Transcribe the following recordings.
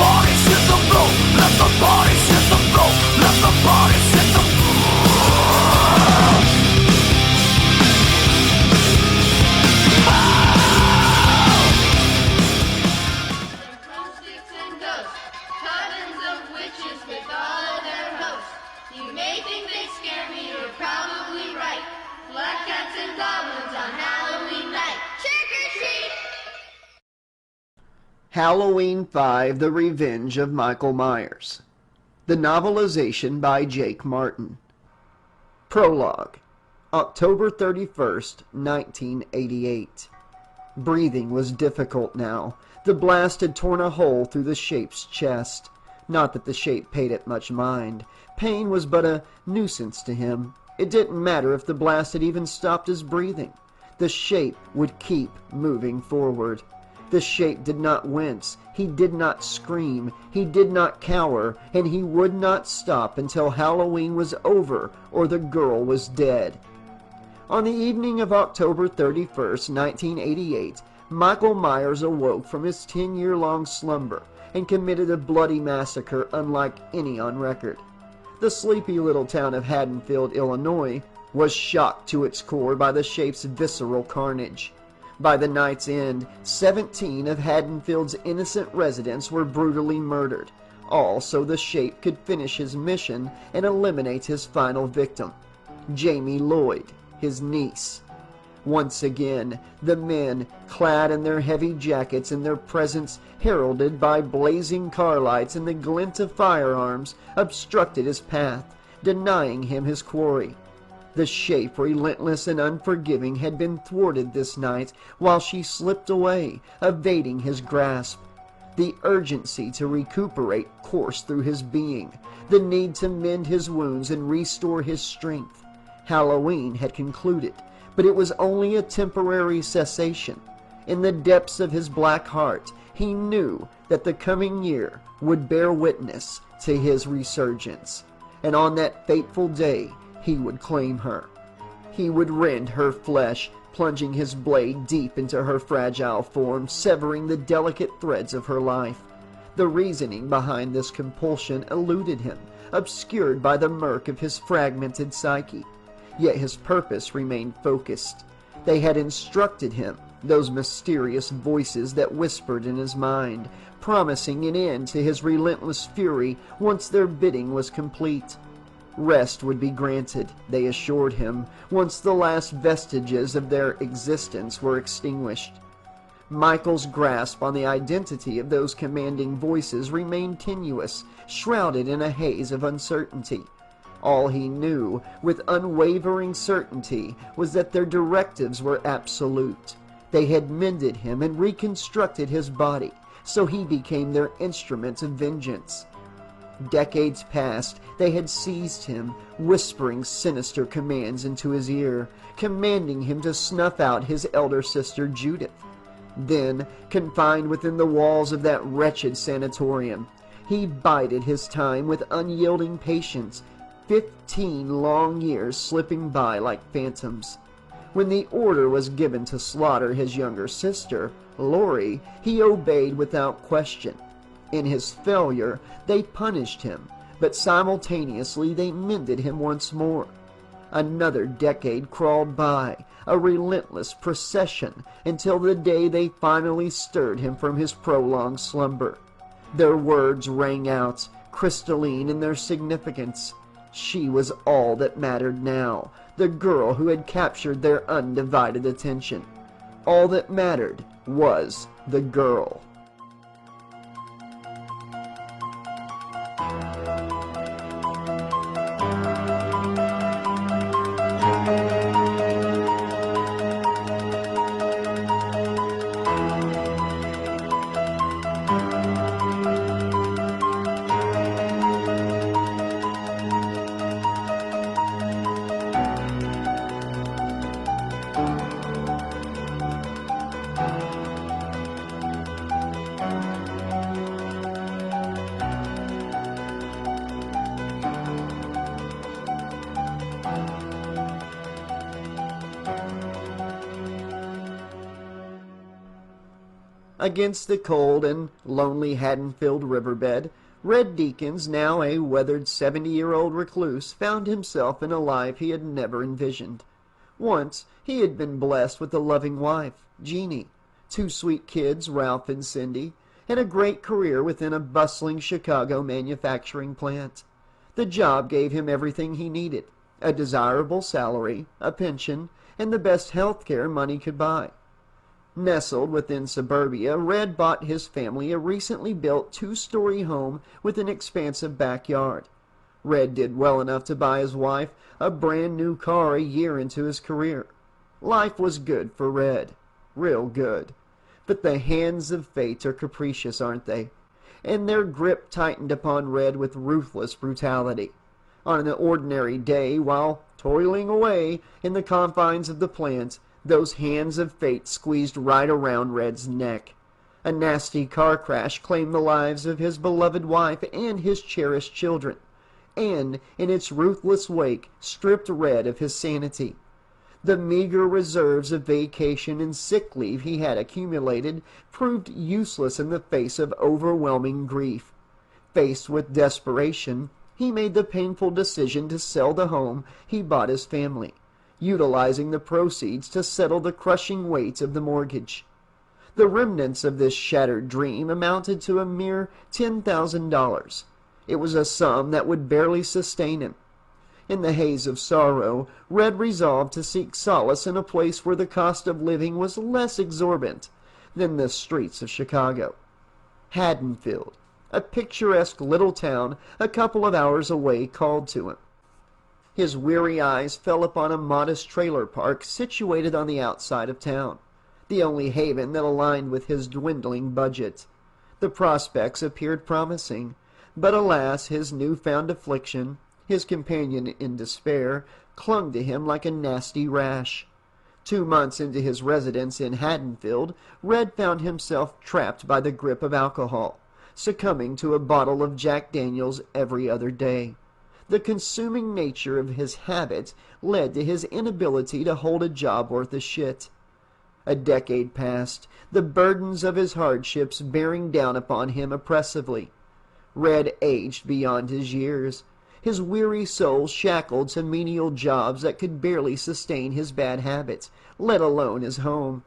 bodies hit the floor. Let the bodies hit the floor. Let the bodies hit the Acoustics and ghosts, covens of witches with all their hosts. You may think they scare me, you're probably right. Black cats and goblins on Halloween night. Trick or treat! Halloween 5: The Revenge of Michael Myers. The novelization by Jake Martin. Prologue. October 31st, 1988. Breathing was difficult now. The blast had torn a hole through the Shape's chest. Not that the Shape paid it much mind. Pain was but a nuisance to him. It didn't matter if the blast had even stopped his breathing. The Shape would keep moving forward. The Shape did not wince, he did not scream, he did not cower, and he would not stop until Halloween was over or the girl was dead. On the evening of October 31st, 1988, Michael Myers awoke from his 10-year-long slumber and committed a bloody massacre unlike any on record. The sleepy little town of Hadenfield, Illinois, was shocked to its core by the Shape's visceral carnage. By the night's end, 17 of Hadenfield's innocent residents were brutally murdered, all so the Shape could finish his mission and eliminate his final victim, Jamie Lloyd, his niece. Once again, the men, clad in their heavy jackets and their presence heralded by blazing car lights and the glint of firearms, obstructed his path, denying him his quarry. The Shape, relentless and unforgiving, had been thwarted this night while she slipped away, evading his grasp. The urgency to recuperate coursed through his being, the need to mend his wounds and restore his strength. Halloween had concluded, but it was only a temporary cessation. In the depths of his black heart, he knew that the coming year would bear witness to his resurgence, and on that fateful day, he would claim her. He would rend her flesh, plunging his blade deep into her fragile form, severing the delicate threads of her life. The reasoning behind this compulsion eluded him, obscured by the murk of his fragmented psyche. Yet his purpose remained focused. They had instructed him, those mysterious voices that whispered in his mind, promising an end to his relentless fury once their bidding was complete. Rest would be granted, they assured him, once the last vestiges of their existence were extinguished. Michael's grasp on the identity of those commanding voices remained tenuous, shrouded in a haze of uncertainty. All he knew, with unwavering certainty, was that their directives were absolute. They had mended him and reconstructed his body, so he became their instrument of vengeance. Decades past, they had seized him, whispering sinister commands into his ear, commanding him to snuff out his elder sister Judith. Then, confined within the walls of that wretched sanatorium, he bided his time with unyielding patience, 15 long years slipping by like phantoms. When the order was given to slaughter his younger sister, Lori, he obeyed without question. In his failure, they punished him, but simultaneously they mended him once more. Another decade crawled by, a relentless procession, until the day they finally stirred him from his prolonged slumber. Their words rang out, crystalline in their significance. She was all that mattered now, the girl who had captured their undivided attention. All that mattered was the girl. Against the cold and lonely Hadenfield riverbed, Red Deacons, now a weathered 70-year-old recluse, found himself in a life he had never envisioned. Once he had been blessed with a loving wife, Jeannie, 2 sweet kids, Ralph and Cindy, and a great career within a bustling Chicago manufacturing plant. The job gave him everything he needed: a desirable salary, a pension, and the best health care money could buy. Nestled within suburbia, Red bought his family a recently built 2-story home with an expansive backyard. Red did well enough to buy his wife a brand new car a year into his career. Life was good for Red. Real good. But the hands of fate are capricious, aren't they? And their grip tightened upon Red with ruthless brutality. On an ordinary day, while toiling away in the confines of the plant, those hands of fate squeezed right around Red's neck. A nasty car crash claimed the lives of his beloved wife and his cherished children, and in its ruthless wake stripped Red of his sanity. The meager reserves of vacation and sick leave he had accumulated proved useless in the face of overwhelming grief. Faced with desperation, he made the painful decision to sell the home he bought his family, utilizing the proceeds to settle the crushing weight of the mortgage. The remnants of this shattered dream amounted to a mere $10,000. It was a sum that would barely sustain him. In the haze of sorrow, Red resolved to seek solace in a place where the cost of living was less exorbitant than the streets of Chicago. Hadenfield, a picturesque little town a couple of hours away, called to him. His weary eyes fell upon a modest trailer park situated on the outside of town, the only haven that aligned with his dwindling budget. The prospects appeared promising, but alas, his newfound affliction, his companion in despair, clung to him like a nasty rash. 2 months into his residence in Hadenfield, Red found himself trapped by the grip of alcohol, succumbing to a bottle of Jack Daniels every other day. The consuming nature of his habit led to his inability to hold a job worth a shit. A decade passed, the burdens of his hardships bearing down upon him oppressively. Red aged beyond his years, his weary soul shackled to menial jobs that could barely sustain his bad habits, let alone his home.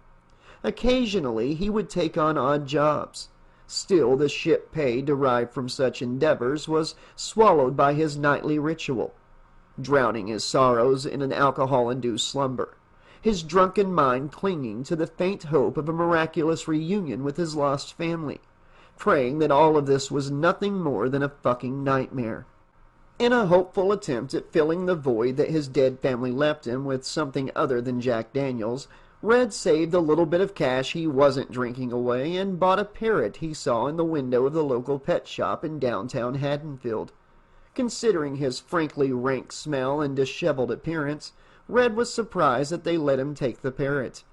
Occasionally he would take on odd jobs. Still, the ship pay derived from such endeavors was swallowed by his nightly ritual, drowning his sorrows in an alcohol-induced slumber, his drunken mind clinging to the faint hope of a miraculous reunion with his lost family, praying that all of this was nothing more than a fucking nightmare. In a hopeful attempt at filling the void that his dead family left him with something other than Jack Daniels, Red saved a little bit of cash he wasn't drinking away and bought a parrot he saw in the window of the local pet shop in downtown Hadenfield. Considering his frankly rank smell and disheveled appearance, Red was surprised that they let him take the parrot.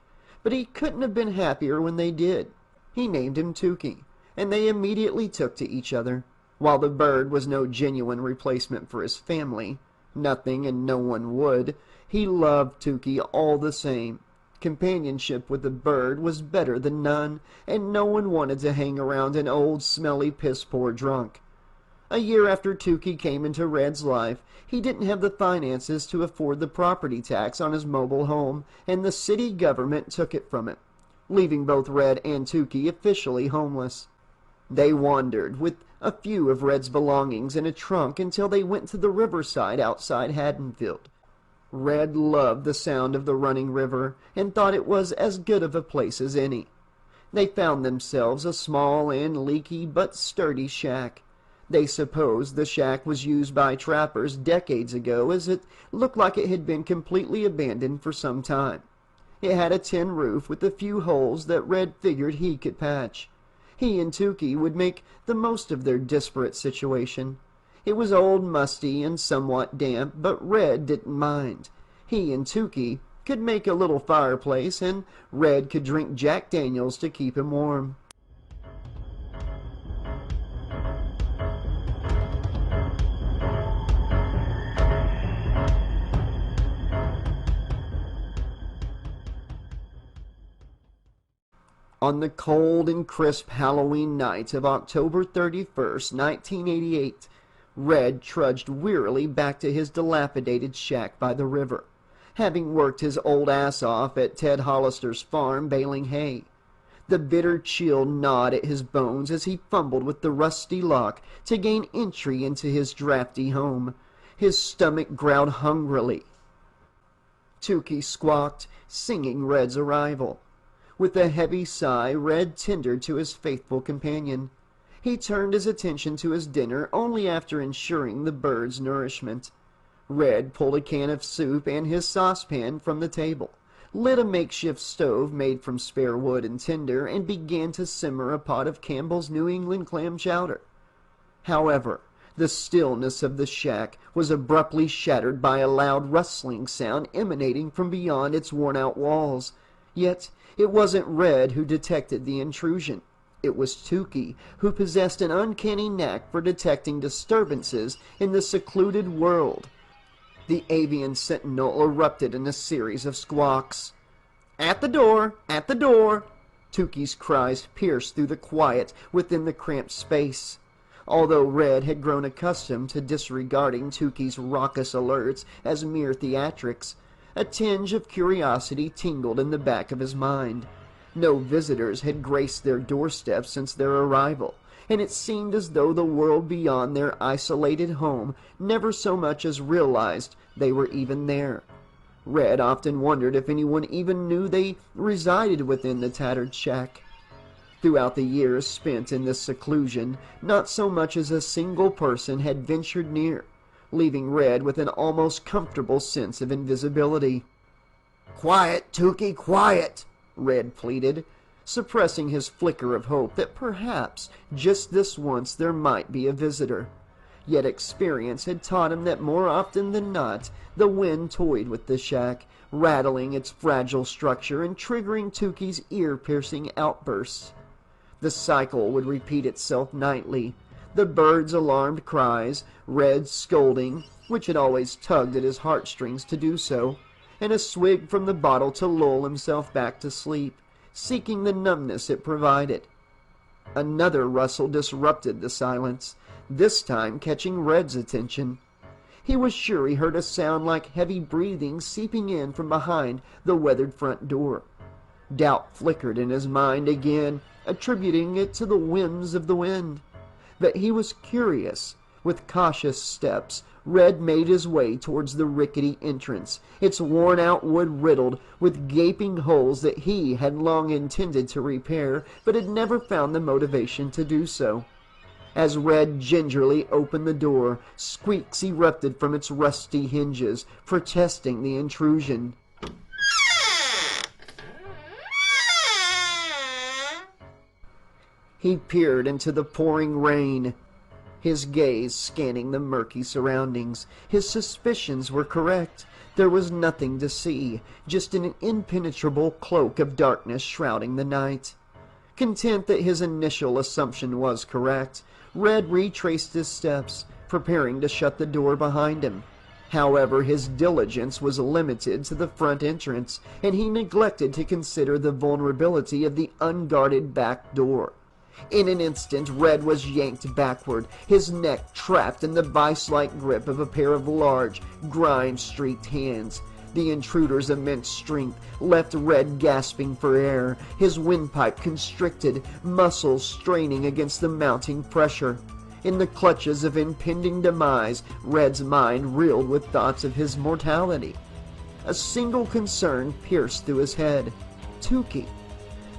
But he couldn't have been happier when they did. He named him Tukey, and they immediately took to each other. While the bird was no genuine replacement for his family, nothing and no one would, he loved Tukey all the same. Companionship with the bird was better than none, and no one wanted to hang around an old, smelly, piss-poor drunk. A year after Tukey came into Red's life, he didn't have the finances to afford the property tax on his mobile home, and the city government took it from him, leaving both Red and Tukey officially homeless. They wandered, with a few of Red's belongings in a trunk, until they went to the riverside outside Hadenfield. Red loved the sound of the running river, and thought it was as good of a place as any. They found themselves a small and leaky but sturdy shack. They supposed the shack was used by trappers decades ago, as it looked like it had been completely abandoned for some time. It had a tin roof with a few holes that Red figured he could patch. He and Tukey would make the most of their disparate situation. It was old, musty, and somewhat damp, but Red didn't mind. He and Tukey could make a little fireplace, and Red could drink Jack Daniels to keep him warm. On the cold and crisp Halloween night of October 31st, 1988, Red trudged wearily back to his dilapidated shack by the river, having worked his old ass off at Ted Hollister's farm baling hay. The bitter chill gnawed at his bones as he fumbled with the rusty lock to gain entry into his drafty home. His stomach growled hungrily. Tukey squawked, singing Red's arrival. With a heavy sigh, Red tendered to his faithful companion. He turned his attention to his dinner only after ensuring the bird's nourishment. Red pulled a can of soup and his saucepan from the table, lit a makeshift stove made from spare wood and tinder, and began to simmer a pot of Campbell's New England clam chowder. However, the stillness of the shack was abruptly shattered by a loud rustling sound emanating from beyond its worn-out walls. Yet it wasn't Red who detected the intrusion. It was Tukey, who possessed an uncanny knack for detecting disturbances in the secluded world. The avian sentinel erupted in a series of squawks. "At the door! At the door!" Tukey's cries pierced through the quiet within the cramped space. Although Red had grown accustomed to disregarding Tukey's raucous alerts as mere theatrics, a tinge of curiosity tingled in the back of his mind. No visitors had graced their doorsteps since their arrival, and it seemed as though the world beyond their isolated home never so much as realized they were even there. Red often wondered if anyone even knew they resided within the tattered shack. Throughout the years spent in this seclusion, not so much as a single person had ventured near, leaving Red with an almost comfortable sense of invisibility. "Quiet, Tukey, quiet!" Red pleaded, suppressing his flicker of hope that perhaps just this once there might be a visitor. Yet experience had taught him that more often than not the wind toyed with the shack, rattling its fragile structure and triggering Tukey's ear-piercing outbursts. The cycle would repeat itself nightly. The birds' alarmed cries, Red's scolding, which had always tugged at his heartstrings to do so, and a swig from the bottle to lull himself back to sleep, seeking the numbness it provided. Another rustle disrupted the silence, this time catching Red's attention. He was sure he heard a sound like heavy breathing seeping in from behind the weathered front door. Doubt flickered in his mind again, attributing it to the whims of the wind. But he was curious. With cautious steps, Red made his way towards the rickety entrance, its worn-out wood riddled with gaping holes that he had long intended to repair, but had never found the motivation to do so. As Red gingerly opened the door, squeaks erupted from its rusty hinges, protesting the intrusion. He peered into the pouring rain, his gaze scanning the murky surroundings. His suspicions were correct. There was nothing to see, just an impenetrable cloak of darkness shrouding the night. Content that his initial assumption was correct, Red retraced his steps, preparing to shut the door behind him. However, his diligence was limited to the front entrance, and he neglected to consider the vulnerability of the unguarded back door. In an instant, Red was yanked backward, his neck trapped in the vice-like grip of a pair of large, grime-streaked hands. The intruder's immense strength left Red gasping for air, his windpipe constricted, muscles straining against the mounting pressure. In the clutches of impending demise, Red's mind reeled with thoughts of his mortality. A single concern pierced through his head. Tukey.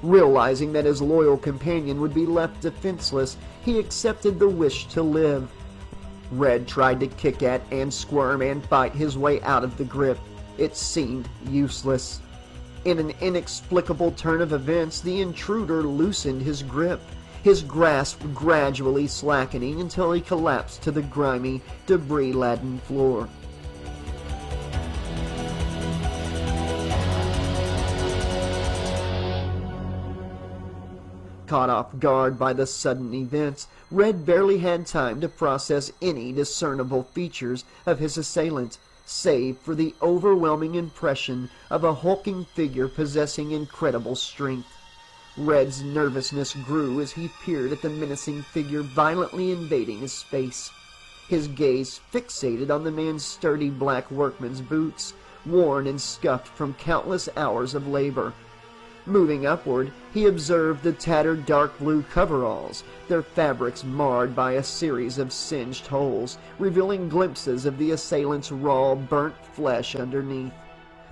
Realizing that his loyal companion would be left defenseless, he accepted the wish to live. Red tried to kick at and squirm and fight his way out of the grip. It seemed useless. In an inexplicable turn of events, the intruder loosened his grip, his grasp gradually slackening until he collapsed to the grimy, debris-laden floor. Caught off guard by the sudden events, Red barely had time to process any discernible features of his assailant, save for the overwhelming impression of a hulking figure possessing incredible strength. Red's nervousness grew as he peered at the menacing figure violently invading his space. His gaze fixated on the man's sturdy black workman's boots, worn and scuffed from countless hours of labor. Moving upward, he observed the tattered dark blue coveralls, their fabrics marred by a series of singed holes, revealing glimpses of the assailant's raw, burnt flesh underneath.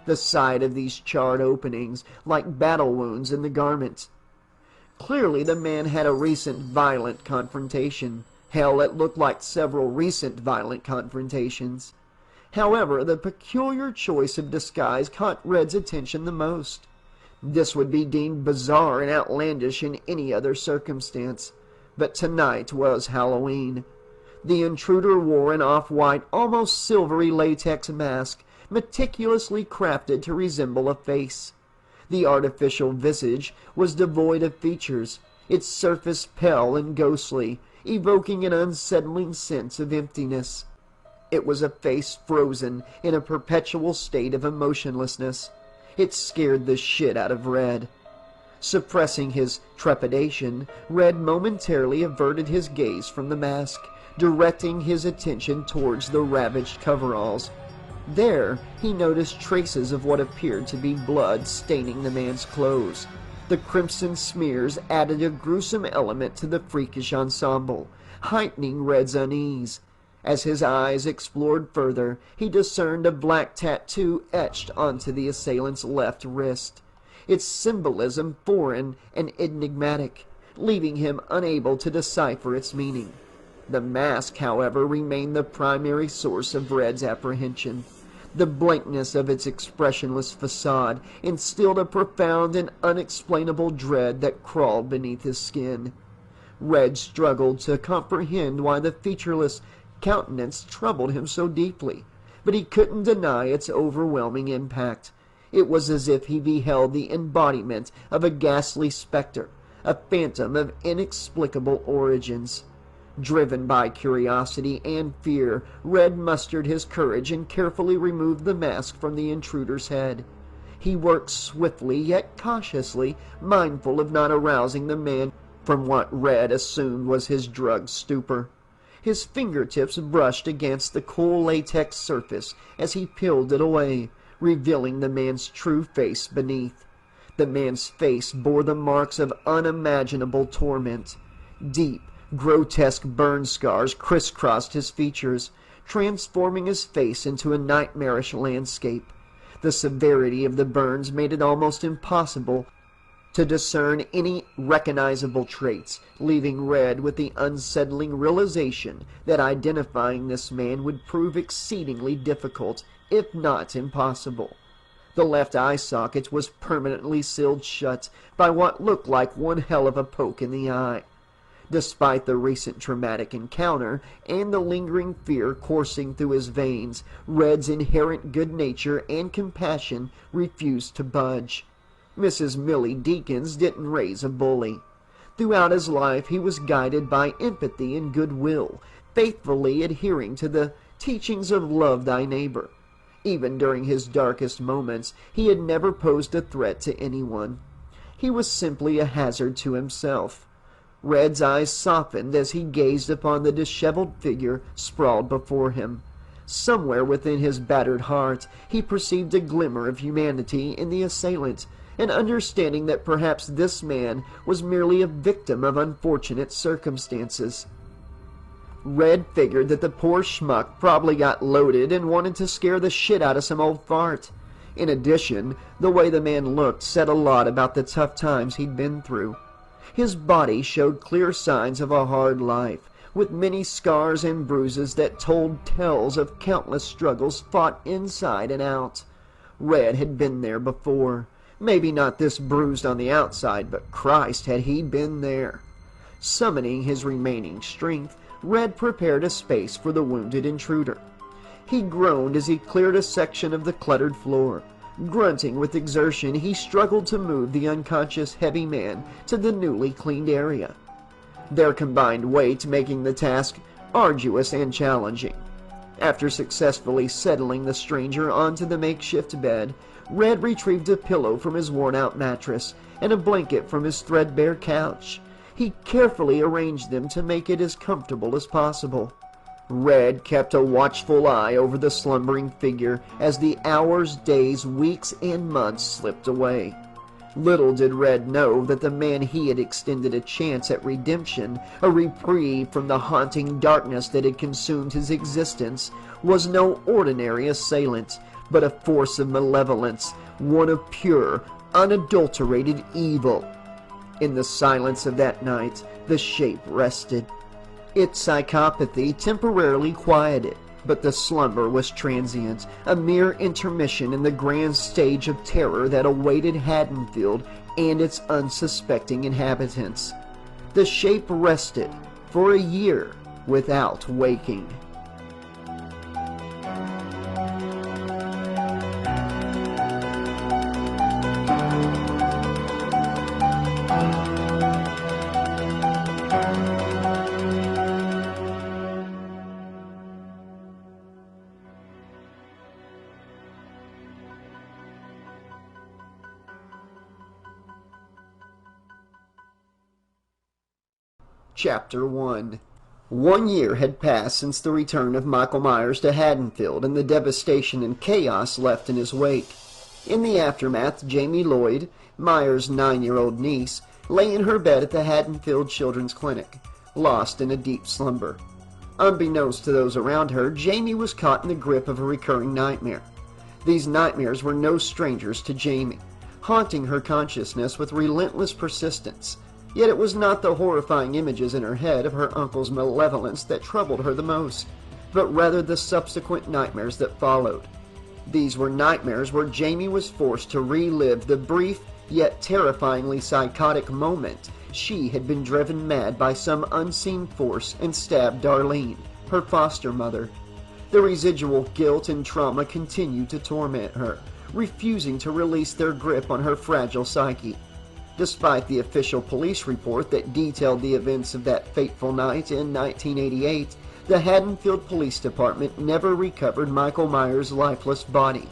The sight of these charred openings, like battle wounds in the garments. Clearly the man had a recent violent confrontation. Hell, it looked like several recent violent confrontations. However, the peculiar choice of disguise caught Red's attention the most. This would be deemed bizarre and outlandish in any other circumstance, but tonight was Halloween. The intruder wore an off-white, almost silvery latex mask, meticulously crafted to resemble a face. The artificial visage was devoid of features, its surface pale and ghostly, evoking an unsettling sense of emptiness. It was a face frozen in a perpetual state of emotionlessness. It scared the shit out of Red. Suppressing his trepidation, Red momentarily averted his gaze from the mask, directing his attention towards the ravaged coveralls. There, he noticed traces of what appeared to be blood staining the man's clothes. The crimson smears added a gruesome element to the freakish ensemble, heightening Red's unease. As his eyes explored further, he discerned a black tattoo etched onto the assailant's left wrist, its symbolism foreign and enigmatic, leaving him unable to decipher its meaning. The mask, however, remained the primary source of Red's apprehension. The blankness of its expressionless facade instilled a profound and unexplainable dread that crawled beneath his skin. Red struggled to comprehend why the featureless countenance troubled him so deeply, but he couldn't deny its overwhelming impact. It was as if he beheld the embodiment of a ghastly specter, a phantom of inexplicable origins. Driven by curiosity and fear, Red mustered his courage and carefully removed the mask from the intruder's head. He worked swiftly yet cautiously, mindful of not arousing the man from what Red assumed was his drugged stupor. His fingertips brushed against the cool latex surface as he peeled it away, revealing the man's true face beneath. The man's face bore the marks of unimaginable torment. Deep, grotesque burn scars crisscrossed his features, transforming his face into a nightmarish landscape. The severity of the burns made it almost impossible to discern any recognizable traits, leaving Red with the unsettling realization that identifying this man would prove exceedingly difficult, if not impossible. The left eye socket was permanently sealed shut by what looked like one hell of a poke in the eye. Despite the recent traumatic encounter and the lingering fear coursing through his veins, Red's inherent good nature and compassion refused to budge. Mrs. Millie Deakins didn't raise a bully. Throughout his life he was guided by empathy and goodwill, faithfully adhering to the teachings of love thy neighbor. Even during his darkest moments, he had never posed a threat to anyone. He was simply a hazard to himself. Red's eyes softened as he gazed upon the disheveled figure sprawled before him. Somewhere within his battered heart, he perceived a glimmer of humanity in the assailant, an understanding that perhaps this man was merely a victim of unfortunate circumstances. Red figured that the poor schmuck probably got loaded and wanted to scare the shit out of some old fart. In addition, the way the man looked said a lot about the tough times he'd been through. His body showed clear signs of a hard life, with many scars and bruises that told tales of countless struggles fought inside and out. Red had been there before. Maybe not this bruised on the outside, but Christ, had he been there. Summoning his remaining strength, Red prepared a space for the wounded intruder. He groaned as he cleared a section of the cluttered floor. Grunting with exertion, he struggled to move the unconscious heavy man to the newly cleaned area, their combined weight making the task arduous and challenging. After successfully settling the stranger onto the makeshift bed, Red retrieved a pillow from his worn-out mattress and a blanket from his threadbare couch. He carefully arranged them to make it as comfortable as possible. Red kept a watchful eye over the slumbering figure as the hours, days, weeks, and months slipped away. Little did Red know that the man he had extended a chance at redemption, a reprieve from the haunting darkness that had consumed his existence, was no ordinary assailant, but a force of malevolence, one of pure, unadulterated evil. In the silence of that night, the shape rested. Its psychopathy temporarily quieted, but the slumber was transient, a mere intermission in the grand stage of terror that awaited Hadenfield and its unsuspecting inhabitants. The shape rested for a year without waking. Chapter 1. 1 year had passed since the return of Michael Myers to Hadenfield and the devastation and chaos left in his wake. In the aftermath, Jamie Lloyd, Myers' 9-year-old niece, lay in her bed at the Hadenfield Children's Clinic, lost in a deep slumber. Unbeknownst to those around her, Jamie was caught in the grip of a recurring nightmare. These nightmares were no strangers to Jamie, haunting her consciousness with relentless persistence. Yet it was not the horrifying images in her head of her uncle's malevolence that troubled her the most, but rather the subsequent nightmares that followed. These were nightmares where Jamie was forced to relive the brief yet terrifyingly psychotic moment she had been driven mad by some unseen force and stabbed Darlene, her foster mother. The residual guilt and trauma continued to torment her, refusing to release their grip on her fragile psyche. Despite the official police report that detailed the events of that fateful night in 1988, the Hadenfield Police Department never recovered Michael Myers' lifeless body.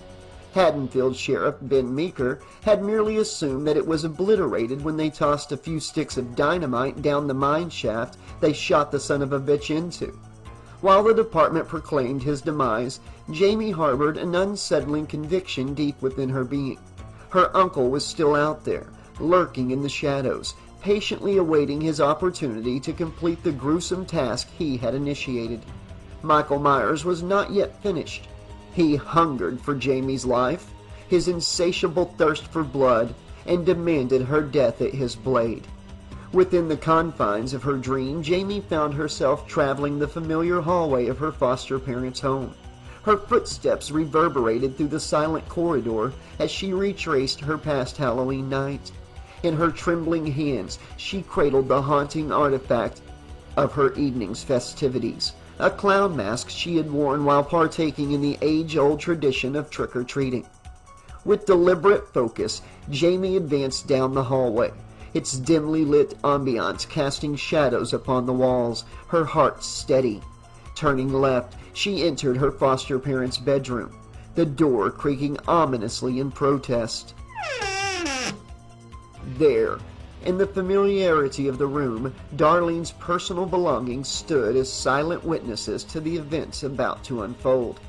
Hadenfield Sheriff Ben Meeker had merely assumed that it was obliterated when they tossed a few sticks of dynamite down the mine shaft they shot the son of a bitch into. While the department proclaimed his demise, Jamie harbored an unsettling conviction deep within her being. Her uncle was still out there, lurking in the shadows, patiently awaiting his opportunity to complete the gruesome task he had initiated. Michael Myers was not yet finished. He hungered for Jamie's life, his insatiable thirst for blood, and demanded her death at his blade. Within the confines of her dream, Jamie found herself traveling the familiar hallway of her foster parents' home. Her footsteps reverberated through the silent corridor as she retraced her past Halloween night. In her trembling hands, she cradled the haunting artifact of her evening's festivities, a clown mask she had worn while partaking in the age-old tradition of trick-or-treating. With deliberate focus, Jamie advanced down the hallway, its dimly lit ambiance casting shadows upon the walls, her heart steady. Turning left, she entered her foster parents' bedroom, the door creaking ominously in protest. There, in the familiarity of the room, Darlene's personal belongings stood as silent witnesses to the events about to unfold.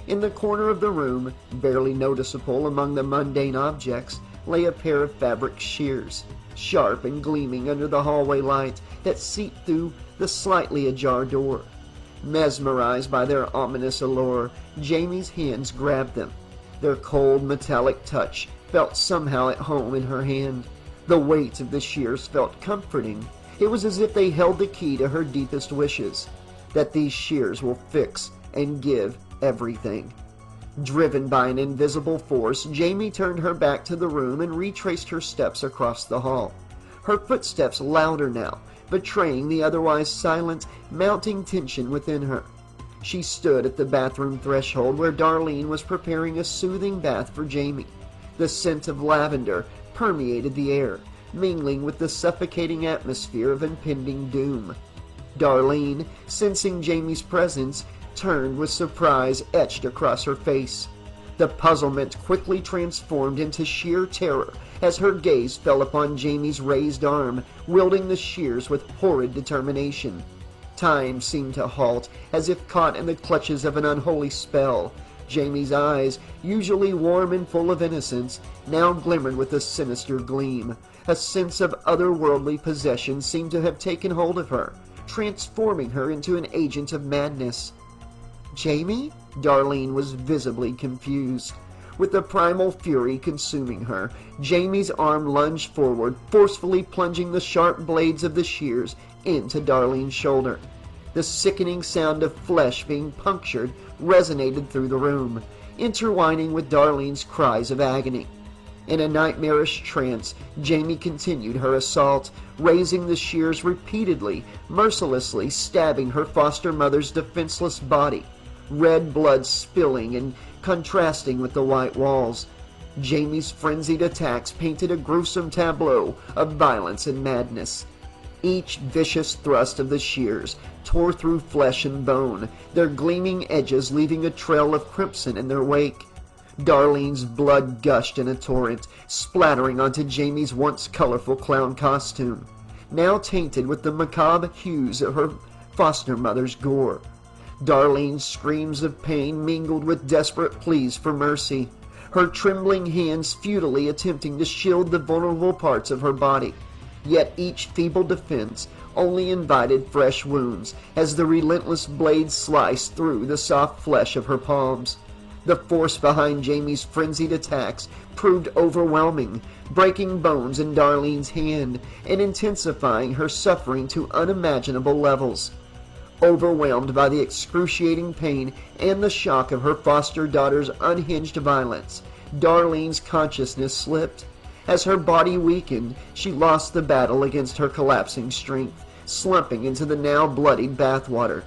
In the corner of the room, barely noticeable among the mundane objects, lay a pair of fabric shears, sharp and gleaming under the hallway light that seeped through the slightly ajar door. Mesmerized by their ominous allure, Jamie's hands grabbed them. Their cold, metallic touch felt somehow at home in her hand. The weight of the shears felt comforting. It was as if they held the key to her deepest wishes, that these shears will fix and give everything. Driven by an invisible force, Jamie turned her back to the room and retraced her steps across the hall. Her footsteps louder now, betraying the otherwise silent, mounting tension within her. She stood at the bathroom threshold where Darlene was preparing a soothing bath for Jamie. The scent of lavender permeated the air, mingling with the suffocating atmosphere of impending doom. Darlene, sensing Jamie's presence, turned with surprise etched across her face. The puzzlement quickly transformed into sheer terror as her gaze fell upon Jamie's raised arm, wielding the shears with horrid determination. Time seemed to halt, as if caught in the clutches of an unholy spell. Jamie's eyes, usually warm and full of innocence, now glimmered with a sinister gleam. A sense of otherworldly possession seemed to have taken hold of her, transforming her into an agent of madness. "Jamie?" Darlene was visibly confused. With the primal fury consuming her, Jamie's arm lunged forward, forcefully plunging the sharp blades of the shears into Darlene's shoulder. The sickening sound of flesh being punctured resonated through the room, intertwining with Darlene's cries of agony. In a nightmarish trance, Jamie continued her assault, raising the shears repeatedly, mercilessly stabbing her foster mother's defenseless body, red blood spilling and contrasting with the white walls. Jamie's frenzied attacks painted a gruesome tableau of violence and madness. Each vicious thrust of the shears tore through flesh and bone, their gleaming edges leaving a trail of crimson in their wake. Darlene's blood gushed in a torrent, splattering onto Jamie's once colorful clown costume, now tainted with the macabre hues of her foster mother's gore. Darlene's screams of pain mingled with desperate pleas for mercy, her trembling hands futilely attempting to shield the vulnerable parts of her body. Yet each feeble defense only invited fresh wounds as the relentless blade sliced through the soft flesh of her palms. The force behind Jamie's frenzied attacks proved overwhelming, breaking bones in Darlene's hand and intensifying her suffering to unimaginable levels. Overwhelmed by the excruciating pain and the shock of her foster daughter's unhinged violence, Darlene's consciousness slipped. As her body weakened, she lost the battle against her collapsing strength, slumping into the now bloodied bathwater.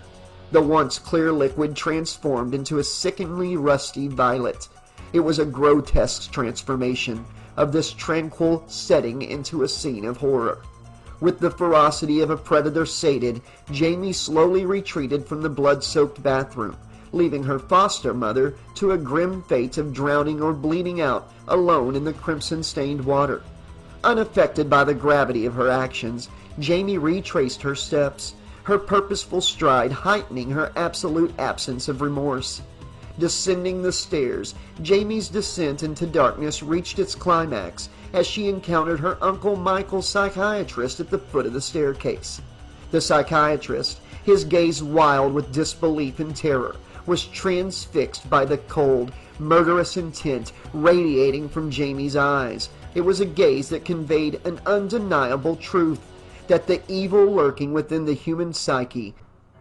The once clear liquid transformed into a sickeningly rusty violet. It was a grotesque transformation of this tranquil setting into a scene of horror. With the ferocity of a predator sated, Jamie slowly retreated from the blood-soaked bathroom, leaving her foster mother to a grim fate of drowning or bleeding out alone in the crimson-stained water. Unaffected by the gravity of her actions, Jamie retraced her steps, her purposeful stride heightening her absolute absence of remorse. Descending the stairs, Jamie's descent into darkness reached its climax as she encountered her Uncle Michael's psychiatrist at the foot of the staircase. The psychiatrist, his gaze wild with disbelief and terror, was transfixed by the cold, murderous intent radiating from Jamie's eyes. It was a gaze that conveyed an undeniable truth, that the evil lurking within the human psyche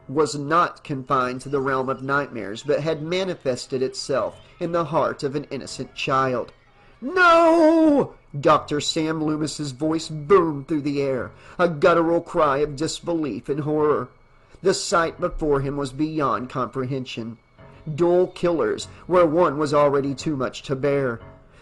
was not confined to the realm of nightmares, but had manifested itself in the heart of an innocent child. "No!" Dr. Sam Loomis's voice boomed through the air, a guttural cry of disbelief and horror. The sight before him was beyond comprehension. Dual killers, where one was already too much to bear.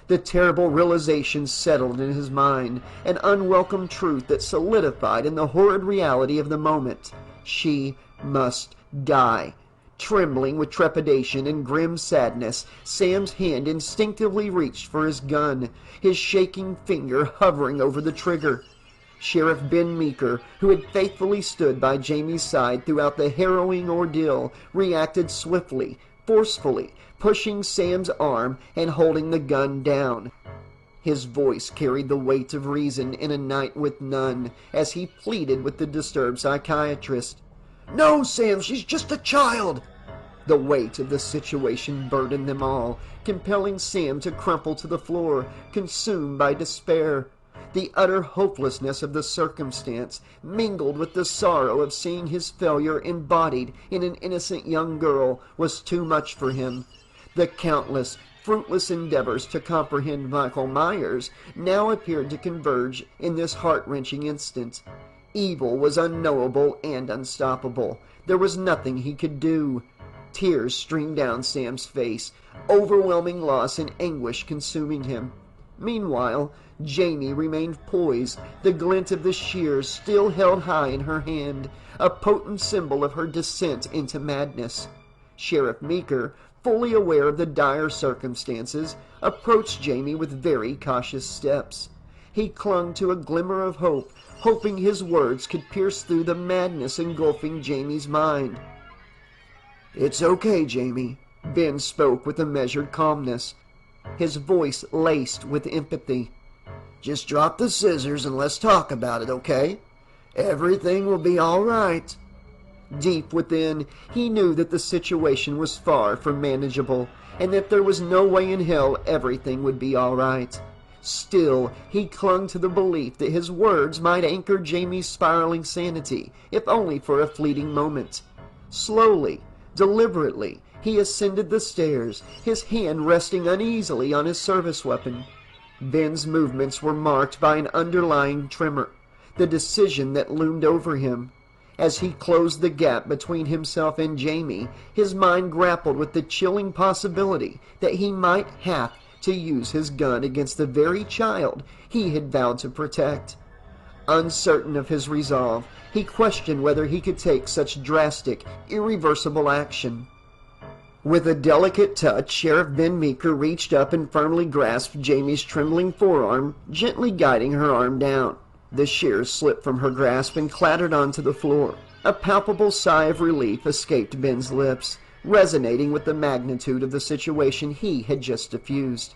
The terrible realization settled in his mind, an unwelcome truth that solidified in the horrid reality of the moment. She must die. Trembling with trepidation and grim sadness, Sam's hand instinctively reached for his gun, his shaking finger hovering over the trigger. Sheriff Ben Meeker, who had faithfully stood by Jamie's side throughout the harrowing ordeal, reacted swiftly, forcefully, pushing Sam's arm and holding the gun down. His voice carried the weight of reason in a night with none, as he pleaded with the disturbed psychiatrist. "No, Sam, she's just a child!" The weight of the situation burdened them all, compelling Sam to crumple to the floor, consumed by despair. The utter hopelessness of the circumstance, mingled with the sorrow of seeing his failure embodied in an innocent young girl, was too much for him. The countless, fruitless endeavors to comprehend Michael Myers now appeared to converge in this heart-wrenching instant. Evil was unknowable and unstoppable. There was nothing he could do. Tears streamed down Sam's face, overwhelming loss and anguish consuming him. Meanwhile, Jamie remained poised, the glint of the shears still held high in her hand, a potent symbol of her descent into madness. Sheriff Meeker, fully aware of the dire circumstances, approached Jaime with very cautious steps. He clung to a glimmer of hope, hoping his words could pierce through the madness engulfing Jaime's mind. "It's okay, Jaime," Ben spoke with a measured calmness, his voice laced with empathy. "Just drop the scissors and let's talk about it, okay? Everything will be all right." Deep within, he knew that the situation was far from manageable, and that there was no way in hell everything would be all right. Still, he clung to the belief that his words might anchor Jaime's spiraling sanity, if only for a fleeting moment. Slowly, deliberately, he ascended the stairs, his hand resting uneasily on his service weapon. Ben's movements were marked by an underlying tremor, the decision that loomed over him. As he closed the gap between himself and Jaime, his mind grappled with the chilling possibility that he might have to use his gun against the very child he had vowed to protect. Uncertain of his resolve, he questioned whether he could take such drastic, irreversible action. With a delicate touch, Sheriff Ben Meeker reached up and firmly grasped Jaime's trembling forearm, gently guiding her arm down. The shears slipped from her grasp and clattered onto the floor. A palpable sigh of relief escaped Ben's lips, resonating with the magnitude of the situation he had just diffused.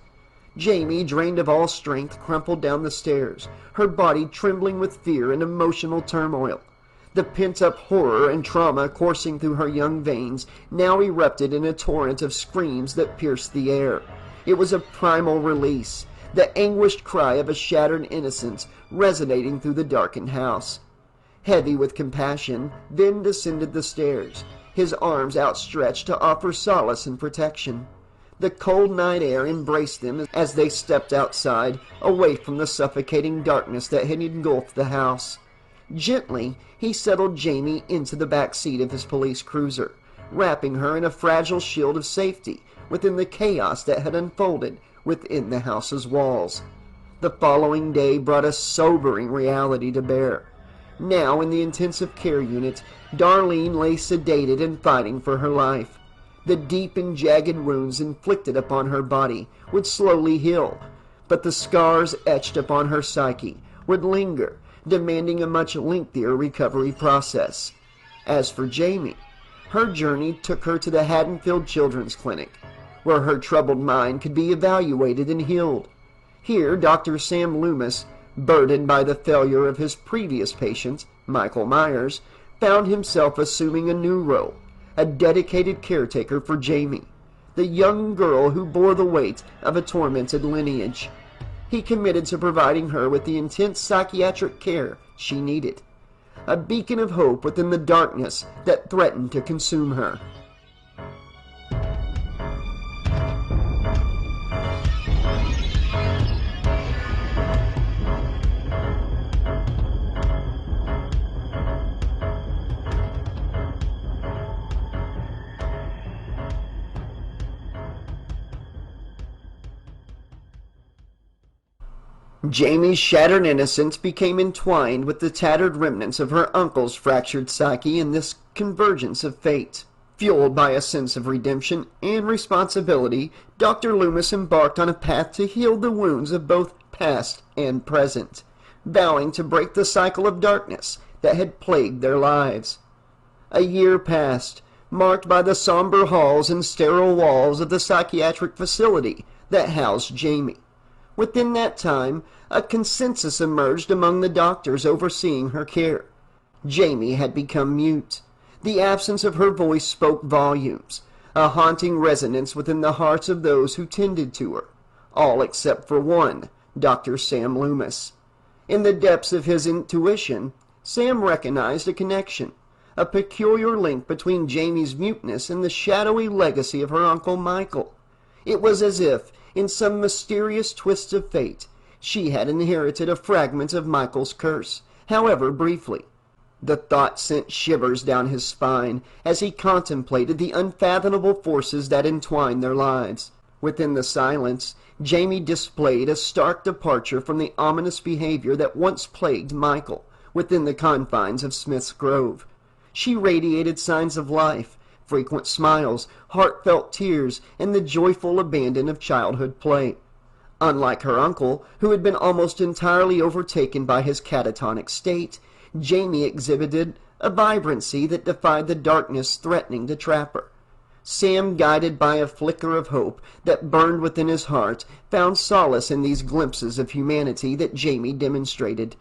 Jaime, drained of all strength, crumpled down the stairs, her body trembling with fear and emotional turmoil. The pent-up horror and trauma coursing through her young veins now erupted in a torrent of screams that pierced the air. It was a primal release, the anguished cry of a shattered innocence resonating through the darkened house. Heavy with compassion, Ben descended the stairs, his arms outstretched to offer solace and protection. The cold night air embraced them as they stepped outside, away from the suffocating darkness that had engulfed the house. Gently, he settled Jaime into the back seat of his police cruiser, wrapping her in a fragile shield of safety within the chaos that had unfolded within the house's walls. The following day brought a sobering reality to bear. Now, in the intensive care unit, Darlene lay sedated and fighting for her life. The deep and jagged wounds inflicted upon her body would slowly heal, but the scars etched upon her psyche would linger, demanding a much lengthier recovery process. As for Jaime, her journey took her to the Hadenfield Children's Clinic, where her troubled mind could be evaluated and healed. Here, Dr. Sam Lumis, burdened by the failure of his previous patient, Michael Myers, found himself assuming a new role, a dedicated caretaker for Jaime, the young girl who bore the weight of a tormented lineage. He committed to providing her with the intense psychiatric care she needed, a beacon of hope within the darkness that threatened to consume her. Jaime's shattered innocence became entwined with the tattered remnants of her uncle's fractured psyche in this convergence of fate. Fueled by a sense of redemption and responsibility, Dr. Lumis embarked on a path to heal the wounds of both past and present, vowing to break the cycle of darkness that had plagued their lives. A year passed, marked by the somber halls and sterile walls of the psychiatric facility that housed Jaime. Within that time, a consensus emerged among the doctors overseeing her care. Jaime had become mute. The absence of her voice spoke volumes, a haunting resonance within the hearts of those who tended to her, all except for one, Dr. Sam Lumis. In the depths of his intuition, Sam recognized a connection, a peculiar link between Jaime's muteness and the shadowy legacy of her uncle Michael. It was as if, in some mysterious twist of fate, she had inherited a fragment of Michael's curse, however briefly. The thought sent shivers down his spine as he contemplated the unfathomable forces that entwined their lives. Within the silence, Jaime displayed a stark departure from the ominous behavior that once plagued Michael within the confines of Smith's Grove. She radiated signs of life, frequent smiles, heartfelt tears, and the joyful abandon of childhood play. Unlike her uncle, who had been almost entirely overtaken by his catatonic state, Jaime exhibited a vibrancy that defied the darkness threatening to trap her. Sam, guided by a flicker of hope that burned within his heart, found solace in these glimpses of humanity that Jaime demonstrated.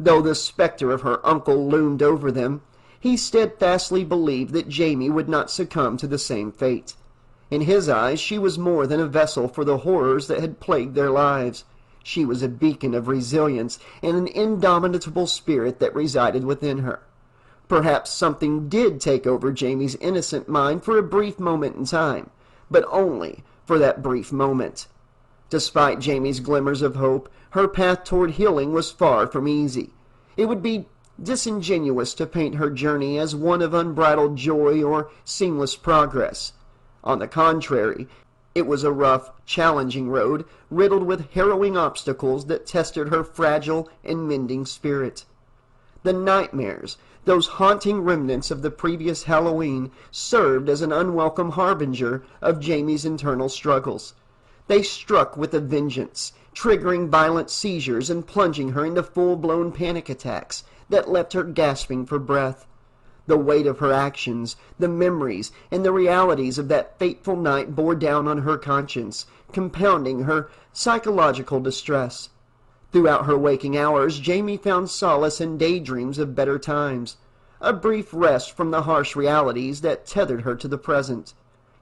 Though the specter of her uncle loomed over them, he steadfastly believed that Jaime would not succumb to the same fate. In his eyes, she was more than a vessel for the horrors that had plagued their lives. She was a beacon of resilience and an indomitable spirit that resided within her. Perhaps something did take over Jaime's innocent mind for a brief moment in time, but only for that brief moment. Despite Jaime's glimmers of hope, her path toward healing was far from easy. It would be disingenuous to paint her journey as one of unbridled joy or seamless progress. On the contrary, it was a rough, challenging road riddled with harrowing obstacles that tested her fragile and mending spirit. The nightmares, those haunting remnants of the previous Halloween, served as an unwelcome harbinger of Jaime's internal struggles. They struck with a vengeance, triggering violent seizures and plunging her into full-blown panic attacks that left her gasping for breath. The weight of her actions, the memories, and the realities of that fateful night bore down on her conscience, compounding her psychological distress. Throughout her waking hours, Jaime found solace in daydreams of better times, a brief rest from the harsh realities that tethered her to the present.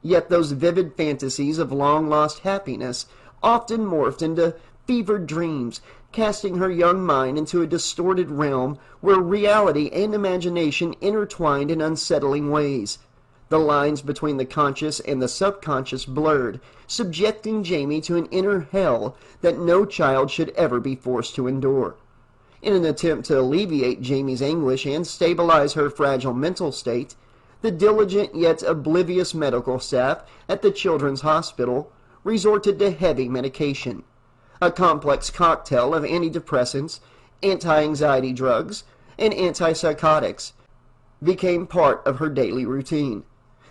Yet those vivid fantasies of long-lost happiness often morphed into fevered dreams, casting her young mind into a distorted realm where reality and imagination intertwined in unsettling ways. The lines between the conscious and the subconscious blurred, subjecting Jaime to an inner hell that no child should ever be forced to endure. In an attempt to alleviate Jaime's anguish and stabilize her fragile mental state, the diligent yet oblivious medical staff at the Children's Hospital resorted to heavy medication. A complex cocktail of antidepressants, anti-anxiety drugs, and antipsychotics became part of her daily routine.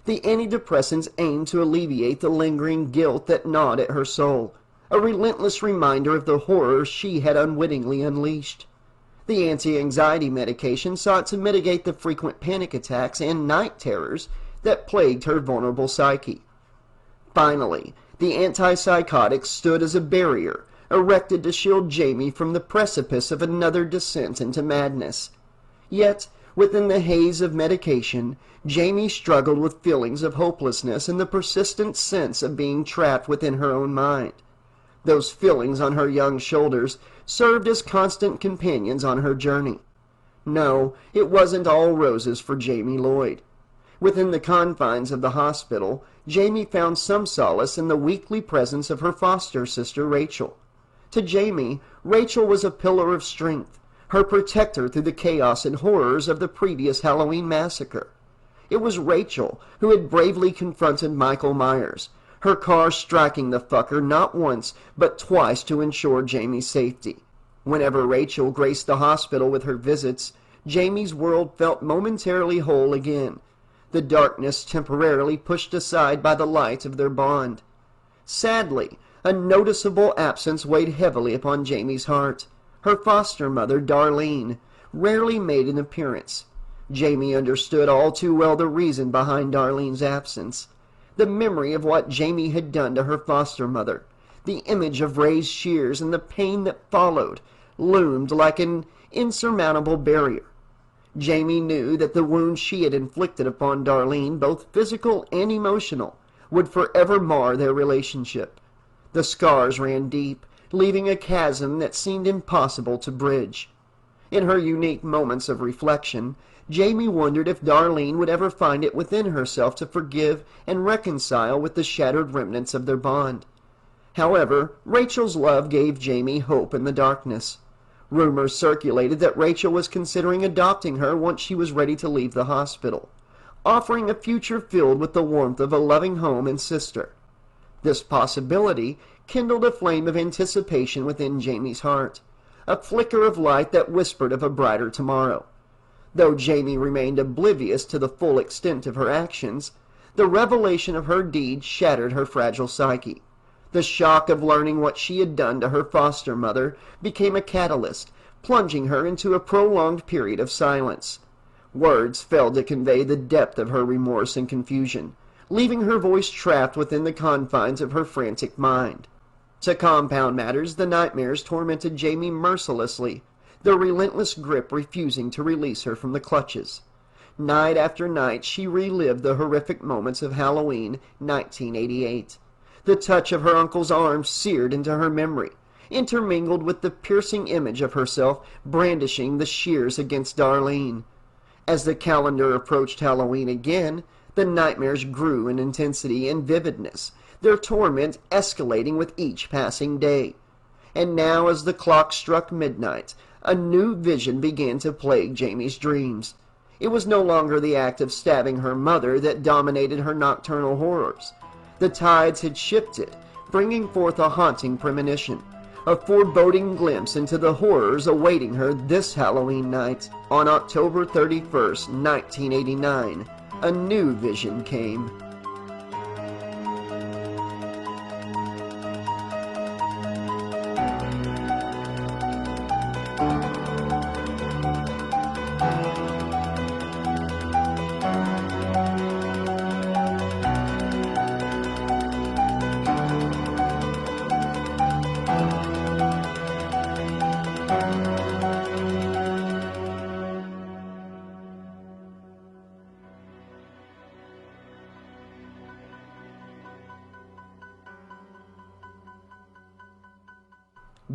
The antidepressants aimed to alleviate the lingering guilt that gnawed at her soul, a relentless reminder of the horror she had unwittingly unleashed. The anti-anxiety medication sought to mitigate the frequent panic attacks and night terrors that plagued her vulnerable psyche. Finally, the antipsychotics stood as a barrier, erected to shield Jaime from the precipice of another descent into madness. Yet, within the haze of medication, Jaime struggled with feelings of hopelessness and the persistent sense of being trapped within her own mind. Those feelings on her young shoulders served as constant companions on her journey. No, it wasn't all roses for Jaime Lloyd. Within the confines of the hospital, Jaime found some solace in the weekly presence of her foster sister Rachel. To Jaime, Rachel was a pillar of strength, her protector through the chaos and horrors of the previous Halloween massacre. It was Rachel who had bravely confronted Michael Myers, her car striking the fucker not once but twice to ensure Jaime's safety. Whenever Rachel graced the hospital with her visits, Jaime's world felt momentarily whole again, the darkness temporarily pushed aside by the light of their bond. Sadly, a noticeable absence weighed heavily upon Jaime's heart. Her foster mother, Darlene, rarely made an appearance. Jaime understood all too well the reason behind Darlene's absence. The memory of what Jaime had done to her foster mother, the image of Ray's shears and the pain that followed, loomed like an insurmountable barrier. Jaime knew that the wounds she had inflicted upon Darlene, both physical and emotional, would forever mar their relationship. The scars ran deep, leaving a chasm that seemed impossible to bridge. In her unique moments of reflection, Jaime wondered if Darlene would ever find it within herself to forgive and reconcile with the shattered remnants of their bond. However, Rachel's love gave Jaime hope in the darkness. Rumors circulated that Rachel was considering adopting her once she was ready to leave the hospital, offering a future filled with the warmth of a loving home and sister. This possibility kindled a flame of anticipation within Jaime's heart, a flicker of light that whispered of a brighter tomorrow. Though Jamie remained oblivious to the full extent of her actions, the revelation of her deed shattered her fragile psyche. The shock of learning what she had done to her foster mother became a catalyst, plunging her into a prolonged period of silence. Words failed to convey the depth of her remorse and confusion, leaving her voice trapped within the confines of her frantic mind. To compound matters, the nightmares tormented Jamie mercilessly, their relentless grip refusing to release her from the clutches. Night after night she relived the horrific moments of Halloween 1988. The touch of her uncle's arm seared into her memory, intermingled with the piercing image of herself brandishing the shears against Darlene. As the calendar approached Halloween again, the nightmares grew in intensity and vividness, their torment escalating with each passing day. And now, as the clock struck midnight, a new vision began to plague Jamie's dreams. It was no longer the act of stabbing her mother that dominated her nocturnal horrors. The tides had shifted, bringing forth a haunting premonition, a foreboding glimpse into the horrors awaiting her this Halloween night. On October 31st, 1989, a new vision came.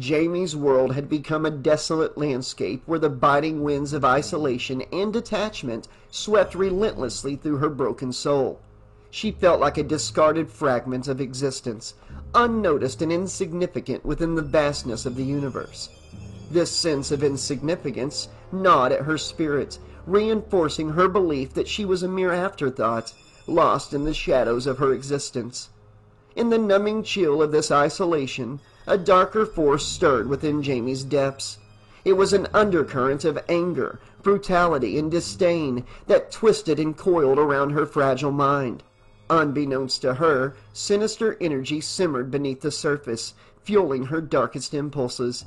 Jamie's world had become a desolate landscape where the biting winds of isolation and detachment swept relentlessly through her broken soul. She felt like a discarded fragment of existence, unnoticed and insignificant within the vastness of the universe. This sense of insignificance gnawed at her spirit, reinforcing her belief that she was a mere afterthought, lost in the shadows of her existence. In the numbing chill of this isolation, a darker force stirred within Jamie's depths. It was an undercurrent of anger, brutality, and disdain that twisted and coiled around her fragile mind. Unbeknownst to her, sinister energy simmered beneath the surface, fueling her darkest impulses.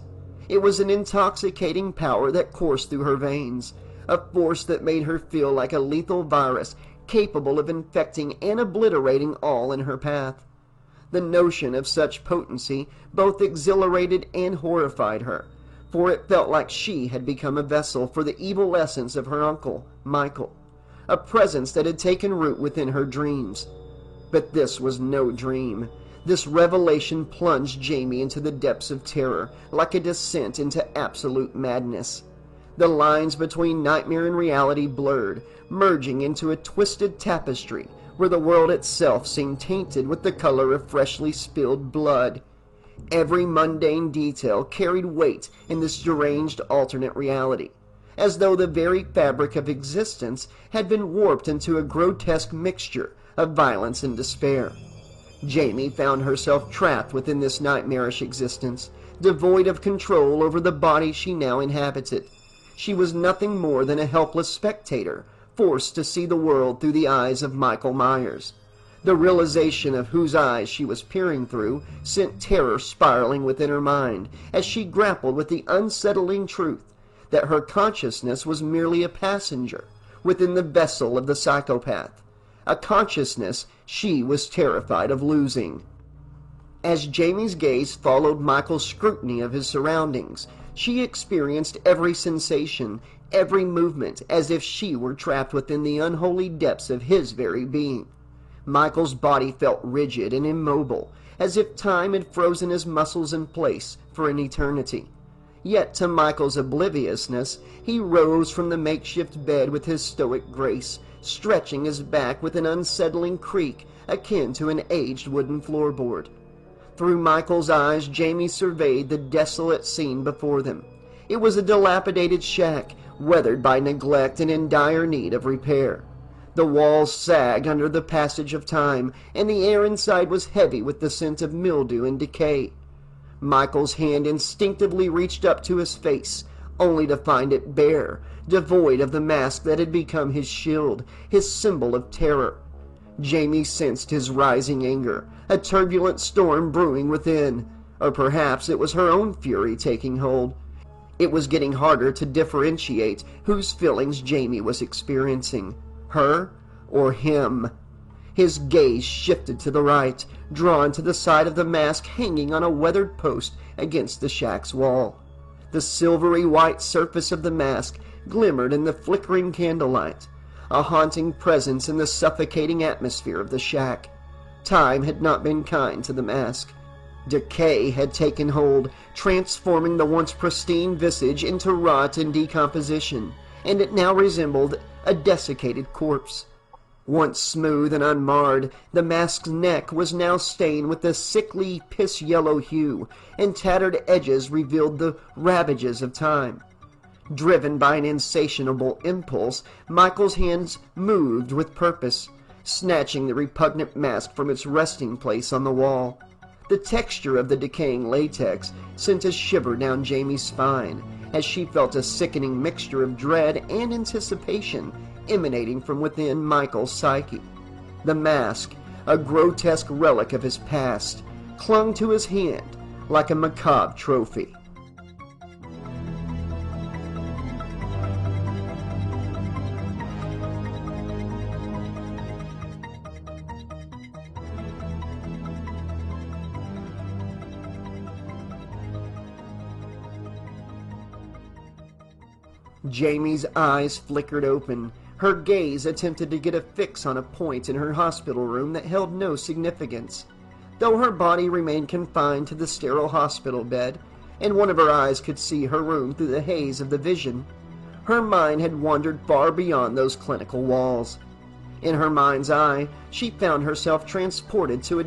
It was an intoxicating power that coursed through her veins, a force that made her feel like a lethal virus capable of infecting and obliterating all in her path. The notion of such potency both exhilarated and horrified her, for it felt like she had become a vessel for the evil essence of her uncle, Michael, a presence that had taken root within her dreams. But this was no dream. This revelation plunged Jamie into the depths of terror, like a descent into absolute madness. The lines between nightmare and reality blurred, merging into a twisted tapestry where the world itself seemed tainted with the color of freshly spilled blood. Every mundane detail carried weight in this deranged alternate reality, as though the very fabric of existence had been warped into a grotesque mixture of violence and despair. Jamie found herself trapped within this nightmarish existence, devoid of control over the body she now inhabited. She was nothing more than a helpless spectator, forced to see the world through the eyes of Michael Myers. The realization of whose eyes she was peering through sent terror spiraling within her mind as she grappled with the unsettling truth that her consciousness was merely a passenger within the vessel of the psychopath, a consciousness she was terrified of losing. As Jamie's gaze followed Michael's scrutiny of his surroundings, she experienced every sensation, every movement, as if she were trapped within the unholy depths of his very being. Michael's body felt rigid and immobile, as if time had frozen his muscles in place for an eternity. Yet to Michael's obliviousness, he rose from the makeshift bed with his stoic grace, stretching his back with an unsettling creak akin to an aged wooden floorboard. Through Michael's eyes, Jamie surveyed the desolate scene before them. It was a dilapidated shack, weathered by neglect and in dire need of repair. The walls sagged under the passage of time, and the air inside was heavy with the scent of mildew and decay. Michael's hand instinctively reached up to his face, only to find it bare, devoid of the mask that had become his shield, his symbol of terror. Jaime sensed his rising anger, a turbulent storm brewing within, or perhaps it was her own fury taking hold. It was getting harder to differentiate whose feelings Jaime was experiencing, her or him. His gaze shifted to the right, drawn to the side of the mask hanging on a weathered post against the shack's wall. The silvery white surface of the mask glimmered in the flickering candlelight, a haunting presence in the suffocating atmosphere of the shack. Time had not been kind to the mask. Decay had taken hold, transforming the once pristine visage into rot and decomposition, and it now resembled a desiccated corpse. Once smooth and unmarred, the mask's neck was now stained with a sickly, piss-yellow hue, and tattered edges revealed the ravages of time. Driven by an insatiable impulse, Michael's hands moved with purpose, snatching the repugnant mask from its resting place on the wall. The texture of the decaying latex sent a shiver down Jaime's spine as she felt a sickening mixture of dread and anticipation emanating from within Michael's psyche. The mask, a grotesque relic of his past, clung to his hand like a macabre trophy. Jaime's eyes flickered open. Her gaze attempted to get a fix on a point in her hospital room that held no significance. Though her body remained confined to the sterile hospital bed, and one of her eyes could see her room through the haze of the vision, her mind had wandered far beyond those clinical walls. In her mind's eye, she found herself transported to a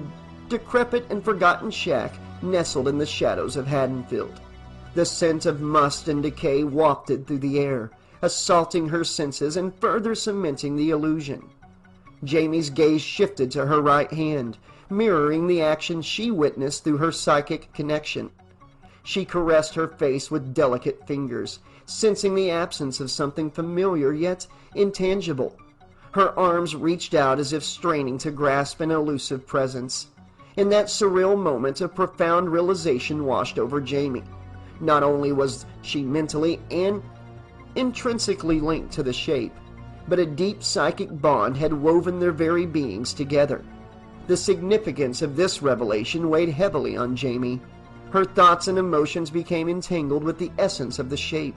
decrepit and forgotten shack nestled in the shadows of Hadenfield. The scent of must and decay wafted through the air, assaulting her senses and further cementing the illusion. Jaime's gaze shifted to her right hand, mirroring the action she witnessed through her psychic connection. She caressed her face with delicate fingers, sensing the absence of something familiar yet intangible. Her arms reached out as if straining to grasp an elusive presence. In that surreal moment, a profound realization washed over Jaime. Not only was she mentally and intrinsically linked to the shape, but a deep psychic bond had woven their very beings together. The significance of this revelation weighed heavily on Jaime. Her thoughts and emotions became entangled with the essence of the shape,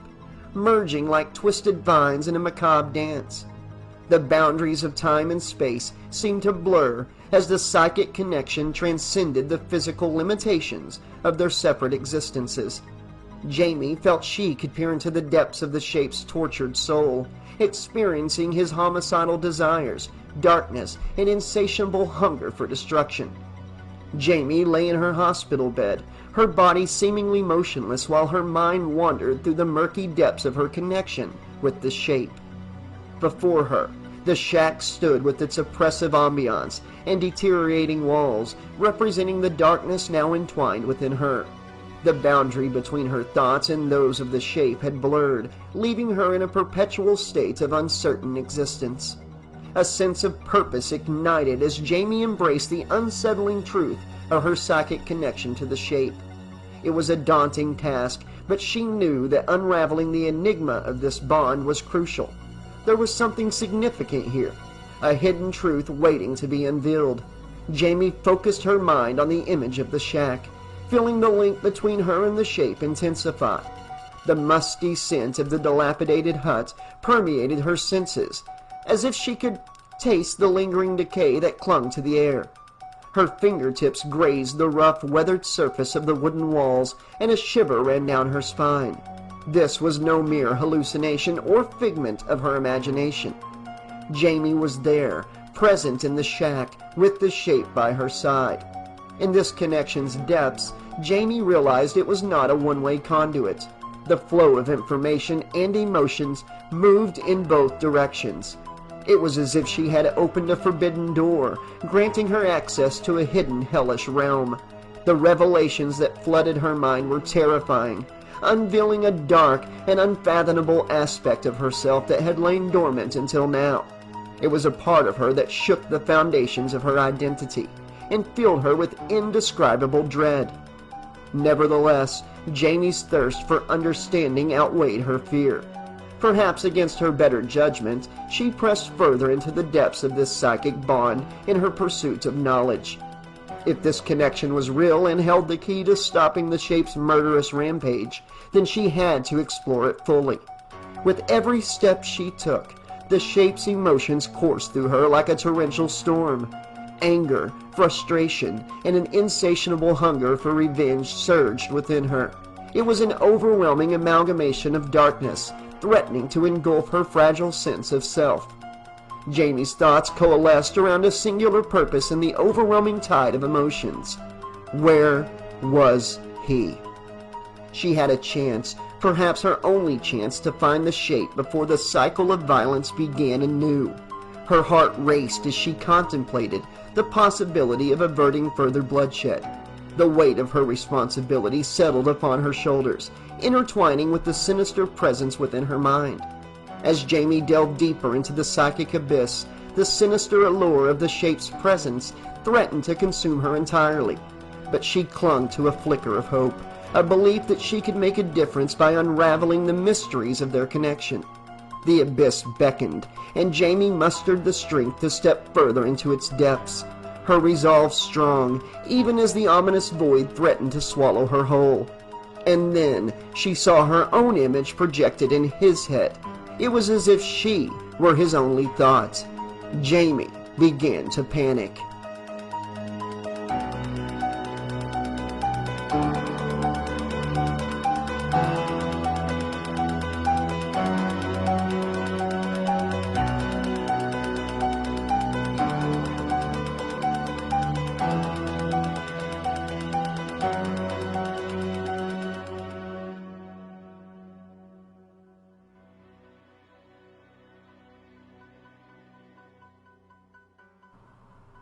merging like twisted vines in a macabre dance. The boundaries of time and space seemed to blur as the psychic connection transcended the physical limitations of their separate existences. Jaime felt she could peer into the depths of the shape's tortured soul, experiencing his homicidal desires, darkness, and insatiable hunger for destruction. Jaime lay in her hospital bed, her body seemingly motionless while her mind wandered through the murky depths of her connection with the shape. Before her, the shack stood with its oppressive ambiance and deteriorating walls, representing the darkness now entwined within her. The boundary between her thoughts and those of the shape had blurred, leaving her in a perpetual state of uncertain existence. A sense of purpose ignited as Jaime embraced the unsettling truth of her psychic connection to the shape. It was a daunting task, but she knew that unraveling the enigma of this bond was crucial. There was something significant here, a hidden truth waiting to be unveiled. Jaime focused her mind on the image of the shack, feeling the link between her and the shape intensify. The musty scent of the dilapidated hut permeated her senses, as if she could taste the lingering decay that clung to the air. Her fingertips grazed the rough, weathered surface of the wooden walls, and a shiver ran down her spine. This was no mere hallucination or figment of her imagination. Jaime was there, present in the shack, with the shape by her side. In this connection's depths, Jaime realized it was not a one-way conduit. The flow of information and emotions moved in both directions. It was as if she had opened a forbidden door, granting her access to a hidden hellish realm. The revelations that flooded her mind were terrifying, unveiling a dark and unfathomable aspect of herself that had lain dormant until now. It was a part of her that shook the foundations of her identity and filled her with indescribable dread. Nevertheless, Jaime's thirst for understanding outweighed her fear. Perhaps against her better judgment, she pressed further into the depths of this psychic bond in her pursuit of knowledge. If this connection was real and held the key to stopping the Shape's murderous rampage, then she had to explore it fully. With every step she took, the Shape's emotions coursed through her like a torrential storm. Anger, frustration, and an insatiable hunger for revenge surged within her. It was an overwhelming amalgamation of darkness, threatening to engulf her fragile sense of self. Jaime's thoughts coalesced around a singular purpose in the overwhelming tide of emotions. Where was he? She had a chance, perhaps her only chance, to find the Shape before the cycle of violence began anew. Her heart raced as she contemplated the possibility of averting further bloodshed. The weight of her responsibility settled upon her shoulders, intertwining with the sinister presence within her mind. As Jaime delved deeper into the psychic abyss, the sinister allure of the Shape's presence threatened to consume her entirely. But she clung to a flicker of hope, a belief that she could make a difference by unraveling the mysteries of their connection. The abyss beckoned, and Jaime mustered the strength to step further into its depths, her resolve strong, even as the ominous void threatened to swallow her whole. And then she saw her own image projected in his head. It was as if she were his only thought. Jaime began to panic.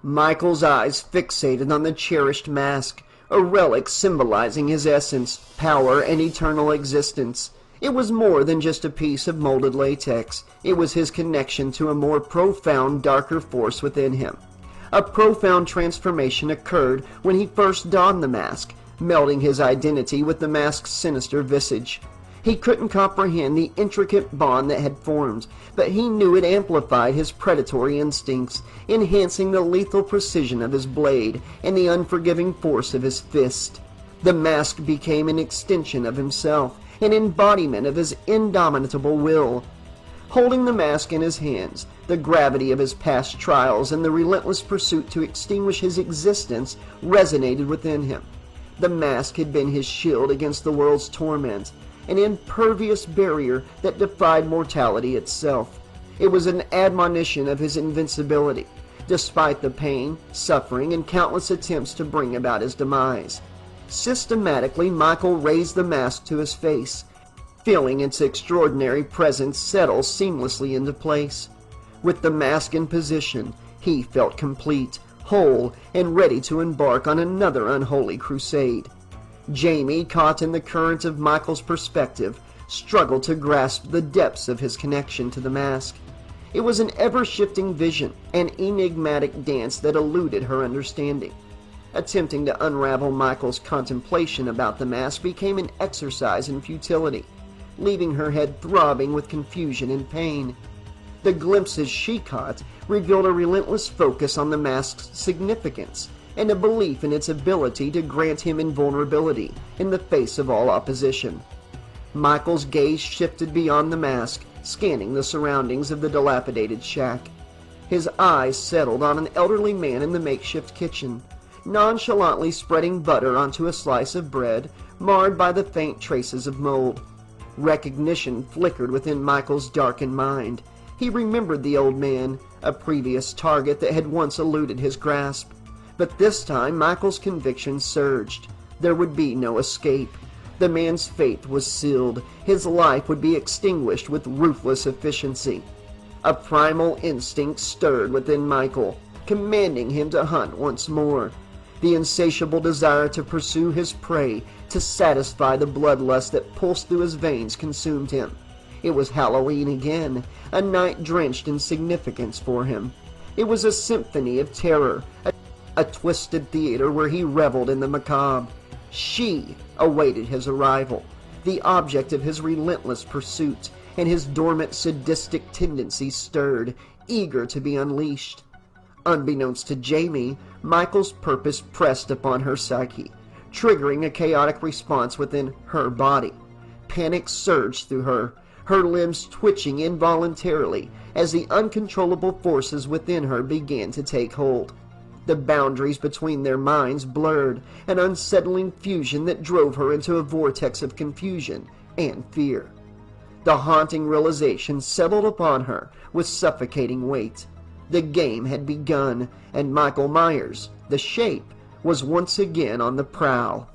Michael's eyes fixated on the cherished mask, a relic symbolizing his essence, power, and eternal existence. It was more than just a piece of molded latex. It was his connection to a more profound, darker force within him. A profound transformation occurred when he first donned the mask, melding his identity with the mask's sinister visage. He couldn't comprehend the intricate bond that had formed, but he knew it amplified his predatory instincts, enhancing the lethal precision of his blade and the unforgiving force of his fist. The mask became an extension of himself, an embodiment of his indomitable will. Holding the mask in his hands, the gravity of his past trials and the relentless pursuit to extinguish his existence resonated within him. The mask had been his shield against the world's torment, an impervious barrier that defied mortality itself. It was an admonition of his invincibility, despite the pain, suffering, and countless attempts to bring about his demise. Systematically, Michael raised the mask to his face, feeling its extraordinary presence settle seamlessly into place. With the mask in position, he felt complete, whole, and ready to embark on another unholy crusade. Jaime, caught in the current of Michael's perspective, struggled to grasp the depths of his connection to the mask. It was an ever-shifting vision, an enigmatic dance that eluded her understanding. Attempting to unravel Michael's contemplation about the mask became an exercise in futility, leaving her head throbbing with confusion and pain. The glimpses she caught revealed a relentless focus on the mask's significance, and a belief in its ability to grant him invulnerability in the face of all opposition. Michael's gaze shifted beyond the mask, scanning the surroundings of the dilapidated shack. His eyes settled on an elderly man in the makeshift kitchen, nonchalantly spreading butter onto a slice of bread marred by the faint traces of mold. Recognition flickered within Michael's darkened mind. He remembered the old man, a previous target that had once eluded his grasp. But this time, Michael's conviction surged. There would be no escape. The man's fate was sealed. His life would be extinguished with ruthless efficiency. A primal instinct stirred within Michael, commanding him to hunt once more. The insatiable desire to pursue his prey to satisfy the bloodlust that pulsed through his veins consumed him. It was Halloween again, a night drenched in significance for him. It was a symphony of terror, a twisted theater where he reveled in the macabre. She awaited his arrival, the object of his relentless pursuit, and his dormant sadistic tendencies stirred, eager to be unleashed. Unbeknownst to Jaime, Michael's purpose pressed upon her psyche, triggering a chaotic response within her body. Panic surged through her limbs twitching involuntarily as the uncontrollable forces within her began to take hold. The boundaries between their minds blurred, an unsettling fusion that drove her into a vortex of confusion and fear. The haunting realization settled upon her with suffocating weight. The game had begun, and Michael Myers, the Shape, was once again on the prowl.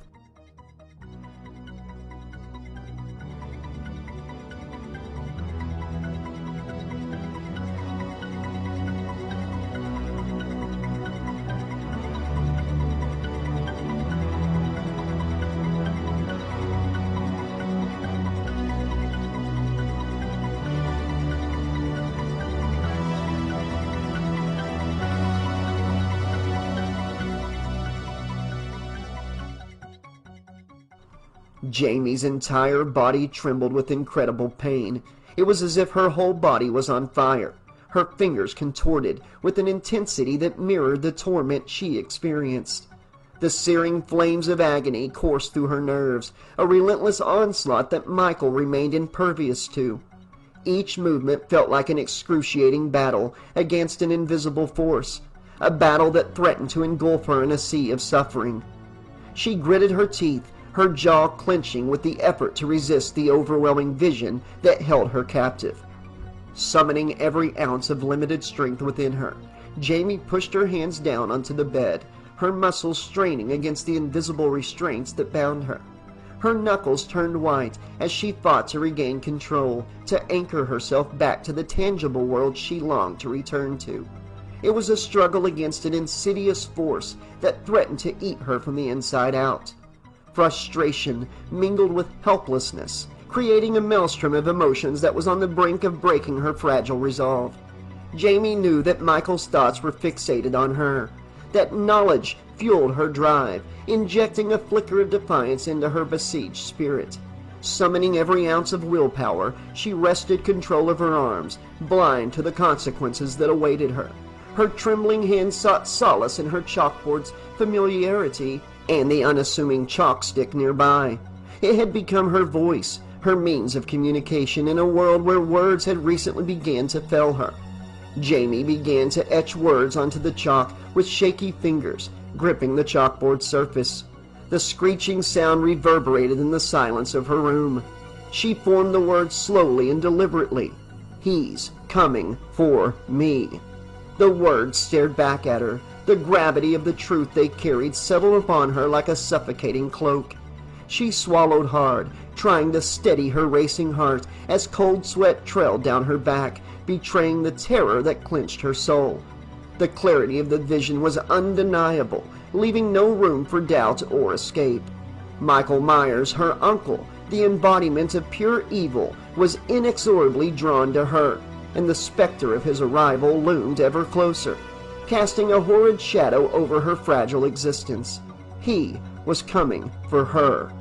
Jamie's entire body trembled with incredible pain. It was as if her whole body was on fire, her fingers contorted with an intensity that mirrored the torment she experienced. The searing flames of agony coursed through her nerves, a relentless onslaught that Michael remained impervious to. Each movement felt like an excruciating battle against an invisible force, a battle that threatened to engulf her in a sea of suffering. She gritted her teeth, her jaw clenching with the effort to resist the overwhelming vision that held her captive. Summoning every ounce of limited strength within her, Jaime pushed her hands down onto the bed, her muscles straining against the invisible restraints that bound her. Her knuckles turned white as she fought to regain control, to anchor herself back to the tangible world she longed to return to. It was a struggle against an insidious force that threatened to eat her from the inside out. Frustration mingled with helplessness, creating a maelstrom of emotions that was on the brink of breaking her fragile resolve. Jaime knew that Michael's thoughts were fixated on her, that knowledge fueled her drive, injecting a flicker of defiance into her besieged spirit. Summoning every ounce of willpower, she wrested control of her arms, blind to the consequences that awaited her. Her trembling hands sought solace in her chalkboard's familiarity and the unassuming chalk stick nearby. It had become her voice, her means of communication in a world where words had recently begun to fail her. Jaime began to etch words onto the chalk with shaky fingers, gripping the chalkboard surface. The screeching sound reverberated in the silence of her room. She formed the words slowly and deliberately. "He's coming for me." The words stared back at her. The gravity of the truth they carried settled upon her like a suffocating cloak. She swallowed hard, trying to steady her racing heart as cold sweat trailed down her back, betraying the terror that clenched her soul. The clarity of the vision was undeniable, leaving no room for doubt or escape. Michael Myers, her uncle, the embodiment of pure evil, was inexorably drawn to her, and the specter of his arrival loomed ever closer, casting a horrid shadow over her fragile existence. He was coming for her.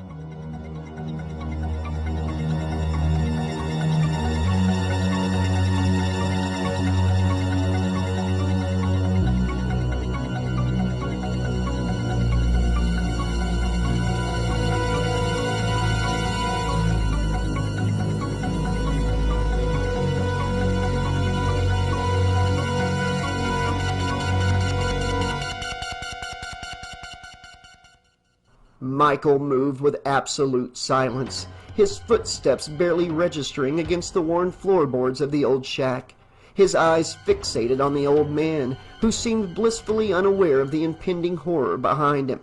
Michael moved with absolute silence, his footsteps barely registering against the worn floorboards of the old shack, his eyes fixated on the old man, who seemed blissfully unaware of the impending horror behind him.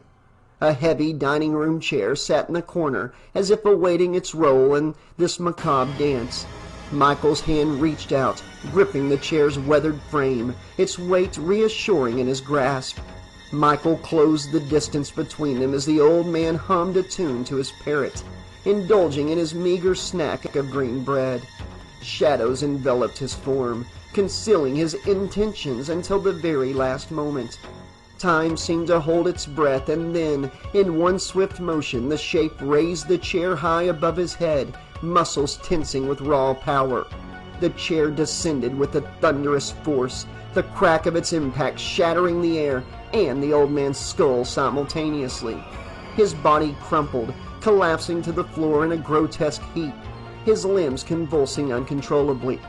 A heavy dining room chair sat in the corner, as if awaiting its role in this macabre dance. Michael's hand reached out, gripping the chair's weathered frame, its weight reassuring in his grasp. Michael closed the distance between them as the old man hummed a tune to his parrot, indulging in his meager snack of green bread. Shadows enveloped his form, concealing his intentions until the very last moment. Time seemed to hold its breath, and then, in one swift motion, the shape raised the chair high above his head, muscles tensing with raw power. The chair descended with a thunderous force, the crack of its impact shattering the air and the old man's skull simultaneously. His body crumpled, collapsing to the floor in a grotesque heap, his limbs convulsing uncontrollably.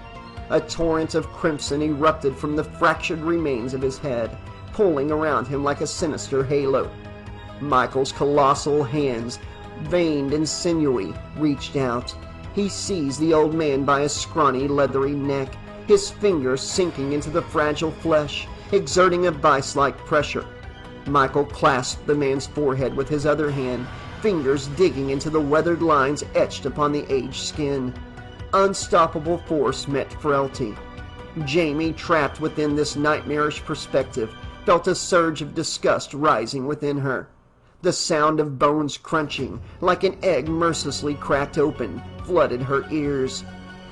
A torrent of crimson erupted from the fractured remains of his head, pulling around him like a sinister halo. Michael's colossal hands, veined and sinewy, reached out. He seized the old man by his scrawny, leathery neck, his fingers sinking into the fragile flesh, exerting a vice-like pressure. Michael clasped the man's forehead with his other hand, fingers digging into the weathered lines etched upon the aged skin. Unstoppable force met frailty. Jaime, trapped within this nightmarish perspective, felt a surge of disgust rising within her. The sound of bones crunching, like an egg mercilessly cracked open, flooded her ears.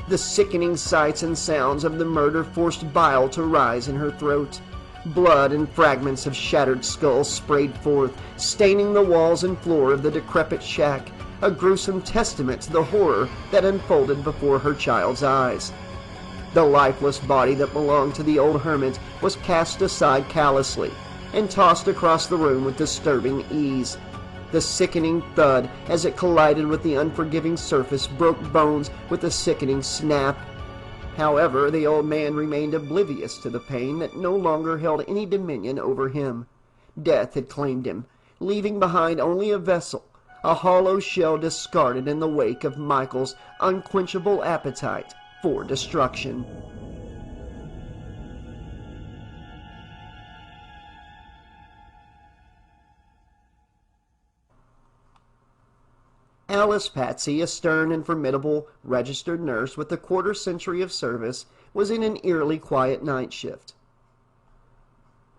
The sickening sights and sounds of the murder forced bile to rise in her throat. Blood and fragments of shattered skulls sprayed forth, staining the walls and floor of the decrepit shack, a gruesome testament to the horror that unfolded before her child's eyes. The lifeless body that belonged to the old hermit was cast aside callously and tossed across the room with disturbing ease. The sickening thud as it collided with the unforgiving surface broke bones with a sickening snap. However, the old man remained oblivious to the pain that no longer held any dominion over him. Death had claimed him, leaving behind only a vessel, a hollow shell discarded in the wake of Michael's unquenchable appetite for destruction. Alice Patsy, a stern and formidable registered nurse with a quarter-century of service, was in an eerily quiet night shift.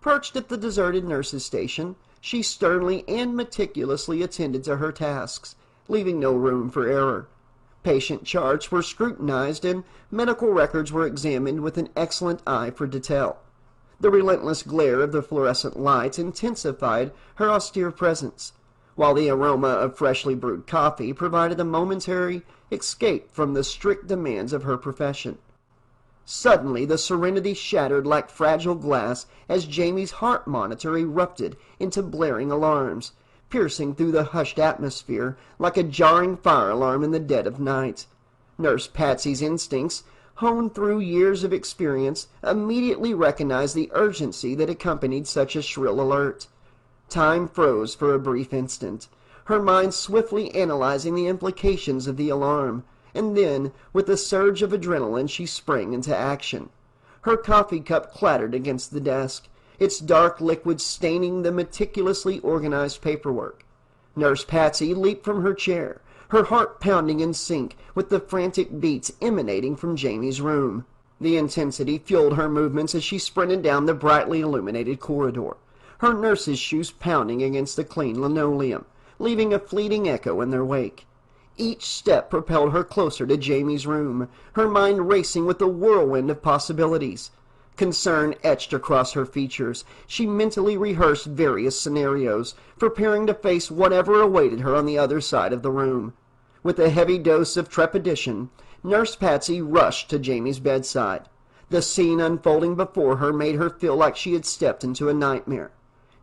Perched at the deserted nurse's station, she sternly and meticulously attended to her tasks, leaving no room for error. Patient charts were scrutinized and medical records were examined with an excellent eye for detail. The relentless glare of the fluorescent lights intensified her austere presence, while the aroma of freshly brewed coffee provided a momentary escape from the strict demands of her profession. Suddenly the serenity shattered like fragile glass as Jaime's heart monitor erupted into blaring alarms, piercing through the hushed atmosphere like a jarring fire alarm in the dead of night. Nurse Patsy's instincts, honed through years of experience, immediately recognized the urgency that accompanied such a shrill alert. Time froze for a brief instant, her mind swiftly analyzing the implications of the alarm, and then, with a surge of adrenaline, she sprang into action. Her coffee cup clattered against the desk, its dark liquid staining the meticulously organized paperwork. Nurse Patsy leaped from her chair, her heart pounding in sync with the frantic beats emanating from Jaime's room. The intensity fueled her movements as she sprinted down the brightly illuminated corridor, her nurse's shoes pounding against the clean linoleum, leaving a fleeting echo in their wake. Each step propelled her closer to Jaime's room, her mind racing with a whirlwind of possibilities. Concern etched across her features. She mentally rehearsed various scenarios, preparing to face whatever awaited her on the other side of the room. With a heavy dose of trepidation, Nurse Patsy rushed to Jaime's bedside. The scene unfolding before her made her feel like she had stepped into a nightmare.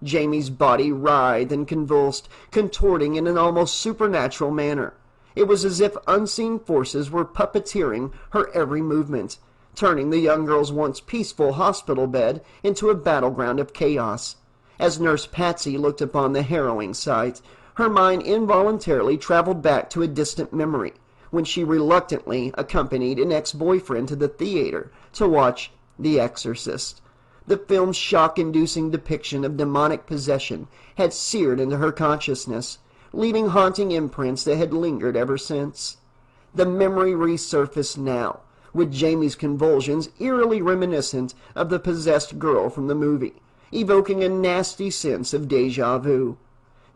Jaime's body writhed and convulsed, contorting in an almost supernatural manner. It was as if unseen forces were puppeteering her every movement, turning the young girl's once peaceful hospital bed into a battleground of chaos. As Nurse Patsy looked upon the harrowing sight, her mind involuntarily traveled back to a distant memory, when she reluctantly accompanied an ex-boyfriend to the theater to watch The Exorcist. The film's shock-inducing depiction of demonic possession had seared into her consciousness, leaving haunting imprints that had lingered ever since. The memory resurfaced now, with Jaime's convulsions eerily reminiscent of the possessed girl from the movie, evoking a nasty sense of deja vu.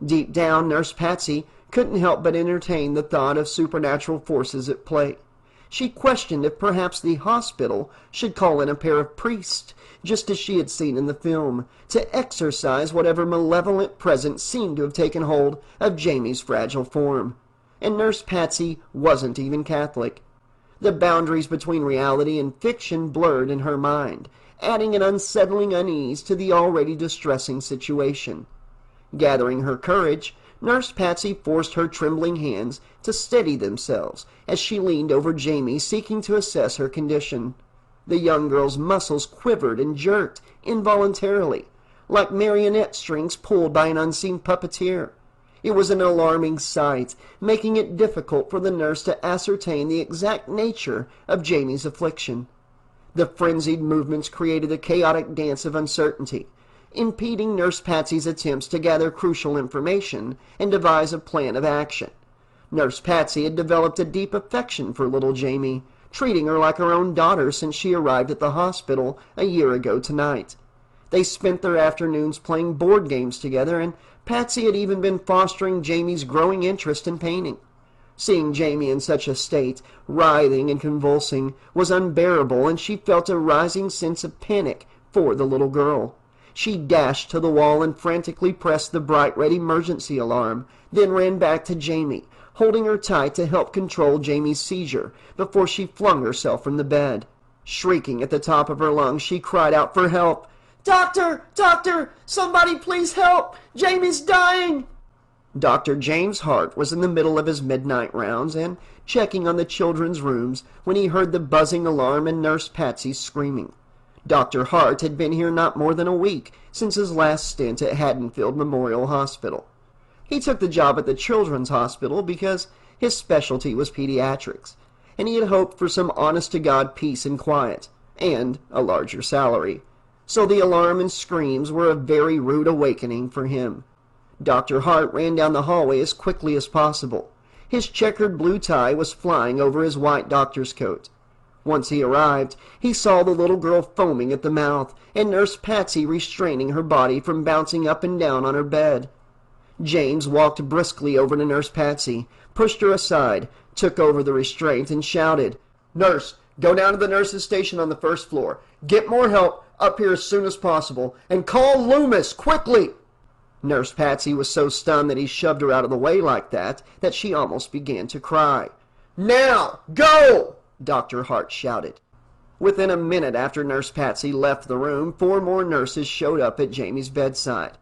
Deep down, Nurse Patsy couldn't help but entertain the thought of supernatural forces at play. She questioned if perhaps the hospital should call in a pair of priests, just as she had seen in the film, to exorcise whatever malevolent presence seemed to have taken hold of Jamie's fragile form. And Nurse Patsy wasn't even Catholic. The boundaries between reality and fiction blurred in her mind, adding an unsettling unease to the already distressing situation. Gathering her courage, Nurse Patsy forced her trembling hands to steady themselves as she leaned over Jamie, seeking to assess her condition. The young girl's muscles quivered and jerked involuntarily, like marionette strings pulled by an unseen puppeteer. It was an alarming sight, making it difficult for the nurse to ascertain the exact nature of Jamie's affliction. The frenzied movements created a chaotic dance of uncertainty, impeding Nurse Patsy's attempts to gather crucial information and devise a plan of action. Nurse Patsy had developed a deep affection for little Jamie, treating her like her own daughter since she arrived at the hospital a year ago tonight. They spent their afternoons playing board games together, and Patsy had even been fostering Jamie's growing interest in painting. Seeing Jamie in such a state, writhing and convulsing, was unbearable, and she felt a rising sense of panic for the little girl. She dashed to the wall and frantically pressed the bright red emergency alarm, then ran back to Jamie, holding her tight to help control Jamie's seizure before she flung herself from the bed. Shrieking at the top of her lungs, she cried out for help. "Doctor! Doctor! Somebody please help! Jamie's dying!" Dr. James Hart was in the middle of his midnight rounds and checking on the children's rooms when he heard the buzzing alarm and Nurse Patsy's screaming. Dr. Hart had been here not more than a week since his last stint at Hadenfield Memorial Hospital. He took the job at the Children's Hospital because his specialty was pediatrics, and he had hoped for some honest-to-God peace and quiet, and a larger salary. So the alarm and screams were a very rude awakening for him. Dr. Hart ran down the hallway as quickly as possible. His checkered blue tie was flying over his white doctor's coat. Once he arrived, he saw the little girl foaming at the mouth, and Nurse Patsy restraining her body from bouncing up and down on her bed. James walked briskly over to Nurse Patsy, pushed her aside, took over the restraint, and shouted, "Nurse, go down to the nurse's station on the first floor. Get more help up here as soon as possible, and call Lumis, quickly!" Nurse Patsy was so stunned that he shoved her out of the way like that she almost began to cry. "Now, go!" Dr. Hart shouted. Within a minute after Nurse Patsy left the room, 4 more nurses showed up at Jamie's bedside.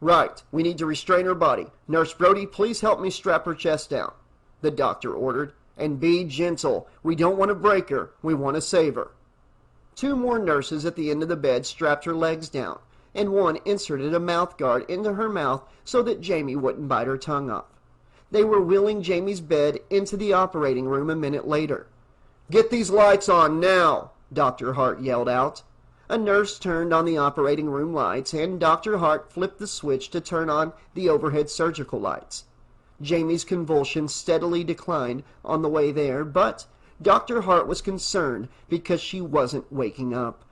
"Right, we need to restrain her body. Nurse Brody, please help me strap her chest down," the doctor ordered. "And be gentle. We don't want to break her. We want to save her." 2 more nurses at the end of the bed strapped her legs down, and one inserted a mouth guard into her mouth so that Jamie wouldn't bite her tongue off. They were wheeling Jamie's bed into the operating room a minute later. "Get these lights on now!" Dr. Hart yelled out. A nurse turned on the operating room lights, and Dr. Hart flipped the switch to turn on the overhead surgical lights. Jamie's convulsions steadily declined on the way there, but Dr. Hart was concerned because she wasn't waking up.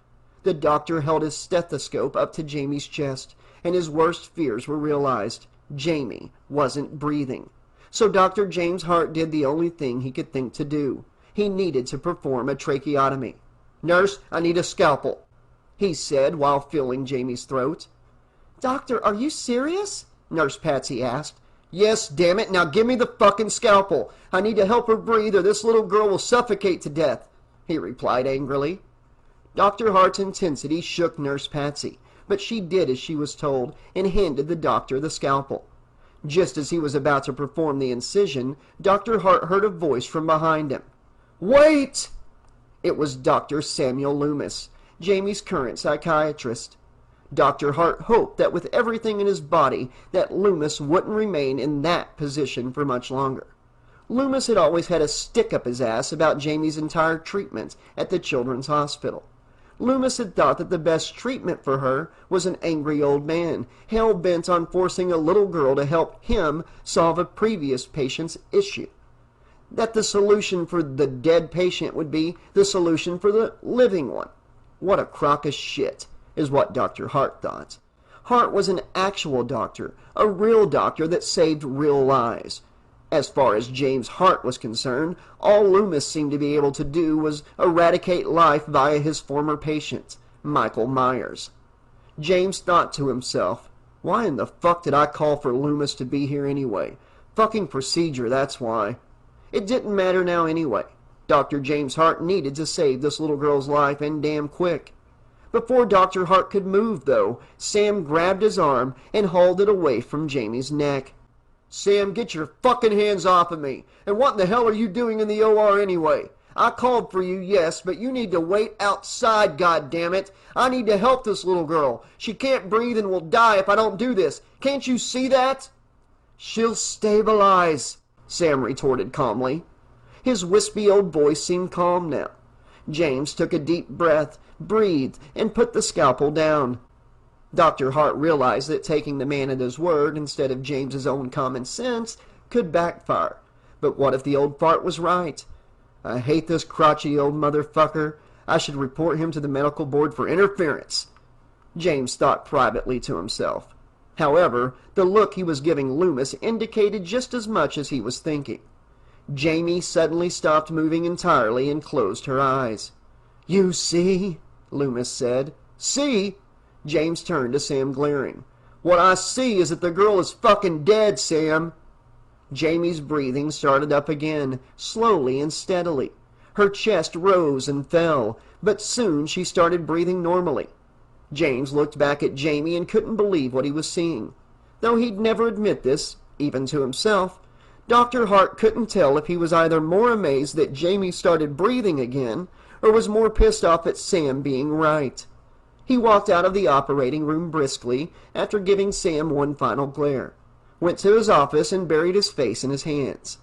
The doctor held his stethoscope up to Jamie's chest, and his worst fears were realized. Jamie wasn't breathing. So Dr. James Hart did the only thing he could think to do. He needed to perform a tracheotomy. "Nurse, I need a scalpel," he said while feeling Jamie's throat. "Doctor, are you serious?" Nurse Patsy asked. "Yes, damn it. Now give me the fucking scalpel. I need to help her breathe or this little girl will suffocate to death," he replied angrily. Dr. Hart's intensity shook Nurse Patsy, but she did as she was told and handed the doctor the scalpel. Just as he was about to perform the incision, Dr. Hart heard a voice from behind him. "Wait!" It was Dr. Samuel Lumis, Jamie's current psychiatrist. Dr. Hart hoped that with everything in his body that Lumis wouldn't remain in that position for much longer. Lumis had always had a stick up his ass about Jamie's entire treatment at the Children's Hospital. Lumis had thought that the best treatment for her was an angry old man, hell-bent on forcing a little girl to help him solve a previous patient's issue. That the solution for the dead patient would be the solution for the living one. What a crock of shit. is what Dr. Hart thought. Hart was an actual doctor, a real doctor that saved real lives. As far as James Hart was concerned, all Lumis seemed to be able to do was eradicate life via his former patient, Michael Myers. James thought to himself, why in the fuck did I call for Lumis to be here anyway? Fucking procedure, that's why. It didn't matter now anyway. Dr. James Hart needed to save this little girl's life, and damn quick. Before Dr. Hart could move, though, Sam grabbed his arm and hauled it away from Jamie's neck. Sam, get your fucking hands off of me. And what in the hell are you doing in the OR anyway? I called for you, yes, but you need to wait outside, goddammit. I need to help this little girl. She can't breathe and will die if I don't do this. Can't you see that? She'll stabilize, Sam retorted calmly. His wispy old voice seemed calm now. James took a deep breath, breathed, and put the scalpel down. Dr. Hart realized that taking the man at his word instead of James's own common sense could backfire. But what if the old fart was right? I hate this crotchety old motherfucker. I should report him to the medical board for interference, James thought privately to himself. However, the look he was giving Lumis indicated just as much as he was thinking. Jamie suddenly stopped moving entirely and closed her eyes. You see? Lumis said. See? James turned to Sam, glaring. What I see is that the girl is fucking dead, Sam. Jamie's breathing started up again, slowly and steadily. Her chest rose and fell, but soon she started breathing normally. James looked back at Jamie and couldn't believe what he was seeing. Though he'd never admit this, even to himself, Dr. Hart couldn't tell if he was either more amazed that Jamie started breathing again, or was more pissed off at Sam being right. He walked out of the operating room briskly after giving Sam one final glare, went to his office and buried his face in his hands.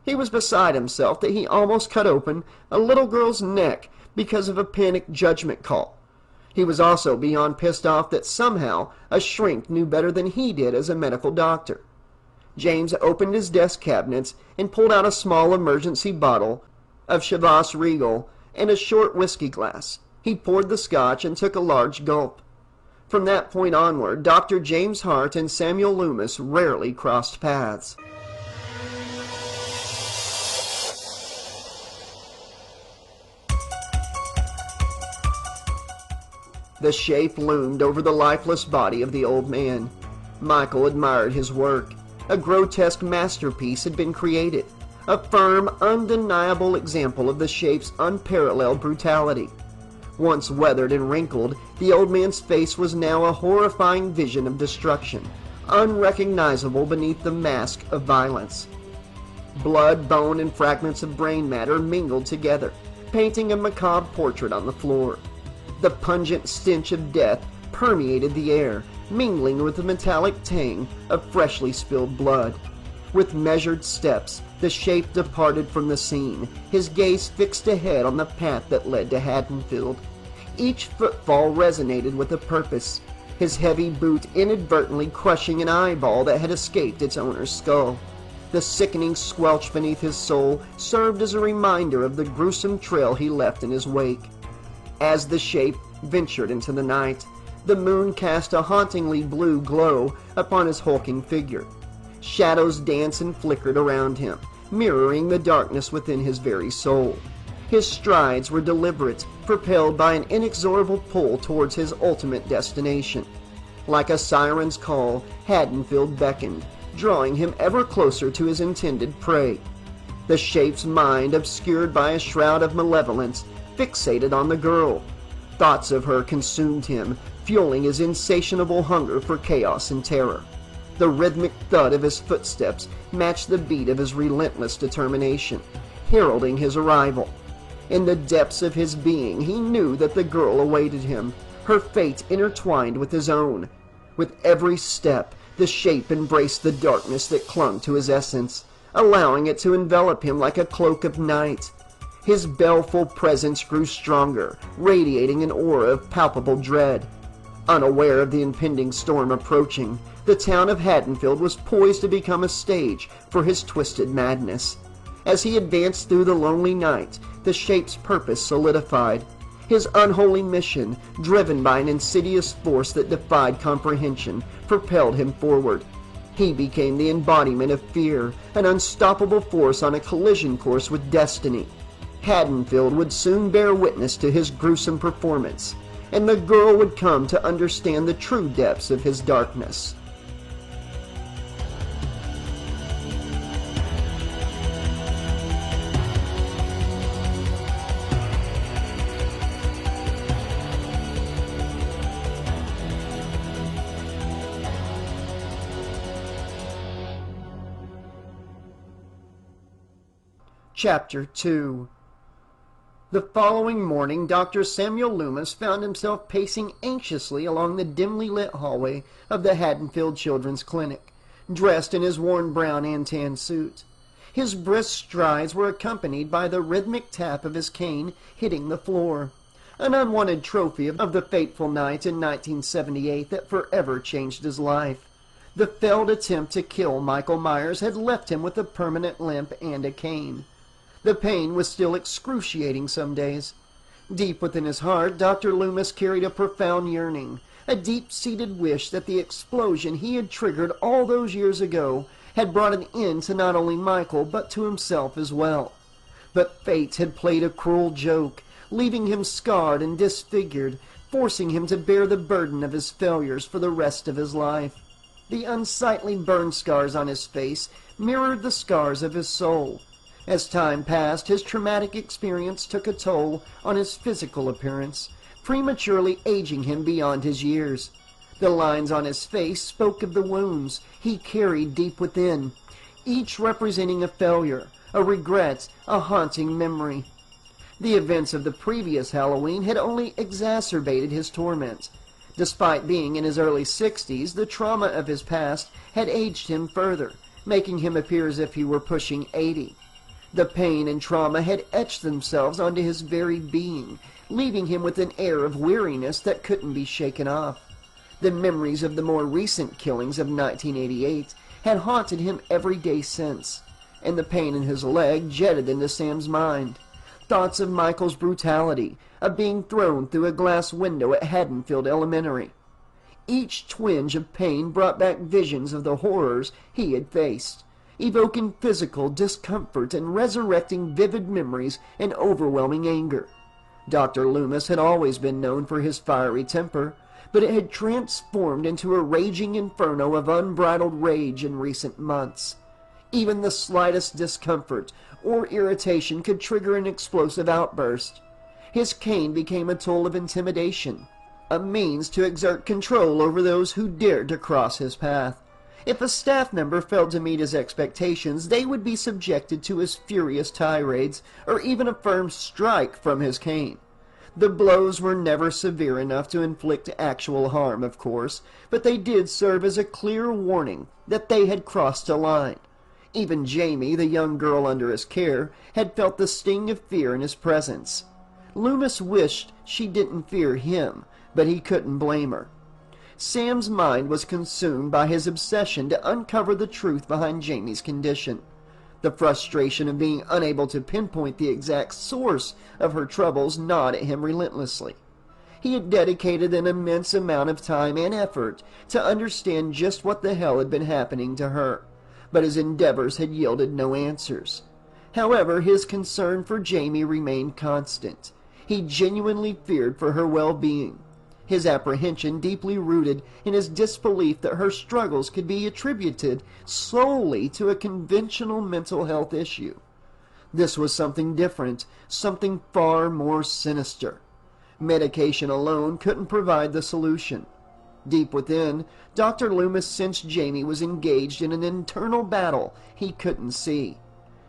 He was beside himself that he almost cut open a little girl's neck because of a panicked judgment call. He was also beyond pissed off that somehow a shrink knew better than he did as a medical doctor. James opened his desk cabinets and pulled out a small emergency bottle of Chivas Regal and a short whiskey glass. He poured the scotch and took a large gulp. From that point onward, Dr. James Hart and Samuel Lumis rarely crossed paths. The shape loomed over the lifeless body of the old man. Michael admired his work. A grotesque masterpiece had been created, a firm, undeniable example of the shape's unparalleled brutality. Once weathered and wrinkled, the old man's face was now a horrifying vision of destruction, unrecognizable beneath the mask of violence. Blood, bone, and fragments of brain matter mingled together, painting a macabre portrait on the floor. The pungent stench of death permeated the air, mingling with the metallic tang of freshly spilled blood. With measured steps, the shape departed from the scene, his gaze fixed ahead on the path that led to Hadenfield. Each footfall resonated with a purpose, his heavy boot inadvertently crushing an eyeball that had escaped its owner's skull. The sickening squelch beneath his soul served as a reminder of the gruesome trail he left in his wake. As the shape ventured into the night, the moon cast a hauntingly blue glow upon his hulking figure. Shadows danced and flickered around him, mirroring the darkness within his very soul. His strides were deliberate, propelled by an inexorable pull towards his ultimate destination. Like a siren's call, Hadenfield beckoned, drawing him ever closer to his intended prey. The shape's mind, obscured by a shroud of malevolence, fixated on the girl. Thoughts of her consumed him, fueling his insatiable hunger for chaos and terror. The rhythmic thud of his footsteps matched the beat of his relentless determination, heralding his arrival. In the depths of his being, he knew that the girl awaited him, her fate intertwined with his own. With every step, the shape embraced the darkness that clung to his essence, allowing it to envelop him like a cloak of night. His baleful presence grew stronger, radiating an aura of palpable dread. Unaware of the impending storm approaching, the town of Hadenfield was poised to become a stage for his twisted madness. As he advanced through the lonely night, the shape's purpose solidified. His unholy mission, driven by an insidious force that defied comprehension, propelled him forward. He became the embodiment of fear, an unstoppable force on a collision course with destiny. Hadenfield would soon bear witness to his gruesome performance, and the girl would come to understand the true depths of his darkness. Chapter 2. The following morning, Dr. Samuel Lumis found himself pacing anxiously along the dimly lit hallway of the Hadenfield Children's Clinic, dressed in his worn brown and tan suit. His brisk strides were accompanied by the rhythmic tap of his cane hitting the floor, an unwanted trophy of the fateful night in 1978 that forever changed his life. The failed attempt to kill Michael Myers had left him with a permanent limp and a cane. The pain was still excruciating some days. Deep within his heart, Dr. Lumis carried a profound yearning, a deep-seated wish that the explosion he had triggered all those years ago had brought an end to not only Michael, but to himself as well. But fate had played a cruel joke, leaving him scarred and disfigured, forcing him to bear the burden of his failures for the rest of his life. The unsightly burn scars on his face mirrored the scars of his soul. As time passed, his traumatic experience took a toll on his physical appearance, prematurely aging him beyond his years. The lines on his face spoke of the wounds he carried deep within, each representing a failure, a regret, a haunting memory. The events of the previous Halloween had only exacerbated his torment. Despite being in his early 60s, the trauma of his past had aged him further, making him appear as if he were pushing 80. The pain and trauma had etched themselves onto his very being, leaving him with an air of weariness that couldn't be shaken off. The memories of the more recent killings of 1988 had haunted him every day since, and the pain in his leg jetted into Sam's mind. Thoughts of Michael's brutality, of being thrown through a glass window at Hadenfield Elementary. Each twinge of pain brought back visions of the horrors he had faced, evoking physical discomfort and resurrecting vivid memories and overwhelming anger. Dr. Lumis had always been known for his fiery temper, but it had transformed into a raging inferno of unbridled rage in recent months. Even the slightest discomfort or irritation could trigger an explosive outburst. His cane became a tool of intimidation, a means to exert control over those who dared to cross his path. If a staff member failed to meet his expectations, they would be subjected to his furious tirades or even a firm strike from his cane. The blows were never severe enough to inflict actual harm, of course, but they did serve as a clear warning that they had crossed a line. Even Jamie, the young girl under his care, had felt the sting of fear in his presence. Lumis wished she didn't fear him, but he couldn't blame her. Sam's mind was consumed by his obsession to uncover the truth behind Jamie's condition. The frustration of being unable to pinpoint the exact source of her troubles gnawed at him relentlessly. He had dedicated an immense amount of time and effort to understand just what the hell had been happening to her, but his endeavors had yielded no answers. However, his concern for Jamie remained constant. He genuinely feared for her well-being, his apprehension deeply rooted in his disbelief that her struggles could be attributed solely to a conventional mental health issue. This was something different, something far more sinister. Medication alone couldn't provide the solution. Deep within, Dr. Lumis sensed Jamie was engaged in an internal battle he couldn't see.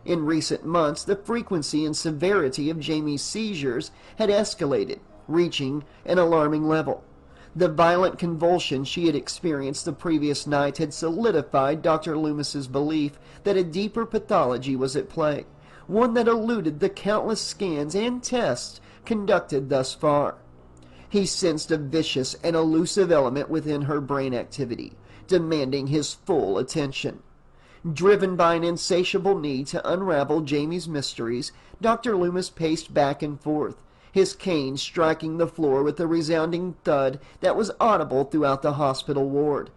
In recent months, the frequency and severity of Jamie's seizures had escalated, reaching an alarming level. The violent convulsion she had experienced the previous night had solidified Dr. Lumis's belief that a deeper pathology was at play, one that eluded the countless scans and tests conducted thus far. He sensed a vicious and elusive element within her brain activity, demanding his full attention. Driven by an insatiable need to unravel Jamie's mysteries, Dr. Lumis paced back and forth, his cane striking the floor with a resounding thud that was audible throughout the hospital ward.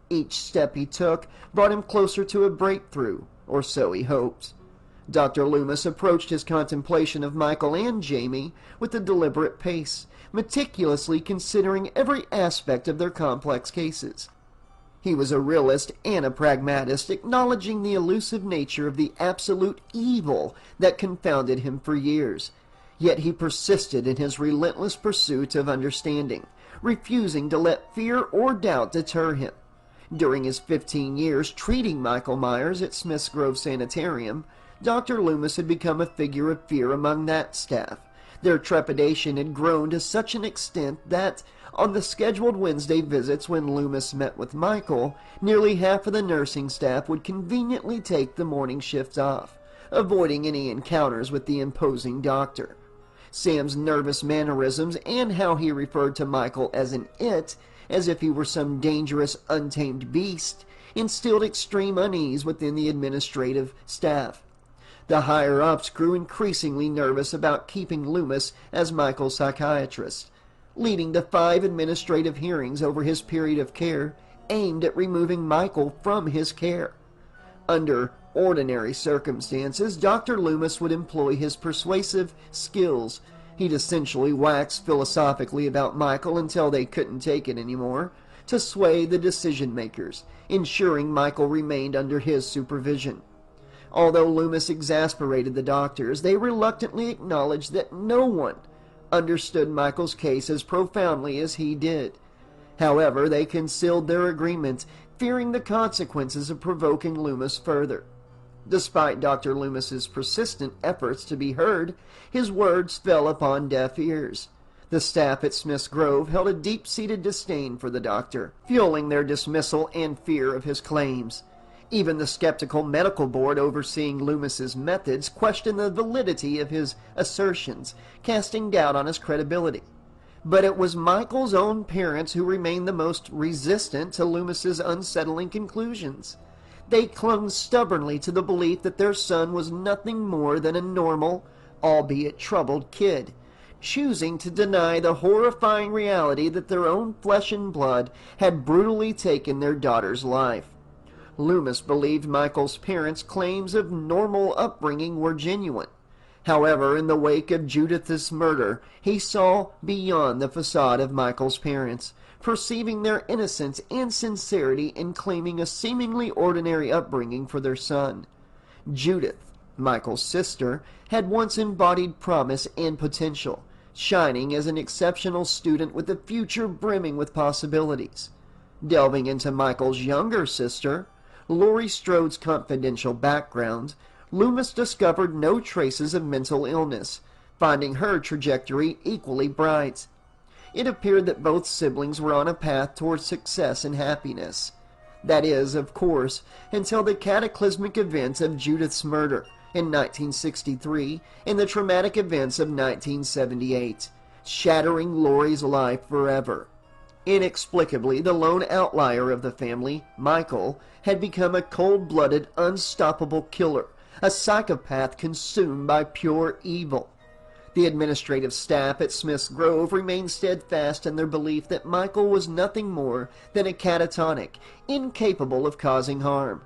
Each step he took brought him closer to a breakthrough, or so he hoped. Dr. Lumis approached his contemplation of Michael and Jamie with a deliberate pace, meticulously considering every aspect of their complex cases. He was a realist and a pragmatist, acknowledging the elusive nature of the absolute evil that confounded him for years. Yet he persisted in his relentless pursuit of understanding, refusing to let fear or doubt deter him. During his 15 years treating Michael Myers at Smith's Grove Sanitarium, Dr. Lumis had become a figure of fear among that staff. Their trepidation had grown to such an extent that, on the scheduled Wednesday visits when Lumis met with Michael, nearly half of the nursing staff would conveniently take the morning shift off, avoiding any encounters with the imposing doctor. Sam's nervous mannerisms and how he referred to Michael as an it, as if he were some dangerous, untamed beast, instilled extreme unease within the administrative staff. The higher-ups grew increasingly nervous about keeping Lumis as Michael's psychiatrist, leading to 5 administrative hearings over his period of care aimed at removing Michael from his care. Under ordinary circumstances, Dr. Lumis would employ his persuasive skills. He'd essentially wax philosophically about Michael until they couldn't take it anymore, to sway the decision-makers, ensuring Michael remained under his supervision. Although Lumis exasperated the doctors, they reluctantly acknowledged that no one understood Michael's case as profoundly as he did. However, they concealed their agreement, fearing the consequences of provoking Lumis further. Despite Dr. Lumis's persistent efforts to be heard, his words fell upon deaf ears. The staff at Smith's Grove held a deep-seated disdain for the doctor, fueling their dismissal and fear of his claims. Even the skeptical medical board overseeing Lumis's methods questioned the validity of his assertions, casting doubt on his credibility. But it was Michael's own parents who remained the most resistant to Lumis's unsettling conclusions. They clung stubbornly to the belief that their son was nothing more than a normal, albeit troubled kid, choosing to deny the horrifying reality that their own flesh and blood had brutally taken their daughter's life. Lumis believed Michael's parents' claims of normal upbringing were genuine. However, in the wake of Judith's murder, he saw beyond the facade of Michael's parents, perceiving their innocence and sincerity in claiming a seemingly ordinary upbringing for their son. Judith, Michael's sister, had once embodied promise and potential, shining as an exceptional student with a future brimming with possibilities. Delving into Michael's younger sister, Laurie Strode's confidential background, Lumis discovered no traces of mental illness, finding her trajectory equally bright. It appeared that both siblings were on a path towards success and happiness. That is, of course, until the cataclysmic events of Judith's murder in 1963 and the traumatic events of 1978, shattering Laurie's life forever. Inexplicably, the lone outlier of the family, Michael, had become a cold-blooded, unstoppable killer, a psychopath consumed by pure evil. The administrative staff at Smith's Grove remained steadfast in their belief that Michael was nothing more than a catatonic, incapable of causing harm.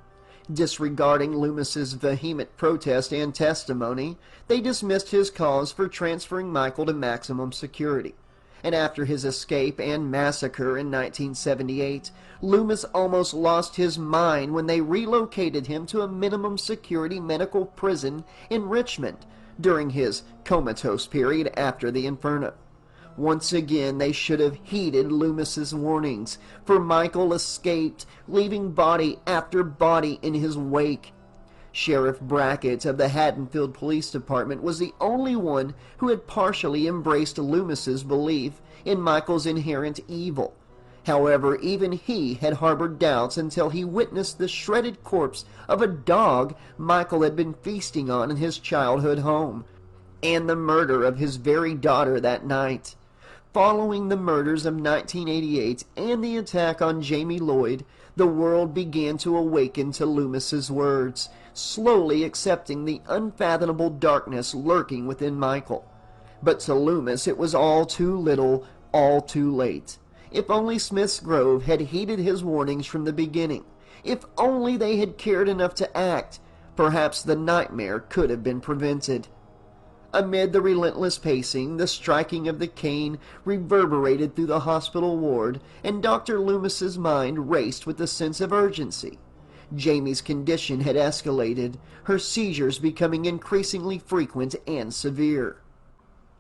Disregarding Lumis's vehement protest and testimony, they dismissed his cause for transferring Michael to maximum security. And after his escape and massacre in 1978, Lumis almost lost his mind when they relocated him to a minimum security medical prison in Richmond during his comatose period after the Inferno. Once again, they should have heeded Lumis's warnings, for Michael escaped, leaving body after body in his wake. Sheriff Brackett of the Hadenfield Police Department was the only one who had partially embraced Lumis's belief in Michael's inherent evil. However, even he had harbored doubts until he witnessed the shredded corpse of a dog Michael had been feasting on in his childhood home, and the murder of his very daughter that night. Following the murders of 1988 and the attack on Jamie Lloyd, the world began to awaken to Lumis's words, slowly accepting the unfathomable darkness lurking within Michael. But to Lumis it was all too little, all too late. If only Smith's Grove had heeded his warnings from the beginning, if only they had cared enough to act, perhaps the nightmare could have been prevented. Amid the relentless pacing, the striking of the cane reverberated through the hospital ward, and Dr. Loomis's mind raced with a sense of urgency. Jamie's condition had escalated, her seizures becoming increasingly frequent and severe.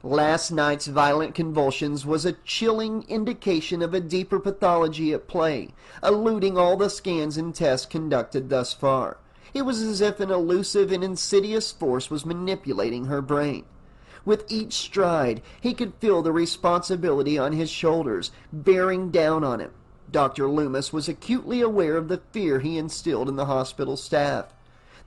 Last night's violent convulsions was a chilling indication of a deeper pathology at play, eluding all the scans and tests conducted thus far. It was as if an elusive and insidious force was manipulating her brain. With each stride, he could feel the responsibility on his shoulders, bearing down on him. Dr. Lumis was acutely aware of the fear he instilled in the hospital staff.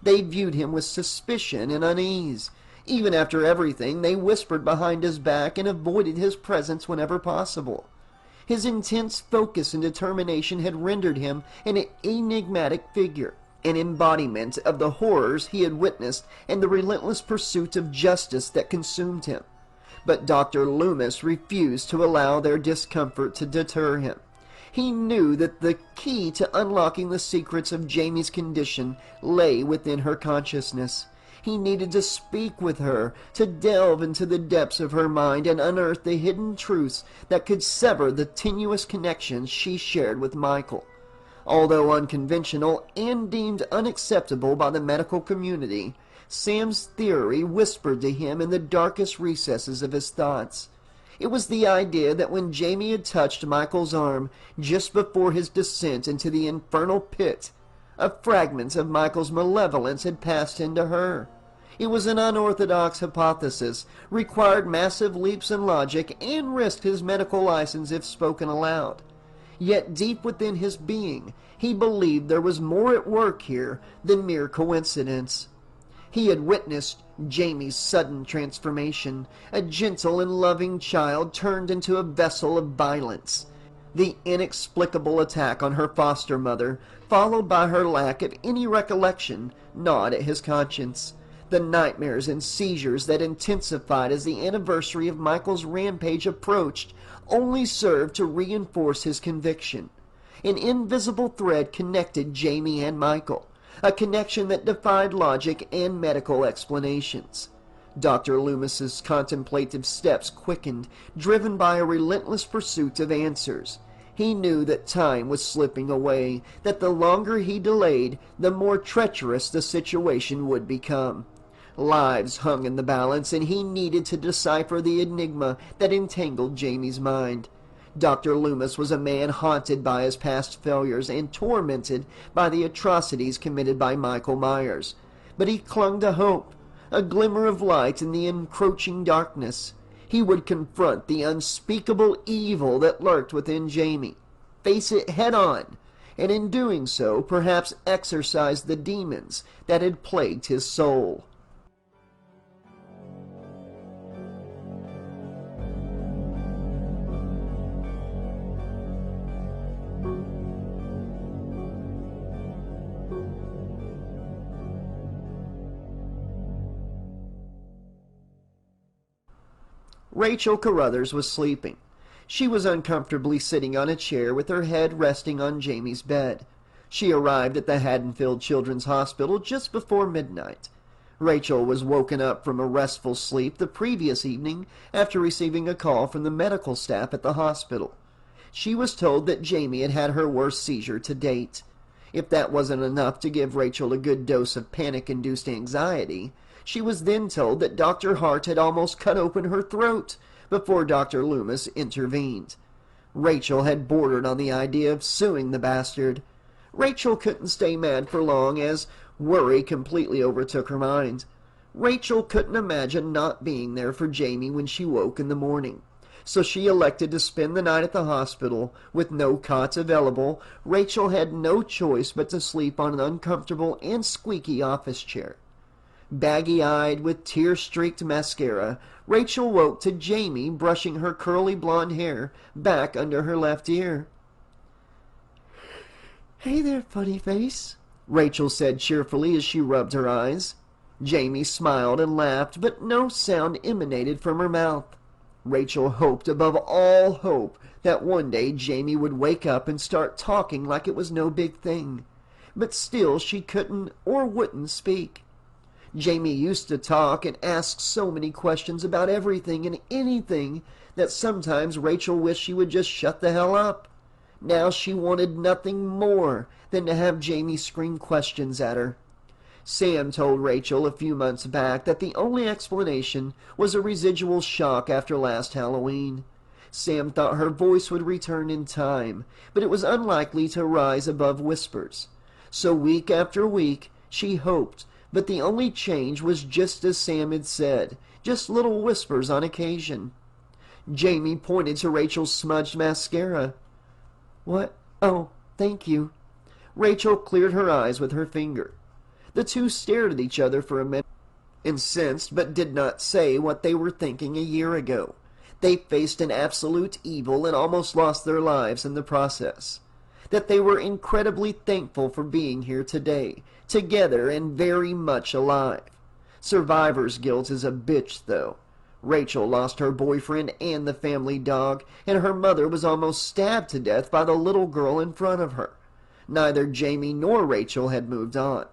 They viewed him with suspicion and unease. Even after everything, they whispered behind his back and avoided his presence whenever possible. His intense focus and determination had rendered him an enigmatic figure, an embodiment of the horrors he had witnessed and the relentless pursuit of justice that consumed him. But Dr. Lumis refused to allow their discomfort to deter him. He knew that the key to unlocking the secrets of Jamie's condition lay within her consciousness. He needed to speak with her, to delve into the depths of her mind and unearth the hidden truths that could sever the tenuous connections she shared with Michael. Although unconventional and deemed unacceptable by the medical community, Sam's theory whispered to him in the darkest recesses of his thoughts. It was the idea that when Jamie had touched Michael's arm just before his descent into the infernal pit, a fragment of Michael's malevolence had passed into her. It was an unorthodox hypothesis, required massive leaps in logic, and risked his medical license if spoken aloud. Yet deep within his being, he believed there was more at work here than mere coincidence. He had witnessed Jamie's sudden transformation, a gentle and loving child turned into a vessel of violence. The inexplicable attack on her foster mother, followed by her lack of any recollection, gnawed at his conscience. The nightmares and seizures that intensified as the anniversary of Michael's rampage approached only served to reinforce his conviction. An invisible thread connected Jamie and Michael, a connection that defied logic and medical explanations. Dr. Loomis's contemplative steps quickened, driven by a relentless pursuit of answers. He knew that time was slipping away, that the longer he delayed, the more treacherous the situation would become. Lives hung in the balance, and he needed to decipher the enigma that entangled Jamie's mind. Dr. Lumis was a man haunted by his past failures and tormented by the atrocities committed by Michael Myers. But he clung to hope, a glimmer of light in the encroaching darkness. He would confront the unspeakable evil that lurked within Jamie, face it head on, and in doing so perhaps exorcise the demons that had plagued his soul. Rachel Carruthers was sleeping. She was uncomfortably sitting on a chair with her head resting on Jamie's bed. She arrived at the Hadenfield Children's Hospital just before midnight. Rachel was woken up from a restful sleep the previous evening after receiving a call from the medical staff at the hospital. She was told that Jamie had had her worst seizure to date. If that wasn't enough to give Rachel a good dose of panic-induced anxiety, she was then told that Dr. Hart had almost cut open her throat before Dr. Lumis intervened. Rachel had bordered on the idea of suing the bastard. Rachel couldn't stay mad for long as worry completely overtook her mind. Rachel couldn't imagine not being there for Jamie when she woke in the morning. So she elected to spend the night at the hospital. With no cots available, Rachel had no choice but to sleep on an uncomfortable and squeaky office chair. Baggy-eyed, with tear-streaked mascara, Rachel woke to Jamie brushing her curly blonde hair back under her left ear. "Hey there, funny face," Rachel said cheerfully as she rubbed her eyes. Jamie smiled and laughed, but no sound emanated from her mouth. Rachel hoped above all hope that one day Jamie would wake up and start talking like it was no big thing. But still she couldn't or wouldn't speak. Jamie used to talk and ask so many questions about everything and anything that sometimes Rachel wished she would just shut the hell up. Now she wanted nothing more than to have Jamie scream questions at her. Sam told Rachel a few months back that the only explanation was a residual shock after last Halloween. Sam thought her voice would return in time, but it was unlikely to rise above whispers. So week after week she hoped, but the only change was just as Sam had said, just little whispers on occasion. Jamie pointed to Rachel's smudged mascara. "What? Oh, thank you." Rachel cleared her eyes with her finger. The two stared at each other for a minute, incensed but did not say what they were thinking a year ago. They faced an absolute evil and almost lost their lives in the process. That they were incredibly thankful for being here today, together and very much alive. Survivor's guilt is a bitch, though. Rachel lost her boyfriend and the family dog, and her mother was almost stabbed to death by the little girl in front of her. Neither Jamie nor Rachel had moved on.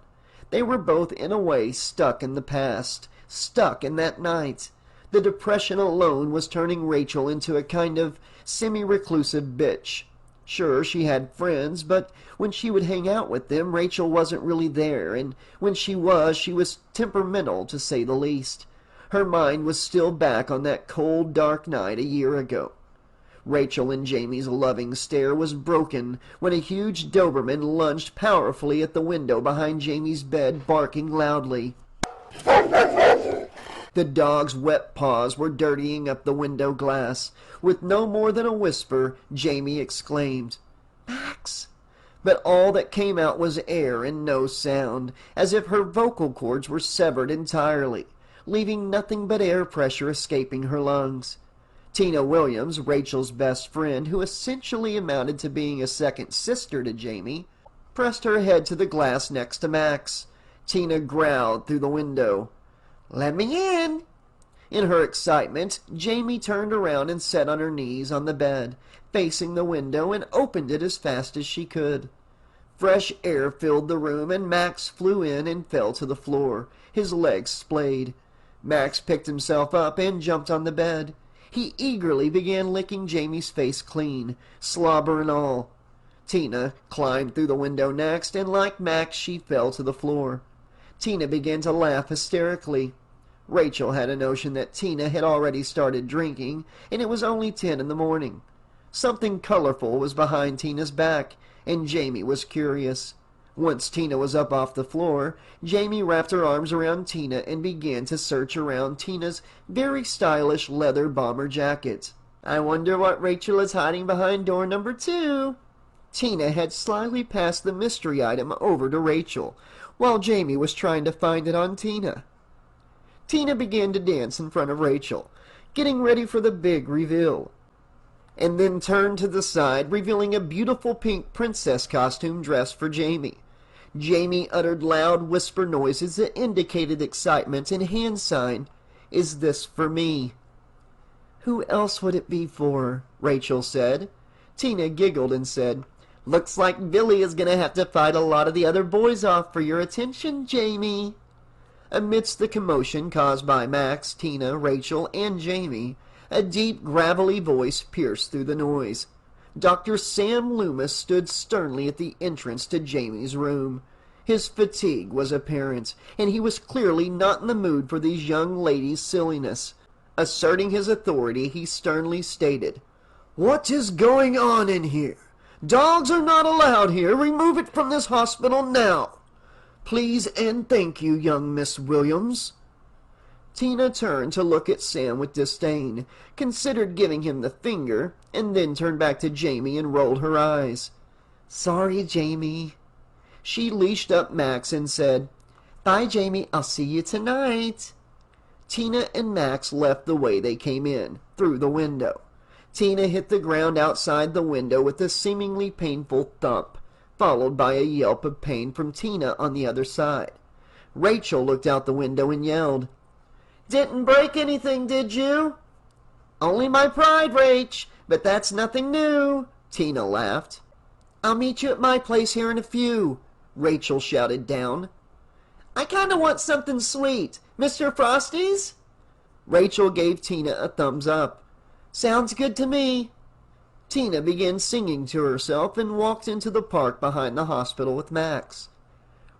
They were both in a way stuck in the past, stuck in that night. The depression alone was turning Rachel into a kind of semi-reclusive bitch. Sure, she had friends, but when she would hang out with them, Rachel wasn't really there, and when she was temperamental, to say the least. Her mind was still back on that cold, dark night a year ago. Rachel and Jamie's loving stare was broken when a huge Doberman lunged powerfully at the window behind Jamie's bed, barking loudly. The dog's wet paws were dirtying up the window glass. With no more than a whisper, Jamie exclaimed, "Max!" But all that came out was air and no sound, as if her vocal cords were severed entirely, leaving nothing but air pressure escaping her lungs. Tina Williams, Rachel's best friend, who essentially amounted to being a second sister to Jamie, pressed her head to the glass next to Max. Tina growled through the window, "Let me in!" In her excitement, Jamie turned around and sat on her knees on the bed, facing the window, and opened it as fast as she could. Fresh air filled the room, and Max flew in and fell to the floor, his legs splayed. Max picked himself up and jumped on the bed. He eagerly began licking Jamie's face clean, slobber and all. Tina climbed through the window next, and like Max, she fell to the floor. Tina began to laugh hysterically. Rachel had a notion that Tina had already started drinking, and it was only 10 in the morning. Something colorful was behind Tina's back, and Jamie was curious. Once Tina was up off the floor, Jamie wrapped her arms around Tina and began to search around Tina's very stylish leather bomber jacket. "I wonder what Rachel is hiding behind door number 2. Tina had slyly passed the mystery item over to Rachel, while Jamie was trying to find it on Tina. Tina began to dance in front of Rachel, getting ready for the big reveal, and then turned to the side, revealing a beautiful pink princess costume dress for Jamie. Jamie uttered loud whisper noises that indicated excitement and hand signed, "Is this for me?" "Who else would it be for?" Rachel said. Tina giggled and said, "Looks like Billy is going to have to fight a lot of the other boys off for your attention, Jamie." Amidst the commotion caused by Max, Tina, Rachel, and Jamie, a deep, gravelly voice pierced through the noise. Dr. Sam Lumis stood sternly at the entrance to Jamie's room. His fatigue was apparent, and he was clearly not in the mood for these young ladies' silliness. Asserting his authority, he sternly stated, "What is going on in here? Dogs are not allowed here. Remove it from this hospital now. Please and thank you, young Miss Williams." Tina turned to look at Sam with disdain, considered giving him the finger, and then turned back to Jamie and rolled her eyes. "Sorry, Jamie." She leashed up Max and said, "Bye, Jamie, I'll see you tonight." Tina and Max left the way they came in, through the window. Tina hit the ground outside the window with a seemingly painful thump, followed by a yelp of pain from Tina on the other side. Rachel looked out the window and yelled, "Didn't break anything, did you?" "Only my pride, Rach, but that's nothing new," Tina laughed. "I'll meet you at my place here in a few," Rachel shouted down. "I kinda want something sweet. Mr. Frosty's?" Rachel gave Tina a thumbs up. "Sounds good to me." Tina began singing to herself and walked into the park behind the hospital with Max.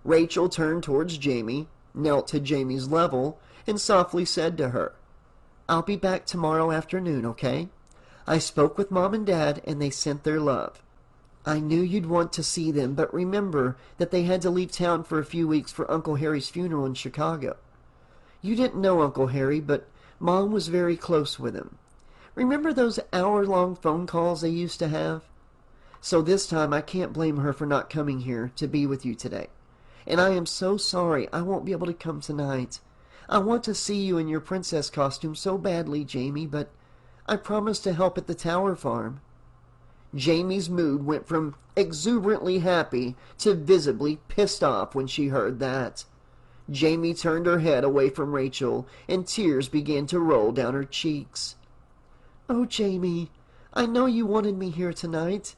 Rachel turned towards Jamie, knelt to Jamie's level, and softly said to her, "I'll be back tomorrow afternoon, okay? I spoke with Mom and Dad, and they sent their love. I knew you'd want to see them, but remember that they had to leave town for a few weeks for Uncle Harry's funeral in Chicago. You didn't know Uncle Harry, but Mom was very close with him. Remember those hour-long phone calls they used to have? So this time I can't blame her for not coming here to be with you today. And I am so sorry I won't be able to come tonight. I want to see you in your princess costume so badly, Jamie, but I promised to help at the Tower Farm." Jamie's mood went from exuberantly happy to visibly pissed off when she heard that. Jamie turned her head away from Rachel, and tears began to roll down her cheeks. "Oh, Jamie, I know you wanted me here tonight.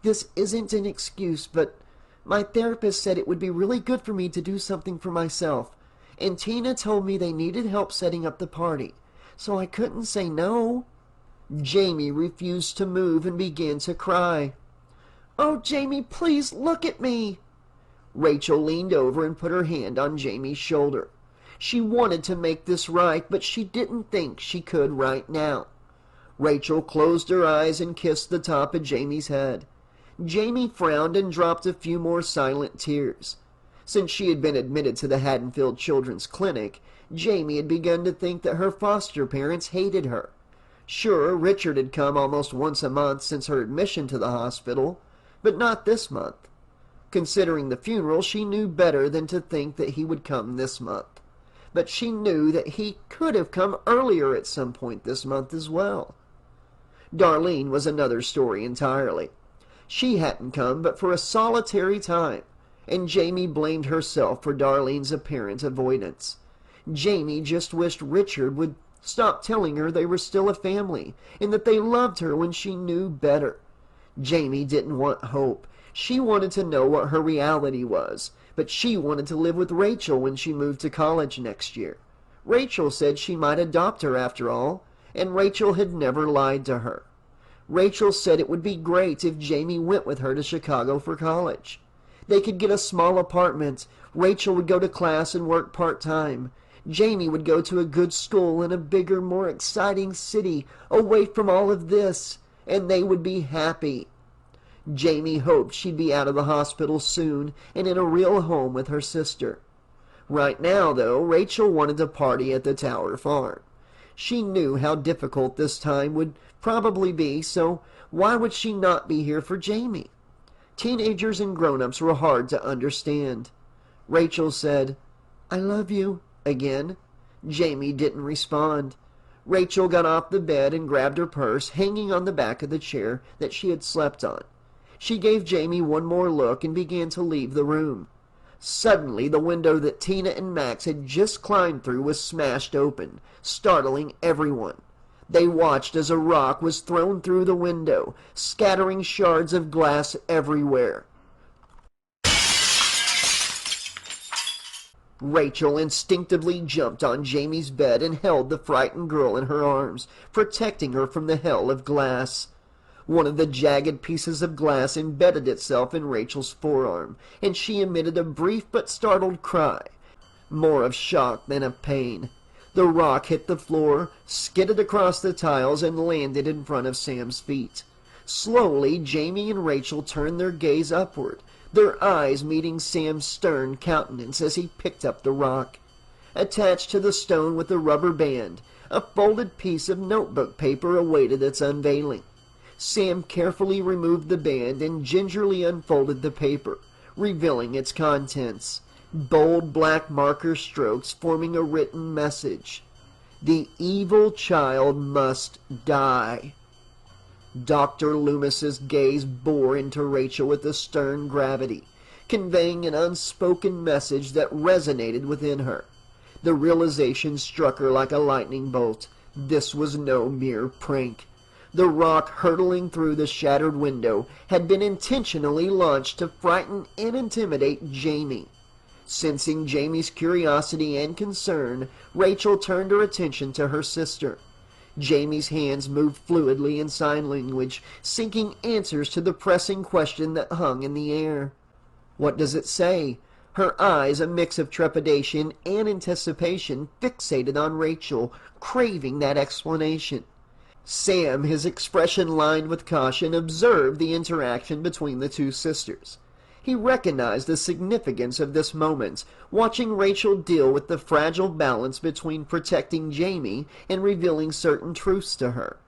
This isn't an excuse, but my therapist said it would be really good for me to do something for myself, and Tina told me they needed help setting up the party, so I couldn't say no." Jamie refused to move and began to cry. "Oh, Jamie, please look at me." Rachel leaned over and put her hand on Jamie's shoulder. She wanted to make this right, but she didn't think she could right now. Rachel closed her eyes and kissed the top of Jamie's head. Jamie frowned and dropped a few more silent tears. Since she had been admitted to the Hadenfield Children's Clinic, Jamie had begun to think that her foster parents hated her. Sure, Richard had come almost once a month since her admission to the hospital, but not this month. Considering the funeral, she knew better than to think that he would come this month. But she knew that he could have come earlier at some point this month as well. Darlene was another story entirely. She hadn't come but for a solitary time, and Jamie blamed herself for Darlene's apparent avoidance. Jamie just wished Richard would stop telling her they were still a family, and that they loved her when she knew better. Jamie didn't want hope. She wanted to know what her reality was, but she wanted to live with Rachel when she moved to college next year. Rachel said she might adopt her after all, and Rachel had never lied to her. Rachel said it would be great if Jamie went with her to Chicago for college. They could get a small apartment. Rachel would go to class and work part-time. Jamie would go to a good school in a bigger, more exciting city, away from all of this, and they would be happy. Jamie hoped she'd be out of the hospital soon and in a real home with her sister. Right now, though, Rachel wanted to party at the Tower Farm. She knew how difficult this time would probably be, so why would she not be here for Jamie? Teenagers and grown-ups were hard to understand. Rachel said, "I love you," again. Jamie didn't respond. Rachel got off the bed and grabbed her purse, hanging on the back of the chair that she had slept on. She gave Jamie one more look and began to leave the room. Suddenly, the window that Tina and Max had just climbed through was smashed open, startling everyone. They watched as a rock was thrown through the window, scattering shards of glass everywhere. Rachel instinctively jumped on Jamie's bed and held the frightened girl in her arms, protecting her from the hell of glass. One of the jagged pieces of glass embedded itself in Rachel's forearm, and she emitted a brief but startled cry, more of shock than of pain. The rock hit the floor, skidded across the tiles, and landed in front of Sam's feet. Slowly, Jamie and Rachel turned their gaze upward, their eyes meeting Sam's stern countenance as he picked up the rock. Attached to the stone with a rubber band, a folded piece of notebook paper awaited its unveiling. Sam carefully removed the band and gingerly unfolded the paper, revealing its contents. Bold black marker strokes forming a written message. "The evil child must die." Dr. Lumis's gaze bore into Rachel with a stern gravity. conveying an unspoken message that resonated within her. The realization struck her like a lightning bolt. This was no mere prank. The rock hurtling through the shattered window had been intentionally launched to frighten and intimidate Jaime. Sensing Jaime's curiosity and concern, Rachel turned her attention to her sister. Jaime's hands moved fluidly in sign language, seeking answers to the pressing question that hung in the air. "What does it say?" Her eyes, a mix of trepidation and anticipation, fixated on Rachel, craving that explanation. Sam, his expression lined with caution, observed the interaction between the two sisters. He recognized the significance of this moment, watching Rachel deal with the fragile balance between protecting Jaime and revealing certain truths to her.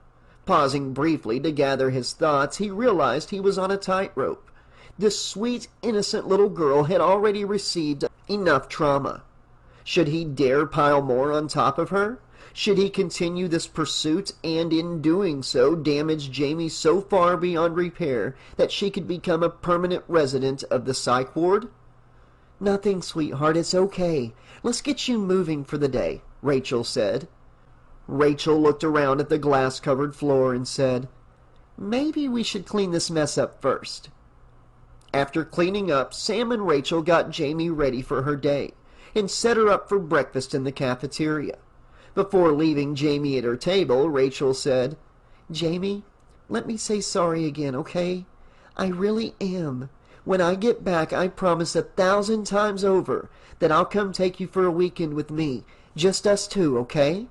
Pausing briefly to gather his thoughts, he realized he was on a tightrope. This sweet, innocent little girl had already received enough trauma. Should he dare pile more on top of her? Should he continue this pursuit and, in doing so, damage Jaime so far beyond repair that she could become a permanent resident of the psych ward? "Nothing, sweetheart, it's okay. Let's get you moving for the day," Rachel said. Rachel looked around at the glass-covered floor and said, "Maybe we should clean this mess up first." After cleaning up, Sam and Rachel got Jaime ready for her day and set her up for breakfast in the cafeteria. Before leaving Jaime at her table, Rachel said, "Jaime, let me say sorry again, okay? I really am. When I get back, I promise 1,000 times over that I'll come take you for a weekend with me. Just us two, okay?"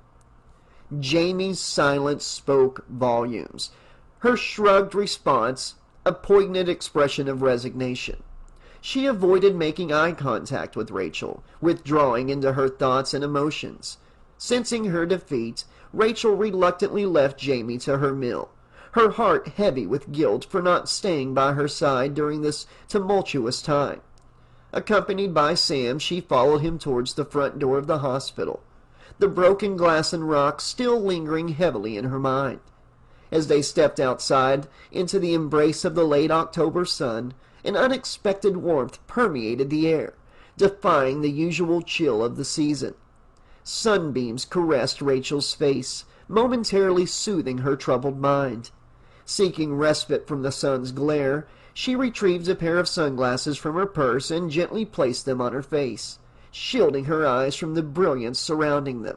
Jaime's silence spoke volumes. Her shrugged response, a poignant expression of resignation. She avoided making eye contact with Rachel, withdrawing into her thoughts and emotions. Sensing her defeat, Rachel reluctantly left Jaime to her meal, her heart heavy with guilt for not staying by her side during this tumultuous time. Accompanied by Sam, she followed him towards the front door of the hospital, the broken glass and rocks still lingering heavily in her mind. As they stepped outside into the embrace of the late October sun, an unexpected warmth permeated the air, defying the usual chill of the season. Sunbeams caressed Rachel's face, momentarily soothing her troubled mind. Seeking respite from the sun's glare, she retrieved a pair of sunglasses from her purse and gently placed them on her face, shielding her eyes from the brilliance surrounding them.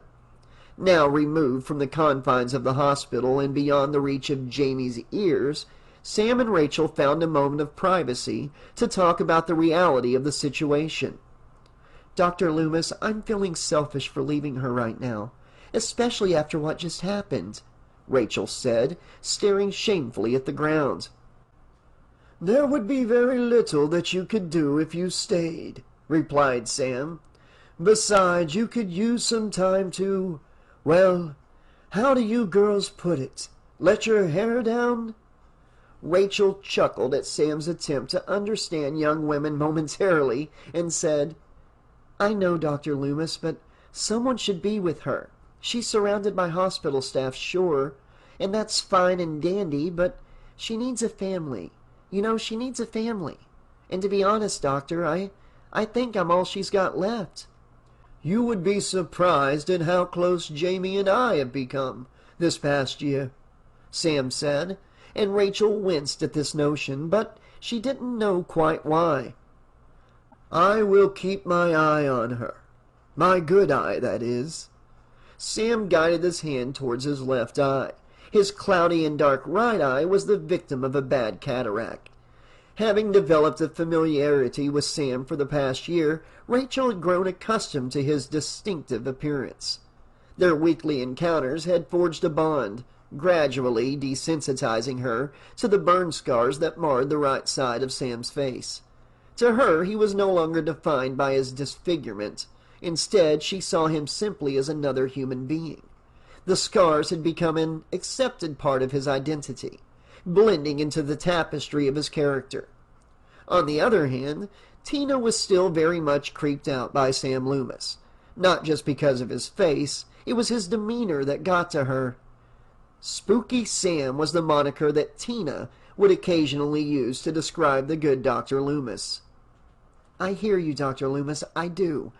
Now removed from the confines of the hospital and beyond the reach of Jaime's ears, Sam and Rachel found a moment of privacy to talk about the reality of the situation. "Dr. Lumis, I'm feeling selfish for leaving her right now, especially after what just happened," Rachel said, staring shamefully at the ground. "There would be very little that you could do if you stayed," replied Sam. "Besides, you could use some time to, well, how do you girls put it? Let your hair down?" Rachel chuckled at Sam's attempt to understand young women momentarily and said, "I know, Dr. Lumis, but someone should be with her. She's surrounded by hospital staff, sure, and that's fine and dandy, but she needs a family. You know, she needs a family. And to be honest, Doctor, I think I'm all she's got left." "You would be surprised at how close Jaime and I have become this past year," Sam said, and Rachel winced at this notion, but she didn't know quite why. "I will keep my eye on her. My good eye, that is." Sam guided his hand towards his left eye. His cloudy and dark right eye was the victim of a bad cataract. Having developed a familiarity with Sam for the past year, Rachel had grown accustomed to his distinctive appearance. Their weekly encounters had forged a bond, gradually desensitizing her to the burn scars that marred the right side of Sam's face. To her, he was no longer defined by his disfigurement. Instead, she saw him simply as another human being. The scars had become an accepted part of his identity, blending into the tapestry of his character. On the other hand, Tina was still very much creeped out by Sam Lumis. Not just because of his face, it was his demeanor that got to her. Spooky Sam was the moniker that Tina would occasionally use to describe the good Dr. Lumis. I hear you, Dr. Lumis, I do.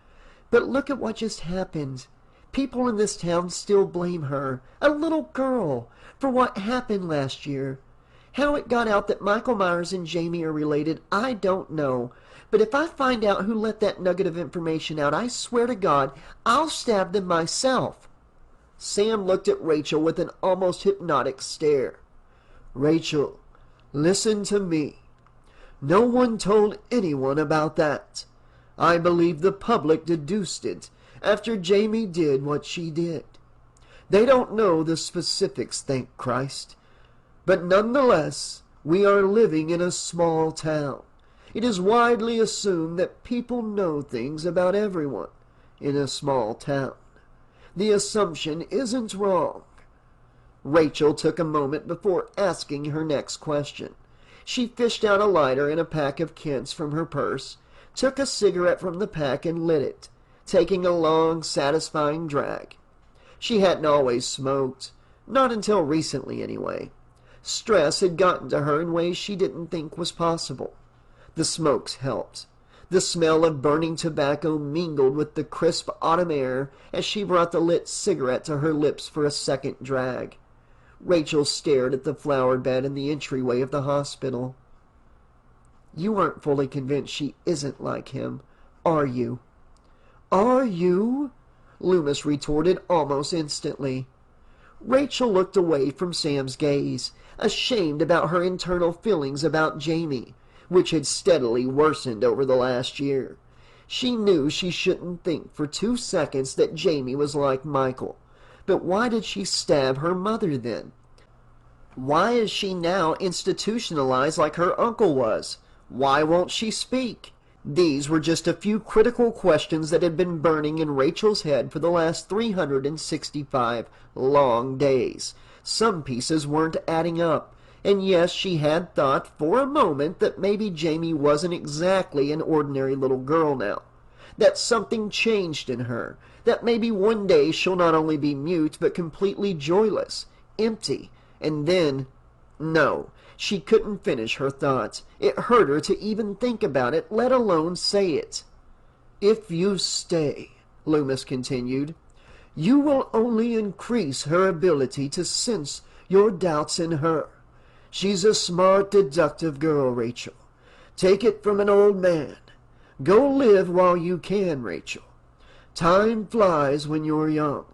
But look at what just happened. People in this town still blame her, a little girl, for what happened last year. How it got out that Michael Myers and Jamie are related, I don't know. But if I find out who let that nugget of information out, I swear to God, I'll stab them myself. Sam looked at Rachel with an almost hypnotic stare. Rachel, listen to me. No one told anyone about that. I believe the public deduced it after Jamie did what she did. They don't know the specifics, thank Christ. But nonetheless, we are living in a small town. It is widely assumed that people know things about everyone in a small town. The assumption isn't wrong. Rachel took a moment before asking her next question. She fished out a lighter and a pack of Kents from her purse, took a cigarette from the pack and lit it, taking a long, satisfying drag. She hadn't always smoked, not until recently anyway. Stress had gotten to her in ways she didn't think was possible. The smokes helped. The smell of burning tobacco mingled with the crisp autumn air as she brought the lit cigarette to her lips for a second drag. Rachel stared at the flower bed in the entryway of the hospital. You aren't fully convinced she isn't like him, are you? Are you? Lumis retorted almost instantly. Rachel looked away from Sam's gaze, ashamed about her internal feelings about Jamie, which had steadily worsened over the last year. She knew she shouldn't think for 2 seconds that Jamie was like Michael. But why did she stab her mother then? Why is she now institutionalized like her uncle was? Why won't she speak? These were just a few critical questions that had been burning in Rachel's head for the last 365 long days. Some pieces weren't adding up. And yes, she had thought for a moment that maybe Jamie wasn't exactly an ordinary little girl now. That something changed in her. That maybe one day she'll not only be mute, but completely joyless, empty. And then, no, she couldn't finish her thoughts. It hurt her to even think about it, let alone say it. If you stay, Lumis continued, you will only increase her ability to sense your doubts in her. She's a smart, deductive girl, Rachel. Take it from an old man. Go live while you can, Rachel. Time flies when you're young.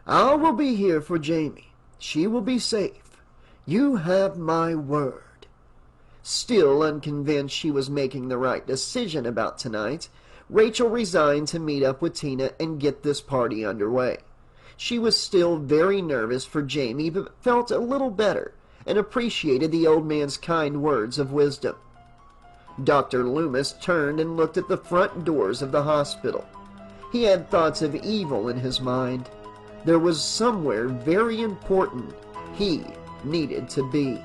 I will be here for Jamie. She will be safe. You have my word. Still unconvinced she was making the right decision about tonight, Rachel resigned to meet up with Tina and get this party underway. She was still very nervous for Jamie, but felt a little better and appreciated the old man's kind words of wisdom. Dr. Lumis turned and looked at the front doors of the hospital. He had thoughts of evil in his mind. There was somewhere very important he needed to be.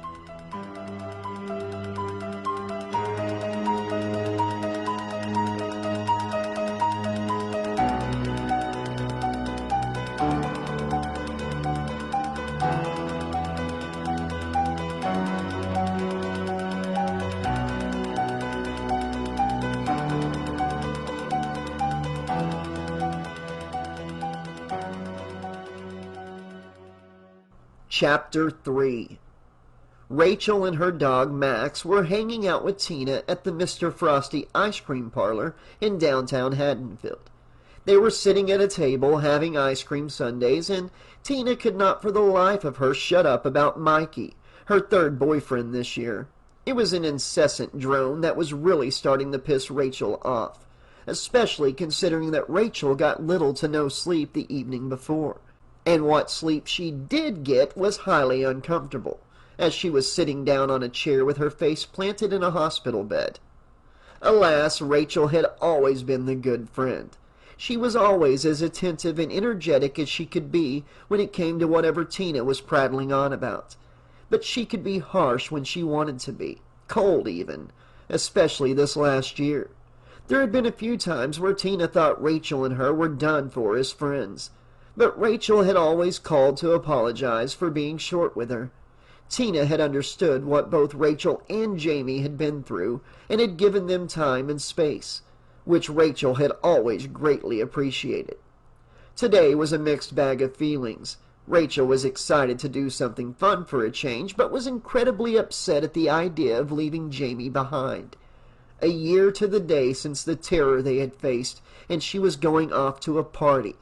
Chapter 3. Rachel and her dog Max were hanging out with Tina at the Mr. Frosty ice cream parlor in downtown Hadenfield. They were sitting at a table having ice cream sundaes, and Tina could not for the life of her shut up about Mikey, her third boyfriend this year. It was an incessant drone that was really starting to piss Rachel off, especially considering that Rachel got little to no sleep the evening before. And what sleep she did get was highly uncomfortable, as she was sitting down on a chair with her face planted in a hospital bed. Alas, Rachel had always been the good friend. She was always as attentive and energetic as she could be when it came to whatever Tina was prattling on about. But she could be harsh when she wanted to be, cold even, especially this last year. There had been a few times where Tina thought Rachel and her were done for as friends. But Rachel had always called to apologize for being short with her. Tina had understood what both Rachel and Jamie had been through, and had given them time and space. which Rachel had always greatly appreciated. Today was a mixed bag of feelings. Rachel was excited to do something fun for a change, but was incredibly upset at the idea of leaving Jaime behind. A year to the day since the terror they had faced, and she was going off to a party.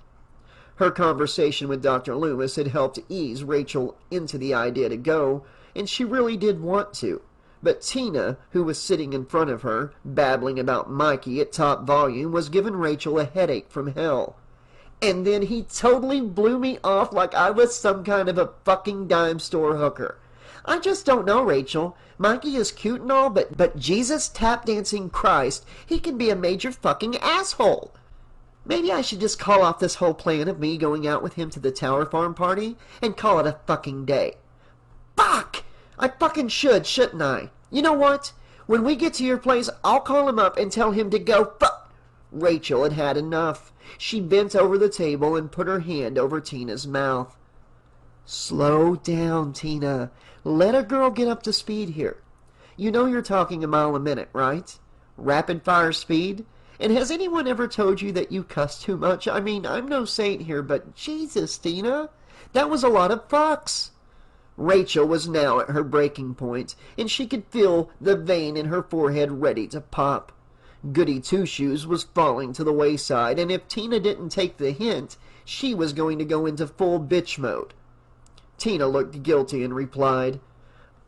Her conversation with Dr. Lumis had helped ease Rachel into the idea to go, and she really did want to. But Tina, who was sitting in front of her, babbling about Mikey at top volume, was giving Rachel a headache from hell. And then he totally blew me off like I was some kind of a fucking dime store hooker. I just don't know, Rachel. Mikey is cute and all, but Jesus tap dancing Christ, he can be a major fucking asshole. Maybe I should just call off this whole plan of me going out with him to the Tower Farm party and call it a fucking day. Fuck! I fucking should, shouldn't I? You know what? When we get to your place, I'll call him up and tell him to go fuck. Rachel had had enough. She bent over the table and put her hand over Tina's mouth. Slow down, Tina. Let a girl get up to speed here. You know you're talking a mile a minute, right? Rapid fire speed? And has anyone ever told you that you cuss too much? I mean, I'm no saint here, but Jesus, Tina, that was a lot of fucks. Rachel was now at her breaking point, and she could feel the vein in her forehead ready to pop. Goody Two-Shoes was falling to the wayside, and if Tina didn't take the hint, she was going to go into full bitch mode. Tina looked guilty and replied,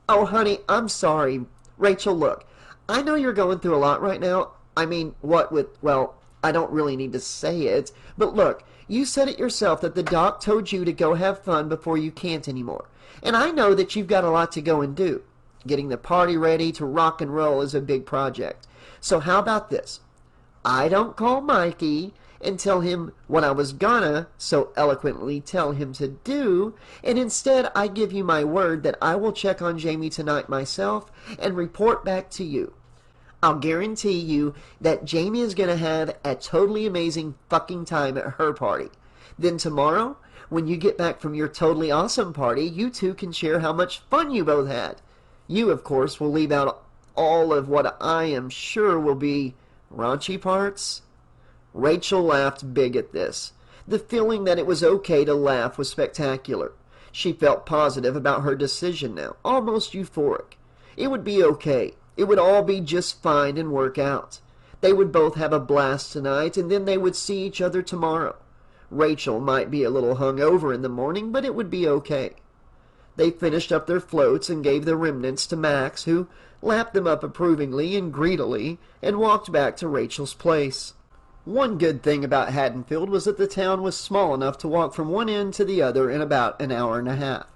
Oh, honey, I'm sorry. Rachel, look, I know you're going through a lot right now. I mean, what with, well, I don't really need to say it, but look, you said it yourself that the doc told you to go have fun before you can't anymore. And I know that you've got a lot to go and do. Getting the party ready to rock and roll is a big project. So how about this? I don't call Mikey and tell him what I was gonna so eloquently tell him to do, and instead I give you my word that I will check on Jaime tonight myself and report back to you. I'll guarantee you that Jaime is gonna have a totally amazing fucking time at her party. Then tomorrow, when you get back from your totally awesome party, you two can share how much fun you both had. You, of course, will leave out all of what I am sure will be raunchy parts. Rachel laughed big at this. The feeling that it was okay to laugh was spectacular. She felt positive about her decision now, almost euphoric. It would be okay. It would all be just fine and work out. They would both have a blast tonight, and then they would see each other tomorrow. Rachel might be a little hungover in the morning, but it would be okay. They finished up their floats and gave the remnants to Max, who lapped them up approvingly and greedily and walked back to Rachel's place. One good thing about Hadenfield was that the town was small enough to walk from one end to the other in about an hour and a half.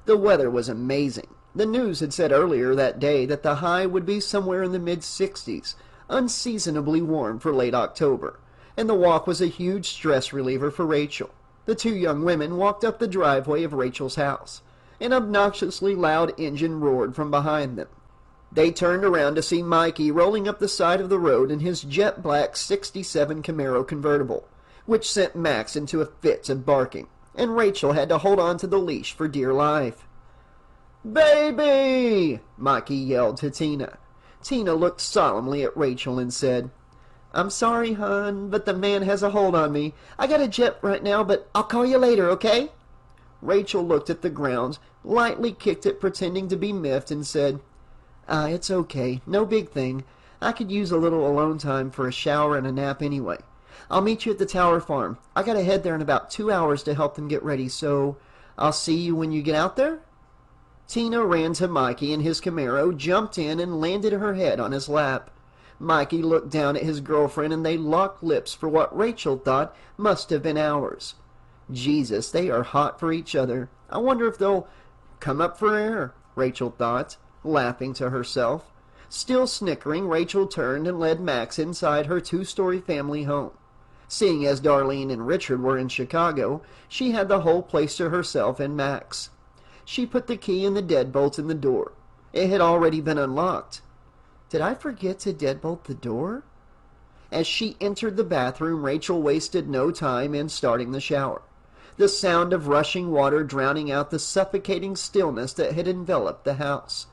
The weather was amazing. The news had said earlier that day that the high would be somewhere in the mid-60s, unseasonably warm for late October, and the walk was a huge stress reliever for Rachel. The two young women walked up the driveway of Rachel's house. An obnoxiously loud engine roared from behind them. They turned around to see Mikey rolling up the side of the road in his jet-black '67 Camaro convertible, which sent Max into a fit of barking, and Rachel had to hold on to the leash for dear life. "Baby!" Mikey yelled to Tina. Tina looked solemnly at Rachel and said, "I'm sorry, hon, but the man has a hold on me. I got a jet right now, but I'll call you later, okay?" Rachel looked at the ground, lightly kicked it pretending to be miffed, and said, It's okay. No big thing. I could use a little alone time for a shower and a nap anyway. I'll meet you at the Tower Farm. I gotta head there in about 2 hours to help them get ready, so I'll see you when you get out there?" Tina ran to Mikey in his Camaro, jumped in, and landed her head on his lap. Mikey looked down at his girlfriend, and they locked lips for what Rachel thought must have been hours. Jesus, they are hot for each other. I wonder if they'll come up for air, Rachel thought, laughing to herself. Still snickering, Rachel turned and led Max inside her 2-story family home. Seeing as Darlene and Richard were in Chicago, she had the whole place to herself and Max. She put the key in the deadbolt in the door. It had already been unlocked. Did I forget to deadbolt the door? As she entered the bathroom, Rachel wasted no time in starting the shower, the sound of rushing water drowning out the suffocating stillness that had enveloped the house.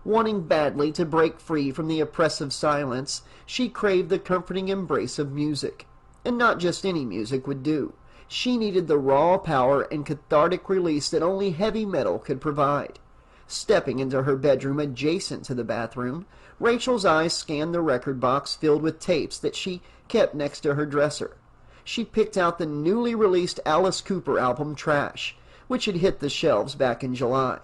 Wanting badly to break free from the oppressive silence, she craved the comforting embrace of music. And not just any music would do. She needed the raw power and cathartic release that only heavy metal could provide. Stepping into her bedroom adjacent to the bathroom, Rachel's eyes scanned the record box filled with tapes that she kept next to her dresser. She picked out the newly released Alice Cooper album Trash, which had hit the shelves back in July.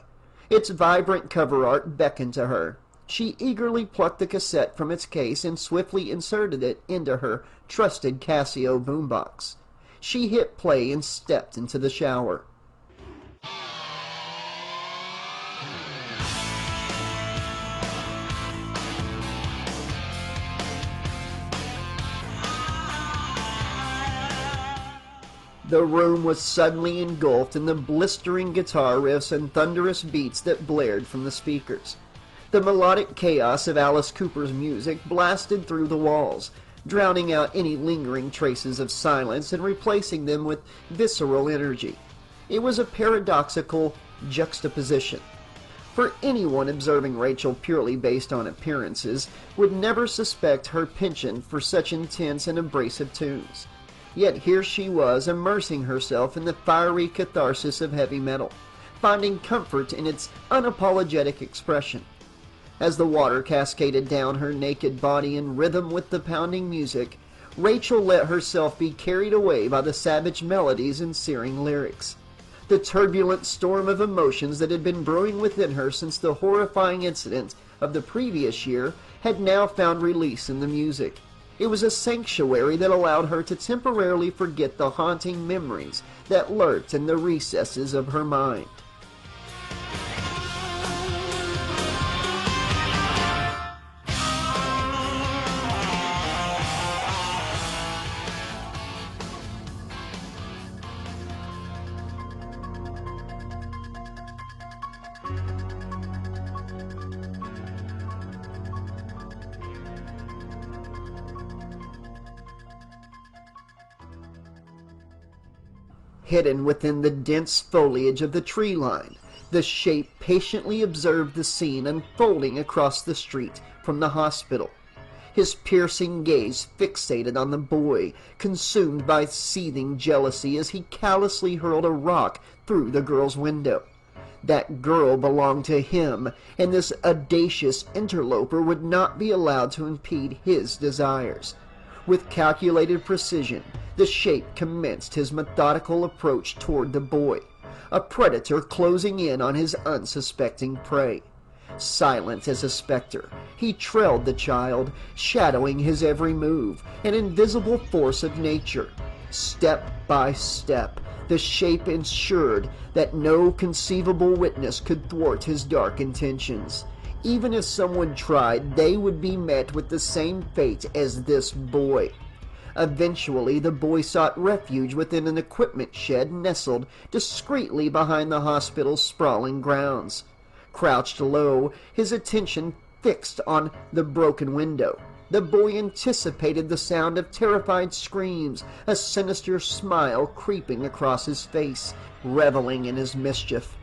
Its vibrant cover art beckoned to her. She eagerly plucked the cassette from its case and swiftly inserted it into her trusted Casio boombox. She hit play and stepped into the shower. The room was suddenly engulfed in the blistering guitar riffs and thunderous beats that blared from the speakers. The melodic chaos of Alice Cooper's music blasted through the walls, drowning out any lingering traces of silence and replacing them with visceral energy. It was a paradoxical juxtaposition. For anyone observing Rachel purely based on appearances would never suspect her penchant for such intense and abrasive tunes. Yet here she was, immersing herself in the fiery catharsis of heavy metal, finding comfort in its unapologetic expression. As the water cascaded down her naked body in rhythm with the pounding music, Rachel let herself be carried away by the savage melodies and searing lyrics. The turbulent storm of emotions that had been brewing within her since the horrifying incident of the previous year had now found release in the music. It was a sanctuary that allowed her to temporarily forget the haunting memories that lurked in the recesses of her mind. Hidden within the dense foliage of the tree line, the shape patiently observed the scene unfolding across the street from the hospital. His piercing gaze fixated on the boy, consumed by seething jealousy as he callously hurled a rock through the girl's window. That girl belonged to him, and this audacious interloper would not be allowed to impede his desires. With calculated precision, the shape commenced his methodical approach toward the boy, a predator closing in on his unsuspecting prey. Silent as a specter, he trailed the child, shadowing his every move, an invisible force of nature. Step by step, the shape ensured that no conceivable witness could thwart his dark intentions. Even if someone tried, they would be met with the same fate as this boy. Eventually, the boy sought refuge within an equipment shed nestled discreetly behind the hospital's sprawling grounds. Crouched low, his attention fixed on the broken window, the boy anticipated the sound of terrified screams, a sinister smile creeping across his face, reveling in his mischief.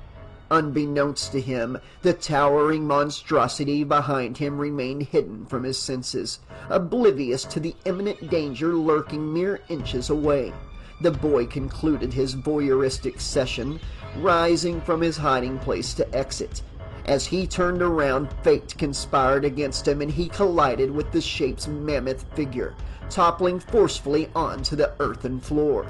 Unbeknownst to him, the towering monstrosity behind him remained hidden from his senses, oblivious to the imminent danger lurking mere inches away. The boy concluded his voyeuristic session, rising from his hiding place to exit. As he turned around, fate conspired against him, and he collided with the shape's mammoth figure, toppling forcefully onto the earthen floor.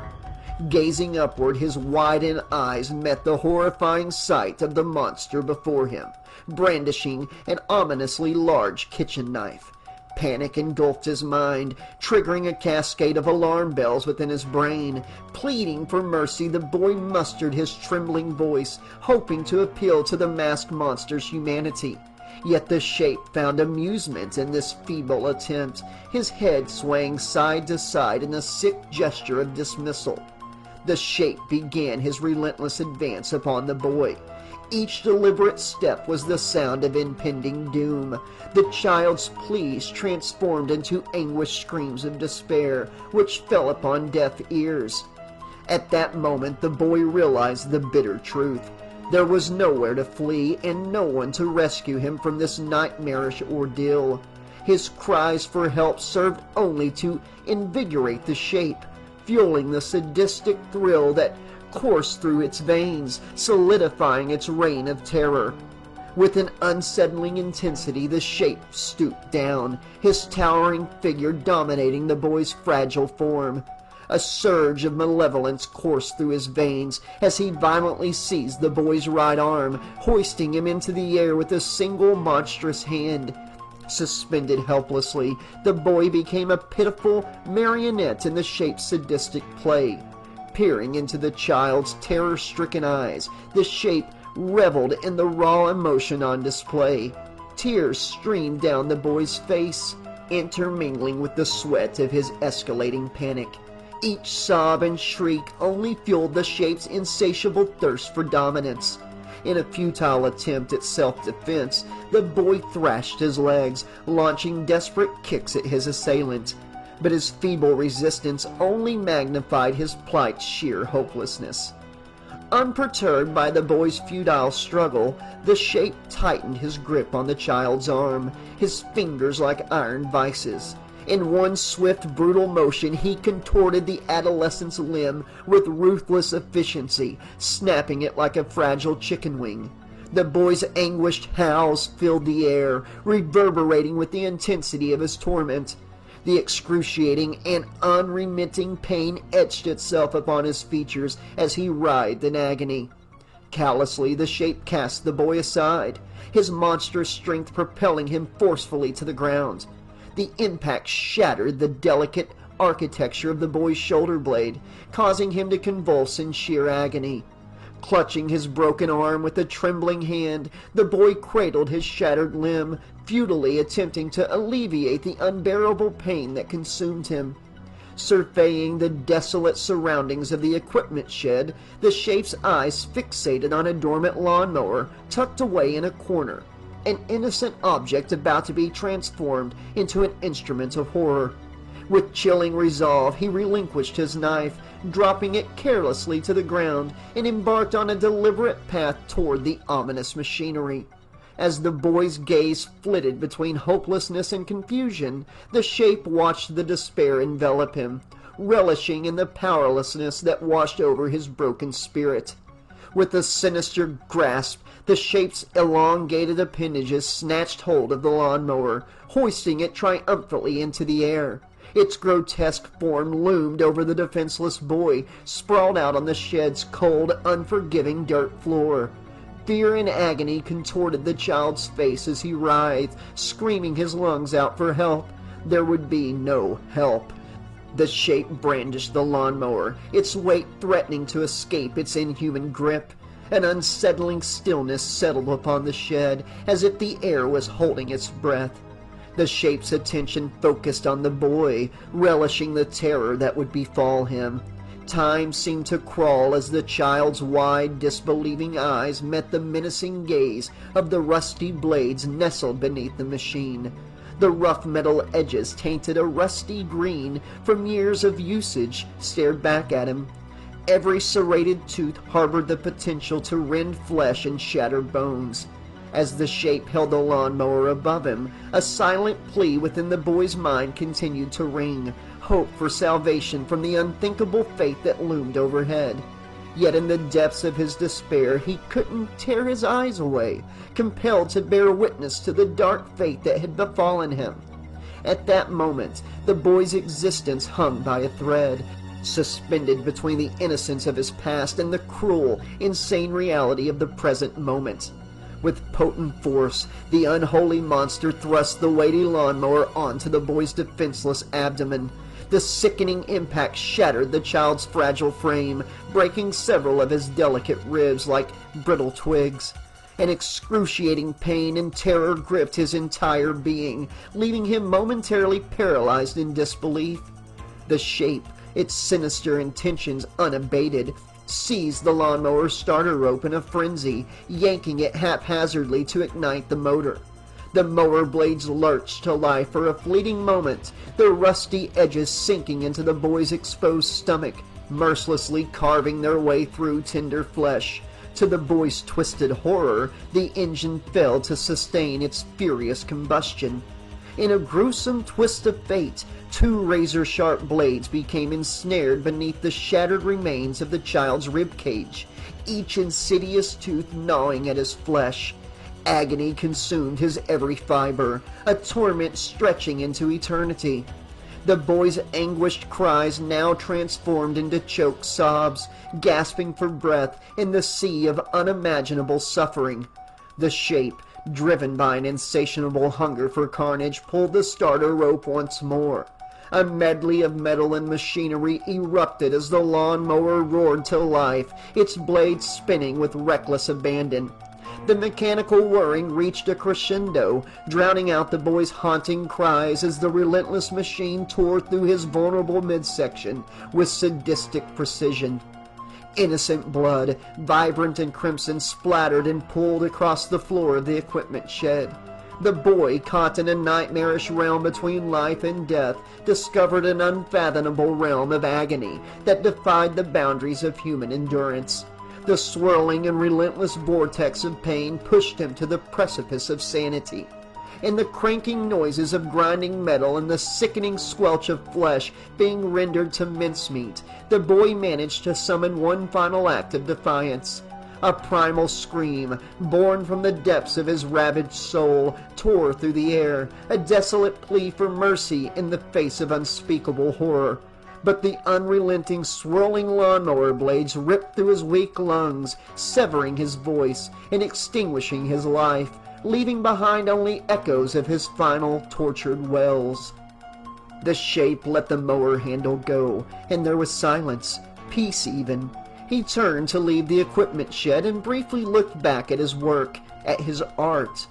Gazing upward, his widened eyes met the horrifying sight of the monster before him, brandishing an ominously large kitchen knife. Panic engulfed his mind, triggering a cascade of alarm bells within his brain. Pleading for mercy, the boy mustered his trembling voice, hoping to appeal to the masked monster's humanity. Yet the shape found amusement in this feeble attempt, his head swaying side to side in a sick gesture of dismissal. The shape began his relentless advance upon the boy. Each deliberate step was the sound of impending doom. The child's pleas transformed into anguished screams of despair, which fell upon deaf ears. At that moment, the boy realized the bitter truth. There was nowhere to flee and no one to rescue him from this nightmarish ordeal. His cries for help served only to invigorate the shape, fueling the sadistic thrill that coursed through its veins, solidifying its reign of terror. With an unsettling intensity, the shape stooped down, his towering figure dominating the boy's fragile form. A surge of malevolence coursed through his veins as he violently seized the boy's right arm, hoisting him into the air with a single monstrous hand. Suspended helplessly, the boy became a pitiful marionette in the shape's sadistic play. Peering into the child's terror-stricken eyes, the shape reveled in the raw emotion on display. Tears streamed down the boy's face, intermingling with the sweat of his escalating panic. Each sob and shriek only fueled the shape's insatiable thirst for dominance. In a futile attempt at self-defense, the boy thrashed his legs, launching desperate kicks at his assailant. But his feeble resistance only magnified his plight's sheer hopelessness. Unperturbed by the boy's futile struggle, the shape tightened his grip on the child's arm, his fingers like iron vices. In one swift, brutal motion, he contorted the adolescent's limb with ruthless efficiency, snapping it like a fragile chicken wing. The boy's anguished howls filled the air, reverberating with the intensity of his torment. The excruciating and unremitting pain etched itself upon his features as he writhed in agony. Callously, the shape cast the boy aside, his monstrous strength propelling him forcefully to the ground. The impact shattered the delicate architecture of the boy's shoulder blade, causing him to convulse in sheer agony. Clutching his broken arm with a trembling hand, the boy cradled his shattered limb, futilely attempting to alleviate the unbearable pain that consumed him. Surveying the desolate surroundings of the equipment shed, the shape's eyes fixated on a dormant lawnmower tucked away in a corner, an innocent object about to be transformed into an instrument of horror. With chilling resolve, he relinquished his knife, dropping it carelessly to the ground, and embarked on a deliberate path toward the ominous machinery. As the boy's gaze flitted between hopelessness and confusion, the shape watched the despair envelop him, relishing in the powerlessness that washed over his broken spirit. With a sinister grasp, the shape's elongated appendages snatched hold of the lawnmower, hoisting it triumphantly into the air. Its grotesque form loomed over the defenseless boy, sprawled out on the shed's cold, unforgiving dirt floor. Fear and agony contorted the child's face as he writhed, screaming his lungs out for help. There would be no help. The shape brandished the lawnmower, its weight threatening to escape its inhuman grip. An unsettling stillness settled upon the shed, as if the air was holding its breath. The shape's attention focused on the boy, relishing the terror that would befall him. Time seemed to crawl as the child's wide, disbelieving eyes met the menacing gaze of the rusty blades nestled beneath the machine. The rough metal edges, tainted a rusty green from years of usage, stared back at him. Every serrated tooth harbored the potential to rend flesh and shatter bones. As the shape held the lawnmower above him, a silent plea within the boy's mind continued to ring, hope for salvation from the unthinkable fate that loomed overhead. Yet in the depths of his despair, he couldn't tear his eyes away, compelled to bear witness to the dark fate that had befallen him. At that moment, the boy's existence hung by a thread, suspended between the innocence of his past and the cruel, insane reality of the present moment. With potent force, the unholy monster thrust the weighty lawnmower onto the boy's defenseless abdomen. The sickening impact shattered the child's fragile frame, breaking several of his delicate ribs like brittle twigs. An excruciating pain and terror gripped his entire being, leaving him momentarily paralyzed in disbelief. The shape, its sinister intentions unabated, seized the lawnmower starter rope in a frenzy, yanking it haphazardly to ignite the motor. The mower blades lurched to life for a fleeting moment, their rusty edges sinking into the boy's exposed stomach, mercilessly carving their way through tender flesh. To the boy's twisted horror, the engine failed to sustain its furious combustion. In a gruesome twist of fate, 2 razor-sharp blades became ensnared beneath the shattered remains of the child's ribcage, each insidious tooth gnawing at his flesh. Agony consumed his every fiber, a torment stretching into eternity. The boy's anguished cries now transformed into choked sobs, gasping for breath in the sea of unimaginable suffering. The shape, driven by an insatiable hunger for carnage, pulled the starter rope once more. A medley of metal and machinery erupted as the lawnmower roared to life, its blades spinning with reckless abandon. The mechanical whirring reached a crescendo, drowning out the boy's haunting cries as the relentless machine tore through his vulnerable midsection with sadistic precision. Innocent blood, vibrant and crimson, splattered and pooled across the floor of the equipment shed. The boy, caught in a nightmarish realm between life and death, discovered an unfathomable realm of agony that defied the boundaries of human endurance. The swirling and relentless vortex of pain pushed him to the precipice of sanity. In the cranking noises of grinding metal and the sickening squelch of flesh being rendered to mincemeat, the boy managed to summon one final act of defiance. A primal scream, born from the depths of his ravaged soul, tore through the air, a desolate plea for mercy in the face of unspeakable horror. But the unrelenting, swirling lawnmower blades ripped through his weak lungs, severing his voice and extinguishing his life, leaving behind only echoes of his final tortured wails. The shape let the mower handle go, and there was silence, peace even. He turned to leave the equipment shed and briefly looked back at his work, at his art.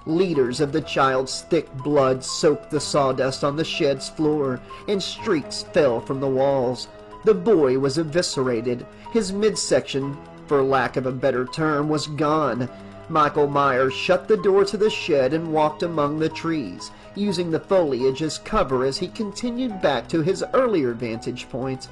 Liters of the child's thick blood soaked the sawdust on the shed's floor, and streaks fell from the walls. The boy was eviscerated. His midsection, for lack of a better term, was gone. Michael Myers shut the door to the shed and walked among the trees, using the foliage as cover as he continued back to his earlier vantage point.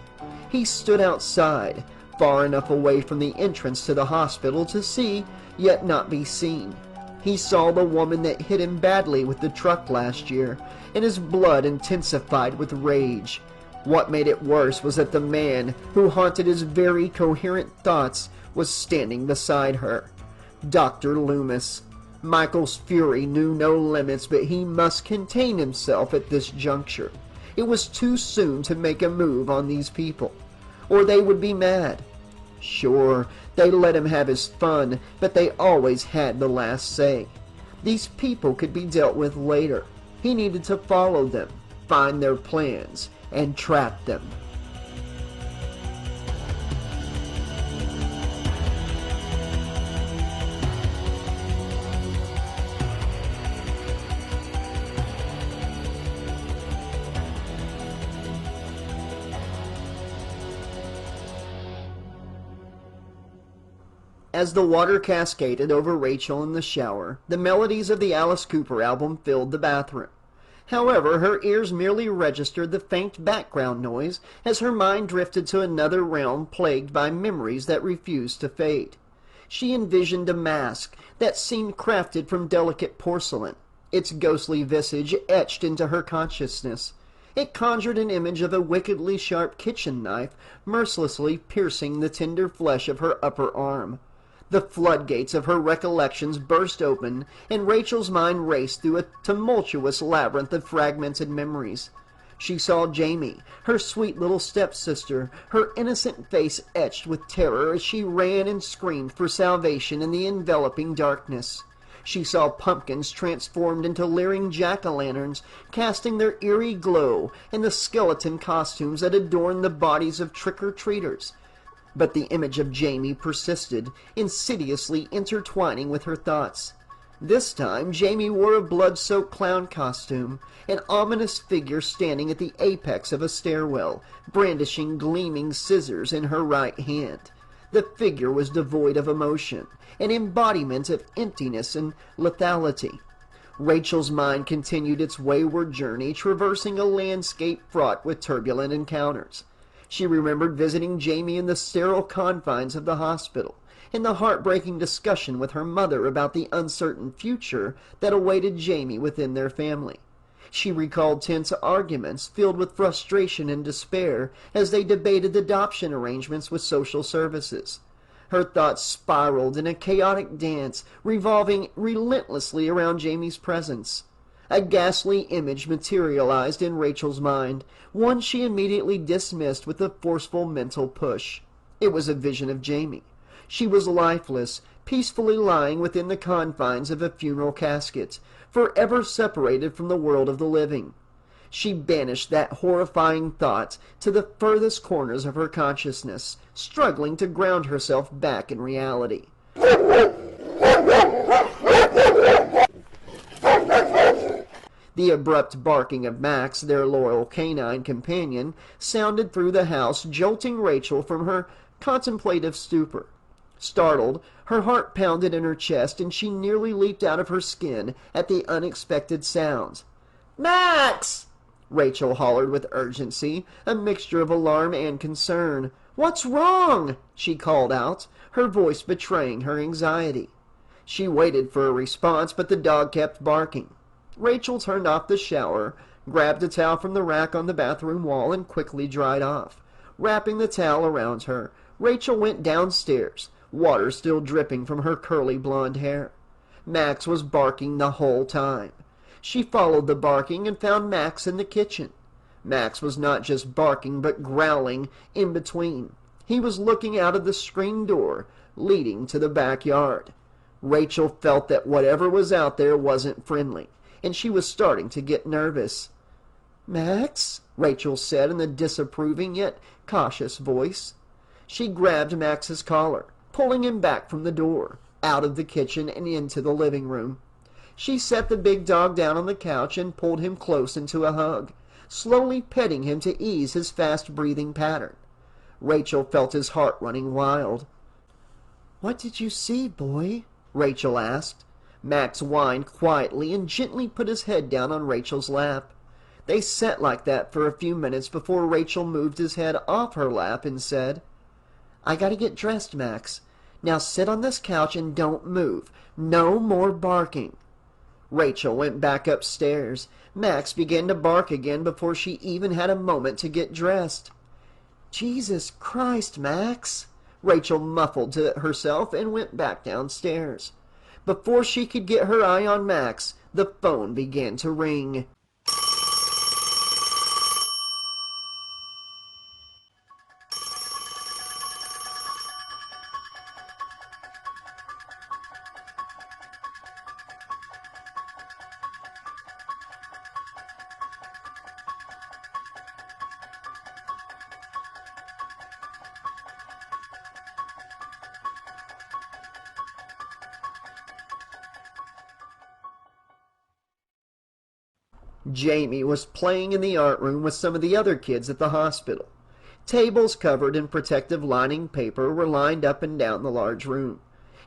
He stood outside, far enough away from the entrance to the hospital to see, yet not be seen. He saw the woman that hit him badly with the truck last year, and his blood intensified with rage. What made it worse was that the man who haunted his very coherent thoughts was standing beside her. Dr. Lumis. Michael's fury knew no limits, but he must contain himself at this juncture. It was too soon to make a move on these people, or they would be mad. Sure, they let him have his fun, but they always had the last say. These people could be dealt with later. He needed to follow them, find their plans, and trap them. As the water cascaded over Rachel in the shower, the melodies of the Alice Cooper album filled the bathroom. However, her ears merely registered the faint background noise as her mind drifted to another realm plagued by memories that refused to fade. She envisioned a mask that seemed crafted from delicate porcelain, its ghostly visage etched into her consciousness. It conjured an image of a wickedly sharp kitchen knife mercilessly piercing the tender flesh of her upper arm. The floodgates of her recollections burst open, and Rachel's mind raced through a tumultuous labyrinth of fragmented memories. She saw Jamie, her sweet little stepsister, her innocent face etched with terror as she ran and screamed for salvation in the enveloping darkness. She saw pumpkins transformed into leering jack-o'-lanterns, casting their eerie glow in the skeleton costumes that adorned the bodies of trick-or-treaters. But the image of Jamie persisted, insidiously intertwining with her thoughts. This time, Jamie wore a blood-soaked clown costume, an ominous figure standing at the apex of a stairwell, brandishing gleaming scissors in her right hand. The figure was devoid of emotion, an embodiment of emptiness and lethality. Rachel's mind continued its wayward journey, traversing a landscape fraught with turbulent encounters. She remembered visiting Jamie in the sterile confines of the hospital, and the heartbreaking discussion with her mother about the uncertain future that awaited Jaime within their family. She recalled tense arguments filled with frustration and despair as they debated adoption arrangements with social services. Her thoughts spiraled in a chaotic dance, revolving relentlessly around Jaime's presence. A ghastly image materialized in Rachel's mind, one she immediately dismissed with a forceful mental push. It was a vision of Jaime. She was lifeless, peacefully lying within the confines of a funeral casket, forever separated from the world of the living. She banished that horrifying thought to the furthest corners of her consciousness, struggling to ground herself back in reality. The abrupt barking of Max, their loyal canine companion, sounded through the house, jolting Rachel from her contemplative stupor. Startled, her heart pounded in her chest, and she nearly leaped out of her skin at the unexpected sounds. "Max!" Rachel hollered with urgency, a mixture of alarm and concern. "What's wrong?" she called out, her voice betraying her anxiety. She waited for a response, but the dog kept barking. Rachel turned off the shower, grabbed a towel from the rack on the bathroom wall, and quickly dried off. Wrapping the towel around her, Rachel went downstairs, water still dripping from her curly blonde hair. Max was barking the whole time. She followed the barking and found Max in the kitchen. Max was not just barking, but growling in between. He was looking out of the screen door leading to the backyard. Rachel felt that whatever was out there wasn't friendly, and she was starting to get nervous. "Max?" Rachel said in a disapproving yet cautious voice. She grabbed Max's collar, pulling him back from the door, out of the kitchen and into the living room. She set the big dog down on the couch and pulled him close into a hug, slowly petting him to ease his fast-breathing pattern. Rachel felt his heart running wild. "What did you see, boy?" Rachel asked. Max whined quietly and gently put his head down on Rachel's lap. They sat like that for a few minutes before Rachel moved his head off her lap and said, "I gotta get dressed, Max. Now sit on this couch and don't move. No more barking." Rachel went back upstairs. Max began to bark again before she even had a moment to get dressed. "Jesus Christ, Max!" Rachel muffled to herself and went back downstairs. Before she could get her eye on Max, the phone began to ring. Jaime was playing in the art room with some of the other kids at the hospital. Tables covered in protective lining paper were lined up and down the large room.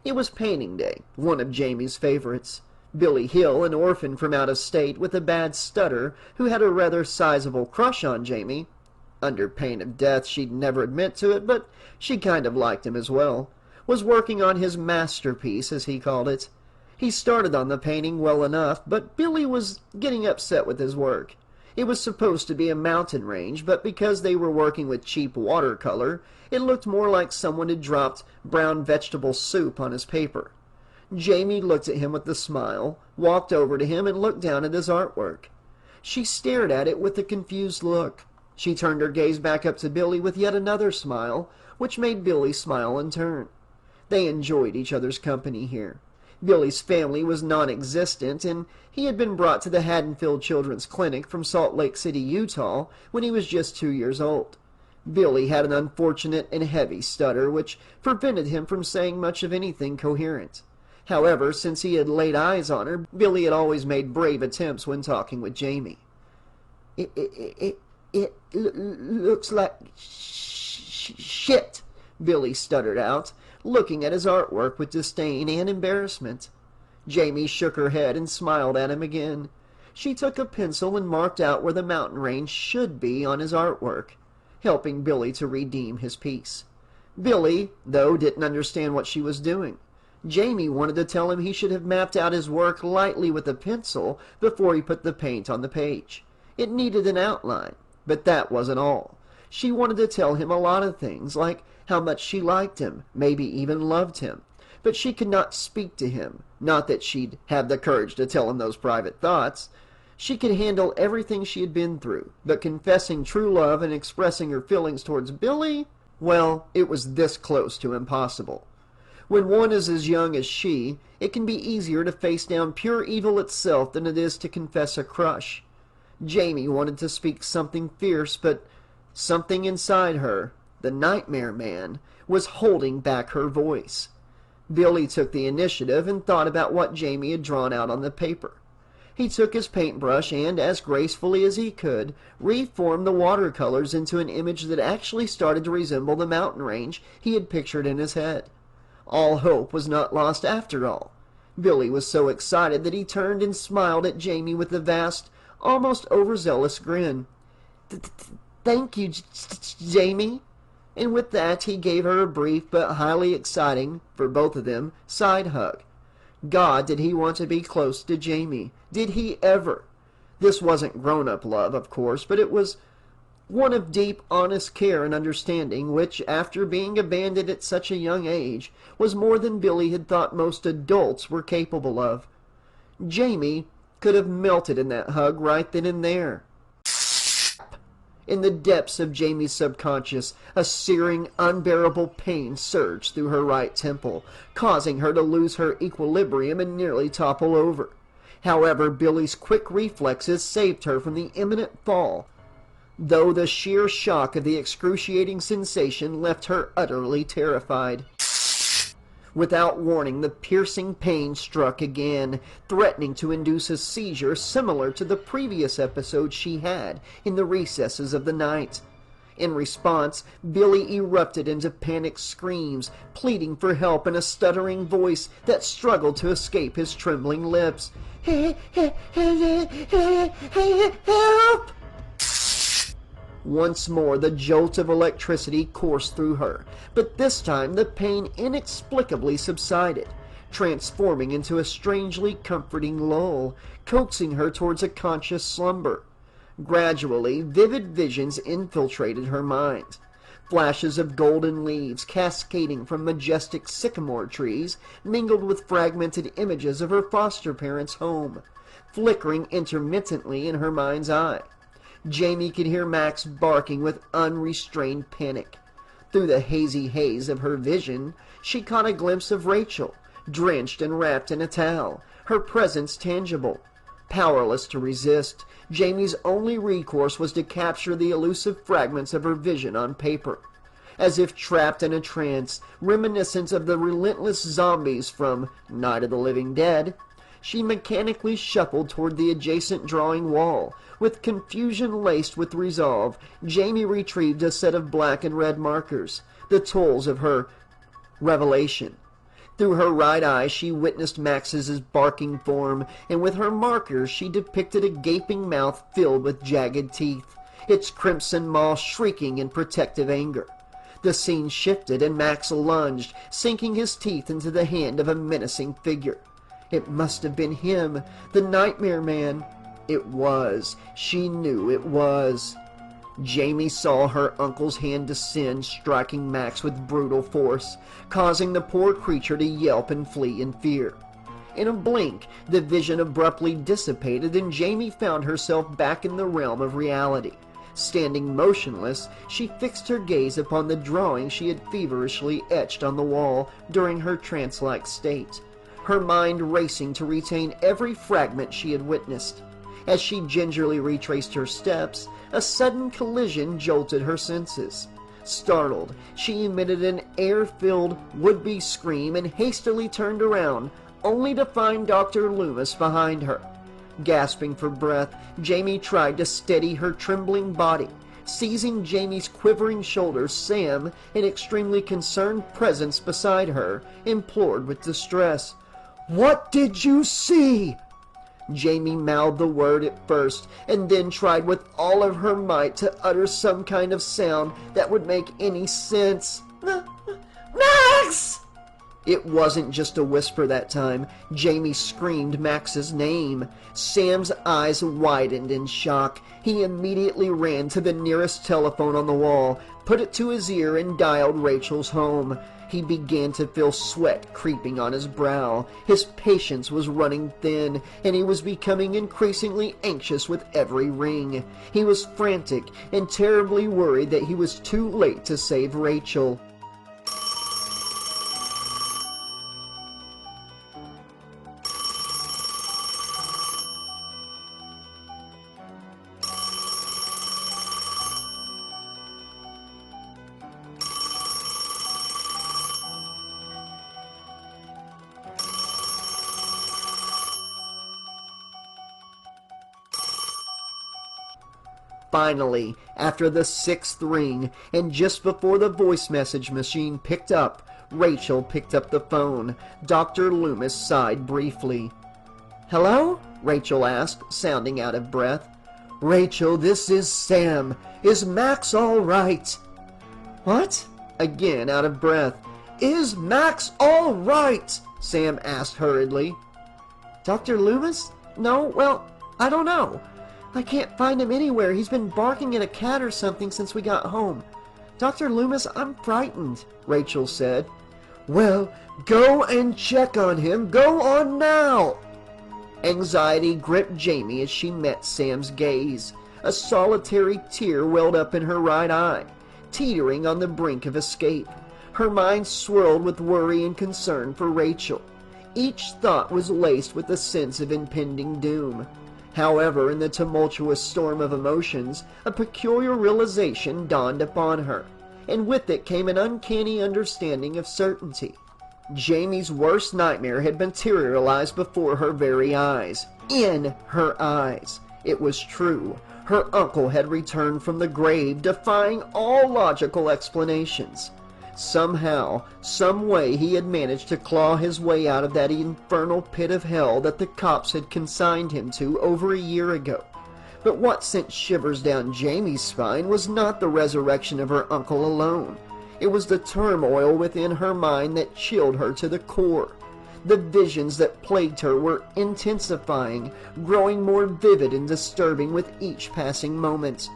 It was painting day, one of Jaime's favorites. Billy Hill, an orphan from out of state with a bad stutter who had a rather sizable crush on Jaime, under pain of death she'd never admit to it, but she kind of liked him as well, was working on his masterpiece, as he called it. He started on the painting well enough, but Billy was getting upset with his work. It was supposed to be a mountain range, but because they were working with cheap watercolor, it looked more like someone had dropped brown vegetable soup on his paper. Jaime looked at him with a smile, walked over to him, and looked down at his artwork. She stared at it with a confused look. She turned her gaze back up to Billy with yet another smile, which made Billy smile in turn. They enjoyed each other's company here. Billy's family was non-existent, and he had been brought to the Hadenfield Children's Clinic from Salt Lake City, Utah, when he was just 2 years old. Billy had an unfortunate and heavy stutter, which prevented him from saying much of anything coherent. However, since he had laid eyes on her, Billy had always made brave attempts when talking with Jaime. It looks like shit, Billy stuttered out, looking at his artwork with disdain and embarrassment. Jaime shook her head and smiled at him again. She took a pencil and marked out where the mountain range should be on his artwork, helping Billy to redeem his piece. Billy, though, didn't understand what she was doing. Jaime wanted to tell him he should have mapped out his work lightly with a pencil before he put the paint on the page. It needed an outline, but that wasn't all. She wanted to tell him a lot of things, like how much she liked him, maybe even loved him. But she could not speak to him. Not that she'd have the courage to tell him those private thoughts. She could handle everything she had been through, but confessing true love and expressing her feelings towards Billy, well, it was this close to impossible. When one is as young as she, it can be easier to face down pure evil itself than it is to confess a crush. Jaime wanted to speak something fierce, but something inside her, the nightmare man, was holding back her voice. Billy took the initiative and thought about what Jaime had drawn out on the paper. He took his paintbrush and, as gracefully as he could, reformed the watercolors into an image that actually started to resemble the mountain range he had pictured in his head. All hope was not lost after all. Billy was so excited that he turned and smiled at Jaime with a vast, almost overzealous grin. "Thank you, Jaime." And with that he gave her a brief but highly exciting, for both of them, side hug. God, did he want to be close to Jaime? Did he ever? This wasn't grown-up love, of course, but it was one of deep, honest care and understanding, which, after being abandoned at such a young age, was more than Billy had thought most adults were capable of. Jaime could have melted in that hug right then and there. In the depths of Jaime's subconscious, a searing, unbearable pain surged through her right temple, causing her to lose her equilibrium and nearly topple over. However, Billy's quick reflexes saved her from the imminent fall, though the sheer shock of the excruciating sensation left her utterly terrified. Without warning, the piercing pain struck again, threatening to induce a seizure similar to the previous episode she had in the recesses of the night. In response, Billy erupted into panicked screams, pleading for help in a stuttering voice that struggled to escape his trembling lips. "Help!" Once more the jolt of electricity coursed through her, but this time the pain inexplicably subsided, transforming into a strangely comforting lull, coaxing her towards a conscious slumber. Gradually, vivid visions infiltrated her mind. Flashes of golden leaves cascading from majestic sycamore trees mingled with fragmented images of her foster parents' home, flickering intermittently in her mind's eye. Jaime could hear Max barking with unrestrained panic. Through the hazy haze of her vision, she caught a glimpse of Rachel, drenched and wrapped in a towel, her presence tangible. Powerless to resist, Jaime's only recourse was to capture the elusive fragments of her vision on paper. As if trapped in a trance, reminiscent of the relentless zombies from Night of the Living Dead, she mechanically shuffled toward the adjacent drawing wall. With confusion laced with resolve, Jaime retrieved a set of black and red markers, the tools of her revelation. Through her right eye she witnessed Max's barking form, and with her markers she depicted a gaping mouth filled with jagged teeth, its crimson maw shrieking in protective anger. The scene shifted, and Max lunged, sinking his teeth into the hand of a menacing figure. It must have been him, the nightmare man. It was. She knew it was. Jaime saw her uncle's hand descend, striking Max with brutal force, causing the poor creature to yelp and flee in fear. In a blink, the vision abruptly dissipated, and Jaime found herself back in the realm of reality. Standing motionless, she fixed her gaze upon the drawing she had feverishly etched on the wall during her trance-like state, her mind racing to retain every fragment she had witnessed. As she gingerly retraced her steps, a sudden collision jolted her senses. Startled, she emitted an air-filled, would-be scream and hastily turned around, only to find Dr. Lumis behind her. Gasping for breath, Jaime tried to steady her trembling body. Seizing Jaime's quivering shoulders, Sam, an extremely concerned presence beside her, implored with distress. "What did you see?" Jaime mouthed the word at first, and then tried with all of her might to utter some kind of sound that would make any sense. Max! It wasn't just a whisper that time. Jaime screamed Max's name. Sam's eyes widened in shock. He immediately ran to the nearest telephone on the wall, put it to his ear, and dialed Rachel's home. He began to feel sweat creeping on his brow. His patience was running thin, and he was becoming increasingly anxious with every ring. He was frantic and terribly worried that he was too late to save Rachel. Finally, after the 6th ring, and just before the voice message machine picked up, Rachel picked up the phone. Dr. Lumis sighed briefly. "Hello?" Rachel asked, sounding out of breath. "Rachel, this is Sam. Is Max all right?" "What?" Again out of breath. "Is Max all right?" Sam asked hurriedly. "Dr. Lumis? No, well, I don't know. I can't find him anywhere. He's been barking at a cat or something since we got home. Dr. Lumis, I'm frightened," Rachel said. "Well, go and check on him. Go on now." Anxiety gripped Jaime as she met Sam's gaze. A solitary tear welled up in her right eye, teetering on the brink of escape. Her mind swirled with worry and concern for Rachel. Each thought was laced with a sense of impending doom. However, in the tumultuous storm of emotions, a peculiar realization dawned upon her, and with it came an uncanny understanding of certainty. Jaime's worst nightmare had materialized before her very eyes. In her eyes. It was true. Her uncle had returned from the grave, defying all logical explanations. Somehow, some way, he had managed to claw his way out of that infernal pit of hell that the cops had consigned him to over a year ago. But what sent shivers down Jaime's spine was not the resurrection of her uncle alone. It was the turmoil within her mind that chilled her to the core. The visions that plagued her were intensifying, growing more vivid and disturbing with each passing moment.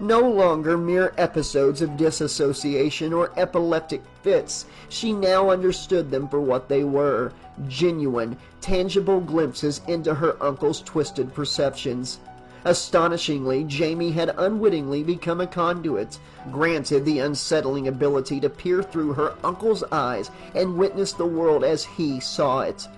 No longer mere episodes of disassociation or epileptic fits, she now understood them for what they were, genuine, tangible glimpses into her uncle's twisted perceptions. Astonishingly, Jaime had unwittingly become a conduit, granted the unsettling ability to peer through her uncle's eyes and witness the world as he saw it.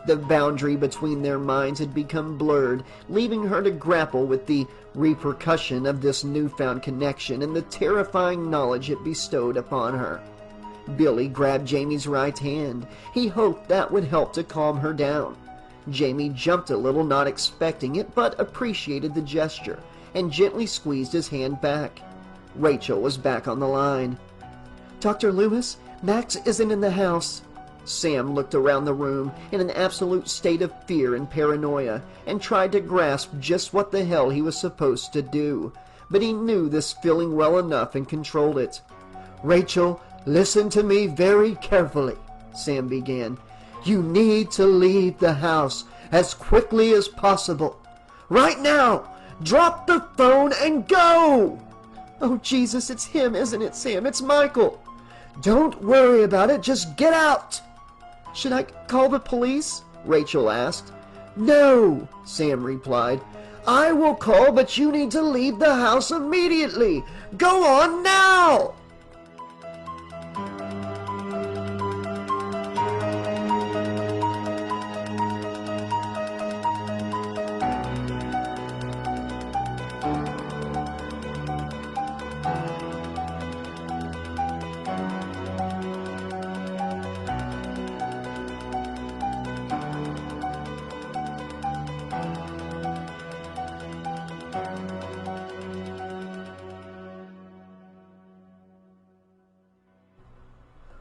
The boundary between their minds had become blurred, leaving her to grapple with the repercussion of this newfound connection and the terrifying knowledge it bestowed upon her. Billy grabbed Jaime's right hand. He hoped that would help to calm her down. Jaime jumped a little, not expecting it, but appreciated the gesture, and gently squeezed his hand back. Rachel was back on the line. "Dr. Lumis, Max isn't in the house." Sam looked around the room in an absolute state of fear and paranoia, and tried to grasp just what the hell he was supposed to do. But he knew this feeling well enough and controlled it. "Rachel, listen to me very carefully," Sam began. "You need to leave the house as quickly as possible. Right now! Drop the phone and go!" "Oh, Jesus, it's him, isn't it, Sam? It's Michael." "Don't worry about it. Just get out." "Should I call the police?" Rachel asked. "No," Sam replied. "I will call, but you need to leave the house immediately. Go on now!"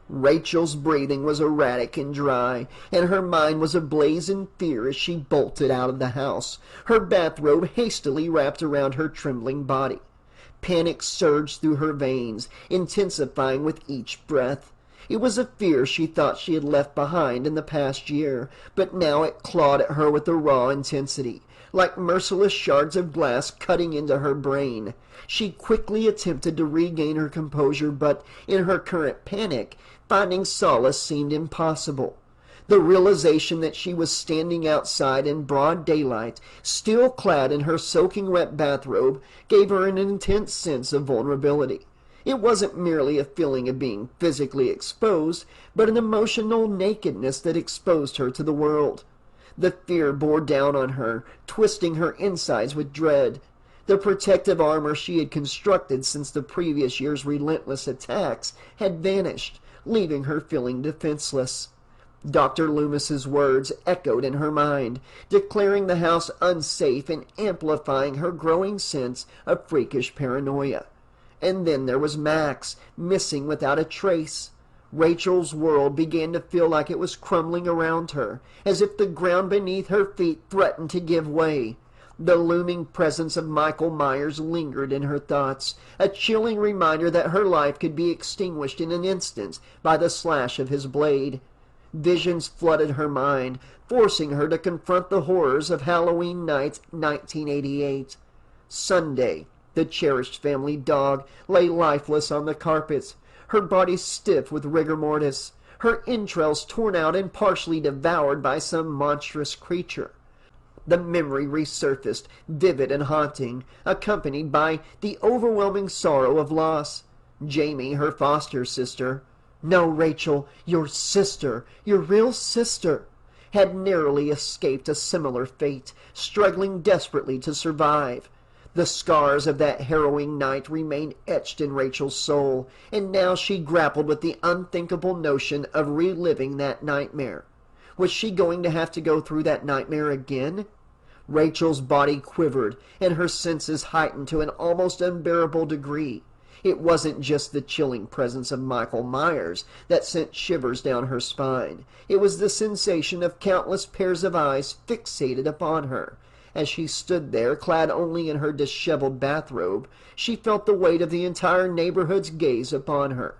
Rachel's breathing was erratic and dry, and her mind was ablaze in fear as she bolted out of the house, her bathrobe hastily wrapped around her trembling body. Panic surged through her veins, intensifying with each breath. It was a fear she thought she had left behind in the past year, but now it clawed at her with a raw intensity, like merciless shards of glass cutting into her brain. She quickly attempted to regain her composure, but in her current panic, finding solace seemed impossible. The realization that she was standing outside in broad daylight, still clad in her soaking wet bathrobe, gave her an intense sense of vulnerability. It wasn't merely a feeling of being physically exposed, but an emotional nakedness that exposed her to the world. The fear bore down on her, twisting her insides with dread. The protective armor she had constructed since the previous year's relentless attacks had vanished, leaving her feeling defenseless. Dr. Loomis's words echoed in her mind, declaring the house unsafe and amplifying her growing sense of freakish paranoia. And then there was Max, missing without a trace. Rachel's world began to feel like it was crumbling around her, as if the ground beneath her feet threatened to give way. The looming presence of Michael Myers lingered in her thoughts, a chilling reminder that her life could be extinguished in an instant by the slash of his blade. Visions flooded her mind, forcing her to confront the horrors of Halloween night 1988. Sunday, the cherished family dog lay lifeless on the carpet, her body stiff with rigor mortis, her entrails torn out and partially devoured by some monstrous creature. The memory resurfaced, vivid and haunting, accompanied by the overwhelming sorrow of loss. Jamie, her foster sister, no, Rachel, your sister, your real sister, had narrowly escaped a similar fate, struggling desperately to survive. The scars of that harrowing night remained etched in Rachel's soul, and now she grappled with the unthinkable notion of reliving that nightmare. Was she going to have to go through that nightmare again? Rachel's body quivered, and her senses heightened to an almost unbearable degree. It wasn't just the chilling presence of Michael Myers that sent shivers down her spine. It was the sensation of countless pairs of eyes fixated upon her. As she stood there, clad only in her disheveled bathrobe, she felt the weight of the entire neighborhood's gaze upon her.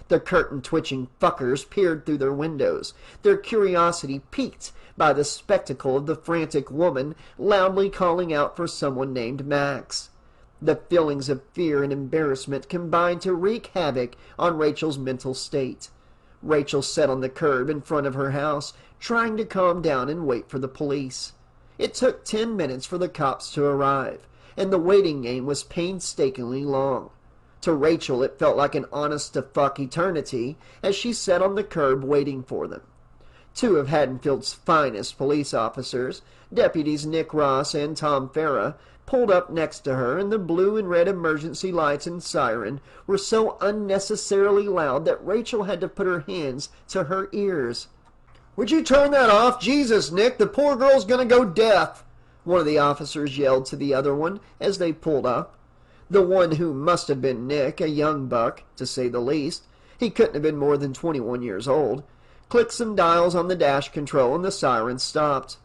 The curtain-twitching fuckers peered through their windows, their curiosity piqued by the spectacle of the frantic woman loudly calling out for someone named Max. The feelings of fear and embarrassment combined to wreak havoc on Rachel's mental state. Rachel sat on the curb in front of her house, trying to calm down and wait for the police. It took 10 minutes for the cops to arrive, and the waiting game was painstakingly long. To Rachel, it felt like an honest-to-fuck eternity as she sat on the curb waiting for them. Two of Hadenfield's finest police officers, Deputies Nick Ross and Tom Farah, pulled up next to her, and the blue and red emergency lights and siren were so unnecessarily loud that Rachel had to put her hands to her ears. "Would you turn that off? Jesus, Nick, the poor girl's gonna go deaf!" one of the officers yelled to the other one as they pulled up. The one who must have been Nick, a young buck, to say the least, he couldn't have been more than 21 years old, clicked some dials on the dash control and the siren stopped.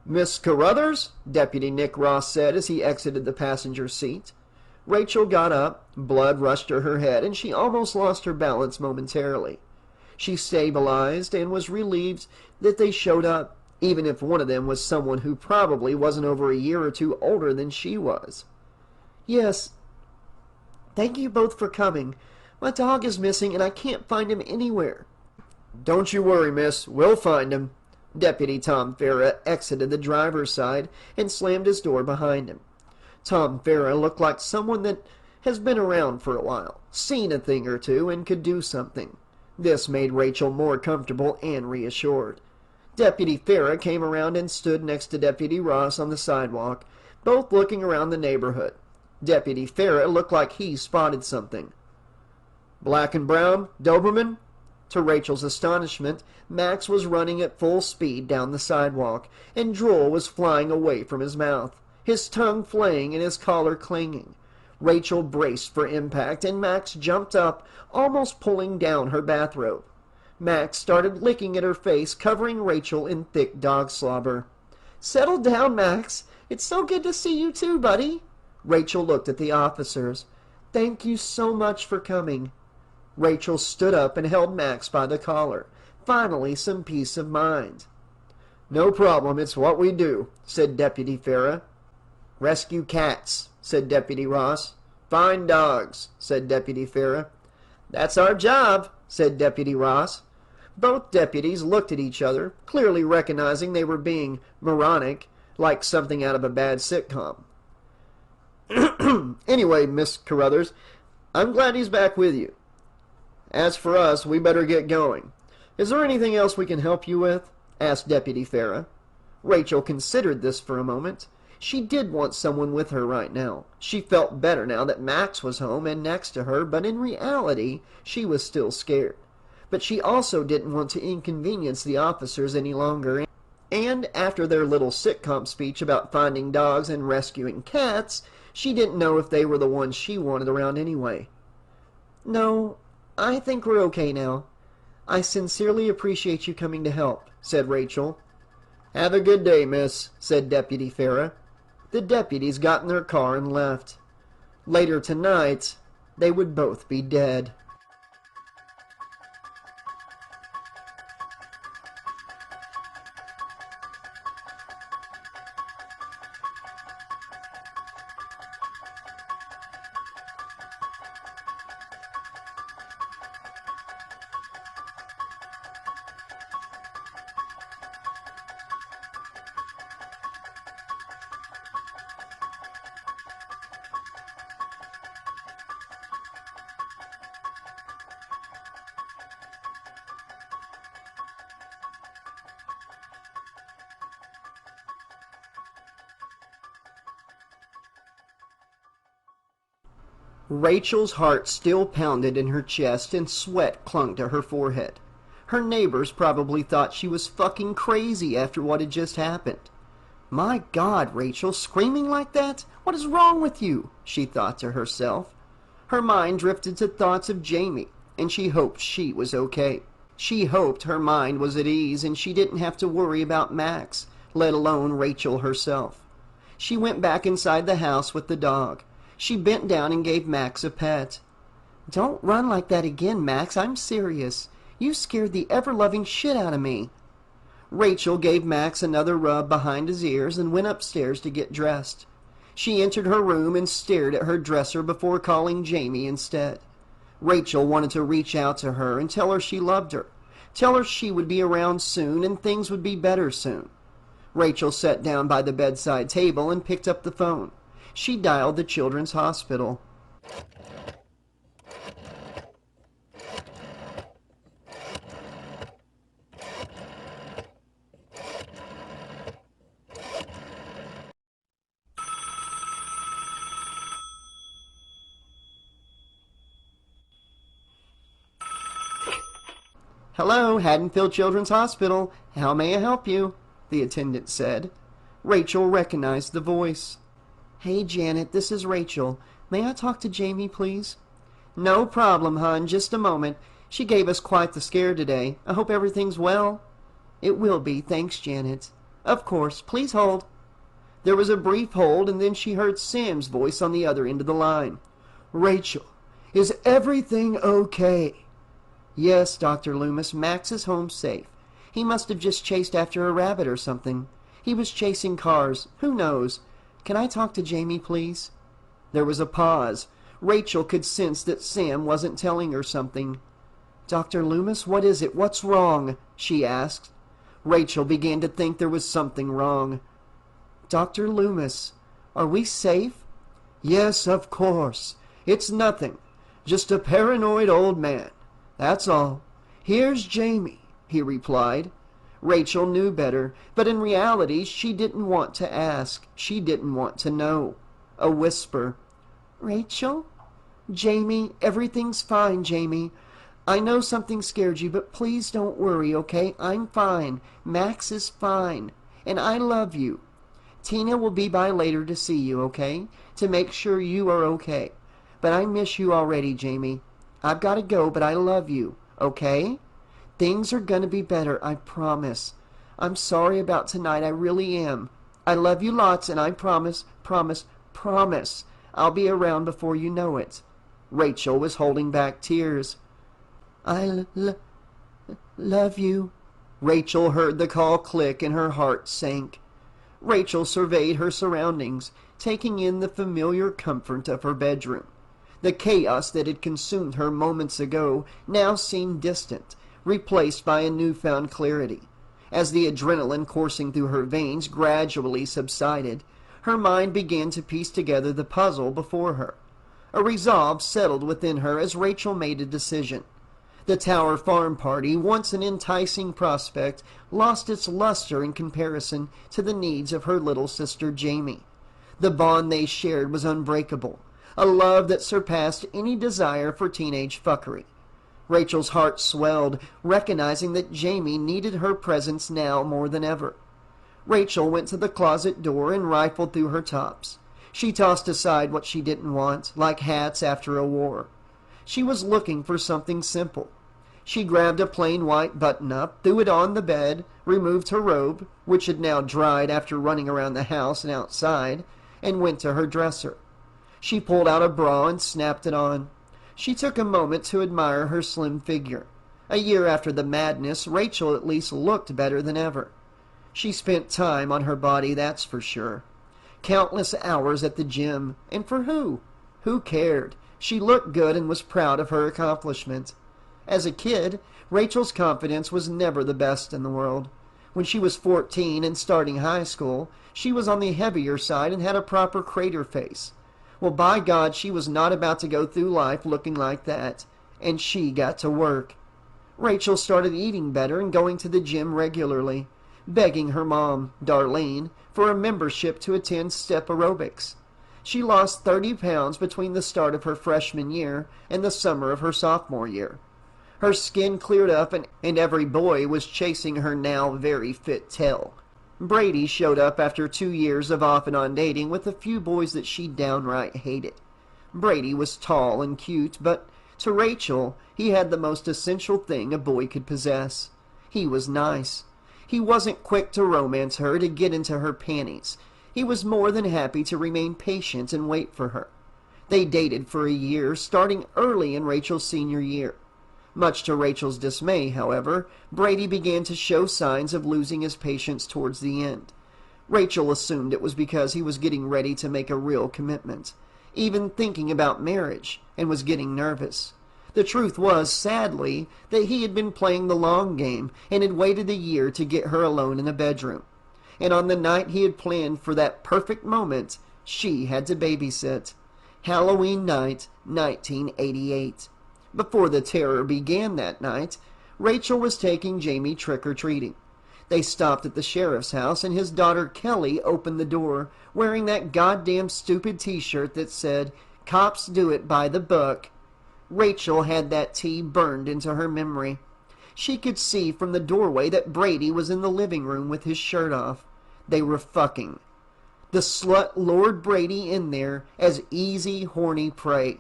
"Miss Carruthers?" Deputy Nick Ross said as he exited the passenger seat. Rachel got up, blood rushed to her head, and she almost lost her balance momentarily. She stabilized and was relieved that they showed up, even if one of them was someone who probably wasn't over a year or two older than she was. "Yes. Thank you both for coming. My dog is missing and I can't find him anywhere." "Don't you worry, miss. We'll find him." Deputy Tom Farah exited the driver's side and slammed his door behind him. Tom Farah looked like someone that has been around for a while, seen a thing or two, and could do something. This made Rachel more comfortable and reassured. Deputy Farah came around and stood next to Deputy Ross on the sidewalk, both looking around the neighborhood. Deputy Farah looked like he spotted something. "Black and brown, Doberman?" To Rachel's astonishment, Max was running at full speed down the sidewalk, and drool was flying away from his mouth, his tongue flaying and his collar clanging. Rachel braced for impact, and Max jumped up, almost pulling down her bathrobe. Max started licking at her face, covering Rachel in thick dog slobber. "Settle down, Max. It's so good to see you too, buddy." Rachel looked at the officers. "Thank you so much for coming." Rachel stood up and held Max by the collar. Finally, some peace of mind. "No problem, it's what we do," said Deputy Farah. "Rescue cats," said Deputy Ross. "Find dogs," said Deputy Farah. "That's our job," said Deputy Ross. Both deputies looked at each other, clearly recognizing they were being moronic, like something out of a bad sitcom. "Anyway, Miss Carruthers, I'm glad he's back with you. As for us, we better get going. Is there anything else we can help you with?" asked Deputy Farah. Rachel considered this for a moment. She did want someone with her right now. She felt better now that Max was home and next to her, but in reality, she was still scared. But she also didn't want to inconvenience the officers any longer. And after their little sitcom speech about finding dogs and rescuing cats, she didn't know if they were the ones she wanted around anyway. "No, I think we're okay now. I sincerely appreciate you coming to help," said Rachel. "Have a good day, miss," said Deputy Farah. The deputies got in their car and left. Later tonight, they would both be dead. Rachel's heart still pounded in her chest and sweat clung to her forehead. Her neighbors probably thought she was fucking crazy after what had just happened. "My God, Rachel, screaming like that? What is wrong with you?" she thought to herself. Her mind drifted to thoughts of Jaime, and she hoped she was okay. She hoped her mind was at ease and she didn't have to worry about Max, let alone Rachel herself. She went back inside the house with the dog. She bent down and gave Max a pet. "Don't run like that again, Max. I'm serious. You scared the ever-loving shit out of me." Rachel gave Max another rub behind his ears and went upstairs to get dressed. She entered her room and stared at her dresser before calling Jaime instead. Rachel wanted to reach out to her and tell her she loved her. Tell her she would be around soon and things would be better soon. Rachel sat down by the bedside table and picked up the phone. She dialed the children's hospital. "Hello, Hadenfield Children's Hospital. How may I help you?" the attendant said. Rachel recognized the voice. "Hey, Janet, this is Rachel. May I talk to Jaime, please?" "No problem, hon. Just a moment. She gave us quite the scare today. I hope everything's well." "It will be, thanks, Janet." "Of course. Please hold." There was a brief hold, and then she heard Sam's voice on the other end of the line. "Rachel, is everything okay?" "Yes, Dr. Lumis. Max is home safe. He must have just chased after a rabbit or something. He was chasing cars. Who knows? Can I talk to Jaime, please?" There was a pause. Rachel could sense that Sam wasn't telling her something. "Dr. Lumis, what is it? What's wrong?" she asked. Rachel began to think there was something wrong. "Dr. Lumis, are we safe?" "Yes, of course. It's nothing. Just a paranoid old man. That's all. Here's Jaime," he replied. Rachel knew better, but in reality she didn't want to ask. She didn't want to know. A whisper. "Rachel? Jaime, everything's fine, Jaime. I know something scared you, but please don't worry, okay? I'm fine. Max is fine. And I love you. Tina will be by later to see you, okay? To make sure you are okay. But I miss you already, Jaime. I've got to go, but I love you, okay? Things are gonna be better, I promise. I'm sorry about tonight, I really am. I love you lots, and I promise, I'll be around before you know it." Rachel was holding back tears. I love you." Rachel heard the call click and her heart sank. Rachel surveyed her surroundings, taking in the familiar comfort of her bedroom. The chaos that had consumed her moments ago now seemed distant, replaced by a newfound clarity. As the adrenaline coursing through her veins gradually subsided, her mind began to piece together the puzzle before her. A resolve settled within her as Rachel made a decision. The Tower Farm party, once an enticing prospect, lost its luster in comparison to the needs of her little sister Jamie. The bond they shared was unbreakable, a love that surpassed any desire for teenage fuckery. Rachel's heart swelled, recognizing that Jamie needed her presence now more than ever. Rachel went to the closet door and rifled through her tops. She tossed aside what she didn't want, like hats after a war. She was looking for something simple. She grabbed a plain white button-up, threw it on the bed, removed her robe, which had now dried after running around the house and outside, and went to her dresser. She pulled out a bra and snapped it on. She took a moment to admire her slim figure. A year after the madness, Rachel at least looked better than ever. She spent time on her body, that's for sure. Countless hours at the gym. And for who? Who cared? She looked good and was proud of her accomplishment. As a kid, Rachel's confidence was never the best in the world. When she was 14 and starting high school, she was on the heavier side and had a proper crater face. Well, by God, she was not about to go through life looking like that. And she got to work. Rachel started eating better and going to the gym regularly, begging her mom, Darlene, for a membership to attend step aerobics. She lost 30 pounds between the start of her freshman year and the summer of her sophomore year. Her skin cleared up and every boy was chasing her now very fit tail. Brady showed up after 2 years of off and on dating with a few boys that she downright hated. Brady was tall and cute, but to Rachel, he had the most essential thing a boy could possess. He was nice. He wasn't quick to romance her, to get into her panties. He was more than happy to remain patient and wait for her. They dated for a year, starting early in Rachel's senior year. Much to Rachel's dismay, however, Brady began to show signs of losing his patience towards the end. Rachel assumed it was because he was getting ready to make a real commitment, even thinking about marriage, and was getting nervous. The truth was, sadly, that he had been playing the long game and had waited a year to get her alone in a bedroom. And on the night he had planned for that perfect moment, she had to babysit. Halloween night, 1988. Before the terror began that night, Rachel was taking Jamie trick-or-treating. They stopped at the sheriff's house, and his daughter Kelly opened the door, wearing that goddamn stupid t-shirt that said, "Cops do it by the book." Rachel had that tee burned into her memory. She could see from the doorway that Brady was in the living room with his shirt off. They were fucking. The slut lured Brady in there as easy, horny prey.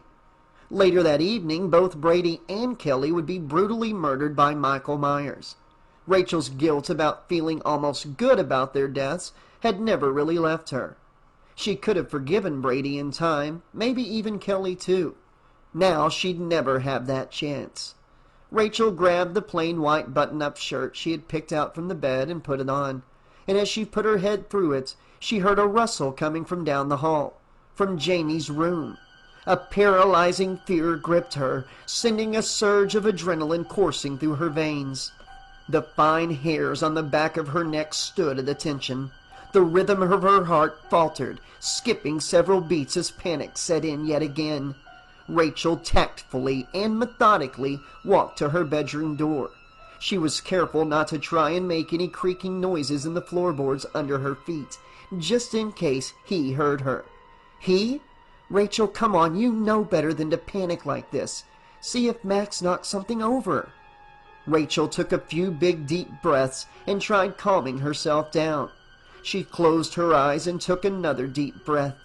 Later that evening, both Brady and Kelly would be brutally murdered by Michael Myers. Rachel's guilt about feeling almost good about their deaths had never really left her. She could have forgiven Brady in time, maybe even Kelly too. Now she'd never have that chance. Rachel grabbed the plain white button-up shirt she had picked out from the bed and put it on, and as she put her head through it, she heard a rustle coming from down the hall, from Jamie's room. A paralyzing fear gripped her, sending a surge of adrenaline coursing through her veins. The fine hairs on the back of her neck stood at attention. The rhythm of her heart faltered, skipping several beats as panic set in yet again. Rachel tactfully and methodically walked to her bedroom door. She was careful not to try and make any creaking noises in the floorboards under her feet, just in case he heard her. He? Rachel, come on, you know better than to panic like this. See if Max knocks something over. Rachel took a few big deep breaths and tried calming herself down. She closed her eyes and took another deep breath.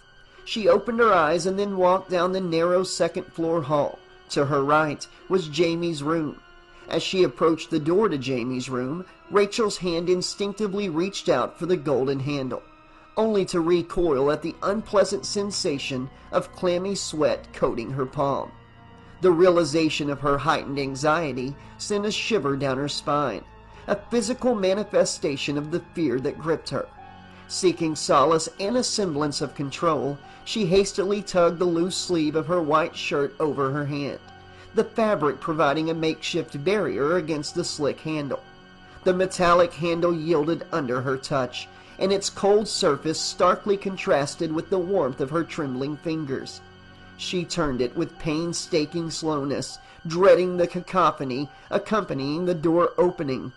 She opened her eyes and then walked down the narrow second-floor hall. To her right was Jamie's room. As she approached the door to Jamie's room, Rachel's hand instinctively reached out for the golden handle, only to recoil at the unpleasant sensation of clammy sweat coating her palm. The realization of her heightened anxiety sent a shiver down her spine, a physical manifestation of the fear that gripped her. Seeking solace and a semblance of control, she hastily tugged the loose sleeve of her white shirt over her hand, the fabric providing a makeshift barrier against the slick handle. The metallic handle yielded under her touch, and its cold surface starkly contrasted with the warmth of her trembling fingers. She turned it with painstaking slowness, dreading the cacophony accompanying the door opening.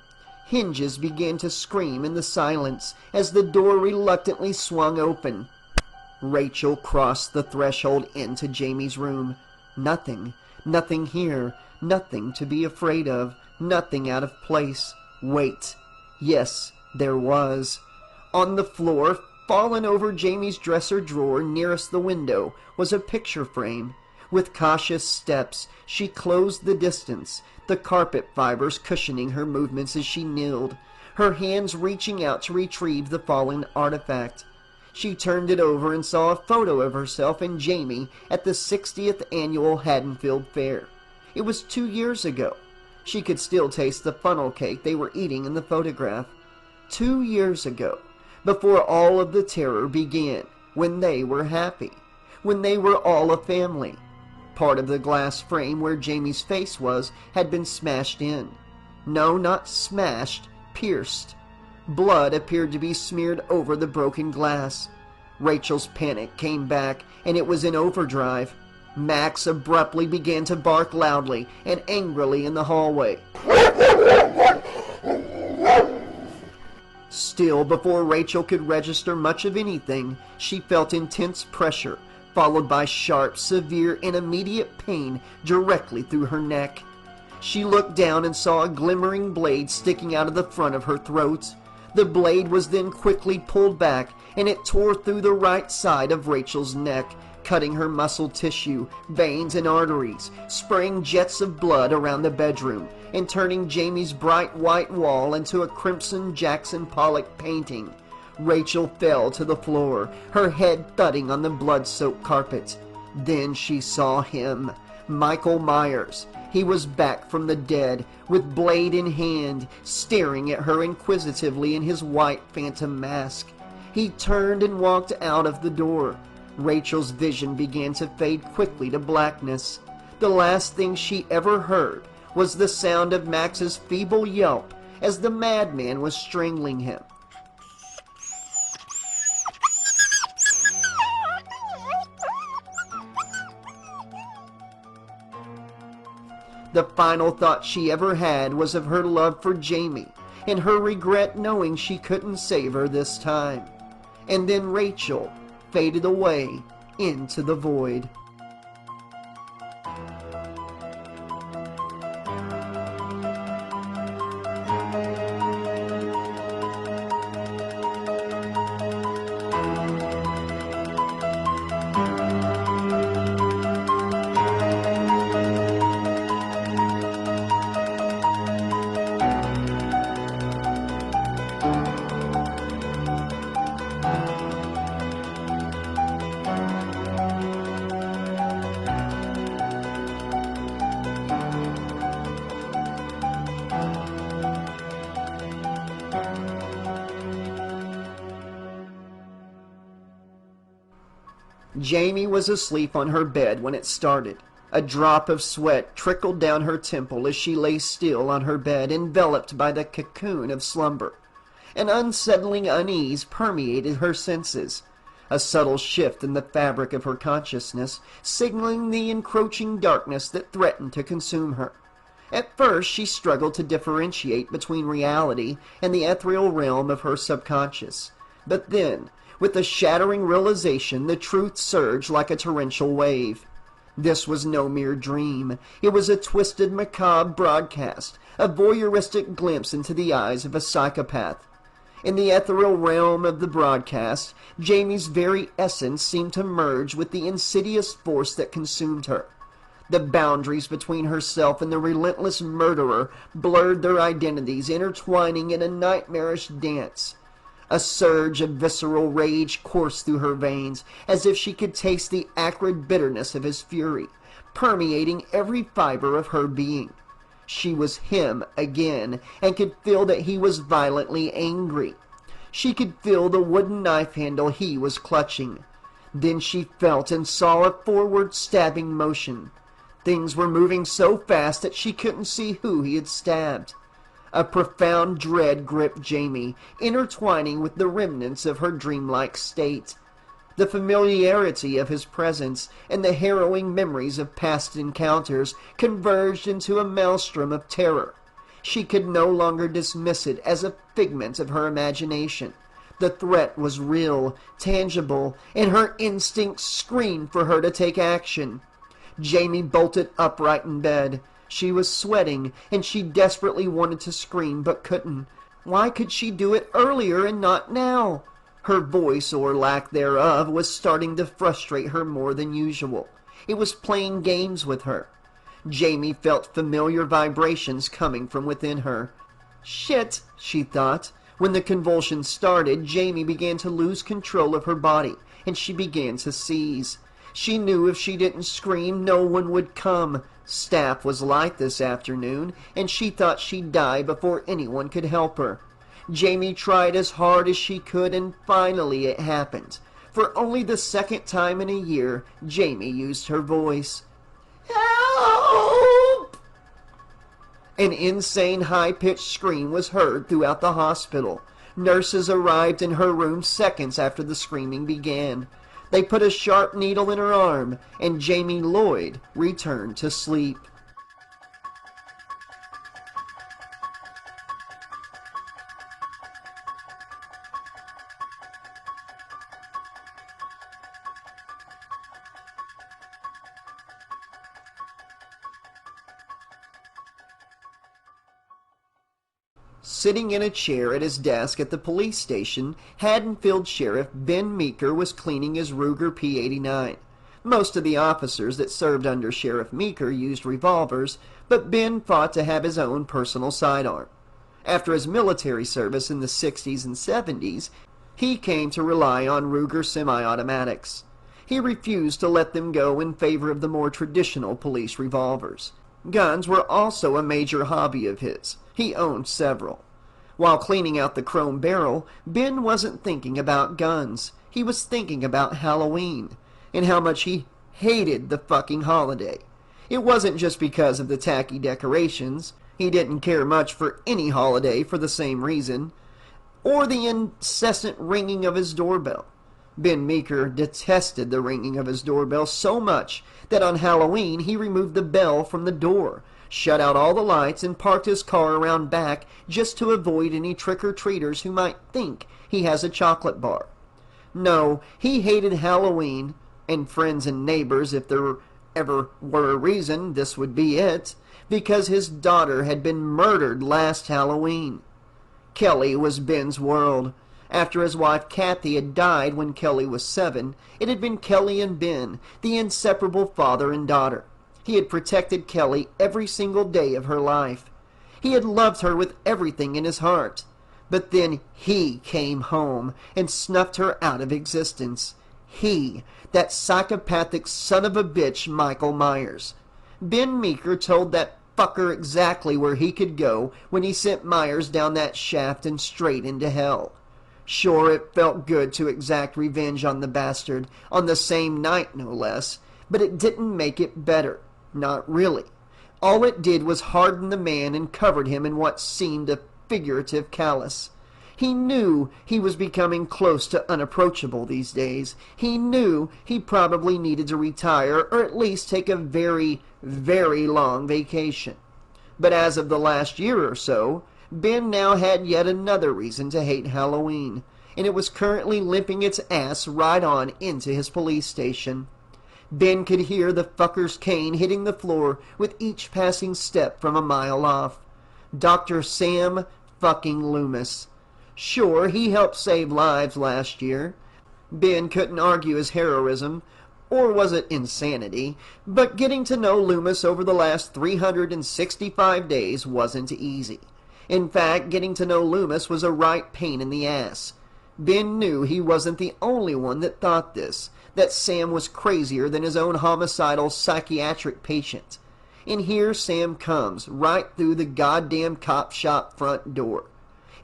Hinges began to scream in the silence as the door reluctantly swung open. Rachel crossed the threshold into Jamie's room. Nothing here, nothing to be afraid of, nothing out of place. Wait. Yes, there was. On the floor, fallen over Jamie's dresser drawer nearest the window, was a picture frame. With cautious steps, she closed the distance, the carpet fibers cushioning her movements as she kneeled, her hands reaching out to retrieve the fallen artifact. She turned it over and saw a photo of herself and Jamie at the 60th annual Hadenfield Fair. It was 2 years ago. She could still taste the funnel cake they were eating in the photograph. 2 years ago, before all of the terror began, when they were happy, when they were all a family. Part of the glass frame where Jamie's face was had been smashed in. No, not smashed, pierced. Blood appeared to be smeared over the broken glass. Rachel's panic came back, and it was in overdrive. Max abruptly began to bark loudly and angrily in the hallway. Still, before Rachel could register much of anything, she felt intense pressure, followed by sharp, severe, and immediate pain directly through her neck. She looked down and saw a glimmering blade sticking out of the front of her throat. The blade was then quickly pulled back, and it tore through the right side of Rachel's neck, cutting her muscle tissue, veins, and arteries, spraying jets of blood around the bedroom, and turning Jamie's bright white wall into a crimson Jackson Pollock painting. Rachel fell to the floor, her head thudding on the blood-soaked carpet. Then she saw him, Michael Myers. He was back from the dead, with blade in hand, staring at her inquisitively in his white phantom mask. He turned and walked out of the door. Rachel's vision began to fade quickly to blackness. The last thing she ever heard was the sound of Max's feeble yelp as the madman was strangling him. The final thought she ever had was of her love for Jamie, and her regret knowing she couldn't save her this time. And then Rachel faded away into the void. Jamie was asleep on her bed when it started. A drop of sweat trickled down her temple as she lay still on her bed, enveloped by the cocoon of slumber. An unsettling unease permeated her senses, a subtle shift in the fabric of her consciousness, signaling the encroaching darkness that threatened to consume her. At first she struggled to differentiate between reality and the ethereal realm of her subconscious. But then, with a shattering realization, the truth surged like a torrential wave. This was no mere dream. It was a twisted, macabre broadcast, a voyeuristic glimpse into the eyes of a psychopath. In the ethereal realm of the broadcast, Jamie's very essence seemed to merge with the insidious force that consumed her. The boundaries between herself and the relentless murderer blurred their identities, intertwining in a nightmarish dance. A surge of visceral rage coursed through her veins, as if she could taste the acrid bitterness of his fury, permeating every fiber of her being. She was him again, and could feel that he was violently angry. She could feel the wooden knife handle he was clutching. Then she felt and saw a forward stabbing motion. Things were moving so fast that she couldn't see who he had stabbed. A profound dread gripped Jaime, intertwining with the remnants of her dreamlike state. The familiarity of his presence and the harrowing memories of past encounters converged into a maelstrom of terror. She could no longer dismiss it as a figment of her imagination. The threat was real, tangible, and her instincts screamed for her to take action. Jaime bolted upright in bed. She was sweating, and she desperately wanted to scream, but couldn't. Why could she do it earlier and not now? Her voice, or lack thereof, was starting to frustrate her more than usual. It was playing games with her. Jaime felt familiar vibrations coming from within her. Shit, she thought. When the convulsions started, Jaime began to lose control of her body, and she began to seize. She knew if she didn't scream, no one would come. Staff was light this afternoon, and she thought she'd die before anyone could help her. Jaime tried as hard as she could, and finally it happened. For only the second time in a year, Jaime used her voice. Help! An insane high-pitched scream was heard throughout the hospital. Nurses arrived in her room seconds after the screaming began. They put a sharp needle in her arm, and Jaime Lloyd returned to sleep. Sitting in a chair at his desk at the police station, Hadenfield Sheriff Ben Meeker was cleaning his Ruger P-89. Most of the officers that served under Sheriff Meeker used revolvers, but Ben fought to have his own personal sidearm. After his military service in the 60s and 70s, he came to rely on Ruger semi-automatics. He refused to let them go in favor of the more traditional police revolvers. Guns were also a major hobby of his. He owned several. While cleaning out the chrome barrel, Ben wasn't thinking about guns. He was thinking about Halloween, and how much he hated the fucking holiday. It wasn't just because of the tacky decorations. He didn't care much for any holiday for the same reason, or the incessant ringing of his doorbell. Ben Meeker detested the ringing of his doorbell so much that on Halloween he removed the bell from the door, shut out all the lights, and parked his car around back just to avoid any trick-or-treaters who might think he has a chocolate bar. No, he hated Halloween, and friends and neighbors, if there ever were a reason, this would be it, because his daughter had been murdered last Halloween. Kelly was Ben's world. After his wife Kathy had died when Kelly was 7, it had been Kelly and Ben, the inseparable father and daughter. He had protected Kelly every single day of her life. He had loved her with everything in his heart. But then he came home and snuffed her out of existence. He, that psychopathic son of a bitch, Michael Myers. Ben Meeker told that fucker exactly where he could go when he sent Myers down that shaft and straight into hell. Sure, it felt good to exact revenge on the bastard, on the same night no less, but it didn't make it better. Not really. All it did was harden the man and covered him in what seemed a figurative callous. He knew he was becoming close to unapproachable these days. He knew he probably needed to retire, or at least take a very, very long vacation. But as of the last year or so, Ben now had yet another reason to hate Halloween, and it was currently limping its ass right on into his police station. Ben could hear the fucker's cane hitting the floor with each passing step from a mile off. Dr. Sam fucking Lumis. Sure, he helped save lives last year. Ben couldn't argue his heroism, or was it insanity, but getting to know Lumis over the last 365 days wasn't easy. In fact, getting to know Lumis was a right pain in the ass. Ben knew he wasn't the only one that thought this, that Sam was crazier than his own homicidal psychiatric patient. And here Sam comes, right through the goddamn cop shop front door.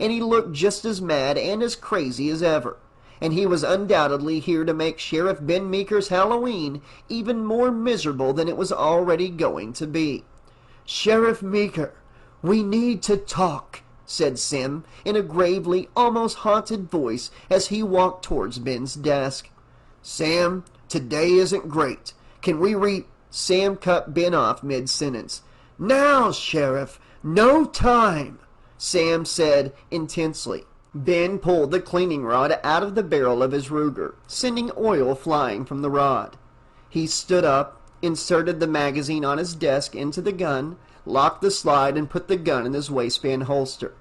And he looked just as mad and as crazy as ever. And he was undoubtedly here to make Sheriff Ben Meeker's Halloween even more miserable than it was already going to be. "Sheriff Meeker, we need to talk," said Sam in a gravely, almost haunted voice as he walked towards Ben's desk. "Sam, today isn't great. Can we Sam cut Ben off mid-sentence. "Now, Sheriff, no time," Sam said intensely. Ben pulled the cleaning rod out of the barrel of his Ruger, sending oil flying from the rod. He stood up, inserted the magazine on his desk into the gun, locked the slide, and put the gun in his waistband holster.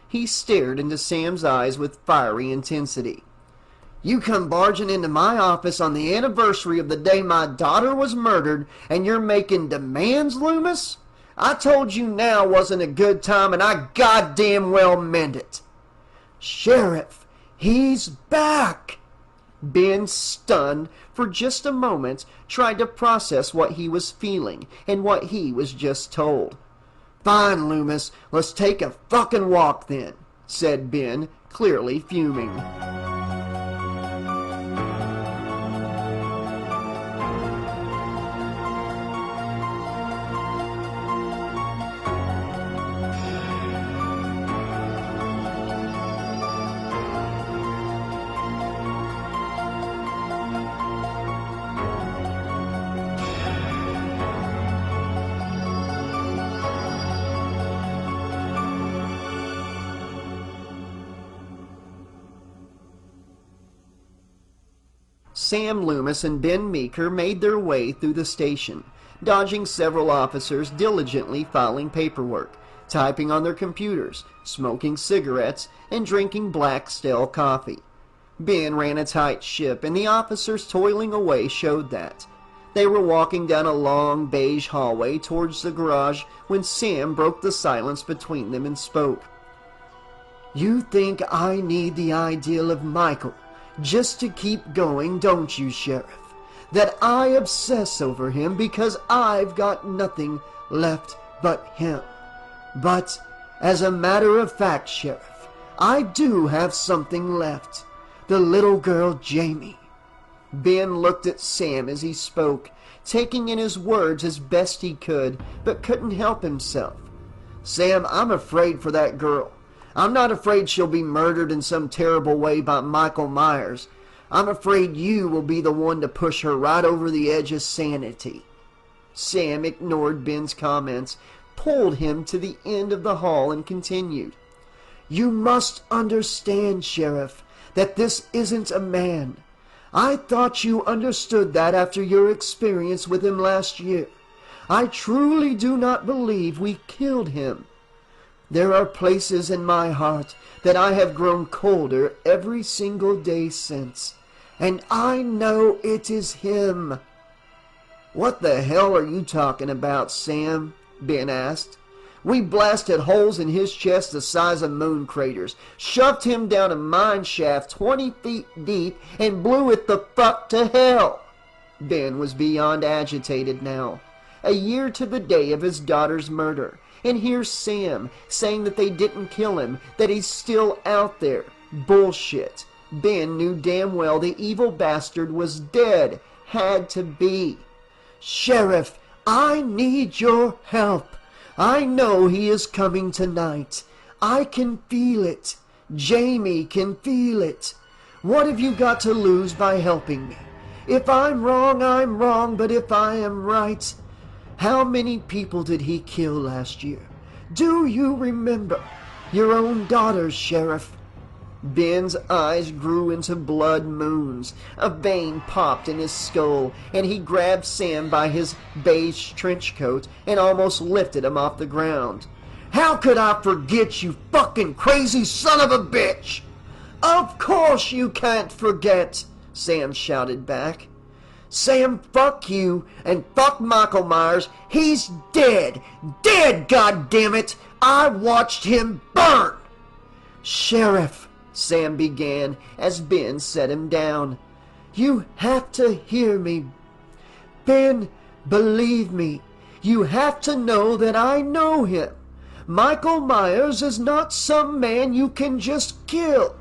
He stared into Sam's eyes with fiery intensity. "You come barging into my office on the anniversary of the day my daughter was murdered, and you're making demands, Lumis? I told you now wasn't a good time, and I goddamn well meant it." "Sheriff, he's back!" Ben, stunned for just a moment, tried to process what he was feeling and what he was just told. "Fine, Lumis, let's take a fucking walk then," said Ben, clearly fuming. Sam Lumis and Ben Meeker made their way through the station, dodging several officers diligently filing paperwork, typing on their computers, smoking cigarettes, and drinking black stale coffee. Ben ran a tight ship, and the officers toiling away showed that. They were walking down a long beige hallway towards the garage when Sam broke the silence between them and spoke. "You think I need the ideal of Michael just to keep going, don't you, Sheriff? That I obsess over him because I've got nothing left but him. But, as a matter of fact, Sheriff, I do have something left. The little girl, Jamie." Ben looked at Sam as he spoke, taking in his words as best he could, but couldn't help himself. "Sam, I'm afraid for that girl. I'm not afraid she'll be murdered in some terrible way by Michael Myers. I'm afraid you will be the one to push her right over the edge of sanity." Sam ignored Ben's comments, pulled him to the end of the hall, and continued. "You must understand, Sheriff, that this isn't a man. I thought you understood that after your experience with him last year. I truly do not believe we killed him. There are places in my heart that I have grown colder every single day since, and I know it is him." "What the hell are you talking about, Sam?" Ben asked. "We blasted holes in his chest the size of moon craters, shoved him down a mine shaft 20 feet deep, and blew it the fuck to hell." Ben was beyond agitated now. A year to the day of his daughter's murder. And here's Sam saying that they didn't kill him, that he's still out there. Bullshit. Ben knew damn well the evil bastard was dead. Had to be. "Sheriff, I need your help. I know he is coming tonight. I can feel it. Jamie can feel it. What have you got to lose by helping me? If I'm wrong, but if I am right... How many people did he kill last year? Do you remember? Your own daughters, Sheriff." Ben's eyes grew into blood moons. A vein popped in his skull, and he grabbed Sam by his beige trench coat and almost lifted him off the ground. "How could I forget, you fucking crazy son of a bitch?" "Of course you can't forget," Sam shouted back. "Sam, fuck you, and fuck Michael Myers. He's dead. Dead, goddammit! I watched him burn!" "Sheriff," Sam began as Ben set him down. "You have to hear me. Ben, believe me. You have to know that I know him. Michael Myers is not some man you can just kill.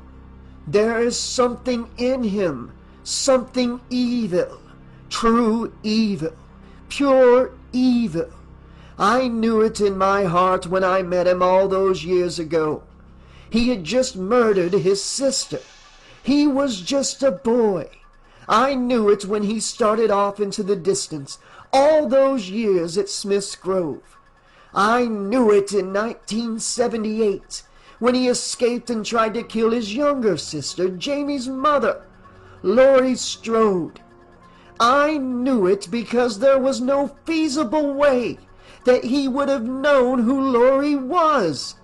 There is something in him, something evil, true evil, pure evil. I knew it in my heart when I met him all those years ago. He had just murdered his sister. He was just a boy. I knew it when he started off into the distance, all those years at Smith's Grove. I knew it in 1978, when he escaped and tried to kill his younger sister, Jamie's mother, Laurie Strode. I knew it because there was no feasible way that he would have known who Laurie was.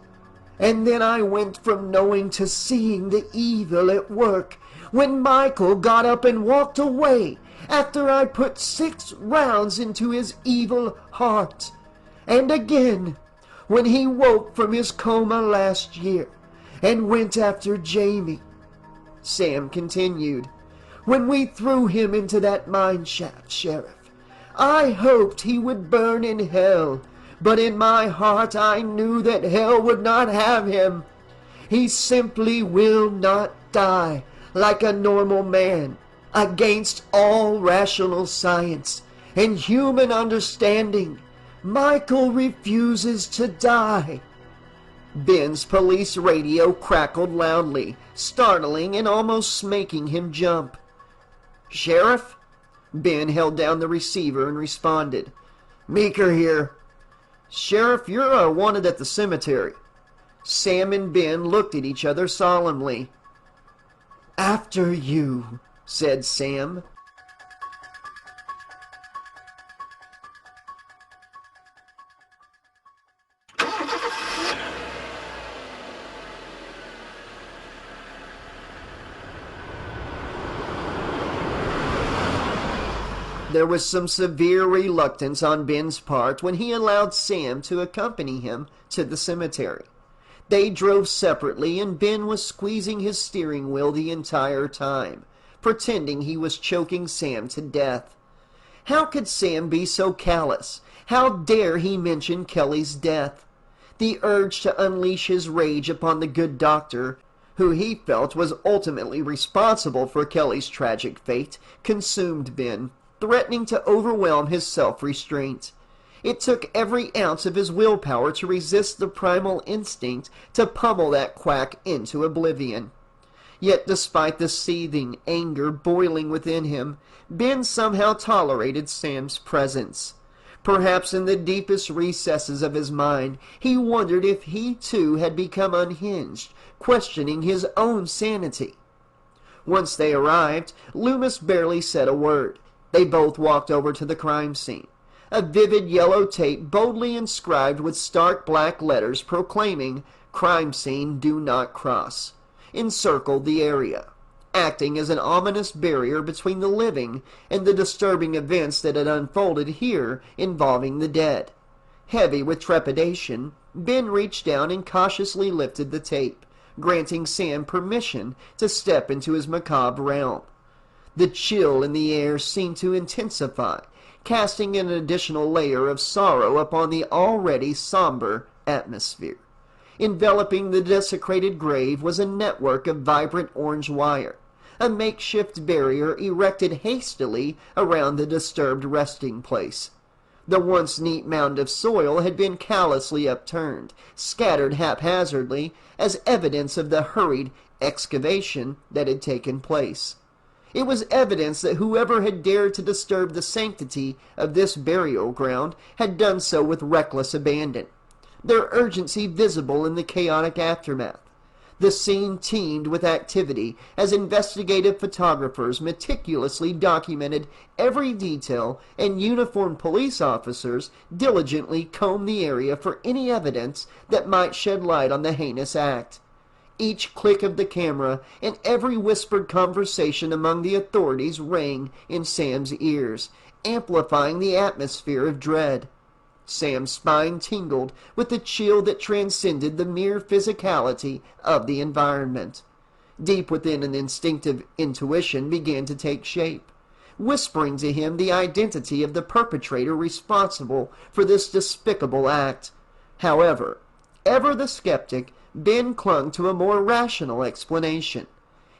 And then I went from knowing to seeing the evil at work when Michael got up and walked away after I put 6 rounds into his evil heart. And again, when he woke from his coma last year and went after Jamie." Sam continued, "When we threw him into that mine shaft, Sheriff, I hoped he would burn in hell, but in my heart I knew that hell would not have him. He simply will not die like a normal man, against all rational science and human understanding. Michael refuses to die." Ben's police radio crackled loudly, startling and almost making him jump. "Sheriff?" Ben held down the receiver and responded. "Meeker here." "Sheriff, you're wanted at the cemetery." Sam and Ben looked at each other solemnly. "After you," said Sam. There was some severe reluctance on Ben's part when he allowed Sam to accompany him to the cemetery. They drove separately, and Ben was squeezing his steering wheel the entire time, pretending he was choking Sam to death. How could Sam be so callous? How dare he mention Kelly's death? The urge to unleash his rage upon the good doctor, who he felt was ultimately responsible for Kelly's tragic fate, consumed Ben, threatening to overwhelm his self-restraint. It took every ounce of his willpower to resist the primal instinct to pummel that quack into oblivion. Yet despite the seething anger boiling within him, Ben somehow tolerated Sam's presence. Perhaps in the deepest recesses of his mind, he wondered if he too had become unhinged, questioning his own sanity. Once they arrived, Lumis barely said a word. They both walked over to the crime scene. A vivid yellow tape boldly inscribed with stark black letters proclaiming, "Crime scene, do not cross," encircled the area, acting as an ominous barrier between the living and the disturbing events that had unfolded here involving the dead. Heavy with trepidation, Ben reached down and cautiously lifted the tape, granting Sam permission to step into his macabre realm. The chill in the air seemed to intensify, casting an additional layer of sorrow upon the already somber atmosphere. Enveloping the desecrated grave was a network of vibrant orange wire, a makeshift barrier erected hastily around the disturbed resting place. The once neat mound of soil had been callously upturned, scattered haphazardly as evidence of the hurried excavation that had taken place. It was evidence that whoever had dared to disturb the sanctity of this burial ground had done so with reckless abandon, their urgency visible in the chaotic aftermath. The scene teemed with activity as investigative photographers meticulously documented every detail and uniformed police officers diligently combed the area for any evidence that might shed light on the heinous act. Each click of the camera and every whispered conversation among the authorities rang in Sam's ears, amplifying the atmosphere of dread. Sam's spine tingled with the chill that transcended the mere physicality of the environment. deep within an instinctive intuition began to take shape, whispering to him the identity of the perpetrator responsible for this despicable act. However, ever the skeptic, Ben clung to a more rational explanation.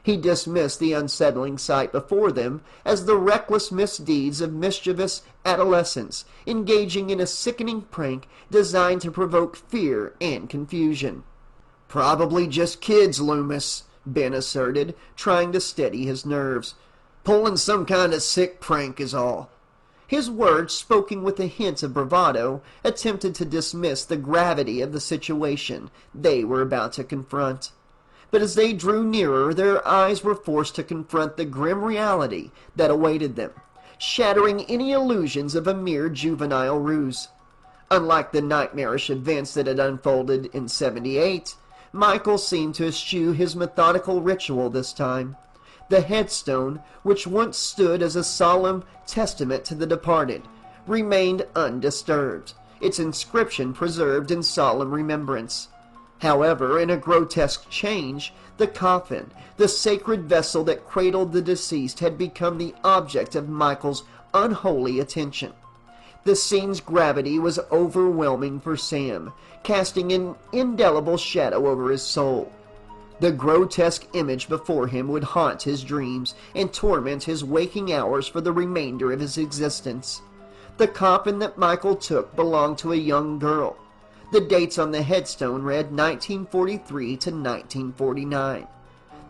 He dismissed the unsettling sight before them as the reckless misdeeds of mischievous adolescents engaging in a sickening prank designed to provoke fear and confusion. "Probably just kids, Lumis," Ben asserted, trying to steady his nerves. "Pulling some kind of sick prank is all." His words, spoken with a hint of bravado, attempted to dismiss the gravity of the situation they were about to confront. But as they drew nearer, their eyes were forced to confront the grim reality that awaited them, shattering any illusions of a mere juvenile ruse. Unlike the nightmarish events that had unfolded in 78, Michael seemed to eschew his methodical ritual this time. The headstone, which once stood as a solemn testament to the departed, remained undisturbed, its inscription preserved in solemn remembrance. However, in a grotesque change, the coffin, the sacred vessel that cradled the deceased, had become the object of Michael's unholy attention. The scene's gravity was overwhelming for Sam, casting an indelible shadow over his soul. The grotesque image before him would haunt his dreams and torment his waking hours for the remainder of his existence. The coffin that Michael took belonged to a young girl. The dates on the headstone read 1943 to 1949.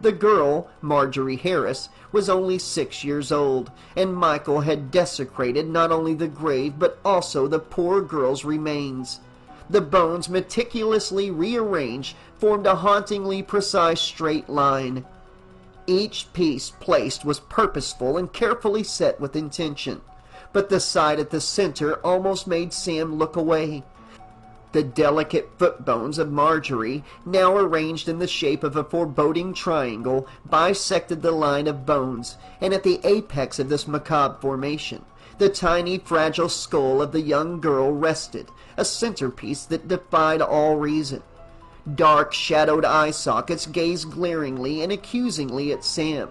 The girl, Marjorie Harris, was only 6 years old, and Michael had desecrated not only the grave but also the poor girl's remains. The bones, meticulously rearranged, formed a hauntingly precise straight line. Each piece placed was purposeful and carefully set with intention, but the side at the center almost made Sam look away. The delicate foot bones of Marjorie, now arranged in the shape of a foreboding triangle, bisected the line of bones, and at the apex of this macabre formation, the tiny, fragile skull of the young girl rested, a centerpiece that defied all reason. Dark, shadowed eye sockets gazed glaringly and accusingly at Sam.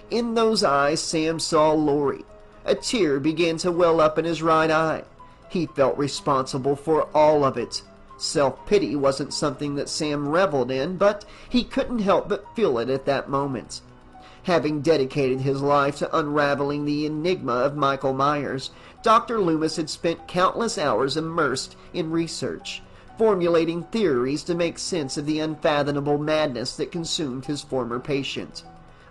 In those eyes Sam saw Lori. A tear began to well up in his right eye. He felt responsible for all of it. Self-pity wasn't something that Sam reveled in, but he couldn't help but feel it at that moment. Having dedicated his life to unraveling the enigma of Michael Myers, Dr. Lumis had spent countless hours immersed in research, formulating theories to make sense of the unfathomable madness that consumed his former patient.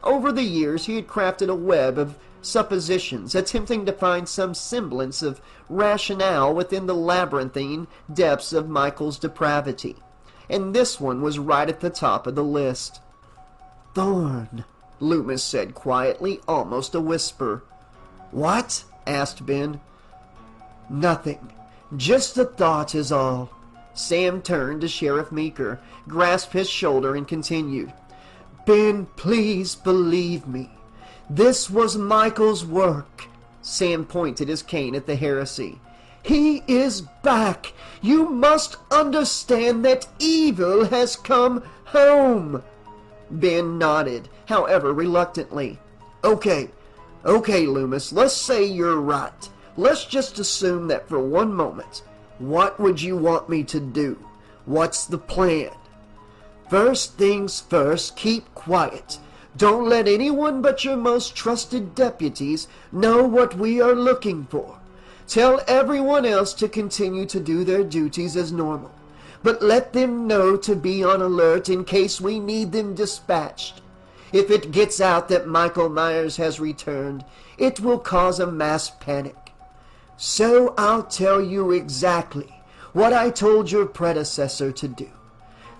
Over the years, he had crafted a web of suppositions, attempting to find some semblance of rationale within the labyrinthine depths of Michael's depravity. And this one was right at the top of the list. "Thorne," Lumis said quietly, almost a whisper. "What?" asked Ben. "Nothing. Just a thought is all." Sam turned to Sheriff Meeker, grasped his shoulder, and continued. "Ben, please believe me. This was Michael's work." Sam pointed his cane at the heresy. "He is back. You must understand that evil has come home." Ben nodded, however reluctantly. Okay, Lumis, let's say you're right. Let's just assume that for one moment. What would you want me to do? What's the plan?" "First things first, keep quiet. Don't let anyone but your most trusted deputies know what we are looking for. Tell everyone else to continue to do their duties as normal, but let them know to be on alert in case we need them dispatched. If it gets out that Michael Myers has returned, it will cause a mass panic. So I'll tell you exactly what I told your predecessor to do.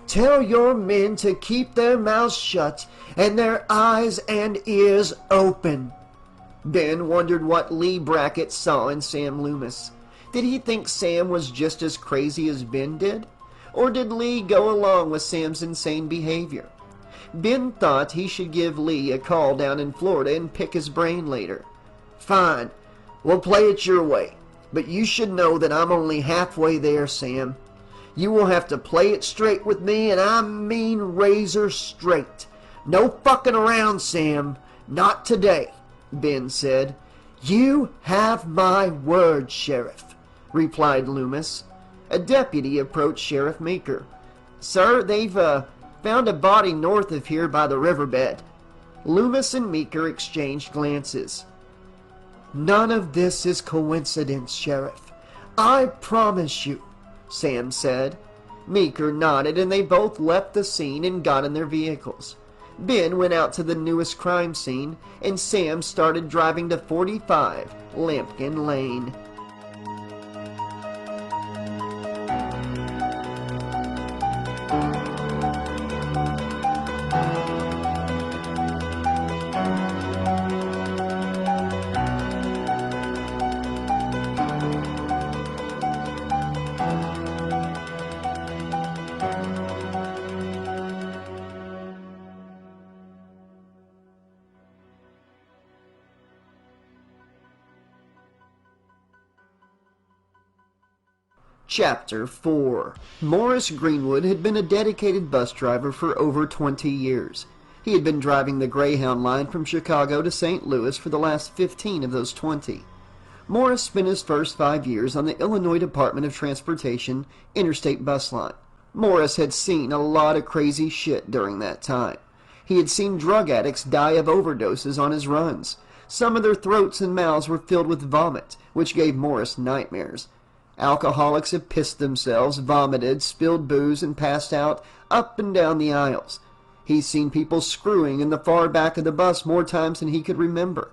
Tell your men to keep their mouths shut and their eyes and ears open." Ben wondered what Lee Brackett saw in Sam Lumis. Did he think Sam was just as crazy as Ben did? Or did Lee go along with Sam's insane behavior? Ben thought he should give Lee a call down in Florida and pick his brain later. "Fine, we'll play it your way, but you should know that I'm only halfway there, Sam. You will have to play it straight with me, and I mean razor straight. "No fucking around, Sam. Not today," Ben said. "You have my word, Sheriff," replied Lumis. A deputy approached Sheriff Meeker. "Sir, they've found a body north of here by the riverbed." Lumis and Meeker exchanged glances. "None of this is coincidence, Sheriff. I promise you," Sam said. Meeker nodded, and they both left the scene and got in their vehicles. Ben went out to the newest crime scene, and Sam started driving to 45 Lampkin Lane. Chapter 4. Morris Greenwood had been a dedicated bus driver for over 20 years. He had been driving the Greyhound line from Chicago to St. Louis for the last 15 of those 20. Morris spent his first 5 years on the Illinois Department of Transportation Interstate Bus Line. Morris had seen a lot of crazy shit during that time. He had seen drug addicts die of overdoses on his runs. Some of their throats and mouths were filled with vomit, which gave Morris nightmares. Alcoholics had pissed themselves, vomited, spilled booze, and passed out up and down the aisles. He'd seen people screwing in the far back of the bus more times than he could remember,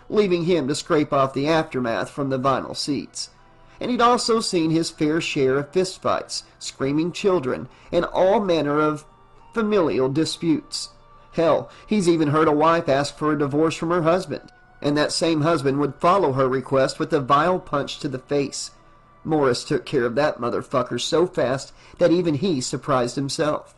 leaving him to scrape off the aftermath from the vinyl seats. And he'd also seen his fair share of fistfights, screaming children, and all manner of familial disputes. Hell, he's even heard a wife ask for a divorce from her husband, and that same husband would follow her request with a vile punch to the face. Morris took care of that motherfucker so fast that even he surprised himself.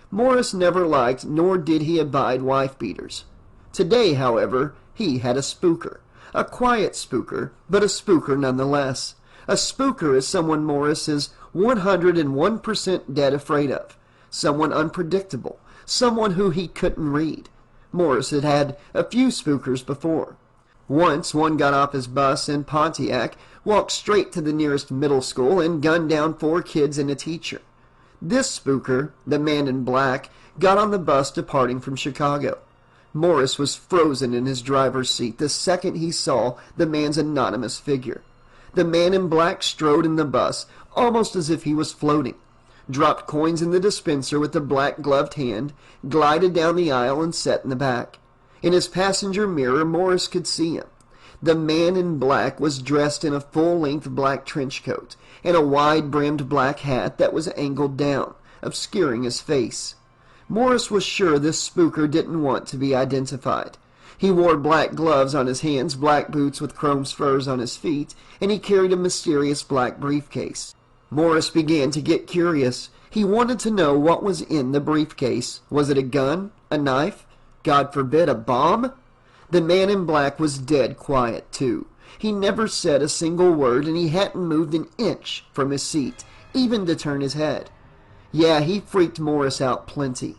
Morris never liked nor did he abide wife-beaters. Today, however, he had a spooker. A quiet spooker, but a spooker nonetheless. A spooker is someone Morris is 101% dead afraid of. Someone unpredictable. Someone who he couldn't read. Morris had had a few spookers before. Once one got off his bus in Pontiac, walked straight to the nearest middle school, and gunned down 4 kids and a teacher. This spooker, the man in black, got on the bus departing from Chicago. Morris was frozen in his driver's seat the second he saw the man's anonymous figure. The man in black strode in the bus, almost as if he was floating, dropped coins in the dispenser with a black-gloved hand, glided down the aisle, and sat in the back. In his passenger mirror, Morris could see him. The man in black was dressed in a full-length black trench coat and a wide-brimmed black hat that was angled down, obscuring his face. Morris was sure this spooker didn't want to be identified. He wore black gloves on his hands, black boots with chrome spurs on his feet, and he carried a mysterious black briefcase. Morris began to get curious. He wanted to know what was in the briefcase. Was it a gun? A knife? God forbid, a bomb? The man in black was dead quiet, too. He never said a single word, and he hadn't moved an inch from his seat, even to turn his head. Yeah, he freaked Morris out plenty.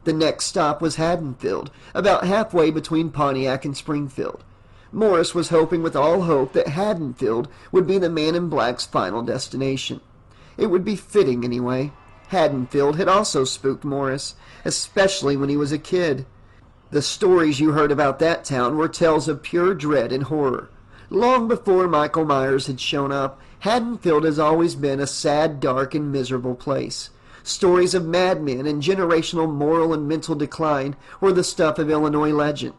The next stop was Hadenfield, about halfway between Pontiac and Springfield. Morris was hoping with all hope that Hadenfield would be the man in black's final destination. It would be fitting, anyway. Hadenfield had also spooked Morris, especially when he was a kid. The stories you heard about that town were tales of pure dread and horror. Long before Michael Myers had shown up, Hadenfield has always been a sad, dark, and miserable place. Stories of madmen and generational moral and mental decline were the stuff of Illinois legend.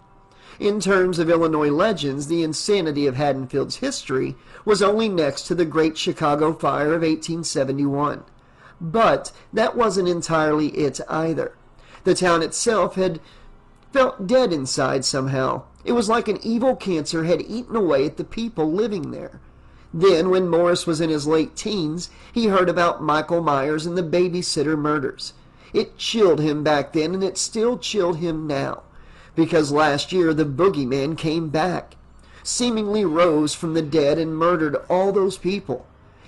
In terms of Illinois legends, the insanity of Hadenfield's history was only next to the Great Chicago Fire of 1871. But that wasn't entirely it either. The town itself had felt dead inside somehow. It was like an evil cancer had eaten away at the people living there. Then, when Morris was in his late teens, he heard about Michael Myers and the babysitter murders. It chilled him back then, and it still chilled him now. Because last year the boogeyman came back, seemingly rose from the dead and murdered all those people.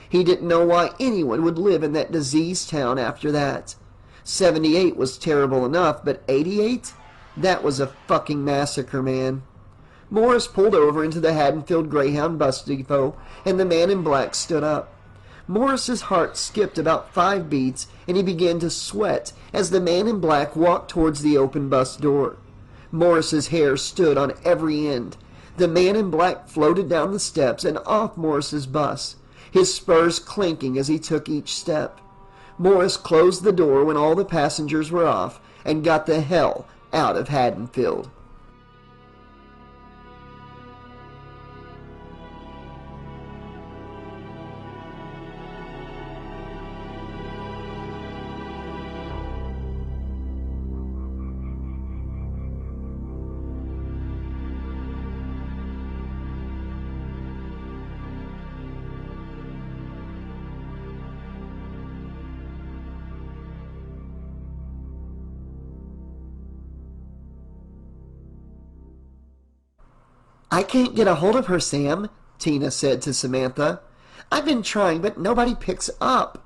He didn't know why anyone would live in that diseased town after that. 78 was terrible enough, but 88? That was a fucking massacre, man. Morris pulled over into the Hadenfield Greyhound bus depot, and the man in black stood up. Morris's heart skipped about 5 beats, and he began to sweat as the man in black walked towards the open bus door. Morris's hair stood on every end. The man in black floated down the steps and off Morris's bus, his spurs clinking as he took each step. Morris closed the door when all the passengers were off and got the hell out of Hadenfield. "I can't get a hold of her, Sam," Tina said to Samantha. "I've been trying, but nobody picks up."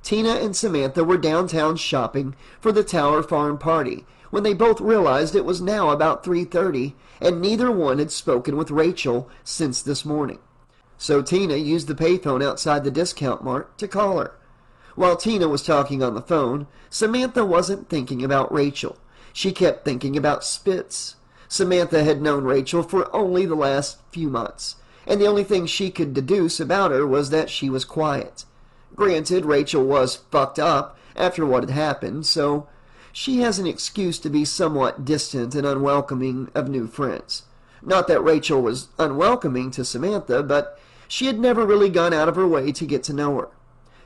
Tina and Samantha were downtown shopping for the Tower Farm party when they both realized it was now about 3:30 and neither one had spoken with Rachel since this morning. So Tina used the payphone outside the discount mart to call her. While Tina was talking on the phone, Samantha wasn't thinking about Rachel. She kept thinking about Spitz. Samantha had known Rachel for only the last few months, and the only thing she could deduce about her was that she was quiet. Granted, Rachel was fucked up after what had happened, so she has an excuse to be somewhat distant and unwelcoming of new friends. Not that Rachel was unwelcoming to Samantha, but she had never really gone out of her way to get to know her.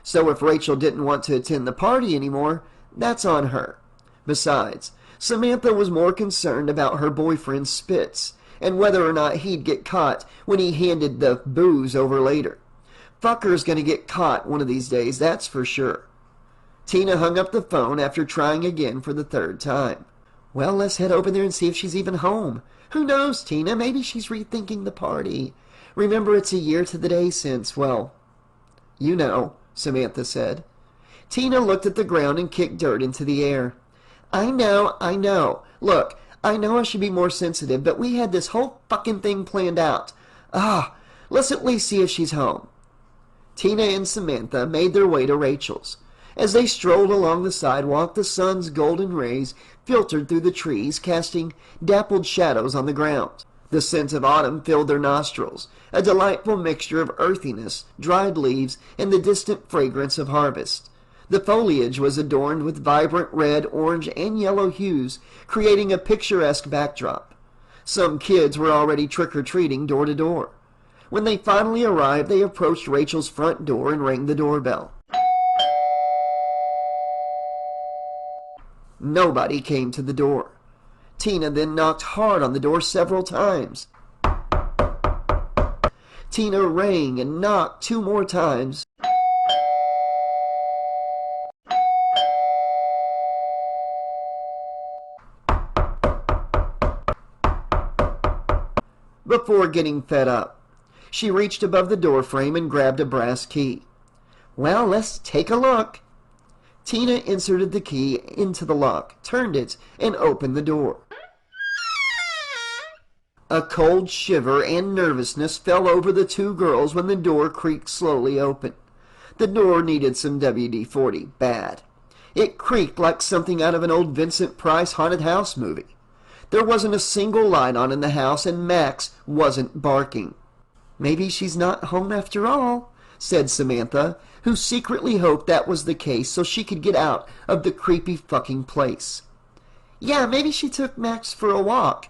So if Rachel didn't want to attend the party anymore, that's on her. Besides, Samantha was more concerned about her boyfriend Spitz, and whether or not he'd get caught when he handed the booze over later. Fucker's gonna get caught one of these days, that's for sure. Tina hung up the phone after trying again for the 3rd time. "Well, let's head over there and see if she's even home. Who knows, Tina? Maybe she's rethinking the party. Remember, it's a year to the day since, well, you know," Samantha said. Tina looked at the ground and kicked dirt into the air. I know. Look, I know I should be more sensitive, but we had this whole fucking thing planned out. Let's at least see if she's home." Tina and Samantha made their way to Rachel's. As they strolled along the sidewalk, the sun's golden rays filtered through the trees, casting dappled shadows on the ground. The scent of autumn filled their nostrils, a delightful mixture of earthiness, dried leaves, and the distant fragrance of harvest. The foliage was adorned with vibrant red, orange, and yellow hues, creating a picturesque backdrop. Some kids were already trick-or-treating door to door. When they finally arrived, they approached Rachel's front door and rang the doorbell. Nobody came to the door. Tina then knocked hard on the door several times. Tina rang and knocked 2 more times. Before getting fed up, she reached above the doorframe and grabbed a brass key. "Well, let's take a look." Tina inserted the key into the lock, turned it, and opened the door. A cold shiver and nervousness fell over the 2 girls when the door creaked slowly open. The door needed some WD-40 bad. It creaked like something out of an old Vincent Price haunted house movie. There wasn't a single light on in the house, and Max wasn't barking. "Maybe she's not home after all," said Samantha, who secretly hoped that was the case so she could get out of the creepy fucking place. "Yeah, maybe she took Max for a walk."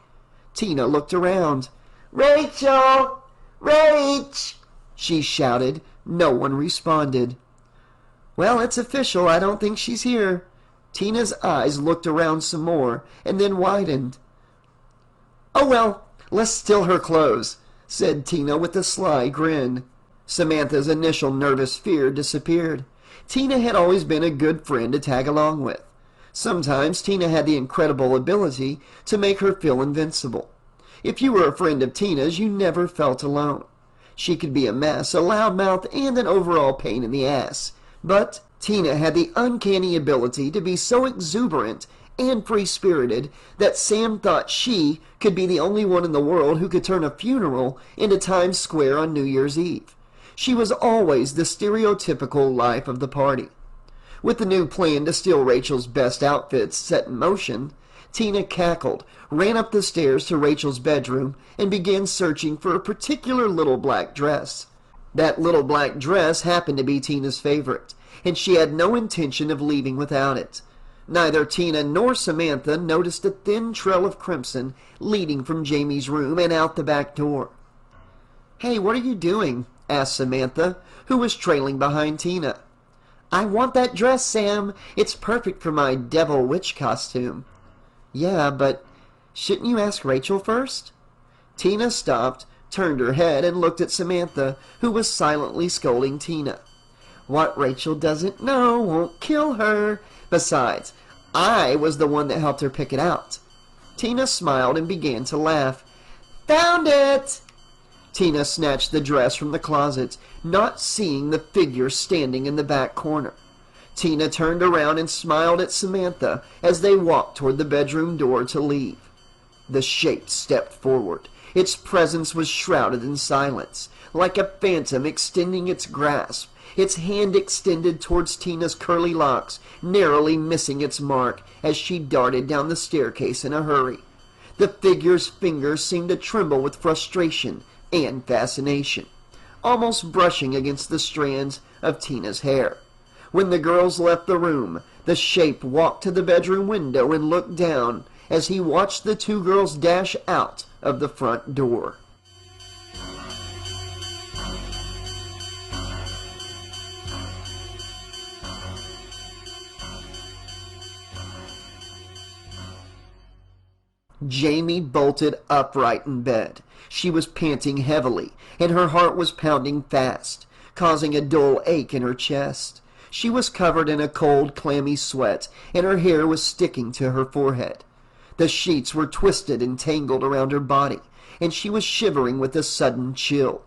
Tina looked around. "Rachel! Rach!" she shouted. No one responded. "Well, it's official. I don't think she's here." Tina's eyes looked around some more and then widened. "Oh well, let's steal her clothes," said Tina with a sly grin. Samantha's initial nervous fear disappeared. Tina had always been a good friend to tag along with. Sometimes Tina had the incredible ability to make her feel invincible. If you were a friend of Tina's, you never felt alone. She could be a mess, a loudmouth, and an overall pain in the ass. But Tina had the uncanny ability to be so exuberant and free-spirited that Sam thought she could be the only one in the world who could turn a funeral into Times Square on New Year's Eve. She was always the stereotypical life of the party. With the new plan to steal Rachel's best outfits set in motion, Tina cackled, ran up the stairs to Rachel's bedroom, and began searching for a particular little black dress. That little black dress happened to be Tina's favorite, and she had no intention of leaving without it. Neither Tina nor Samantha noticed a thin trail of crimson leading from Jamie's room and out the back door. "Hey, what are you doing?" asked Samantha, who was trailing behind Tina. "I want that dress, Sam. It's perfect for my devil witch costume." "Yeah, but shouldn't you ask Rachel first?" Tina stopped, turned her head, and looked at Samantha, who was silently scolding Tina. "What Rachel doesn't know won't kill her. Besides, I was the one that helped her pick it out." Tina smiled and began to laugh. "Found it!" Tina snatched the dress from the closet, not seeing the figure standing in the back corner. Tina turned around and smiled at Samantha as they walked toward the bedroom door to leave. The shape stepped forward. Its presence was shrouded in silence, like a phantom extending its grasp. Its hand extended towards Tina's curly locks, narrowly missing its mark as she darted down the staircase in a hurry. The figure's fingers seemed to tremble with frustration and fascination, almost brushing against the strands of Tina's hair. When the girls left the room, the shape walked to the bedroom window and looked down as he watched the two girls dash out of the front door. Jamie bolted upright in bed. She was panting heavily, and her heart was pounding fast, causing a dull ache in her chest. She was covered in a cold, clammy sweat, and her hair was sticking to her forehead. The sheets were twisted and tangled around her body, and she was shivering with a sudden chill.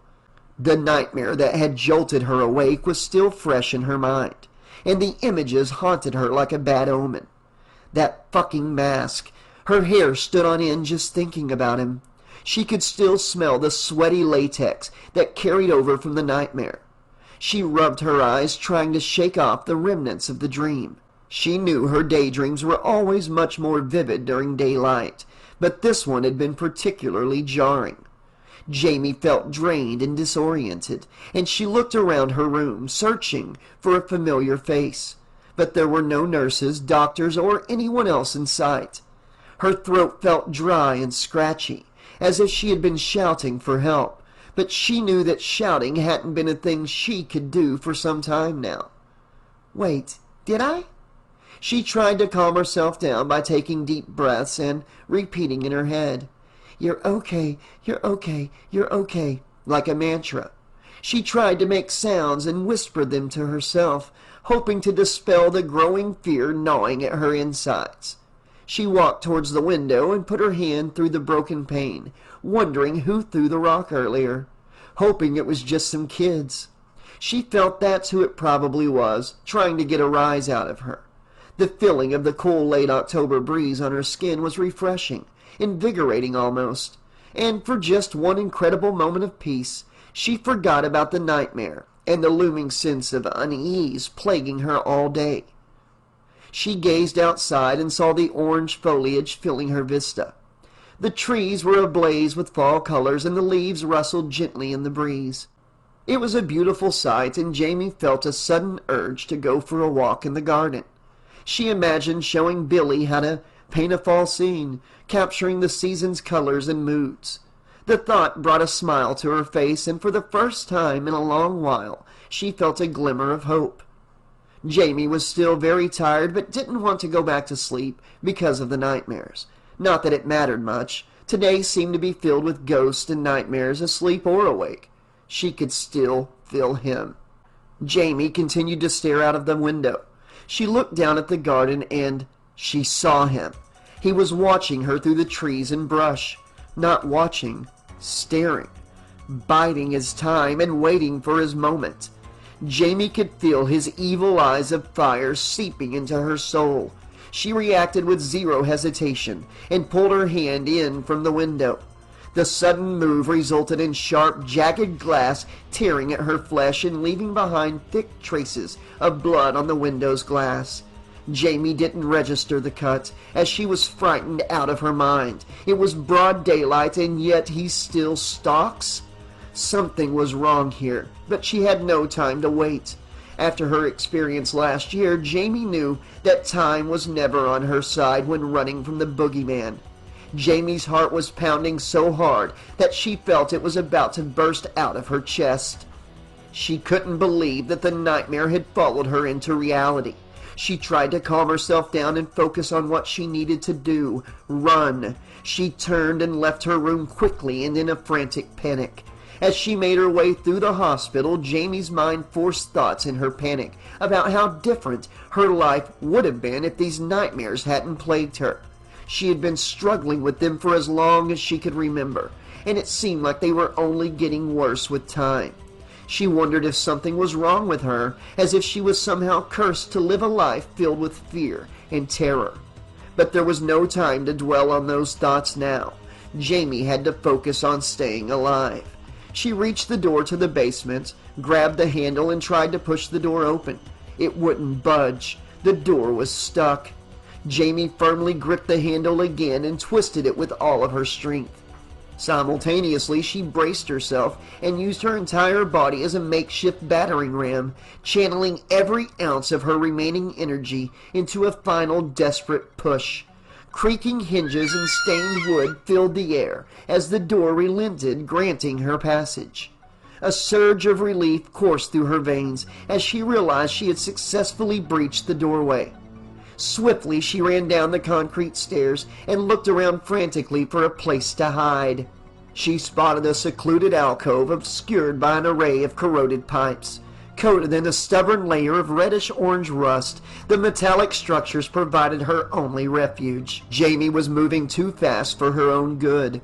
The nightmare that had jolted her awake was still fresh in her mind, and the images haunted her like a bad omen. That fucking mask. Her hair stood on end just thinking about him. She could still smell the sweaty latex that carried over from the nightmare. She rubbed her eyes, trying to shake off the remnants of the dream. She knew her daydreams were always much more vivid during daylight, but this one had been particularly jarring. Jamie felt drained and disoriented, and she looked around her room, searching for a familiar face. But there were no nurses, doctors, or anyone else in sight. Her throat felt dry and scratchy, as if she had been shouting for help, but she knew that shouting hadn't been a thing she could do for some time now. "Wait, did I?" She tried to calm herself down by taking deep breaths and repeating in her head, "You're okay, you're okay, you're okay," like a mantra. She tried to make sounds and whisper them to herself, hoping to dispel the growing fear gnawing at her insides. She walked towards the window and put her hand through the broken pane, wondering who threw the rock earlier, hoping it was just some kids. She felt that's who it probably was, trying to get a rise out of her. The feeling of the cool late October breeze on her skin was refreshing, invigorating almost, and for just one incredible moment of peace, she forgot about the nightmare and the looming sense of unease plaguing her all day. She gazed outside and saw the orange foliage filling her vista. The trees were ablaze with fall colors, and the leaves rustled gently in the breeze. It was a beautiful sight, and Jamie felt a sudden urge to go for a walk in the garden. She imagined showing Billy how to paint a fall scene, capturing the season's colors and moods. The thought brought a smile to her face, and for the first time in a long while, she felt a glimmer of hope. Jamie was still very tired, but didn't want to go back to sleep because of the nightmares. Not that it mattered much. Today seemed to be filled with ghosts and nightmares, asleep or awake. She could still feel him. Jamie continued to stare out of the window. She looked down at the garden and she saw him. He was watching her through the trees and brush. Not watching, staring, biding his time and waiting for his moment. Jamie could feel his evil eyes of fire seeping into her soul. She reacted with zero hesitation and pulled her hand in from the window. The sudden move resulted in sharp, jagged glass tearing at her flesh and leaving behind thick traces of blood on the window's glass. Jaime didn't register the cut, as she was frightened out of her mind. It was broad daylight, and yet he still stalks? Something was wrong here, but she had no time to wait. After her experience last year, Jaime knew that time was never on her side when running from the boogeyman. Jaime's heart was pounding so hard that she felt it was about to burst out of her chest. She couldn't believe that the nightmare had followed her into reality. She tried to calm herself down and focus on what she needed to do. Run. She turned and left her room quickly and in a frantic panic. As she made her way through the hospital, Jaime's mind forced thoughts in her panic about how different her life would have been if these nightmares hadn't plagued her. She had been struggling with them for as long as she could remember, and it seemed like they were only getting worse with time. She wondered if something was wrong with her, as if she was somehow cursed to live a life filled with fear and terror. But there was no time to dwell on those thoughts now. Jaime had to focus on staying alive. She reached the door to the basement, grabbed the handle, and tried to push the door open. It wouldn't budge. The door was stuck. Jaime firmly gripped the handle again and twisted it with all of her strength. Simultaneously, she braced herself and used her entire body as a makeshift battering ram, channeling every ounce of her remaining energy into a final desperate push. Creaking hinges and stained wood filled the air as the door relented, granting her passage. A surge of relief coursed through her veins as she realized she had successfully breached the doorway. Swiftly, she ran down the concrete stairs and looked around frantically for a place to hide. She spotted a secluded alcove obscured by an array of corroded pipes. Coated in a stubborn layer of reddish-orange rust, the metallic structures provided her only refuge. Jaime was moving too fast for her own good.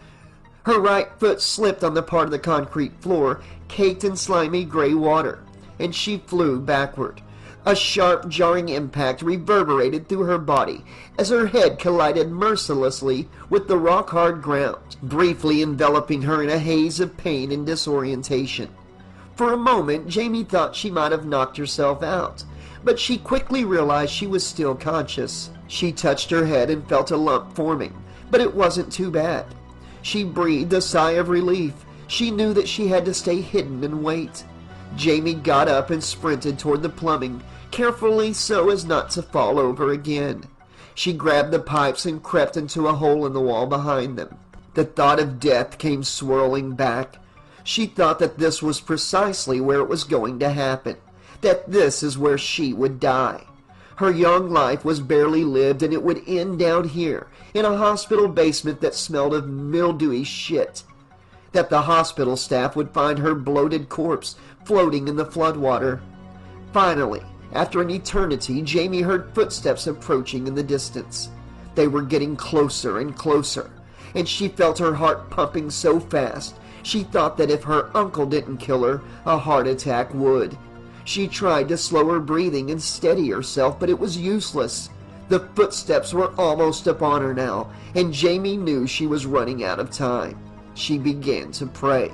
Her right foot slipped on the part of the concrete floor, caked in slimy gray water, and she flew backward. A sharp, jarring impact reverberated through her body as her head collided mercilessly with the rock-hard ground, briefly enveloping her in a haze of pain and disorientation. For a moment, Jaime thought she might have knocked herself out, but she quickly realized she was still conscious. She touched her head and felt a lump forming, but it wasn't too bad. She breathed a sigh of relief. She knew that she had to stay hidden and wait. Jaime got up and sprinted toward the plumbing, carefully so as not to fall over again. She grabbed the pipes and crept into a hole in the wall behind them. The thought of death came swirling back. She thought that this was precisely where it was going to happen, that this is where she would die. Her young life was barely lived, and it would end down here, in a hospital basement that smelled of mildewy shit. That the hospital staff would find her bloated corpse floating in the floodwater. Finally, after an eternity, Jaime heard footsteps approaching in the distance. They were getting closer and closer, and she felt her heart pumping so fast. She thought that if her uncle didn't kill her, a heart attack would. She tried to slow her breathing and steady herself, but it was useless. The footsteps were almost upon her now, and Jaime knew she was running out of time. She began to pray.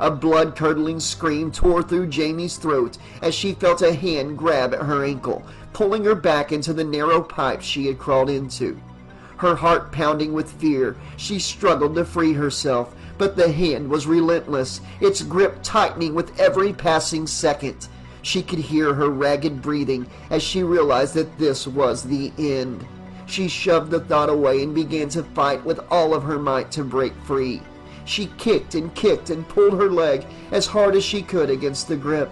A blood-curdling scream tore through Jaime's throat as she felt a hand grab at her ankle, pulling her back into the narrow pipe she had crawled into. Her heart pounding with fear, she struggled to free herself, but the hand was relentless, its grip tightening with every passing second. She could hear her ragged breathing as she realized that this was the end. She shoved the thought away and began to fight with all of her might to break free. She kicked and pulled her leg as hard as she could against the grip.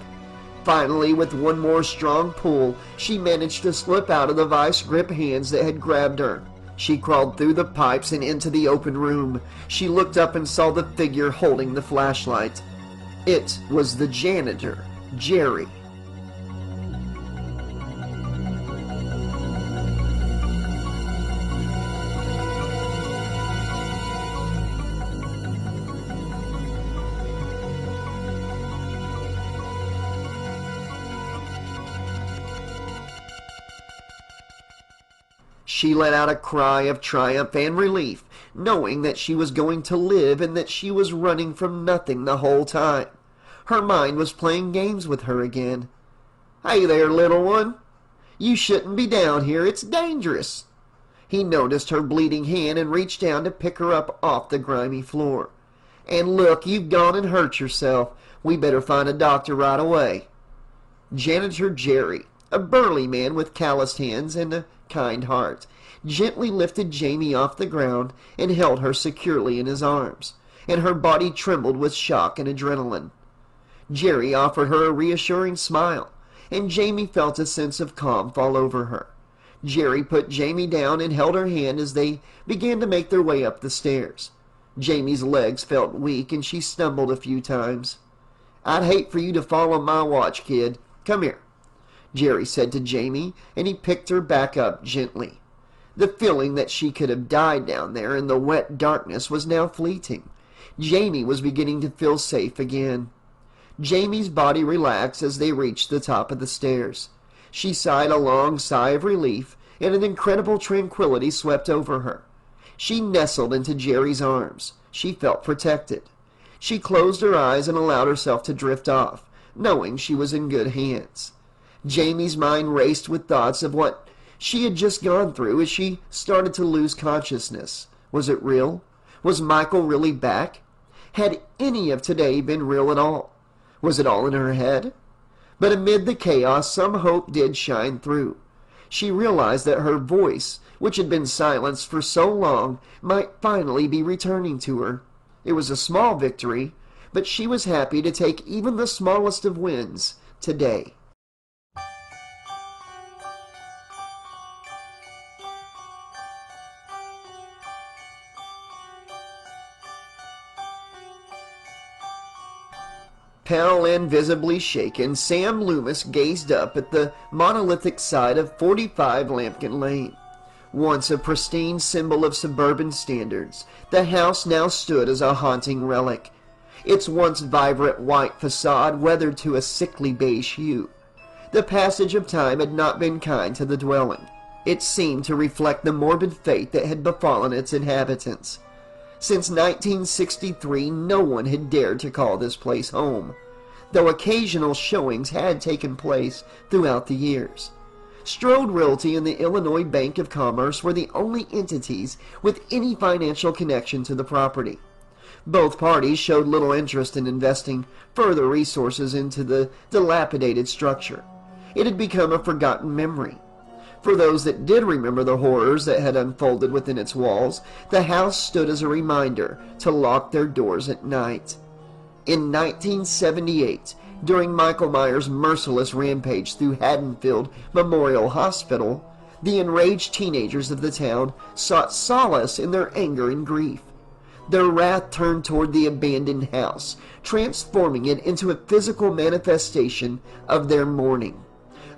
Finally, with one more strong pull, she managed to slip out of the vice-grip hands that had grabbed her. She crawled through the pipes and into the open room. She looked up and saw the figure holding the flashlight. It was the janitor, Jerry. She let out a cry of triumph and relief, knowing that she was going to live and that she was running from nothing the whole time. Her mind was playing games with her again. "Hey there, little one. You shouldn't be down here. It's dangerous." He noticed her bleeding hand and reached down to pick her up off the grimy floor. "And look, you've gone and hurt yourself. We better find a doctor right away." Janitor Jerry, a burly man with calloused hands and a kind heart, gently lifted Jamie off the ground and held her securely in his arms, and her body trembled with shock and adrenaline. Jerry offered her a reassuring smile, and Jamie felt a sense of calm fall over her. Jerry put Jamie down and held her hand as they began to make their way up the stairs. Jamie's legs felt weak and she stumbled a few times. "I'd hate for you to fall on my watch, kid. Come here," Jerry said to Jamie, and he picked her back up gently. The feeling that she could have died down there in the wet darkness was now fleeting. Jamie was beginning to feel safe again. Jamie's body relaxed as they reached the top of the stairs. She sighed a long sigh of relief, and an incredible tranquility swept over her. She nestled into Jerry's arms. She felt protected. She closed her eyes and allowed herself to drift off, knowing she was in good hands. Jamie's mind raced with thoughts of what she had just gone through as she started to lose consciousness. Was it real? Was Michael really back? Had any of today been real at all? Was it all in her head? But amid the chaos, some hope did shine through. She realized that her voice, which had been silenced for so long, might finally be returning to her. It was a small victory, but she was happy to take even the smallest of wins today. Pale and visibly shaken, Sam Lumis gazed up at the monolithic side of 45 Lambkin Lane. Once a pristine symbol of suburban standards, the house now stood as a haunting relic. Its once vibrant white facade weathered to a sickly beige hue. The passage of time had not been kind to the dwelling. It seemed to reflect the morbid fate that had befallen its inhabitants. Since 1963, no one had dared to call this place home, though occasional showings had taken place throughout the years. Strode Realty and the Illinois Bank of Commerce were the only entities with any financial connection to the property. Both parties showed little interest in investing further resources into the dilapidated structure. It had become a forgotten memory. For those that did remember the horrors that had unfolded within its walls, the house stood as a reminder to lock their doors at night. In 1978, during Michael Myers' merciless rampage through Hadenfield Memorial Hospital, the enraged teenagers of the town sought solace in their anger and grief. Their wrath turned toward the abandoned house, transforming it into a physical manifestation of their mourning.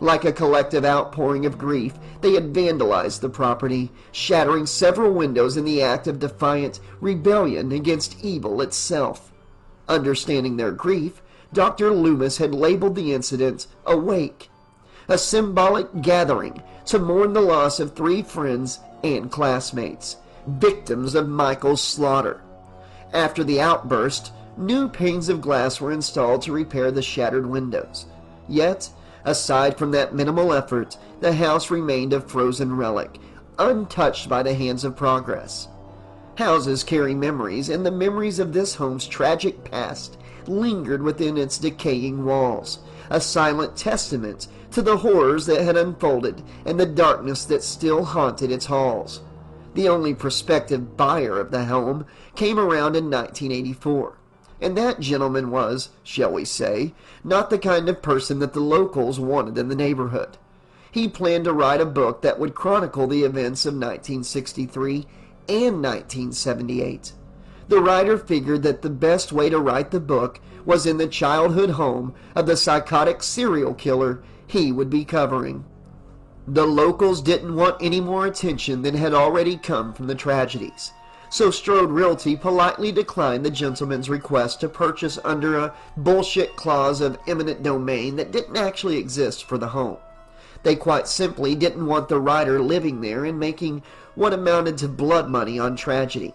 Like a collective outpouring of grief, they had vandalized the property, shattering several windows in the act of defiant rebellion against evil itself. Understanding their grief, Dr. Lumis had labeled the incident "Awake," a symbolic gathering to mourn the loss of 3 friends and classmates, victims of Michael's slaughter. After the outburst, new panes of glass were installed to repair the shattered windows. Yet, aside from that minimal effort, the house remained a frozen relic, untouched by the hands of progress. Houses carry memories, and the memories of this home's tragic past lingered within its decaying walls, a silent testament to the horrors that had unfolded and the darkness that still haunted its halls. The only prospective buyer of the home came around in 1984. And that gentleman was, shall we say, not the kind of person that the locals wanted in the neighborhood. He planned to write a book that would chronicle the events of 1963 and 1978. The writer figured that the best way to write the book was in the childhood home of the psychotic serial killer he would be covering. The locals didn't want any more attention than had already come from the tragedies. So Strode Realty politely declined the gentleman's request to purchase under a bullshit clause of eminent domain that didn't actually exist for the home. They quite simply didn't want the writer living there and making what amounted to blood money on tragedy.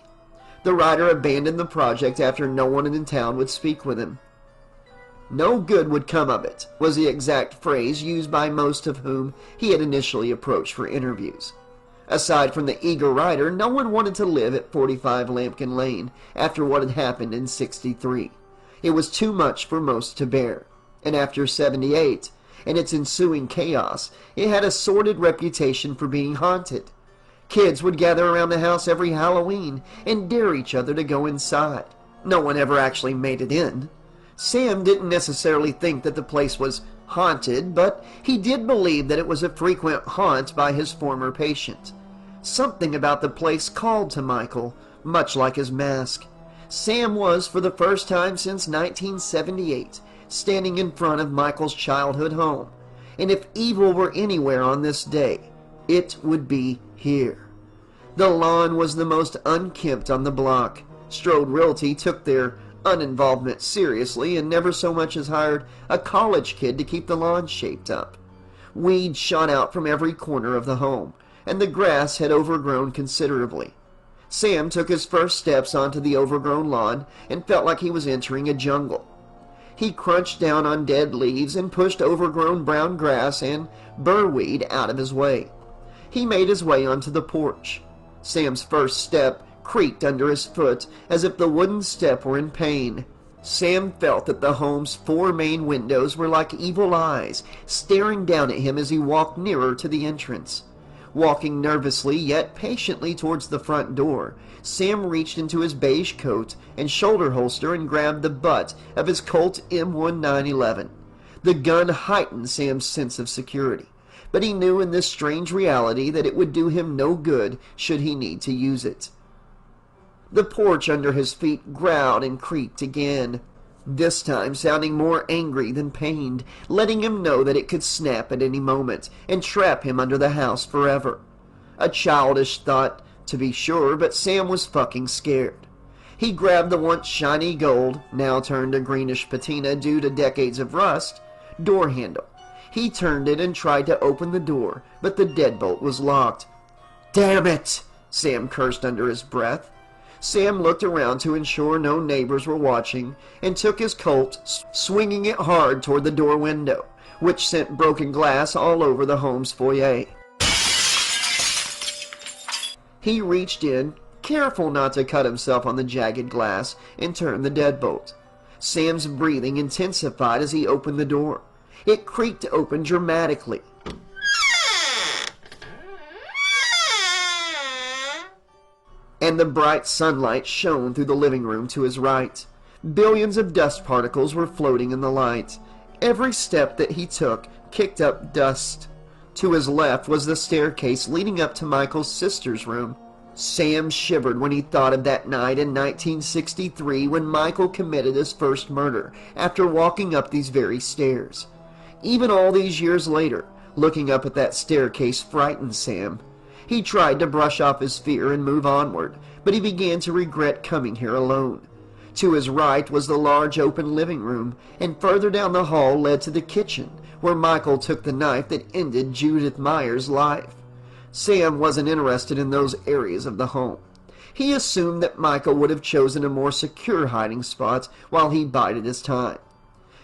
The writer abandoned the project after no one in town would speak with him. "No good would come of it," was the exact phrase used by most of whom he had initially approached for interviews. Aside from the eager writer, no one wanted to live at 45 Lambkin Lane after what had happened in '63. It was too much for most to bear. And after '78, and its ensuing chaos, it had a sordid reputation for being haunted. Kids would gather around the house every Halloween and dare each other to go inside. No one ever actually made it in. Sam didn't necessarily think that the place was haunted, but he did believe that it was a frequent haunt by his former patient. Something about the place called to Michael, much like his mask. Sam was, for the first time since 1978, standing in front of Michael's childhood home, and if evil were anywhere on this day, it would be here. The lawn was the most unkempt on the block. Strode Realty took their uninvolvement seriously and never so much as hired a college kid to keep the lawn shaped up. Weeds shot out from every corner of the home, and the grass had overgrown considerably. Sam took his first steps onto the overgrown lawn and felt like he was entering a jungle. He crunched down on dead leaves and pushed overgrown brown grass and burrweed out of his way. He made his way onto the porch. Sam's first step creaked under his foot as if the wooden step were in pain. Sam felt that the home's 4 main windows were like evil eyes, staring down at him as he walked nearer to the entrance. Walking nervously yet patiently towards the front door, Sam reached into his beige coat and shoulder holster and grabbed the butt of his Colt M1911. The gun heightened Sam's sense of security, but he knew in this strange reality that it would do him no good should he need to use it. The porch under his feet growled and creaked again, this time sounding more angry than pained, letting him know that it could snap at any moment and trap him under the house forever. A childish thought, to be sure, but Sam was fucking scared. He grabbed the once shiny gold, now turned a greenish patina due to decades of rust, door handle. He turned it and tried to open the door, but the deadbolt was locked. "Damn it!" Sam cursed under his breath. Sam looked around to ensure no neighbors were watching and took his Colt, swinging it hard toward the door window, which sent broken glass all over the home's foyer. He reached in, careful not to cut himself on the jagged glass, and turned the deadbolt. Sam's breathing intensified as he opened the door. It creaked open dramatically. And the bright sunlight shone through the living room to his right. Billions of dust particles were floating in the light. Every step that he took kicked up dust. To his left was the staircase leading up to Michael's sister's room. Sam shivered when he thought of that night in 1963 when Michael committed his first murder after walking up these very stairs. Even all these years later, looking up at that staircase frightened Sam. He tried to brush off his fear and move onward, but he began to regret coming here alone. To his right was the large open living room, and further down the hall led to the kitchen, where Michael took the knife that ended Judith Meyer's life. Sam wasn't interested in those areas of the home. He assumed that Michael would have chosen a more secure hiding spot while he bided his time.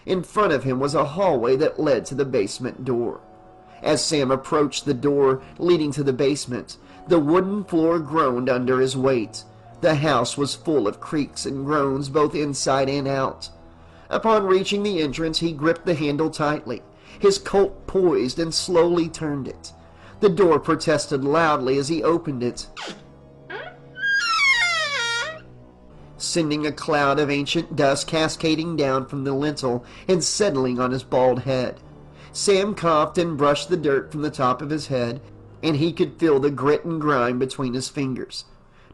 In front of him was a hallway that led to the basement door. As Sam approached the door leading to the basement, the wooden floor groaned under his weight. The house was full of creaks and groans both inside and out. Upon reaching the entrance, he gripped the handle tightly. His Colt poised and slowly turned it. The door protested loudly as he opened it, sending a cloud of ancient dust cascading down from the lintel and settling on his bald head. Sam coughed and brushed the dirt from the top of his head, and he could feel the grit and grime between his fingers.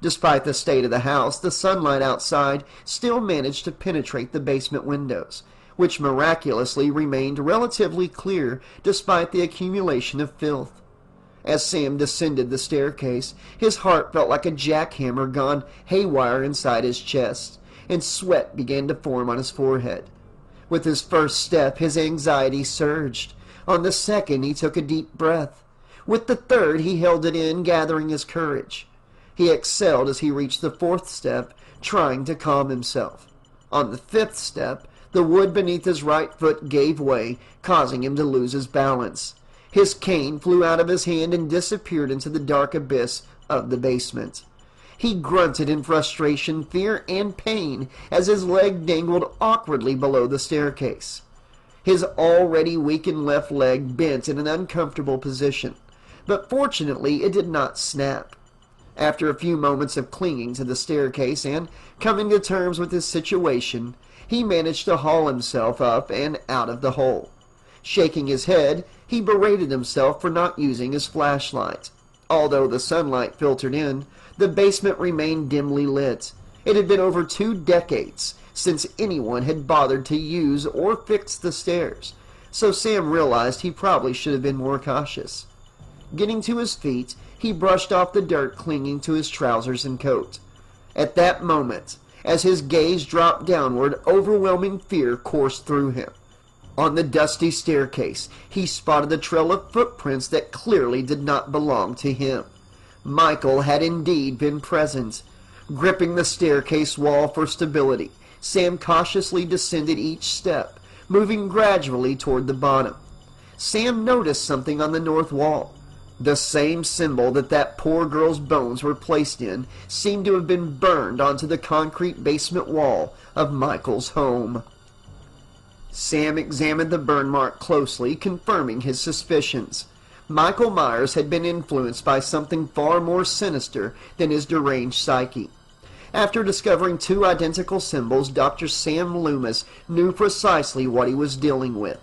Despite the state of the house, the sunlight outside still managed to penetrate the basement windows, which miraculously remained relatively clear despite the accumulation of filth. As Sam descended the staircase, his heart felt like a jackhammer gone haywire inside his chest, and sweat began to form on his forehead. With his first step, his anxiety surged. On the second, he took a deep breath. With the third, he held it in, gathering his courage. He exhaled as he reached the fourth step, trying to calm himself. On the fifth step, the wood beneath his right foot gave way, causing him to lose his balance. His cane flew out of his hand and disappeared into the dark abyss of the basement. He grunted in frustration, fear, and pain as his leg dangled awkwardly below the staircase. His already weakened left leg bent in an uncomfortable position, but fortunately it did not snap. After a few moments of clinging to the staircase and coming to terms with his situation, he managed to haul himself up and out of the hole. Shaking his head, he berated himself for not using his flashlight. Although the sunlight filtered in, the basement remained dimly lit. It had been over 2 decades since anyone had bothered to use or fix the stairs, so Sam realized he probably should have been more cautious. Getting to his feet, he brushed off the dirt clinging to his trousers and coat. At that moment, as his gaze dropped downward, overwhelming fear coursed through him. On the dusty staircase, he spotted a trail of footprints that clearly did not belong to him. Michael had indeed been present. Gripping the staircase wall for stability, Sam cautiously descended each step, moving gradually toward the bottom. Sam noticed something on the north wall. The same symbol that poor girl's bones were placed in seemed to have been burned onto the concrete basement wall of Michael's home. Sam examined the burn mark closely, confirming his suspicions. Michael Myers had been influenced by something far more sinister than his deranged psyche. After discovering 2 identical symbols, Dr. Sam Lumis knew precisely what he was dealing with.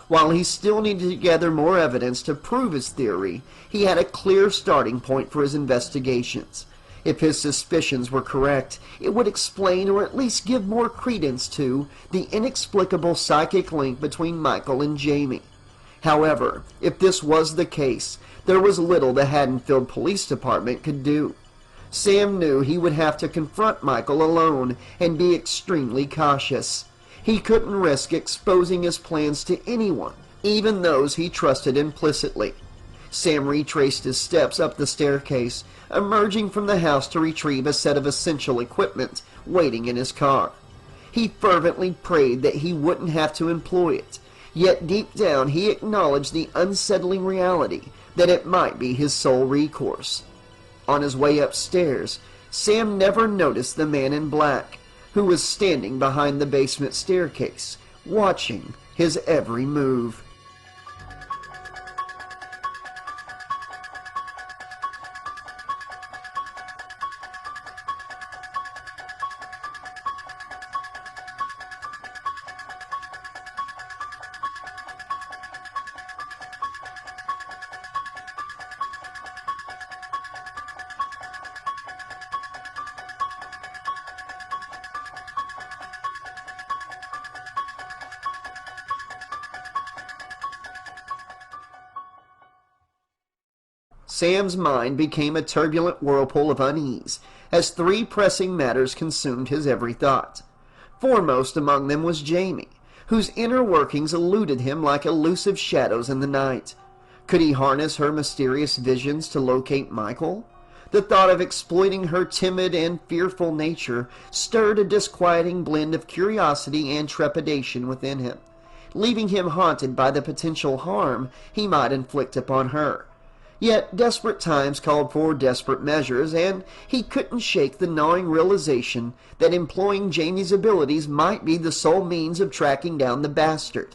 While he still needed to gather more evidence to prove his theory, he had a clear starting point for his investigations. If his suspicions were correct, it would explain or at least give more credence to the inexplicable psychic link between Michael and Jamie. However, if this was the case, there was little the Hadenfield Police Department could do. Sam knew he would have to confront Michael alone and be extremely cautious. He couldn't risk exposing his plans to anyone, even those he trusted implicitly. Sam retraced his steps up the staircase, emerging from the house to retrieve a set of essential equipment waiting in his car. He fervently prayed that he wouldn't have to employ it, yet deep down he acknowledged the unsettling reality that it might be his sole recourse. On his way upstairs, Sam never noticed the man in black, who was standing behind the basement staircase, watching his every move. Sam's mind became a turbulent whirlpool of unease as 3 pressing matters consumed his every thought. Foremost among them was Jamie, whose inner workings eluded him like elusive shadows in the night. Could he harness her mysterious visions to locate Michael? The thought of exploiting her timid and fearful nature stirred a disquieting blend of curiosity and trepidation within him, leaving him haunted by the potential harm he might inflict upon her. Yet desperate times called for desperate measures, and he couldn't shake the gnawing realization that employing Jamie's abilities might be the sole means of tracking down the bastard.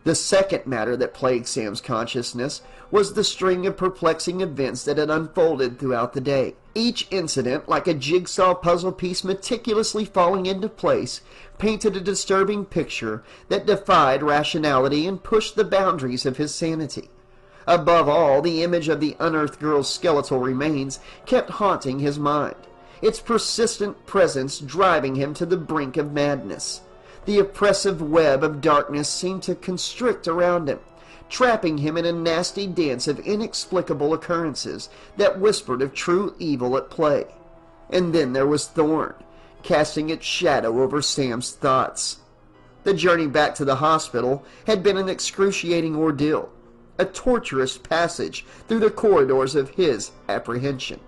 The second matter that plagued Sam's consciousness was the string of perplexing events that had unfolded throughout the day. Each incident, like a jigsaw puzzle piece meticulously falling into place, painted a disturbing picture that defied rationality and pushed the boundaries of his sanity. Above all, the image of the unearthed girl's skeletal remains kept haunting his mind, its persistent presence driving him to the brink of madness. The oppressive web of darkness seemed to constrict around him, trapping him in a nasty dance of inexplicable occurrences that whispered of true evil at play. And then there was Thorne, casting its shadow over Sam's thoughts. The journey back to the hospital had been an excruciating ordeal, a torturous passage through the corridors of his apprehension.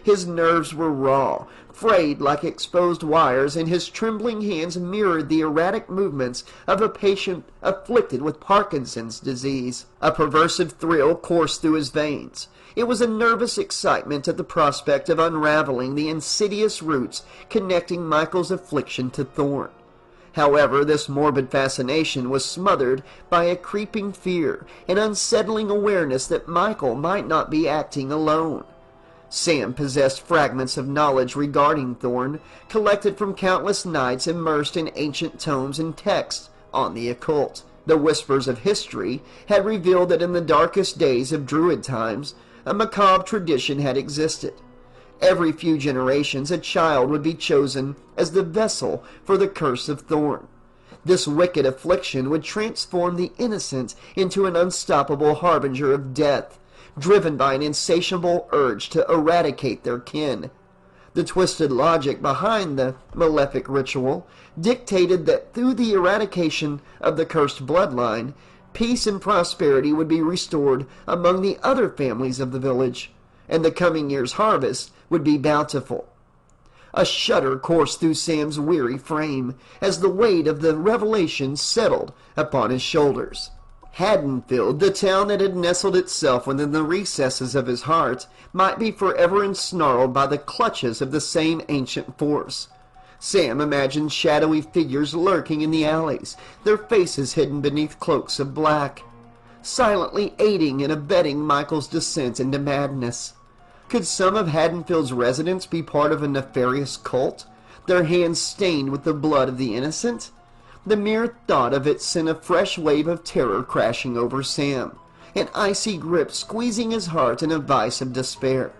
His nerves were raw, frayed like exposed wires, and his trembling hands mirrored the erratic movements of a patient afflicted with Parkinson's disease. A perversive thrill coursed through his veins. It was a nervous excitement at the prospect of unraveling the insidious roots connecting Michael's affliction to Thorne. However, this morbid fascination was smothered by a creeping fear, an unsettling awareness that Michael might not be acting alone. Sam possessed fragments of knowledge regarding Thorne, collected from countless nights immersed in ancient tomes and texts on the occult. The whispers of history had revealed that in the darkest days of Druid times, a macabre tradition had existed. Every few generations, a child would be chosen as the vessel for the curse of Thorne. This wicked affliction would transform the innocent into an unstoppable harbinger of death, driven by an insatiable urge to eradicate their kin. The twisted logic behind the malefic ritual dictated that through the eradication of the cursed bloodline, peace and prosperity would be restored among the other families of the village, and the coming year's harvest would be bountiful. A shudder coursed through Sam's weary frame as the weight of the revelation settled upon his shoulders. Hadenfield, the town that had nestled itself within the recesses of his heart, might be forever ensnarled by the clutches of the same ancient force. Sam imagined shadowy figures lurking in the alleys, their faces hidden beneath cloaks of black, silently aiding and abetting Michael's descent into madness. Could some of Hadenfield's residents be part of a nefarious cult, their hands stained with the blood of the innocent? The mere thought of it sent a fresh wave of terror crashing over Sam, an icy grip squeezing his heart in a vice of despair.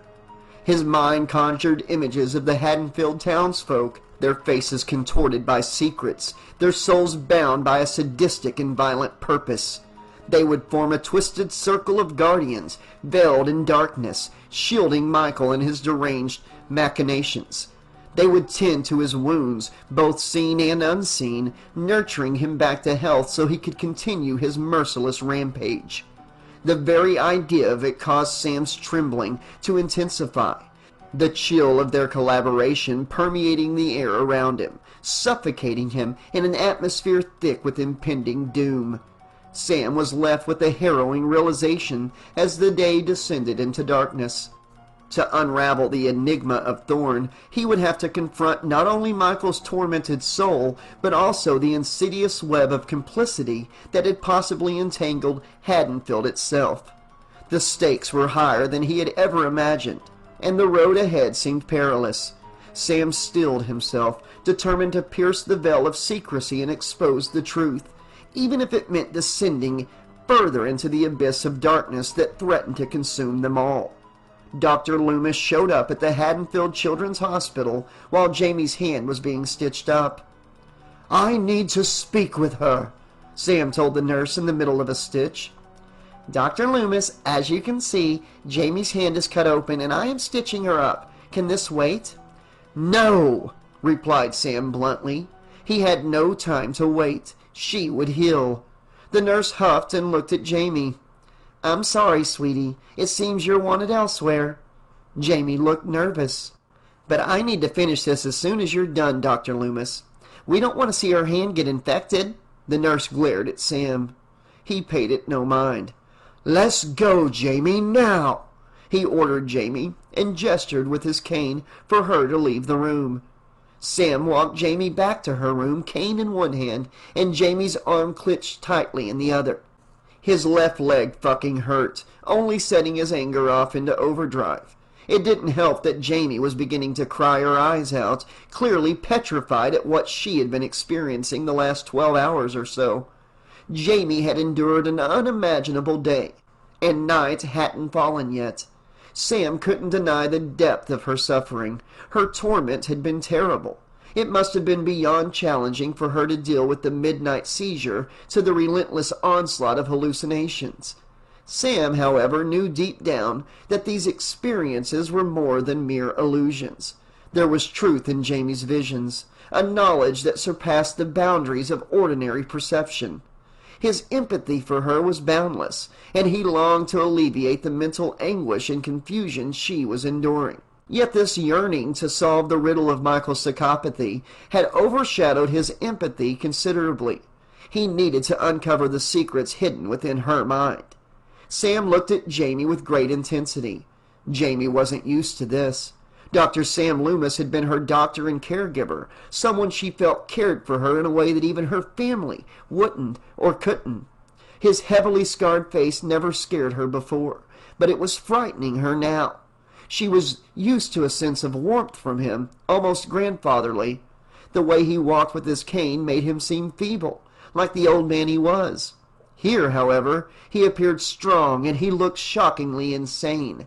His mind conjured images of the Hadenfield townsfolk, their faces contorted by secrets, their souls bound by a sadistic and violent purpose. They would form a twisted circle of guardians, veiled in darkness, shielding Michael and his deranged machinations. They would tend to his wounds, both seen and unseen, nurturing him back to health so he could continue his merciless rampage. The very idea of it caused Sam's trembling to intensify, the chill of their collaboration permeating the air around him, suffocating him in an atmosphere thick with impending doom. Sam was left with a harrowing realization as the day descended into darkness. To unravel the enigma of Thorne, he would have to confront not only Michael's tormented soul, but also the insidious web of complicity that had possibly entangled Hadenfield itself. The stakes were higher than he had ever imagined, and the road ahead seemed perilous. Sam stilled himself, determined to pierce the veil of secrecy and expose the truth, even if it meant descending further into the abyss of darkness that threatened to consume them all. Dr. Lumis showed up at the Hadenfield Children's Hospital while Jamie's hand was being stitched up. "I need to speak with her," Sam told the nurse in the middle of a stitch. "Dr. Lumis, as you can see, Jamie's hand is cut open and I am stitching her up. Can this wait?" "No," replied Sam bluntly. He had no time to wait. She would heal. The nurse huffed and looked at Jamie. "I'm sorry, sweetie. It seems you're wanted elsewhere." Jamie looked nervous. "But I need to finish this as soon as you're done, Dr. Lumis. We don't want to see her hand get infected." The nurse glared at Sam. He paid it no mind. "Let's go, Jamie, now!" he ordered Jamie, and gestured with his cane for her to leave the room. Sam walked Jamie back to her room, cane in one hand, and Jamie's arm clenched tightly in the other. His left leg fucking hurt, only setting his anger off into overdrive. It didn't help that Jamie was beginning to cry her eyes out, clearly petrified at what she had been experiencing the last 12 hours or so. Jamie had endured an unimaginable day, and night hadn't fallen yet. Sam couldn't deny the depth of her suffering. Her torment had been terrible. It must have been beyond challenging for her to deal with the midnight seizure to the relentless onslaught of hallucinations. Sam, however, knew deep down that these experiences were more than mere illusions. There was truth in Jamie's visions, a knowledge that surpassed the boundaries of ordinary perception. His empathy for her was boundless, and he longed to alleviate the mental anguish and confusion she was enduring. Yet this yearning to solve the riddle of Michael's psychopathy had overshadowed his empathy considerably. He needed to uncover the secrets hidden within her mind. Sam looked at Jamie with great intensity. Jamie wasn't used to this. Dr. Sam Lumis had been her doctor and caregiver, someone she felt cared for her in a way that even her family wouldn't or couldn't. His heavily scarred face never scared her before, but it was frightening her now. She was used to a sense of warmth from him, almost grandfatherly. The way he walked with his cane made him seem feeble, like the old man he was. Here, however, he appeared strong, and he looked shockingly insane.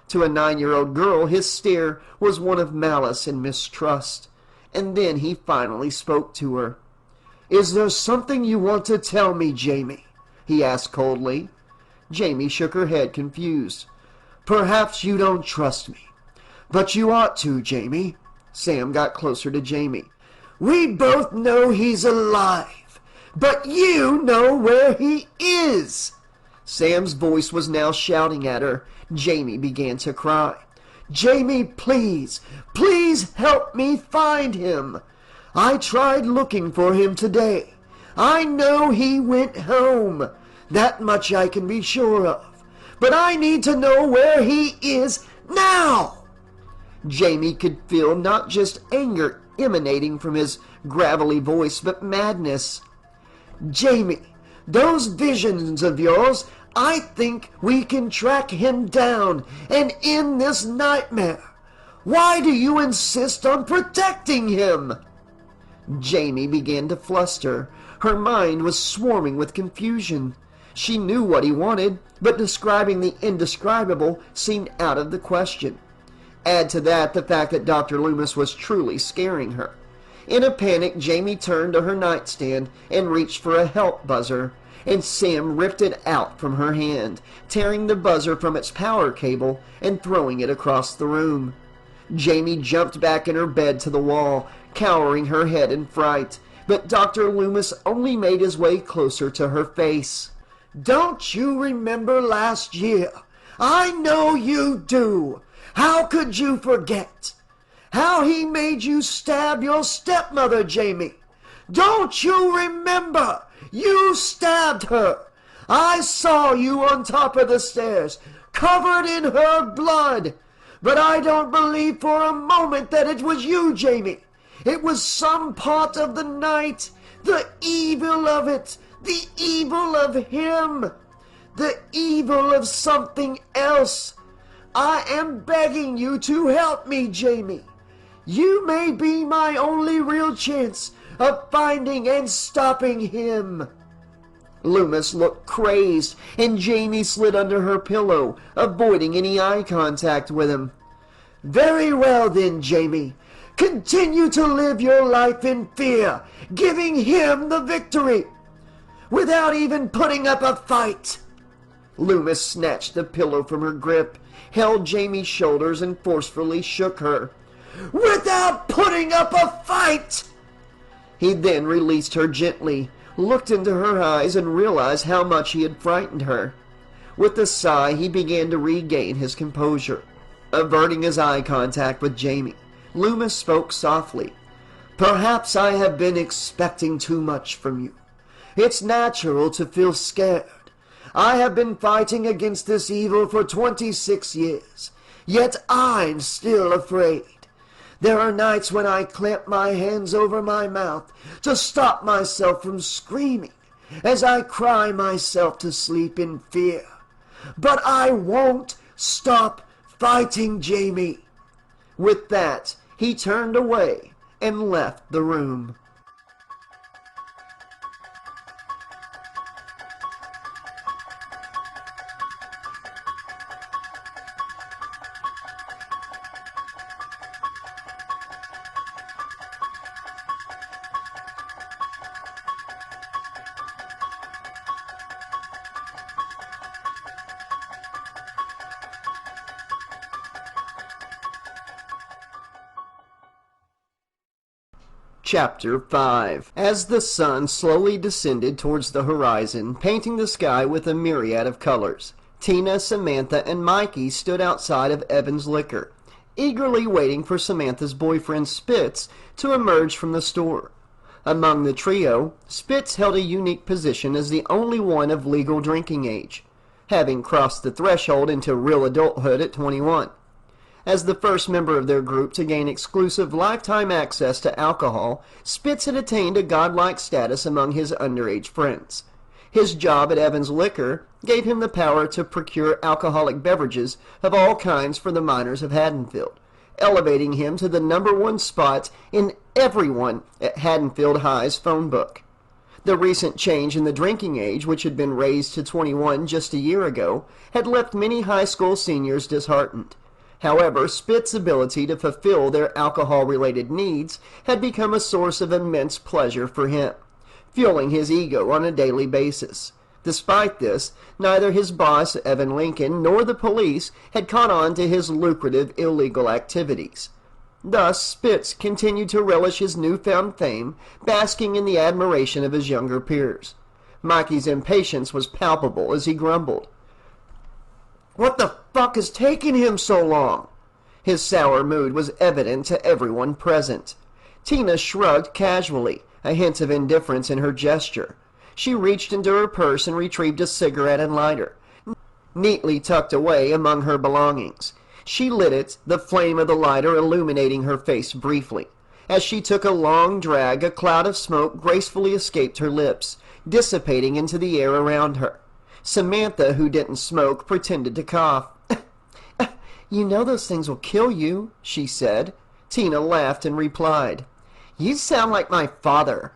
To a 9-year-old girl, his stare was one of malice and mistrust. And then he finally spoke to her. "Is there something you want to tell me, Jamie?" he asked coldly. Jamie shook her head, confused. "Perhaps you don't trust me, but you ought to, Jamie." Sam got closer to Jamie. "We both know he's alive, but you know where he is." Sam's voice was now shouting at her. Jamie began to cry. "Jamie, please, please help me find him. I tried looking for him today. I know he went home. That much I can be sure of. But I need to know where he is now." Jamie could feel not just anger emanating from his gravelly voice, but madness. "Jamie, those visions of yours, I think we can track him down and end this nightmare. Why do you insist on protecting him?" Jamie began to fluster. Her mind was swarming with confusion. She knew what he wanted, but describing the indescribable seemed out of the question. Add to that the fact that Dr. Lumis was truly scaring her. In a panic, Jamie turned to her nightstand and reached for a help buzzer, and Sam ripped it out from her hand, tearing the buzzer from its power cable and throwing it across the room. Jamie jumped back in her bed to the wall, cowering her head in fright, but Dr. Lumis only made his way closer to her face. "Don't you remember last year? I know you do. How could you forget? How he made you stab your stepmother, Jamie? Don't you remember? You stabbed her. I saw you on top of the stairs, covered in her blood. But I don't believe for a moment that it was you, Jamie. It was some part of the night. The evil of it. The evil of him. The evil of something else. I am begging you to help me, Jamie. You may be my only real chance of finding and stopping him." Lumis looked crazed, and Jamie slid under her pillow, avoiding any eye contact with him. "Very well then, Jamie. Continue to live your life in fear, giving him the victory, without even putting up a fight." Lumis snatched the pillow from her grip, held Jamie's shoulders, and forcefully shook her. "Without putting up a fight!" He then released her gently, looked into her eyes, and realized how much he had frightened her. With a sigh, he began to regain his composure. Averting his eye contact with Jamie, Lumis spoke softly. "Perhaps I have been expecting too much from you. It's natural to feel scared. I have been fighting against this evil for 26 years, yet I'm still afraid. There are nights when I clamp my hands over my mouth to stop myself from screaming as I cry myself to sleep in fear. But I won't stop fighting, Jamie." With that, he turned away and left the room. Chapter 5. As the sun slowly descended towards the horizon, painting the sky with a myriad of colors, Tina, Samantha, and Mikey stood outside of Evan's Liquor, eagerly waiting for Samantha's boyfriend Spitz to emerge from the store. Among the trio, Spitz held a unique position as the only one of legal drinking age, having crossed the threshold into real adulthood at 21. As the first member of their group to gain exclusive lifetime access to alcohol, Spitz had attained a godlike status among his underage friends. His job at Evans Liquor gave him the power to procure alcoholic beverages of all kinds for the miners of Hadenfield, elevating him to the #1 spot in everyone at Hadenfield High's phone book. The recent change in the drinking age, which had been raised to 21 just a year ago, had left many high school seniors disheartened. However, Spitz's ability to fulfill their alcohol-related needs had become a source of immense pleasure for him, fueling his ego on a daily basis. Despite this, neither his boss, Evan Lincoln, nor the police had caught on to his lucrative illegal activities. Thus, Spitz continued to relish his newfound fame, basking in the admiration of his younger peers. Mikey's impatience was palpable as he grumbled, "What the fuck is taking him so long?" His sour mood was evident to everyone present. Tina shrugged casually, a hint of indifference in her gesture. She reached into her purse and retrieved a cigarette and lighter, neatly tucked away among her belongings. She lit it, the flame of the lighter illuminating her face briefly. As she took a long drag, a cloud of smoke gracefully escaped her lips, dissipating into the air around her. Samantha, who didn't smoke, pretended to cough. "You know those things will kill you," she said. Tina laughed and replied, "You sound like my father."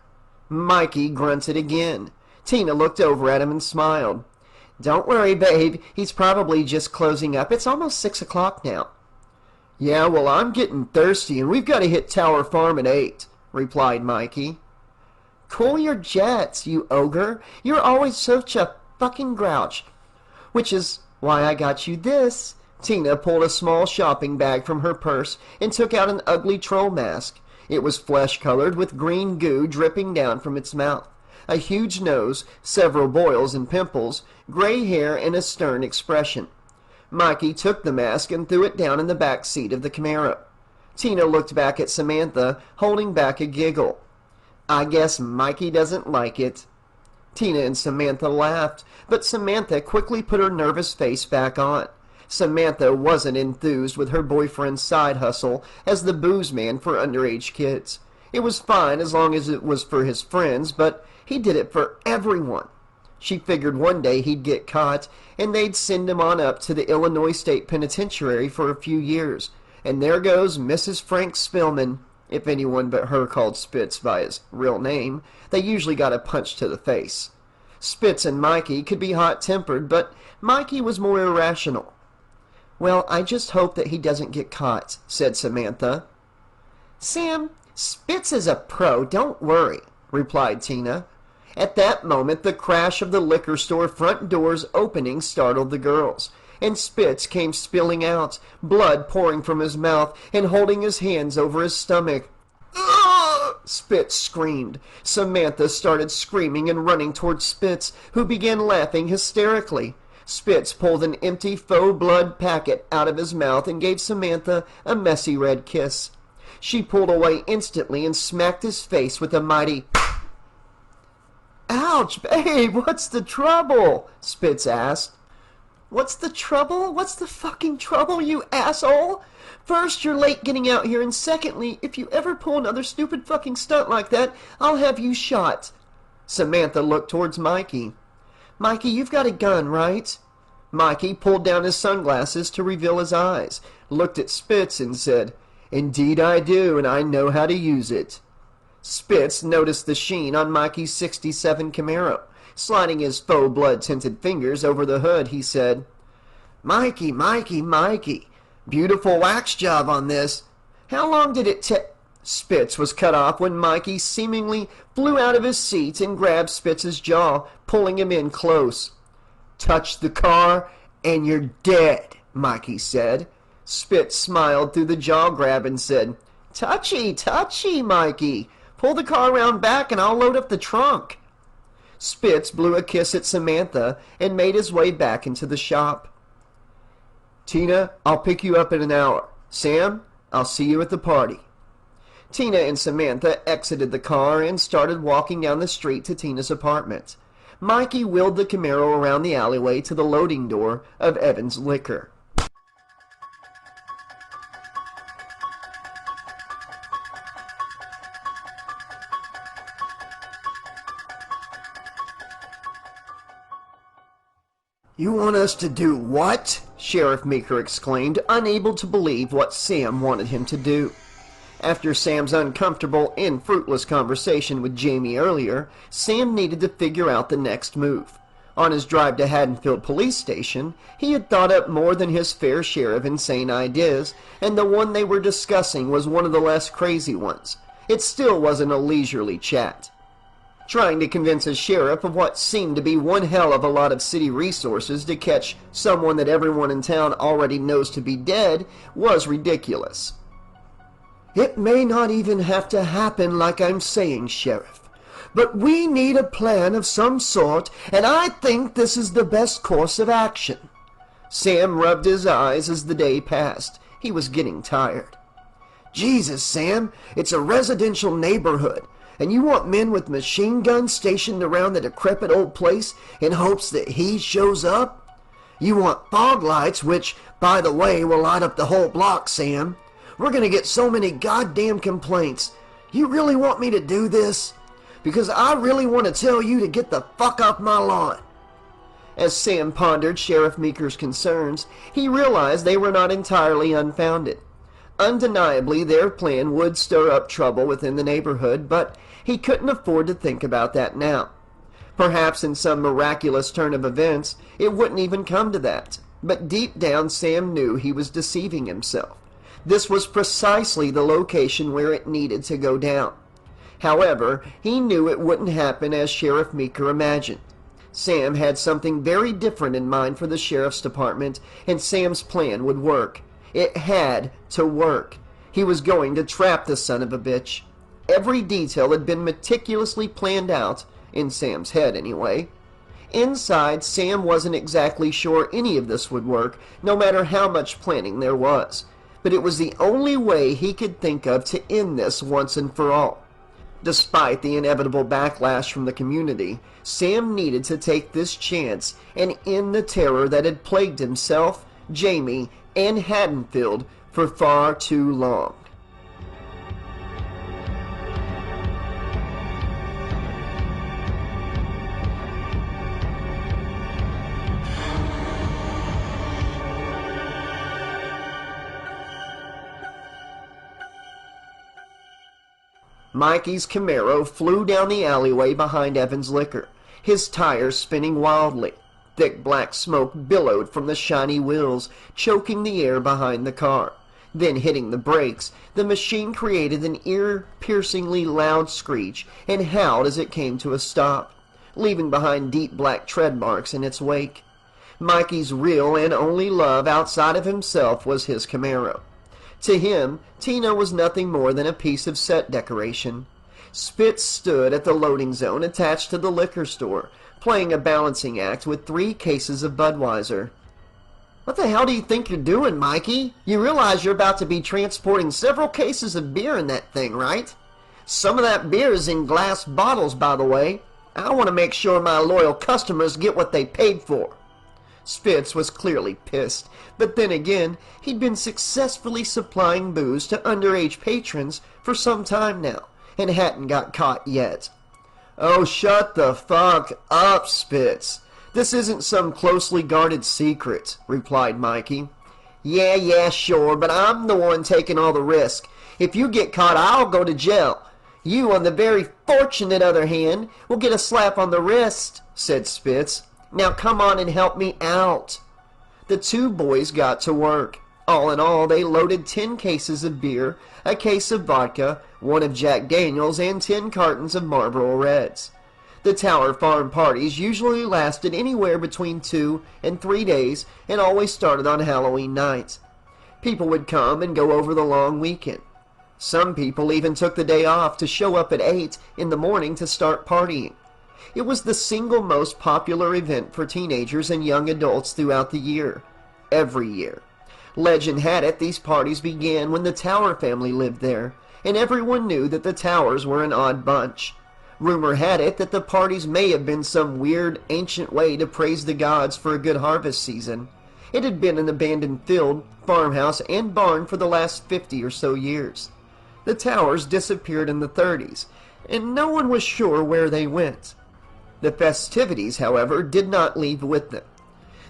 Mikey grunted again. Tina looked over at him and smiled. "Don't worry, babe. He's probably just closing up. It's almost 6 o'clock now." "Yeah, well, I'm getting thirsty, and we've got to hit Tower Farm at 8, replied Mikey. "Cool your jets, you ogre. You're always such a fucking grouch. Which is why I got you this." Tina pulled a small shopping bag from her purse and took out an ugly troll mask. It was flesh-colored with green goo dripping down from its mouth, a huge nose, several boils and pimples, gray hair, and a stern expression. Mikey took the mask and threw it down in the back seat of the Camaro. Tina looked back at Samantha, holding back a giggle. "I guess Mikey doesn't like it." Tina and Samantha laughed, but Samantha quickly put her nervous face back on. Samantha wasn't enthused with her boyfriend's side hustle as the booze man for underage kids. It was fine as long as it was for his friends, but he did it for everyone. She figured one day he'd get caught, and they'd send him on up to the Illinois State Penitentiary for a few years. And there goes Mrs. Frank Spillman. If anyone but her called Spitz by his real name, they usually got a punch to the face. Spitz and Mikey could be hot-tempered, but Mikey was more irrational. "Well, I just hope that he doesn't get caught," said Samantha. "Sam, Spitz is a pro, don't worry," replied Tina. At that moment, the crash of the liquor store front doors opening startled the girls, and Spitz came spilling out, blood pouring from his mouth, and holding his hands over his stomach. "Ugh!" Spitz screamed. Samantha started screaming and running towards Spitz, who began laughing hysterically. Spitz pulled an empty faux blood packet out of his mouth and gave Samantha a messy red kiss. She pulled away instantly and smacked his face with a mighty... "Ouch, babe, what's the trouble?" Spitz asked. "What's the trouble? What's the fucking trouble, you asshole? First, you're late getting out here, and secondly, if you ever pull another stupid fucking stunt like that, I'll have you shot." Samantha looked towards Mikey. "Mikey, you've got a gun, right?" Mikey pulled down his sunglasses to reveal his eyes, looked at Spitz, and said, "Indeed I do, and I know how to use it." Spitz noticed the sheen on Mikey's '67 Camaro. Sliding his faux blood-tinted fingers over the hood, he said, "Mikey, Mikey, Mikey, beautiful wax job on this. How long did it take?" Spitz was cut off when Mikey seemingly flew out of his seat and grabbed Spitz's jaw, pulling him in close. "Touch the car, and you're dead," Mikey said. Spitz smiled through the jaw grab and said, "Touchy, touchy, Mikey. Pull the car around back and I'll load up the trunk. Spitz blew a kiss at Samantha and made his way back into the shop. Tina, I'll pick you up in an hour. Sam, I'll see you at the party. Tina and Samantha exited the car and started walking down the street to Tina's apartment. Mikey wheeled the Camaro around the alleyway to the loading door of Evans' Liquor. You want us to do what? Sheriff Meeker exclaimed, unable to believe what Sam wanted him to do. After Sam's uncomfortable and fruitless conversation with Jamie earlier, Sam needed to figure out the next move. On his drive to Hadenfield Police Station, he had thought up more than his fair share of insane ideas, and the one they were discussing was one of the less crazy ones. It still wasn't a leisurely chat. Trying to convince a sheriff of what seemed to be one hell of a lot of city resources to catch someone that everyone in town already knows to be dead was ridiculous. It may not even have to happen like I'm saying, Sheriff, but we need a plan of some sort, and I think this is the best course of action. Sam rubbed his eyes as the day passed. He was getting tired. Jesus, Sam, it's a residential neighborhood, and you want men with machine guns stationed around the decrepit old place in hopes that he shows up? You want fog lights, which, by the way, will light up the whole block, Sam. We're going to get so many goddamn complaints. You really want me to do this? Because I really want to tell you to get the fuck off my lawn. As Sam pondered Sheriff Meeker's concerns, he realized they were not entirely unfounded. Undeniably, their plan would stir up trouble within the neighborhood, but he couldn't afford to think about that now. Perhaps in some miraculous turn of events, it wouldn't even come to that. But deep down, Sam knew he was deceiving himself. This was precisely the location where it needed to go down. However, he knew it wouldn't happen as Sheriff Meeker imagined. Sam had something very different in mind for the sheriff's department, and Sam's plan would work. It had to work. He was going to trap the son of a bitch. Every detail had been meticulously planned out, in Sam's head anyway. Inside, Sam wasn't exactly sure any of this would work, no matter how much planning there was. But it was the only way he could think of to end this once and for all. Despite the inevitable backlash from the community, Sam needed to take this chance and end the terror that had plagued himself, Jamie, and Hadenfield for far too long. Mikey's Camaro flew down the alleyway behind Evans' Liquor, his tires spinning wildly. Thick black smoke billowed from the shiny wheels, choking the air behind the car. Then, hitting the brakes, the machine created an ear-piercingly loud screech and howled as it came to a stop, leaving behind deep black tread marks in its wake. Mikey's real and only love outside of himself was his Camaro. To him, Tina was nothing more than a piece of set decoration. Spitz stood at the loading zone attached to the liquor store, playing a balancing act with 3 cases of Budweiser. What the hell do you think you're doing, Mikey? You realize you're about to be transporting several cases of beer in that thing, right? Some of that beer is in glass bottles, by the way. I want to make sure my loyal customers get what they paid for. Spitz was clearly pissed, but then again, he'd been successfully supplying booze to underage patrons for some time now, and hadn't got caught yet. Oh, shut the fuck up, Spitz. This isn't some closely guarded secret, replied Mikey. Yeah, sure, but I'm the one taking all the risk. If you get caught, I'll go to jail. You, on the very fortunate other hand, will get a slap on the wrist, said Spitz. Now come on and help me out. The 2 boys got to work. All in all, they loaded 10 cases of beer, a case of vodka, 1 of Jack Daniels, and 10 cartons of Marlboro Reds. The Tower Farm parties usually lasted anywhere between 2 and 3 days and always started on Halloween night. People would come and go over the long weekend. Some people even took the day off to show up at 8 in the morning to start partying. It was the single most popular event for teenagers and young adults throughout the year, every year. Legend had it these parties began when the Tower family lived there, and everyone knew that the Towers were an odd bunch. Rumor had it that the parties may have been some weird, ancient way to praise the gods for a good harvest season. It had been an abandoned field, farmhouse, and barn for the last 50 or so years. The Towers disappeared in the 30s, and no one was sure where they went. The festivities, however, did not leave with them.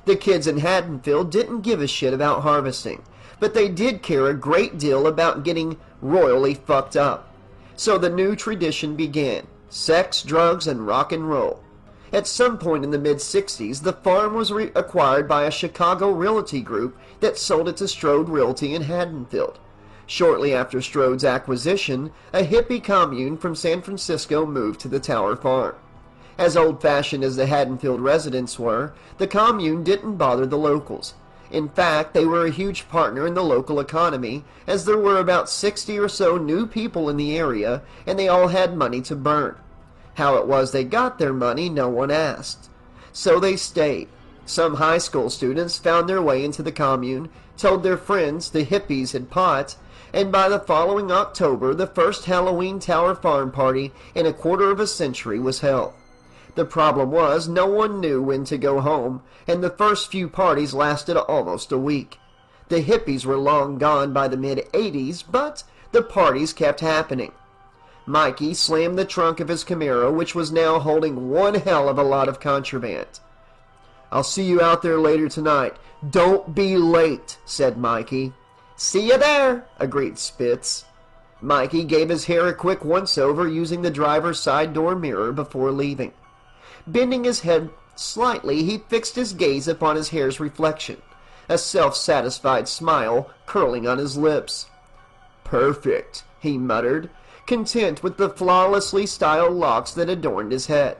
The kids in Hadenfield didn't give a shit about harvesting, but they did care a great deal about getting royally fucked up. So the new tradition began: sex, drugs, and rock and roll. At some point in the mid-60s, the farm was acquired by a Chicago realty group that sold it to Strode Realty in Hadenfield. Shortly after Strode's acquisition, a hippie commune from San Francisco moved to the Tower farm. As old-fashioned as the Hadenfield residents were, the commune didn't bother the locals. In fact, they were a huge partner in the local economy, as there were about 60 or so new people in the area, and they all had money to burn. How it was they got their money, no one asked. So they stayed. Some high school students found their way into the commune, told their friends the hippies had pot, and by the following October, the first Halloween Tower farm party in a quarter of a century was held. The problem was no one knew when to go home, and the first few parties lasted almost a week. The hippies were long gone by the mid-80s, but the parties kept happening. Mikey slammed the trunk of his Camaro, which was now holding one hell of a lot of contraband. "I'll see you out there later tonight. Don't be late," said Mikey. "See you there," agreed Spitz. Mikey gave his hair a quick once-over using the driver's side door mirror before leaving. Bending his head slightly, he fixed his gaze upon his hair's reflection, a self-satisfied smile curling on his lips. "Perfect," he muttered, content with the flawlessly styled locks that adorned his head.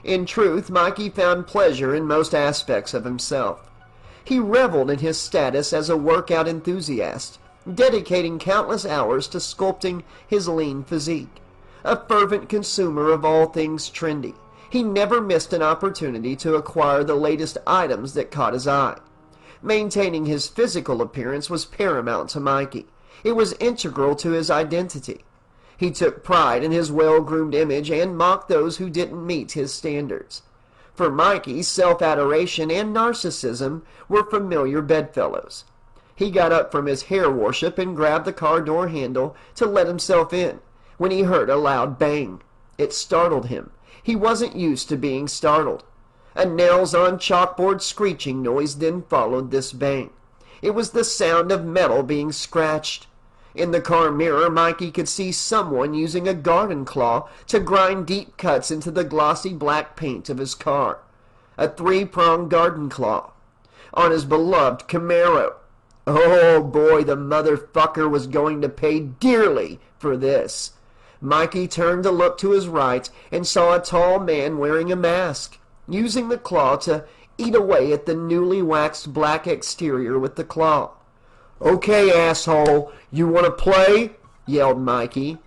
In truth, Mikey found pleasure in most aspects of himself. He reveled in his status as a workout enthusiast, dedicating countless hours to sculpting his lean physique. A fervent consumer of all things trendy, he never missed an opportunity to acquire the latest items that caught his eye. Maintaining his physical appearance was paramount to Mikey. It was integral to his identity. He took pride in his well-groomed image and mocked those who didn't meet his standards. For Mikey, self-adoration and narcissism were familiar bedfellows. He got up from his hair worship and grabbed the car door handle to let himself in when he heard a loud bang. It startled him. He wasn't used to being startled. A nails-on-chalkboard screeching noise then followed this bang. It was the sound of metal being scratched. In the car mirror, Mikey could see someone using a garden claw to grind deep cuts into the glossy black paint of his car. A three-pronged garden claw. On his beloved Camaro. Oh boy, the motherfucker was going to pay dearly for this. Mikey turned to look to his right and saw a tall man wearing a mask, using the claw to eat away at the newly waxed black exterior with the claw. "Okay, asshole, you want to play?" yelled Mikey.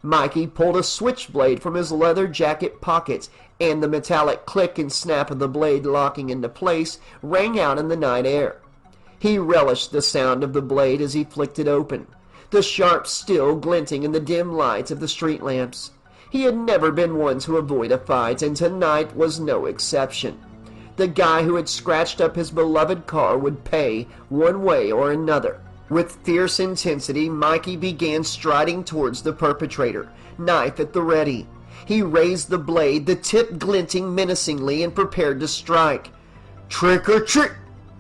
Mikey pulled a switchblade from his leather jacket pocket, and the metallic click and snap of the blade locking into place rang out in the night air. He relished the sound of the blade as he flicked it open, the sharp steel glinting in the dim light of the street lamps. He had never been one to avoid a fight, and tonight was no exception. The guy who had scratched up his beloved car would pay one way or another. With fierce intensity, Mikey began striding towards the perpetrator, knife at the ready. He raised the blade, the tip glinting menacingly, and prepared to strike. "Trick or treat!"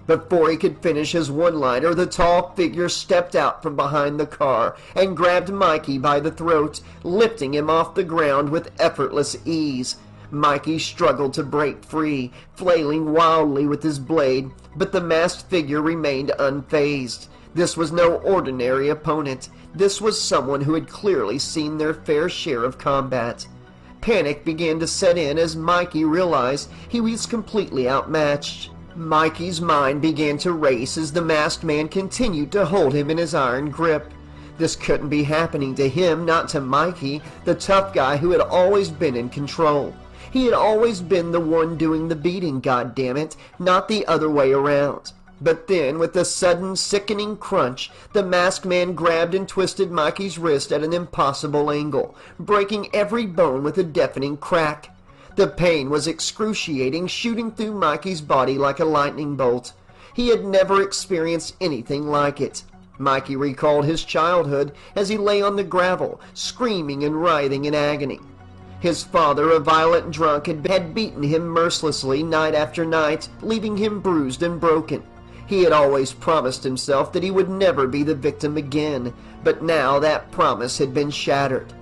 Before he could finish his one-liner, the tall figure stepped out from behind the car and grabbed Mikey by the throat, lifting him off the ground with effortless ease. Mikey struggled to break free, flailing wildly with his blade, but the masked figure remained unfazed. This was no ordinary opponent. This was someone who had clearly seen their fair share of combat. Panic began to set in as Mikey realized he was completely outmatched. Mikey's mind began to race as the masked man continued to hold him in his iron grip. This couldn't be happening to him, not to Mikey, the tough guy who had always been in control. He had always been the one doing the beating, goddammit, not the other way around. But then, with a sudden, sickening crunch, the masked man grabbed and twisted Mikey's wrist at an impossible angle, breaking every bone with a deafening crack. The pain was excruciating, shooting through Mikey's body like a lightning bolt. He had never experienced anything like it. Mikey recalled his childhood as he lay on the gravel, screaming and writhing in agony. His father, a violent drunk, had beaten him mercilessly night after night, leaving him bruised and broken. He had always promised himself that he would never be the victim again, but now that promise had been shattered.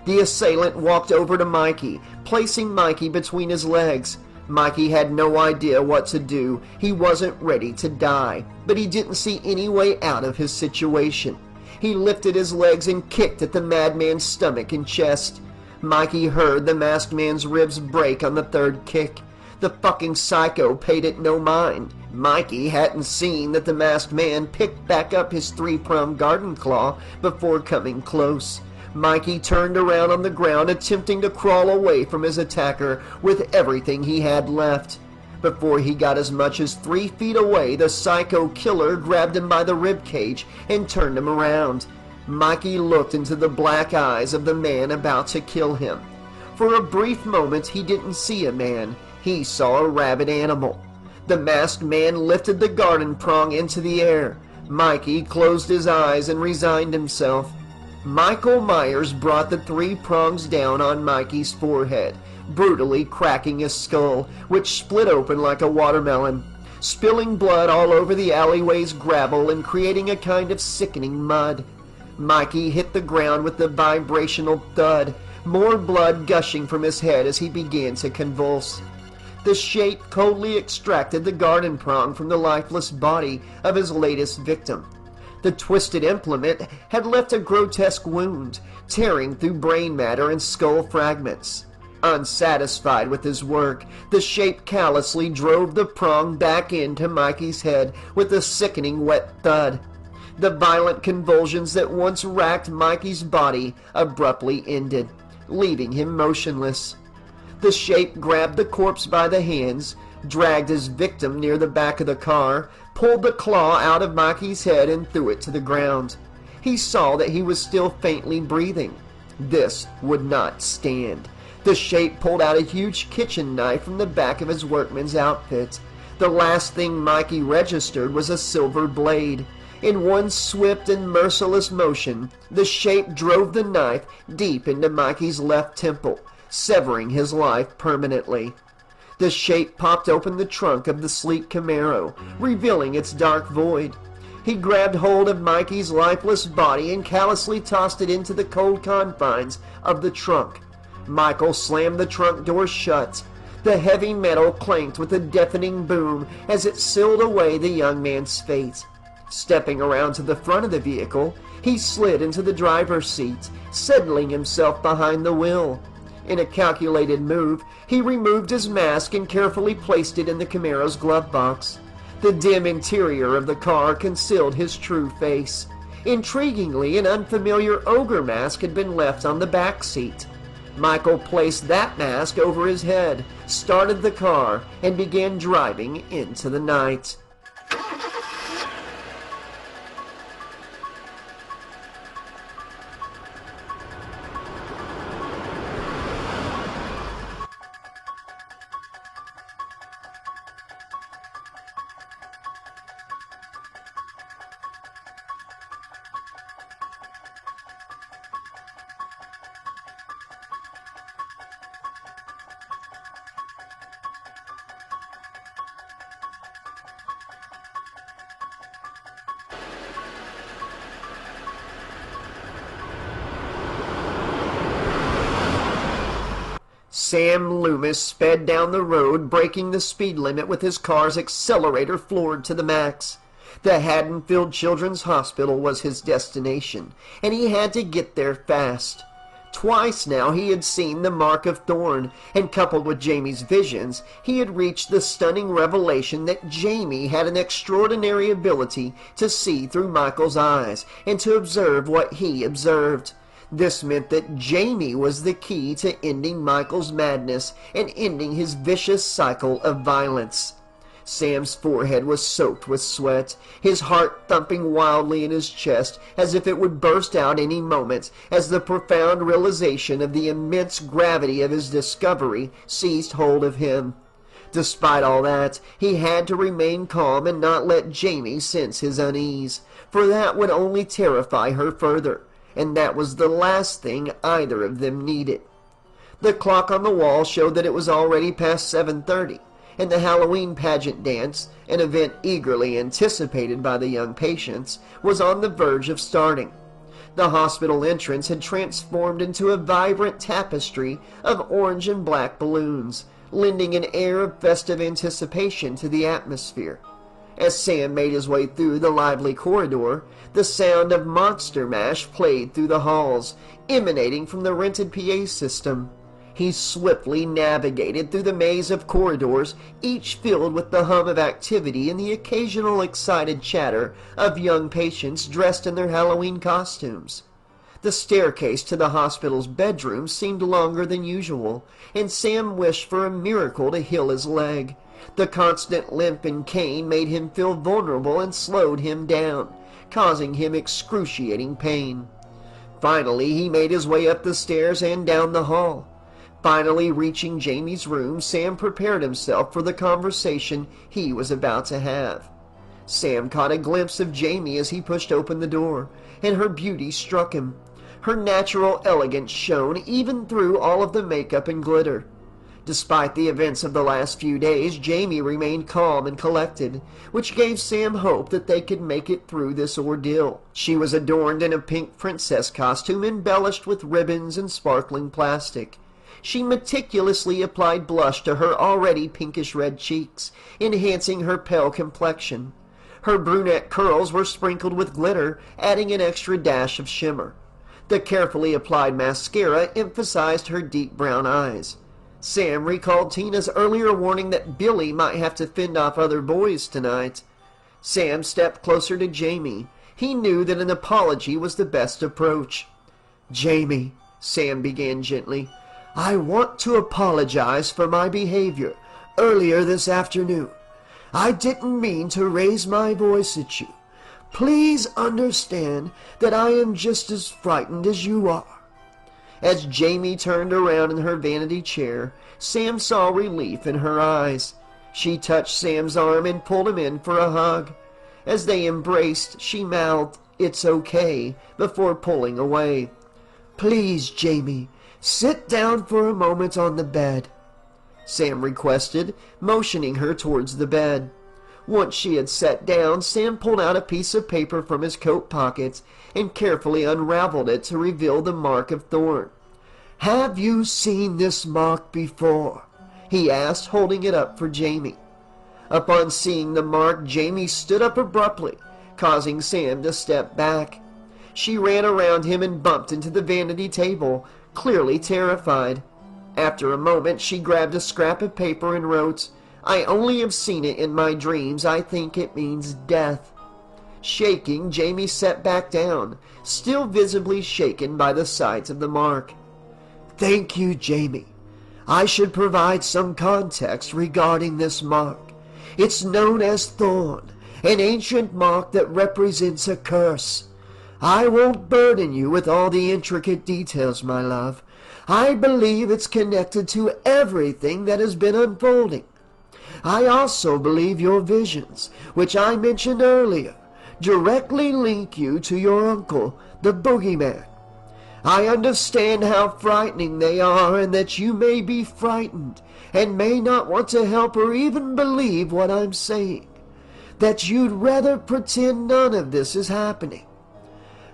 The assailant walked over to Mikey, placing Mikey between his legs. Mikey had no idea what to do. He wasn't ready to die, but he didn't see any way out of his situation. He lifted his legs and kicked at the madman's stomach and chest. Mikey heard the masked man's ribs break on the third kick. The fucking psycho paid it no mind. Mikey hadn't seen that the masked man picked back up his three-pronged garden claw before coming close. Mikey turned around on the ground, attempting to crawl away from his attacker with everything he had left. Before he got as much as 3 feet away, the psycho killer grabbed him by the ribcage and turned him around. Mikey looked into the black eyes of the man about to kill him. For a brief moment, he didn't see a man. He saw a rabid animal. The masked man lifted the garden prong into the air. Mikey closed his eyes and resigned himself. Michael Myers brought the 3 prongs down on Mikey's forehead, brutally cracking his skull, which split open like a watermelon, spilling blood all over the alleyway's gravel and creating a kind of sickening mud. Mikey hit the ground with a vibrational thud, more blood gushing from his head as he began to convulse. The shape coldly extracted the garden prong from the lifeless body of his latest victim. The twisted implement had left a grotesque wound, tearing through brain matter and skull fragments. Unsatisfied with his work, the shape callously drove the prong back into Mikey's head with a sickening wet thud. The violent convulsions that once racked Mikey's body abruptly ended, leaving him motionless. The shape grabbed the corpse by the hands, dragged his victim near the back of the car, pulled the claw out of Mikey's head and threw it to the ground. He saw that he was still faintly breathing. This would not stand. The shape pulled out a huge kitchen knife from the back of his workman's outfit. The last thing Mikey registered was a silver blade. In one swift and merciless motion, the shape drove the knife deep into Mikey's left temple, severing his life permanently. The shape popped open the trunk of the sleek Camaro, revealing its dark void. He grabbed hold of Mikey's lifeless body and callously tossed it into the cold confines of the trunk. Michael slammed the trunk door shut. The heavy metal clanked with a deafening boom as it sealed away the young man's fate. Stepping around to the front of the vehicle, he slid into the driver's seat, settling himself behind the wheel. In a calculated move, he removed his mask and carefully placed it in the Camaro's glove box. The dim interior of the car concealed his true face. Intriguingly, an unfamiliar ogre mask had been left on the back seat. Michael placed that mask over his head, started the car, and began driving into the night. Sam Lumis sped down the road, breaking the speed limit with his car's accelerator floored to the max. The Hadenfield Children's Hospital was his destination, and he had to get there fast. Twice now he had seen the mark of Thorne, and coupled with Jaime's visions, he had reached the stunning revelation that Jaime had an extraordinary ability to see through Michael's eyes and to observe what he observed. This meant that Jaime was the key to ending Michael's madness and ending his vicious cycle of violence. Sam's forehead was soaked with sweat, his heart thumping wildly in his chest as if it would burst out any moment as the profound realization of the immense gravity of his discovery seized hold of him. Despite all that, he had to remain calm and not let Jaime sense his unease, for that would only terrify her further, and that was the last thing either of them needed. The clock on the wall showed that it was already past 7:30. And the Halloween pageant dance, an event eagerly anticipated by the young patients, was on the verge of starting. The hospital entrance had transformed into a vibrant tapestry of orange and black balloons, lending an air of festive anticipation to the atmosphere. As Sam made his way through the lively corridor, the sound of Monster Mash played through the halls, emanating from the rented PA system. He swiftly navigated through the maze of corridors, each filled with the hum of activity and the occasional excited chatter of young patients dressed in their Halloween costumes. The staircase to the hospital's bedroom seemed longer than usual, and Sam wished for a miracle to heal his leg. The constant limp and cane made him feel vulnerable and slowed him down, causing him excruciating pain. Finally, he made his way up the stairs and down the hall. Finally reaching Jaime's room, Sam prepared himself for the conversation he was about to have. Sam caught a glimpse of Jaime as he pushed open the door, and her beauty struck him. Her natural elegance shone even through all of the makeup and glitter. Despite the events of the last few days, Jaime remained calm and collected, which gave Sam hope that they could make it through this ordeal. She was adorned in a pink princess costume embellished with ribbons and sparkling plastic. She meticulously applied blush to her already pinkish-red cheeks, enhancing her pale complexion. Her brunette curls were sprinkled with glitter, adding an extra dash of shimmer. The carefully applied mascara emphasized her deep brown eyes. Sam recalled Tina's earlier warning that Billy might have to fend off other boys tonight. Sam stepped closer to Jaime. He knew that an apology was the best approach. "Jaime," Sam began gently, "I want to apologize for my behavior earlier this afternoon. I didn't mean to raise my voice at you. Please understand that I am just as frightened as you are." As Jaime turned around in her vanity chair, Sam saw relief in her eyes. She touched Sam's arm and pulled him in for a hug. As they embraced, she mouthed, "It's okay," before pulling away. "Please, Jaime, sit down for a moment on the bed," Sam requested, motioning her towards the bed. Once she had sat down, Sam pulled out a piece of paper from his coat pocket and carefully unraveled it to reveal the mark of Thorne. "Have you seen this mark before?" he asked, holding it up for Jaime. Upon seeing the mark, Jaime stood up abruptly, causing Sam to step back. She ran around him and bumped into the vanity table, clearly terrified. After a moment, she grabbed a scrap of paper and wrote, "I only have seen it in my dreams. I think it means death." Shaking, Jaime sat back down, still visibly shaken by the sight of the mark. "Thank you, Jaime. I should provide some context regarding this mark. It's known as Thorne, an ancient mark that represents a curse. I won't burden you with all the intricate details, my love. I believe it's connected to everything that has been unfolding. I also believe your visions, which I mentioned earlier, directly link you to your uncle, the boogeyman. I understand how frightening they are and that you may be frightened and may not want to help or even believe what I'm saying, that you'd rather pretend none of this is happening.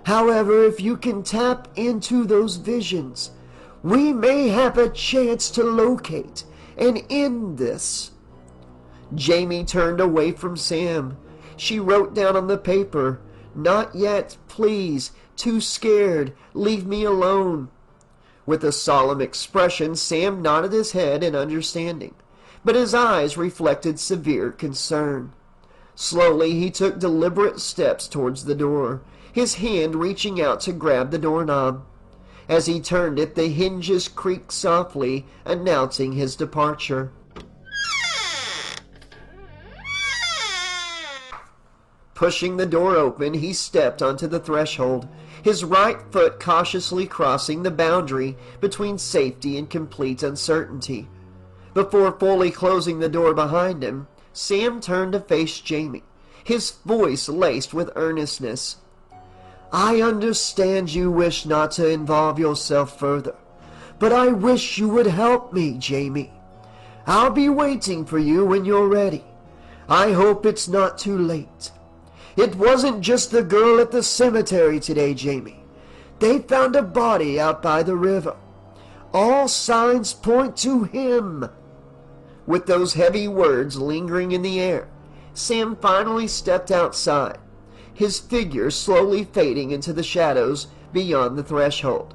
However, if you can tap into those visions, we may have a chance to locate and end this." Jaime turned away from Sam. She wrote down on the paper, "Not yet, please. Too scared. Leave me alone." With a solemn expression, Sam nodded his head in understanding, but his eyes reflected severe concern. Slowly, he took deliberate steps towards the door, his hand reaching out to grab the doorknob. As he turned it, the hinges creaked softly, announcing his departure. Pushing the door open, he stepped onto the threshold, his right foot cautiously crossing the boundary between safety and complete uncertainty. Before fully closing the door behind him, Sam turned to face Jaime, his voice laced with earnestness. "I understand you wish not to involve yourself further, but I wish you would help me, Jaime. I'll be waiting for you when you're ready. I hope it's not too late. It wasn't just the girl at the cemetery today, Jaime. They found a body out by the river. All signs point to him." With those heavy words lingering in the air, Sam finally stepped outside, his figure slowly fading into the shadows beyond the threshold.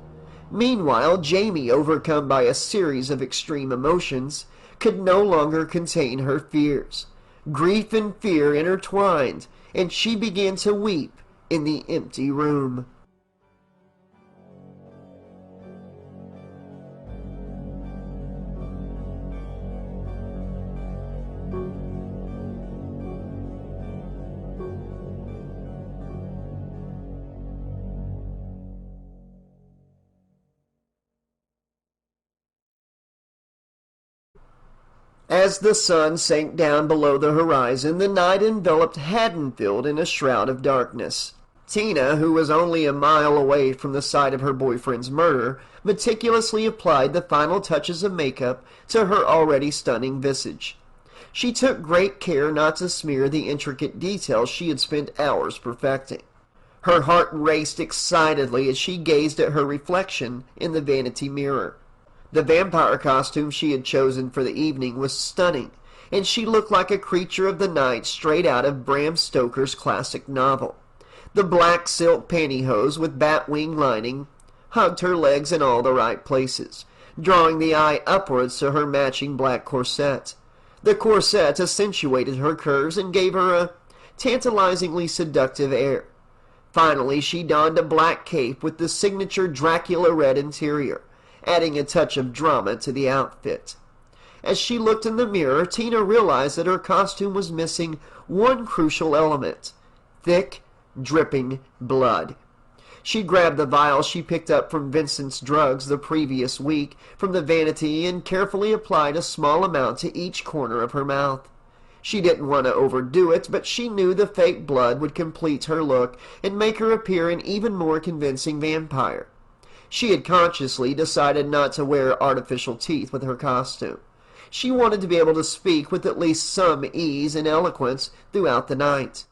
Meanwhile, Jaime, overcome by a series of extreme emotions, could no longer contain her fears. Grief and fear intertwined, and she began to weep in the empty room. As the sun sank down below the horizon, the night enveloped Hadenfield in a shroud of darkness. Tina, who was only a mile away from the site of her boyfriend's murder, meticulously applied the final touches of makeup to her already stunning visage. She took great care not to smear the intricate details she had spent hours perfecting. Her heart raced excitedly as she gazed at her reflection in the vanity mirror. The vampire costume she had chosen for the evening was stunning, and she looked like a creature of the night straight out of Bram Stoker's classic novel. The black silk pantyhose with bat-wing lining hugged her legs in all the right places, drawing the eye upwards to her matching black corset. The corset accentuated her curves and gave her a tantalizingly seductive air. Finally, she donned a black cape with the signature Dracula red interior, adding a touch of drama to the outfit. As she looked in the mirror, Tina realized that her costume was missing one crucial element: thick, dripping blood. She grabbed the vial she picked up from Vincent's drugs the previous week from the vanity and carefully applied a small amount to each corner of her mouth. She didn't want to overdo it, but she knew the fake blood would complete her look and make her appear an even more convincing vampire. She had consciously decided not to wear artificial teeth with her costume. She wanted to be able to speak with at least some ease and eloquence throughout the night.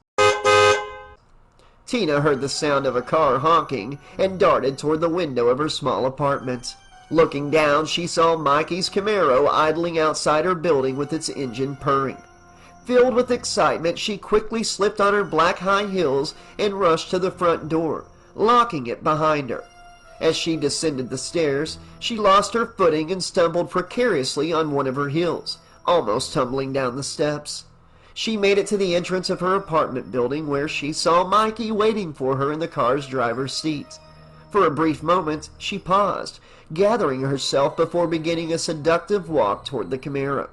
Tina heard the sound of a car honking and darted toward the window of her small apartment. Looking down, she saw Mikey's Camaro idling outside her building with its engine purring. Filled with excitement, she quickly slipped on her black high heels and rushed to the front door, locking it behind her. As she descended the stairs, she lost her footing and stumbled precariously on one of her heels, almost tumbling down the steps. She made it to the entrance of her apartment building, where she saw Mikey waiting for her in the car's driver's seat. For a brief moment, she paused, gathering herself before beginning a seductive walk toward the Camaro.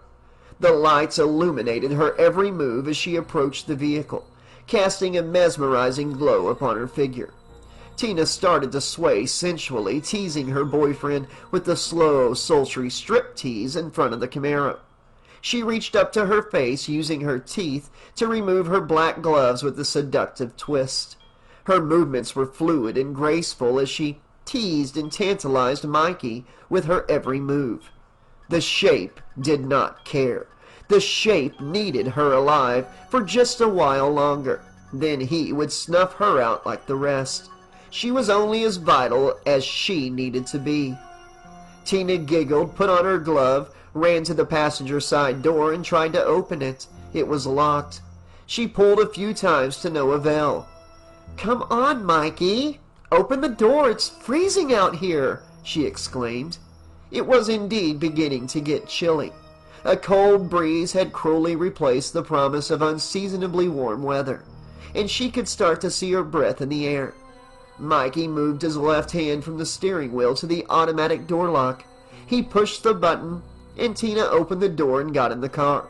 The lights illuminated her every move as she approached the vehicle, casting a mesmerizing glow upon her figure. Tina started to sway sensually, teasing her boyfriend with the slow, sultry striptease in front of the Camaro. She reached up to her face, using her teeth to remove her black gloves with a seductive twist. Her movements were fluid and graceful as she teased and tantalized Mikey with her every move. The shape did not care. The shape needed her alive for just a while longer. Then he would snuff her out like the rest. She was only as vital as she needed to be. Tina giggled, put on her glove, ran to the passenger side door and tried to open it. It was locked. She pulled a few times to no avail. "Come on, Mikey. Open the door. It's freezing out here," she exclaimed. It was indeed beginning to get chilly. A cold breeze had cruelly replaced the promise of unseasonably warm weather, and she could start to see her breath in the air. Mikey moved his left hand from the steering wheel to the automatic door lock. He pushed the button, and Tina opened the door and got in the car.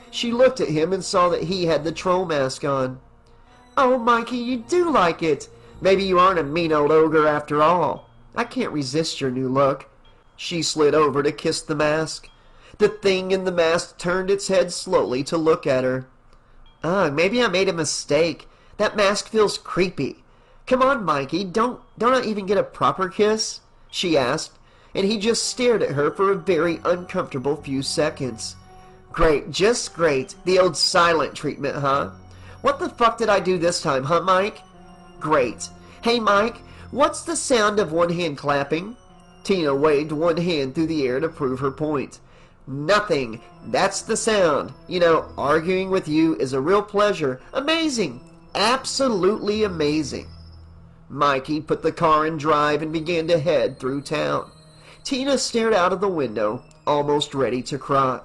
She looked at him and saw that he had the troll mask on. "Oh, Mikey, you do like it. Maybe you aren't a mean old ogre after all. I can't resist your new look." She slid over to kiss the mask. The thing in the mask turned its head slowly to look at her. "Ugh, maybe I made a mistake. That mask feels creepy. Come on, Mikey, don't I even get a proper kiss?" she asked, and he just stared at her for a very uncomfortable few seconds. "Great, just great. The old silent treatment, huh? What the fuck did I do this time, huh, Mike?" "Great. Hey, Mike, what's the sound of one hand clapping?" Tina waved one hand through the air to prove her point. "Nothing. That's the sound. You know, arguing with you is a real pleasure. Amazing. Absolutely amazing." Mikey put the car in drive and began to head through town. Tina stared out of the window, almost ready to cry.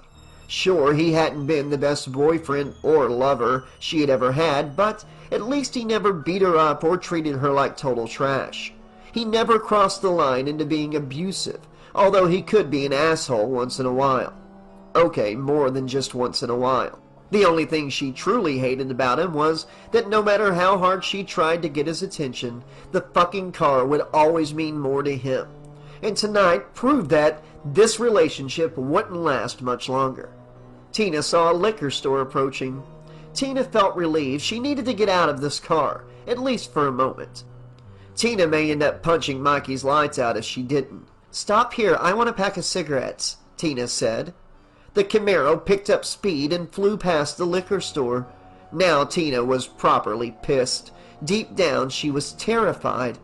Sure, he hadn't been the best boyfriend or lover she had ever had, but at least he never beat her up or treated her like total trash. He never crossed the line into being abusive, although he could be an asshole once in a while. Okay, more than just once in a while. The only thing she truly hated about him was that no matter how hard she tried to get his attention, the fucking car would always mean more to him. And tonight proved that this relationship wouldn't last much longer. Tina saw a liquor store approaching. Tina felt relieved she needed to get out of this car, at least for a moment. Tina may end up punching Mikey's lights out if she didn't. "Stop here, I want a pack of cigarettes," Tina said. The Camaro picked up speed and flew past the liquor store. Now Tina was properly pissed. Deep down, she was terrified.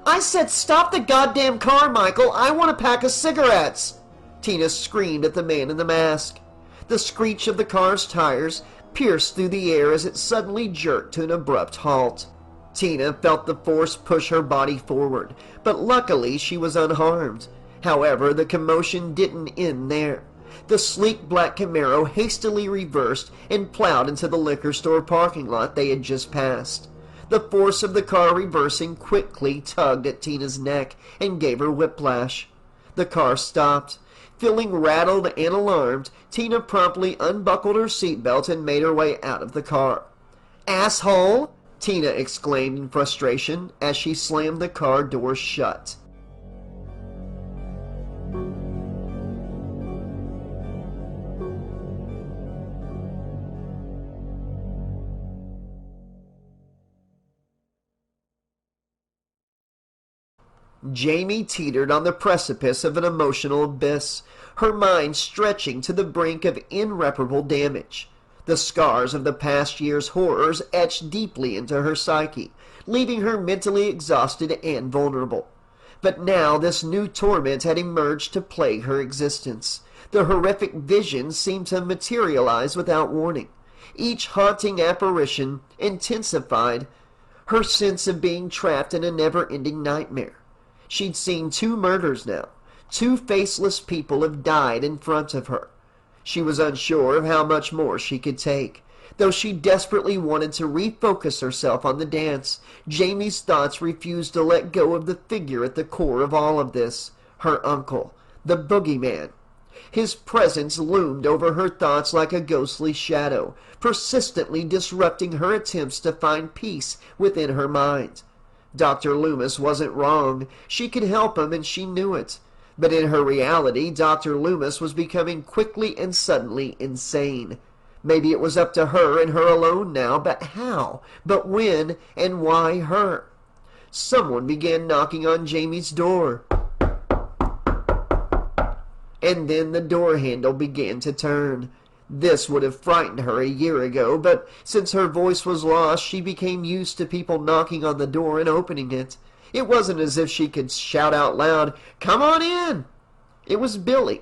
"I said stop the goddamn car, Michael! I want a pack of cigarettes!" Tina screamed at the man in the mask. The screech of the car's tires pierced through the air as it suddenly jerked to an abrupt halt. Tina felt the force push her body forward, but luckily she was unharmed. However, the commotion didn't end there. The sleek black Camaro hastily reversed and plowed into the liquor store parking lot they had just passed. The force of the car reversing quickly tugged at Tina's neck and gave her whiplash. The car stopped. Feeling rattled and alarmed, Tina promptly unbuckled her seatbelt and made her way out of the car. "Asshole!" Tina exclaimed in frustration as she slammed the car door shut. Jamie teetered on the precipice of an emotional abyss, her mind stretching to the brink of irreparable damage. The scars of the past year's horrors etched deeply into her psyche, leaving her mentally exhausted and vulnerable. But now this new torment had emerged to plague her existence. The horrific visions seemed to materialize without warning. Each haunting apparition intensified her sense of being trapped in a never-ending nightmare. She'd seen 2 murders now. 2 faceless people have died in front of her. She was unsure of how much more she could take. Though she desperately wanted to refocus herself on the dance, Jamie's thoughts refused to let go of the figure at the core of all of this, her uncle, the boogeyman. His presence loomed over her thoughts like a ghostly shadow, persistently disrupting her attempts to find peace within her mind. Dr. Lumis wasn't wrong. She could help him, and she knew it. But in her reality, Dr. Lumis was becoming quickly and suddenly insane. Maybe it was up to her and her alone now, but how? But when? And why her? Someone began knocking on Jamie's door. And then the door handle began to turn. This would have frightened her a year ago, but since her voice was lost, she became used to people knocking on the door and opening it. It wasn't as if she could shout out loud, "Come on in!" It was Billy.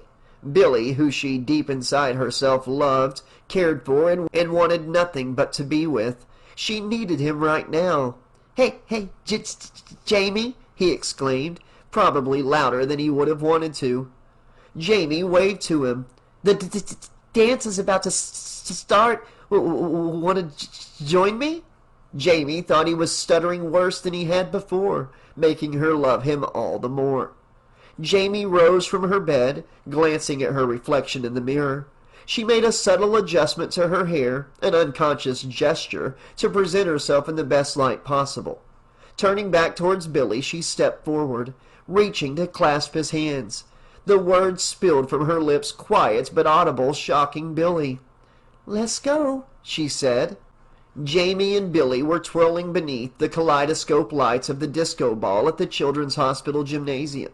Billy, who she deep inside herself loved, cared for, and wanted nothing but to be with. She needed him right now. Hey, Jamie," he exclaimed, probably louder than he would have wanted to. Jaime waved to him. The dance is about to start. Want to join me? Jaime thought he was stuttering worse than he had before, making her love him all the more. Jaime rose from her bed, glancing at her reflection in the mirror. She made a subtle adjustment to her hair, an unconscious gesture to present herself in the best light possible. Turning back towards Billy, she stepped forward, reaching to clasp his hands. The words spilled from her lips, quiet but audible, shocking Billy. "Let's go," she said. Jaime and Billy were twirling beneath the kaleidoscope lights of the disco ball at the Children's Hospital Gymnasium.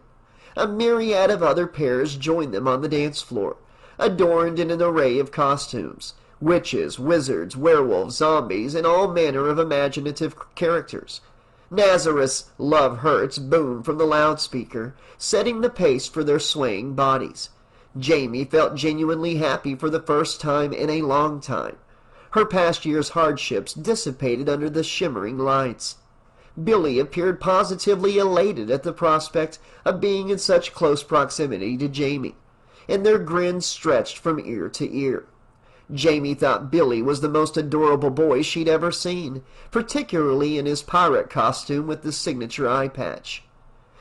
A myriad of other pairs joined them on the dance floor, adorned in an array of costumes. Witches, wizards, werewolves, zombies, and all manner of imaginative characters. Nazareth's "Love Hurts" boomed from the loudspeaker, setting the pace for their swaying bodies. Jaime felt genuinely happy for the first time in a long time. Her past year's hardships dissipated under the shimmering lights. Billy appeared positively elated at the prospect of being in such close proximity to Jaime, and their grins stretched from ear to ear. Jaime thought Billy was the most adorable boy she'd ever seen, particularly in his pirate costume with the signature eye patch.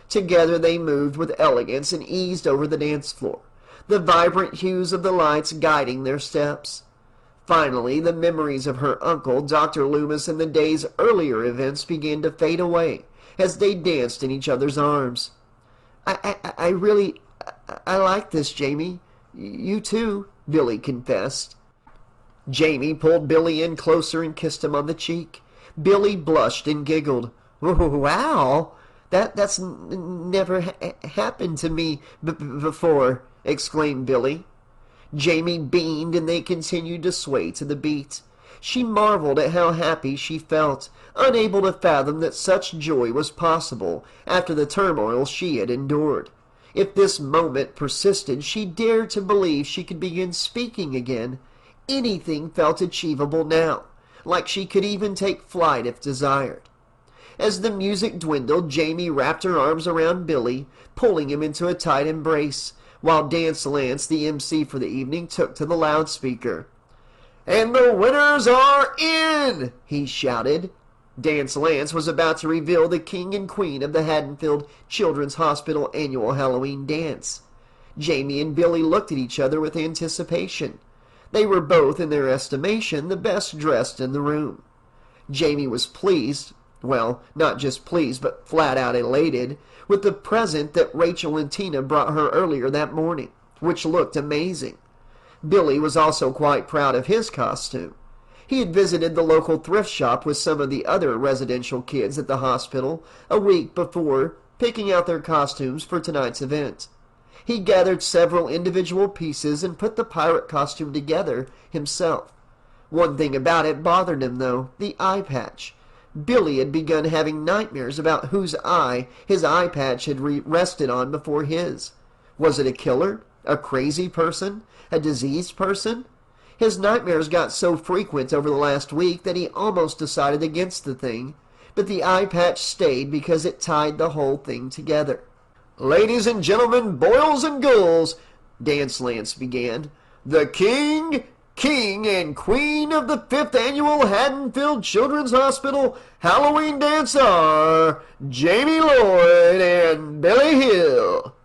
Together they moved with elegance and eased over the dance floor, the vibrant hues of the lights guiding their steps. Finally, the memories of her uncle, Dr. Lumis, and the day's earlier events began to fade away as they danced in each other's arms. I like this, Jaime. You too," Billy confessed. Jaime pulled Billy in closer and kissed him on the cheek. Billy blushed and giggled. "Wow, that's never happened to me before," exclaimed Billy. Jaime beamed, and they continued to sway to the beat. She marveled at how happy she felt, unable to fathom that such joy was possible after the turmoil she had endured. If this moment persisted, she dared to believe she could begin speaking again. Anything felt achievable now, like she could even take flight if desired. As the music dwindled, Jaime wrapped her arms around Billy, pulling him into a tight embrace, while Dance Lance, the MC for the evening, took to the loudspeaker. "And the winners are in!" he shouted. Dance Lance was about to reveal the king and queen of the Hadenfield Children's Hospital annual Halloween dance. Jaime and Billy looked at each other with anticipation. They were both, in their estimation, the best dressed in the room. Jaime was pleased, well, not just pleased, but flat out elated, with the present that Rachel and Tina brought her earlier that morning, which looked amazing. Billy was also quite proud of his costume. He had visited the local thrift shop with some of the other residential kids at the hospital a week before, picking out their costumes for tonight's event. He gathered several individual pieces and put the pirate costume together himself. One thing about it bothered him, though, the eye patch. Billy had begun having nightmares about whose eye his eye patch had rested on before his. Was it a killer? A crazy person? A diseased person? His nightmares got so frequent over the last week that he almost decided against the thing, but the eye patch stayed because it tied the whole thing together. "Ladies and gentlemen, boys and girls," Dance Lance began, "the king and queen of the 5th Annual Hadenfield Children's Hospital Halloween Dance are Jaime Lloyd and Billy Hill."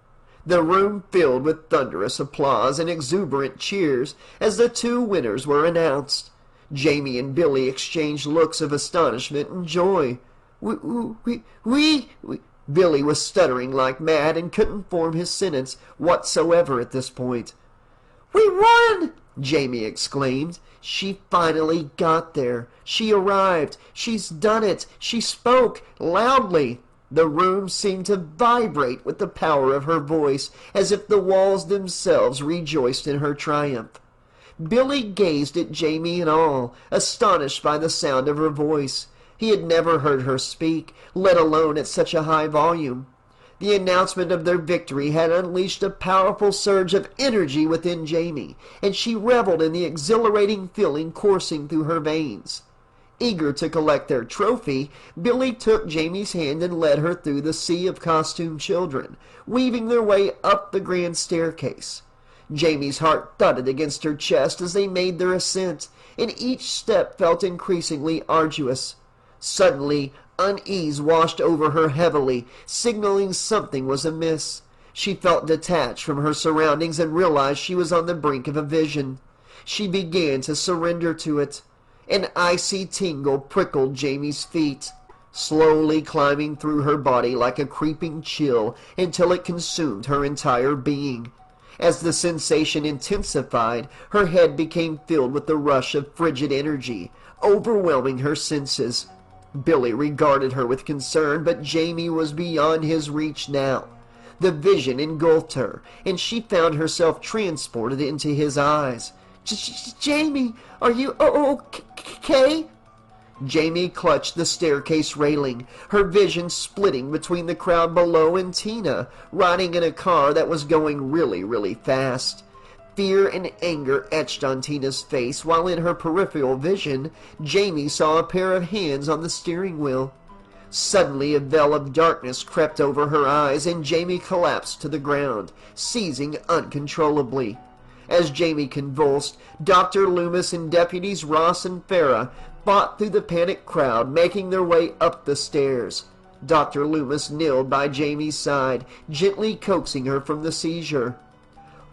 The room filled with thunderous applause and exuberant cheers as the two winners were announced. Jaime and Billy exchanged looks of astonishment and joy. We Billy was stuttering like mad and couldn't form his sentence whatsoever at this point. "We won!" Jaime exclaimed. She finally got there. She arrived. She's done it. She spoke loudly. The room seemed to vibrate with the power of her voice, as if the walls themselves rejoiced in her triumph. Billy gazed at Jaime in awe, astonished by the sound of her voice. He had never heard her speak, let alone at such a high volume. The announcement of their victory had unleashed a powerful surge of energy within Jaime, and she reveled in the exhilarating feeling coursing through her veins. Eager to collect their trophy, Billy took Jamie's hand and led her through the sea of costumed children, weaving their way up the grand staircase. Jamie's heart thudded against her chest as they made their ascent, and each step felt increasingly arduous. Suddenly, unease washed over her heavily, signaling something was amiss. She felt detached from her surroundings and realized she was on the brink of a vision. She began to surrender to it. An icy tingle prickled Jamie's feet, slowly climbing through her body like a creeping chill until it consumed her entire being. As the sensation intensified, her head became filled with the rush of frigid energy, overwhelming her senses. Billy regarded her with concern, but Jamie was beyond his reach now. The vision engulfed her, and she found herself transported into his eyes. Jamie, are you okay? Jamie clutched the staircase railing, her vision splitting between the crowd below and Tina, riding in a car that was going really fast. Fear and anger etched on Tina's face, while in her peripheral vision, Jamie saw a pair of hands on the steering wheel. Suddenly, a veil of darkness crept over her eyes, and Jamie collapsed to the ground, seizing uncontrollably. As Jamie convulsed, Dr. Lumis and deputies Ross and Farah fought through the panicked crowd, making their way up the stairs. Dr. Lumis kneeled by Jamie's side, gently coaxing her from the seizure.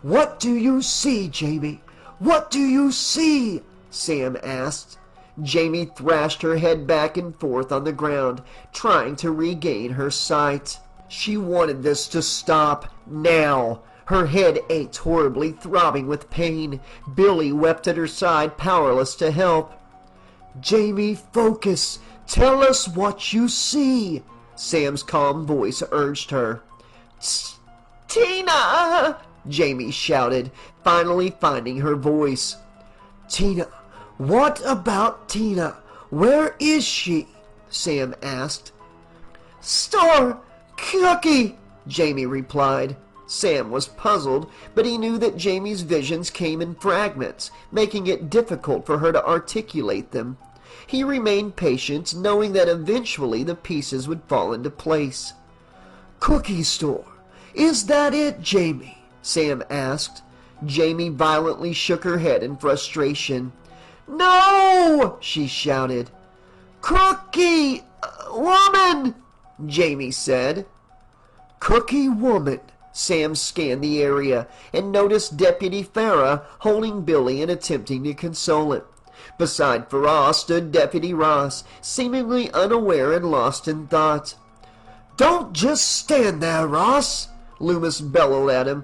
"What do you see, Jamie? What do you see?" Sam asked. Jamie thrashed her head back and forth on the ground, trying to regain her sight. She wanted this to stop, now. Her head ached horribly, throbbing with pain. Billy wept at her side, powerless to help. "Jamie, focus. Tell us what you see," Sam's calm voice urged her. "Tina!" Jamie shouted, finally finding her voice. "Tina? What about Tina? Where is she?" Sam asked. "Store! Cookie!" Jamie replied. Sam was puzzled, but he knew that Jamie's visions came in fragments, making it difficult for her to articulate them. He remained patient, knowing that eventually the pieces would fall into place. "Cookie store. Is that it, Jamie?" Sam asked. Jamie violently shook her head in frustration. "No!" she shouted. "Cookie woman!" Jamie said. "Cookie woman." Sam scanned the area and noticed Deputy Farah holding Billy and attempting to console him. Beside Farah stood Deputy Ross, seemingly unaware and lost in thought. "Don't just stand there, Ross," Lumis bellowed at him.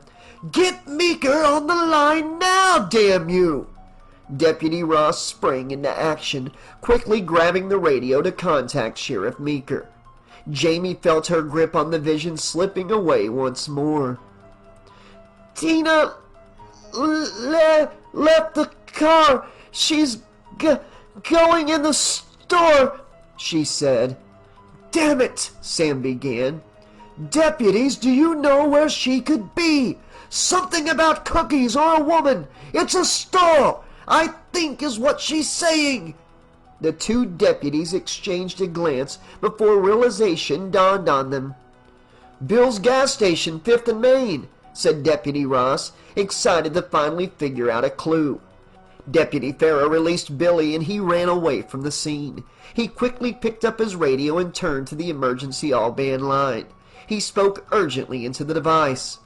"Get Meeker on the line now, damn you!" Deputy Ross sprang into action, quickly grabbing the radio to contact Sheriff Meeker. Jamie felt her grip on the vision slipping away once more. "Tina left the car. She's going in the store," she said. "Damn it," Sam began. "Deputies, do you know where she could be? Something about cookies or a woman. It's a store, I think is what she's saying." The two deputies exchanged a glance before realization dawned on them. "Bill's gas station, 5th and Main," said Deputy Ross, excited to finally figure out a clue. Deputy Farah released Billy and he ran away from the scene. He quickly picked up his radio and turned to the emergency all-band line. He spoke urgently into the device.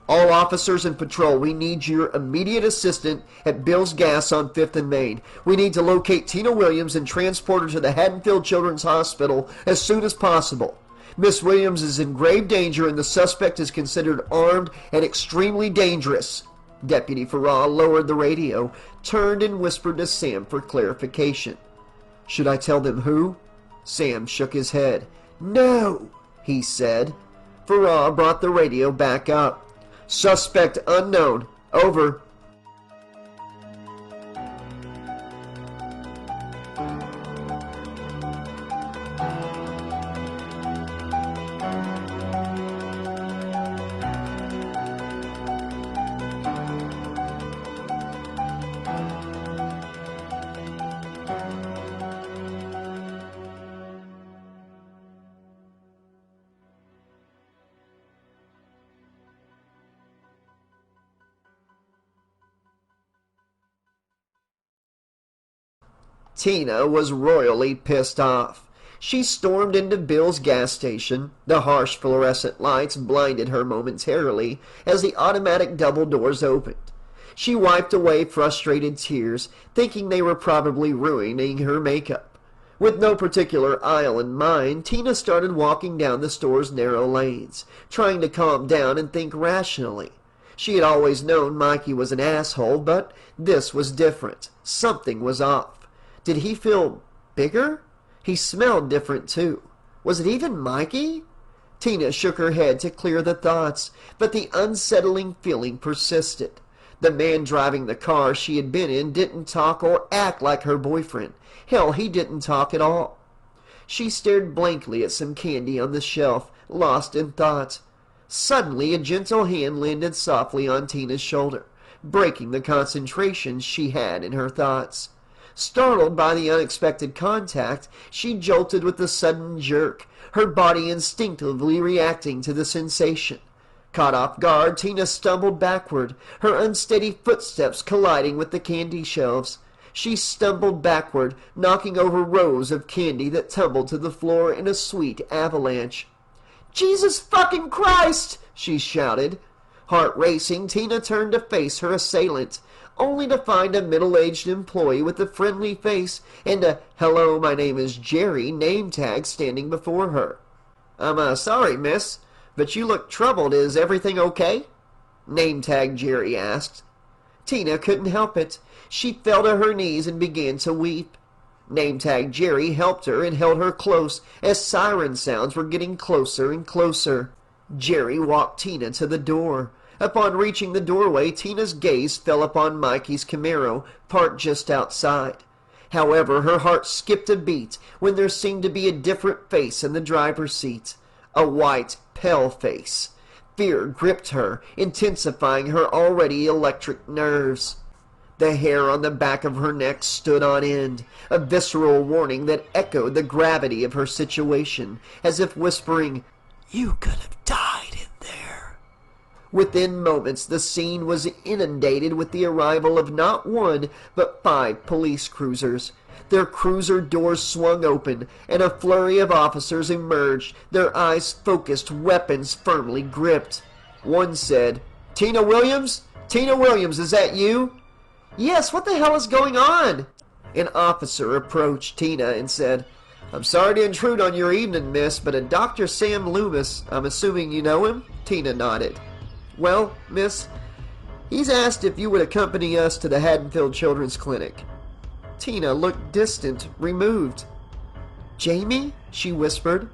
"All officers in patrol, we need your immediate assistance at Bill's Gas on 5th and Main. We need to locate Tina Williams and transport her to the Hadenfield Children's Hospital as soon as possible. Miss Williams is in grave danger and the suspect is considered armed and extremely dangerous." Deputy Farah lowered the radio, turned and whispered to Sam for clarification. "Should I tell them who?" Sam shook his head. "No," he said. Farah brought the radio back up. "Suspect unknown. Over." Tina was royally pissed off. She stormed into Bill's gas station. The harsh fluorescent lights blinded her momentarily as the automatic double doors opened. She wiped away frustrated tears, thinking they were probably ruining her makeup. With no particular aisle in mind, Tina started walking down the store's narrow lanes, trying to calm down and think rationally. She had always known Mikey was an asshole, but this was different. Something was off. Did he feel bigger? He smelled different, too. Was it even Mikey? Tina shook her head to clear the thoughts, but the unsettling feeling persisted. The man driving the car she had been in didn't talk or act like her boyfriend. Hell, he didn't talk at all. She stared blankly at some candy on the shelf, lost in thought. Suddenly, a gentle hand landed softly on Tina's shoulder, breaking the concentration she had in her thoughts. Startled by the unexpected contact, she jolted with a sudden jerk, her body instinctively reacting to the sensation. Caught off guard, Tina stumbled backward, her unsteady footsteps colliding with the candy shelves. She stumbled backward, knocking over rows of candy that tumbled to the floor in a sweet avalanche. "Jesus fucking Christ!" she shouted. Heart racing, Tina turned to face her assailant, only to find a middle-aged employee with a friendly face and a "Hello, my name is Jerry" name tag standing before her. "I'm sorry, miss, but you look troubled. Is everything okay?" Name tag Jerry asked. Tina couldn't help it. She fell to her knees and began to weep. Name tag Jerry helped her and held her close as siren sounds were getting closer and closer. Jerry walked Tina to the door. Upon reaching the doorway, Tina's gaze fell upon Mikey's Camaro, parked just outside. However, her heart skipped a beat when there seemed to be a different face in the driver's seat. A white, pale face. Fear gripped her, intensifying her already electric nerves. The hair on the back of her neck stood on end, a visceral warning that echoed the gravity of her situation, as if whispering, "You could have died in there." Within moments, the scene was inundated with the arrival of not one, but 5 police cruisers. Their cruiser doors swung open, and a flurry of officers emerged, their eyes focused, weapons firmly gripped. One said, "Tina Williams? Tina Williams, is that you?" "Yes, what the hell is going on?" An officer approached Tina and said, "I'm sorry to intrude on your evening, miss, but a Dr. Sam Lumis, I'm assuming you know him?" Tina nodded. "Well, miss, he's asked if you would accompany us to the Hadenfield Children's Clinic." Tina looked distant, removed. "Jamie?" she whispered.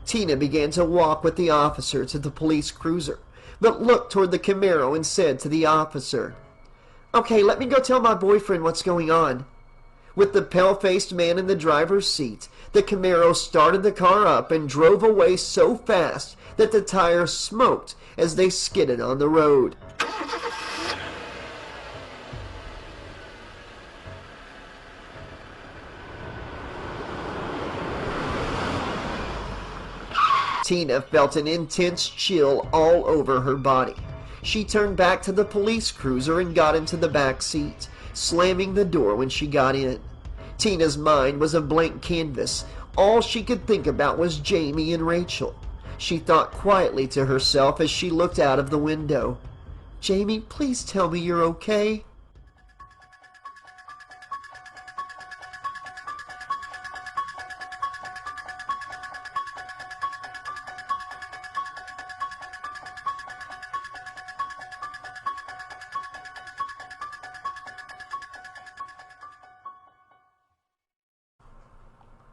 Tina began to walk with the officer to the police cruiser, but looked toward the Camaro and said to the officer, "Okay, let me go tell my boyfriend what's going on." With the pale-faced man in the driver's seat, the Camaro started the car up and drove away so fast that the tires smoked as they skidded on the road. Tina felt an intense chill all over her body. She turned back to the police cruiser and got into the back seat, slamming the door when she got in. Tina's mind was a blank canvas. All she could think about was Jamie and Rachel. She thought quietly to herself as she looked out of the window. "Jamie, please tell me you're okay."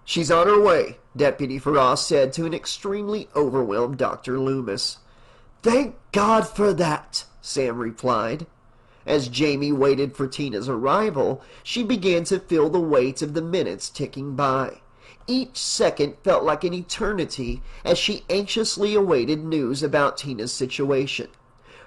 "She's on her way," Deputy Frost said to an extremely overwhelmed Dr. Lumis. "Thank God for that," Sam replied. As Jamie waited for Tina's arrival, she began to feel the weight of the minutes ticking by. Each second felt like an eternity as she anxiously awaited news about Tina's situation.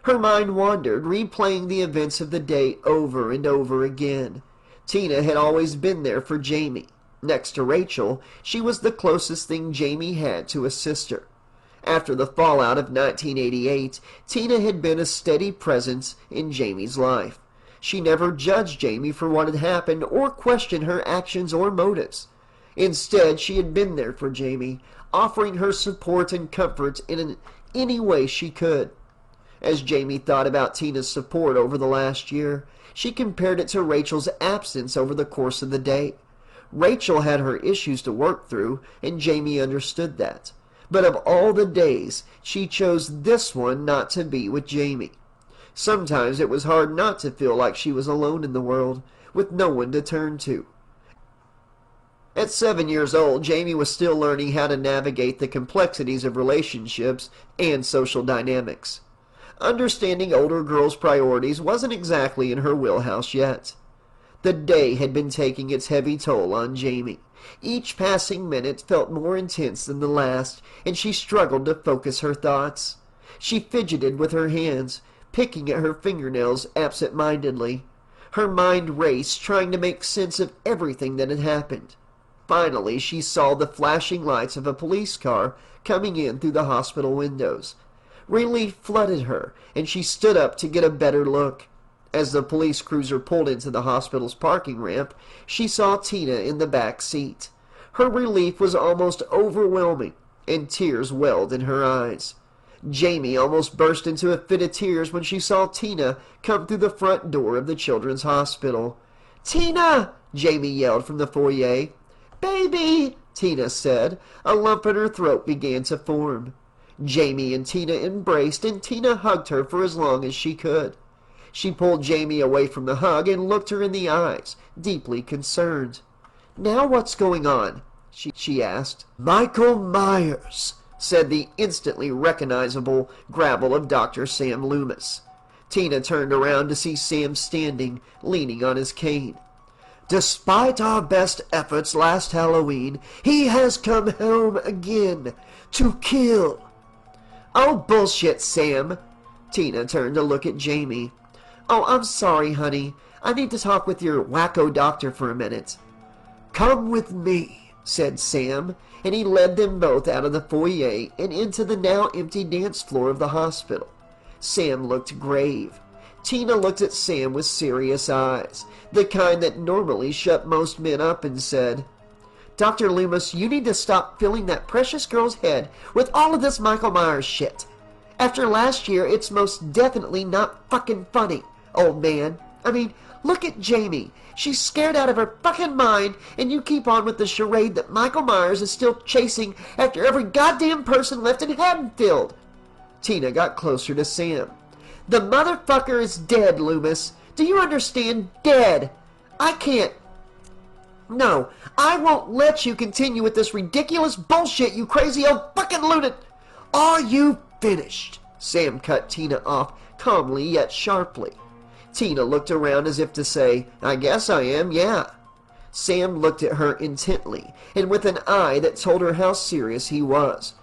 Her mind wandered, replaying the events of the day over and over again. Tina had always been there for Jamie. Next to Rachel, she was the closest thing Jamie had to a sister. After the fallout of 1988, Tina had been a steady presence in Jamie's life. She never judged Jaime for what had happened or questioned her actions or motives. Instead, she had been there for Jaime, offering her support and comfort in any way she could. As Jaime thought about Tina's support over the last year, she compared it to Rachel's absence over the course of the day. Rachel had her issues to work through, and Jaime understood that. But of all the days, she chose this one not to be with Jaime. Sometimes it was hard not to feel like she was alone in the world, with no one to turn to. At 7 years old, Jaime was still learning how to navigate the complexities of relationships and social dynamics. Understanding older girls' priorities wasn't exactly in her wheelhouse yet. The day had been taking its heavy toll on Jaime. Each passing minute felt more intense than the last, and she struggled to focus her thoughts. She fidgeted with her hands, picking at her fingernails absent-mindedly. Her mind raced, trying to make sense of everything that had happened. Finally, she saw the flashing lights of a police car coming in through the hospital windows. Relief flooded her, and she stood up to get a better look. As the police cruiser pulled into the hospital's parking ramp, she saw Tina in the back seat. Her relief was almost overwhelming, and tears welled in her eyes. Jaime almost burst into a fit of tears when she saw Tina come through the front door of the children's hospital. "Tina!" Jaime yelled from the foyer. "Baby!" Tina said. A lump in her throat began to form. Jaime and Tina embraced, and Tina hugged her for as long as she could. She pulled Jaime away from the hug and looked her in the eyes, deeply concerned. "Now what's going on?" she asked. "Michael Myers," said the instantly recognizable gravel of Dr. Sam Lumis. Tina turned around to see Sam standing, leaning on his cane. "Despite our best efforts last Halloween, he has come home again to kill." "Oh, bullshit, Sam." Tina turned to look at Jaime. "Oh, I'm sorry, honey. I need to talk with your wacko doctor for a minute." "Come with me," said Sam, and he led them both out of the foyer and into the now empty dance floor of the hospital. Sam looked grave. Tina looked at Sam with serious eyes, the kind that normally shut most men up, and said, "Dr. Lumis, you need to stop filling that precious girl's head with all of this Michael Myers shit. After last year, it's most definitely not fucking funny, old man. I mean, look at Jaime. She's scared out of her fucking mind, and you keep on with the charade that Michael Myers is still chasing after every goddamn person left in Hadenfield." Tina got closer to Sam. "The motherfucker is dead, Lumis. Do you understand? Dead. I can't. No, I won't let you continue with this ridiculous bullshit, you crazy old fucking lunatic." "Are you finished?" Sam cut Tina off, calmly yet sharply. Tina looked around as if to say, "I guess I am, yeah." Sam looked at her intently, and with an eye that told her how serious he was.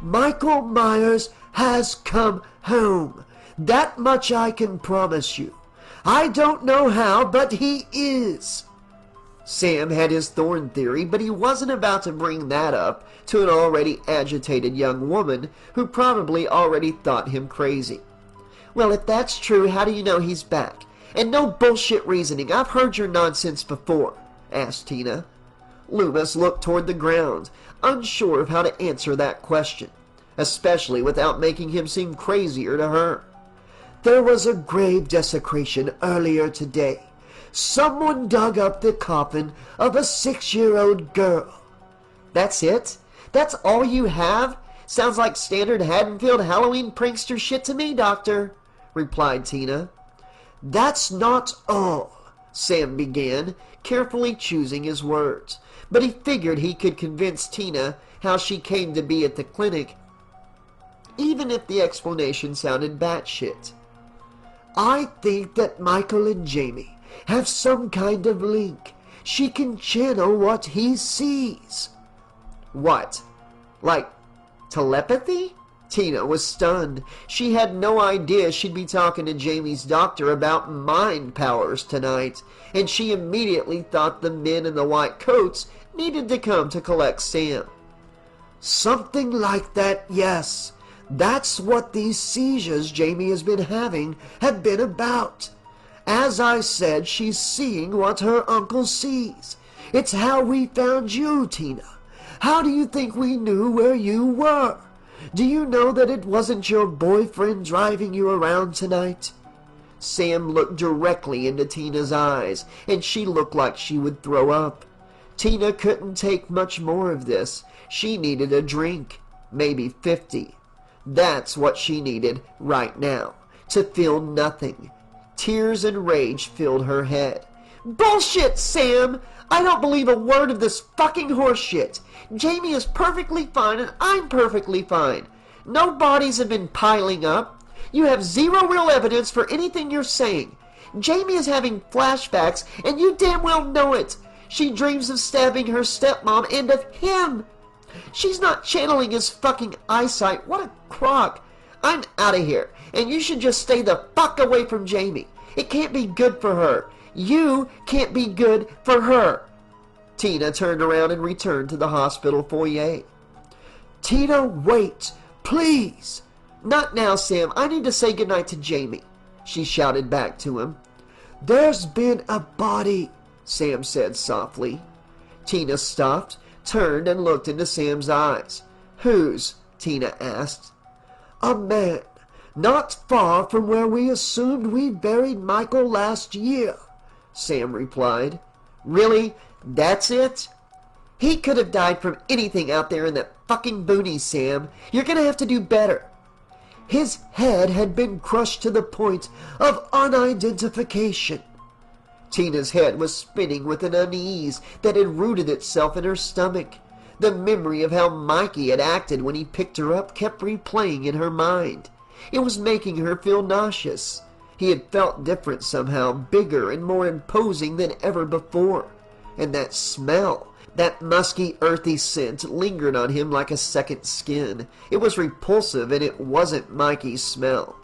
"Michael Myers has come home. That much I can promise you. I don't know how, but he is." Sam had his Thorne theory, but he wasn't about to bring that up to an already agitated young woman who probably already thought him crazy. "Well, if that's true, how do you know he's back? And no bullshit reasoning. I've heard your nonsense before," asked Tina. Lumis looked toward the ground, unsure of how to answer that question, especially without making him seem crazier to her. "There was a grave desecration earlier today. Someone dug up the coffin of a 6-year-old girl." "That's it? That's all you have? Sounds like standard Hadenfield Halloween prankster shit to me, Doctor," replied Tina. "That's not all," Sam began, carefully choosing his words. But he figured he could convince Tina how she came to be at the clinic, even if the explanation sounded batshit. "I think that Michael and Jaime have some kind of link. She can channel what he sees." "What? Like telepathy?" Tina was stunned. She had no idea she'd be talking to Jaime's doctor about mind powers tonight, and she immediately thought the men in the white coats needed to come to collect Sam. "Something like that, yes. That's what these seizures Jaime has been having have been about. As I said, she's seeing what her uncle sees. It's how we found you, Tina. How do you think we knew where you were? Do you know that it wasn't your boyfriend driving you around tonight?" Sam looked directly into Tina's eyes, and she looked like she would throw up. Tina couldn't take much more of this. She needed a drink, maybe 50. That's what she needed right now, to feel nothing. Tears and rage filled her head. "Bullshit, Sam! I don't believe a word of this fucking horseshit. Jamie is perfectly fine and I'm perfectly fine. No bodies have been piling up. You have zero real evidence for anything you're saying. Jamie is having flashbacks and you damn well know it. She dreams of stabbing her stepmom and of him. She's not channeling his fucking eyesight. What a crock. I'm out of here, and you should just stay the fuck away from Jamie. It can't be good for her. You can't be good for her." Tina turned around and returned to the hospital foyer. "Tina, wait, please." "Not now, Sam. I need to say goodnight to Jamie," she shouted back to him. "There's been a body," Sam said softly. Tina stopped, turned, and looked into Sam's eyes. "Whose?" Tina asked. "A man, not far from where we assumed we buried Michael last year," Sam replied. "Really? That's it?" "He could have died from anything out there in that fucking boonies, Sam. You're gonna have to do better." "His head had been crushed to the point of unidentification." Tina's head was spinning with an unease that had rooted itself in her stomach. The memory of how Mikey had acted when he picked her up kept replaying in her mind. It was making her feel nauseous. He had felt different somehow, bigger and more imposing than ever before. And that smell, that musky, earthy scent, lingered on him like a second skin. It was repulsive, and it wasn't Mikey's smell.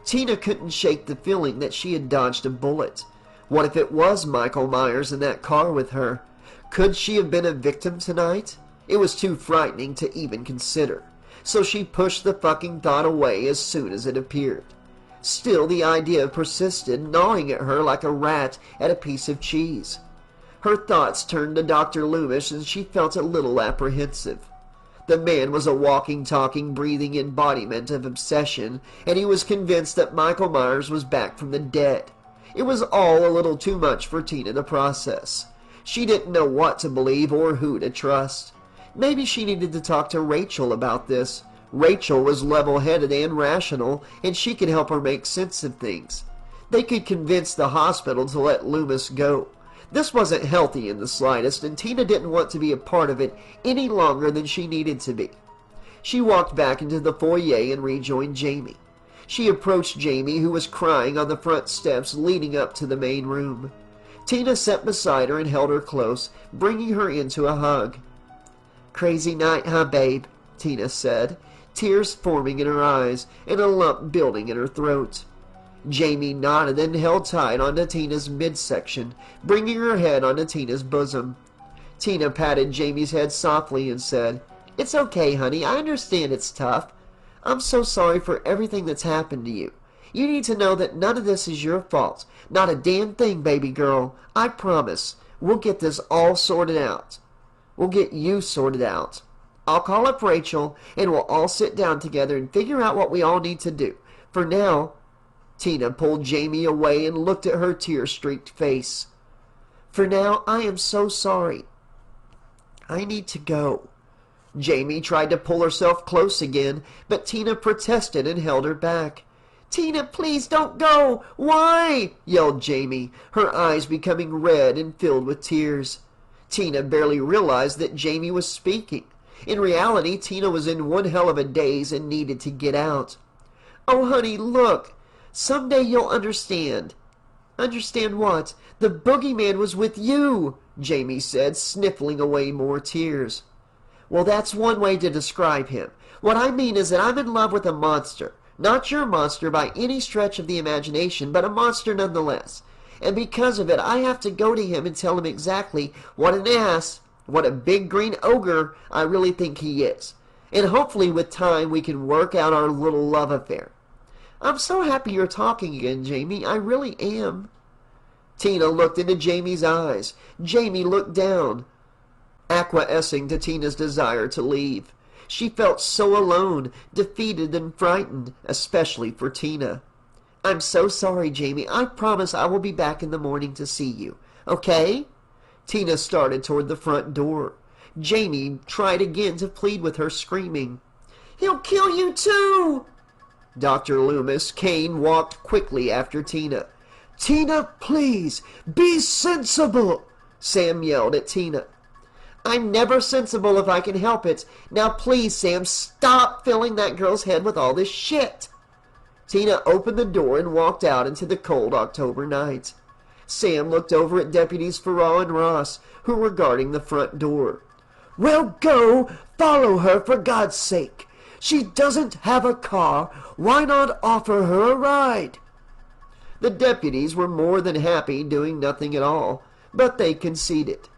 Tina couldn't shake the feeling that she had dodged a bullet. What if it was Michael Myers in that car with her? Could she have been a victim tonight? It was too frightening to even consider, so she pushed the fucking thought away as soon as it appeared. Still, the idea persisted, gnawing at her like a rat at a piece of cheese. Her thoughts turned to Dr. Lumis, and she felt a little apprehensive. The man was a walking, talking, breathing embodiment of obsession, and he was convinced that Michael Myers was back from the dead. It was all a little too much for Tina to process. She didn't know what to believe or who to trust. Maybe she needed to talk to Rachel about this. Rachel was level-headed and rational, and she could help her make sense of things. They could convince the hospital to let Lumis go. This wasn't healthy in the slightest, and Tina didn't want to be a part of it any longer than she needed to be. She walked back into the foyer and rejoined Jamie. She approached Jamie, who was crying on the front steps leading up to the main room. Tina sat beside her and held her close, bringing her into a hug. "Crazy night, huh, babe?" Tina said, tears forming in her eyes and a lump building in her throat. Jamie nodded and held tight onto Tina's midsection, bringing her head onto Tina's bosom. Tina patted Jamie's head softly and said, "It's okay, honey. I understand it's tough. I'm so sorry for everything that's happened to you. You need to know that none of this is your fault. Not a damn thing, baby girl. I promise. We'll get this all sorted out. We'll get you sorted out. I'll call up Rachel, and we'll all sit down together and figure out what we all need to do. For now..." Tina pulled Jamie away and looked at her tear-streaked face. "For now, I am so sorry. I need to go." Jamie tried to pull herself close again, but Tina protested and held her back. "Tina, please don't go! Why?" yelled Jamie, her eyes becoming red and filled with tears. Tina barely realized that Jamie was speaking. In reality, Tina was in one hell of a daze and needed to get out. "Oh, honey, look. Someday you'll understand." "Understand what? The boogeyman was with you," Jamie said, sniffling away more tears. "Well, that's one way to describe him. What I mean is that I'm in love with a monster. Not your monster by any stretch of the imagination, but a monster nonetheless. And because of it, I have to go to him and tell him exactly what an ass, what a big green ogre I really think he is. And hopefully with time we can work out our little love affair." "I'm so happy you're talking again, Jamie. I really am." Tina looked into Jamie's eyes. Jamie looked down, acquiescing to Tina's desire to leave. She felt so alone, defeated and frightened, especially for Tina. "I'm so sorry, Jamie. I promise I will be back in the morning to see you. Okay?" Tina started toward the front door. Jamie tried again to plead with her, screaming, "He'll kill you too!" Dr. Lumis Kane walked quickly after Tina. "Tina, please, be sensible!" Sam yelled at Tina. "I'm never sensible if I can help it. Now please, Sam, stop filling that girl's head with all this shit." Tina opened the door and walked out into the cold October night. Sam looked over at Deputies Farrar and Ross, who were guarding the front door. "Well, go! Follow her, for God's sake! She doesn't have a car. Why not offer her a ride?" The deputies were more than happy doing nothing at all, but they conceded.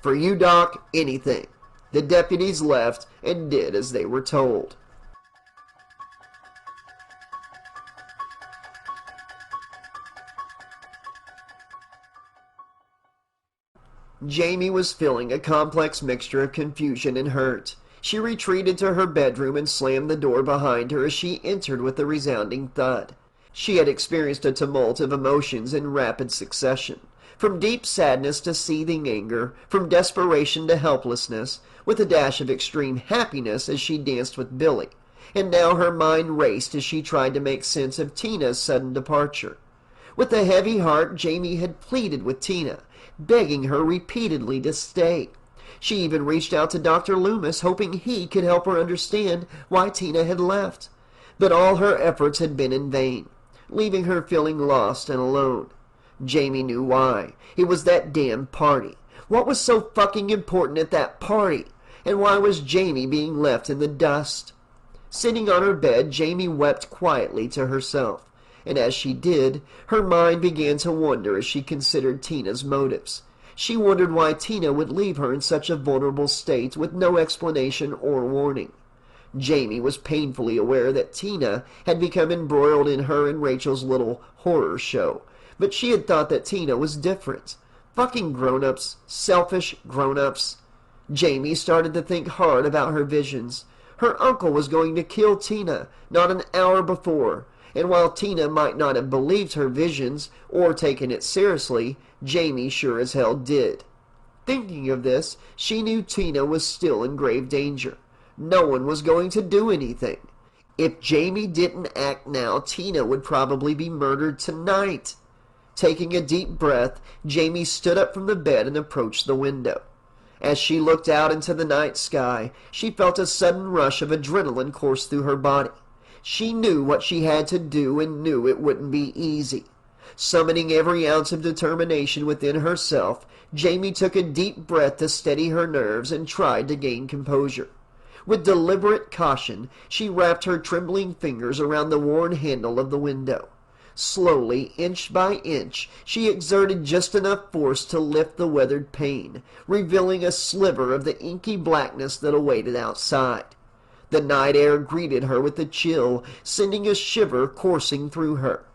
"For you, Doc, anything." The deputies left and did as they were told. Jamie was feeling a complex mixture of confusion and hurt. She retreated to her bedroom and slammed the door behind her as she entered with a resounding thud. She had experienced a tumult of emotions in rapid succession, from deep sadness to seething anger, from desperation to helplessness, with a dash of extreme happiness as she danced with Billy, and now her mind raced as she tried to make sense of Tina's sudden departure. With a heavy heart, Jamie had pleaded with Tina, begging her repeatedly to stay. She even reached out to Dr. Lumis, hoping he could help her understand why Tina had left. But all her efforts had been in vain, leaving her feeling lost and alone. Jamie knew why. It was that damn party. What was so fucking important at that party? And why was Jamie being left in the dust? Sitting on her bed, Jamie wept quietly to herself. And as she did, her mind began to wander as she considered Tina's motives. She wondered why Tina would leave her in such a vulnerable state with no explanation or warning. Jamie was painfully aware that Tina had become embroiled in her and Rachel's little horror show, but she had thought that Tina was different. Fucking grown-ups, selfish grown-ups. Jamie started to think hard about her visions. Her uncle was going to kill Tina not an hour before, and while Tina might not have believed her visions or taken it seriously, Jamie sure as hell did. Thinking of this, she knew Tina was still in grave danger. No one was going to do anything. If Jamie didn't act now, Tina would probably be murdered tonight. Taking a deep breath, Jamie stood up from the bed and approached the window. As she looked out into the night sky, she felt a sudden rush of adrenaline course through her body. She knew what she had to do and knew it wouldn't be easy. Summoning every ounce of determination within herself, Jamie took a deep breath to steady her nerves and tried to gain composure. With deliberate caution, she wrapped her trembling fingers around the worn handle of the window. Slowly, inch by inch, she exerted just enough force to lift the weathered pane, revealing a sliver of the inky blackness that awaited outside. The night air greeted her with a chill, sending a shiver coursing through her.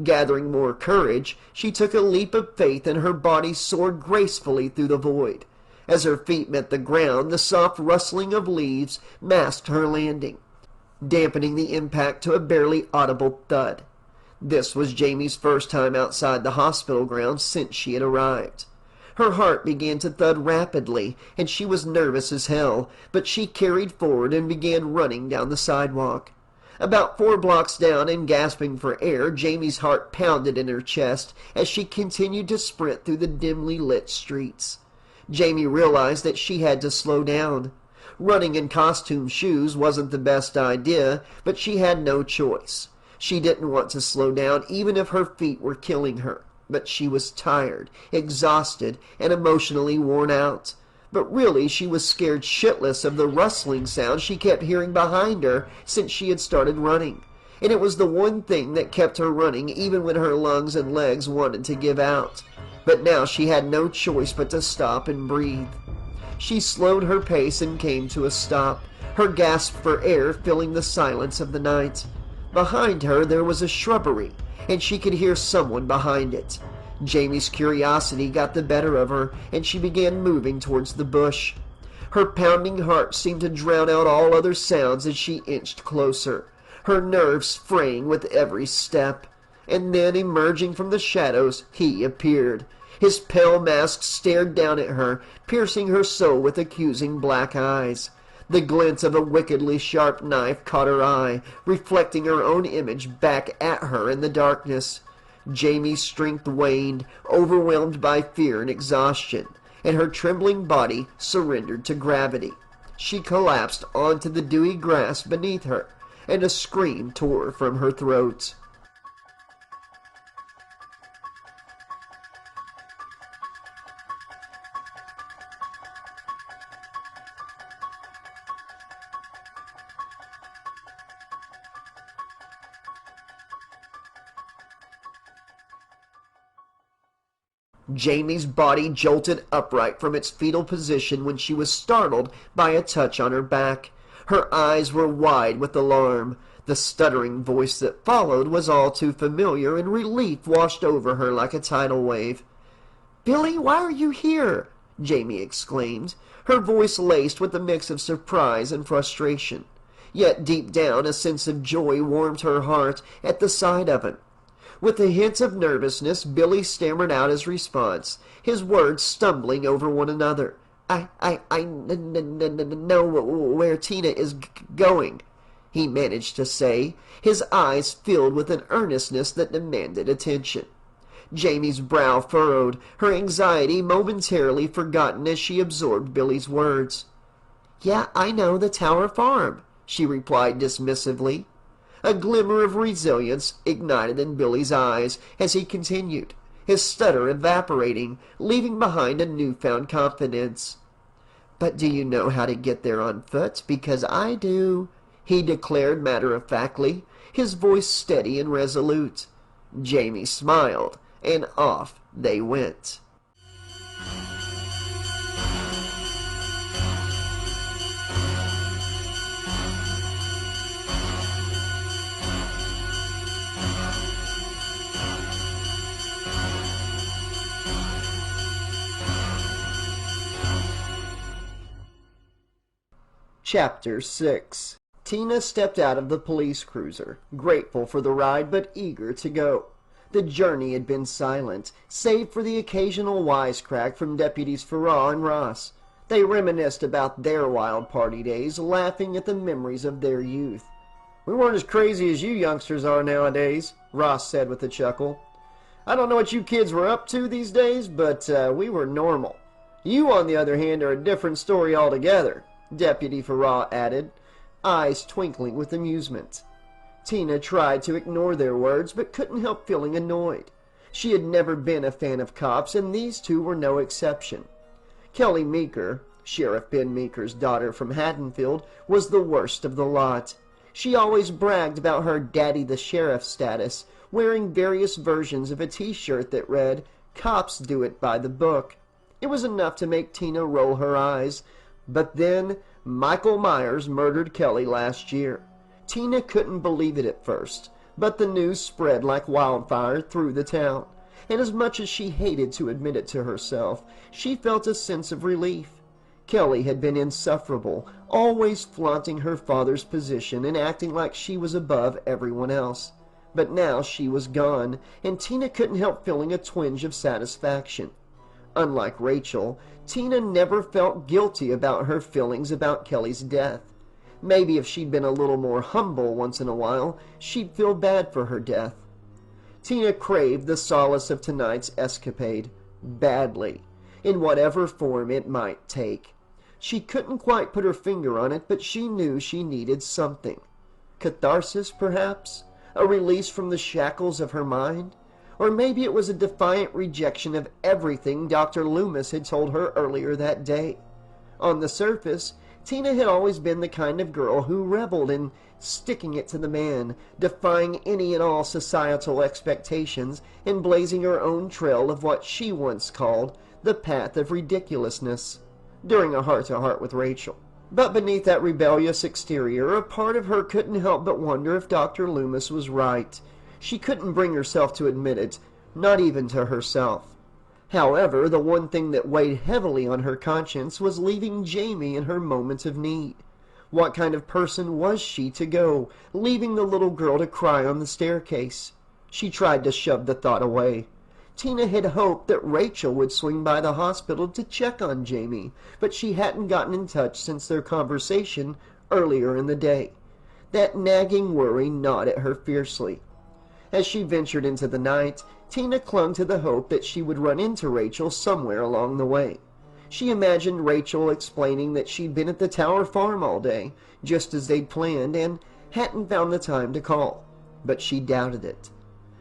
Gathering more courage, she took a leap of faith and her body soared gracefully through the void. As her feet met the ground, the soft rustling of leaves masked her landing, dampening the impact to a barely audible thud. This was Jamie's first time outside the hospital grounds since she had arrived. Her heart began to thud rapidly, and she was nervous as hell, but she carried forward and began running down the sidewalk. About 4 blocks down and gasping for air, Jamie's heart pounded in her chest as she continued to sprint through the dimly lit streets. Jamie realized that she had to slow down. Running in costume shoes wasn't the best idea, but she had no choice. She didn't want to slow down even if her feet were killing her. But she was tired, exhausted, and emotionally worn out. But really, she was scared shitless of the rustling sound she kept hearing behind her since she had started running. And it was the one thing that kept her running even when her lungs and legs wanted to give out. But now she had no choice but to stop and breathe. She slowed her pace and came to a stop, her gasp for air filling the silence of the night. Behind her there was a shrubbery, and she could hear someone behind it. Jamie's curiosity got the better of her, and she began moving towards the bush. Her pounding heart seemed to drown out all other sounds as she inched closer, her nerves fraying with every step. And then, emerging from the shadows, he appeared. His pale mask stared down at her, piercing her soul with accusing black eyes. The glint of a wickedly sharp knife caught her eye, reflecting her own image back at her in the darkness. Jamie's strength waned, overwhelmed by fear and exhaustion, and her trembling body surrendered to gravity. She collapsed onto the dewy grass beneath her, and a scream tore from her throat. Jamie's body jolted upright from its fetal position when she was startled by a touch on her back. Her eyes were wide with alarm. The stuttering voice that followed was all too familiar, and relief washed over her like a tidal wave. "Billy, why are you here?" Jamie exclaimed, her voice laced with a mix of surprise and frustration. Yet deep down a sense of joy warmed her heart at the sight of him. With a hint of nervousness, Billy stammered out his response, his words stumbling over one another. I know where Tina is going," he managed to say, his eyes filled with an earnestness that demanded attention. Jamie's brow furrowed, her anxiety momentarily forgotten as she absorbed Billy's words. "Yeah, I know, the Tower Farm," she replied dismissively. A glimmer of resilience ignited in Billy's eyes as he continued, his stutter evaporating, leaving behind a newfound confidence. "But do you know how to get there on foot? Because I do," he declared matter-of-factly, his voice steady and resolute. Jamie smiled, and off they went. Chapter 6. Tina stepped out of the police cruiser, grateful for the ride but eager to go. The journey had been silent, save for the occasional wisecrack from Deputies Farrar and Ross. They reminisced about their wild party days, laughing at the memories of their youth. "We weren't as crazy as you youngsters are nowadays," Ross said with a chuckle. "I don't know what you kids were up to these days, but we were normal. You, on the other hand, are a different story altogether," Deputy Farrar added, eyes twinkling with amusement. Tina tried to ignore their words, but couldn't help feeling annoyed. She had never been a fan of cops, and these two were no exception. Kelly Meeker, Sheriff Ben Meeker's daughter from Hadenfield, was the worst of the lot. She always bragged about her Daddy the Sheriff status, wearing various versions of a t-shirt that read, "Cops do it by the book." It was enough to make Tina roll her eyes. But then, Michael Myers murdered Kelly last year. Tina couldn't believe it at first, but the news spread like wildfire through the town, and as much as she hated to admit it to herself, she felt a sense of relief. Kelly had been insufferable, always flaunting her father's position and acting like she was above everyone else. But now she was gone, and Tina couldn't help feeling a twinge of satisfaction. Unlike Rachel, Tina never felt guilty about her feelings about Kelly's death. Maybe if she'd been a little more humble once in a while, she'd feel bad for her death. Tina craved the solace of tonight's escapade, badly, in whatever form it might take. She couldn't quite put her finger on it, but she knew she needed something. Catharsis, perhaps? A release from the shackles of her mind? Or maybe it was a defiant rejection of everything Dr. Lumis had told her earlier that day. On the surface, Tina had always been the kind of girl who reveled in sticking it to the man, defying any and all societal expectations, and blazing her own trail of what she once called the path of ridiculousness, during a heart-to-heart with Rachel. But beneath that rebellious exterior, a part of her couldn't help but wonder if Dr. Lumis was right. She couldn't bring herself to admit it, not even to herself. However, the one thing that weighed heavily on her conscience was leaving Jaime in her moment of need. What kind of person was she to go, leaving the little girl to cry on the staircase? She tried to shove the thought away. Tina had hoped that Rachel would swing by the hospital to check on Jaime, but she hadn't gotten in touch since their conversation earlier in the day. That nagging worry gnawed at her fiercely. As she ventured into the night, Tina clung to the hope that she would run into Rachel somewhere along the way. She imagined Rachel explaining that she'd been at the Tower Farm all day, just as they'd planned, and hadn't found the time to call. But she doubted it.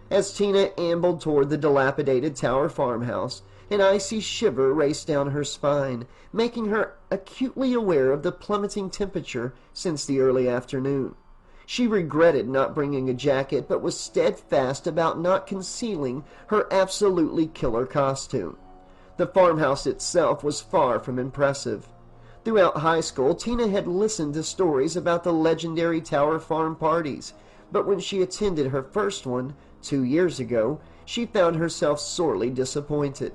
As Tina ambled toward the dilapidated Tower farmhouse, an icy shiver raced down her spine, making her acutely aware of the plummeting temperature since the early afternoon. She regretted not bringing a jacket, but was steadfast about not concealing her absolutely killer costume. The farmhouse itself was far from impressive. Throughout high school, Tina had listened to stories about the legendary Tower Farm parties, but when she attended her first one 2 years ago, she found herself sorely disappointed.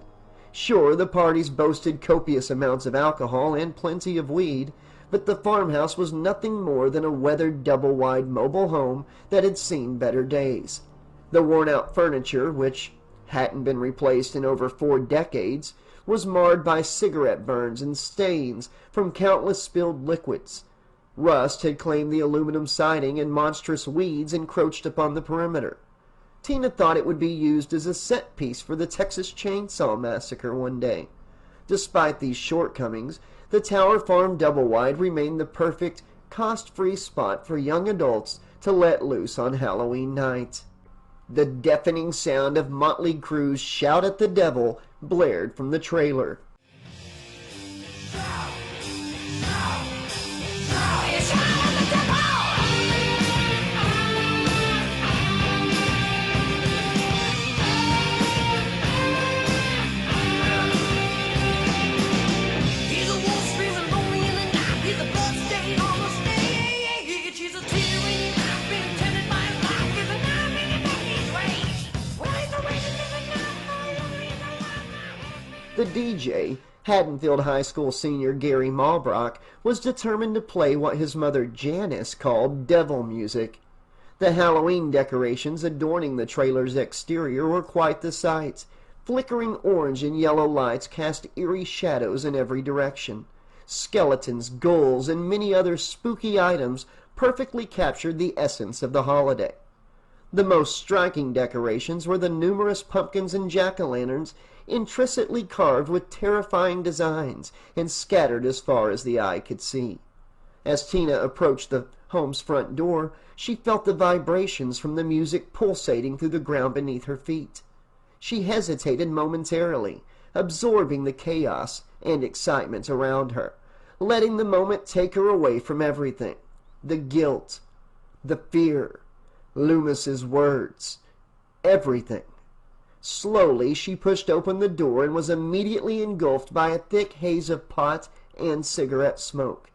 Sure, the parties boasted copious amounts of alcohol and plenty of weed, but the farmhouse was nothing more than a weathered double-wide mobile home that had seen better days. The worn-out furniture, which hadn't been replaced in over 4 decades, was marred by cigarette burns and stains from countless spilled liquids. Rust had claimed the aluminum siding, and monstrous weeds encroached upon the perimeter. Tina thought it would be used as a set piece for the Texas Chainsaw Massacre one day. Despite these shortcomings, the Tower Farm Double-Wide remained the perfect, cost-free spot for young adults to let loose on Halloween night. The deafening sound of Motley Crue's Shout at the Devil blared from the trailer. The DJ, Hadenfield High School senior Gary Malbrock, was determined to play what his mother Janice called devil music. The Halloween decorations adorning the trailer's exterior were quite the sight. Flickering orange and yellow lights cast eerie shadows in every direction. Skeletons, ghouls, and many other spooky items perfectly captured the essence of the holiday. The most striking decorations were the numerous pumpkins and jack-o'-lanterns, intricately carved with terrifying designs and scattered as far as the eye could see. As Tina approached the home's front door, she felt the vibrations from the music pulsating through the ground beneath her feet. She hesitated momentarily, absorbing the chaos and excitement around her, letting the moment take her away from everything. The guilt, the fear, Lumis's words, everything. Slowly, she pushed open the door and was immediately engulfed by a thick haze of pot and cigarette smoke.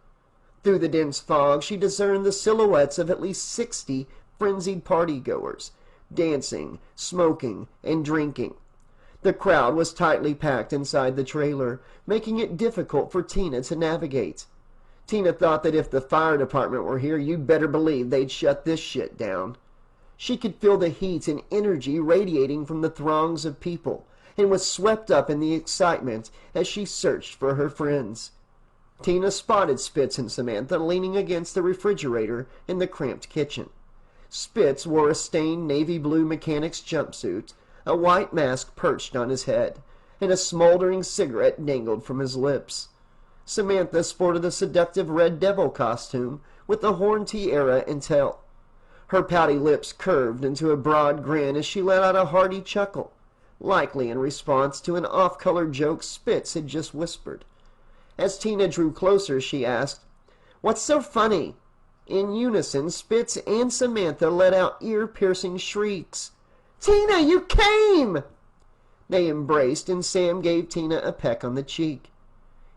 Through the dense fog, she discerned the silhouettes of at least 60 frenzied partygoers, dancing, smoking, and drinking. The crowd was tightly packed inside the trailer, making it difficult for Tina to navigate. Tina thought that if the fire department were here, you'd better believe they'd shut this shit down. She could feel the heat and energy radiating from the throngs of people, and was swept up in the excitement as she searched for her friends. Tina spotted Spitz and Samantha leaning against the refrigerator in the cramped kitchen. Spitz wore a stained navy blue mechanic's jumpsuit, a white mask perched on his head, and a smoldering cigarette dangled from his lips. Samantha sported a seductive red devil costume with the horn tiara and tail. Her pouty lips curved into a broad grin as she let out a hearty chuckle, likely in response to an off-color joke Spitz had just whispered. As Tina drew closer, she asked, "What's so funny?" In unison, Spitz and Samantha let out ear-piercing shrieks. "Tina, you came!" They embraced, and Sam gave Tina a peck on the cheek.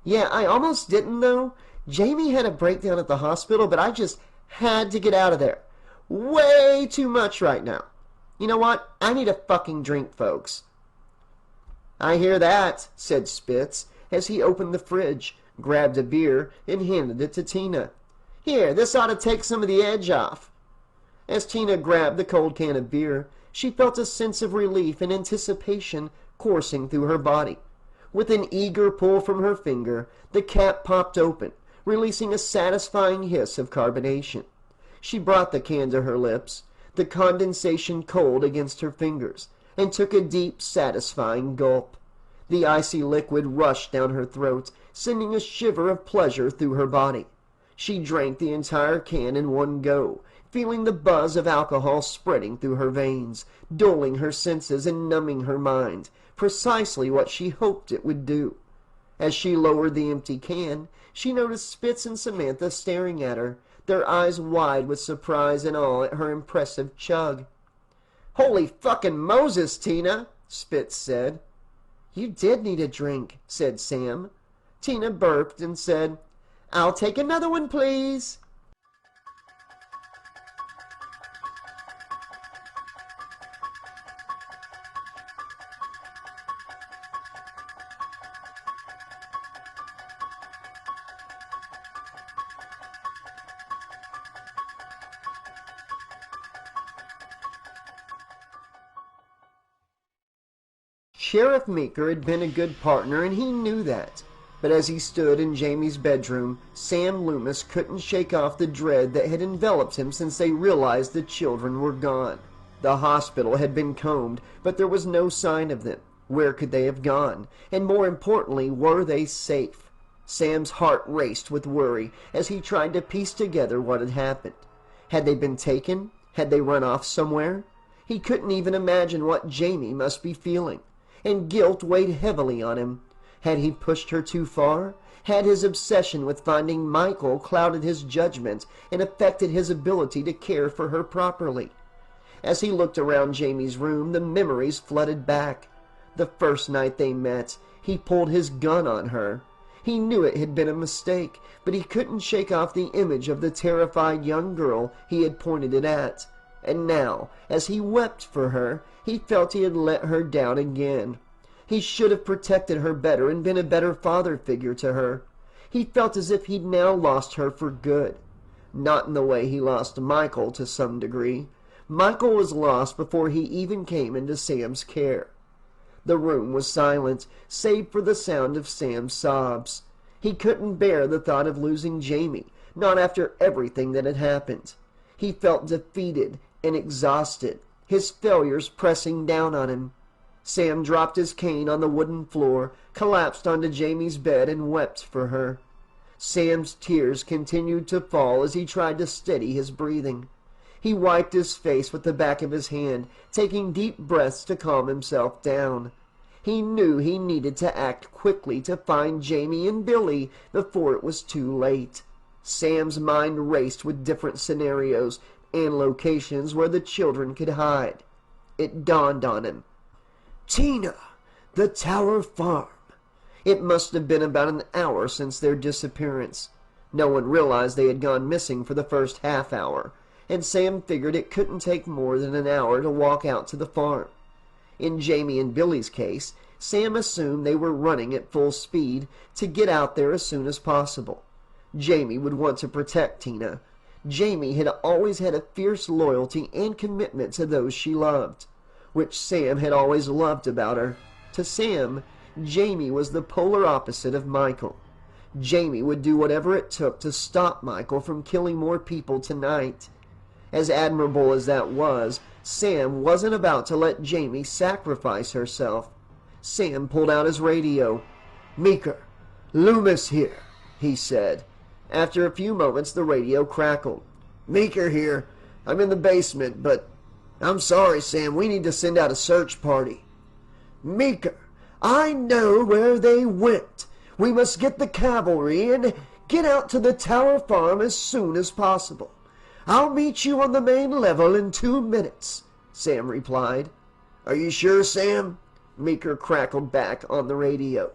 "Yeah, I almost didn't, though. Jaime had a breakdown at the hospital, but I just had to get out of there. Way too much right now." You know what? I need a fucking drink, folks." "I hear that," said Spitz, as he opened the fridge, grabbed a beer, and handed it to Tina. "Here, this ought to take some of the edge off." As Tina grabbed the cold can of beer, she felt a sense of relief and anticipation coursing through her body. With an eager pull from her finger, the cap popped open, releasing a satisfying hiss of carbonation. She brought the can to her lips, the condensation cold against her fingers, and took a deep, satisfying gulp. The icy liquid rushed down her throat, sending a shiver of pleasure through her body. She drank the entire can in one go, feeling the buzz of alcohol spreading through her veins, dulling her senses and numbing her mind, precisely what she hoped it would do. As she lowered the empty can, she noticed Spitz and Samantha staring at her, their eyes wide with surprise and awe at her impressive chug. "Holy fucking Moses, Tina," Spitz said. "You did need a drink," said Sam. Tina burped and said, "I'll take another one, please." Sheriff Meeker had been a good partner, and he knew that. But as he stood in Jamie's bedroom, Sam Loomis couldn't shake off the dread that had enveloped him since they realized the children were gone. The hospital had been combed, but there was no sign of them. Where could they have gone? And more importantly, were they safe? Sam's heart raced with worry as he tried to piece together what had happened. Had they been taken? Had they run off somewhere? He couldn't even imagine what Jamie must be feeling. And guilt weighed heavily on him. Had he pushed her too far? Had his obsession with finding Michael clouded his judgment and affected his ability to care for her properly? As he looked around Jamie's room, the memories flooded back. The first night they met, he pulled his gun on her. He knew it had been a mistake, but he couldn't shake off the image of the terrified young girl he had pointed it at. And now, as he wept for her, he felt he had let her down again. He should have protected her better and been a better father figure to her. He felt as if he'd now lost her for good. Not in the way he lost Michael to some degree. Michael was lost before he even came into Sam's care. The room was silent, save for the sound of Sam's sobs. He couldn't bear the thought of losing Jamie, not after everything that had happened. He felt defeated and exhausted, his failures pressing down on him. Sam dropped his cane on the wooden floor, collapsed onto Jamie's bed, and wept for her. Sam's tears continued to fall as he tried to steady his breathing. He wiped his face with the back of his hand, taking deep breaths to calm himself down. He knew he needed to act quickly to find Jamie and Billy before it was too late. Sam's mind raced with different scenarios and locations where the children could hide. It dawned on him. Tina! The Tower Farm! It must have been about an hour since their disappearance. No one realized they had gone missing for the first half hour, and Sam figured it couldn't take more than an hour to walk out to the farm. In Jamie and Billy's case, Sam assumed they were running at full speed to get out there as soon as possible. Jamie would want to protect Tina. Jamie had always had a fierce loyalty and commitment to those she loved, which Sam had always loved about her. To Sam, Jamie was the polar opposite of Michael. Jamie would do whatever it took to stop Michael from killing more people tonight. As admirable as that was, Sam wasn't about to let Jamie sacrifice herself. Sam pulled out his radio. "Meeker, Lumis here," he said. After a few moments, the radio crackled. "Meeker here. I'm in the basement, but I'm sorry, Sam. We need to send out a search party." "Meeker, I know where they went. We must get the cavalry and get out to the Tower Farm as soon as possible. I'll meet you on the main level in 2 minutes," Sam replied. "Are you sure, Sam?" Meeker crackled back on the radio.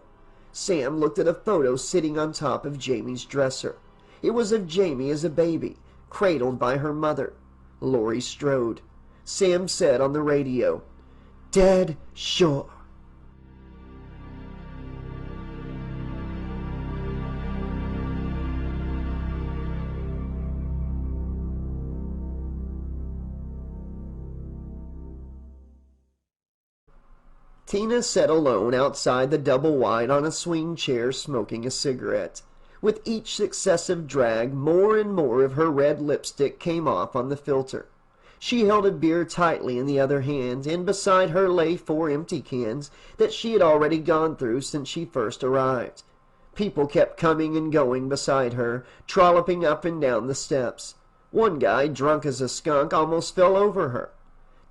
Sam looked at a photo sitting on top of Jamie's dresser. It was of Jamie as a baby, cradled by her mother, Laurie Strode. Sam said on the radio. "Dead sure." Tina sat alone outside the double wide on a swing chair smoking a cigarette. With each successive drag, more and more of her red lipstick came off on the filter. She held a beer tightly in the other hand, and beside her lay 4 empty cans that she had already gone through since she first arrived. People kept coming and going beside her, trolloping up and down the steps. One guy, drunk as a skunk, almost fell over her.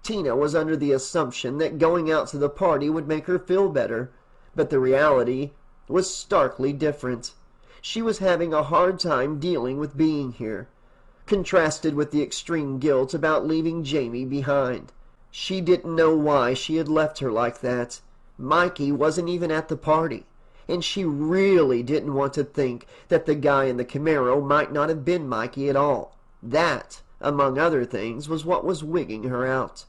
Tina was under the assumption that going out to the party would make her feel better, but the reality was starkly different. She was having a hard time dealing with being here, contrasted with the extreme guilt about leaving Jamie behind. She didn't know why she had left her like that. Mikey wasn't even at the party, and she really didn't want to think that the guy in the Camaro might not have been Mikey at all. That, among other things, was what was wigging her out.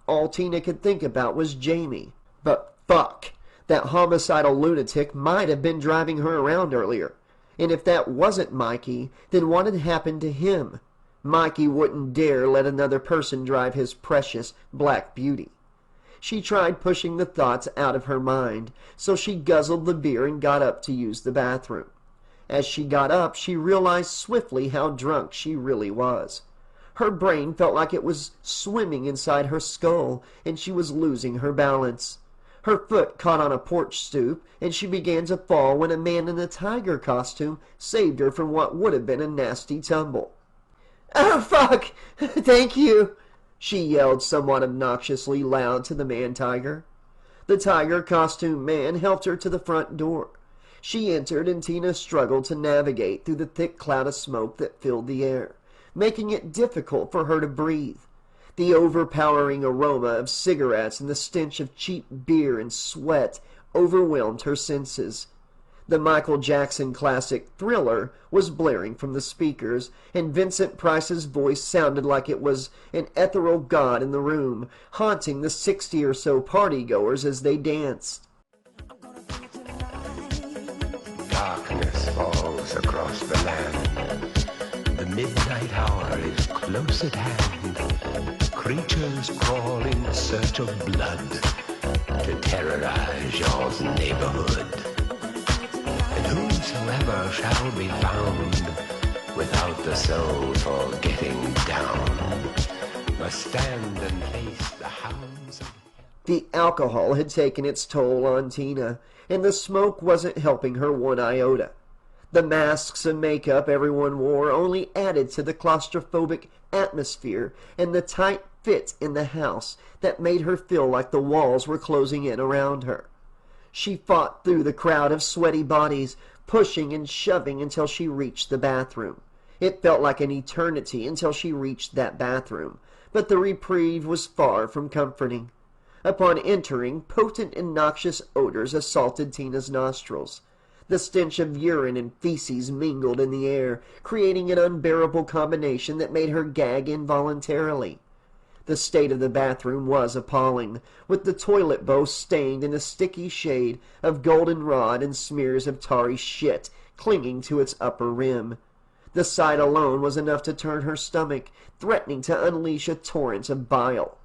All Tina could think about was Jamie. But fuck, that homicidal lunatic might have been driving her around earlier. And if that wasn't Mikey, then what had happened to him? Mikey wouldn't dare let another person drive his precious Black Beauty. She tried pushing the thoughts out of her mind, so she guzzled the beer and got up to use the bathroom. As she got up, she realized swiftly how drunk she really was. Her brain felt like it was swimming inside her skull, and she was losing her balance. Her foot caught on a porch stoop, and she began to fall when a man in a tiger costume saved her from what would have been a nasty tumble. "Oh, fuck! Thank you!" she yelled somewhat obnoxiously loud to the man-tiger. The tiger costume man helped her to the front door. She entered, and Tina struggled to navigate through the thick cloud of smoke that filled the air, making it difficult for her to breathe. The overpowering aroma of cigarettes and the stench of cheap beer and sweat overwhelmed her senses. The Michael Jackson classic Thriller was blaring from the speakers, and Vincent Price's voice sounded like it was an ethereal god in the room, haunting the 60 or so partygoers as they danced. Darkness falls across the land. The midnight hour is close at hand. Creatures crawl in search of blood to terrorize your neighborhood. And whosoever shall be found without the soul for getting down must stand and face the hounds of... The alcohol had taken its toll on Tina, and the smoke wasn't helping her one iota. The masks and makeup everyone wore only added to the claustrophobic atmosphere and the tight fit in the house that made her feel like the walls were closing in around her. She fought through the crowd of sweaty bodies, pushing and shoving until she reached the bathroom. It felt like an eternity until she reached that bathroom, but the reprieve was far from comforting. Upon entering, potent and noxious odors assaulted Tina's nostrils. The stench of urine and feces mingled in the air, creating an unbearable combination that made her gag involuntarily. The state of the bathroom was appalling, with the toilet bowl stained in a sticky shade of goldenrod and smears of tarry shit clinging to its upper rim. The sight alone was enough to turn her stomach, threatening to unleash a torrent of bile.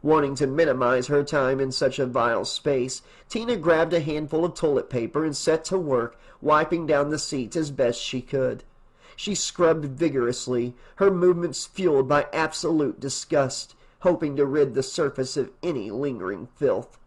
Wanting to minimize her time in such a vile space, Tina grabbed a handful of toilet paper and set to work wiping down the seats as best she could. She scrubbed vigorously, her movements fueled by absolute disgust, hoping to rid the surface of any lingering filth.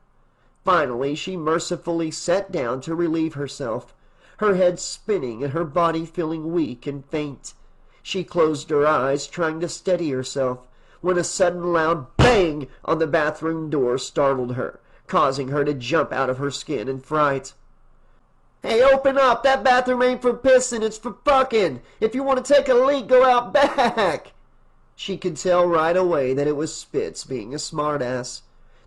Finally, she mercifully sat down to relieve herself, her head spinning and her body feeling weak and faint. She closed her eyes, trying to steady herself, when a sudden loud bang on the bathroom door startled her, causing her to jump out of her skin in fright. "Hey, open up! That bathroom ain't for pissing, it's for fucking! If you want to take a leak, go out back!" She could tell right away that it was Spitz being a smartass.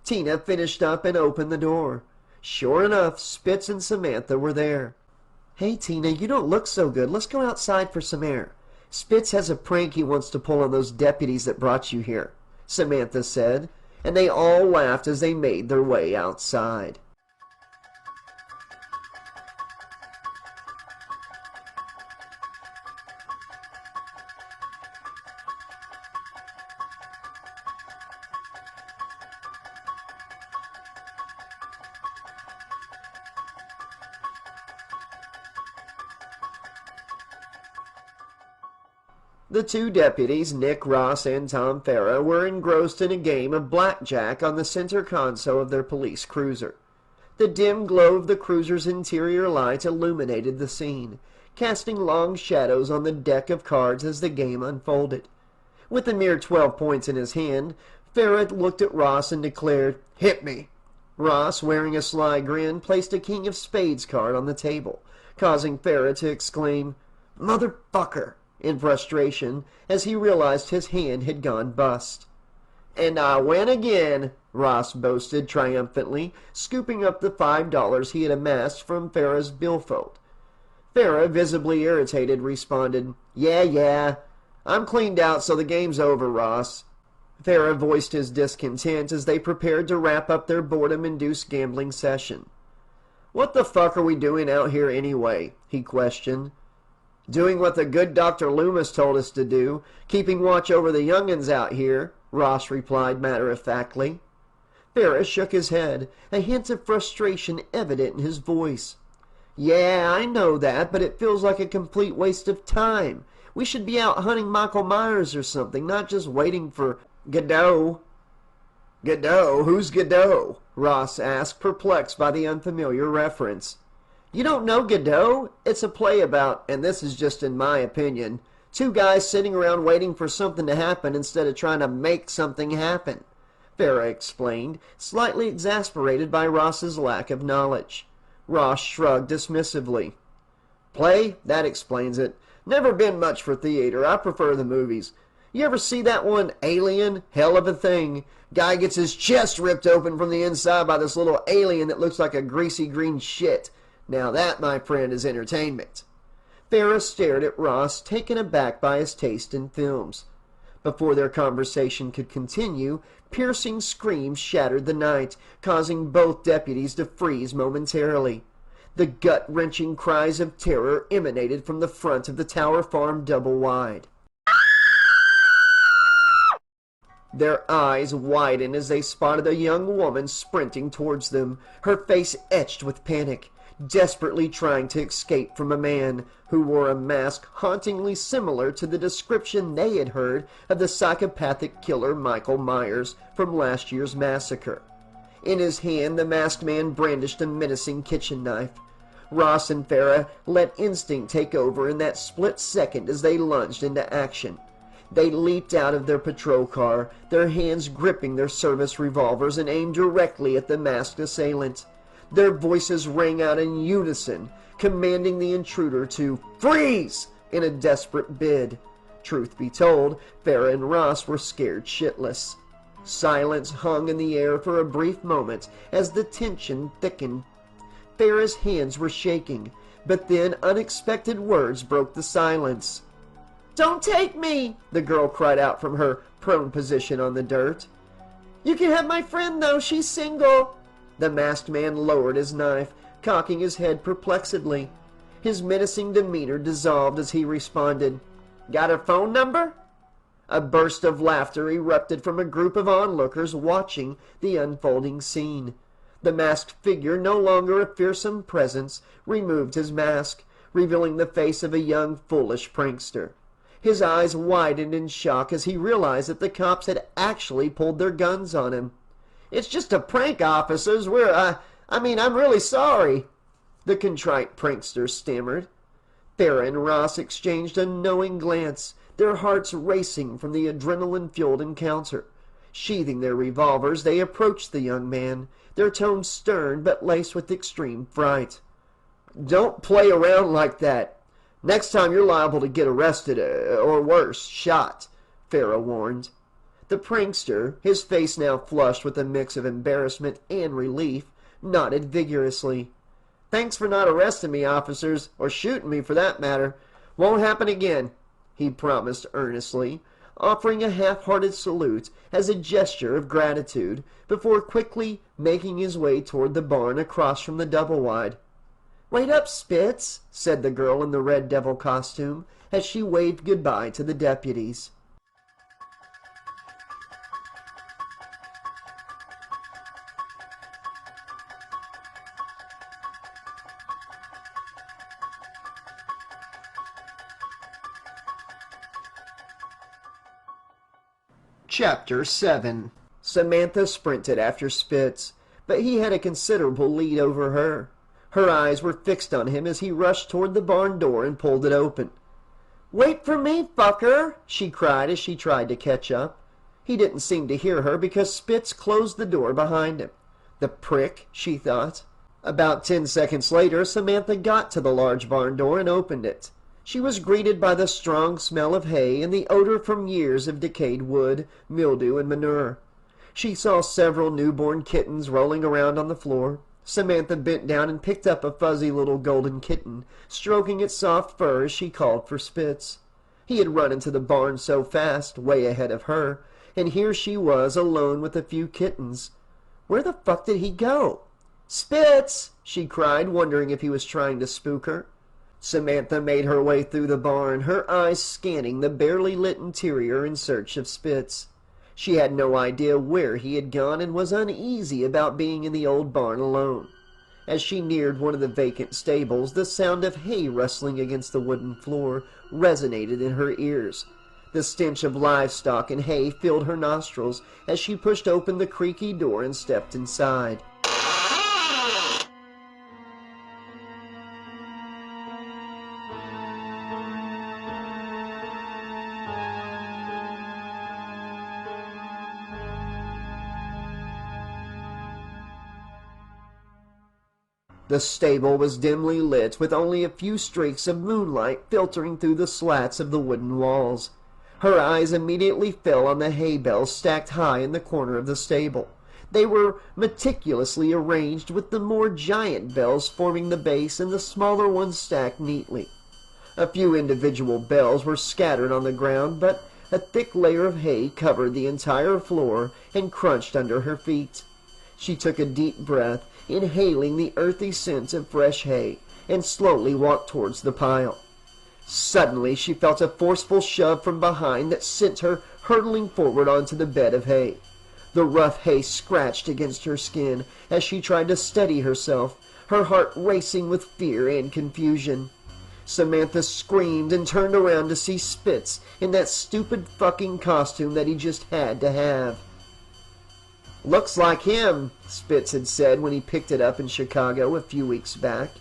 Tina finished up and opened the door. Sure enough, Spitz and Samantha were there. "Hey, Tina, you don't look so good. Let's go outside for some air. Spitz has a prank he wants to pull on those deputies that brought you here," Samantha said, and they all laughed as they made their way outside. The two deputies, Nick Ross and Tom Farah, were engrossed in a game of blackjack on the center console of their police cruiser. The dim glow of the cruiser's interior light illuminated the scene, casting long shadows on the deck of cards as the game unfolded. With a mere 12 points in his hand, Farah looked at Ross and declared, "Hit me." Ross, wearing a sly grin, placed a king of spades card on the table, causing Farah to exclaim, "Motherfucker," in frustration as he realized his hand had gone bust. "And I win again," Ross boasted triumphantly, scooping up the $5 he had amassed from Farah's billfold. Farah, visibly irritated, responded, Yeah, I'm cleaned out, so the game's over, Ross." Farah voiced his discontent as they prepared to wrap up their boredom-induced gambling session. "What the fuck are we doing out here anyway?" he questioned. "Doing what the good Dr. Lumis told us to do, keeping watch over the young'uns out here," Ross replied matter-of-factly. Farah shook his head, a hint of frustration evident in his voice. "Yeah, I know that, but it feels like a complete waste of time. We should be out hunting Michael Myers or something, not just waiting for Godot." "Godot? Who's Godot?" Ross asked, perplexed by the unfamiliar reference. "You don't know Godot? It's a play about, and this is just in my opinion, two guys sitting around waiting for something to happen instead of trying to make something happen," Farah explained, slightly exasperated by Ross's lack of knowledge. Ross shrugged dismissively. "Play? That explains it. Never been much for theater. I prefer the movies. You ever see that one, Alien? Hell of a thing. Guy gets his chest ripped open from the inside by this little alien that looks like a greasy green shit. Now that, my friend, is entertainment." Farah stared at Ross, taken aback by his taste in films. Before their conversation could continue, piercing screams shattered the night, causing both deputies to freeze momentarily. The gut-wrenching cries of terror emanated from the front of the Tower Farm double-wide. Their eyes widened as they spotted a young woman sprinting towards them, her face etched with panic, desperately trying to escape from a man who wore a mask hauntingly similar to the description they had heard of the psychopathic killer Michael Myers from last year's massacre. In his hand, the masked man brandished a menacing kitchen knife. Ross and Farah let instinct take over in that split second as they lunged into action. They leaped out of their patrol car, their hands gripping their service revolvers, and aimed directly at the masked assailant. Their voices rang out in unison, commanding the intruder to freeze in a desperate bid. Truth be told, Farah and Ross were scared shitless. Silence hung in the air for a brief moment as the tension thickened. Farah's hands were shaking, but then unexpected words broke the silence. "Don't take me!" the girl cried out from her prone position on the dirt. "You can have my friend, though. She's single." The masked man lowered his knife, cocking his head perplexedly. His menacing demeanor dissolved as he responded, "Got her phone number?" A burst of laughter erupted from a group of onlookers watching the unfolding scene. The masked figure, no longer a fearsome presence, removed his mask, revealing the face of a young, foolish prankster. His eyes widened in shock as he realized that the cops had actually pulled their guns on him. "It's just a prank, officers. I'm really sorry," the contrite prankster stammered. Farah and Ross exchanged a knowing glance, their hearts racing from the adrenaline-fueled encounter. Sheathing their revolvers, they approached the young man, their tones stern but laced with extreme fright. "Don't play around like that. Next time you're liable to get arrested, or worse, shot," Farah warned. The prankster, his face now flushed with a mix of embarrassment and relief, nodded vigorously. "Thanks for not arresting me, officers, or shooting me for that matter. Won't happen again," he promised earnestly, offering a half-hearted salute as a gesture of gratitude, before quickly making his way toward the barn across from the double-wide. "Wait up, Spitz," said the girl in the red devil costume, as she waved goodbye to the deputies. Chapter 7. Samantha sprinted after Spitz, but he had a considerable lead over her. Her eyes were fixed on him as he rushed toward the barn door and pulled it open. "Wait for me, fucker!" she cried as she tried to catch up. He didn't seem to hear her because Spitz closed the door behind him. The prick, she thought. About 10 seconds later, Samantha got to the large barn door and opened it. She was greeted by the strong smell of hay and the odor from years of decayed wood, mildew, and manure. She saw several newborn kittens rolling around on the floor. Samantha bent down and picked up a fuzzy little golden kitten, stroking its soft fur as she called for Spitz. He had run into the barn so fast, way ahead of her, and here she was alone with a few kittens. Where the fuck did he go? "Spitz!" she cried, wondering if he was trying to spook her. Samantha made her way through the barn, her eyes scanning the barely lit interior in search of Spitz. She had no idea where he had gone and was uneasy about being in the old barn alone. As she neared one of the vacant stables, the sound of hay rustling against the wooden floor resonated in her ears. The stench of livestock and hay filled her nostrils as she pushed open the creaky door and stepped inside. The stable was dimly lit, with only a few streaks of moonlight filtering through the slats of the wooden walls. Her eyes immediately fell on the hay bales stacked high in the corner of the stable. They were meticulously arranged, with the more giant bells forming the base and the smaller ones stacked neatly. A few individual bells were scattered on the ground, but a thick layer of hay covered the entire floor and crunched under her feet. She took a deep breath, inhaling the earthy scent of fresh hay, and slowly walked towards the pile. Suddenly she felt a forceful shove from behind that sent her hurtling forward onto the bed of hay. The rough hay scratched against her skin as she tried to steady herself, her heart racing with fear and confusion. Samantha screamed and turned around to see Spitz in that stupid fucking costume that he just had to have. "Looks like him," Spitz had said when he picked it up in Chicago a few weeks back.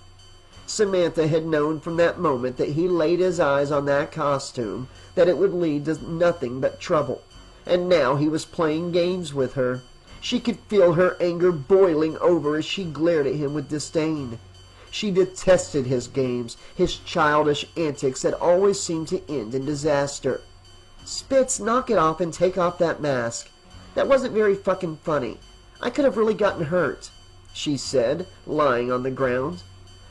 Samantha had known from that moment that he laid his eyes on that costume that it would lead to nothing but trouble, and now he was playing games with her. She could feel her anger boiling over as she glared at him with disdain. She detested his games, his childish antics that always seemed to end in disaster. "Spitz, knock it off and take off that mask. That wasn't very fucking funny. I could have really gotten hurt," she said, lying on the ground.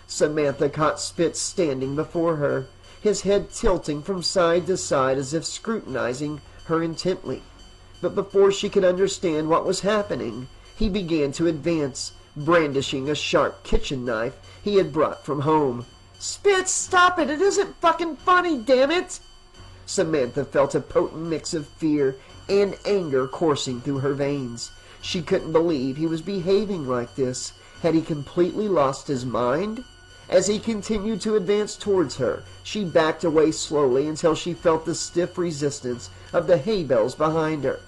Samantha caught Spitz standing before her, his head tilting from side to side as if scrutinizing her intently. But before she could understand what was happening, he began to advance, brandishing a sharp kitchen knife he had brought from home. "Spitz, stop it! It isn't fucking funny, damn it!" Samantha felt a potent mix of fear and anger coursing through her veins. She couldn't believe he was behaving like this. Had he completely lost his mind? As he continued to advance towards her, she backed away slowly until she felt the stiff resistance of the hay bales behind her.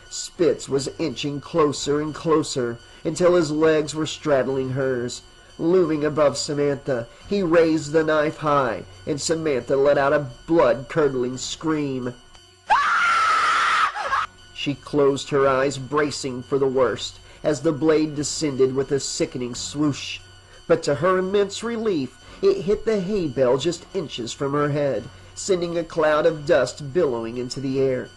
Spitz was inching closer and closer until his legs were straddling hers. Looming above Samantha, he raised the knife high, and Samantha let out a blood-curdling scream. She closed her eyes, bracing for the worst, as the blade descended with a sickening swoosh. But to her immense relief, it hit the hay bale just inches from her head, sending a cloud of dust billowing into the air.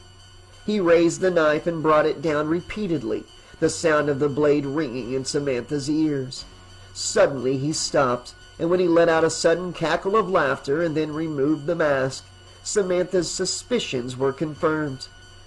He raised the knife and brought it down repeatedly, the sound of the blade ringing in Samantha's ears. Suddenly he stopped, and when he let out a sudden cackle of laughter and then removed the mask, Samantha's suspicions were confirmed.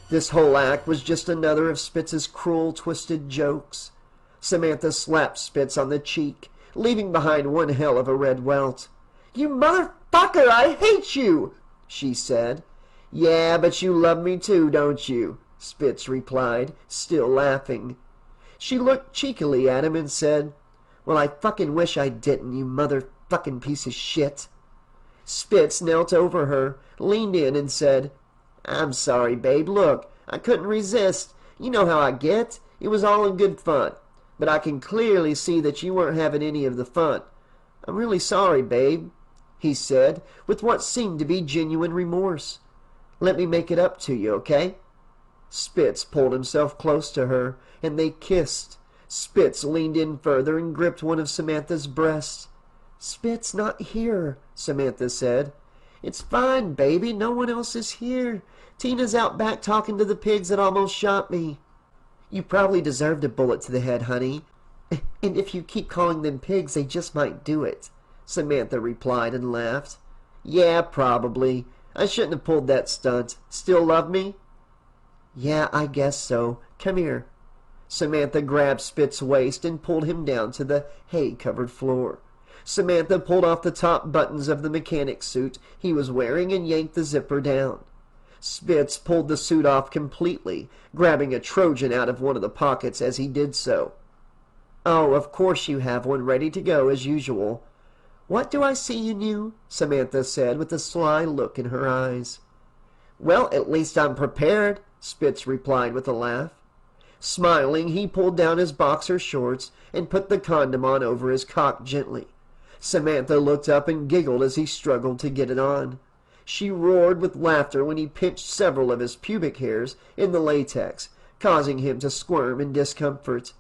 This whole act was just another of Spitz's cruel, twisted jokes. Samantha slapped Spitz on the cheek, leaving behind one hell of a red welt. "You motherfucker, I hate you," she said. "Yeah, but you love me too, don't you?" Spitz replied, still laughing. She looked cheekily at him and said, "Well, I fucking wish I didn't, you motherfucking piece of shit." Spitz knelt over her, leaned in and said, "I'm sorry, babe. Look, I couldn't resist. You know how I get. It was all in good fun. But I can clearly see that you weren't having any of the fun. I'm really sorry, babe," he said, with what seemed to be genuine remorse. "Let me make it up to you, okay?" Spitz pulled himself close to her, and they kissed. Spitz leaned in further and gripped one of Samantha's breasts. "Spitz, not here," Samantha said. "It's fine, baby. No one else is here. Tina's out back talking to the pigs that almost shot me." "You probably deserved a bullet to the head, honey. And if you keep calling them pigs, they just might do it," Samantha replied and laughed. "Yeah, probably. I shouldn't have pulled that stunt. Still love me?" "Yeah, I guess so. Come here." Samantha grabbed Spitz's waist and pulled him down to the hay-covered floor. Samantha pulled off the top buttons of the mechanic suit he was wearing and yanked the zipper down. Spitz pulled the suit off completely, grabbing a Trojan out of one of the pockets as he did so. "Oh, of course you have one ready to go as usual." "What do I see in you?" Samantha said with a sly look in her eyes. "Well, at least I'm prepared," Spitz replied with a laugh. Smiling, he pulled down his boxer shorts and put the condom on over his cock gently. Samantha looked up and giggled as he struggled to get it on. She roared with laughter when he pinched several of his pubic hairs in the latex, causing him to squirm in discomfort.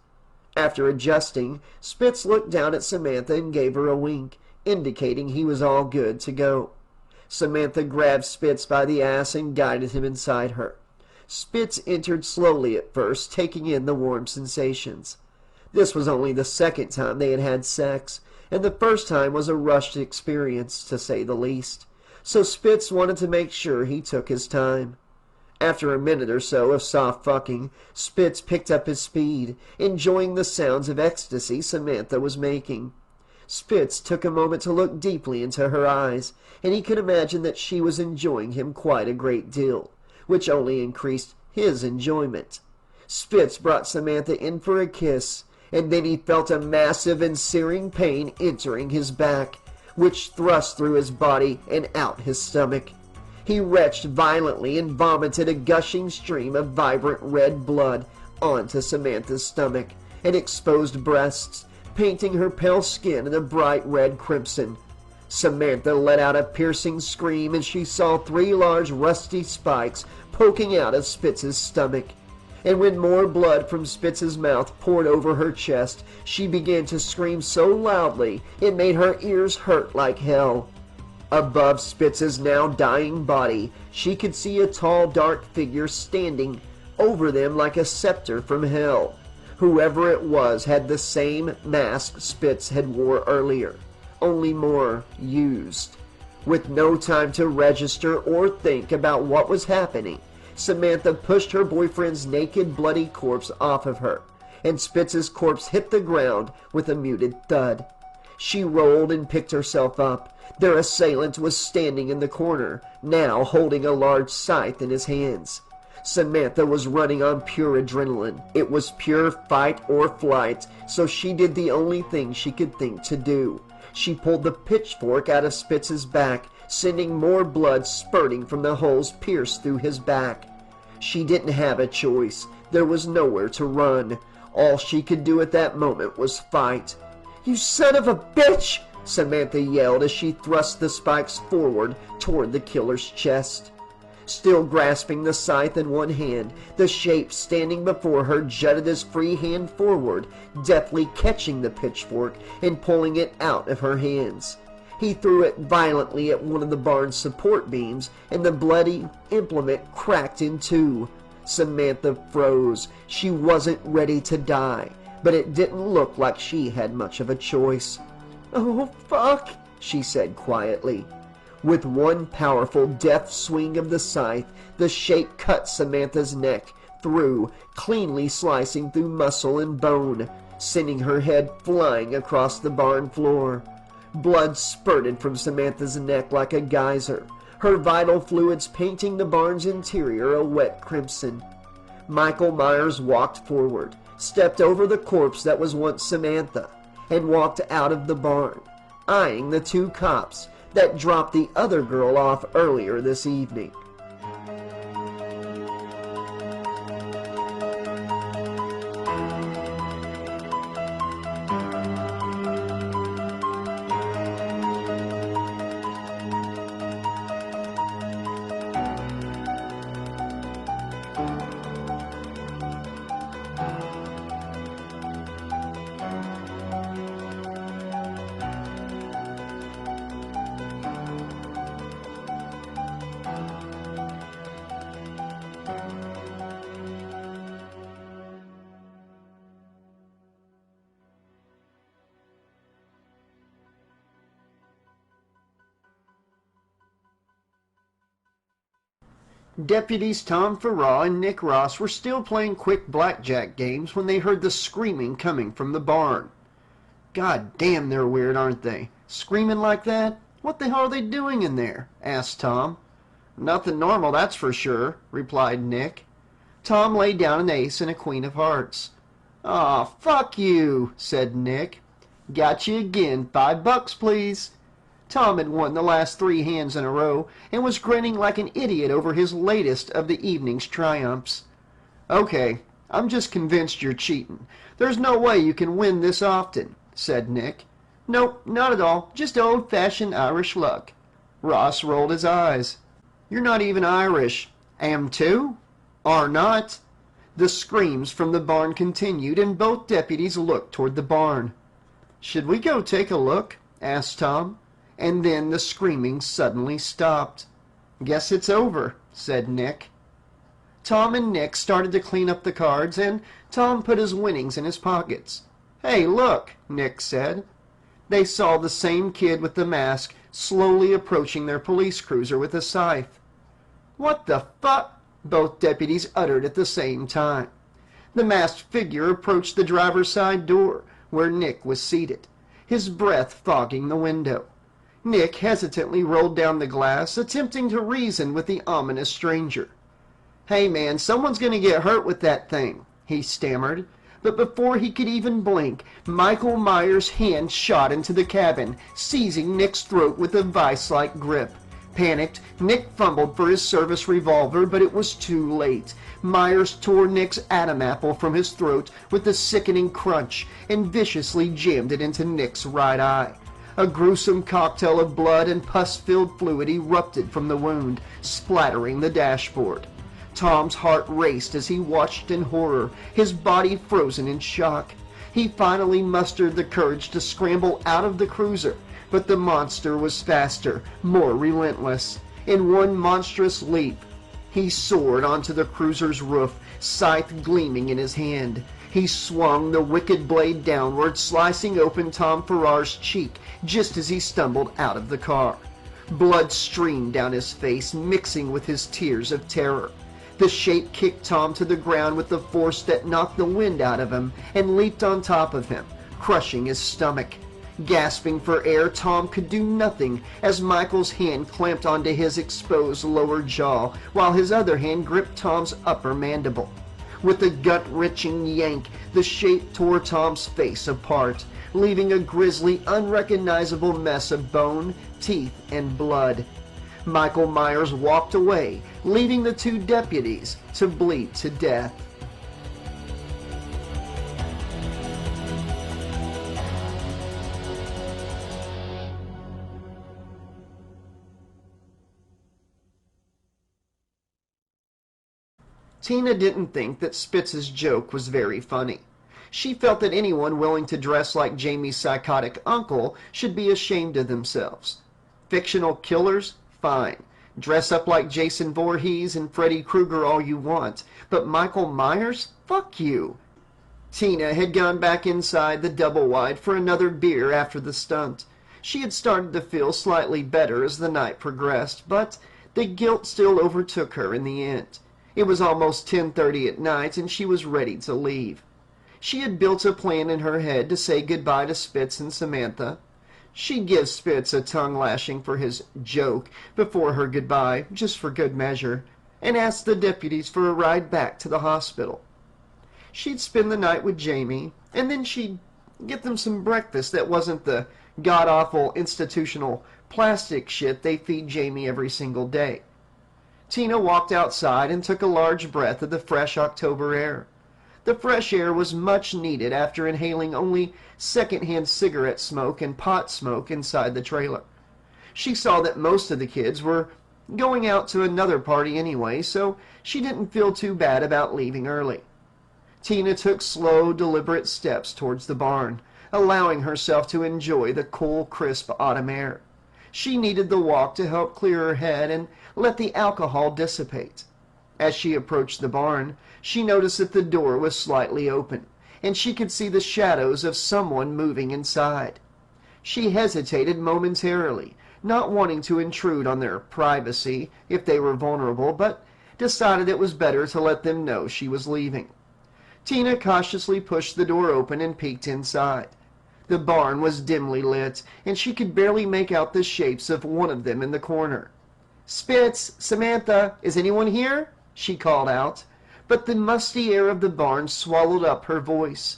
After adjusting, Spitz looked down at Samantha and gave her a wink, indicating he was all good to go. Samantha grabbed Spitz by the ass and guided him inside her. Spitz entered slowly at first, taking in the warm sensations. This was only the second time they had had sex, and the first time was a rushed experience, to say the least. So Spitz wanted to make sure he took his time. After a minute or so of soft fucking, Spitz picked up his speed, enjoying the sounds of ecstasy Samantha was making. Spitz took a moment to look deeply into her eyes, and he could imagine that she was enjoying him quite a great deal, which only increased his enjoyment. Spitz brought Samantha in for a kiss, and then he felt a massive and searing pain entering his back, which thrust through his body and out his stomach. He retched violently and vomited a gushing stream of vibrant red blood onto Samantha's stomach and exposed breasts, painting her pale skin in a bright red crimson. Samantha let out a piercing scream as she saw 3 large rusty spikes poking out of Spitz's stomach. And when more blood from Spitz's mouth poured over her chest, she began to scream so loudly it made her ears hurt like hell. Above Spitz's now dying body, she could see a tall, dark figure standing over them like a scepter from hell. Whoever it was had the same mask Spitz had wore earlier, only more used. With no time to register or think about what was happening, Samantha pushed her boyfriend's naked, bloody corpse off of her, and Spitz's corpse hit the ground with a muted thud. She rolled and picked herself up. Their assailant was standing in the corner, now holding a large scythe in his hands. Samantha was running on pure adrenaline. It was pure fight or flight, so she did the only thing she could think to do. She pulled the pitchfork out of Spitz's back, sending more blood spurting from the holes pierced through his back. She didn't have a choice. There was nowhere to run. All she could do at that moment was fight. "You son of a bitch!" Samantha yelled as she thrust the spikes forward toward the killer's chest. Still grasping the scythe in one hand, the shape standing before her jutted his free hand forward, deftly catching the pitchfork and pulling it out of her hands. He threw it violently at one of the barn's support beams, and the bloody implement cracked in two. Samantha froze. She wasn't ready to die, but it didn't look like she had much of a choice. "Oh, fuck," she said quietly. With one powerful deft swing of the scythe, the shape cut Samantha's neck through, cleanly slicing through muscle and bone, sending her head flying across the barn floor. Blood spurted from Samantha's neck like a geyser, her vital fluids painting the barn's interior a wet crimson. Michael Myers walked forward, stepped over the corpse that was once Samantha, and walked out of the barn, eyeing the two cops that dropped the other girl off earlier this evening. Deputies Tom Farrar and Nick Ross were still playing quick blackjack games when they heard the screaming coming from the barn. God damn, they're weird, aren't they? Screaming like that? What the hell are they doing in there? Asked Tom. Nothing normal, that's for sure, replied Nick. Tom laid down an ace and a queen of hearts. Aw, fuck you, said Nick. Got you again. $5, please. Tom had won the last 3 hands in a row and was grinning like an idiot over his latest of the evening's triumphs. Okay, I'm just convinced you're cheating. There's no way you can win this often, said Nick. Nope, not at all. Just old-fashioned Irish luck. Ross rolled his eyes. You're not even Irish. Am too? Are not? The screams from the barn continued, and both deputies looked toward the barn. Should we go take a look? Asked Tom. And then the screaming suddenly stopped. Guess it's over, said Nick. Tom and Nick started to clean up the cards, and Tom put his winnings in his pockets. Hey, look, Nick said. They saw the same kid with the mask slowly approaching their police cruiser with a scythe. What the fuck? Both deputies uttered at the same time. The masked figure approached the driver's side door, where Nick was seated, his breath fogging the window. Nick hesitantly rolled down the glass, attempting to reason with the ominous stranger. Hey man, someone's going to get hurt with that thing, he stammered. But before he could even blink, Michael Myers' hand shot into the cabin, seizing Nick's throat with a vice-like grip. Panicked, Nick fumbled for his service revolver, but it was too late. Myers tore Nick's Adam apple from his throat with a sickening crunch and viciously jammed it into Nick's right eye. A gruesome cocktail of blood and pus-filled fluid erupted from the wound, splattering the dashboard. Tom's heart raced as he watched in horror, his body frozen in shock. He finally mustered the courage to scramble out of the cruiser, but the monster was faster, more relentless. In one monstrous leap, he soared onto the cruiser's roof, scythe gleaming in his hand. He swung the wicked blade downward, slicing open Tom Farrar's cheek just as he stumbled out of the car. Blood streamed down his face, mixing with his tears of terror. The shape kicked Tom to the ground with a force that knocked the wind out of him and leaped on top of him, crushing his stomach. Gasping for air, Tom could do nothing as Michael's hand clamped onto his exposed lower jaw, while his other hand gripped Tom's upper mandible. With a gut-wrenching yank, the shape tore Tom's face apart, leaving a grisly, unrecognizable mess of bone, teeth, and blood. Michael Myers walked away, leaving the two deputies to bleed to death. Tina didn't think that Spitz's joke was very funny. She felt that anyone willing to dress like Jamie's psychotic uncle should be ashamed of themselves. Fictional killers? Fine. Dress up like Jason Voorhees and Freddy Krueger all you want, but Michael Myers? Fuck you. Tina had gone back inside the double-wide for another beer after the stunt. She had started to feel slightly better as the night progressed, but the guilt still overtook her in the end. It was almost 10:30 at night, and she was ready to leave. She had built a plan in her head to say goodbye to Spitz and Samantha. She'd give Spitz a tongue-lashing for his joke before her goodbye, just for good measure, and ask the deputies for a ride back to the hospital. She'd spend the night with Jaime, and then she'd get them some breakfast that wasn't the god-awful institutional plastic shit they feed Jaime every single day. Tina walked outside and took a large breath of the fresh October air. The fresh air was much needed after inhaling only second-hand cigarette smoke and pot smoke inside the trailer. She saw that most of the kids were going out to another party anyway, so she didn't feel too bad about leaving early. Tina took slow, deliberate steps towards the barn, allowing herself to enjoy the cool, crisp autumn air. She needed the walk to help clear her head and let the alcohol dissipate. As she approached the barn, she noticed that the door was slightly open, and she could see the shadows of someone moving inside. She hesitated momentarily, not wanting to intrude on their privacy if they were vulnerable, but decided it was better to let them know she was leaving. Tina cautiously pushed the door open and peeked inside. The barn was dimly lit, and she could barely make out the shapes of one of them in the corner. "Spitz, Samantha, is anyone here?" she called out, but the musty air of the barn swallowed up her voice.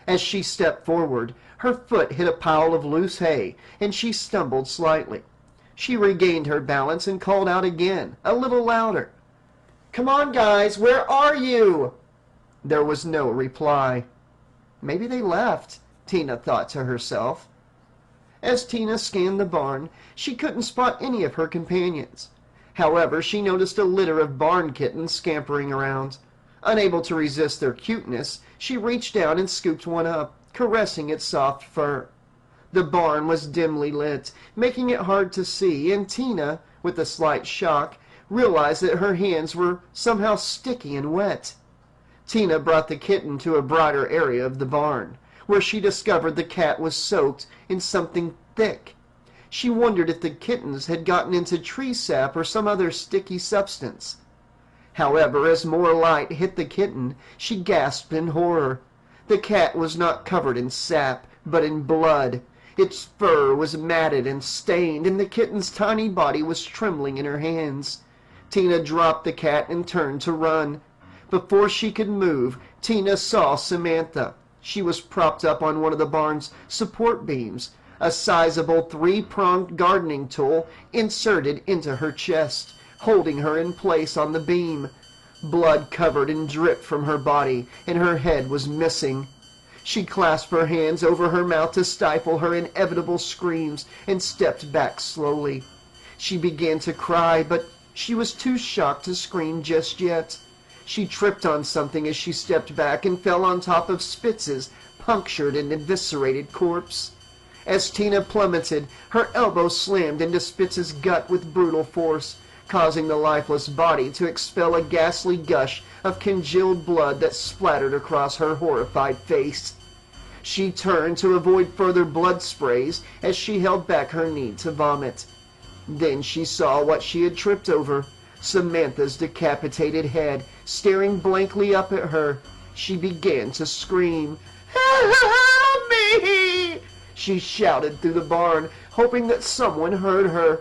As she stepped forward, her foot hit a pile of loose hay, and she stumbled slightly. She regained her balance and called out again, a little louder. "Come on, guys, where are you?" There was no reply. Maybe they left, Tina thought to herself. As Tina scanned the barn, she couldn't spot any of her companions. However, she noticed a litter of barn kittens scampering around. Unable to resist their cuteness, she reached down and scooped one up, caressing its soft fur. The barn was dimly lit, making it hard to see, and Tina, with a slight shock, realized that her hands were somehow sticky and wet. Tina brought the kitten to a brighter area of the barn, where she discovered the cat was soaked in something thick. She wondered if the kittens had gotten into tree sap or some other sticky substance. However, as more light hit the kitten, she gasped in horror. The cat was not covered in sap, but in blood. Its fur was matted and stained, and the kitten's tiny body was trembling in her hands. Tina dropped the cat and turned to run. Before she could move, Tina saw Samantha. She was propped up on one of the barn's support beams, a sizable three-pronged gardening tool inserted into her chest, holding her in place on the beam. Blood covered and dripped from her body, and her head was missing. She clasped her hands over her mouth to stifle her inevitable screams and stepped back slowly. She began to cry, but she was too shocked to scream just yet. She tripped on something as she stepped back and fell on top of Spitz's punctured and eviscerated corpse. As Tina plummeted, her elbow slammed into Spitz's gut with brutal force, causing the lifeless body to expel a ghastly gush of congealed blood that splattered across her horrified face. She turned to avoid further blood sprays as she held back her need to vomit. Then she saw what she had tripped over, Samantha's decapitated head staring blankly up at her. She began to scream. "Help me!" she shouted through the barn, hoping that someone heard her.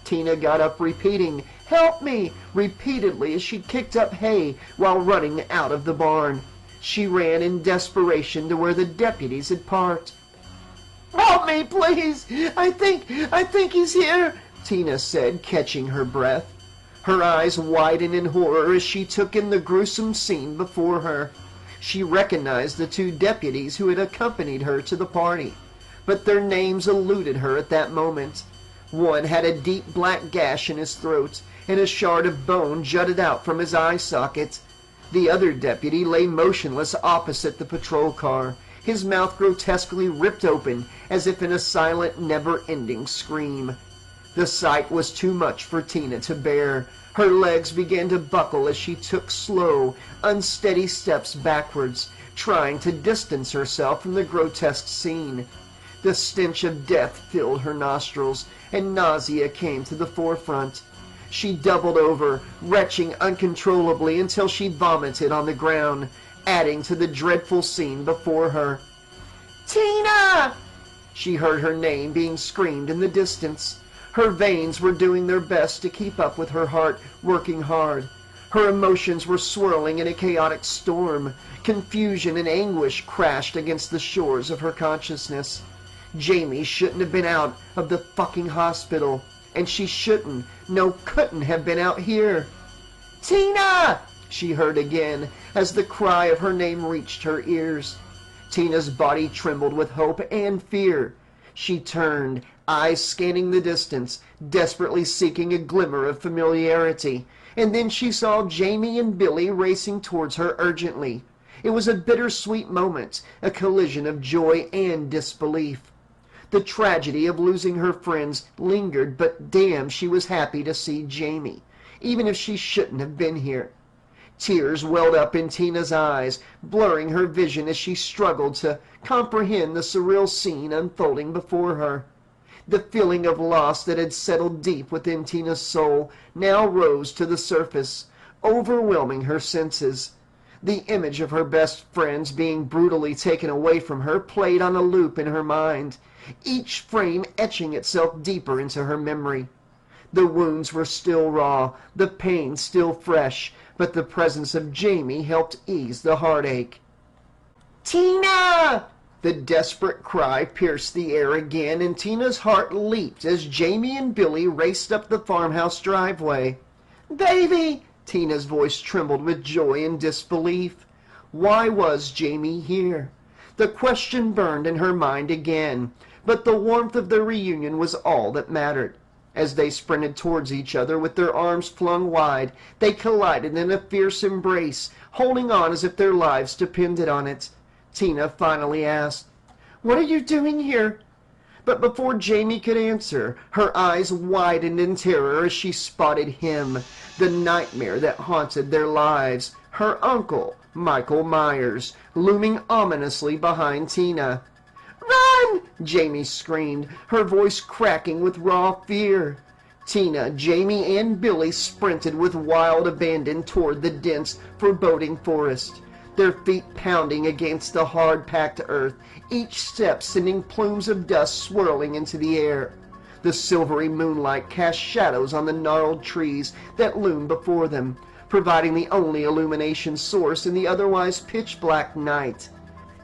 Tina got up repeating, "Help me!" repeatedly as she kicked up hay while running out of the barn. She ran in desperation to where the deputies had parked. "Help me, please! I think he's here," Tina said, catching her breath. Her eyes widened in horror as she took in the gruesome scene before her. She recognized the two deputies who had accompanied her to the party, but their names eluded her at that moment. One had a deep black gash in his throat, and a shard of bone jutted out from his eye socket. The other deputy lay motionless opposite the patrol car, his mouth grotesquely ripped open as if in a silent, never-ending scream. The sight was too much for Tina to bear. Her legs began to buckle as she took slow, unsteady steps backwards, trying to distance herself from the grotesque scene. The stench of death filled her nostrils, and nausea came to the forefront. She doubled over, retching uncontrollably until she vomited on the ground, adding to the dreadful scene before her. "Tina!" She heard her name being screamed in the distance. Her veins were doing their best to keep up with her heart, working hard. Her emotions were swirling in a chaotic storm. Confusion and anguish crashed against the shores of her consciousness. Jaime shouldn't have been out of the fucking hospital, and she shouldn't, no, couldn't have been out here. "Tina!" she heard again as the cry of her name reached her ears. Tina's body trembled with hope and fear. She turned, eyes scanning the distance, desperately seeking a glimmer of familiarity, and then she saw Jaime and Billy racing towards her urgently. It was a bittersweet moment, a collision of joy and disbelief. The tragedy of losing her friends lingered, but damn, she was happy to see Jaime, even if she shouldn't have been here. Tears welled up in Tina's eyes, blurring her vision as she struggled to comprehend the surreal scene unfolding before her. The feeling of loss that had settled deep within Tina's soul now rose to the surface, overwhelming her senses. The image of her best friends being brutally taken away from her played on a loop in her mind, each frame etching itself deeper into her memory. The wounds were still raw, the pain still fresh, but the presence of Jaime helped ease the heartache. "Tina!" The desperate cry pierced the air again, and Tina's heart leaped as Jaime and Billy raced up the farmhouse driveway. "Baby!" Tina's voice trembled with joy and disbelief. Why was Jaime here? The question burned in her mind again, but the warmth of the reunion was all that mattered. As they sprinted towards each other with their arms flung wide, they collided in a fierce embrace, holding on as if their lives depended on it. Tina finally asked, "What are you doing here?" But before Jaime could answer, her eyes widened in terror as she spotted him, the nightmare that haunted their lives, her uncle, Michael Myers, looming ominously behind Tina. "Run!" Jaime screamed, her voice cracking with raw fear. Tina, Jaime, and Billy sprinted with wild abandon toward the dense, foreboding forest, their feet pounding against the hard-packed earth, each step sending plumes of dust swirling into the air. The silvery moonlight cast shadows on the gnarled trees that loomed before them, providing the only illumination source in the otherwise pitch-black night.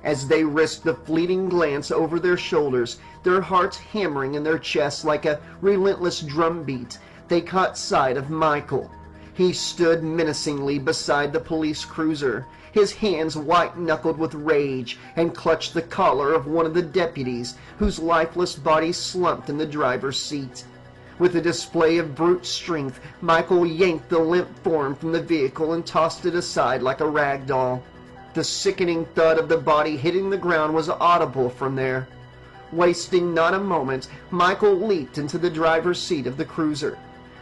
As they risked the fleeting glance over their shoulders, their hearts hammering in their chests like a relentless drumbeat, they caught sight of Michael. He stood menacingly beside the police cruiser, his hands white-knuckled with rage, and clutched the collar of one of the deputies, whose lifeless body slumped in the driver's seat. With a display of brute strength, Michael yanked the limp form from the vehicle and tossed it aside like a rag doll. The sickening thud of the body hitting the ground was audible from there. Wasting not a moment, Michael leaped into the driver's seat of the cruiser,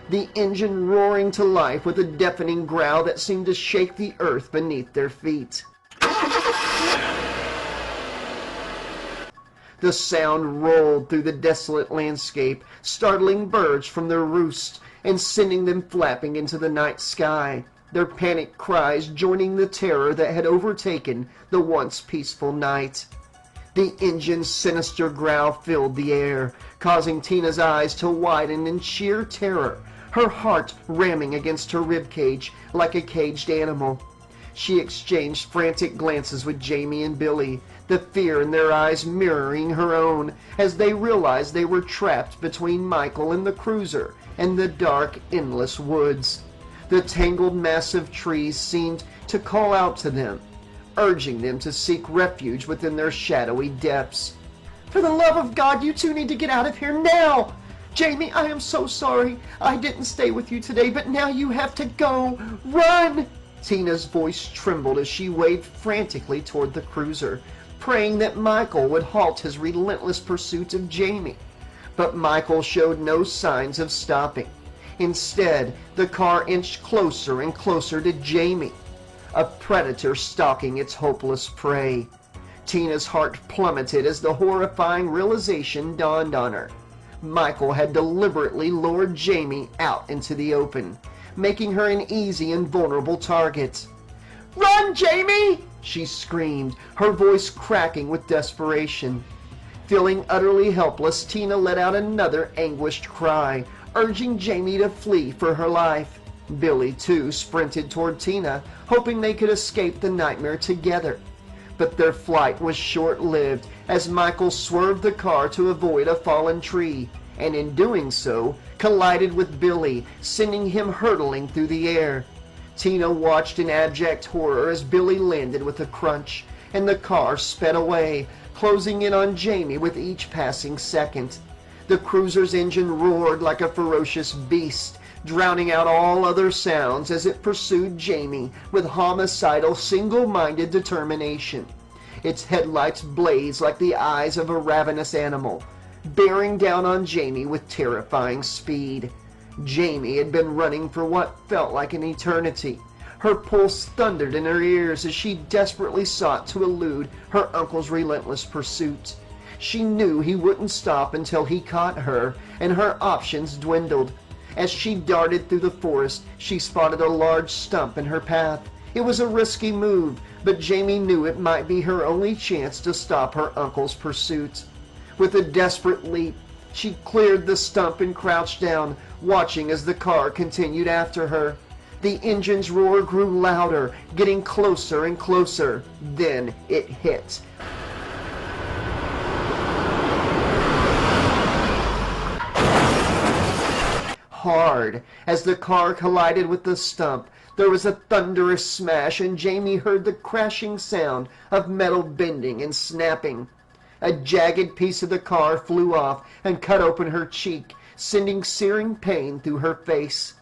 the engine roaring to life with a deafening growl that seemed to shake the earth beneath their feet. The sound rolled through the desolate landscape, startling birds from their roosts and sending them flapping into the night sky, their panicked cries joining the terror that had overtaken the once peaceful night. The engine's sinister growl filled the air, causing Tina's eyes to widen in sheer terror, her heart ramming against her ribcage like a caged animal. She exchanged frantic glances with Jaime and Billy, the fear in their eyes mirroring her own, as they realized they were trapped between Michael and the cruiser and the dark, endless woods. The tangled mass of trees seemed to call out to them, urging them to seek refuge within their shadowy depths. "For the love of God, you two need to get out of here now! Jaime, I am so sorry. I didn't stay with you today, but now you have to go. Run!" Tina's voice trembled as she waved frantically toward the cruiser, praying that Michael would halt his relentless pursuit of Jaime. But Michael showed no signs of stopping. Instead, the car inched closer and closer to Jaime, a predator stalking its hopeless prey. Tina's heart plummeted as the horrifying realization dawned on her. Michael had deliberately lured Jaime out into the open, making her an easy and vulnerable target. "Run, Jaime!" she screamed, her voice cracking with desperation. Feeling utterly helpless, Tina let out another anguished cry, urging Jaime to flee for her life. Billy, too, sprinted toward Tina, hoping they could escape the nightmare together. But their flight was short-lived as Michael swerved the car to avoid a fallen tree, and in doing so, collided with Billy, sending him hurtling through the air. Tina watched in abject horror as Billy landed with a crunch, and the car sped away, closing in on Jaime with each passing second. The cruiser's engine roared like a ferocious beast, drowning out all other sounds as it pursued Jaime with homicidal, single-minded determination. Its headlights blazed like the eyes of a ravenous animal, bearing down on Jaime with terrifying speed. Jaime had been running for what felt like an eternity. Her pulse thundered in her ears as she desperately sought to elude her uncle's relentless pursuit. She knew he wouldn't stop until he caught her, and her options dwindled. As she darted through the forest, she spotted a large stump in her path. It was a risky move, but Jaime knew it might be her only chance to stop her uncle's pursuit. With a desperate leap, she cleared the stump and crouched down, watching as the car continued after her. The engine's roar grew louder, getting closer and closer. Then it hit. Hard. As the car collided with the stump, there was a thunderous smash, and Jaime heard the crashing sound of metal bending and snapping. A jagged piece of the car flew off and cut open her cheek, sending searing pain through her face.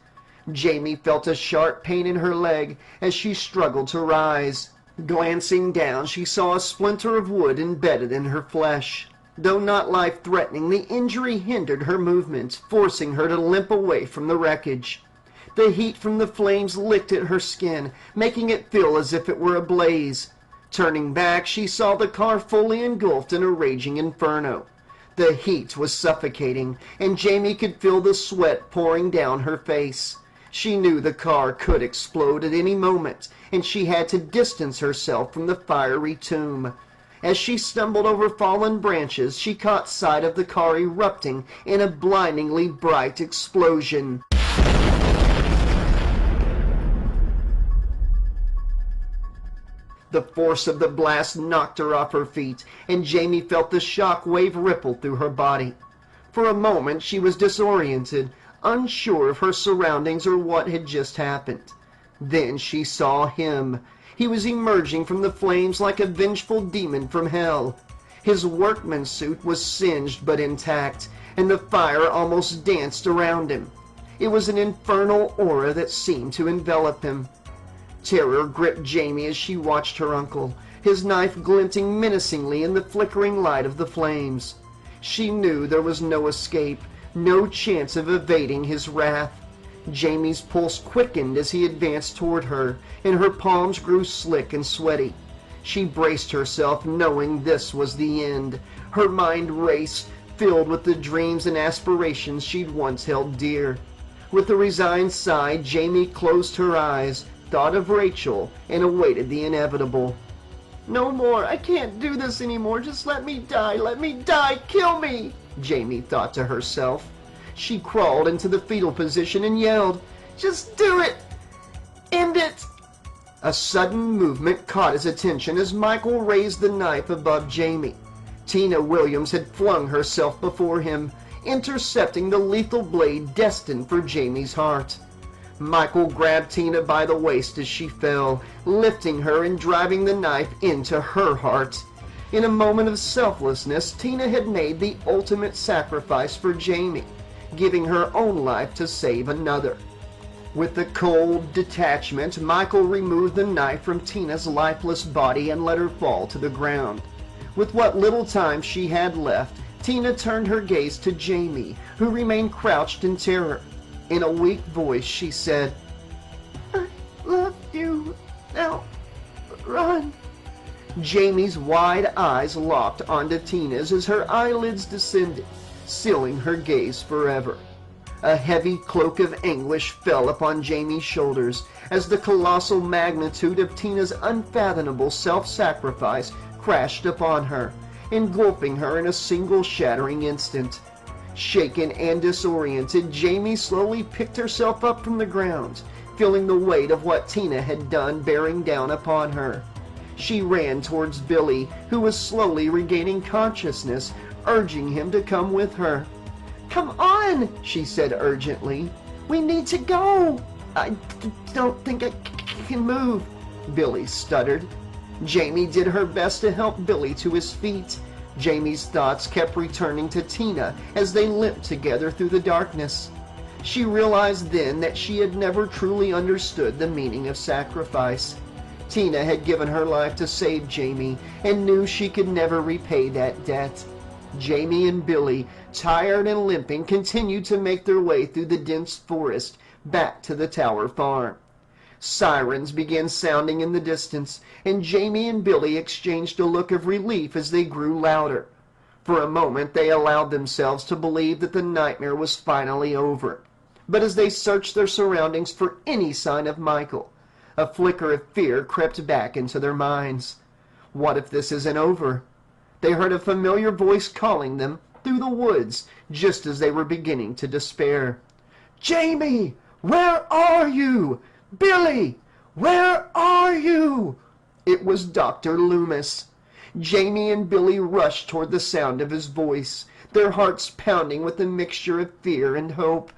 Jaime felt a sharp pain in her leg as she struggled to rise. Glancing down, she saw a splinter of wood embedded in her flesh. Though not life-threatening, the injury hindered her movements, forcing her to limp away from the wreckage. The heat from the flames licked at her skin, making it feel as if it were ablaze. Turning back, she saw the car fully engulfed in a raging inferno. The heat was suffocating, and Jaime could feel the sweat pouring down her face. She knew the car could explode at any moment, and she had to distance herself from the fiery tomb. As she stumbled over fallen branches, she caught sight of the car erupting in a blindingly bright explosion. The force of the blast knocked her off her feet, and Jaime felt the shock wave ripple through her body. For a moment she was disoriented, unsure of her surroundings or what had just happened. Then she saw him. He was emerging from the flames like a vengeful demon from hell. His workman's suit was singed but intact, and the fire almost danced around him. It was an infernal aura that seemed to envelop him. Terror gripped Jaime as she watched her uncle, his knife glinting menacingly in the flickering light of the flames. She knew there was no escape, no chance of evading his wrath. Jaime's pulse quickened as he advanced toward her, and her palms grew slick and sweaty. She braced herself, knowing this was the end. Her mind raced, filled with the dreams and aspirations she'd once held dear. With a resigned sigh, Jaime closed her eyes, thought of Rachel, and awaited the inevitable. "No more. I can't do this anymore. Just let me die. Let me die. Kill me," Jaime thought to herself. She crawled into the fetal position and yelled, "Just do it! End it!" A sudden movement caught his attention as Michael raised the knife above Jaime. Tina Williams had flung herself before him, intercepting the lethal blade destined for Jaime's heart. Michael grabbed Tina by the waist as she fell, lifting her and driving the knife into her heart. In a moment of selflessness, Tina had made the ultimate sacrifice for Jaime, giving her own life to save another. With a cold detachment, Michael removed the knife from Tina's lifeless body and let her fall to the ground. With what little time she had left, Tina turned her gaze to Jaime, who remained crouched in terror. In a weak voice, she said, "I love you. Now, run." Jamie's wide eyes locked onto Tina's as her eyelids descended, sealing her gaze forever. A heavy cloak of anguish fell upon Jamie's shoulders as the colossal magnitude of Tina's unfathomable self-sacrifice crashed upon her, engulfing her in a single shattering instant. Shaken and disoriented, Jamie slowly picked herself up from the ground, feeling the weight of what Tina had done bearing down upon her. She ran towards Billy, who was slowly regaining consciousness, urging him to come with her. "Come on," she said urgently. "We need to go." "I don't think I can move," Billy stuttered. Jamie did her best to help Billy to his feet. Jamie's thoughts kept returning to Tina as they limped together through the darkness. She realized then that she had never truly understood the meaning of sacrifice. Tina had given her life to save Jamie and knew she could never repay that debt. Jamie and Billy, tired and limping, continued to make their way through the dense forest back to the Tower farm. Sirens began sounding in the distance, and Jamie and Billy exchanged a look of relief as they grew louder. For a moment they allowed themselves to believe that the nightmare was finally over. But as they searched their surroundings for any sign of Michael, a flicker of fear crept back into their minds. What if this isn't over? They heard a familiar voice calling them through the woods just as they were beginning to despair. "Jamie, where are you? Billy, where are you?" It was Dr. Lumis. Jamie and Billy rushed toward the sound of his voice, their hearts pounding with a mixture of fear and hope.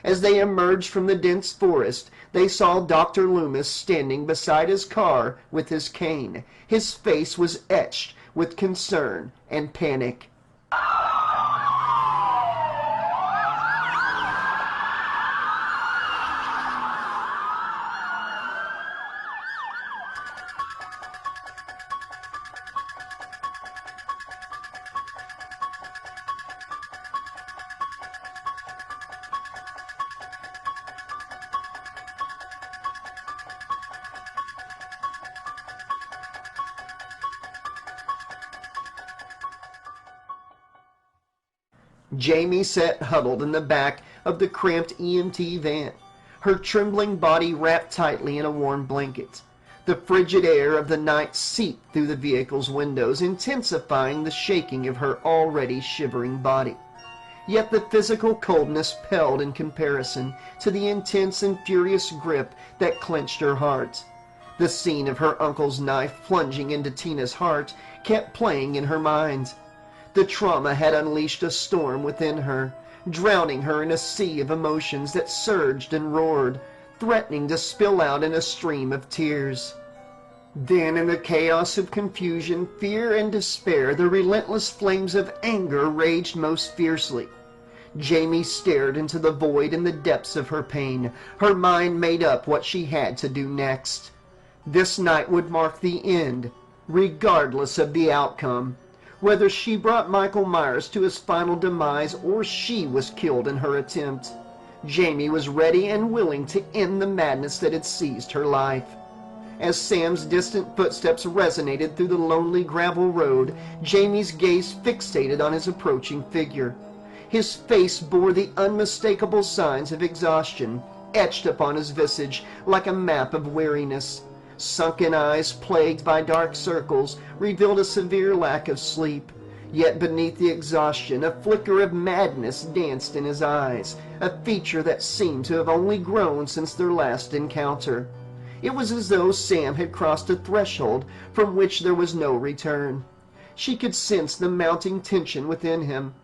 As they emerged from the dense forest, they saw Dr. Lumis standing beside his car with his cane. His face was etched with concern and panic. Jamie sat huddled in the back of the cramped EMT van, her trembling body wrapped tightly in a warm blanket. The frigid air of the night seeped through the vehicle's windows, intensifying the shaking of her already shivering body. Yet the physical coldness paled in comparison to the intense and furious grip that clenched her heart. The scene of her uncle's knife plunging into Tina's heart kept playing in her mind. The trauma had unleashed a storm within her, drowning her in a sea of emotions that surged and roared, threatening to spill out in a stream of tears. Then, in the chaos of confusion, fear, and despair, the relentless flames of anger raged most fiercely. Jamie stared into the void in the depths of her pain, her mind made up what she had to do next. This night would mark the end, regardless of the outcome. Whether she brought Michael Myers to his final demise or she was killed in her attempt, Jamie was ready and willing to end the madness that had seized her life. As Sam's distant footsteps resonated through the lonely gravel road, Jamie's gaze fixated on his approaching figure. His face bore the unmistakable signs of exhaustion, etched upon his visage like a map of weariness. Sunken eyes, plagued by dark circles, revealed a severe lack of sleep. Yet beneath the exhaustion, a flicker of madness danced in his eyes, a feature that seemed to have only grown since their last encounter. It was as though Sam had crossed a threshold from which there was no return. She could sense the mounting tension within him.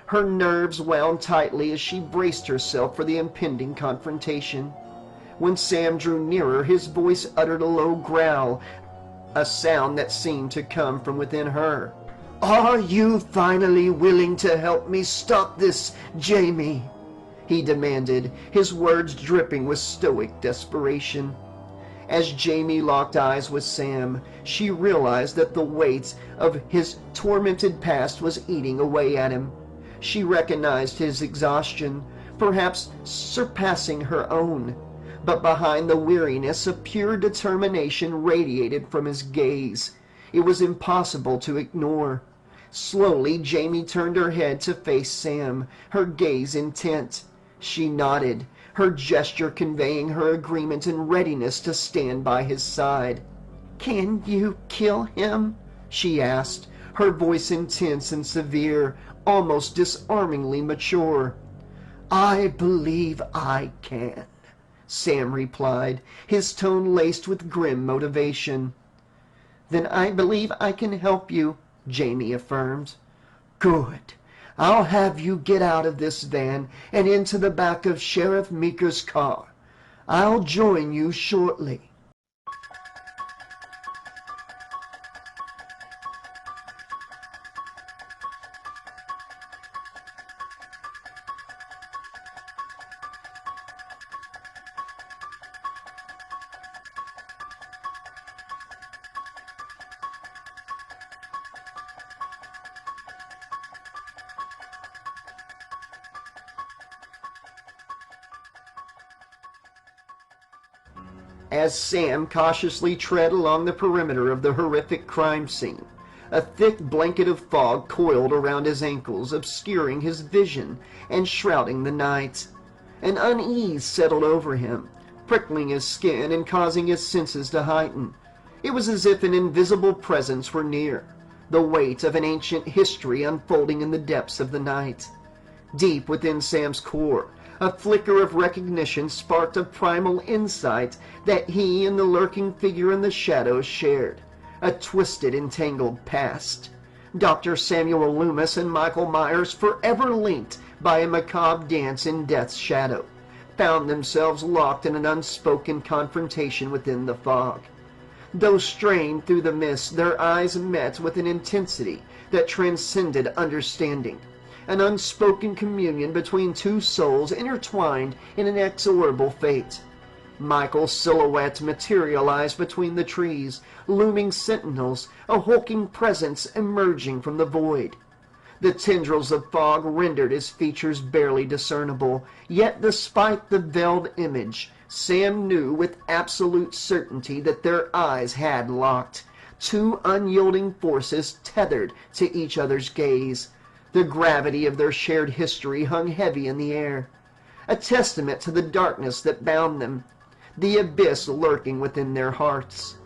Her nerves wound tightly as she braced herself for the impending confrontation. When Sam drew nearer, his voice uttered a low growl, a sound that seemed to come from within her. "Are you finally willing to help me stop this, Jamie?" he demanded, his words dripping with stoic desperation. As Jamie locked eyes with Sam, she realized that the weight of his tormented past was eating away at him. She recognized his exhaustion, perhaps surpassing her own. But behind the weariness, a pure determination radiated from his gaze. It was impossible to ignore. Slowly, Jamie turned her head to face Sam, her gaze intent. She nodded, her gesture conveying her agreement and readiness to stand by his side. "Can you kill him?" she asked, her voice intense and severe, almost disarmingly mature. "I believe I can," Sam replied, his tone laced with grim motivation. "Then I believe I can help you," Jamie affirmed. "Good. I'll have you get out of this van and into the back of Sheriff Meeker's car. I'll join you shortly." As Sam cautiously tread along the perimeter of the horrific crime scene, a thick blanket of fog coiled around his ankles, obscuring his vision and shrouding the night. An unease settled over him, prickling his skin and causing his senses to heighten. It was as if an invisible presence were near, the weight of an ancient history unfolding in the depths of the night. Deep within Sam's core, a flicker of recognition sparked a primal insight that he and the lurking figure in the shadows shared. A twisted, entangled past. Dr. Samuel Lumis and Michael Myers, forever linked by a macabre dance in death's shadow, found themselves locked in an unspoken confrontation within the fog. Though strained through the mist, their eyes met with an intensity that transcended understanding. An unspoken communion between two souls intertwined in an inexorable fate. Michael's silhouette materialized between the trees, looming sentinels, a hulking presence emerging from the void. The tendrils of fog rendered his features barely discernible, yet despite the veiled image, Sam knew with absolute certainty that their eyes had locked, two unyielding forces tethered to each other's gaze. The gravity of their shared history hung heavy in the air, a testament to the darkness that bound them, the abyss lurking within their hearts.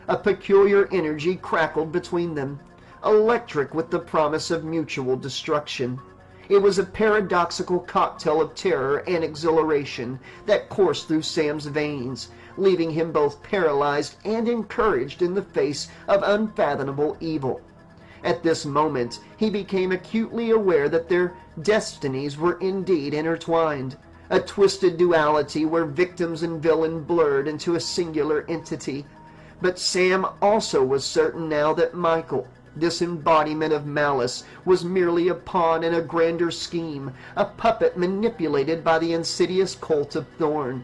A peculiar energy crackled between them, electric with the promise of mutual destruction. It was a paradoxical cocktail of terror and exhilaration that coursed through Sam's veins, leaving him both paralyzed and encouraged in the face of unfathomable evil. At this moment, he became acutely aware that their destinies were indeed intertwined, a twisted duality where victims and villain blurred into a singular entity. But Sam also was certain now that Michael, this embodiment of malice, was merely a pawn in a grander scheme, a puppet manipulated by the insidious Cult of Thorne.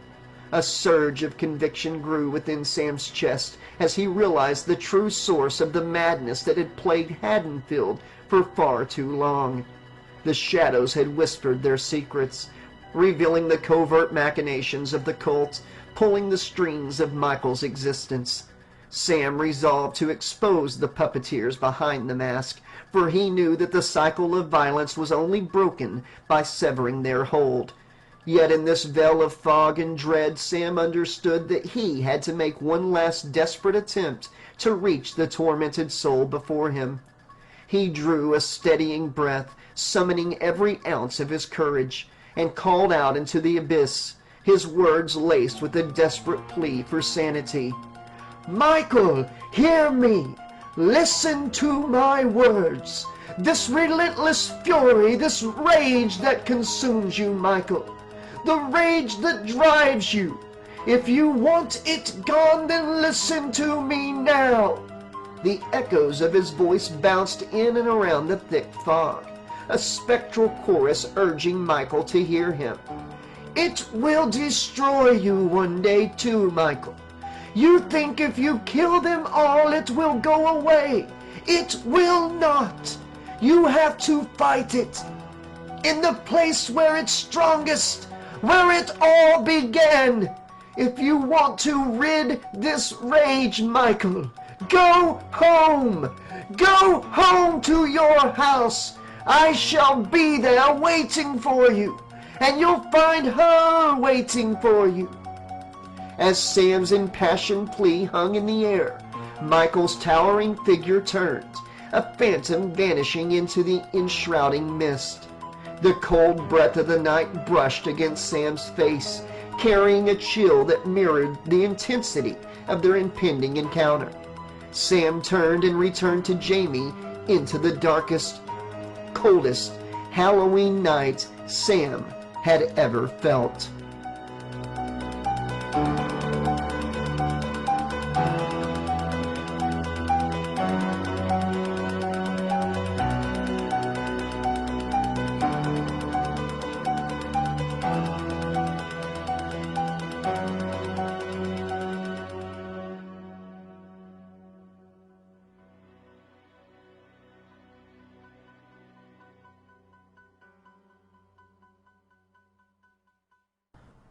A surge of conviction grew within Sam's chest as he realized the true source of the madness that had plagued Hadenfield for far too long. The shadows had whispered their secrets, revealing the covert machinations of the cult, pulling the strings of Michael's existence. Sam resolved to expose the puppeteers behind the mask, for he knew that the cycle of violence was only broken by severing their hold. Yet in this veil of fog and dread, Sam understood that he had to make one last desperate attempt to reach the tormented soul before him. He drew a steadying breath, summoning every ounce of his courage, and called out into the abyss, his words laced with a desperate plea for sanity. "Michael, hear me! Listen to my words! This relentless fury, this rage that consumes you, Michael! The rage that drives you! If you want it gone, then listen to me now!" The echoes of his voice bounced in and around the thick fog, a spectral chorus urging Michael to hear him. "It will destroy you one day too, Michael. You think if you kill them all it will go away. It will not. You have to fight it. In the place where it's strongest, where it all began. If you want to rid this rage, Michael, Go home! Go home to your house! I shall be there waiting for you, and you'll find her waiting for you. As Sam's impassioned plea hung in the air, Michael's towering figure turned, a phantom vanishing into the enshrouding mist. The cold breath of the night brushed against Sam's face, carrying a chill that mirrored the intensity of their impending encounter. Sam turned and returned to Jaime into the darkest, coldest Halloween night Sam had ever felt.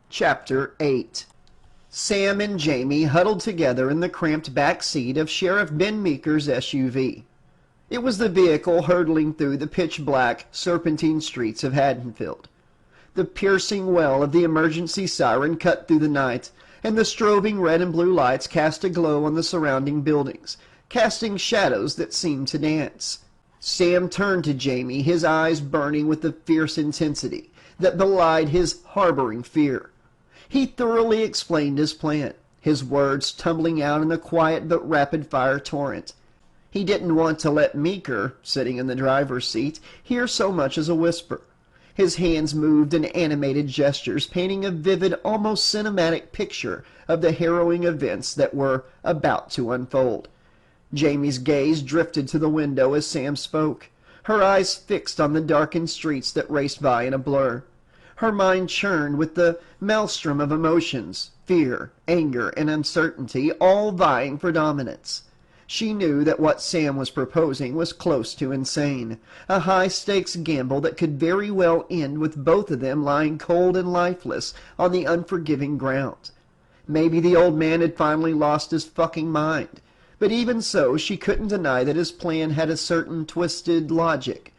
Chapter 8. Sam and Jaime huddled together in the cramped back seat of Sheriff Ben Meeker's SUV. It was the vehicle hurtling through the pitch-black, serpentine streets of Hadenfield. The piercing wail of the emergency siren cut through the night, and the strobing red and blue lights cast a glow on the surrounding buildings, casting shadows that seemed to dance. Sam turned to Jaime, his eyes burning with the fierce intensity that belied his harboring fear. He thoroughly explained his plan, his words tumbling out in a quiet but rapid-fire torrent. He didn't want to let Meeker, sitting in the driver's seat, hear so much as a whisper. His hands moved in animated gestures, painting a vivid, almost cinematic picture of the harrowing events that were about to unfold. Jaime's gaze drifted to the window as Sam spoke, her eyes fixed on the darkened streets that raced by in a blur. Her mind churned with the maelstrom of emotions, fear, anger, and uncertainty, all vying for dominance. She knew that what Sam was proposing was close to insane, a high-stakes gamble that could very well end with both of them lying cold and lifeless on the unforgiving ground. Maybe the old man had finally lost his fucking mind, but even so, she couldn't deny that his plan had a certain twisted logic.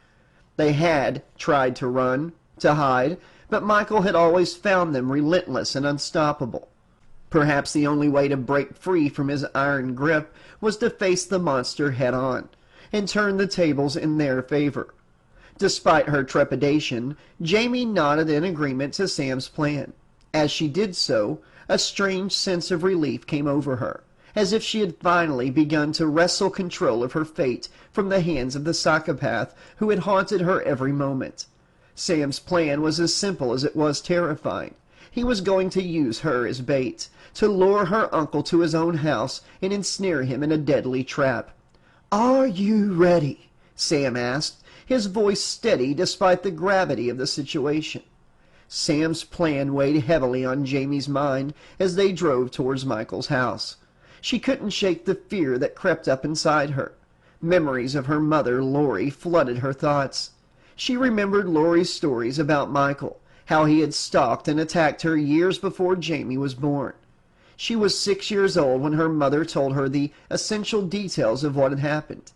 They had tried to run, to hide, but Michael had always found them relentless and unstoppable. Perhaps the only way to break free from his iron grip was to face the monster head-on, and turn the tables in their favor. Despite her trepidation, Jaime nodded in agreement to Sam's plan. As she did so, a strange sense of relief came over her, as if she had finally begun to wrestle control of her fate from the hands of the psychopath who had haunted her every moment. Sam's plan was as simple as it was terrifying. He was going to use her as bait, to lure her uncle to his own house and ensnare him in a deadly trap. "Are you ready?" Sam asked, his voice steady despite the gravity of the situation. Sam's plan weighed heavily on Jaime's mind as they drove towards Michael's house. She couldn't shake the fear that crept up inside her. Memories of her mother, Lori, flooded her thoughts. She remembered Lori's stories about Michael, how he had stalked and attacked her years before Jaime was born. She was 6 years old when her mother told her the essential details of what had happened.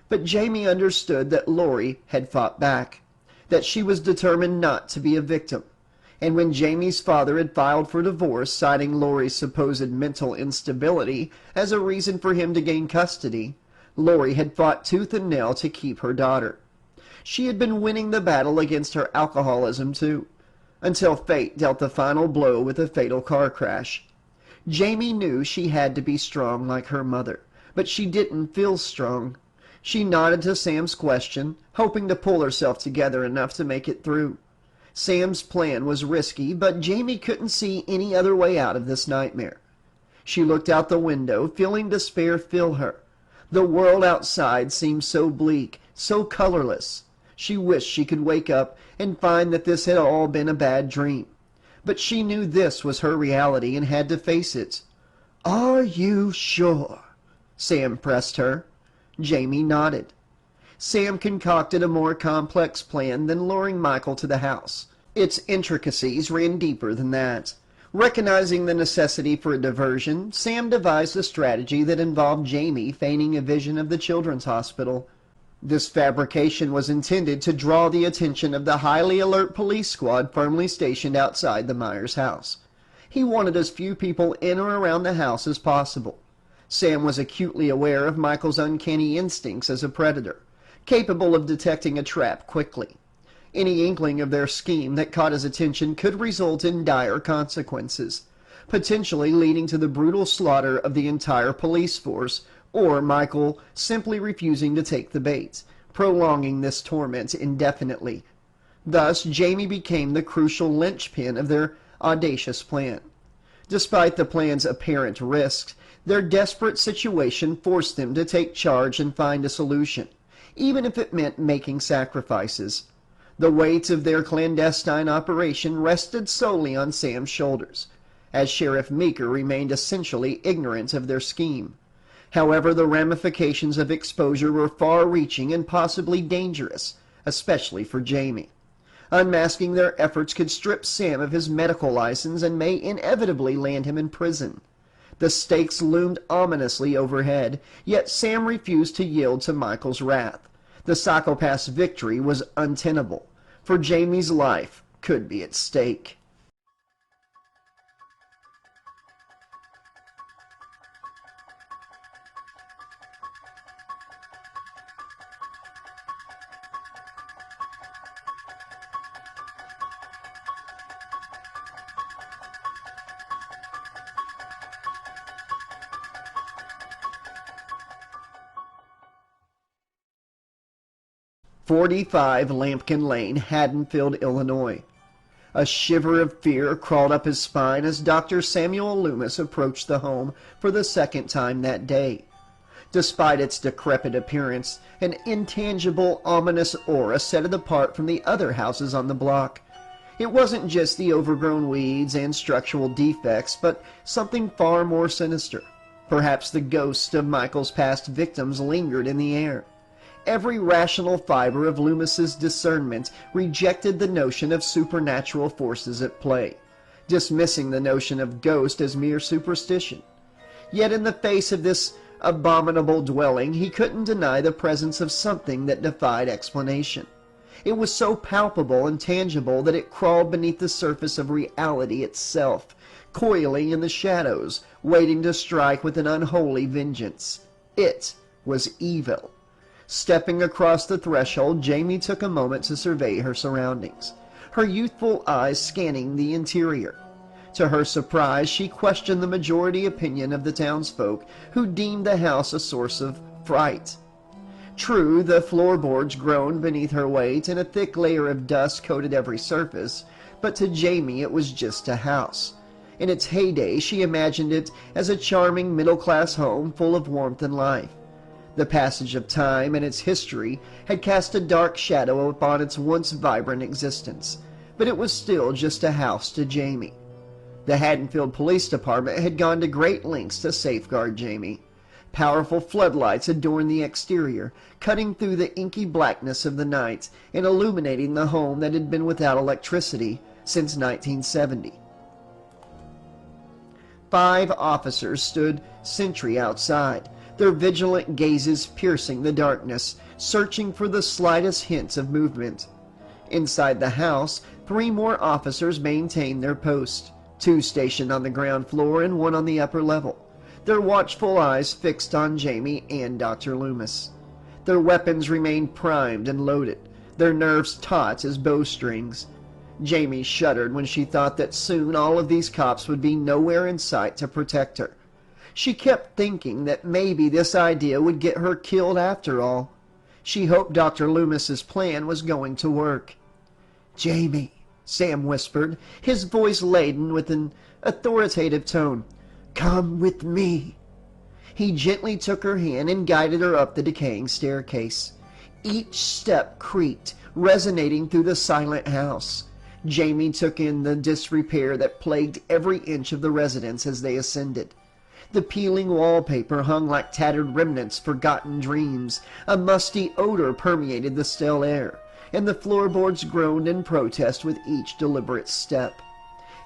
But Jaime understood that Lori had fought back, that she was determined not to be a victim. And when Jaime's father had filed for divorce, citing Lori's supposed mental instability as a reason for him to gain custody, Lori had fought tooth and nail to keep her daughter. She had been winning the battle against her alcoholism too, until fate dealt the final blow with a fatal car crash. Jaime knew she had to be strong like her mother, but she didn't feel strong. She nodded to Sam's question, hoping to pull herself together enough to make it through. Sam's plan was risky, but Jaime couldn't see any other way out of this nightmare. She looked out the window, feeling despair fill her. The world outside seemed so bleak, so colorless. She wished she could wake up and find that this had all been a bad dream. But she knew this was her reality and had to face it. "Are you sure?" Sam pressed her. Jaime nodded. Sam concocted a more complex plan than luring Michael to the house. Its intricacies ran deeper than that. Recognizing the necessity for a diversion, Sam devised a strategy that involved Jaime feigning a vision of the children's hospital. This fabrication was intended to draw the attention of the highly alert police squad firmly stationed outside the Myers house. He wanted as few people in or around the house as possible. Sam was acutely aware of Michael's uncanny instincts as a predator, capable of detecting a trap quickly. Any inkling of their scheme that caught his attention could result in dire consequences, potentially leading to the brutal slaughter of the entire police force, or Michael simply refusing to take the bait, prolonging this torment indefinitely. Thus, Jaime became the crucial linchpin of their audacious plan. Despite the plan's apparent risks, their desperate situation forced them to take charge and find a solution, even if it meant making sacrifices. The weight of their clandestine operation rested solely on Sam's shoulders, as Sheriff Meeker remained essentially ignorant of their scheme. However, the ramifications of exposure were far-reaching and possibly dangerous, especially for Jaime. Unmasking their efforts could strip Sam of his medical license and may inevitably land him in prison. The stakes loomed ominously overhead, yet Sam refused to yield to Michael's wrath. The psychopath's victory was untenable, for Jaime's life could be at stake. "45 Lambkin Lane, Hadenfield, Illinois." A shiver of fear crawled up his spine as Dr. Samuel Lumis approached the home for the second time that day. Despite its decrepit appearance, an intangible, ominous aura set it apart from the other houses on the block. It wasn't just the overgrown weeds and structural defects, but something far more sinister. Perhaps the ghosts of Michael's past victims lingered in the air. Every rational fiber of Loomis's discernment rejected the notion of supernatural forces at play, dismissing the notion of ghost as mere superstition. Yet in the face of this abominable dwelling, he couldn't deny the presence of something that defied explanation. It was so palpable and tangible that it crawled beneath the surface of reality itself, coiling in the shadows, waiting to strike with an unholy vengeance. It was evil. Stepping across the threshold, Jaime took a moment to survey her surroundings, her youthful eyes scanning the interior. To her surprise, she questioned the majority opinion of the townsfolk, who deemed the house a source of fright. True, the floorboards groaned beneath her weight, and a thick layer of dust coated every surface, but to Jaime it was just a house. In its heyday, she imagined it as a charming middle-class home full of warmth and life. The passage of time and its history had cast a dark shadow upon its once vibrant existence, but it was still just a house to Jaime. The Hadenfield Police Department had gone to great lengths to safeguard Jaime. Powerful floodlights adorned the exterior, cutting through the inky blackness of the night and illuminating the home that had been without electricity since 1970. 5 officers stood sentry outside, their vigilant gazes piercing the darkness, searching for the slightest hints of movement. Inside the house, 3 more officers maintained their post, 2 stationed on the ground floor and 1 on the upper level, their watchful eyes fixed on Jaime and Dr. Lumis. Their weapons remained primed and loaded, their nerves taut as bowstrings. Jaime shuddered when she thought that soon all of these cops would be nowhere in sight to protect her. She kept thinking that maybe this idea would get her killed after all. She hoped Dr. Loomis's plan was going to work. "Jaime," Sam whispered, his voice laden with an authoritative tone. "Come with me." He gently took her hand and guided her up the decaying staircase. Each step creaked, resonating through the silent house. Jaime took in the disrepair that plagued every inch of the residence as they ascended. The peeling wallpaper hung like tattered remnants, forgotten dreams. A musty odor permeated the stale air, and the floorboards groaned in protest with each deliberate step.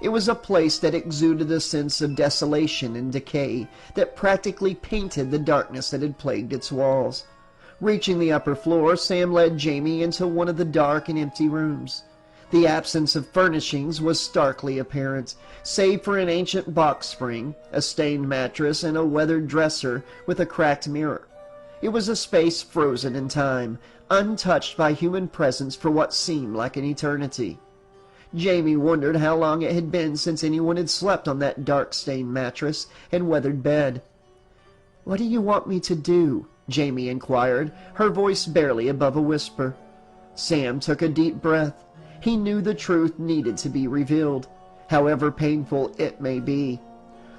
It was a place that exuded a sense of desolation and decay that practically painted the darkness that had plagued its walls. Reaching the upper floor, Sam led Jamie into one of the dark and empty rooms. The absence of furnishings was starkly apparent, save for an ancient box spring, a stained mattress, and a weathered dresser with a cracked mirror. It was a space frozen in time, untouched by human presence for what seemed like an eternity. Jamie wondered how long it had been since anyone had slept on that dark-stained mattress and weathered bed. "What do you want me to do?" Jamie inquired, her voice barely above a whisper. Sam took a deep breath. He knew the truth needed to be revealed, however painful it may be.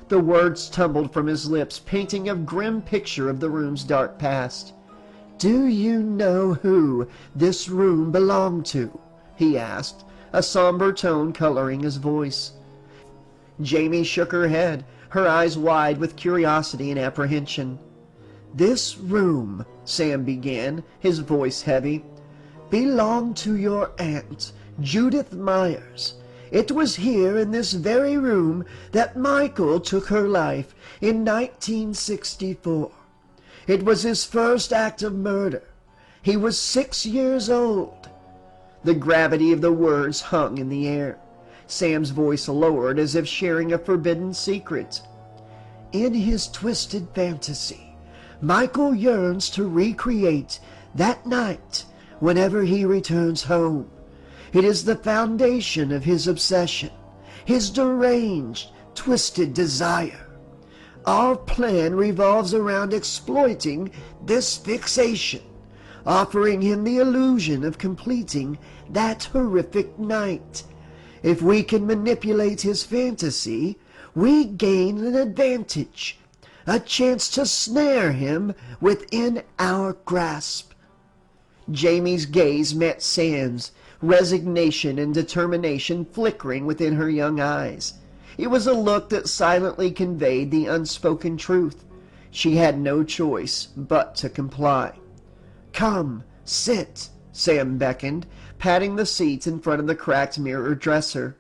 The words tumbled from his lips, painting a grim picture of the room's dark past. "Do you know who this room belonged to?" he asked, a somber tone coloring his voice. Jamie shook her head, her eyes wide with curiosity and apprehension. "This room," Sam began, his voice heavy, "belonged to your aunt, Judith Myers. It was here in this very room that Michael took her life in 1964. It was his first act of murder. He was 6 years old." The gravity of the words hung in the air. Sam's voice lowered as if sharing a forbidden secret. "In his twisted fantasy, Michael yearns to recreate that night whenever he returns home. It is the foundation of his obsession, his deranged, twisted desire. Our plan revolves around exploiting this fixation, offering him the illusion of completing that horrific night. If we can manipulate his fantasy, we gain an advantage, a chance to snare him within our grasp." Jamie's gaze met Sam's, resignation and determination flickering within her young eyes. It was a look that silently conveyed the unspoken truth. She had no choice but to comply. "Come, sit," Sam beckoned, patting the seat in front of the cracked mirror dresser.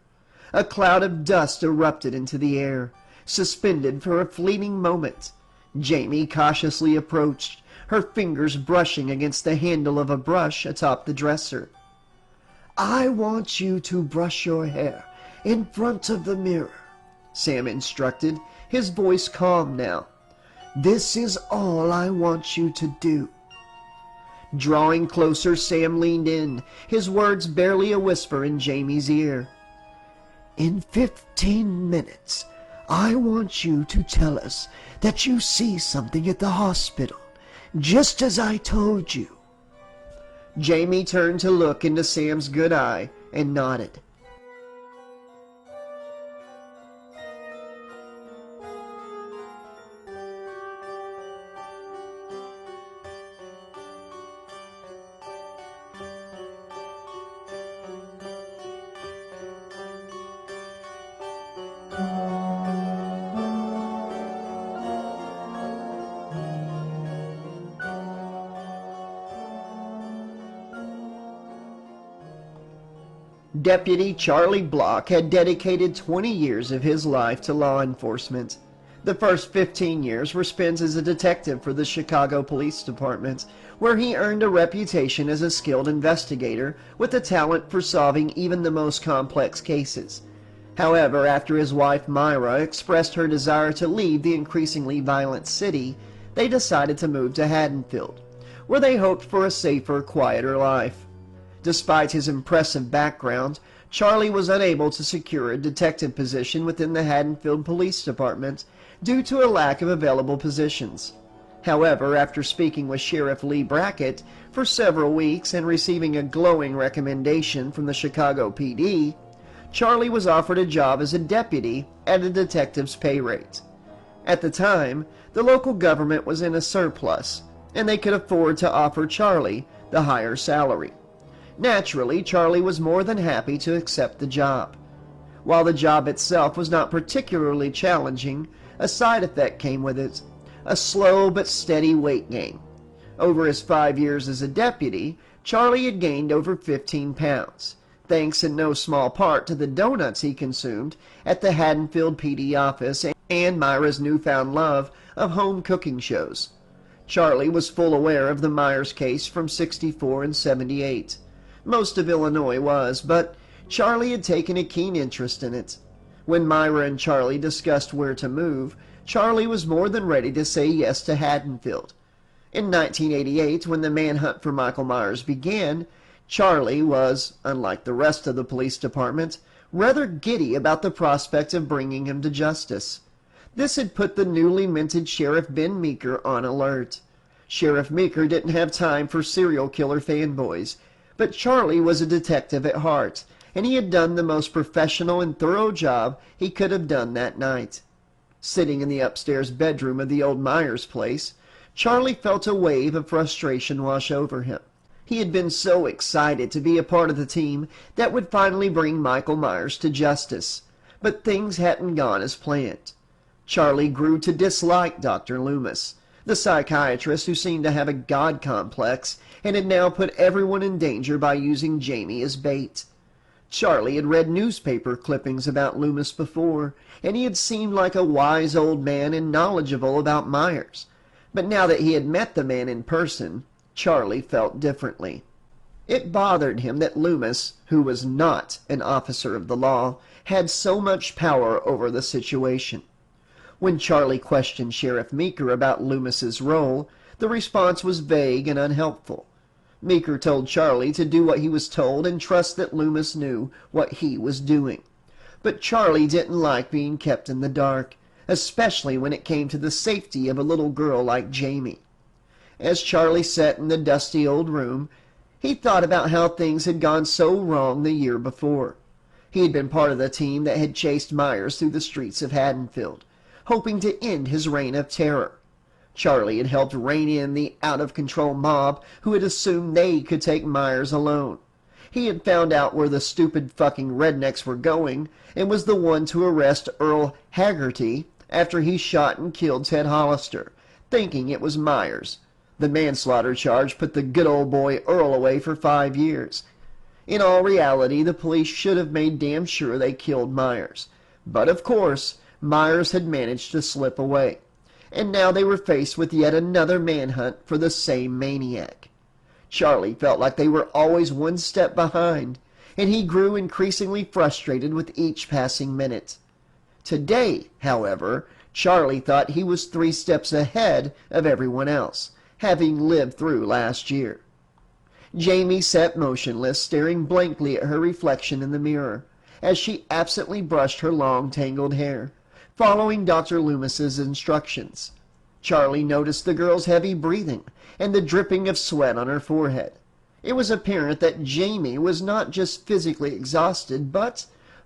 A cloud of dust erupted into the air, suspended for a fleeting moment. Jamie cautiously approached, her fingers brushing against the handle of a brush atop the dresser. "I want you to brush your hair in front of the mirror," Sam instructed, his voice calm now. "This is all I want you to do." Drawing closer, Sam leaned in, his words barely a whisper in Jamie's ear. "In 15 minutes, I want you to tell us that you see something at the hospital, just as I told you." Jamie turned to look into Sam's good eye and nodded. Deputy Charlie Block had dedicated 20 years of his life to law enforcement. The first 15 years were spent as a detective for the Chicago Police Department, where he earned a reputation as a skilled investigator with a talent for solving even the most complex cases. However, after his wife Myra expressed her desire to leave the increasingly violent city, they decided to move to Hadenfield, where they hoped for a safer, quieter life. Despite his impressive background, Charlie was unable to secure a detective position within the Hadenfield Police Department due to a lack of available positions. However, after speaking with Sheriff Lee Brackett for several weeks and receiving a glowing recommendation from the Chicago PD, Charlie was offered a job as a deputy at a detective's pay rate. At the time, the local government was in a surplus, and they could afford to offer Charlie the higher salary. Naturally, Charlie was more than happy to accept the job. While the job itself was not particularly challenging, a side effect came with it, a slow but steady weight gain. Over his 5 years as a deputy, Charlie had gained over 15 pounds. thanks in no small part to the donuts he consumed at the Hadenfield PD office and Myra's newfound love of home cooking shows. Charlie was full aware of the Myers case from 64 and 78. Most of Illinois was, but Charlie had taken a keen interest in it. When Myra and Charlie discussed where to move, Charlie was more than ready to say yes to Hadenfield. In 1988, when the manhunt for Michael Myers began, Charlie was, unlike the rest of the police department, rather giddy about the prospect of bringing him to justice. This had put the newly minted Sheriff Ben Meeker on alert. Sheriff Meeker didn't have time for serial killer fanboys, but Charlie was a detective at heart, and he had done the most professional and thorough job he could have done that night. Sitting in the upstairs bedroom of the old Myers place, Charlie felt a wave of frustration wash over him. He had been so excited to be a part of the team that would finally bring Michael Myers to justice, but things hadn't gone as planned. Charlie grew to dislike Dr. Lumis, the psychiatrist who seemed to have a god complex and had now put everyone in danger by using Jamie as bait. Charlie had read newspaper clippings about Lumis before, and he had seemed like a wise old man and knowledgeable about Myers. But now that he had met the man in person, Charlie felt differently. It bothered him that Lumis, who was not an officer of the law, had so much power over the situation. When Charlie questioned Sheriff Meeker about Loomis's role, the response was vague and unhelpful. Meeker told Charlie to do what he was told and trust that Lumis knew what he was doing. But Charlie didn't like being kept in the dark, especially when it came to the safety of a little girl like Jamie. As Charlie sat in the dusty old room, he thought about how things had gone so wrong the year before. He had been part of the team that had chased Myers through the streets of Hadenfield, hoping to end his reign of terror. Charlie had helped rein in the out-of-control mob who had assumed they could take Myers alone. He had found out where the stupid fucking rednecks were going and was the one to arrest Earl Haggerty after he shot and killed Ted Hollister, thinking it was Myers. The manslaughter charge put the good old boy Earl away for 5 years. In all reality, the police should have made damn sure they killed Myers. But of course, Myers had managed to slip away, and now they were faced with yet another manhunt for the same maniac. Charlie felt like they were always one step behind, and he grew increasingly frustrated with each passing minute. Today, however, Charlie thought he was 3 steps ahead of everyone else, having lived through last year. Jamie sat motionless, staring blankly at her reflection in the mirror, as she absently brushed her long, tangled hair, following Dr. Loomis's instructions. Charlie noticed the girl's heavy breathing and the dripping of sweat on her forehead. It was apparent that Jamie was not just physically exhausted, but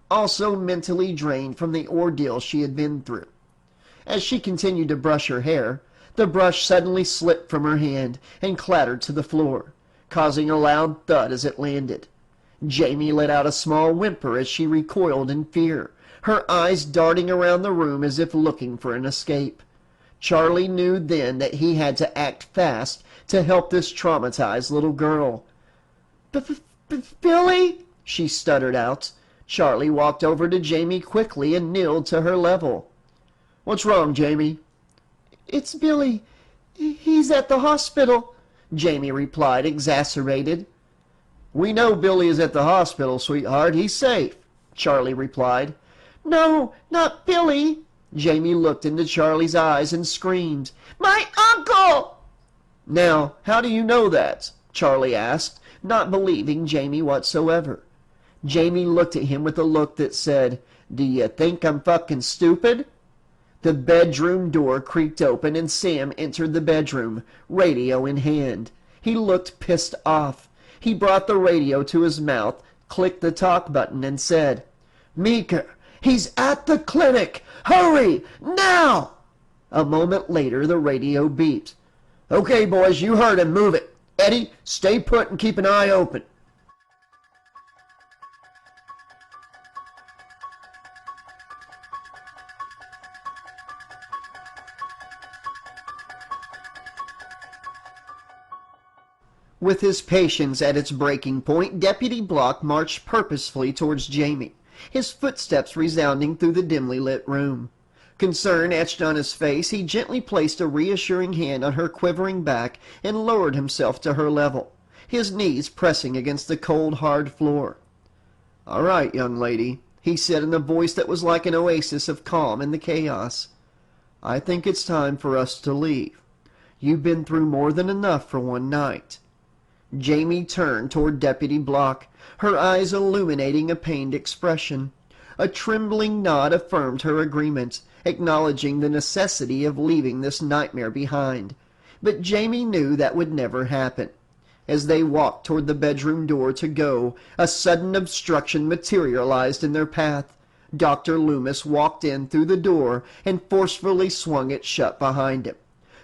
also mentally drained from the ordeal she had been through. As she continued to brush her hair, the brush suddenly slipped from her hand and clattered to the floor, causing a loud thud as it landed. Jamie let out a small whimper as she recoiled in fear, her eyes darting around the room as if looking for an escape. Charlie knew then that he had to act fast to help this traumatized little girl. "Billy?" she stuttered out. Charlie walked over to Jamie quickly and kneeled to her level. "What's wrong, Jamie?" "It's Billy. He's at the hospital," Jamie replied, exacerbated. "We know Billy is at the hospital, sweetheart. He's safe," Charlie replied. "No, not Billy." Jamie looked into Charlie's eyes and screamed, "My uncle!" "Now, how do you know that?" Charlie asked, not believing Jamie whatsoever. Jamie looked at him with a look that said, "Do you think I'm fucking stupid?" The bedroom door creaked open and Sam entered the bedroom, radio in hand. He looked pissed off. He brought the radio to his mouth, clicked the talk button, and said, "Meeker, he's at the clinic! Hurry! Now!" A moment later, the radio beeped. "Okay, boys, you heard him. Move it. Eddie, stay put and keep an eye open." With his patience at its breaking point, Deputy Block marched purposefully towards Jamie, his footsteps resounding through the dimly lit room. Concern etched on his face, he gently placed a reassuring hand on her quivering back and lowered himself to her level, his knees pressing against the cold, hard floor. "All right, young lady," he said in a voice that was like an oasis of calm in the chaos. "I think it's time for us to leave. You've been through more than enough for one night." Jamie turned toward Deputy Block, her eyes illuminating a pained expression. A trembling nod affirmed her agreement, acknowledging the necessity of leaving this nightmare behind. But Jamie knew that would never happen. As they walked toward the bedroom door to go, a sudden obstruction materialized in their path. Dr. Lumis walked in through the door and forcefully swung it shut behind him.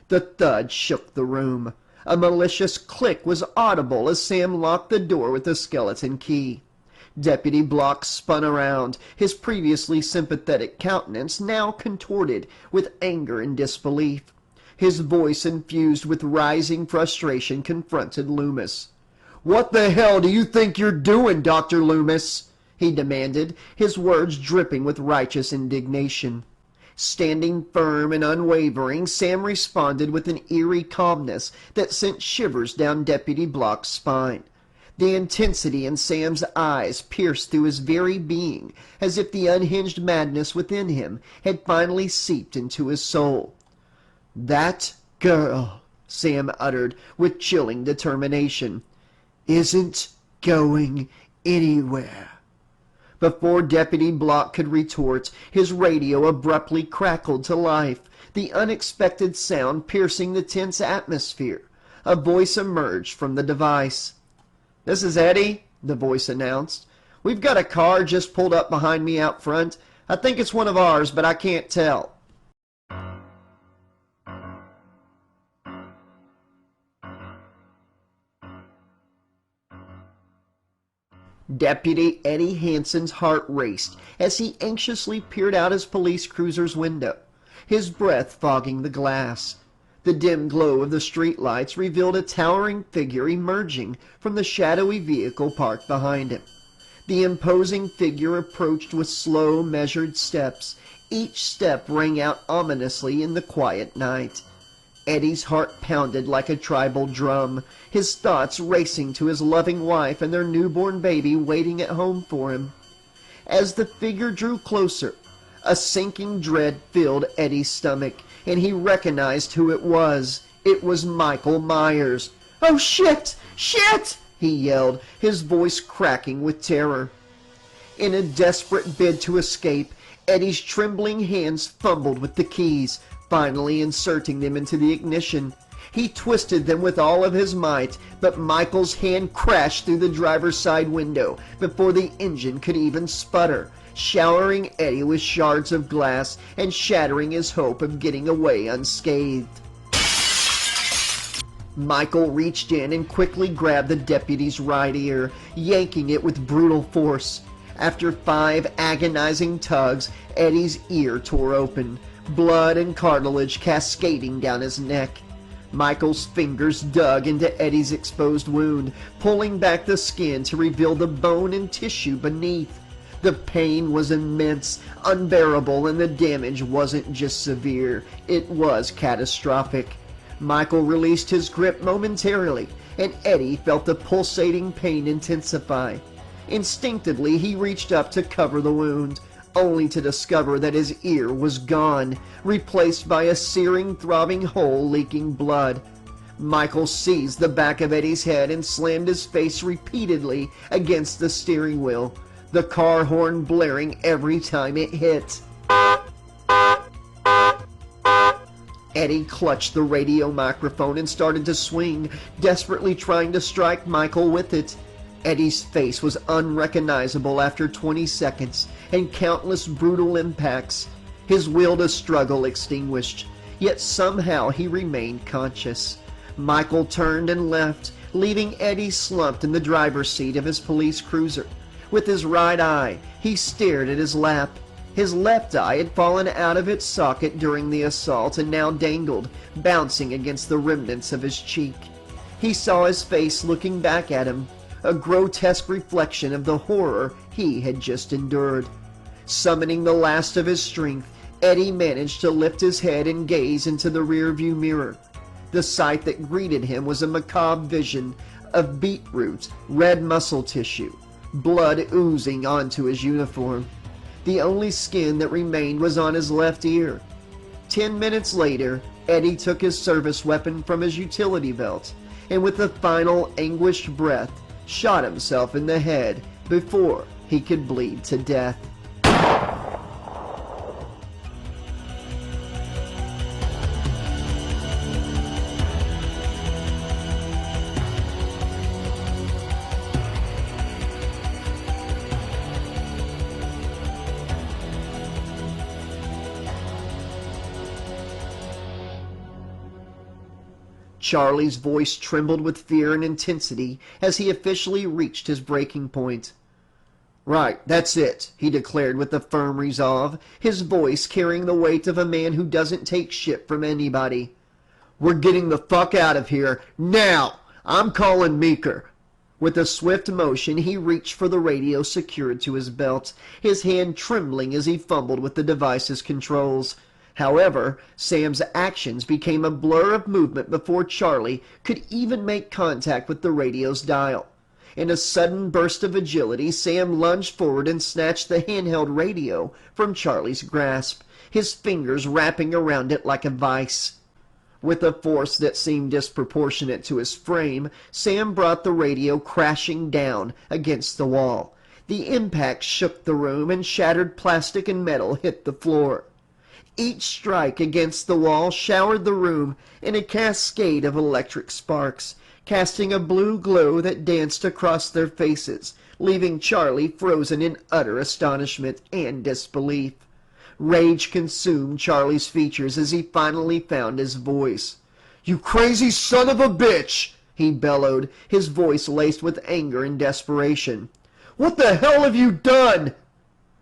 The thud shook the room. A malicious click was audible as Sam locked the door with a skeleton key. Deputy Block spun around, his previously sympathetic countenance now contorted with anger and disbelief. His voice, infused with rising frustration, confronted Lumis. "What the hell do you think you're doing, Dr. Lumis?" he demanded, his words dripping with righteous indignation. Standing firm and unwavering, Sam responded with an eerie calmness that sent shivers down Deputy Block's spine. The intensity in Sam's eyes pierced through his very being, as if the unhinged madness within him had finally seeped into his soul. "That girl," Sam uttered with chilling determination, "isn't going anywhere." Before Deputy Block could retort, his radio abruptly crackled to life, the unexpected sound piercing the tense atmosphere. A voice emerged from the device. "This is Eddie," the voice announced. "We've got a car just pulled up behind me out front. I think it's one of ours, but I can't tell." Deputy Eddie Hanson's heart raced as he anxiously peered out his police cruiser's window, his breath fogging the glass. The dim glow of the streetlights revealed a towering figure emerging from the shadowy vehicle parked behind him. The imposing figure approached with slow, measured steps. Each step rang out ominously in the quiet night. Eddie's heart pounded like a tribal drum, his thoughts racing to his loving wife and their newborn baby waiting at home for him. As the figure drew closer, a sinking dread filled Eddie's stomach, and he recognized who it was. It was Michael Myers. "Oh, shit! Shit!" he yelled, his voice cracking with terror. In a desperate bid to escape, Eddie's trembling hands fumbled with the keys, finally inserting them into the ignition. He twisted them with all of his might, but Michael's hand crashed through the driver's side window before the engine could even sputter, showering Eddie with shards of glass and shattering his hope of getting away unscathed. Michael reached in and quickly grabbed the deputy's right ear, yanking it with brutal force. After 5 agonizing tugs, Eddie's ear tore open, blood and cartilage cascading down his neck. Michael's fingers dug into Eddie's exposed wound, pulling back the skin to reveal the bone and tissue beneath. The pain was immense, unbearable, and the damage wasn't just severe, it was catastrophic. Michael released his grip momentarily, and Eddie felt the pulsating pain intensify. Instinctively, he reached up to cover the wound, only to discover that his ear was gone, replaced by a searing, throbbing hole leaking blood. Michael seized the back of Eddie's head and slammed his face repeatedly against the steering wheel, the car horn blaring every time it hit. Eddie clutched the radio microphone and started to swing, desperately trying to strike Michael with it. Eddie's face was unrecognizable after 20 seconds and countless brutal impacts. His will to struggle extinguished, yet somehow he remained conscious. Michael turned and left, leaving Eddie slumped in the driver's seat of his police cruiser. With his right eye, he stared at his lap. His left eye had fallen out of its socket during the assault and now dangled, bouncing against the remnants of his cheek. He saw his face looking back at him, a grotesque reflection of the horror he had just endured. Summoning the last of his strength, Eddie managed to lift his head and gaze into the rearview mirror. The sight that greeted him was a macabre vision of beetroot, red muscle tissue, blood oozing onto his uniform. The only skin that remained was on his left ear. 10 minutes later, Eddie took his service weapon from his utility belt, and with a final anguished breath, shot himself in the head before he could bleed to death. Charlie's voice trembled with fear and intensity as he officially reached his breaking point. "Right, that's it," he declared with a firm resolve, his voice carrying the weight of a man who doesn't take shit from anybody. "We're getting the fuck out of here, now! I'm calling Meeker." With a swift motion, he reached for the radio secured to his belt, his hand trembling as he fumbled with the device's controls. However, Sam's actions became a blur of movement before Charlie could even make contact with the radio's dial. In a sudden burst of agility, Sam lunged forward and snatched the handheld radio from Charlie's grasp, his fingers wrapping around it like a vice. With a force that seemed disproportionate to his frame, Sam brought the radio crashing down against the wall. The impact shook the room, and shattered plastic and metal hit the floor. Each strike against the wall showered the room in a cascade of electric sparks, casting a blue glow that danced across their faces, leaving Charlie frozen in utter astonishment and disbelief. Rage consumed Charlie's features as he finally found his voice. "You crazy son of a bitch!" he bellowed, his voice laced with anger and desperation. "What the hell have you done?"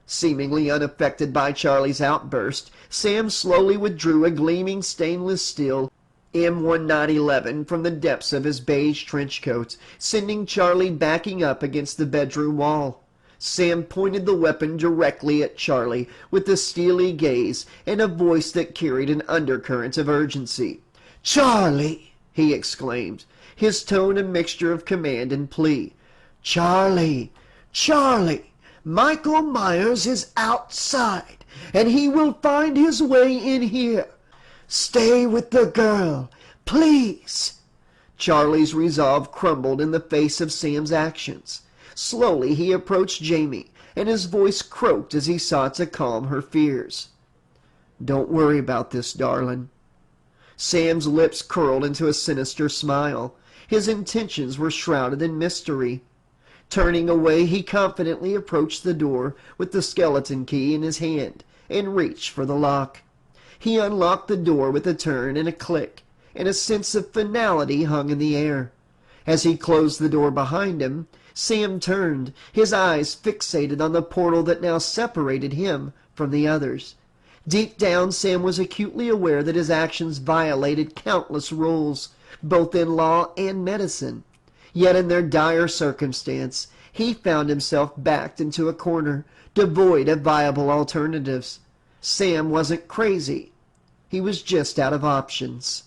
Seemingly unaffected by Charlie's outburst, Sam slowly withdrew a gleaming stainless steel M1911 from the depths of his beige trench coat, sending Charlie backing up against the bedroom wall. Sam pointed the weapon directly at Charlie with a steely gaze and a voice that carried an undercurrent of urgency. "Charlie!" he exclaimed, his tone a mixture of command and plea. "Charlie! Charlie! Michael Myers is outside, and he will find his way in here. Stay with the girl, please." Charlie's resolve crumbled in the face of Sam's actions. Slowly he approached Jamie, and his voice croaked as he sought to calm her fears. "Don't worry about this, darling." Sam's lips curled into a sinister smile. His intentions were shrouded in mystery. Turning away, he confidently approached the door with the skeleton key in his hand and reached for the lock. He unlocked the door with a turn and a click, and a sense of finality hung in the air. As he closed the door behind him, Sam turned, his eyes fixated on the portal that now separated him from the others. Deep down, Sam was acutely aware that his actions violated countless rules, both in law and medicine. Yet in their dire circumstance, he found himself backed into a corner, devoid of viable alternatives. Sam wasn't crazy. He was just out of options.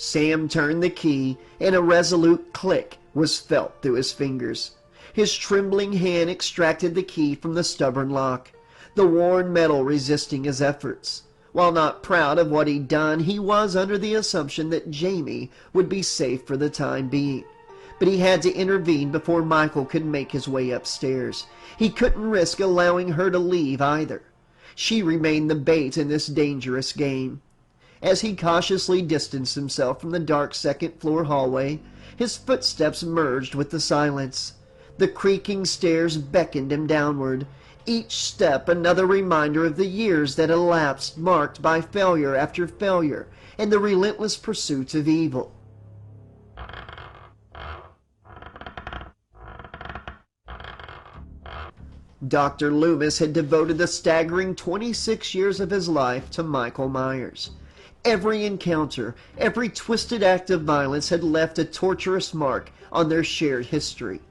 Sam turned the key, and a resolute click was felt through his fingers. His trembling hand extracted the key from the stubborn lock, the worn metal resisting his efforts. While not proud of what he'd done, he was under the assumption that Jamie would be safe for the time being. But he had to intervene before Michael could make his way upstairs. He couldn't risk allowing her to leave either. She remained the bait in this dangerous game. As he cautiously distanced himself from the dark second-floor hallway, his footsteps merged with the silence. The creaking stairs beckoned him downward, each step another reminder of the years that elapsed, marked by failure after failure and the relentless pursuit of evil. Dr. Lumis had devoted the staggering 26 years of his life to Michael Myers. Every encounter, every twisted act of violence had left a torturous mark on their shared history.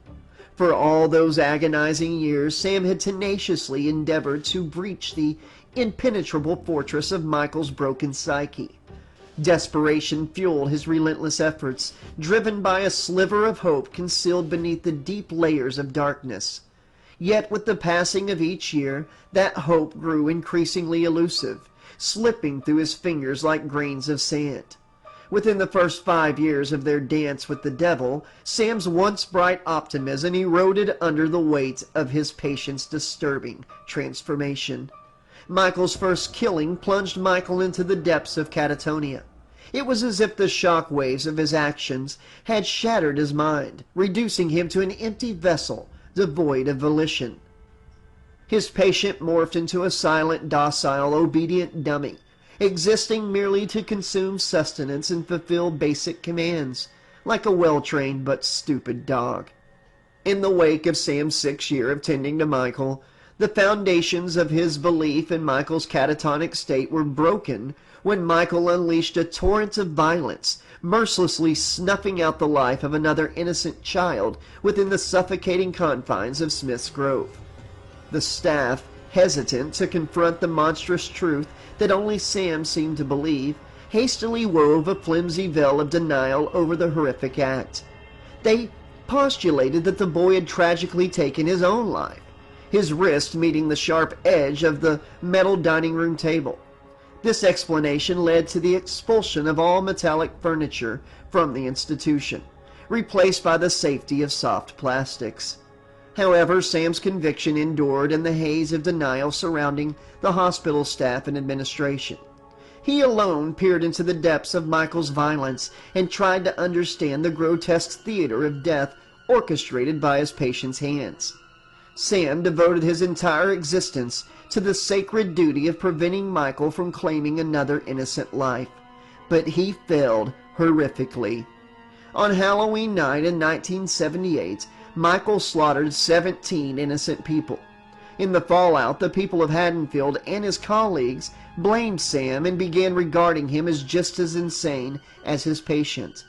For all those agonizing years, Sam had tenaciously endeavored to breach the impenetrable fortress of Michael's broken psyche. Desperation fueled his relentless efforts, driven by a sliver of hope concealed beneath the deep layers of darkness. Yet with the passing of each year, that hope grew increasingly elusive, slipping through his fingers like grains of sand. Within the first 5 years of their dance with the devil, Sam's once bright optimism eroded under the weight of his patient's disturbing transformation. Michael's first killing plunged Michael into the depths of catatonia. It was as if the shock waves of his actions had shattered his mind, reducing him to an empty vessel devoid of volition. His patient morphed into a silent, docile, obedient dummy, existing merely to consume sustenance and fulfill basic commands, like a well-trained but stupid dog. In the wake of Sam's 6th year of tending to Michael, the foundations of his belief in Michael's catatonic state were broken when Michael unleashed a torrent of violence, mercilessly snuffing out the life of another innocent child within the suffocating confines of Smith's Grove. The staff, hesitant to confront the monstrous truth that only Sam seemed to believe, hastily wove a flimsy veil of denial over the horrific act. They postulated that the boy had tragically taken his own life, his wrist meeting the sharp edge of the metal dining room table. This explanation led to the expulsion of all metallic furniture from the institution, replaced by the safety of soft plastics. However, Sam's conviction endured in the haze of denial surrounding the hospital staff and administration. He alone peered into the depths of Michael's violence and tried to understand the grotesque theater of death orchestrated by his patient's hands. Sam devoted his entire existence to the sacred duty of preventing Michael from claiming another innocent life, but he failed horrifically. On Halloween night in 1978, Michael slaughtered 17 innocent people. In the fallout, the people of Hadenfield and his colleagues blamed Sam and began regarding him as just as insane as his patient.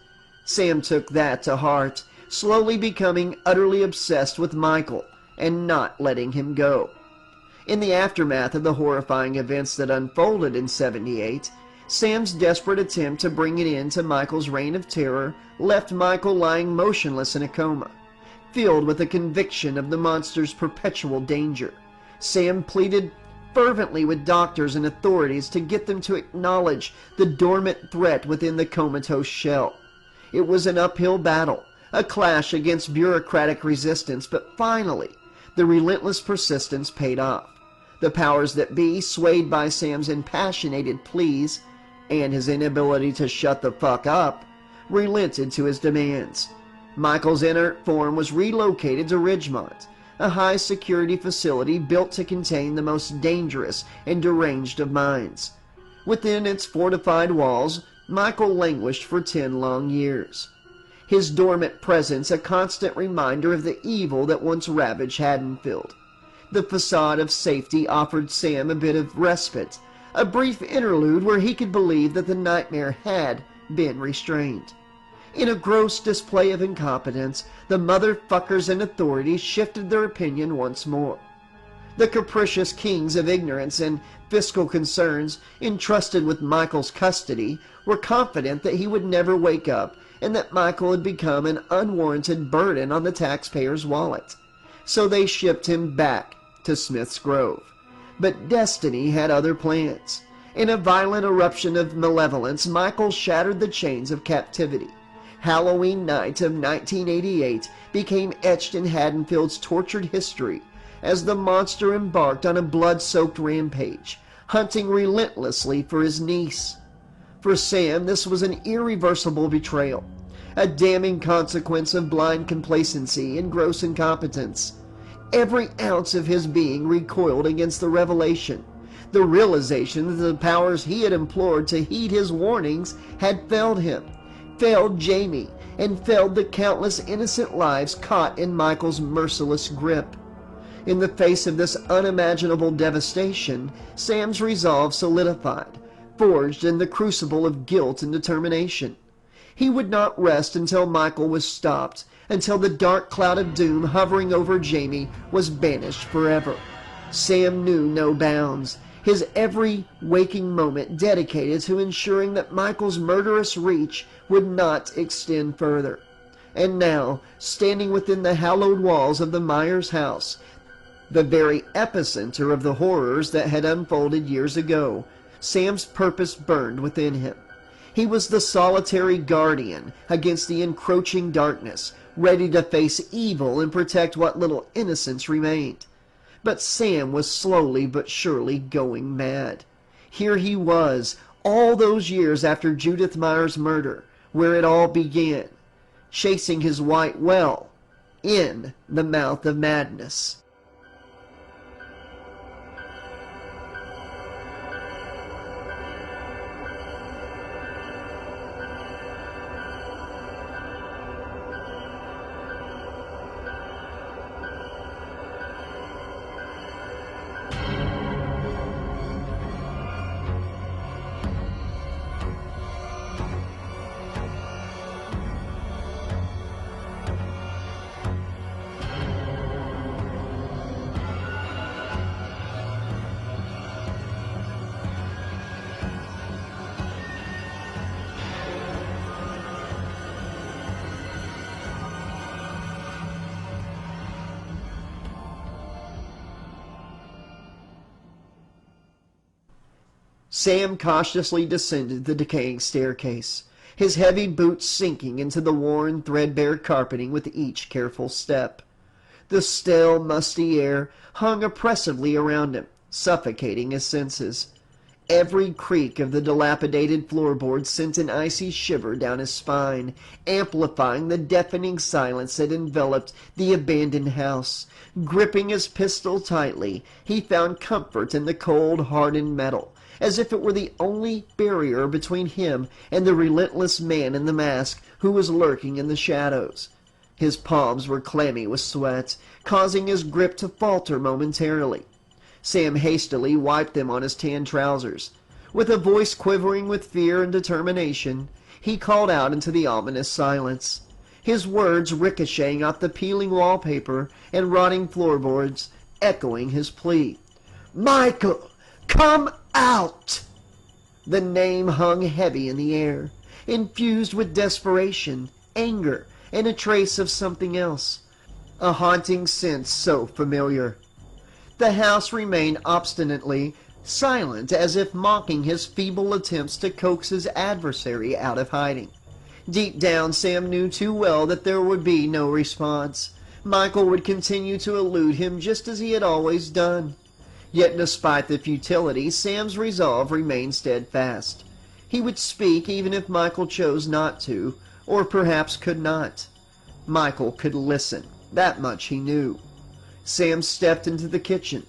Sam took that to heart, slowly becoming utterly obsessed with Michael and not letting him go. In the aftermath of the horrifying events that unfolded in '78, Sam's desperate attempt to bring an end to Michael's reign of terror left Michael lying motionless in a coma. Filled with the conviction of the monster's perpetual danger, Sam pleaded fervently with doctors and authorities to get them to acknowledge the dormant threat within the comatose shell. It was an uphill battle, a clash against bureaucratic resistance, but finally, the relentless persistence paid off. The powers that be, swayed by Sam's impassioned pleas and his inability to shut the fuck up, relented to his demands. Michael's inert form was relocated to Ridgemont, a high-security facility built to contain the most dangerous and deranged of minds. Within its fortified walls, Michael languished for 10 long years. His dormant presence a constant reminder of the evil that once ravaged Hadenfield. The facade of safety offered Sam a bit of respite, a brief interlude where he could believe that the nightmare had been restrained. In a gross display of incompetence, the motherfuckers and authorities shifted their opinion once more. The capricious kings of ignorance and fiscal concerns entrusted with Michael's custody were confident that he would never wake up and that Michael had become an unwarranted burden on the taxpayer's wallet. So they shipped him back to Smith's Grove. But destiny had other plans. In a violent eruption of malevolence, Michael shattered the chains of captivity. Halloween night of 1988 became etched in Hadenfield's tortured history as the monster embarked on a blood-soaked rampage, hunting relentlessly for his niece. For Sam, this was an irreversible betrayal, a damning consequence of blind complacency and gross incompetence. Every ounce of his being recoiled against the revelation, the realization that the powers he had implored to heed his warnings had failed him, failed Jaime, and failed the countless innocent lives caught in Michael's merciless grip. In the face of this unimaginable devastation, Sam's resolve solidified, forged in the crucible of guilt and determination. He would not rest until Michael was stopped, until the dark cloud of doom hovering over Jaime was banished forever. Sam knew no bounds, his every waking moment dedicated to ensuring that Michael's murderous reach would not extend further. And now, standing within the hallowed walls of the Myers house, the very epicenter of the horrors that had unfolded years ago, Sam's purpose burned within him. He was the solitary guardian against the encroaching darkness, ready to face evil and protect what little innocence remained. But Sam was slowly but surely going mad. Here he was, all those years after Judith Myers' murder, where it all began, chasing his white well in the mouth of madness. Sam cautiously descended the decaying staircase, his heavy boots sinking into the worn, threadbare carpeting with each careful step. The stale, musty air hung oppressively around him, suffocating his senses. Every creak of the dilapidated floorboards sent an icy shiver down his spine, amplifying the deafening silence that enveloped the abandoned house. Gripping his pistol tightly, he found comfort in the cold, hardened metal, as if it were the only barrier between him and the relentless man in the mask who was lurking in the shadows. His palms were clammy with sweat, causing his grip to falter momentarily. Sam hastily wiped them on his tan trousers. With a voice quivering with fear and determination, he called out into the ominous silence, his words ricocheting off the peeling wallpaper and rotting floorboards, echoing his plea. "Michael, come out!" The name hung heavy in the air, infused with desperation, anger, and a trace of something else, a haunting sense so familiar. The house remained obstinately silent, as if mocking his feeble attempts to coax his adversary out of hiding. Deep down, Sam knew too well that there would be no response. Michael would continue to elude him just as he had always done. Yet despite the futility, Sam's resolve remained steadfast. He would speak even if Michael chose not to, or perhaps could not. Michael could listen, that much he knew. Sam stepped into the kitchen.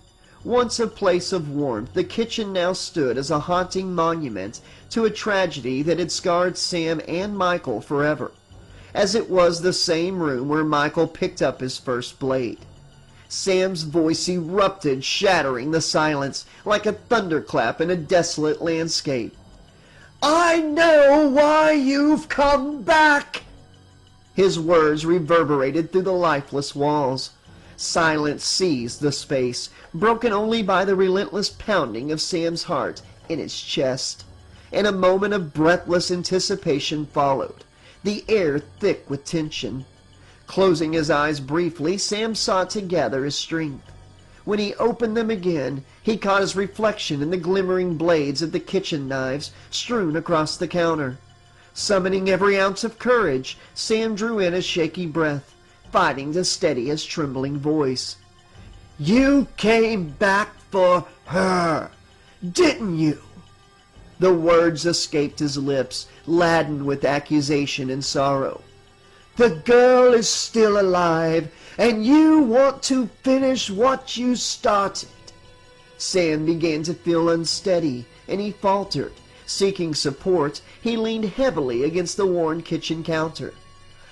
Once a place of warmth, the kitchen now stood as a haunting monument to a tragedy that had scarred Sam and Michael forever, as it was the same room where Michael picked up his first blade. Sam's voice erupted, shattering the silence like a thunderclap in a desolate landscape. "I know why you've come back!" His words reverberated through the lifeless walls. Silence seized the space, broken only by the relentless pounding of Sam's heart in his chest. And a moment of breathless anticipation followed, the air thick with tension. Closing his eyes briefly, Sam sought to gather his strength. When he opened them again, he caught his reflection in the glimmering blades of the kitchen knives strewn across the counter. Summoning every ounce of courage, Sam drew in a shaky breath, fighting to steady his trembling voice. "You came back for her, didn't you?" The words escaped his lips, laden with accusation and sorrow. "The girl is still alive, and you want to finish what you started." Sam began to feel unsteady, and he faltered. Seeking support, he leaned heavily against the worn kitchen counter.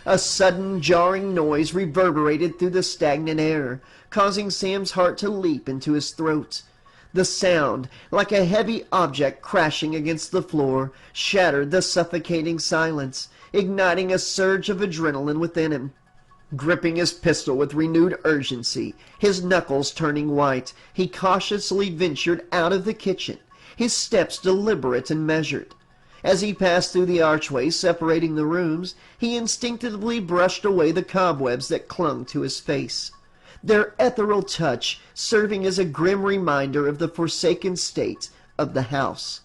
A sudden jarring noise reverberated through the stagnant air, causing Sam's heart to leap into his throat. The sound, like a heavy object crashing against the floor, shattered the suffocating silence, igniting a surge of adrenaline within him. Gripping his pistol with renewed urgency, his knuckles turning white, he cautiously ventured out of the kitchen, his steps deliberate and measured. As he passed through the archway separating the rooms, he instinctively brushed away the cobwebs that clung to his face, their ethereal touch serving as a grim reminder of the forsaken state of the house.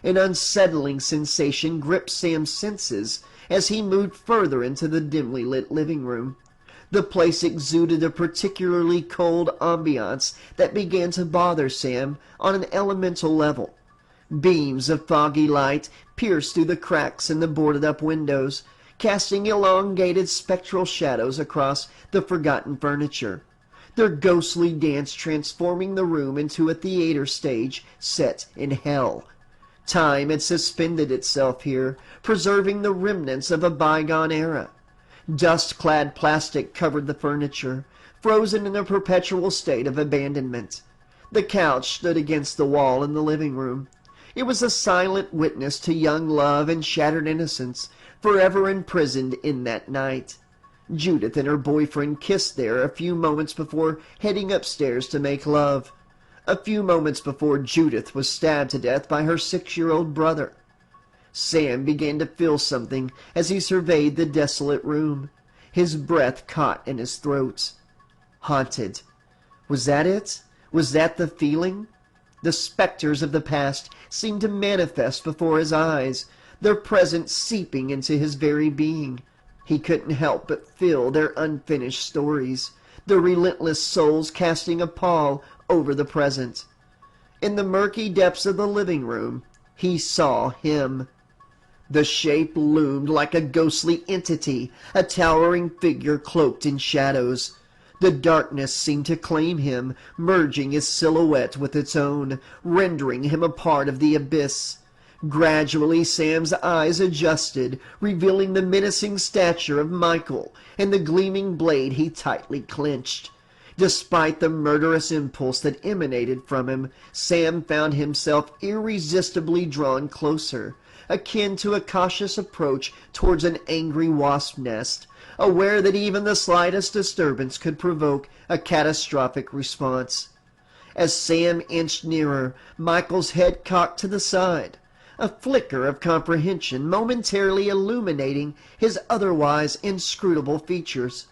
An unsettling sensation gripped Sam's senses as he moved further into the dimly lit living room. The place exuded a particularly cold ambiance that began to bother Sam on an elemental level. Beams of foggy light pierced through the cracks in the boarded-up windows, casting elongated spectral shadows across the forgotten furniture, their ghostly dance transforming the room into a theater stage set in hell. Time had suspended itself here, preserving the remnants of a bygone era. Dust-clad plastic covered the furniture, frozen in a perpetual state of abandonment. The couch stood against the wall in the living room. It was a silent witness to young love and shattered innocence, forever imprisoned in that night. Judith and her boyfriend kissed there a few moments before heading upstairs to make love. A few moments before Judith was stabbed to death by her 6-year-old brother. Sam began to feel something as he surveyed the desolate room. His breath caught in his throat. Haunted. Was that it? Was that the feeling? The specters of the past seemed to manifest before his eyes, their presence seeping into his very being. He couldn't help but feel their unfinished stories, their relentless souls casting a pall over the present. In the murky depths of the living room, he saw him. The shape loomed like a ghostly entity, a towering figure cloaked in shadows. The darkness seemed to claim him, merging his silhouette with its own, rendering him a part of the abyss. Gradually Sam's eyes adjusted, revealing the menacing stature of Michael and the gleaming blade he tightly clenched. Despite the murderous impulse that emanated from him, Sam found himself irresistibly drawn closer, akin to a cautious approach towards an angry wasp nest, aware that even the slightest disturbance could provoke a catastrophic response. As Sam inched nearer, Michael's head cocked to the side, a flicker of comprehension momentarily illuminating his otherwise inscrutable features.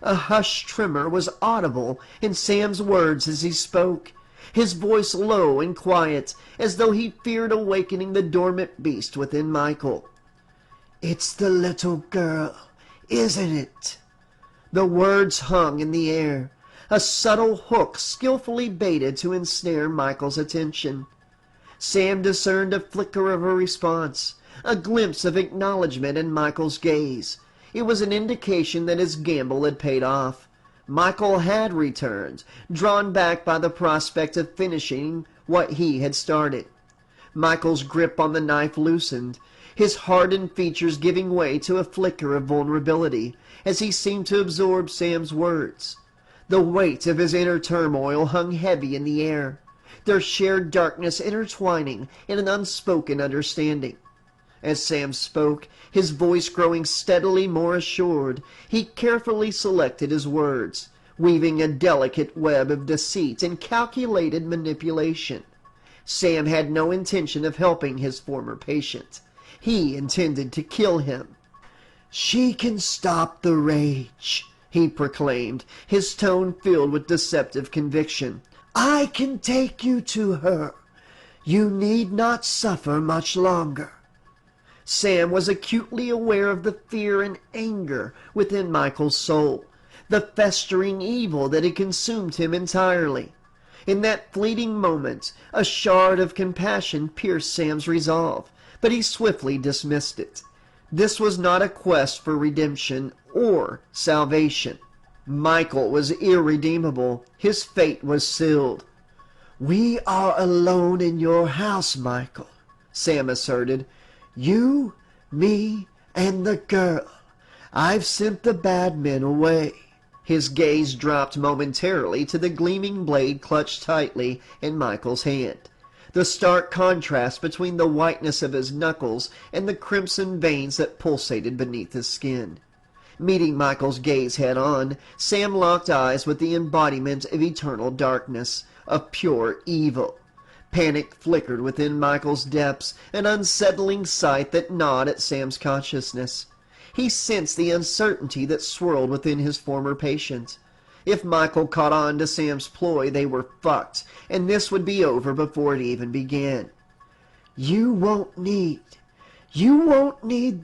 A hushed tremor was audible in Sam's words as he spoke, his voice low and quiet, as though he feared awakening the dormant beast within Michael. "It's the little girl, isn't it?" The words hung in the air, a subtle hook skillfully baited to ensnare Michael's attention. Sam discerned a flicker of a response, a glimpse of acknowledgment in Michael's gaze. It was an indication that his gamble had paid off. Michael had returned, drawn back by the prospect of finishing what he had started. Michael's grip on the knife loosened, his hardened features giving way to a flicker of vulnerability as he seemed to absorb Sam's words. The weight of his inner turmoil hung heavy in the air, their shared darkness intertwining in an unspoken understanding. As Sam spoke, his voice growing steadily more assured, he carefully selected his words, weaving a delicate web of deceit and calculated manipulation. Sam had no intention of helping his former patient. He intended to kill him. "She can stop the rage," he proclaimed, his tone filled with deceptive conviction. "I can take you to her. You need not suffer much longer." Sam was acutely aware of the fear and anger within Michael's soul, the festering evil that had consumed him entirely. In that fleeting moment, a shard of compassion pierced Sam's resolve, but he swiftly dismissed it. This was not a quest for redemption or salvation. Michael was irredeemable. His fate was sealed. "We are alone in your house, Michael," Sam asserted. "You, me, and the girl. I've sent the bad men away." His gaze dropped momentarily to the gleaming blade clutched tightly in Michael's hand. The stark contrast between the whiteness of his knuckles and the crimson veins that pulsated beneath his skin. Meeting Michael's gaze head-on, Sam locked eyes with the embodiment of eternal darkness, of pure evil. Panic flickered within Michael's depths, an unsettling sight that gnawed at Sam's consciousness. He sensed the uncertainty that swirled within his former patient. If Michael caught on to Sam's ploy, they were fucked, and this would be over before it even began. You won't need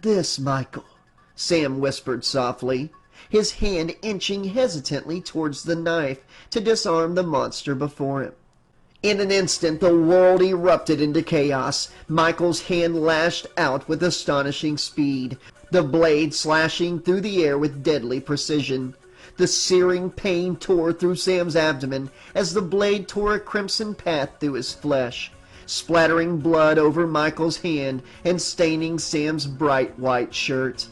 this, Michael," Sam whispered softly, his hand inching hesitantly towards the knife to disarm the monster before him. In an instant, the world erupted into chaos. Michael's hand lashed out with astonishing speed, the blade slashing through the air with deadly precision. The searing pain tore through Sam's abdomen as the blade tore a crimson path through his flesh, splattering blood over Michael's hand and staining Sam's bright white shirt.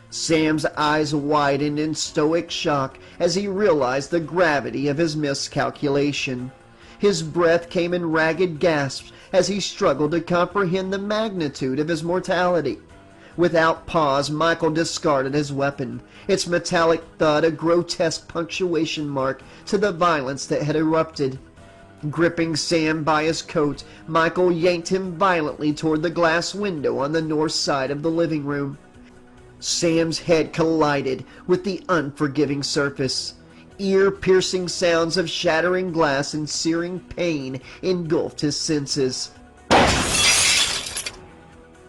Sam's eyes widened in stoic shock as he realized the gravity of his miscalculation. His breath came in ragged gasps as he struggled to comprehend the magnitude of his mortality. Without pause, Michael discarded his weapon, its metallic thud a grotesque punctuation mark to the violence that had erupted. Gripping Sam by his coat, Michael yanked him violently toward the glass window on the north side of the living room. Sam's head collided with the unforgiving surface. Ear-piercing sounds of shattering glass and searing pain engulfed his senses.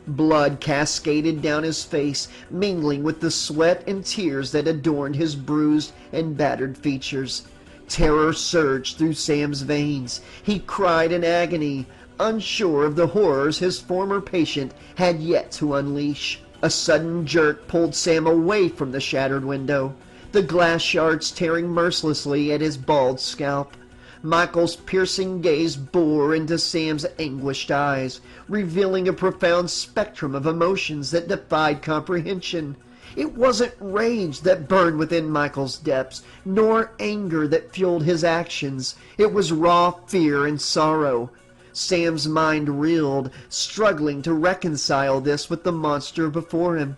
Blood cascaded down his face, mingling with the sweat and tears that adorned his bruised and battered features. Terror surged through Sam's veins. He cried in agony, unsure of the horrors his former patient had yet to unleash. A sudden jerk pulled Sam away from the shattered window, the glass shards tearing mercilessly at his bald scalp. Michael's piercing gaze bore into Sam's anguished eyes, revealing a profound spectrum of emotions that defied comprehension. It wasn't rage that burned within Michael's depths, nor anger that fueled his actions. It was raw fear and sorrow. Sam's mind reeled, struggling to reconcile this with the monster before him.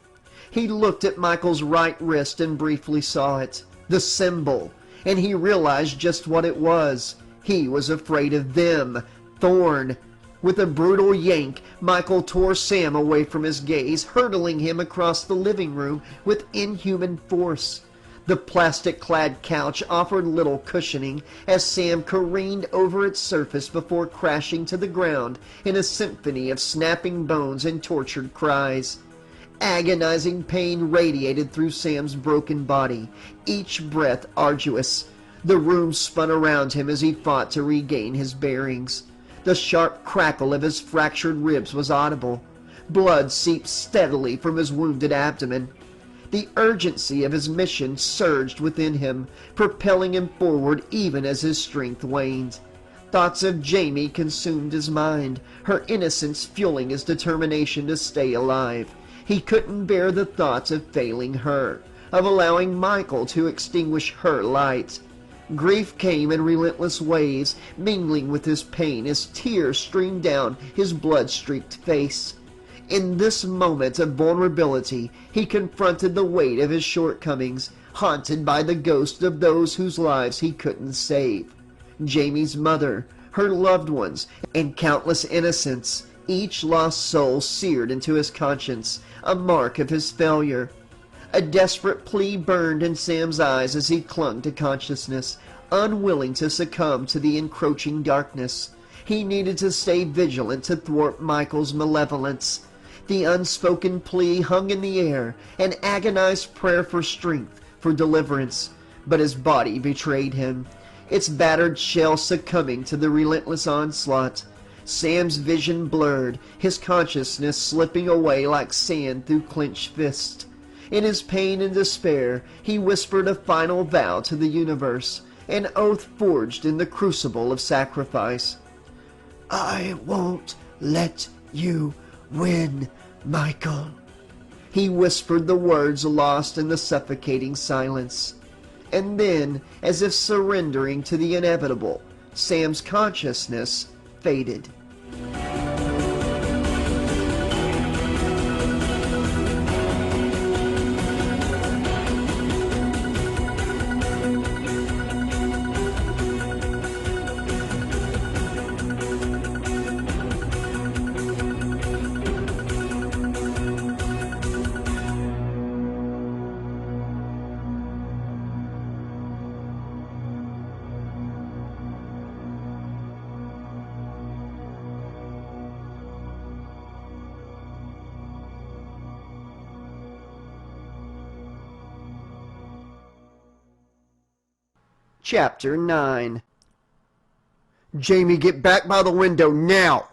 He looked at Michael's right wrist and briefly saw it, the symbol, and he realized just what it was. He was afraid of them, Thorne. With a brutal yank, Michael tore Sam away from his gaze, hurtling him across the living room with inhuman force. The plastic-clad couch offered little cushioning as Sam careened over its surface before crashing to the ground in a symphony of snapping bones and tortured cries. Agonizing pain radiated through Sam's broken body, each breath arduous. The room spun around him as he fought to regain his bearings. The sharp crackle of his fractured ribs was audible. Blood seeped steadily from his wounded abdomen. The urgency of his mission surged within him, propelling him forward even as his strength waned. Thoughts of Jaime consumed his mind, her innocence fueling his determination to stay alive. He couldn't bear the thoughts of failing her, of allowing Michael to extinguish her light. Grief came in relentless waves, mingling with his pain as tears streamed down his blood-streaked face. In this moment of vulnerability, he confronted the weight of his shortcomings, haunted by the ghost of those whose lives he couldn't save. Jaime's mother, her loved ones, and countless innocents, each lost soul seared into his conscience, a mark of his failure. A desperate plea burned in Sam's eyes as he clung to consciousness, unwilling to succumb to the encroaching darkness. He needed to stay vigilant to thwart Michael's malevolence. The unspoken plea hung in the air, an agonized prayer for strength, for deliverance. But his body betrayed him. its battered shell succumbing to the relentless onslaught. Sam's vision blurred, his consciousness slipping away like sand through clenched fists. In his pain and despair, he whispered a final vow to the universe, an oath forged in the crucible of sacrifice. "I won't let you win, Michael." He whispered the words lost in the suffocating silence. And then, as if surrendering to the inevitable, Sam's consciousness faded. Chapter 9. "Jamie, get back by the window now!"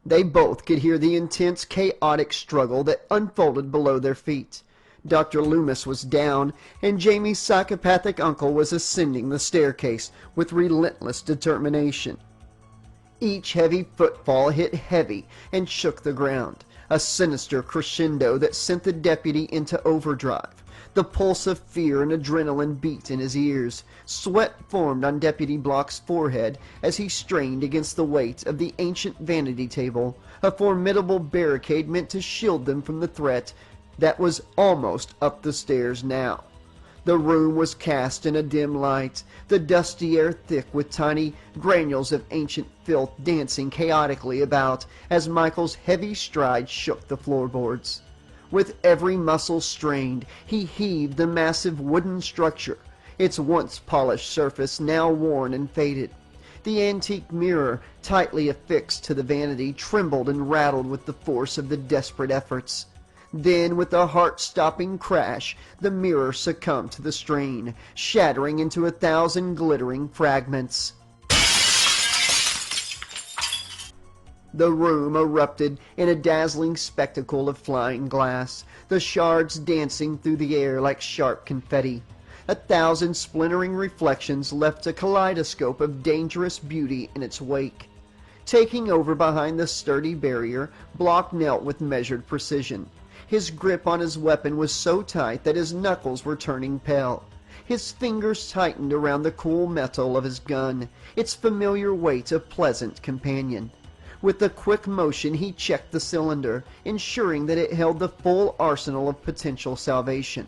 They both could hear the intense, chaotic struggle that unfolded below their feet. Dr. Lumis was down, and Jamie's psychopathic uncle was ascending the staircase with relentless determination. Each heavy footfall hit heavy and shook the ground, a sinister crescendo that sent the deputy into overdrive. The pulse of fear and adrenaline beat in his ears. Sweat formed on Deputy Block's forehead as he strained against the weight of the ancient vanity table, a formidable barricade meant to shield them from the threat that was almost up the stairs now. The room was cast in a dim light, the dusty air thick with tiny granules of ancient filth dancing chaotically about as Michael's heavy stride shook the floorboards. With every muscle strained, he heaved the massive wooden structure, its once polished surface now worn and faded. The antique mirror, tightly affixed to the vanity, trembled and rattled with the force of the desperate efforts. Then, with a heart-stopping crash, the mirror succumbed to the strain, shattering into 1,000 glittering fragments. The room erupted in a dazzling spectacle of flying glass, the shards dancing through the air like sharp confetti. 1,000 splintering reflections left a kaleidoscope of dangerous beauty in its wake. Taking over behind the sturdy barrier, Block knelt with measured precision. His grip on his weapon was so tight that his knuckles were turning pale. His fingers tightened around the cool metal of his gun, its familiar weight a pleasant companion. With a quick motion he checked the cylinder, ensuring that it held the full arsenal of potential salvation.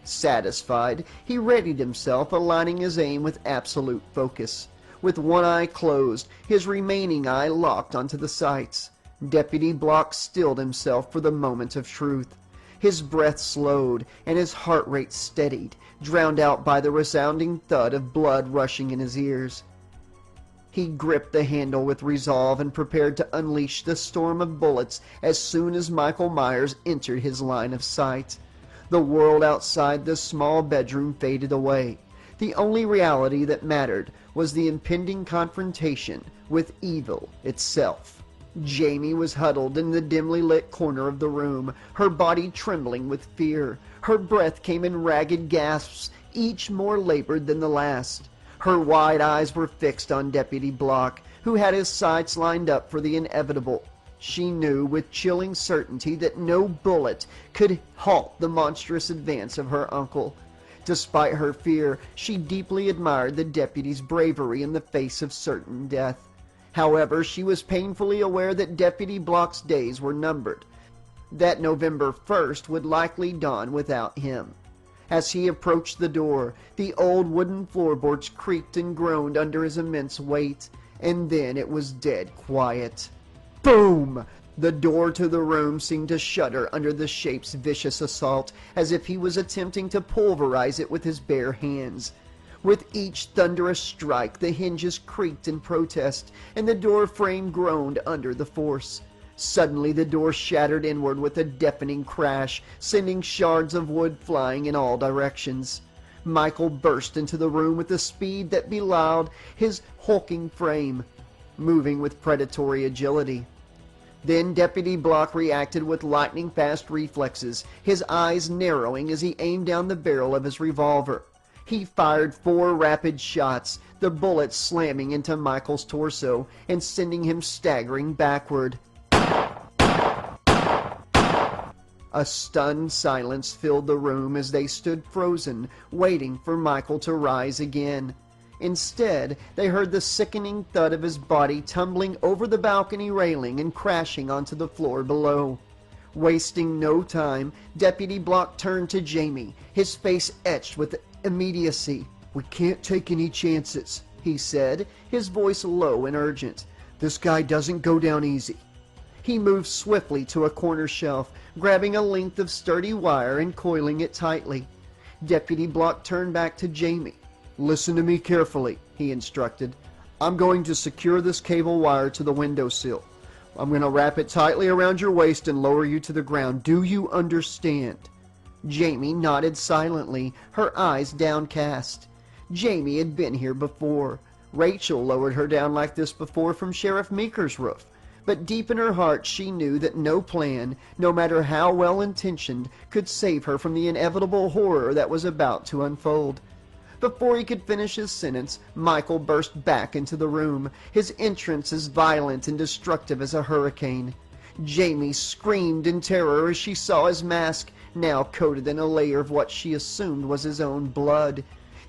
Satisfied, he readied himself, aligning his aim with absolute focus. With one eye closed, his remaining eye locked onto the sights. Deputy Block stilled himself for the moment of truth. His breath slowed, and his heart rate steadied, drowned out by the resounding thud of blood rushing in his ears. He gripped the handle with resolve and prepared to unleash the storm of bullets as soon as Michael Myers entered his line of sight. The world outside the small bedroom faded away. The only reality that mattered was the impending confrontation with evil itself. Jamie was huddled in the dimly lit corner of the room, her body trembling with fear. Her breath came in ragged gasps, each more labored than the last. Her wide eyes were fixed on Deputy Block, who had his sights lined up for the inevitable. She knew with chilling certainty that no bullet could halt the monstrous advance of her uncle. Despite her fear, she deeply admired the deputy's bravery in the face of certain death. However, she was painfully aware that Deputy Block's days were numbered, that November 1st would likely dawn without him. As he approached the door, the old wooden floorboards creaked and groaned under his immense weight, and then it was dead quiet. Boom! The door to the room seemed to shudder under the shape's vicious assault, as if he was attempting to pulverize it with his bare hands. With each thunderous strike, the hinges creaked in protest, and the door frame groaned under the force. Suddenly the door shattered inward with a deafening crash, sending shards of wood flying in all directions. Michael burst into the room with a speed that belied his hulking frame, moving with predatory agility. Then Deputy Block reacted with lightning-fast reflexes, his eyes narrowing as he aimed down the barrel of his revolver. He fired 4 rapid shots, the bullets slamming into Michael's torso and sending him staggering backward. A stunned silence filled the room as they stood frozen, waiting for Michael to rise again. Instead, they heard the sickening thud of his body tumbling over the balcony railing and crashing onto the floor below. Wasting no time, Deputy Block turned to Jaime, his face etched with immediacy. "We can't take any chances," he said, his voice low and urgent. "This guy doesn't go down easy." He moved swiftly to a corner shelf, grabbing a length of sturdy wire and coiling it tightly. Deputy Block turned back to Jaime. "Listen to me carefully," he instructed. "I'm going to secure this cable wire to the windowsill. I'm going to wrap it tightly around your waist and lower you to the ground. Do you understand?" Jaime nodded silently, her eyes downcast. Jaime had been here before. Rachel lowered her down like this before from Sheriff Meeker's roof. But deep in her heart she knew that no plan, no matter how well-intentioned, could save her from the inevitable horror that was about to unfold. Before he could finish his sentence, Michael burst back into the room, his entrance as violent and destructive as a hurricane. Jaime screamed in terror as she saw his mask, now coated in a layer of what she assumed was his own blood.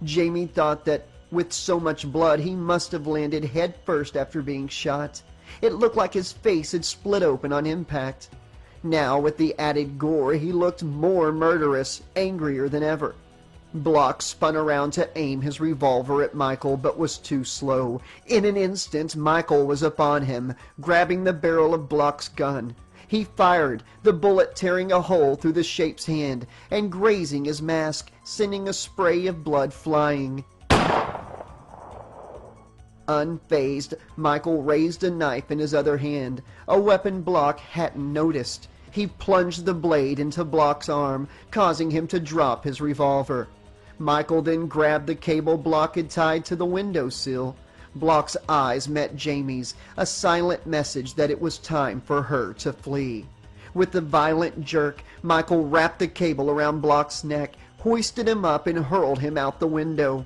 Jaime thought that, with so much blood, he must have landed head first after being shot. It looked like his face had split open on impact. Now, with the added gore, he looked more murderous, angrier than ever. Block spun around to aim his revolver at Michael, but was too slow. In an instant, Michael was upon him, grabbing the barrel of Block's gun. He fired, the bullet tearing a hole through the shape's hand and grazing his mask, sending a spray of blood flying. Unfazed, Michael raised a knife in his other hand, a weapon Block hadn't noticed. He plunged the blade into Block's arm, causing him to drop his revolver. Michael then grabbed the cable Block had tied to the windowsill. Block's eyes met Jaime's, a silent message that it was time for her to flee. With a violent jerk, Michael wrapped the cable around Block's neck, hoisted him up, and hurled him out the window.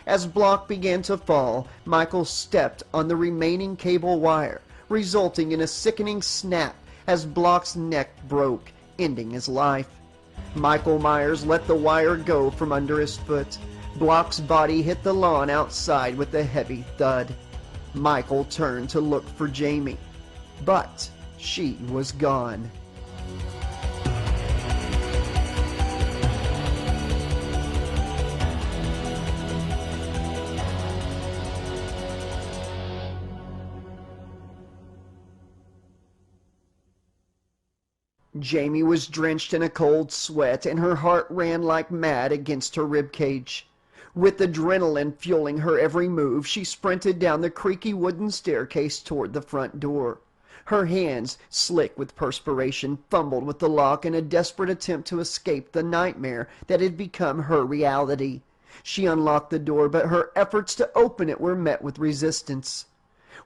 As Block began to fall, Michael stepped on the remaining cable wire, resulting in a sickening snap as Block's neck broke, ending his life. Michael Myers let the wire go from under his foot. Block's body hit the lawn outside with a heavy thud. Michael turned to look for Jaime, but she was gone. Jaime was drenched in a cold sweat, and her heart ran like mad against her ribcage. With adrenaline fueling her every move, she sprinted down the creaky wooden staircase toward the front door. Her hands, slick with perspiration, fumbled with the lock in a desperate attempt to escape the nightmare that had become her reality. She unlocked the door, but her efforts to open it were met with resistance.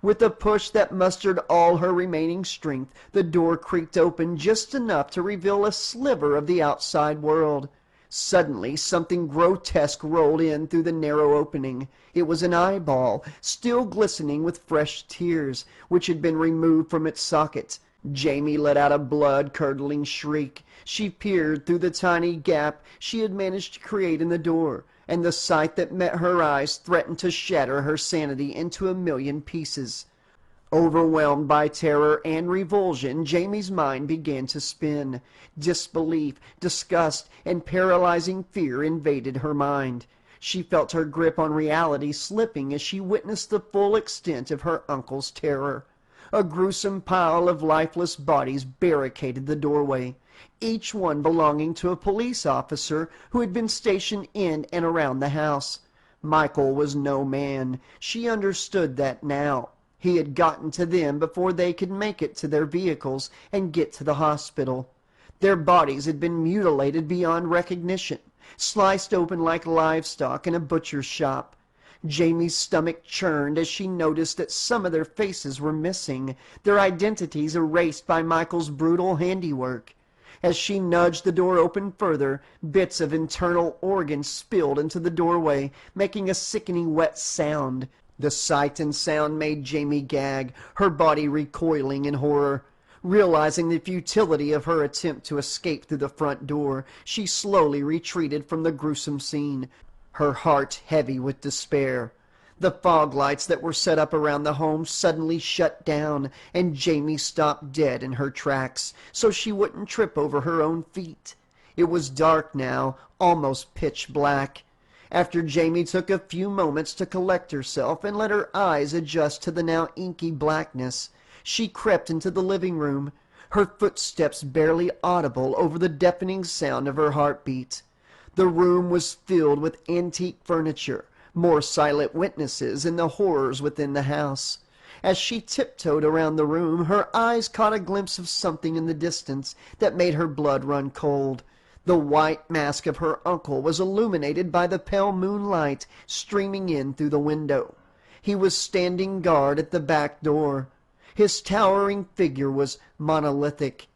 With a push that mustered all her remaining strength, the door creaked open just enough to reveal a sliver of the outside world. Suddenly, something grotesque rolled in through the narrow opening. It was an eyeball, still glistening with fresh tears, which had been removed from its socket. Jaime let out a blood-curdling shriek. She peered through the tiny gap she had managed to create in the door, and the sight that met her eyes threatened to shatter her sanity into a million pieces. Overwhelmed by terror and revulsion, Jaime's mind began to spin. Disbelief, disgust, and paralyzing fear invaded her mind. She felt her grip on reality slipping as she witnessed the full extent of her uncle's terror. A gruesome pile of lifeless bodies barricaded the doorway, each one belonging to a police officer who had been stationed in and around the house. Michael was no man. She understood that now. He had gotten to them before they could make it to their vehicles and get to the hospital. Their bodies had been mutilated beyond recognition. sliced open like livestock in a butcher's shop. Jamie's stomach churned as she noticed that some of their faces were missing, their identities erased by Michael's brutal handiwork. As she nudged the door open further, bits of internal organs spilled into the doorway, making a sickening wet sound. The sight and sound made Jamie gag, her body recoiling in horror. Realizing the futility of her attempt to escape through the front door, she slowly retreated from the gruesome scene, her heart heavy with despair. The fog lights that were set up around the home suddenly shut down, and Jamie stopped dead in her tracks, so she wouldn't trip over her own feet. It was dark now, almost pitch black. After Jamie took a few moments to collect herself and let her eyes adjust to the now inky blackness, she crept into the living room, her footsteps barely audible over the deafening sound of her heartbeat. The room was filled with antique furniture, more silent witnesses in the horrors within the house. As she tiptoed around the room, her eyes caught a glimpse of something in the distance that made her blood run cold. The white mask of her uncle was illuminated by the pale moonlight streaming in through the window. He was standing guard at the back door. His towering figure was monolithic.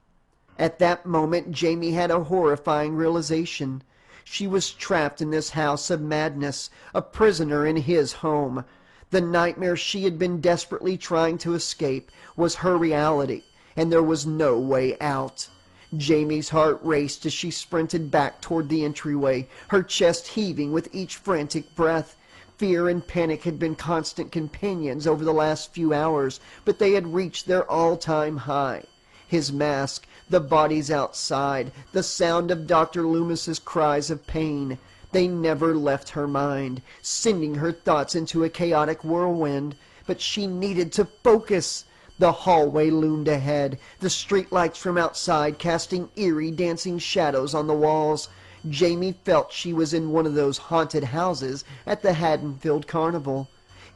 At that moment, Jamie had a horrifying realization. She was trapped in this house of madness, a prisoner in his home. The nightmare she had been desperately trying to escape was her reality, and there was no way out. Jamie's heart raced as she sprinted back toward the entryway, her chest heaving with each frantic breath. Fear and panic had been constant companions over the last few hours, but they had reached their all-time high. His mask, the bodies outside, the sound of Dr. Lumis's cries of pain, they never left her mind, sending her thoughts into a chaotic whirlwind. But she needed to focus. The hallway loomed ahead, the streetlights from outside casting eerie dancing shadows on the walls. Jamie felt she was in one of those haunted houses at the Hadenfield Carnival.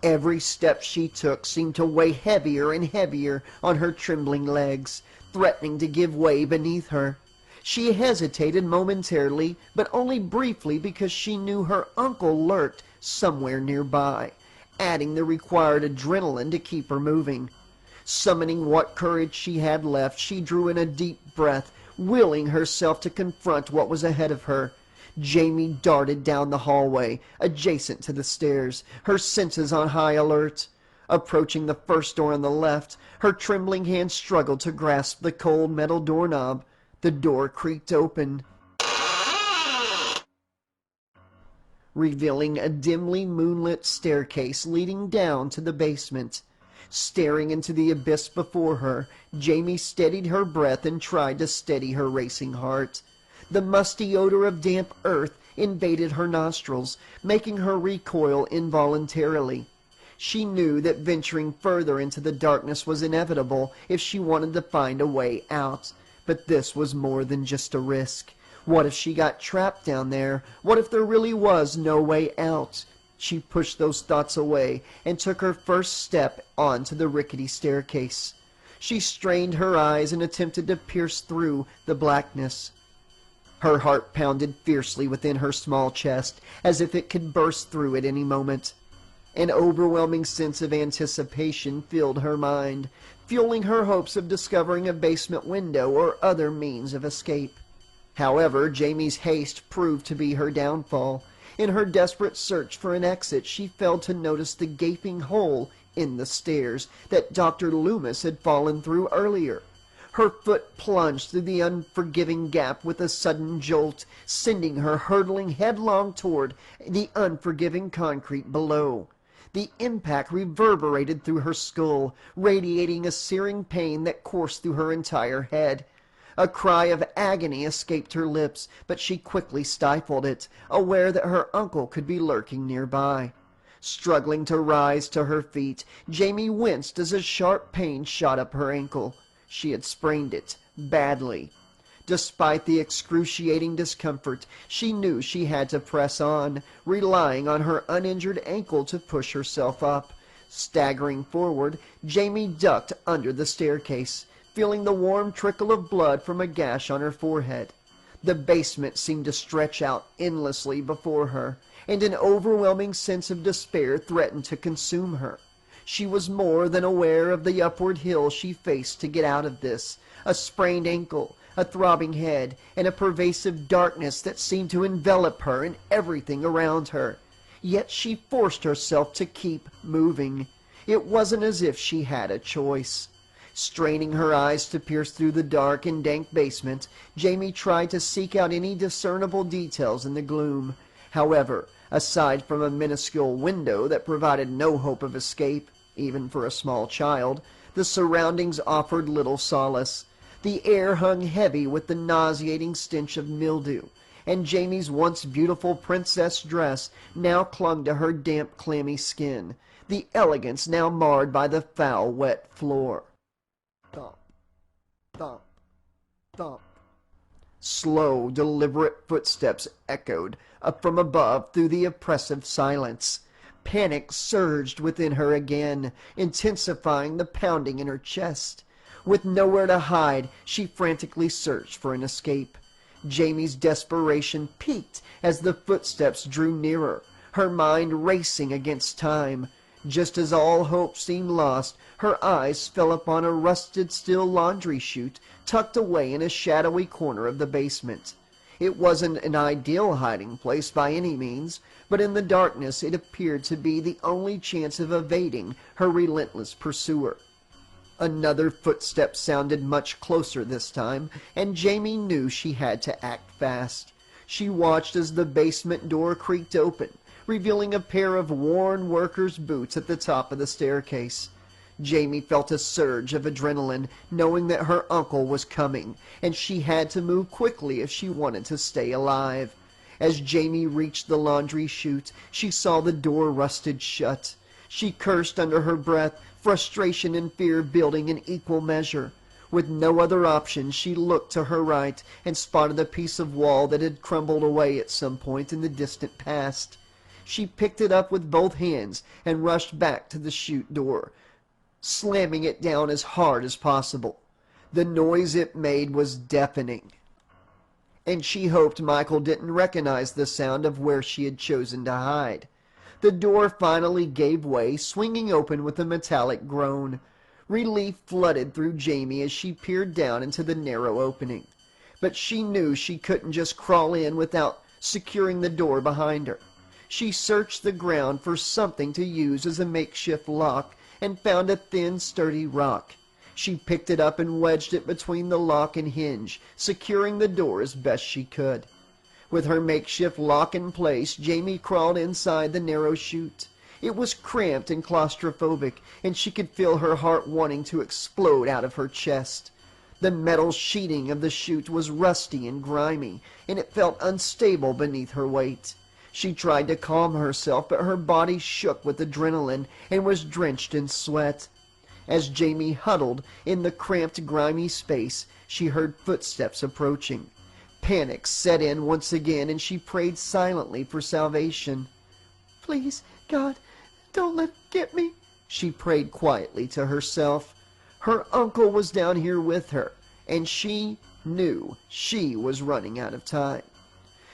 Every step she took seemed to weigh heavier and heavier on her trembling legs, threatening to give way beneath her. She hesitated momentarily, but only briefly, because she knew her uncle lurked somewhere nearby, adding the required adrenaline to keep her moving. Summoning what courage she had left, she drew in a deep breath, willing herself to confront what was ahead of her. Jamie darted down the hallway, adjacent to the stairs, her senses on high alert. Approaching the first door on the left, her trembling hand struggled to grasp the cold metal doorknob. The door creaked open, revealing a dimly moonlit staircase leading down to the basement. Staring into the abyss before her, Jamie steadied her breath and tried to steady her racing heart. The musty odor of damp earth invaded her nostrils, making her recoil involuntarily. She knew that venturing further into the darkness was inevitable if she wanted to find a way out. But this was more than just a risk. What if she got trapped down there? What if there really was no way out? She pushed those thoughts away and took her first step onto the rickety staircase. She strained her eyes and attempted to pierce through the blackness. Her heart pounded fiercely within her small chest, as if it could burst through at any moment. An overwhelming sense of anticipation filled her mind, fueling her hopes of discovering a basement window or other means of escape. However, Jamie's haste proved to be her downfall. In her desperate search for an exit, she failed to notice the gaping hole in the stairs that Dr. Lumis had fallen through earlier. Her foot plunged through the unforgiving gap with a sudden jolt, sending her hurtling headlong toward the unforgiving concrete below. The impact reverberated through her skull, radiating a searing pain that coursed through her entire head. A cry of agony escaped her lips, but she quickly stifled it, aware that her uncle could be lurking nearby. Struggling to rise to her feet, Jamie winced as a sharp pain shot up her ankle. She had sprained it, badly. Despite the excruciating discomfort, she knew she had to press on, relying on her uninjured ankle to push herself up. Staggering forward, Jamie ducked under the staircase, feeling the warm trickle of blood from a gash on her forehead. The basement seemed to stretch out endlessly before her, and an overwhelming sense of despair threatened to consume her. She was more than aware of the upward hill she faced to get out of this, a sprained ankle, a throbbing head, and a pervasive darkness that seemed to envelop her and everything around her. Yet she forced herself to keep moving. It wasn't as if she had a choice. Straining her eyes to pierce through the dark and dank basement, Jaime tried to seek out any discernible details in the gloom. However, aside from a minuscule window that provided no hope of escape, even for a small child, the surroundings offered little solace. The air hung heavy with the nauseating stench of mildew, and Jaime's once beautiful princess dress now clung to her damp, clammy skin, the elegance now marred by the foul, wet floor. Thump, thump, thump. Slow, deliberate footsteps echoed up from above through the oppressive silence. Panic surged within her again, intensifying the pounding in her chest. With nowhere to hide, she frantically searched for an escape. Jaime's desperation peaked as the footsteps drew nearer, her mind racing against time. Just as all hope seemed lost, her eyes fell upon a rusted steel laundry chute tucked away in a shadowy corner of the basement. It wasn't an ideal hiding place by any means, but in the darkness it appeared to be the only chance of evading her relentless pursuer. Another footstep sounded much closer this time, and Jaime knew she had to act fast. She watched as the basement door creaked open, revealing a pair of worn worker's boots at the top of the staircase. Jaime felt a surge of adrenaline, knowing that her uncle was coming, and she had to move quickly if she wanted to stay alive. As Jaime reached the laundry chute, she saw the door rusted shut. She cursed under her breath, frustration and fear building in equal measure. With no other option, she looked to her right and spotted a piece of wall that had crumbled away at some point in the distant past. She picked it up with both hands and rushed back to the chute door, slamming it down as hard as possible. The noise it made was deafening, and she hoped Michael didn't recognize the sound of where she had chosen to hide. The door finally gave way, swinging open with a metallic groan. Relief flooded through Jaime as she peered down into the narrow opening. But she knew she couldn't just crawl in without securing the door behind her. She searched the ground for something to use as a makeshift lock and found a thin, sturdy rock. She picked it up and wedged it between the lock and hinge, securing the door as best she could. With her makeshift lock in place, Jaime crawled inside the narrow chute. It was cramped and claustrophobic, and she could feel her heart wanting to explode out of her chest. The metal sheeting of the chute was rusty and grimy, and it felt unstable beneath her weight. She tried to calm herself, but her body shook with adrenaline and was drenched in sweat. As Jaime huddled in the cramped, grimy space, she heard footsteps approaching. Panic set in once again, and she prayed silently for salvation. "Please, God, don't let him get me," she prayed quietly to herself. Her uncle was down here with her, and she knew she was running out of time.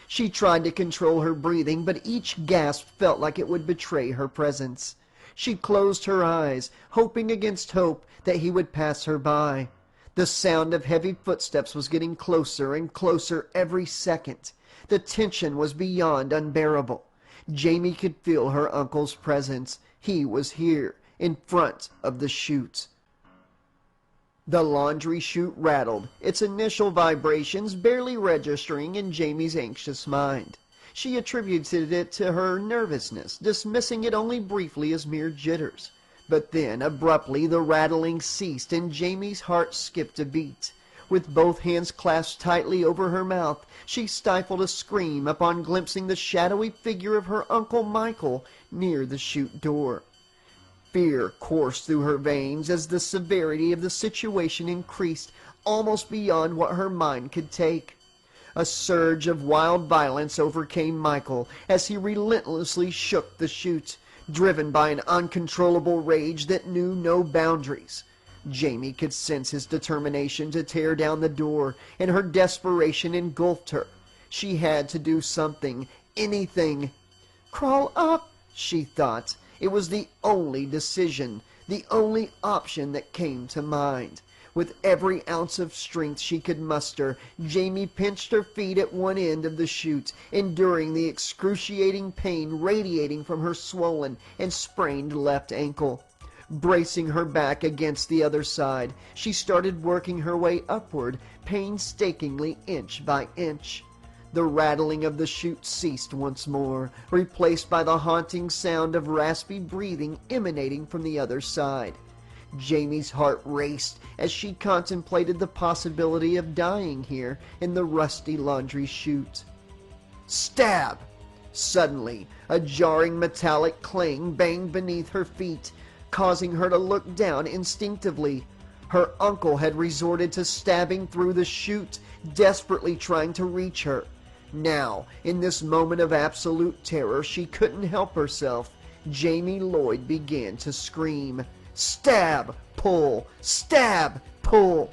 She tried to control her breathing, but each gasp felt like it would betray her presence. She closed her eyes, hoping against hope that he would pass her by. The sound of heavy footsteps was getting closer and closer every second. The tension was beyond unbearable. Jaime could feel her uncle's presence. He was here, in front of the chute. The laundry chute rattled, its initial vibrations barely registering in Jaime's anxious mind. She attributed it to her nervousness, dismissing it only briefly as mere jitters. But then, abruptly, the rattling ceased and Jaime's heart skipped a beat. With both hands clasped tightly over her mouth, she stifled a scream upon glimpsing the shadowy figure of her Uncle Michael near the chute door. Fear coursed through her veins as the severity of the situation increased almost beyond what her mind could take. A surge of wild violence overcame Michael as he relentlessly shook the chute, driven by an uncontrollable rage that knew no boundaries. Jamie could sense his determination to tear down the door, and her desperation engulfed her. She had to do something, anything. Crawl up, she thought. It was the only decision, the only option that came to mind. With every ounce of strength she could muster, Jamie pinched her feet at one end of the chute, enduring the excruciating pain radiating from her swollen and sprained left ankle. Bracing her back against the other side, she started working her way upward, painstakingly inch by inch. The rattling of the chute ceased once more, replaced by the haunting sound of raspy breathing emanating from the other side. Jamie's heart raced as she contemplated the possibility of dying here in the rusty laundry chute. Stab! Suddenly, a jarring metallic clang banged beneath her feet, causing her to look down instinctively. Her uncle had resorted to stabbing through the chute, desperately trying to reach her. Now, in this moment of absolute terror, she couldn't help herself. Jamie Lloyd began to scream. Stab, pull, stab, pull.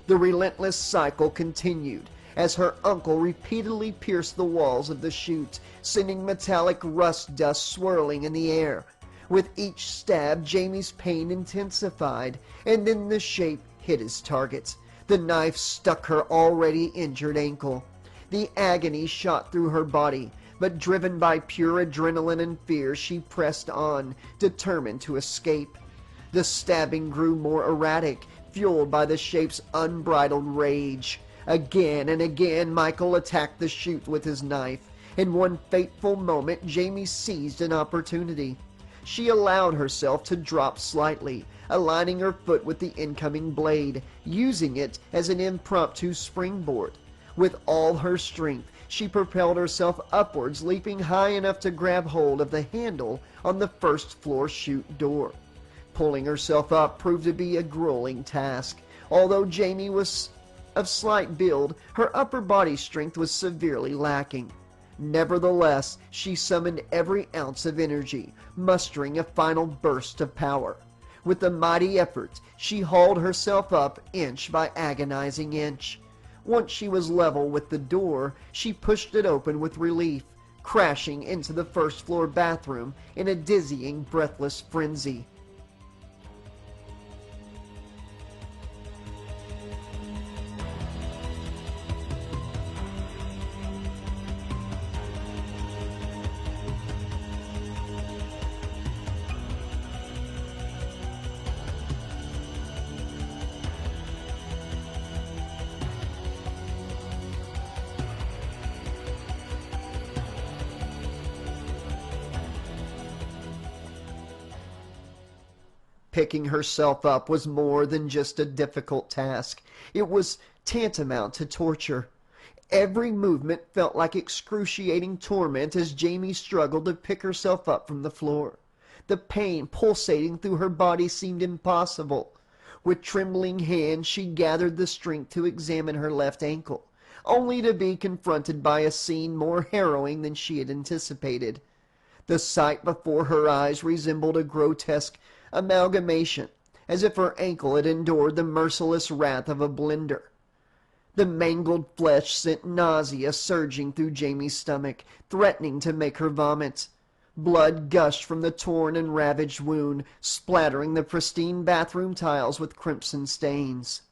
The relentless cycle continued as her uncle repeatedly pierced the walls of the chute, sending metallic rust dust swirling in the air. With each stab, Jamie's pain intensified, and then the shape hit his target. The knife stuck her already injured ankle. The agony shot through her body, but driven by pure adrenaline and fear, she pressed on, determined to escape. The stabbing grew more erratic, fueled by the shape's unbridled rage. Again and again, Michael attacked the chute with his knife. In one fateful moment, Jamie seized an opportunity. She allowed herself to drop slightly, aligning her foot with the incoming blade, using it as an impromptu springboard. With all her strength, she propelled herself upwards, leaping high enough to grab hold of the handle on the first floor chute door. Pulling herself up proved to be a grueling task. Although Jamie was of slight build, her upper body strength was severely lacking. Nevertheless, she summoned every ounce of energy, mustering a final burst of power. With a mighty effort, she hauled herself up inch by agonizing inch. Once she was level with the door, she pushed it open with relief, crashing into the first floor bathroom in a dizzying, breathless frenzy. Picking herself up was more than just a difficult task. It was tantamount to torture. Every movement felt like excruciating torment as Jamie struggled to pick herself up from the floor. The pain pulsating through her body seemed impossible. With trembling hands, she gathered the strength to examine her left ankle, only to be confronted by a scene more harrowing than she had anticipated. The sight before her eyes resembled a grotesque amalgamation, as if her ankle had endured the merciless wrath of a blender. The mangled flesh sent nausea surging through Jamie's stomach, threatening to make her vomit. Blood gushed from the torn and ravaged wound, splattering the pristine bathroom tiles with crimson stains.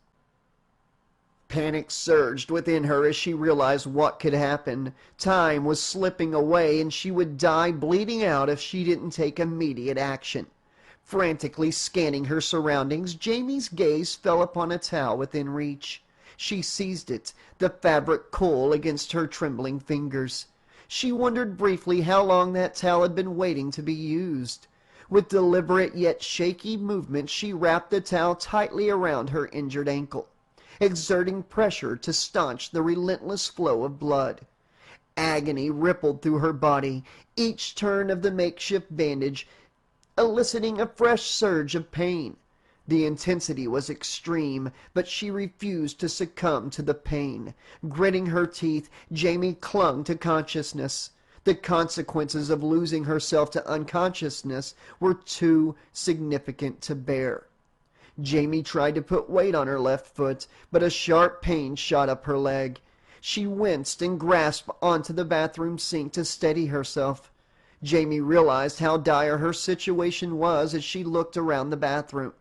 Panic surged within her as she realized what could happen. Time was slipping away, and she would die bleeding out if she didn't take immediate action. Frantically scanning her surroundings, Jamie's gaze fell upon a towel within reach. She seized it, the fabric cool against her trembling fingers. She wondered briefly how long that towel had been waiting to be used. With deliberate yet shaky movements, she wrapped the towel tightly around her injured ankle, exerting pressure to staunch the relentless flow of blood. Agony rippled through her body, each turn of the makeshift bandage eliciting a fresh surge of pain. The intensity was extreme, but she refused to succumb to the pain. Gritting her teeth, Jamie clung to consciousness. The consequences of losing herself to unconsciousness were too significant to bear. Jamie tried to put weight on her left foot, but a sharp pain shot up her leg. She winced and grasped onto the bathroom sink to steady herself. Jamie realized how dire her situation was as she looked around the bathroom.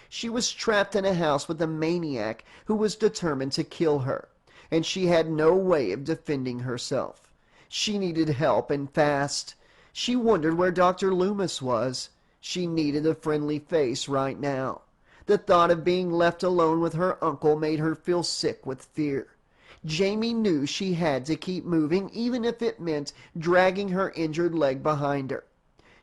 She was trapped in a house with a maniac who was determined to kill her, and she had no way of defending herself. She needed help, and fast. She wondered where Dr. Lumis was. She needed a friendly face right now. The thought of being left alone with her uncle made her feel sick with fear. Jamie knew she had to keep moving, even if it meant dragging her injured leg behind her.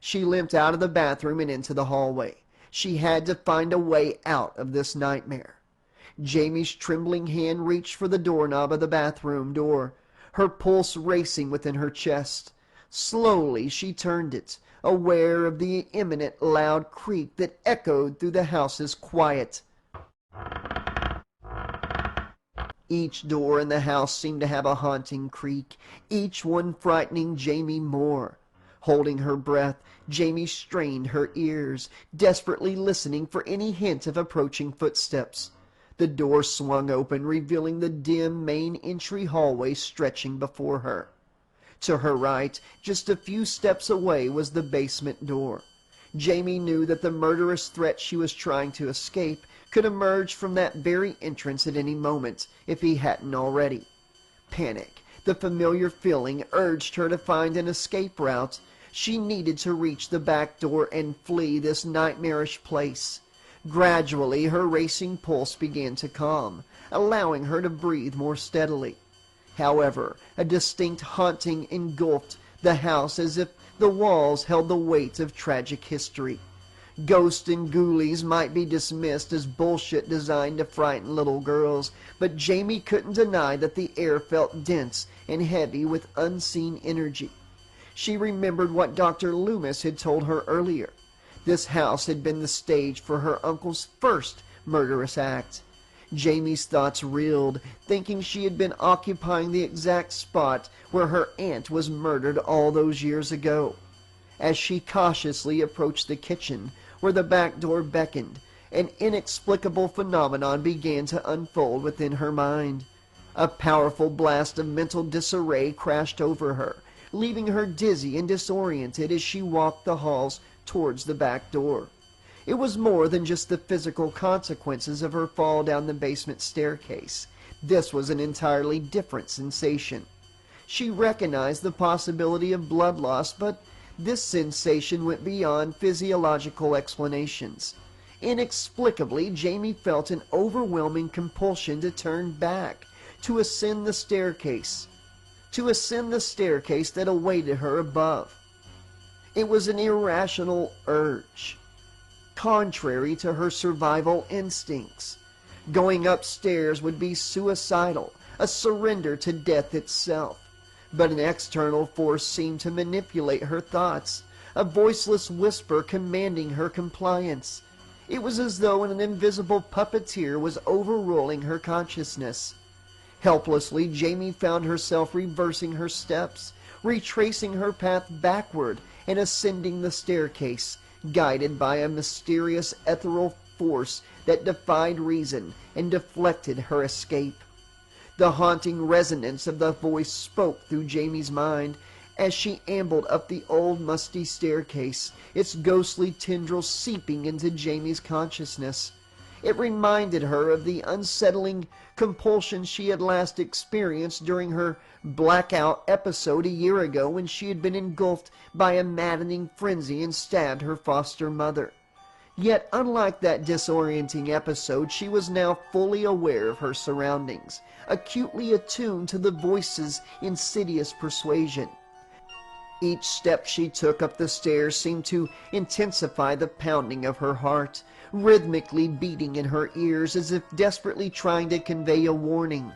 She limped out of the bathroom and into the hallway. She had to find a way out of this nightmare. Jamie's trembling hand reached for the doorknob of the bathroom door, her pulse racing within her chest. Slowly she turned it, aware of the imminent loud creak that echoed through the house's quiet. Each door in the house seemed to have a haunting creak, each one frightening Jamie more. Holding her breath, Jamie strained her ears, desperately listening for any hint of approaching footsteps. The door swung open, revealing the dim main entry hallway stretching before her. To her right, just a few steps away, was the basement door. Jamie knew that the murderous threat she was trying to escape could emerge from that very entrance at any moment, if he hadn't already. Panic, the familiar feeling, urged her to find an escape route. She needed to reach the back door and flee this nightmarish place. Gradually, her racing pulse began to calm, allowing her to breathe more steadily. However, a distinct haunting engulfed the house, as if the walls held the weight of tragic history. Ghosts and ghoulies might be dismissed as bullshit designed to frighten little girls, but Jamie couldn't deny that the air felt dense and heavy with unseen energy. She remembered what Dr. Lumis had told her earlier. This house had been the stage for her uncle's first murderous act. Jamie's thoughts reeled, thinking she had been occupying the exact spot where her aunt was murdered all those years ago. As she cautiously approached the kitchen, where the back door beckoned, an inexplicable phenomenon began to unfold within her mind. A powerful blast of mental disarray crashed over her, leaving her dizzy and disoriented as she walked the halls towards the back door. It was more than just the physical consequences of her fall down the basement staircase. This was an entirely different sensation. She recognized the possibility of blood loss, but this sensation went beyond physiological explanations. Inexplicably, Jamie felt an overwhelming compulsion to turn back, to ascend the staircase that awaited her above. It was an irrational urge, contrary to her survival instincts. Going upstairs would be suicidal, a surrender to death itself. But an external force seemed to manipulate her thoughts, a voiceless whisper commanding her compliance. It was as though an invisible puppeteer was overruling her consciousness. Helplessly, Jamie found herself reversing her steps, retracing her path backward and ascending the staircase, guided by a mysterious ethereal force that defied reason and deflected her escape. The haunting resonance of the voice spoke through Jamie's mind as she ambled up the old musty staircase, its ghostly tendrils seeping into Jamie's consciousness. It reminded her of the unsettling compulsion she had last experienced during her blackout episode a year ago, when she had been engulfed by a maddening frenzy and stabbed her foster mother. Yet, unlike that disorienting episode, she was now fully aware of her surroundings, acutely attuned to the voice's insidious persuasion. Each step she took up the stairs seemed to intensify the pounding of her heart, rhythmically beating in her ears as if desperately trying to convey a warning.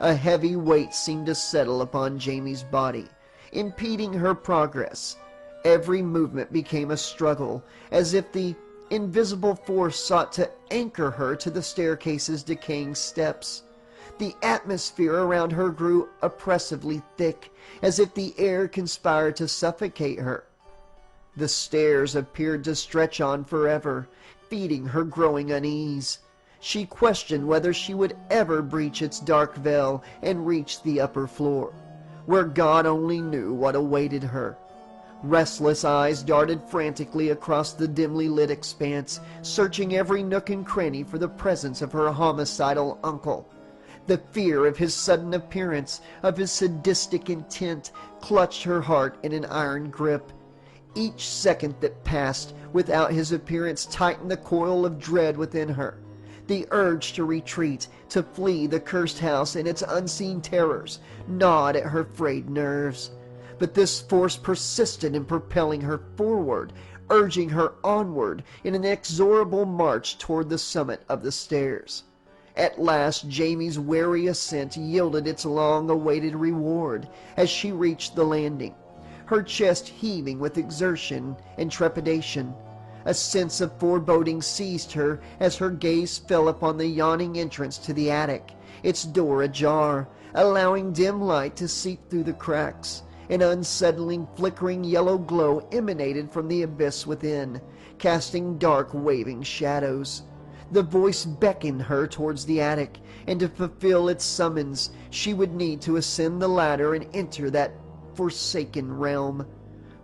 A heavy weight seemed to settle upon Jamie's body, impeding her progress. Every movement became a struggle, as if the invisible force sought to anchor her to the staircase's decaying steps. The atmosphere around her grew oppressively thick, as if the air conspired to suffocate her. The stairs appeared to stretch on forever, feeding her growing unease. She questioned whether she would ever breach its dark veil and reach the upper floor, where God only knew what awaited her. Restless eyes darted frantically across the dimly lit expanse, searching every nook and cranny for the presence of her homicidal uncle. The fear of his sudden appearance, of his sadistic intent, clutched her heart in an iron grip. Each second that passed without his appearance tightened the coil of dread within her. The urge to retreat, to flee the cursed house and its unseen terrors, gnawed at her frayed nerves. But this force persisted in propelling her forward, urging her onward in an inexorable march toward the summit of the stairs. At last Jamie's weary ascent yielded its long-awaited reward as she reached the landing, her chest heaving with exertion and trepidation. A sense of foreboding seized her as her gaze fell upon the yawning entrance to the attic, its door ajar, allowing dim light to seep through the cracks. An unsettling, flickering yellow glow emanated from the abyss within, casting dark, waving shadows. The voice beckoned her towards the attic, and to fulfill its summons, she would need to ascend the ladder and enter that forsaken realm.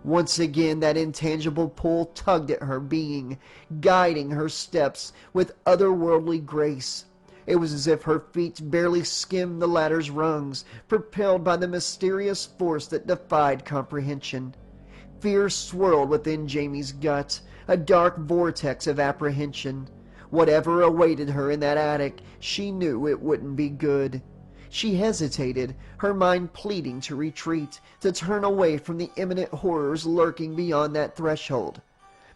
Once again that intangible pull tugged at her being, guiding her steps with otherworldly grace. It was as if her feet barely skimmed the ladder's rungs, propelled by the mysterious force that defied comprehension. Fear swirled within Jamie's gut, a dark vortex of apprehension. Whatever awaited her in that attic, she knew it wouldn't be good. She hesitated, her mind pleading to retreat, to turn away from the imminent horrors lurking beyond that threshold.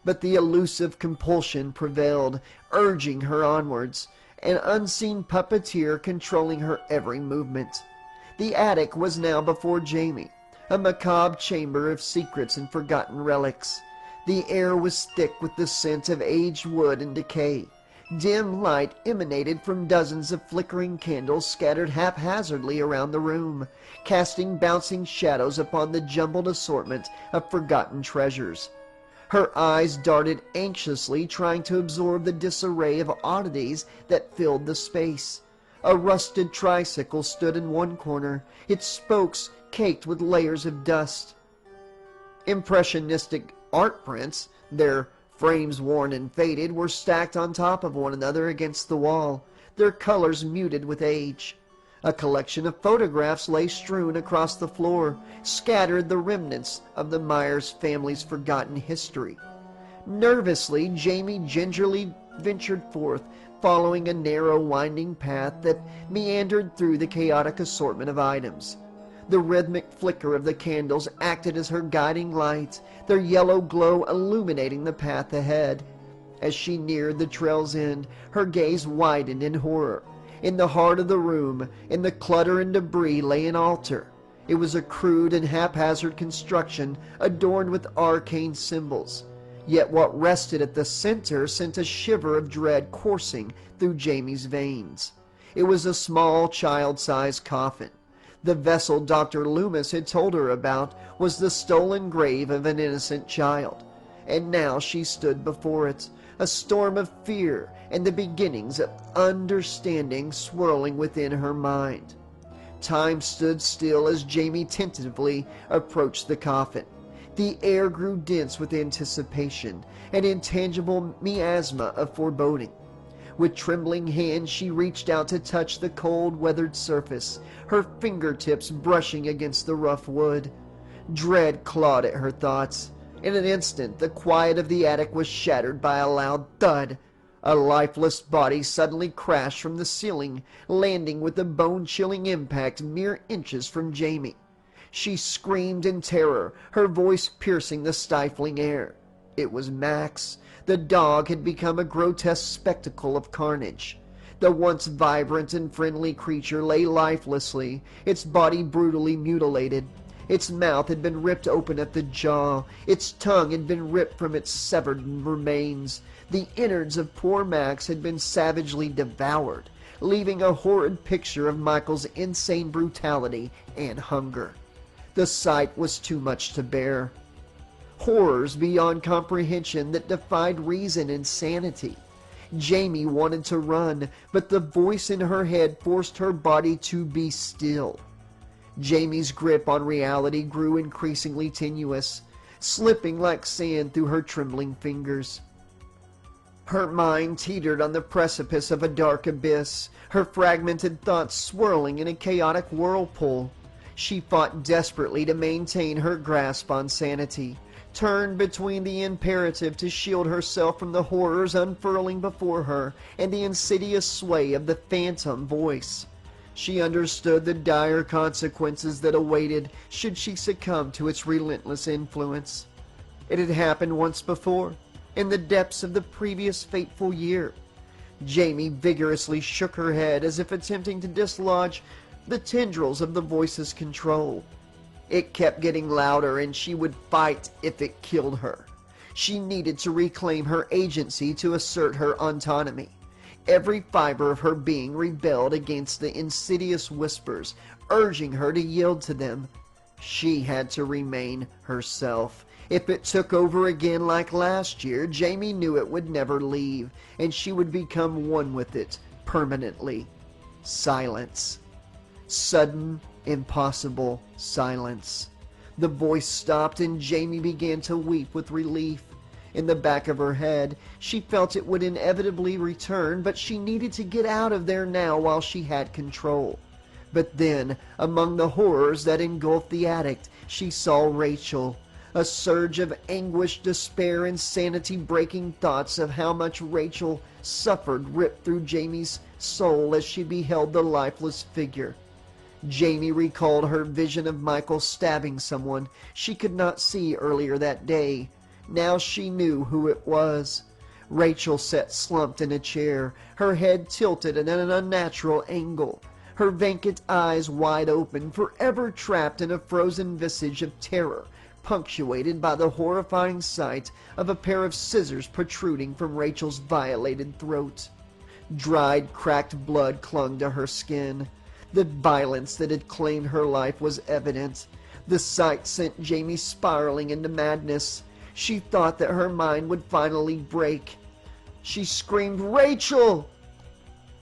But the elusive compulsion prevailed, urging her onwards, an unseen puppeteer controlling her every movement. The attic was now before Jamie, a macabre chamber of secrets and forgotten relics. The air was thick with the scent of aged wood and decay. Dim light emanated from dozens of flickering candles scattered haphazardly around the room, casting bouncing shadows upon the jumbled assortment of forgotten treasures. Her eyes darted anxiously, trying to absorb the disarray of oddities that filled the space. A rusted tricycle stood in one corner, its spokes caked with layers of dust. Impressionistic art prints, their frames worn and faded, were stacked on top of one another against the wall, their colors muted with age. A collection of photographs lay strewn across the floor, scattered the remnants of the Myers family's forgotten history. Nervously, Jamie gingerly ventured forth, following a narrow, winding path that meandered through the chaotic assortment of items. The rhythmic flicker of the candles acted as her guiding light, their yellow glow illuminating the path ahead. As she neared the trail's end, her gaze widened in horror. In the heart of the room, in the clutter and debris, lay an altar. It was a crude and haphazard construction, adorned with arcane symbols. Yet what rested at the center sent a shiver of dread coursing through Jamie's veins. It was a small, child-sized coffin. The vessel Dr. Lumis had told her about was the stolen grave of an innocent child. And now she stood before it, a storm of fear and the beginnings of understanding swirling within her mind. Time stood still as Jamie tentatively approached the coffin. The air grew dense with anticipation, an intangible miasma of foreboding. With trembling hands she reached out to touch the cold, weathered surface, her fingertips brushing against the rough wood. Dread clawed at her thoughts. In an instant, the quiet of the attic was shattered by a loud thud. A lifeless body suddenly crashed from the ceiling, landing with a bone-chilling impact mere inches from Jamie. She screamed in terror, her voice piercing the stifling air. It was Max. The dog had become a grotesque spectacle of carnage. The once vibrant and friendly creature lay lifelessly, its body brutally mutilated. Its mouth had been ripped open at the jaw. Its tongue had been ripped from its severed remains. The innards of poor Max had been savagely devoured, leaving a horrid picture of Michael's insane brutality and hunger. The sight was too much to bear. horrors beyond comprehension that defied reason and sanity. Jamie wanted to run, but the voice in her head forced her body to be still. Jamie's grip on reality grew increasingly tenuous, slipping like sand through her trembling fingers. Her mind teetered on the precipice of a dark abyss, her fragmented thoughts swirling in a chaotic whirlpool. She fought desperately to maintain her grasp on sanity, turned between the imperative to shield herself from the horrors unfurling before her and the insidious sway of the phantom voice. She understood the dire consequences that awaited should she succumb to its relentless influence. It had happened once before, in the depths of the previous fateful year. Jamie vigorously shook her head as if attempting to dislodge the tendrils of the voice's control. It kept getting louder, and she would fight if it killed her. She needed to reclaim her agency to assert her autonomy. Every fiber of her being rebelled against the insidious whispers, urging her to yield to them. She had to remain herself. If it took over again like last year, Jamie knew it would never leave, and she would become one with it permanently. Silence. Sudden, impossible silence. The voice stopped, and Jamie began to weep with relief. In the back of her head, she felt it would inevitably return, but she needed to get out of there now while she had control. But then, among the horrors that engulfed the addict, she saw Rachel. A surge of anguish, despair, and sanity-breaking thoughts of how much Rachel suffered ripped through Jamie's soul as she beheld the lifeless figure. Jamie recalled her vision of Michael stabbing someone she could not see earlier that day. Now she knew who it was. Rachel sat slumped in a chair, her head tilted at an unnatural angle, her vacant eyes wide open, forever trapped in a frozen visage of terror, punctuated by the horrifying sight of a pair of scissors protruding from Rachel's violated throat. Dried, cracked blood clung to her skin. The violence that had claimed her life was evident. The sight sent Jamie spiraling into madness. She thought that her mind would finally break. She screamed, "Rachel!"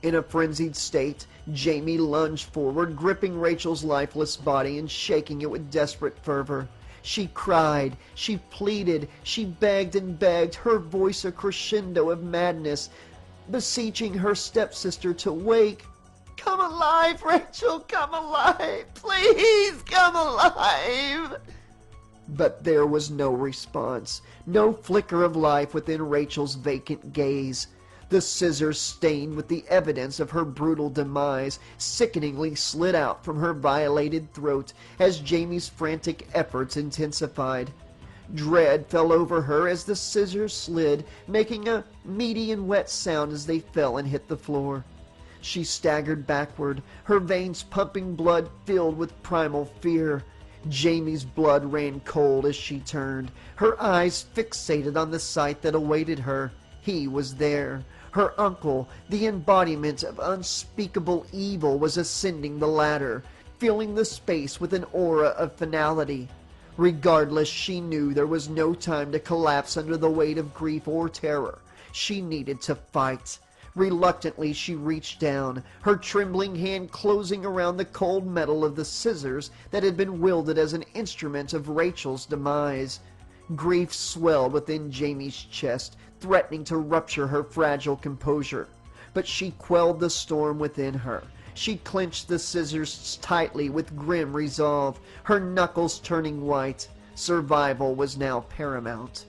In a frenzied state, Jamie lunged forward, gripping Rachel's lifeless body and shaking it with desperate fervor. She cried, she pleaded, she begged and begged, her voice a crescendo of madness, beseeching her stepsister to wake. "Come alive, Rachel, come alive! Please, come alive!" But there was no response, no flicker of life within Rachel's vacant gaze. The scissors, stained with the evidence of her brutal demise, sickeningly slid out from her violated throat as Jamie's frantic efforts intensified. Dread fell over her as the scissors slid, making a meaty and wet sound as they fell and hit the floor. She staggered backward, her veins pumping blood filled with primal fear. Jamie's blood ran cold as she turned, her eyes fixated on the sight that awaited her. He was there. Her uncle, the embodiment of unspeakable evil, was ascending the ladder, filling the space with an aura of finality. Regardless, she knew there was no time to collapse under the weight of grief or terror. She needed to fight. Reluctantly, she reached down, her trembling hand closing around the cold metal of the scissors that had been wielded as an instrument of Rachel's demise. Grief swelled within Jamie's chest, threatening to rupture her fragile composure. But she quelled the storm within her. She clenched the scissors tightly with grim resolve, her knuckles turning white. Survival was now paramount.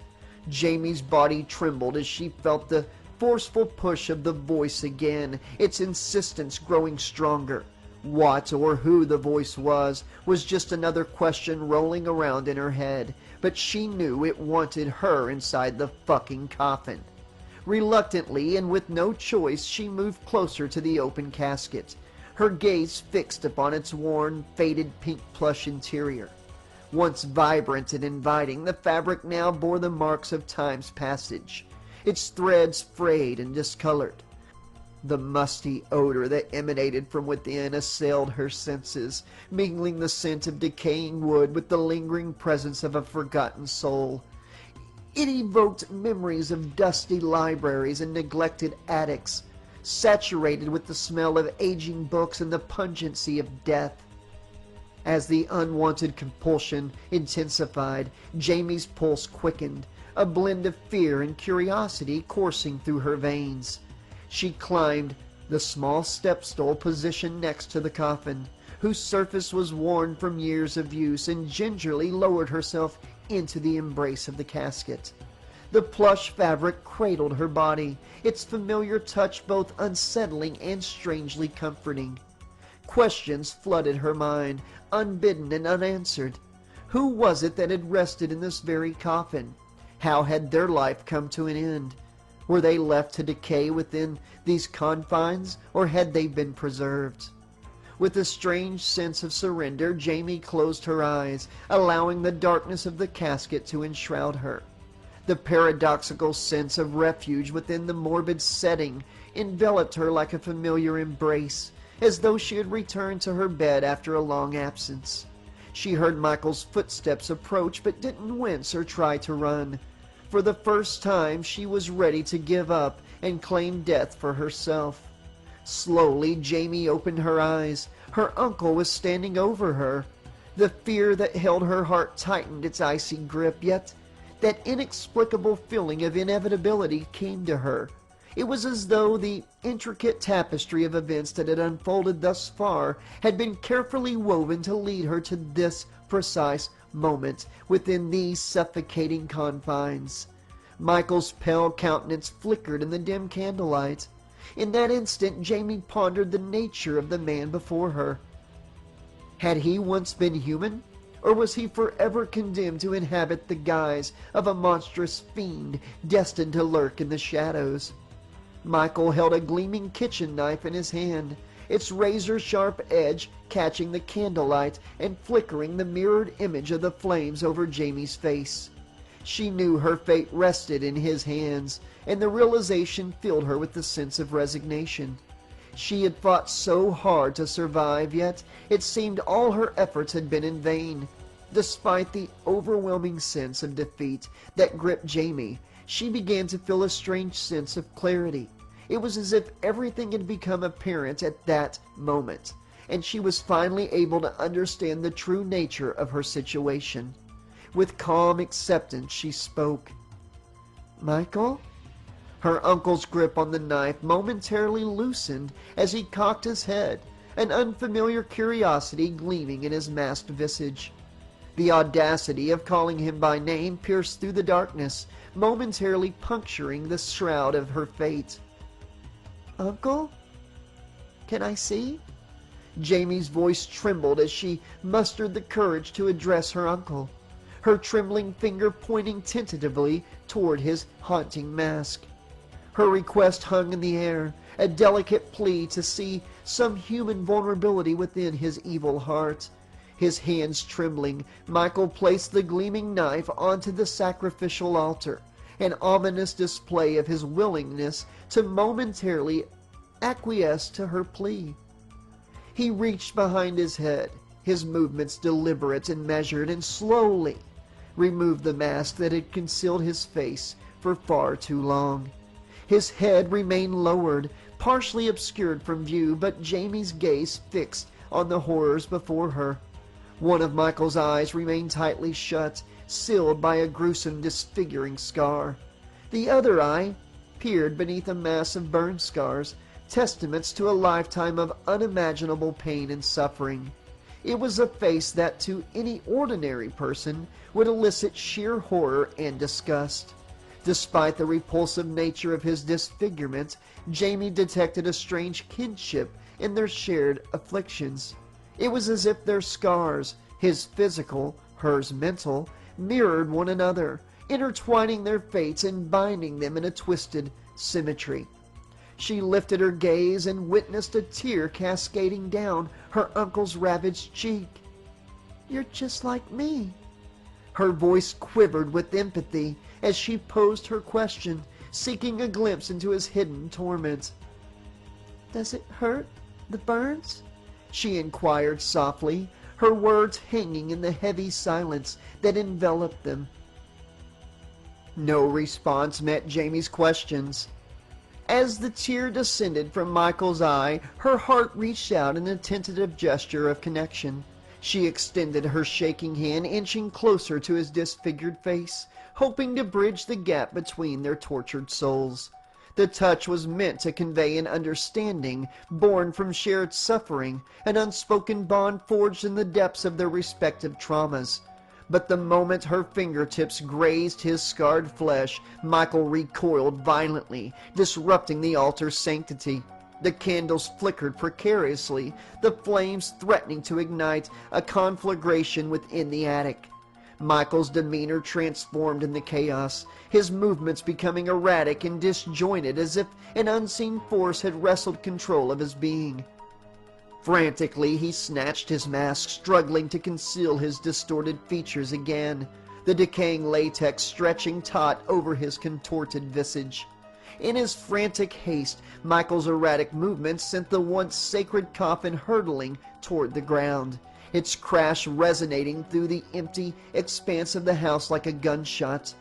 Jamie's body trembled as she felt the forceful push of the voice again, its insistence growing stronger. What or who the voice was just another question rolling around in her head, but she knew it wanted her inside the fucking coffin. Reluctantly and with no choice, she moved closer to the open casket, her gaze fixed upon its worn, faded pink plush interior. Once vibrant and inviting, the fabric now bore the marks of time's passage, its threads frayed and discolored. The musty odor that emanated from within assailed her senses, mingling the scent of decaying wood with the lingering presence of a forgotten soul. It evoked memories of dusty libraries and neglected attics, saturated with the smell of aging books and the pungency of death. As the unwanted compulsion intensified, Jamie's pulse quickened, a blend of fear and curiosity coursing through her veins. She climbed the small step-stool positioned next to the coffin, whose surface was worn from years of use, and gingerly lowered herself into the embrace of the casket. The plush fabric cradled her body, its familiar touch both unsettling and strangely comforting. Questions flooded her mind, unbidden and unanswered. Who was it that had rested in this very coffin? How had their life come to an end? Were they left to decay within these confines, or had they been preserved? With a strange sense of surrender, Jamie closed her eyes, allowing the darkness of the casket to enshroud her. The paradoxical sense of refuge within the morbid setting enveloped her like a familiar embrace, as though she had returned to her bed after a long absence. She heard Michael's footsteps approach, but didn't wince or try to run. For the first time, she was ready to give up and claim death for herself. Slowly, Jamie opened her eyes. Her uncle was standing over her. The fear that held her heart tightened its icy grip, yet that inexplicable feeling of inevitability came to her. It was as though the intricate tapestry of events that had unfolded thus far had been carefully woven to lead her to this precise moment within these suffocating confines. Michael's pale countenance flickered in the dim candlelight. In that instant, Jamie pondered the nature of the man before her. Had he once been human, or was he forever condemned to inhabit the guise of a monstrous fiend destined to lurk in the shadows? Michael held a gleaming kitchen knife in his hand, its razor-sharp edge catching the candlelight and flickering the mirrored image of the flames over Jamie's face. She knew her fate rested in his hands, and the realization filled her with a sense of resignation. She had fought so hard to survive, yet it seemed all her efforts had been in vain. Despite the overwhelming sense of defeat that gripped Jamie, she began to feel a strange sense of clarity. It was as if everything had become apparent at that moment, and she was finally able to understand the true nature of her situation. With calm acceptance, she spoke. "Michael?" Her uncle's grip on the knife momentarily loosened as he cocked his head, an unfamiliar curiosity gleaming in his masked visage. The audacity of calling him by name pierced through the darkness, momentarily puncturing the shroud of her fate. "Uncle? Can I see?" Jamie's voice trembled as she mustered the courage to address her uncle, her trembling finger pointing tentatively toward his haunting mask. Her request hung in the air, a delicate plea to see some human vulnerability within his evil heart. His hands trembling, Michael placed the gleaming knife onto the sacrificial altar, an ominous display of his willingness to momentarily acquiesce to her plea. He reached behind his head, his movements deliberate and measured, and slowly removed the mask that had concealed his face for far too long. His head remained lowered, partially obscured from view, but Jamie's gaze fixed on the horrors before her. One of Michael's eyes remained tightly shut, sealed by a gruesome disfiguring scar. The other eye peered beneath a mass of burn scars, testaments to a lifetime of unimaginable pain and suffering. It was a face that to any ordinary person would elicit sheer horror and disgust. Despite the repulsive nature of his disfigurement, Jamie detected a strange kinship in their shared afflictions. It was as if their scars, his physical, hers mental, mirrored one another, intertwining their fates and binding them in a twisted symmetry. She lifted her gaze and witnessed a tear cascading down her uncle's ravaged cheek. "You're just like me." Her voice quivered with empathy as she posed her question, seeking a glimpse into his hidden torment. "Does it hurt, the burns?" she inquired softly, her words hanging in the heavy silence that enveloped them. No response met Jamie's questions. As the tear descended from Michael's eye, her heart reached out in a tentative gesture of connection. She extended her shaking hand, inching closer to his disfigured face, hoping to bridge the gap between their tortured souls. The touch was meant to convey an understanding born from shared suffering, an unspoken bond forged in the depths of their respective traumas. But the moment her fingertips grazed his scarred flesh, Michael recoiled violently, disrupting the altar's sanctity. The candles flickered precariously, the flames threatening to ignite a conflagration within the attic. Michael's demeanor transformed in the chaos, his movements becoming erratic and disjointed as if an unseen force had wrestled control of his being. Frantically, he snatched his mask, struggling to conceal his distorted features again, the decaying latex stretching taut over his contorted visage. In his frantic haste, Michael's erratic movements sent the once sacred coffin hurtling toward the ground, its crash resonating through the empty expanse of the house like a gunshot.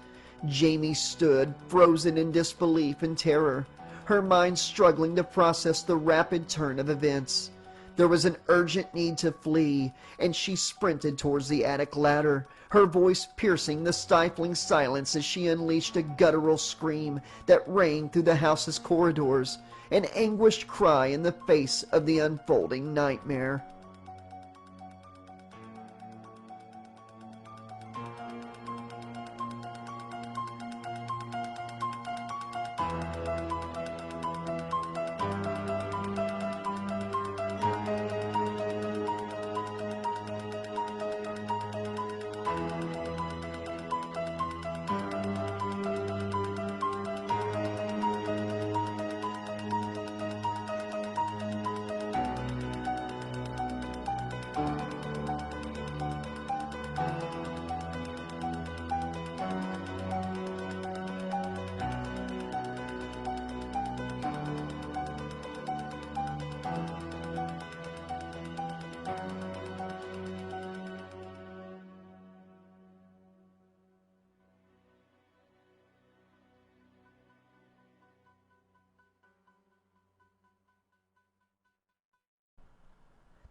Jamie stood, frozen in disbelief and terror, her mind struggling to process the rapid turn of events. There was an urgent need to flee, and she sprinted towards the attic ladder, her voice piercing the stifling silence as she unleashed a guttural scream that rang through the house's corridors, an anguished cry in the face of the unfolding nightmare.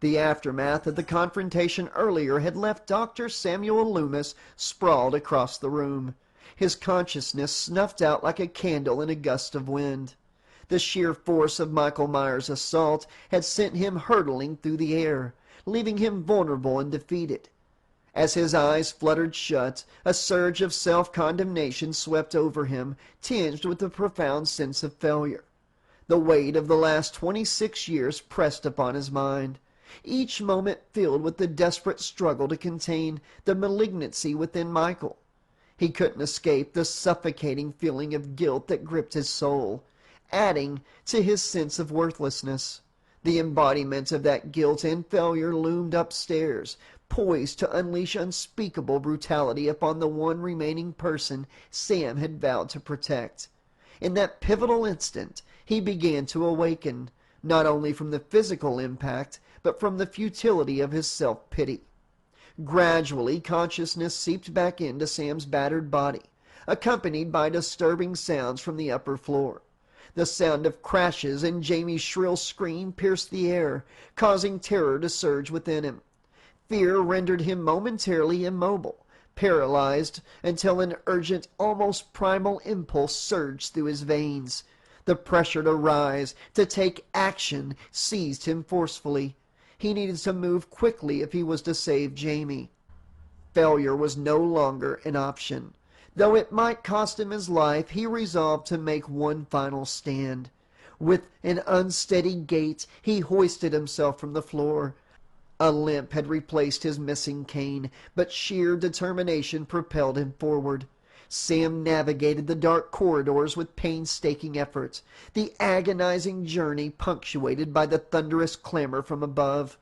The aftermath of the confrontation earlier had left Dr. Samuel Lumis sprawled across the room, his consciousness snuffed out like a candle in a gust of wind. The sheer force of Michael Myers' assault had sent him hurtling through the air, leaving him vulnerable and defeated. As his eyes fluttered shut, a surge of self-condemnation swept over him, tinged with a profound sense of failure. The weight of the last 26 years pressed upon his mind, each moment filled with the desperate struggle to contain the malignancy within Michael. He couldn't escape the suffocating feeling of guilt that gripped his soul, adding to his sense of worthlessness. The embodiment of that guilt and failure loomed upstairs, poised to unleash unspeakable brutality upon the one remaining person Sam had vowed to protect. In that pivotal instant, he began to awaken, not only from the physical impact, but from the futility of his self-pity. Gradually, consciousness seeped back into Sam's battered body, accompanied by disturbing sounds from the upper floor. The sound of crashes and Jamie's shrill scream pierced the air, causing terror to surge within him. Fear rendered him momentarily immobile, paralyzed until an urgent, almost primal impulse surged through his veins. The pressure to rise, to take action, seized him forcefully. He needed to move quickly if he was to save Jamie. Failure was no longer an option. Though it might cost him his life, he resolved to make one final stand. With an unsteady gait, he hoisted himself from the floor. A limp had replaced his missing cane, but sheer determination propelled him forward. Sam navigated the dark corridors with painstaking effort, the agonizing journey punctuated by the thunderous clamor from above.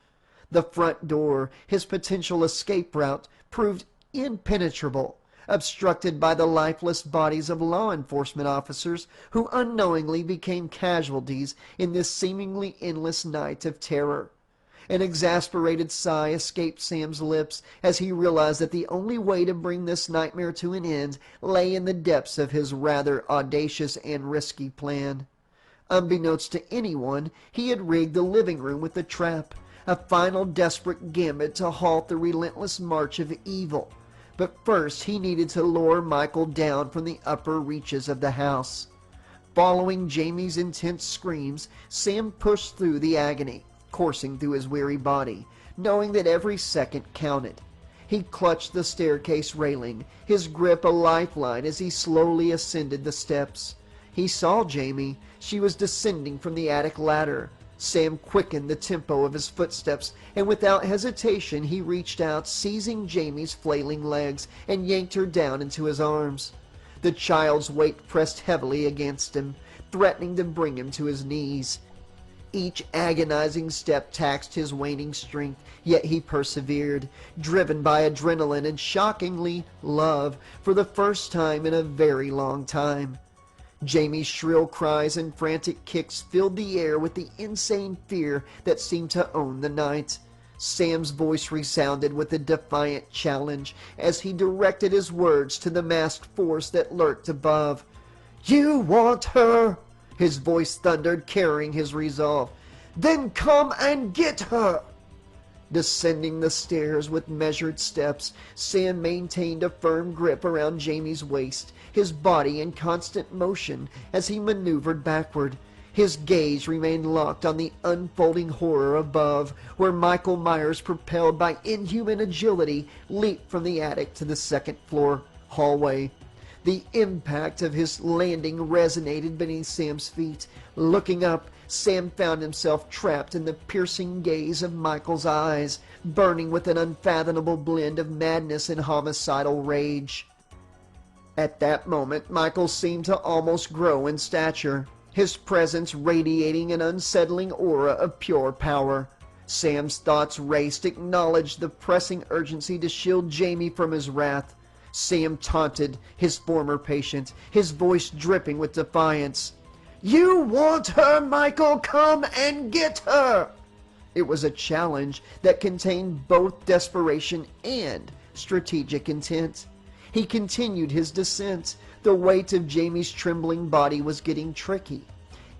The front door, his potential escape route, proved impenetrable, obstructed by the lifeless bodies of law enforcement officers who unknowingly became casualties in this seemingly endless night of terror. An exasperated sigh escaped Sam's lips as he realized that the only way to bring this nightmare to an end lay in the depths of his rather audacious and risky plan. Unbeknownst to anyone, he had rigged the living room with a trap, a final desperate gambit to halt the relentless march of evil. But first he needed to lure Michael down from the upper reaches of the house. Following Jamie's intense screams, Sam pushed through the agony, coursing through his weary body, knowing that every second counted. He clutched the staircase railing, his grip a lifeline as he slowly ascended the steps. He saw Jamie. She was descending from the attic ladder. Sam quickened the tempo of his footsteps, and without hesitation he reached out, seizing Jamie's flailing legs, and yanked her down into his arms. The child's weight pressed heavily against him, threatening to bring him to his knees. Each agonizing step taxed his waning strength, yet he persevered, driven by adrenaline and, shockingly, love, for the first time in a very long time. Jamie's shrill cries and frantic kicks filled the air with the insane fear that seemed to own the night. Sam's voice resounded with a defiant challenge as he directed his words to the masked force that lurked above. "You want her!" his voice thundered, carrying his resolve. "Then come and get her!" Descending the stairs with measured steps, Sam maintained a firm grip around Jamie's waist, his body in constant motion as he maneuvered backward. His gaze remained locked on the unfolding horror above, where Michael Myers, propelled by inhuman agility, leaped from the attic to the second-floor hallway. The impact of his landing resonated beneath Sam's feet. Looking up, Sam found himself trapped in the piercing gaze of Michael's eyes, burning with an unfathomable blend of madness and homicidal rage. At that moment, Michael seemed to almost grow in stature, his presence radiating an unsettling aura of pure power. Sam's thoughts raced, acknowledged the pressing urgency to shield Jamie from his wrath. Sam taunted his former patient, his voice dripping with defiance. "You want her, Michael? Come and get her!" It was a challenge that contained both desperation and strategic intent. He continued his descent. The weight of Jamie's trembling body was getting tricky.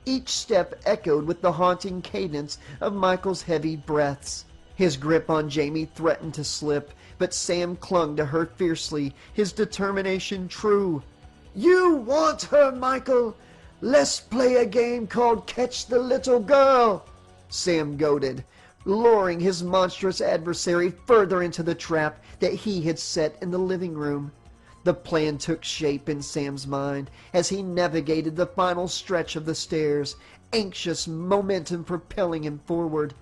Each step echoed with the haunting cadence of Michael's heavy breaths. His grip on Jamie threatened to slip, but Sam clung to her fiercely, his determination true. "You want her, Michael? Let's play a game called Catch the Little Girl," Sam goaded, luring his monstrous adversary further into the trap that he had set in the living room. The plan took shape in Sam's mind as he navigated the final stretch of the stairs, anxious momentum propelling him forward.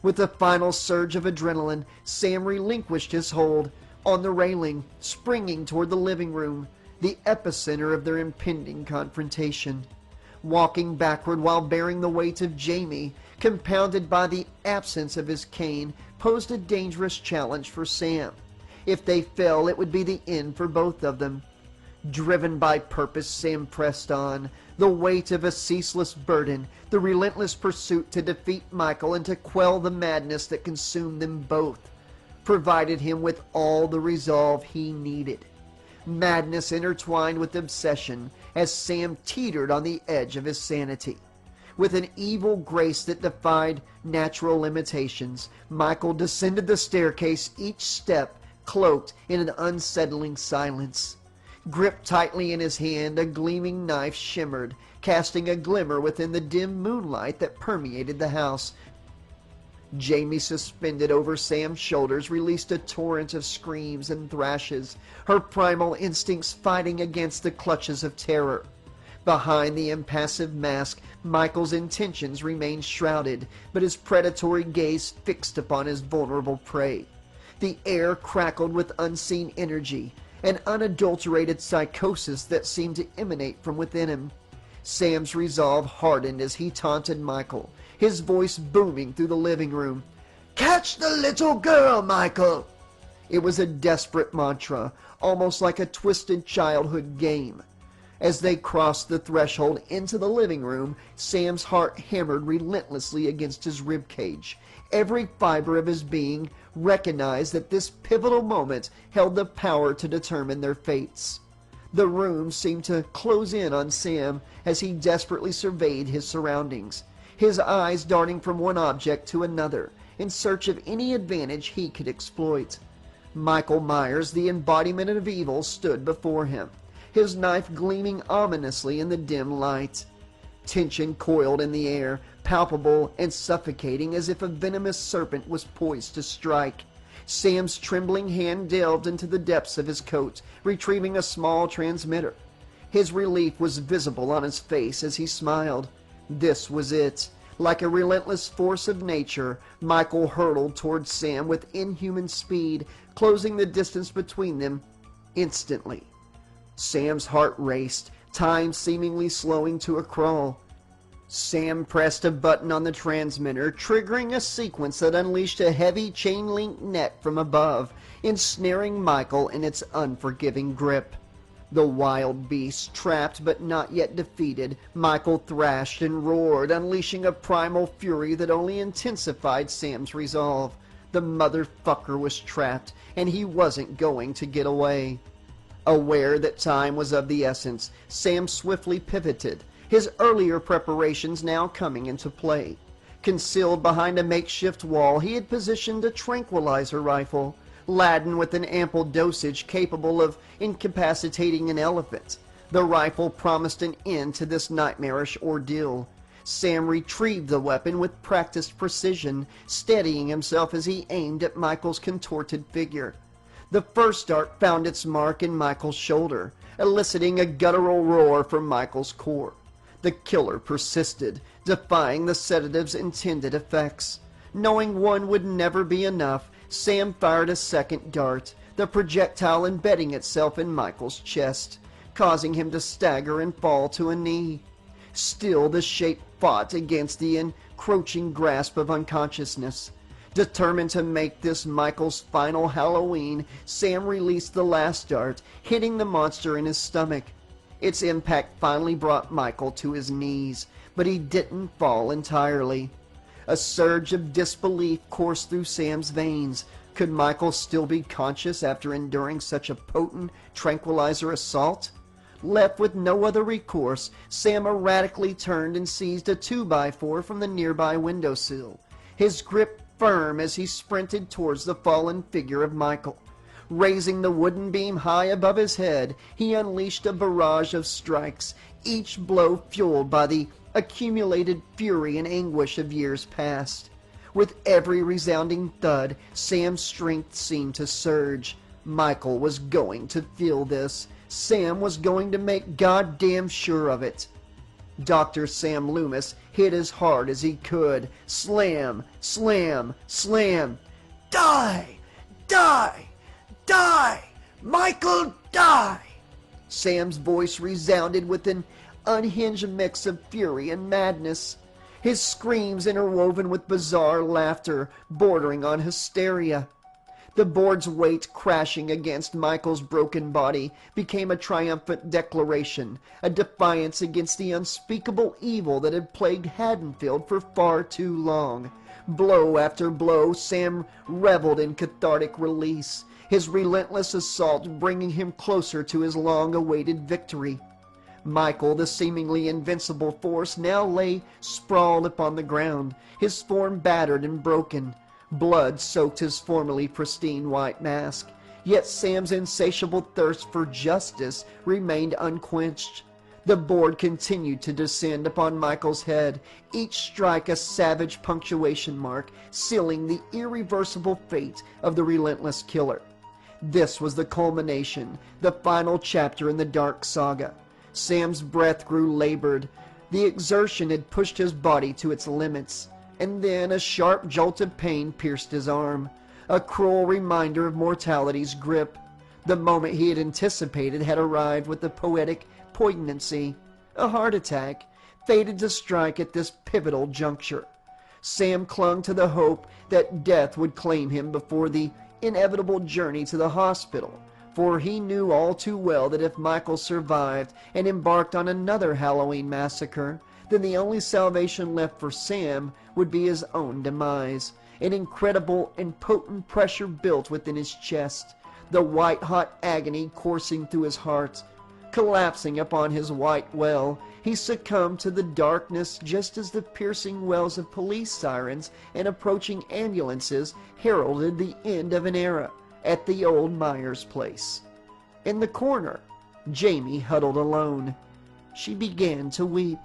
With a final surge of adrenaline, Sam relinquished his hold on the railing, springing toward the living room, the epicenter of their impending confrontation. Walking backward while bearing the weight of Jamie, compounded by the absence of his cane, posed a dangerous challenge for Sam. If they fell, it would be the end for both of them. Driven by purpose, Sam pressed on, the weight of a ceaseless burden, the relentless pursuit to defeat Michael and to quell the madness that consumed them both, provided him with all the resolve he needed. Madness intertwined with obsession as Sam teetered on the edge of his sanity. With an evil grace that defied natural limitations, Michael descended the staircase, each step cloaked in an unsettling silence. Gripped tightly in his hand, a gleaming knife shimmered, casting a glimmer within the dim moonlight that permeated the house. Jamie, suspended over Sam's shoulders, released a torrent of screams and thrashes, her primal instincts fighting against the clutches of terror. Behind the impassive mask, Michael's intentions remained shrouded, but his predatory gaze fixed upon his vulnerable prey. The air crackled with unseen energy, an unadulterated psychosis that seemed to emanate from within him. Sam's resolve hardened as he taunted Michael, his voice booming through the living room. "Catch the little girl, Michael!" It was a desperate mantra, almost like a twisted childhood game. As they crossed the threshold into the living room, Sam's heart hammered relentlessly against his ribcage. Every fiber of his being recognized that this pivotal moment held the power to determine their fates. The room seemed to close in on Sam as he desperately surveyed his surroundings, his eyes darting from one object to another in search of any advantage he could exploit. Michael Myers, the embodiment of evil, stood before him, his knife gleaming ominously in the dim light. Tension coiled in the air, palpable and suffocating, as if a venomous serpent was poised to strike. Sam's trembling hand delved into the depths of his coat, retrieving a small transmitter. His relief was visible on his face as he smiled. This was it. Like a relentless force of nature, Michael hurtled towards Sam with inhuman speed, closing the distance between them instantly. Sam's heart raced, time seemingly slowing to a crawl. Sam pressed a button on the transmitter, triggering a sequence that unleashed a heavy chain-link net from above, ensnaring Michael in its unforgiving grip. The wild beast, trapped but not yet defeated, Michael thrashed and roared, unleashing a primal fury that only intensified Sam's resolve. The motherfucker was trapped, and he wasn't going to get away. Aware that time was of the essence, Sam swiftly pivoted, his earlier preparations now coming into play. Concealed behind a makeshift wall, he had positioned a tranquilizer rifle, laden with an ample dosage capable of incapacitating an elephant. The rifle promised an end to this nightmarish ordeal. Sam retrieved the weapon with practiced precision, steadying himself as he aimed at Michael's contorted figure. The first dart found its mark in Michael's shoulder, eliciting a guttural roar from Michael's core. The killer persisted, defying the sedative's intended effects. Knowing one would never be enough, Sam fired a second dart, the projectile embedding itself in Michael's chest, causing him to stagger and fall to a knee. Still, the shape fought against the encroaching grasp of unconsciousness. Determined to make this Michael's final Halloween, Sam released the last dart, hitting the monster in his stomach. Its impact finally brought Michael to his knees, but he didn't fall entirely. A surge of disbelief coursed through Sam's veins. Could Michael still be conscious after enduring such a potent tranquilizer assault? Left with no other recourse, Sam erratically turned and seized a 2x4 from the nearby windowsill, his grip firm as he sprinted towards the fallen figure of Michael. Raising the wooden beam high above his head, he unleashed a barrage of strikes, each blow fueled by the accumulated fury and anguish of years past. With every resounding thud, Sam's strength seemed to surge. Michael was going to feel this. Sam was going to make goddamn sure of it. Dr. Sam Lumis hit as hard as he could. Slam, slam, slam. Die! Die! Die! Michael, die! Sam's voice resounded with an unhinged mix of fury and madness, his screams interwoven with bizarre laughter bordering on hysteria. The board's weight crashing against Michael's broken body became a triumphant declaration, a defiance against the unspeakable evil that had plagued Hadenfield for far too long. Blow after blow, Sam reveled in cathartic release, his relentless assault bringing him closer to his long-awaited victory. Michael, the seemingly invincible force, now lay sprawled upon the ground, his form battered and broken. Blood soaked his formerly pristine white mask, yet Sam's insatiable thirst for justice remained unquenched. The board continued to descend upon Michael's head, each strike a savage punctuation mark, sealing the irreversible fate of the relentless killer. This was the culmination, the final chapter in the dark saga. Sam's breath grew labored. The exertion had pushed his body to its limits. And then a sharp jolt of pain pierced his arm, a cruel reminder of mortality's grip. The moment he had anticipated had arrived with the poetic poignancy. A heart attack, fated to strike at this pivotal juncture. Sam clung to the hope that death would claim him before the inevitable journey to the hospital, for he knew all too well that if Michael survived and embarked on another Halloween massacre, then the only salvation left for Sam would be his own demise. An incredible and potent pressure built within his chest, the white-hot agony coursing through his heart. Collapsing upon his white well, he succumbed to the darkness just as the piercing wails of police sirens and approaching ambulances heralded the end of an era at the old Myers place. In the corner, Jamie huddled alone. She began to weep.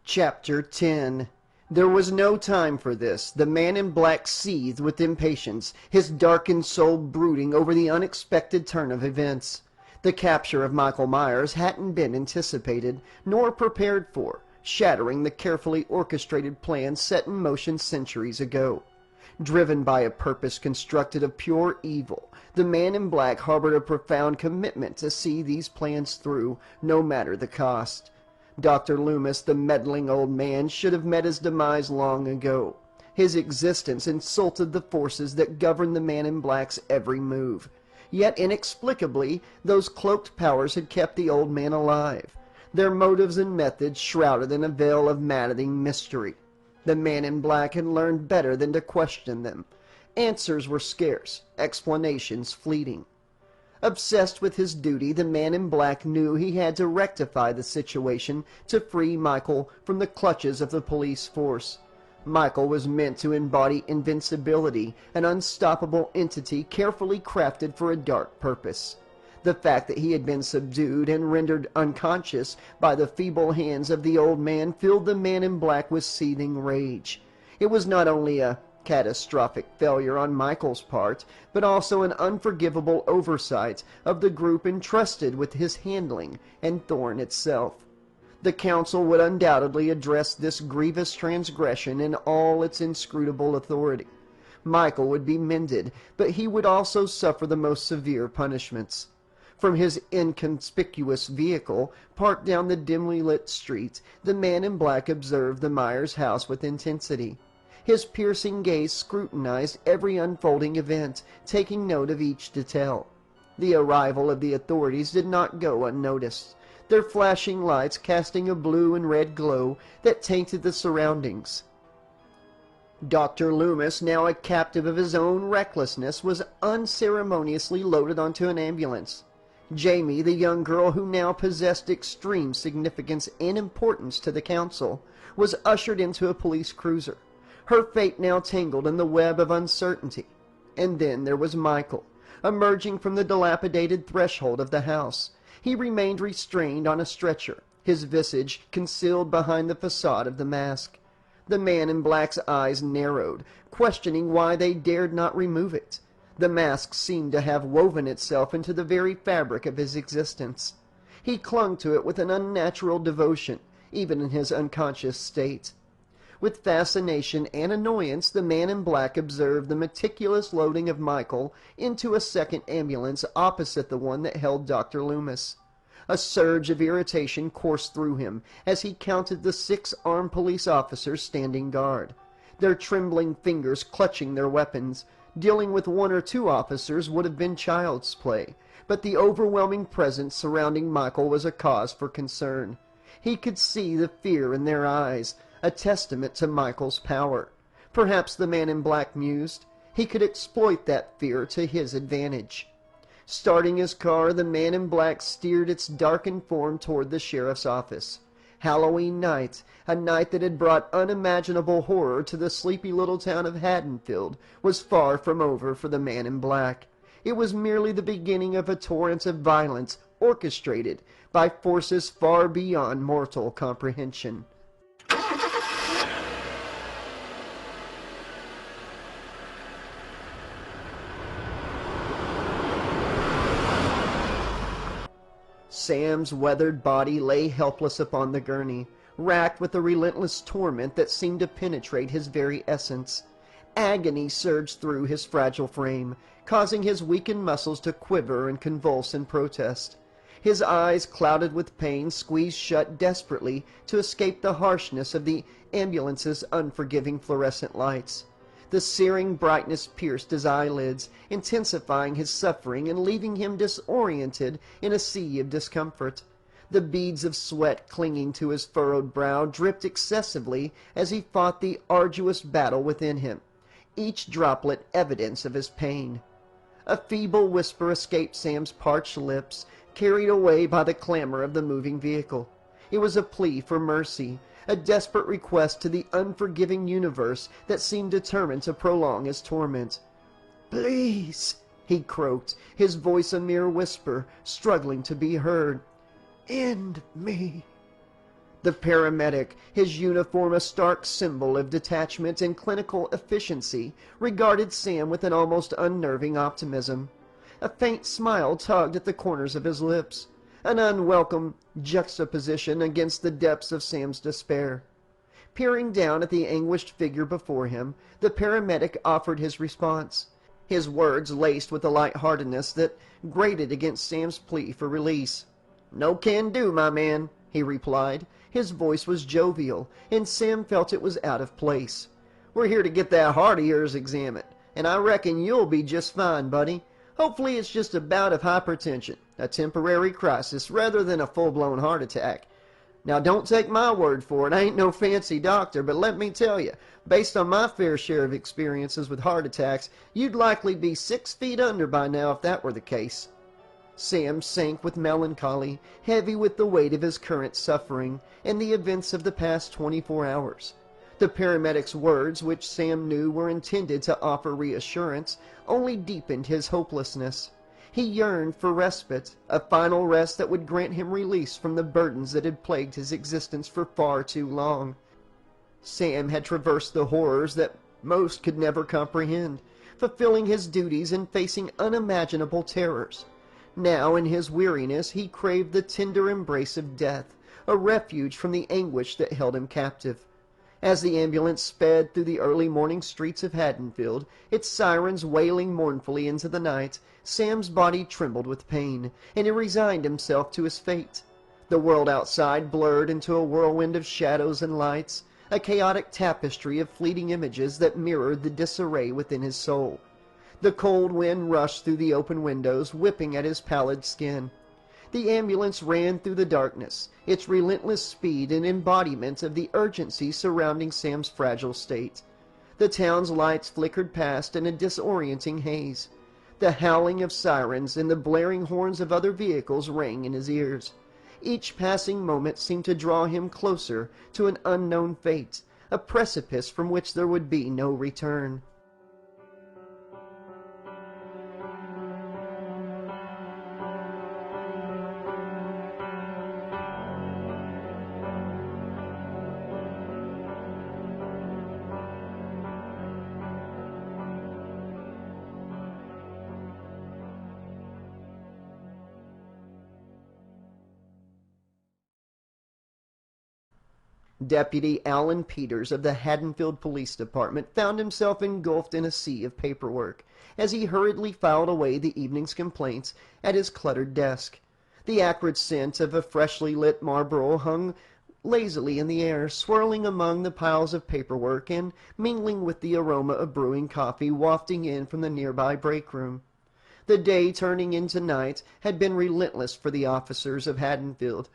Chapter 10. There was no time for this. The man in black seethed with impatience, his darkened soul brooding over the unexpected turn of events. The capture of Michael Myers hadn't been anticipated, nor prepared for, shattering the carefully orchestrated plan set in motion centuries ago. Driven by a purpose constructed of pure evil, the man in black harbored a profound commitment to see these plans through, no matter the cost. Dr. Lumis, the meddling old man, should have met his demise long ago. His existence insulted the forces that governed the man in black's every move. Yet inexplicably, those cloaked powers had kept the old man alive, their motives and methods shrouded in a veil of maddening mystery. The man in black had learned better than to question them. Answers were scarce, explanations fleeting. Obsessed with his duty, the man in black knew he had to rectify the situation to free Michael from the clutches of the police force. Michael was meant to embody invincibility, an unstoppable entity carefully crafted for a dark purpose. The fact that he had been subdued and rendered unconscious by the feeble hands of the old man filled the man in black with seething rage. It was not only a catastrophic failure on Michael's part, but also an unforgivable oversight of the group entrusted with his handling and Thorne itself. The council would undoubtedly address this grievous transgression in all its inscrutable authority. Michael would be mended, but he would also suffer the most severe punishments. From his inconspicuous vehicle, parked down the dimly lit street, the man in black observed the Myers house with intensity. His piercing gaze scrutinized every unfolding event, taking note of each detail. The arrival of the authorities did not go unnoticed, their flashing lights casting a blue and red glow that tainted the surroundings. Dr. Lumis, now a captive of his own recklessness, was unceremoniously loaded onto an ambulance. Jamie, the young girl who now possessed extreme significance and importance to the council, was ushered into a police cruiser, her fate now tangled in the web of uncertainty. And then there was Michael, emerging from the dilapidated threshold of the house. He remained restrained on a stretcher, his visage concealed behind the facade of the mask. The man in black's eyes narrowed, questioning why they dared not remove it. The mask seemed to have woven itself into the very fabric of his existence. He clung to it with an unnatural devotion, even in his unconscious state. With fascination and annoyance, the man in black observed the meticulous loading of Michael into a second ambulance opposite the one that held Dr. Lumis. A surge of irritation coursed through him as he counted the 6 armed police officers standing guard, their trembling fingers clutching their weapons. Dealing with 1 or 2 officers would have been child's play, but the overwhelming presence surrounding Michael was a cause for concern. He could see the fear in their eyes, a testament to Michael's power. Perhaps, the man in black mused, he could exploit that fear to his advantage. Starting his car, the man in black steered its darkened form toward the sheriff's office. Halloween night, a night that had brought unimaginable horror to the sleepy little town of Hadenfield, was far from over for the man in black. It was merely the beginning of a torrent of violence orchestrated by forces far beyond mortal comprehension. Sam's weathered body lay helpless upon the gurney, racked with a relentless torment that seemed to penetrate his very essence. Agony surged through his fragile frame, causing his weakened muscles to quiver and convulse in protest. His eyes, clouded with pain, squeezed shut desperately to escape the harshness of the ambulance's unforgiving fluorescent lights. The searing brightness pierced his eyelids, intensifying his suffering and leaving him disoriented in a sea of discomfort. The beads of sweat clinging to his furrowed brow dripped excessively as he fought the arduous battle within him, each droplet evidence of his pain. A feeble whisper escaped Sam's parched lips, carried away by the clamor of the moving vehicle. It was a plea for mercy, a desperate request to the unforgiving universe that seemed determined to prolong his torment. "Please," he croaked, his voice a mere whisper, struggling to be heard. "End me." The paramedic, his uniform a stark symbol of detachment and clinical efficiency, regarded Sam with an almost unnerving optimism. A faint smile tugged at the corners of his lips, an unwelcome juxtaposition against the depths of Sam's despair. Peering down at the anguished figure before him, the paramedic offered his response, his words laced with a lightheartedness that grated against Sam's plea for release. "No can do, my man," he replied. His voice was jovial, and Sam felt it was out of place. "We're here to get that heart of yours examined, and I reckon you'll be just fine, buddy. Hopefully it's just a bout of hypertension, a temporary crisis rather than a full-blown heart attack. Now don't take my word for it, I ain't no fancy doctor, but let me tell you, based on my fair share of experiences with heart attacks, you'd likely be 6 feet under by now if that were the case." Sam sank with melancholy, heavy with the weight of his current suffering and the events of the past 24 hours. The paramedic's words, which Sam knew were intended to offer reassurance, only deepened his hopelessness. He yearned for respite, a final rest that would grant him release from the burdens that had plagued his existence for far too long. Sam had traversed the horrors that most could never comprehend, fulfilling his duties and facing unimaginable terrors. Now, in his weariness, he craved the tender embrace of death, a refuge from the anguish that held him captive. As the ambulance sped through the early morning streets of Hadenfield, its sirens wailing mournfully into the night, Sam's body trembled with pain, and he resigned himself to his fate. The world outside blurred into a whirlwind of shadows and lights, a chaotic tapestry of fleeting images that mirrored the disarray within his soul. The cold wind rushed through the open windows, whipping at his pallid skin. The ambulance ran through the darkness, its relentless speed an embodiment of the urgency surrounding Sam's fragile state. The town's lights flickered past in a disorienting haze. The howling of sirens and the blaring horns of other vehicles rang in his ears. Each passing moment seemed to draw him closer to an unknown fate, a precipice from which there would be no return. Deputy Alan Peters of the Hadenfield Police Department found himself engulfed in a sea of paperwork as he hurriedly filed away the evening's complaints at his cluttered desk. The acrid scent of a freshly lit Marlboro hung lazily in the air, swirling among the piles of paperwork and mingling with the aroma of brewing coffee wafting in from the nearby break room. The day turning into night had been relentless for the officers of Hadenfield.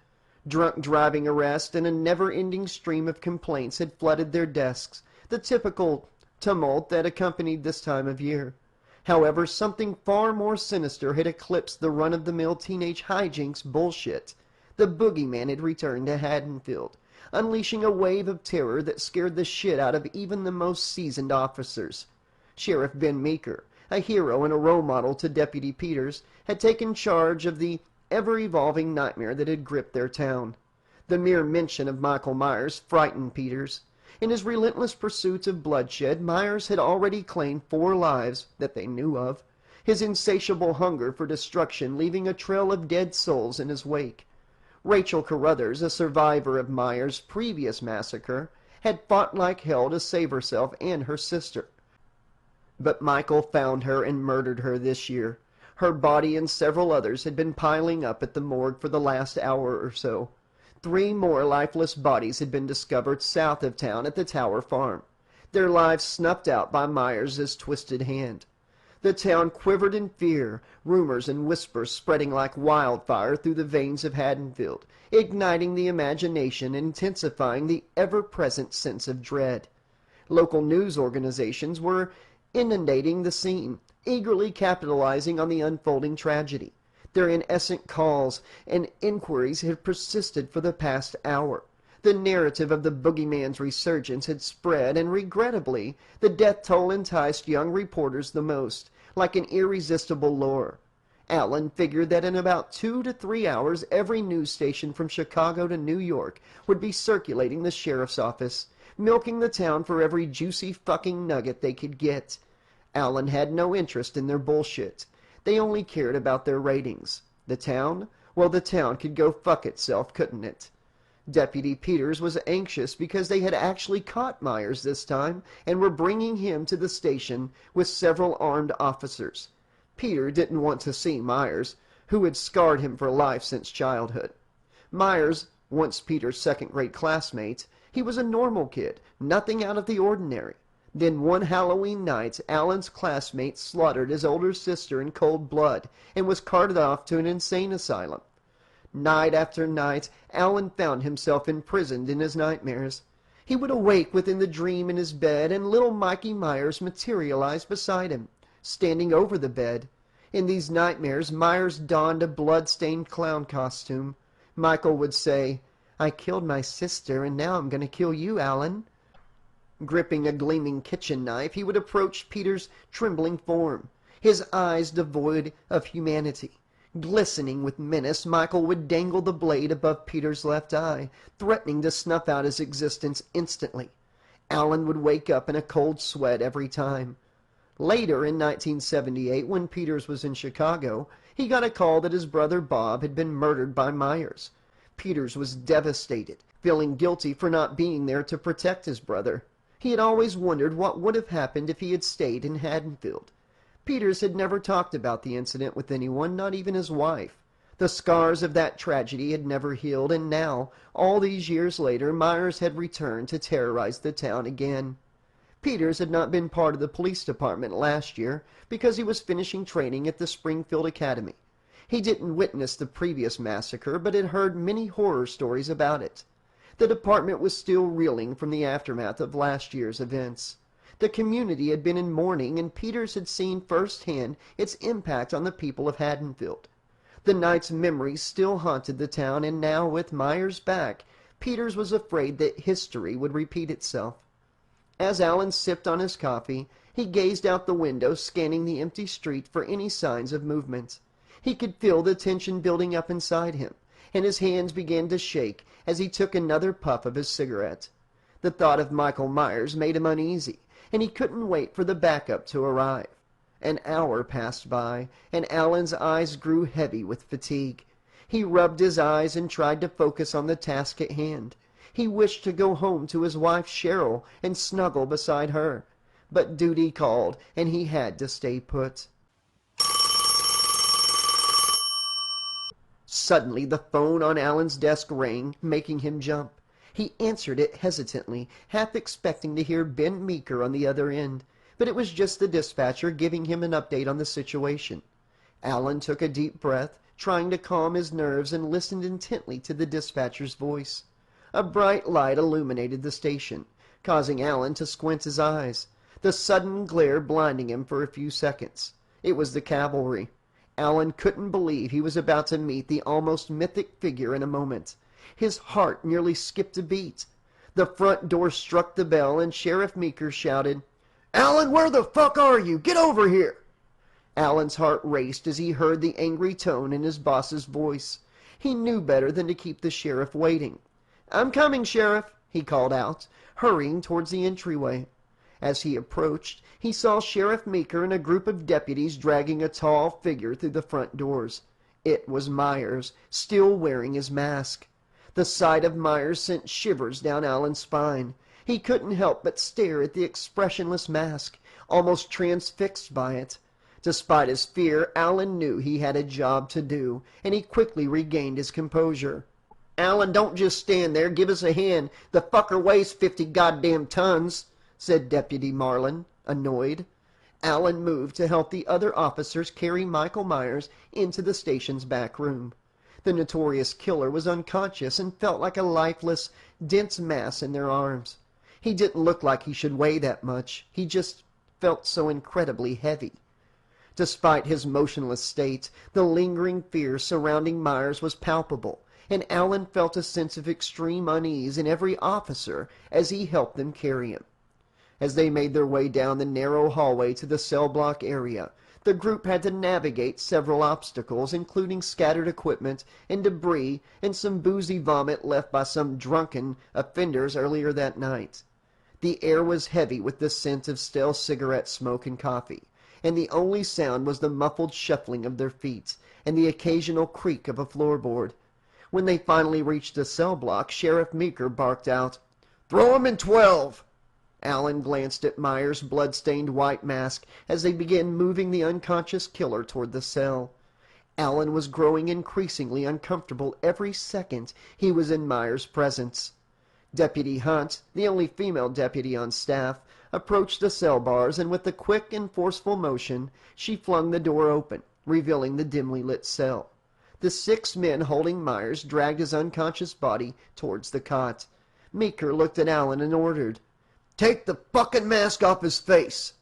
Drunk driving arrests and a never-ending stream of complaints had flooded their desks, the typical tumult that accompanied this time of year. However, something far more sinister had eclipsed the run-of-the-mill teenage hijinks bullshit. The boogeyman had returned to Hadenfield, unleashing a wave of terror that scared the shit out of even the most seasoned officers. Sheriff Ben Meeker, a hero and a role model to Deputy Peters, had taken charge of the ever-evolving nightmare that had gripped their town. The mere mention of Michael Myers frightened Peters. In his relentless pursuit of bloodshed, Myers had already claimed 4 lives that they knew of. his insatiable hunger for destruction leaving a trail of dead souls in his wake. Rachel Carruthers, a survivor of Myers' previous massacre, had fought like hell to save herself and her sister. But Michael found her and murdered her this year. Her body and several others had been piling up at the morgue for the last hour or so. 3 more lifeless bodies had been discovered south of town at the Tower Farm, their lives snuffed out by Myers' twisted hand. The town quivered in fear, rumors and whispers spreading like wildfire through the veins of Hadenfield, igniting the imagination and intensifying the ever-present sense of dread. Local news organizations were inundating the scene, eagerly capitalizing on the unfolding tragedy. Their incessant calls and inquiries had persisted for the past hour. The narrative of the boogeyman's resurgence had spread, and regrettably, the death toll enticed young reporters the most, like an irresistible lure. Allen figured that in about 2 to 3 hours, every news station from Chicago to New York would be circulating the sheriff's office, milking the town for every juicy fucking nugget they could get. Allen had no interest in their bullshit. They only cared about their ratings. The town? Well, the town could go fuck itself, couldn't it? Deputy Peters was anxious because they had actually caught Myers this time and were bringing him to the station with several armed officers. Peter didn't want to see Myers, who had scarred him for life since childhood. Myers, once Peter's second-grade classmate, he was a normal kid, nothing out of the ordinary. Then one Halloween night, Allen's classmate slaughtered his older sister in cold blood and was carted off to an insane asylum. Night after night, Allen found himself imprisoned in his nightmares. He would awake within the dream in his bed, and little Mikey Myers materialized beside him, standing over the bed. In these nightmares, Myers donned a blood-stained clown costume. Michael would say, "I killed my sister, and now I'm going to kill you, Allen." Gripping a gleaming kitchen knife, he would approach Peter's trembling form, his eyes devoid of humanity. Glistening with menace, Michael would dangle the blade above Peter's left eye, threatening to snuff out his existence instantly. Allen would wake up in a cold sweat every time. Later, in 1978, when Peters was in Chicago, he got a call that his brother Bob had been murdered by Myers. Peters was devastated, feeling guilty for not being there to protect his brother. He had always wondered what would have happened if he had stayed in Hadenfield. Peters had never talked about the incident with anyone, not even his wife. The scars of that tragedy had never healed, and now, all these years later, Myers had returned to terrorize the town again. Peters had not been part of the police department last year because he was finishing training at the Springfield Academy. He didn't witness the previous massacre, but had heard many horror stories about it. The department was still reeling from the aftermath of last year's events. The community had been in mourning, and Peters had seen firsthand its impact on the people of Hadenfield. The night's memories still haunted the town, and now, with Myers back, Peters was afraid that history would repeat itself. As Allen sipped on his coffee, he gazed out the window, scanning the empty street for any signs of movement. He could feel the tension building up inside him, and his hands began to shake as he took another puff of his cigarette. The thought of Michael Myers made him uneasy, and he couldn't wait for the backup to arrive. An hour passed by, and Allen's eyes grew heavy with fatigue. He rubbed his eyes and tried to focus on the task at hand. He wished to go home to his wife Cheryl and snuggle beside her. But duty called, and he had to stay put. Suddenly the phone on Allen's desk rang, making him jump. He answered it hesitantly, half expecting to hear Ben Meeker on the other end, but it was just the dispatcher giving him an update on the situation. Allen took a deep breath, trying to calm his nerves, and listened intently to the dispatcher's voice. A bright light illuminated the station, causing Allen to squint his eyes, the sudden glare blinding him for a few seconds. It was the cavalry. Allen couldn't believe he was about to meet the almost mythic figure in a moment. His heart nearly skipped a beat. The front door struck the bell, and Sheriff Meeker shouted, "Allen, where the fuck are you? Get over here!" Allen's heart raced as he heard the angry tone in his boss's voice. He knew better than to keep the sheriff waiting. "I'm coming, Sheriff," he called out, hurrying towards the entryway. As he approached, he saw Sheriff Meeker and a group of deputies dragging a tall figure through the front doors. It was Myers, still wearing his mask. The sight of Myers sent shivers down Alan's spine. He couldn't help but stare at the expressionless mask, almost transfixed by it. Despite his fear, Alan knew he had a job to do, and he quickly regained his composure. "Alan, don't just stand there. Give us a hand. The fucker weighs 50 goddamn tons," said Deputy Marlin, annoyed. Alan moved to help the other officers carry Michael Myers into the station's back room. The notorious killer was unconscious and felt like a lifeless, dense mass in their arms. He didn't look like he should weigh that much. He just felt so incredibly heavy. Despite his motionless state, the lingering fear surrounding Myers was palpable, and Alan felt a sense of extreme unease in every officer as he helped them carry him. As they made their way down the narrow hallway to the cell block area, the group had to navigate several obstacles, including scattered equipment and debris and some boozy vomit left by some drunken offenders earlier that night. The air was heavy with the scent of stale cigarette smoke and coffee, and the only sound was the muffled shuffling of their feet and the occasional creak of a floorboard. When they finally reached the cell block, Sheriff Meeker barked out, "Throw him in 12!" Alan glanced at Myers' blood-stained white mask as they began moving the unconscious killer toward the cell. Alan was growing increasingly uncomfortable every second he was in Myers' presence. Deputy Hunt, the only female deputy on staff, approached the cell bars, and with a quick and forceful motion, she flung the door open, revealing the dimly lit cell. The 6 men holding Myers dragged his unconscious body towards the cot. Meeker looked at Alan and ordered, "Take the fucking mask off his face!"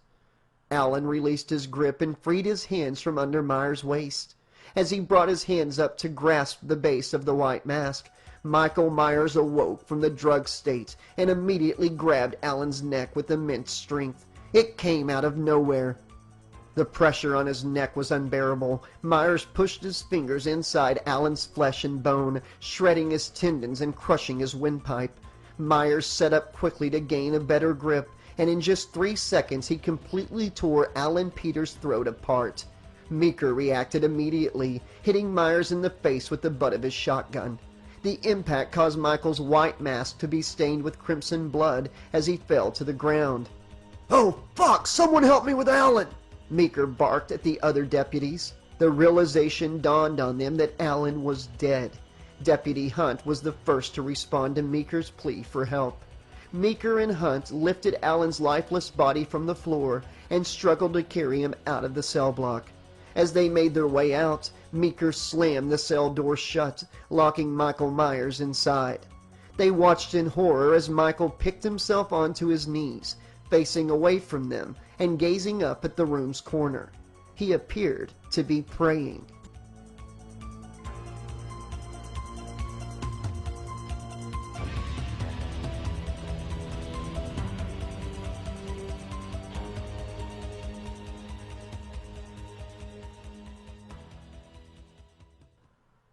Alan released his grip and freed his hands from under Myers' waist. As he brought his hands up to grasp the base of the white mask, Michael Myers awoke from the drug state and immediately grabbed Alan's neck with immense strength. It came out of nowhere. The pressure on his neck was unbearable. Myers pushed his fingers inside Alan's flesh and bone, shredding his tendons and crushing his windpipe. Myers set up quickly to gain a better grip, and in just 3 seconds he completely tore Alan Peters' throat apart. Meeker reacted immediately, hitting Myers in the face with the butt of his shotgun. The impact caused Michael's white mask to be stained with crimson blood as he fell to the ground. "Oh, fuck! Someone help me with Alan!" Meeker barked at the other deputies. The realization dawned on them that Alan was dead. Deputy Hunt was the first to respond to Meeker's plea for help. Meeker and Hunt lifted Alan's lifeless body from the floor and struggled to carry him out of the cell block. As they made their way out, Meeker slammed the cell door shut, locking Michael Myers inside. They watched in horror as Michael picked himself onto his knees, facing away from them and gazing up at the room's corner. He appeared to be praying.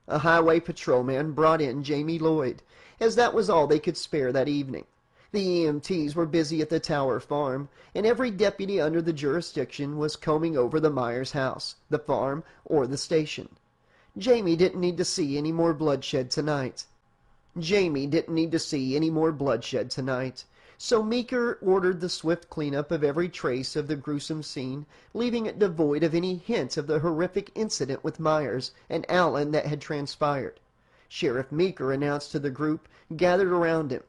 A highway patrolman brought in Jamie Lloyd, as that was all they could spare that evening. The EMTs were busy at the Tower farm, and every deputy under the jurisdiction was combing over the Myers house, the farm, or the station. Jamie didn't need to see any more bloodshed tonight. So Meeker ordered the swift cleanup of every trace of the gruesome scene, leaving it devoid of any hint of the horrific incident with Myers and Alan that had transpired. Sheriff Meeker announced to the group gathered around him,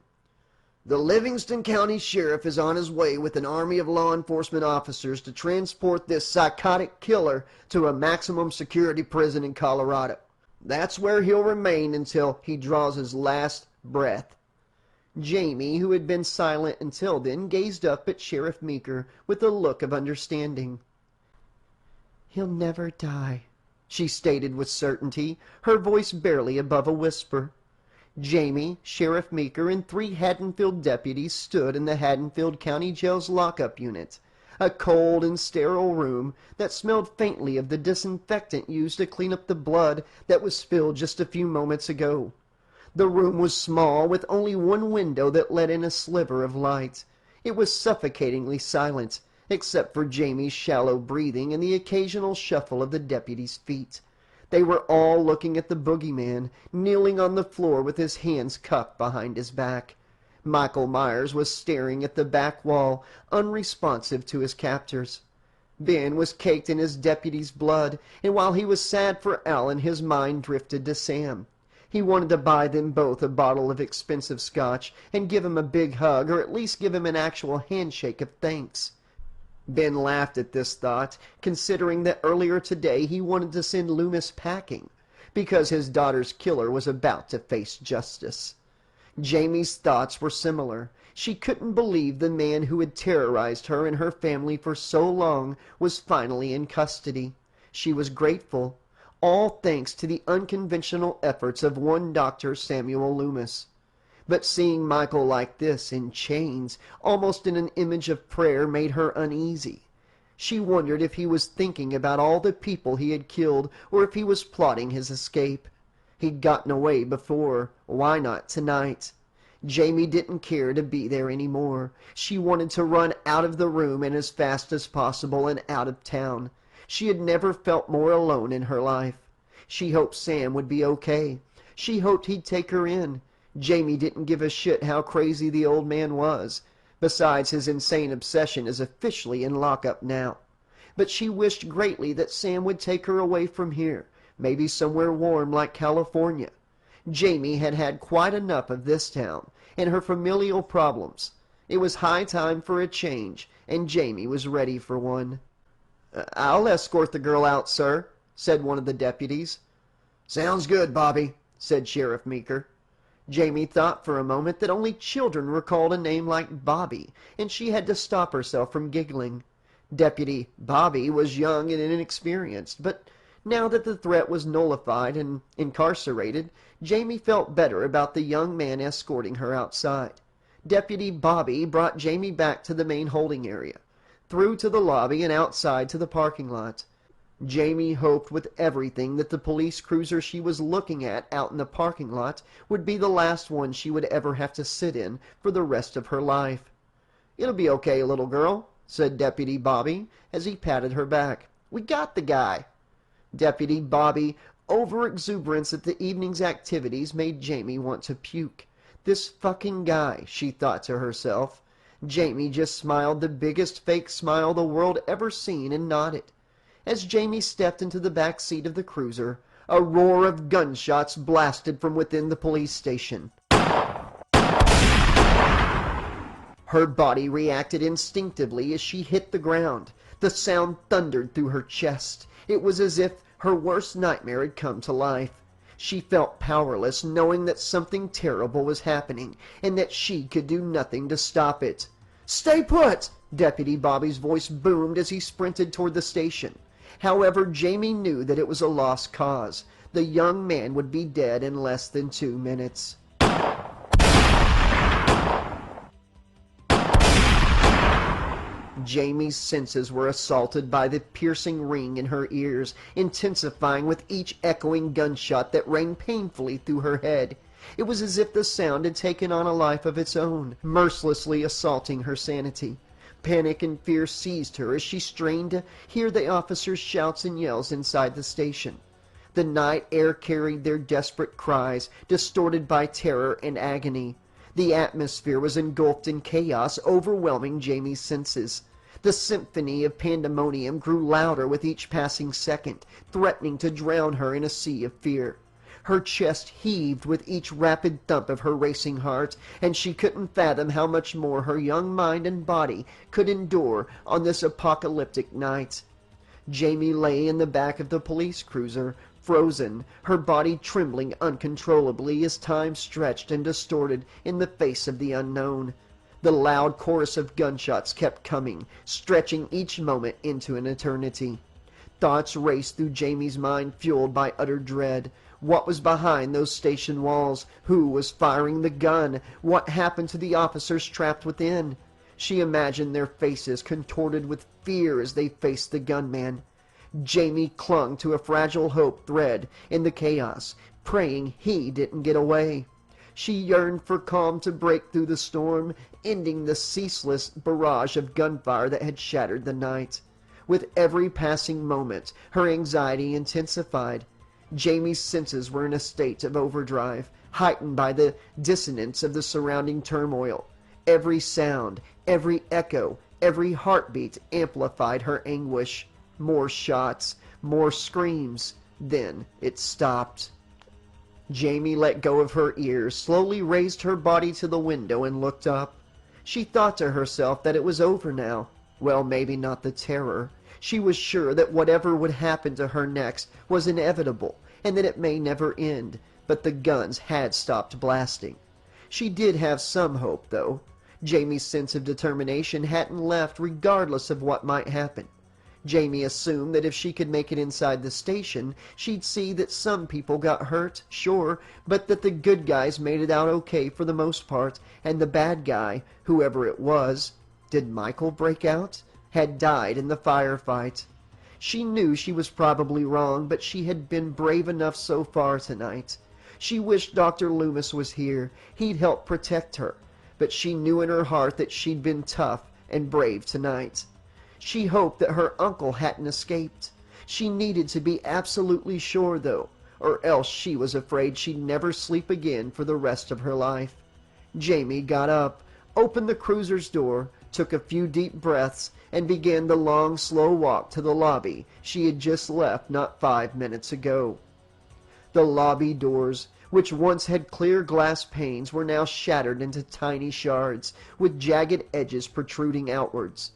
"The Livingston County Sheriff is on his way with an army of law enforcement officers to transport this psychotic killer to a maximum security prison in Colorado. That's where he'll remain until he draws his last breath." Jamie, who had been silent until then, gazed up at Sheriff Meeker with a look of understanding. "He'll never die," she stated with certainty, her voice barely above a whisper. Jamie, Sheriff Meeker, and 3 Hadenfield deputies stood in the Hadenfield County Jail's lockup unit, a cold and sterile room that smelled faintly of the disinfectant used to clean up the blood that was spilled just a few moments ago. The room was small, with only one window that let in a sliver of light. It was suffocatingly silent, except for Jaime's shallow breathing and the occasional shuffle of the deputies' feet. They were all looking at the boogeyman, kneeling on the floor with his hands cupped behind his back. Michael Myers was staring at the back wall, unresponsive to his captors. Ben was caked in his deputy's blood, and while he was sad for Alan, his mind drifted to Sam. He wanted to buy them both a bottle of expensive scotch and give him a big hug, or at least give him an actual handshake of thanks. Ben laughed at this thought, considering that earlier today he wanted to send Lumis packing, because his daughter's killer was about to face justice. Jaime's thoughts were similar. She couldn't believe the man who had terrorized her and her family for so long was finally in custody. She was grateful, all thanks to the unconventional efforts of one Dr. Samuel Lumis. But seeing Michael like this, in chains, almost in an image of prayer, made her uneasy. She wondered if he was thinking about all the people he had killed, or if he was plotting his escape. He'd gotten away before. Why not tonight? Jaime didn't care to be there anymore. She wanted to run out of the room and as fast as possible and out of town. She had never felt more alone in her life. She hoped Sam would be okay. She hoped he'd take her in. Jaime didn't give a shit how crazy the old man was. Besides, his insane obsession is officially in lockup now. But she wished greatly that Sam would take her away from here, maybe somewhere warm like California. Jaime had had quite enough of this town and her familial problems. It was high time for a change, and Jaime was ready for one. "I'll escort the girl out, sir," said one of the deputies. "Sounds good, Bobby," said Sheriff Meeker. Jaime thought for a moment that only children recalled a name like Bobby, and she had to stop herself from giggling. Deputy Bobby was young and inexperienced, but now that the threat was nullified and incarcerated, Jaime felt better about the young man escorting her outside. Deputy Bobby brought Jaime back to the main holding area, through to the lobby and outside to the parking lot. Jaime hoped with everything that the police cruiser she was looking at out in the parking lot would be the last one she would ever have to sit in for the rest of her life. "It'll be okay, little girl," said Deputy Bobby as he patted her back. "We got the guy." Deputy Bobby, over-exuberance at the evening's activities, made Jaime want to puke. This fucking guy, she thought to herself. Jaime just smiled the biggest fake smile the world ever seen and nodded. As Jaime stepped into the back seat of the cruiser, a roar of gunshots blasted from within the police station. Her body reacted instinctively as she hit the ground. The sound thundered through her chest. It was as if her worst nightmare had come to life. She felt powerless, knowing that something terrible was happening, and that she could do nothing to stop it. "Stay put!" Deputy Bobby's voice boomed as he sprinted toward the station. However, Jaime knew that it was a lost cause. The young man would be dead in less than 2 minutes. Jaime's senses were assaulted by the piercing ring in her ears, intensifying with each echoing gunshot that rang painfully through her head. It was as if the sound had taken on a life of its own, mercilessly assaulting her sanity. Panic and fear seized her as she strained to hear the officers' shouts and yells inside the station. The night air carried their desperate cries, distorted by terror and agony. The atmosphere was engulfed in chaos, overwhelming Jaime's senses. The symphony of pandemonium grew louder with each passing second, threatening to drown her in a sea of fear. Her chest heaved with each rapid thump of her racing heart, and she couldn't fathom how much more her young mind and body could endure on this apocalyptic night. Jaime lay in the back of the police cruiser, frozen, her body trembling uncontrollably as time stretched and distorted in the face of the unknown. The loud chorus of gunshots kept coming, stretching each moment into an eternity. Thoughts raced through Jaime's mind, fueled by utter dread. What was behind those station walls? Who was firing the gun? What happened to the officers trapped within? She imagined their faces contorted with fear as they faced the gunman. Jaime clung to a fragile hope thread in the chaos, praying he didn't get away. She yearned for calm to break through the storm, ending the ceaseless barrage of gunfire that had shattered the night. With every passing moment, her anxiety intensified. Jaime's senses were in a state of overdrive, heightened by the dissonance of the surrounding turmoil. Every sound, every echo, every heartbeat amplified her anguish. More shots, more screams. Then it stopped. Jaime let go of her ears, slowly raised her body to the window, and looked up. She thought to herself that it was over now. Well, maybe not the terror. She was sure that whatever would happen to her next was inevitable, and that it may never end, but the guns had stopped blasting. She did have some hope, though. Jaime's sense of determination hadn't left, regardless of what might happen. Jaime assumed that if she could make it inside the station, she'd see that some people got hurt, sure, but that the good guys made it out okay for the most part, and the bad guy, whoever it was, did Michael break out? Had died in the firefight. She knew she was probably wrong, but she had been brave enough so far tonight. She wished Dr. Lumis was here. He'd help protect her. But she knew in her heart that she'd been tough and brave tonight. She hoped that her uncle hadn't escaped. She needed to be absolutely sure, though, or else she was afraid she'd never sleep again for the rest of her life. Jaime got up, opened the cruiser's door, took a few deep breaths, and began the long, slow walk to the lobby she had just left not 5 minutes ago. The lobby doors, which once had clear glass panes, were now shattered into tiny shards, with jagged edges protruding outwards.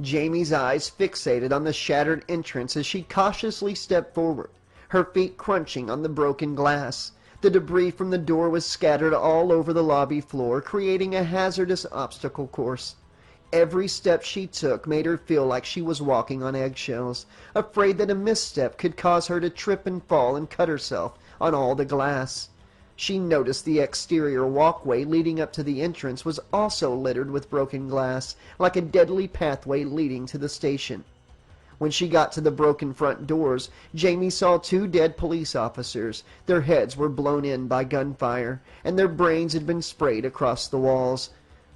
Jaime's eyes fixated on the shattered entrance as she cautiously stepped forward, her feet crunching on the broken glass. The debris from the door was scattered all over the lobby floor, creating a hazardous obstacle course. Every step she took made her feel like she was walking on eggshells, afraid that a misstep could cause her to trip and fall and cut herself on all the glass. She noticed the exterior walkway leading up to the entrance was also littered with broken glass, like a deadly pathway leading to the station. When she got to the broken front doors, Jaime saw 2 dead police officers. Their heads were blown in by gunfire, and their brains had been sprayed across the walls.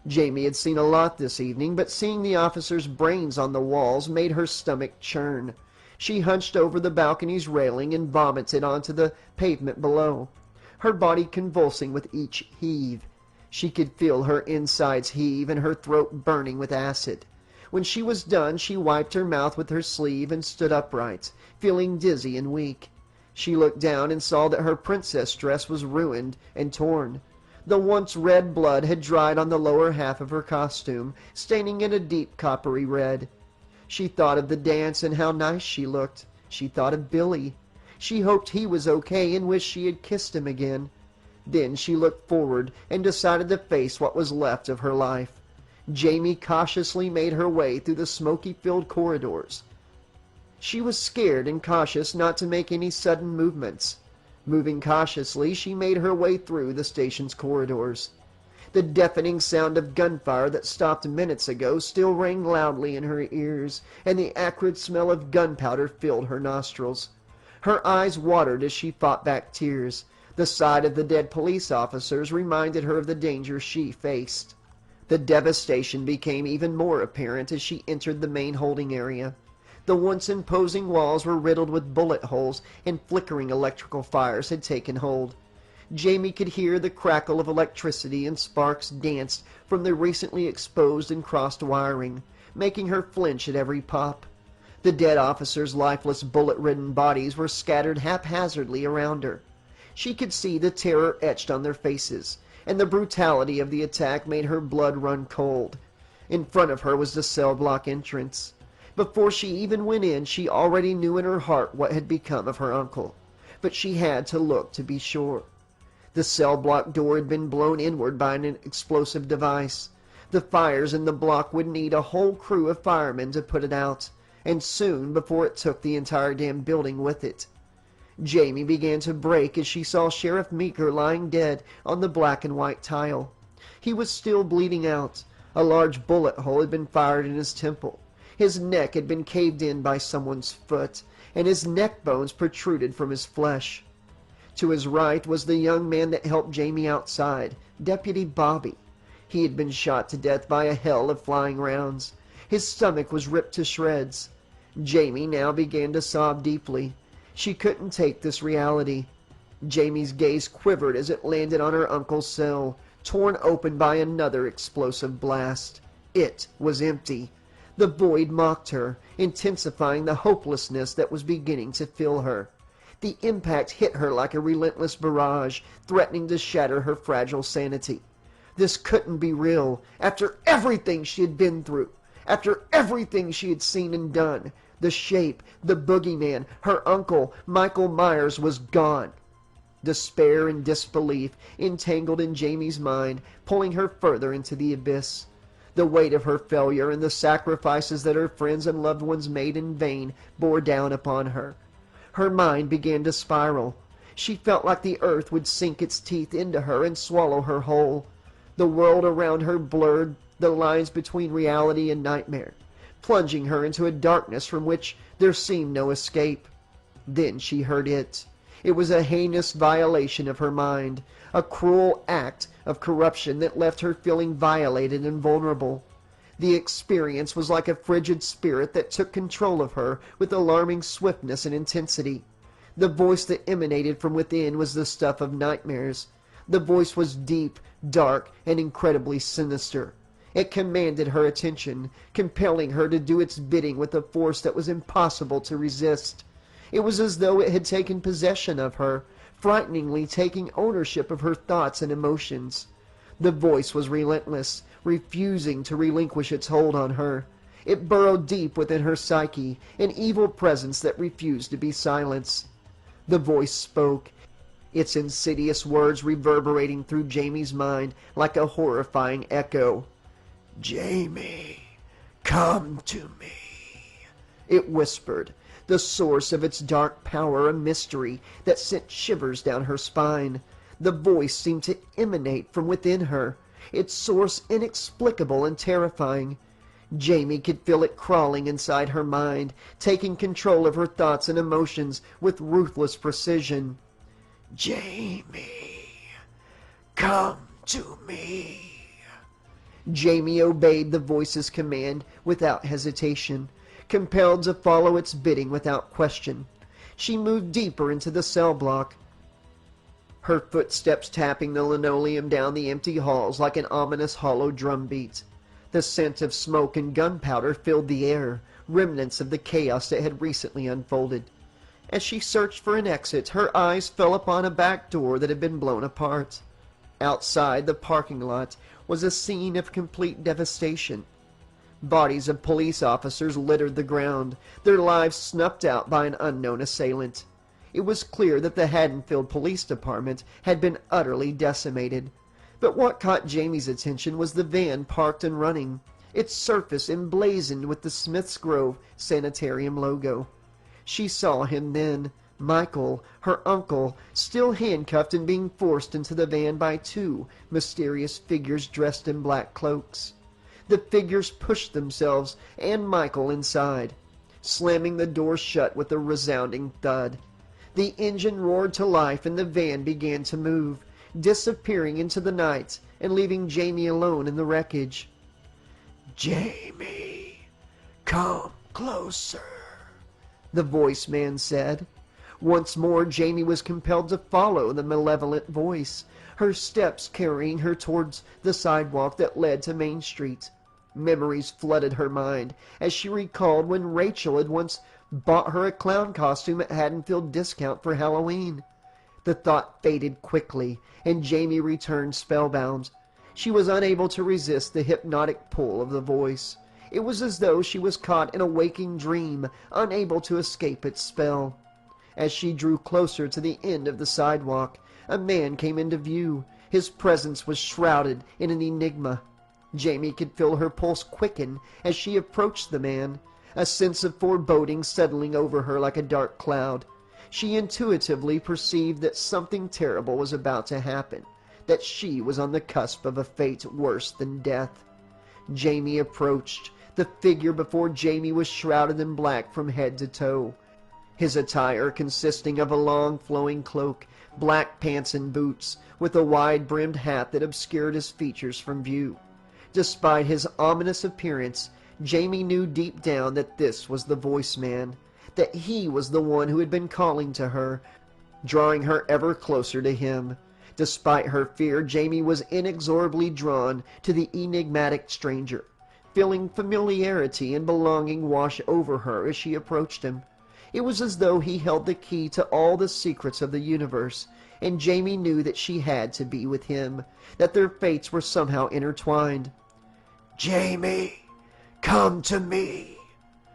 Jaime had seen a lot this evening, but seeing the officers' brains on the walls made her stomach churn. She hunched over the balcony's railing and vomited onto the pavement below, her body convulsing with each heave. She could feel her insides heave and her throat burning with acid. When she was done, she wiped her mouth with her sleeve and stood upright, feeling dizzy and weak. She looked down and saw that her princess dress was ruined and torn. The once red blood had dried on the lower half of her costume, staining it a deep coppery red. She thought of the dance and how nice she looked. She thought of Billy. She hoped he was okay and wished she had kissed him again. Then she looked forward and decided to face what was left of her life. Jaime cautiously made her way through the smoky-filled corridors. She was scared and cautious not to make any sudden movements. Moving cautiously, she made her way through the station's corridors. The deafening sound of gunfire that stopped minutes ago still rang loudly in her ears, and the acrid smell of gunpowder filled her nostrils. Her eyes watered as she fought back tears. The sight of the dead police officers reminded her of the danger she faced. The devastation became even more apparent as she entered the main holding area. The once imposing walls were riddled with bullet holes, and flickering electrical fires had taken hold. Jaime could hear the crackle of electricity, and sparks danced from the recently exposed and crossed wiring, making her flinch at every pop. The dead officers' lifeless, bullet-ridden bodies were scattered haphazardly around her. She could see the terror etched on their faces, and the brutality of the attack made her blood run cold. In front of her was the cell block entrance. Before she even went in, she already knew in her heart what had become of her uncle, but she had to look to be sure. The cell block door had been blown inward by an explosive device. The fires in the block would need a whole crew of firemen to put it out, and soon, before it took the entire damn building with it. Jaime began to break as she saw Sheriff Meeker lying dead on the black and white tile. He was still bleeding out. A large bullet hole had been fired in his temple. His neck had been caved in by someone's foot, and his neck bones protruded from his flesh. To his right was the young man that helped Jaime outside, Deputy Bobby. He had been shot to death by a hail of flying rounds. His stomach was ripped to shreds. Jaime now began to sob deeply. She couldn't take this reality. Jaime's gaze quivered as it landed on her uncle's cell, torn open by another explosive blast. It was empty. The void mocked her, intensifying the hopelessness that was beginning to fill her. The impact hit her like a relentless barrage, threatening to shatter her fragile sanity. This couldn't be real. After everything she had been through, after everything she had seen and done, the shape, the boogeyman, her uncle, Michael Myers, was gone. Despair and disbelief entangled in Jaime's mind, pulling her further into the abyss. The weight of her failure and the sacrifices that her friends and loved ones made in vain bore down upon her. Her mind began to spiral. She felt like the earth would sink its teeth into her and swallow her whole. The world around her blurred the lines between reality and nightmare, plunging her into a darkness from which there seemed no escape. Then she heard it. It was a heinous violation of her mind, a cruel act of corruption that left her feeling violated and vulnerable. The experience was like a frigid spirit that took control of her with alarming swiftness and intensity. The voice that emanated from within was the stuff of nightmares. The voice was deep, dark, and incredibly sinister. It commanded her attention, compelling her to do its bidding with a force that was impossible to resist. It was as though it had taken possession of her, frighteningly taking ownership of her thoughts and emotions. The voice was relentless, refusing to relinquish its hold on her. It burrowed deep within her psyche, an evil presence that refused to be silenced. The voice spoke, its insidious words reverberating through Jaime's mind like a horrifying echo. "Jaime, come to me," it whispered, the source of its dark power a mystery that sent shivers down her spine. The voice seemed to emanate from within her, its source inexplicable and terrifying. Jaime could feel it crawling inside her mind, taking control of her thoughts and emotions with ruthless precision. "Jaime, come to me." Jaime obeyed the voice's command without hesitation, compelled to follow its bidding without question. She moved deeper into the cell block, her footsteps tapping the linoleum down the empty halls like an ominous hollow drumbeat. The scent of smoke and gunpowder filled the air, remnants of the chaos that had recently unfolded. As she searched for an exit, her eyes fell upon a back door that had been blown apart. Outside the parking lot was a scene of complete devastation. Bodies of police officers littered the ground, their lives snuffed out by an unknown assailant. It was clear that the Hadenfield Police Department had been utterly decimated. But what caught Jaime's attention was the van parked and running, its surface emblazoned with the Smith's Grove Sanitarium logo. She saw him then, Michael, her uncle, still handcuffed and being forced into the van by two mysterious figures dressed in black cloaks. The figures pushed themselves and Michael inside, slamming the door shut with a resounding thud. The engine roared to life and the van began to move, disappearing into the night and leaving Jaime alone in the wreckage. "Jaime, come closer," the voice man said. Once more Jaime was compelled to follow the malevolent voice, her steps carrying her towards the sidewalk that led to Main Street. Memories flooded her mind as she recalled when Rachel had once bought her a clown costume at Hadenfield Discount for Halloween. The thought faded quickly, and Jaime returned spellbound. She was unable to resist the hypnotic pull of the voice. It was as though she was caught in a waking dream, unable to escape its spell. As she drew closer to the end of the sidewalk, a man came into view. His presence was shrouded in an enigma. Jaime could feel her pulse quicken as she approached the man, a sense of foreboding settling over her like a dark cloud. She intuitively perceived that something terrible was about to happen, that she was on the cusp of a fate worse than death. Jaime approached. The figure before Jaime was shrouded in black from head to toe. his attire consisting of a long flowing cloak, black pants and boots, with a wide-brimmed hat that obscured his features from view. Despite his ominous appearance, Jaime knew deep down that this was the voice man, that he was the one who had been calling to her, drawing her ever closer to him. Despite her fear, Jaime was inexorably drawn to the enigmatic stranger, feeling familiarity and belonging wash over her as she approached him. It was as though he held the key to all the secrets of the universe, and Jaime knew that she had to be with him, that their fates were somehow intertwined. "Jaime, come to me,"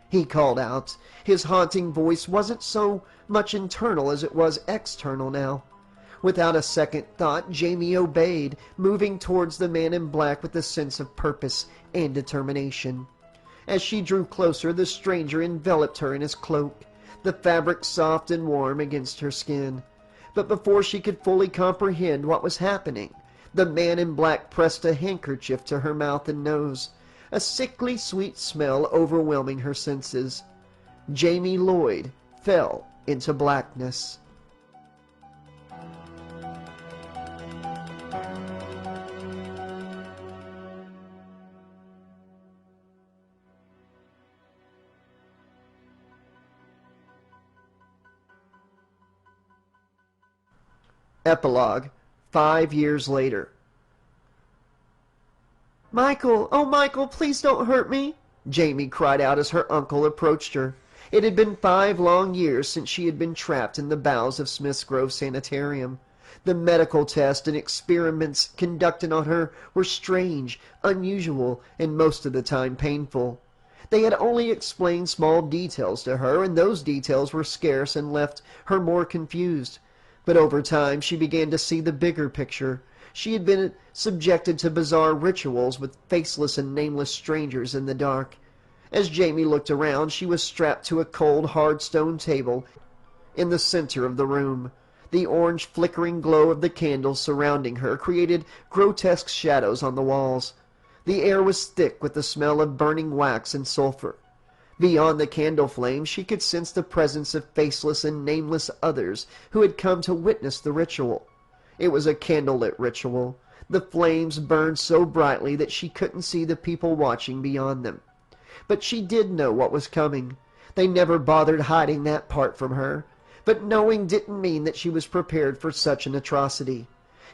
he called out. His haunting voice wasn't so much internal as it was external now. Without a second thought, Jaime obeyed, moving towards the man in black with a sense of purpose and determination. As she drew closer, the stranger enveloped her in his cloak, the fabric soft and warm against her skin. But before she could fully comprehend what was happening, the man in black pressed a handkerchief to her mouth and nose, a sickly sweet smell overwhelming her senses. Jaime Lloyd fell into blackness. Epilogue, 5 years later. "Michael, oh Michael, please don't hurt me," Jaime cried out as her uncle approached her. It had been 5 long years since she had been trapped in the bowels of Smith's Grove Sanitarium. The medical tests and experiments conducted on her were strange, unusual, and most of the time painful. They had only explained small details to her, and those details were scarce and left her more confused. But over time she began to see the bigger picture. She had been subjected to bizarre rituals with faceless and nameless strangers in the dark. As Jaime looked around, she was strapped to a cold, hard stone table in the center of the room. The orange flickering glow of the candles surrounding her created grotesque shadows on the walls. The air was thick with the smell of burning wax and sulfur. Beyond the candle flame, she could sense the presence of faceless and nameless others who had come to witness the ritual. It was a candlelit ritual. The flames burned so brightly that she couldn't see the people watching beyond them. But she did know what was coming. They never bothered hiding that part from her. But knowing didn't mean that she was prepared for such an atrocity.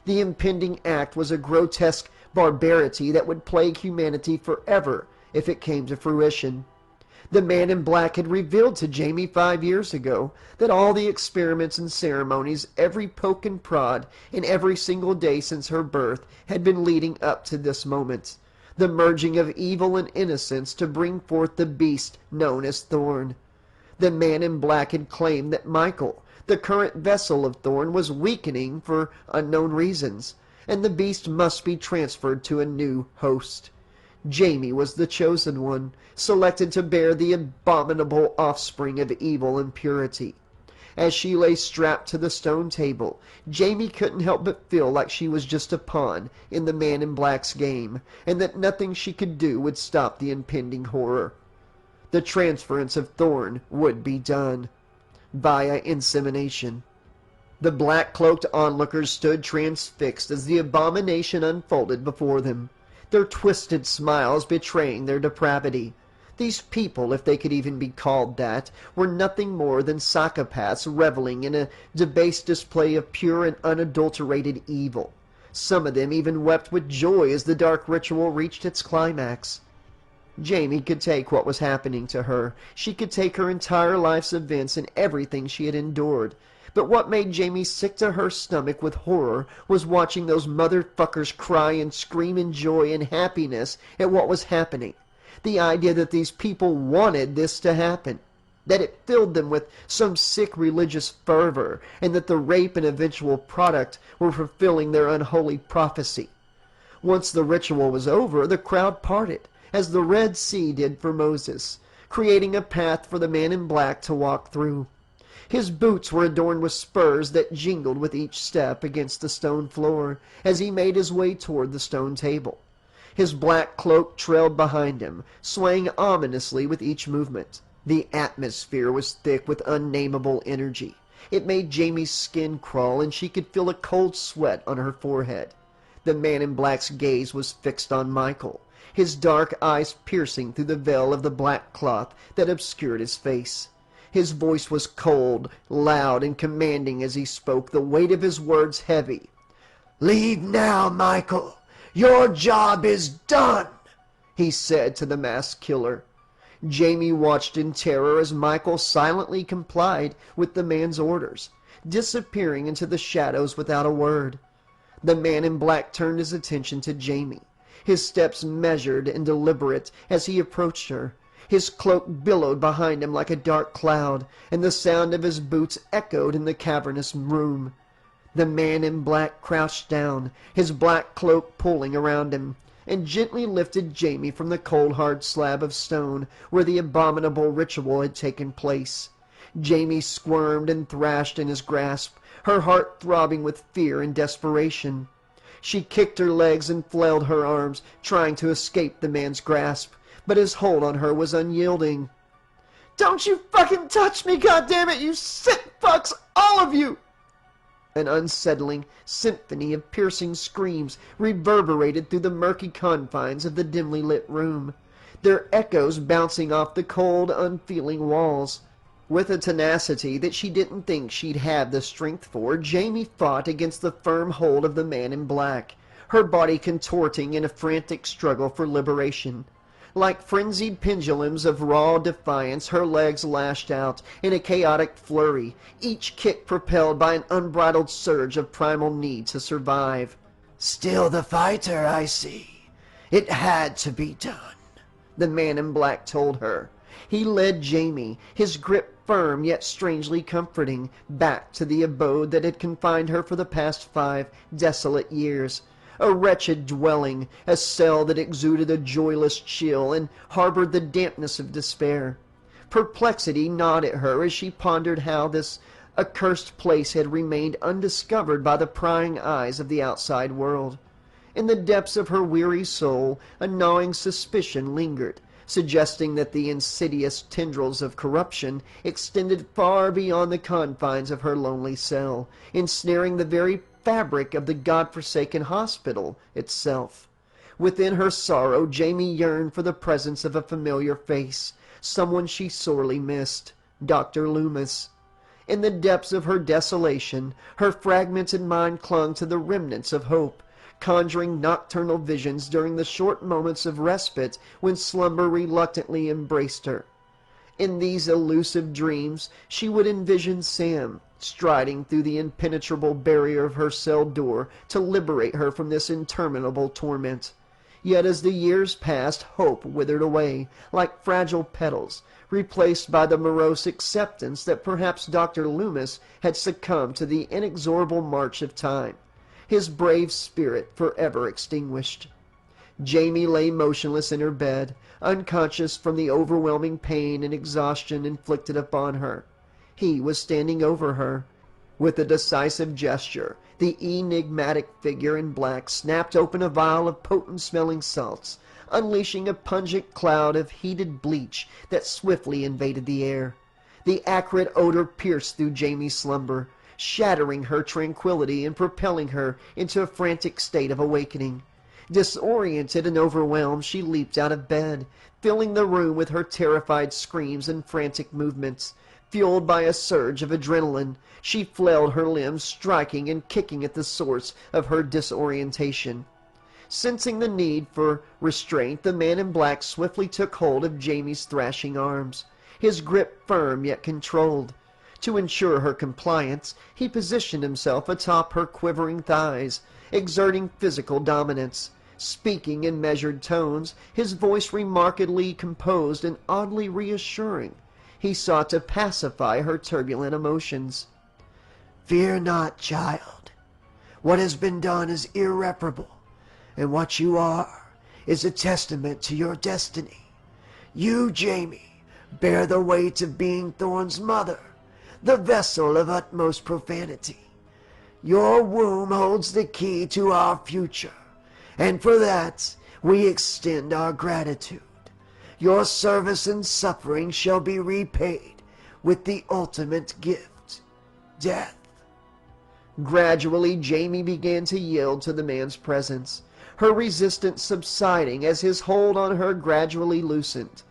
The impending act was a grotesque barbarity that would plague humanity forever if it came to fruition. The man in black had revealed to Jaime 5 years ago that all the experiments and ceremonies, every poke and prod, in every single day since her birth, had been leading up to this moment. The merging of evil and innocence to bring forth the beast known as Thorne. The man in black had claimed that Michael, the current vessel of Thorne, was weakening for unknown reasons, and the beast must be transferred to a new host. Jaime was the chosen one, selected to bear the abominable offspring of evil and purity. As she lay strapped to the stone table, Jaime couldn't help but feel like she was just a pawn in the man in black's game, and that nothing she could do would stop the impending horror. The transference of Thorne would be done via insemination. The black-cloaked onlookers stood transfixed as the abomination unfolded before them, their twisted smiles betraying their depravity. These people, if they could even be called that, were nothing more than psychopaths reveling in a debased display of pure and unadulterated evil. Some of them even wept with joy as the dark ritual reached its climax. Jaime could take what was happening to her. She could take her entire life's events and everything she had endured. But what made Jaime sick to her stomach with horror was watching those motherfuckers cry and scream in joy and happiness at what was happening. The idea that these people wanted this to happen, that it filled them with some sick religious fervor, and that the rape and eventual product were fulfilling their unholy prophecy. Once the ritual was over, the crowd parted, as the Red Sea did for Moses, creating a path for the man in black to walk through. His boots were adorned with spurs that jingled with each step against the stone floor as he made his way toward the stone table. His black cloak trailed behind him, swaying ominously with each movement. The atmosphere was thick with unnameable energy. It made Jamie's skin crawl, and she could feel a cold sweat on her forehead. The man in black's gaze was fixed on Michael, his dark eyes piercing through the veil of the black cloth that obscured his face. His voice was cold, loud, and commanding as he spoke, the weight of his words heavy. "Leave now, Michael. Your job is done," he said to the masked killer. Jamie watched in terror as Michael silently complied with the man's orders, disappearing into the shadows without a word. The man in black turned his attention to Jamie, his steps measured and deliberate as he approached her. His cloak billowed behind him like a dark cloud, and the sound of his boots echoed in the cavernous room. The man in black crouched down, his black cloak pulling around him, and gently lifted Jamie from the cold hard slab of stone where the abominable ritual had taken place. Jamie squirmed and thrashed in his grasp, her heart throbbing with fear and desperation. She kicked her legs and flailed her arms, trying to escape the man's grasp, but his hold on her was unyielding. "Don't you fucking touch me, goddammit, you sick fucks, all of you!" An unsettling symphony of piercing screams reverberated through the murky confines of the dimly lit room, their echoes bouncing off the cold, unfeeling walls. With a tenacity that she didn't think she'd have the strength for, Jamie fought against the firm hold of the man in black, her body contorting in a frantic struggle for liberation. Like frenzied pendulums of raw defiance, her legs lashed out in a chaotic flurry, each kick propelled by an unbridled surge of primal need to survive. "Still the fighter, I see. It had to be done," the man in black told her. He led Jamie, his grip firm yet strangely comforting, back to the abode that had confined her for the past 5 desolate years. A wretched dwelling, a cell that exuded a joyless chill and harbored the dampness of despair. Perplexity gnawed at her as she pondered how this accursed place had remained undiscovered by the prying eyes of the outside world. In the depths of her weary soul, a gnawing suspicion lingered, suggesting that the insidious tendrils of corruption extended far beyond the confines of her lonely cell, ensnaring the very fabric of the god-forsaken hospital itself. Within her sorrow, Jamie yearned for the presence of a familiar face, someone she sorely missed, Dr. Lumis. In the depths of her desolation, her fragmented mind clung to the remnants of hope, conjuring nocturnal visions during the short moments of respite when slumber reluctantly embraced her. In these elusive dreams, she would envision Sam, striding through the impenetrable barrier of her cell door to liberate her from this interminable torment. Yet as the years passed, hope withered away, like fragile petals, replaced by the morose acceptance that perhaps Dr. Lumis had succumbed to the inexorable march of time, his brave spirit forever extinguished. Jamie lay motionless in her bed, unconscious from the overwhelming pain and exhaustion inflicted upon her. He was standing over her. With a decisive gesture, the enigmatic figure in black snapped open a vial of potent-smelling salts, unleashing a pungent cloud of heated bleach that swiftly invaded the air. The acrid odor pierced through Jamie's slumber, shattering her tranquility and propelling her into a frantic state of awakening. Disoriented and overwhelmed, she leaped out of bed, filling the room with her terrified screams and frantic movements. Fueled by a surge of adrenaline, she flailed her limbs, striking and kicking at the source of her disorientation. Sensing the need for restraint, the man in black swiftly took hold of Jamie's thrashing arms, his grip firm yet controlled. To ensure her compliance, he positioned himself atop her quivering thighs, exerting physical dominance. Speaking in measured tones, his voice remarkably composed and oddly reassuring, he sought to pacify her turbulent emotions. "Fear not, child. What has been done is irreparable, and what you are is a testament to your destiny. You, Jamie, bear the weight of being Thorne's mother, the vessel of utmost profanity. Your womb holds the key to our future, and for that we extend our gratitude. Your service and suffering shall be repaid with the ultimate gift, death. Gradually, Jaime began to yield to the man's presence, her resistance subsiding as his hold on her gradually loosened.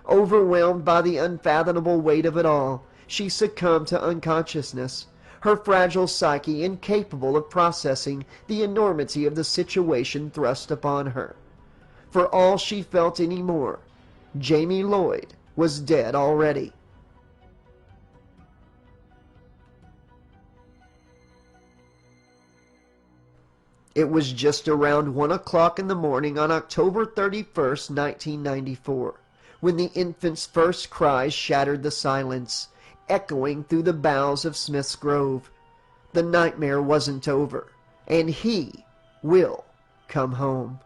Overwhelmed by the unfathomable weight of it all, she succumbed to unconsciousness, her fragile psyche incapable of processing the enormity of the situation thrust upon her. For all she felt any more, Jaime Lloyd was dead already. It was just around 1 o'clock in the morning on October 31st, 1994, when the infant's first cries shattered the silence, echoing through the boughs of Smith's Grove. The nightmare wasn't over, and he will come home.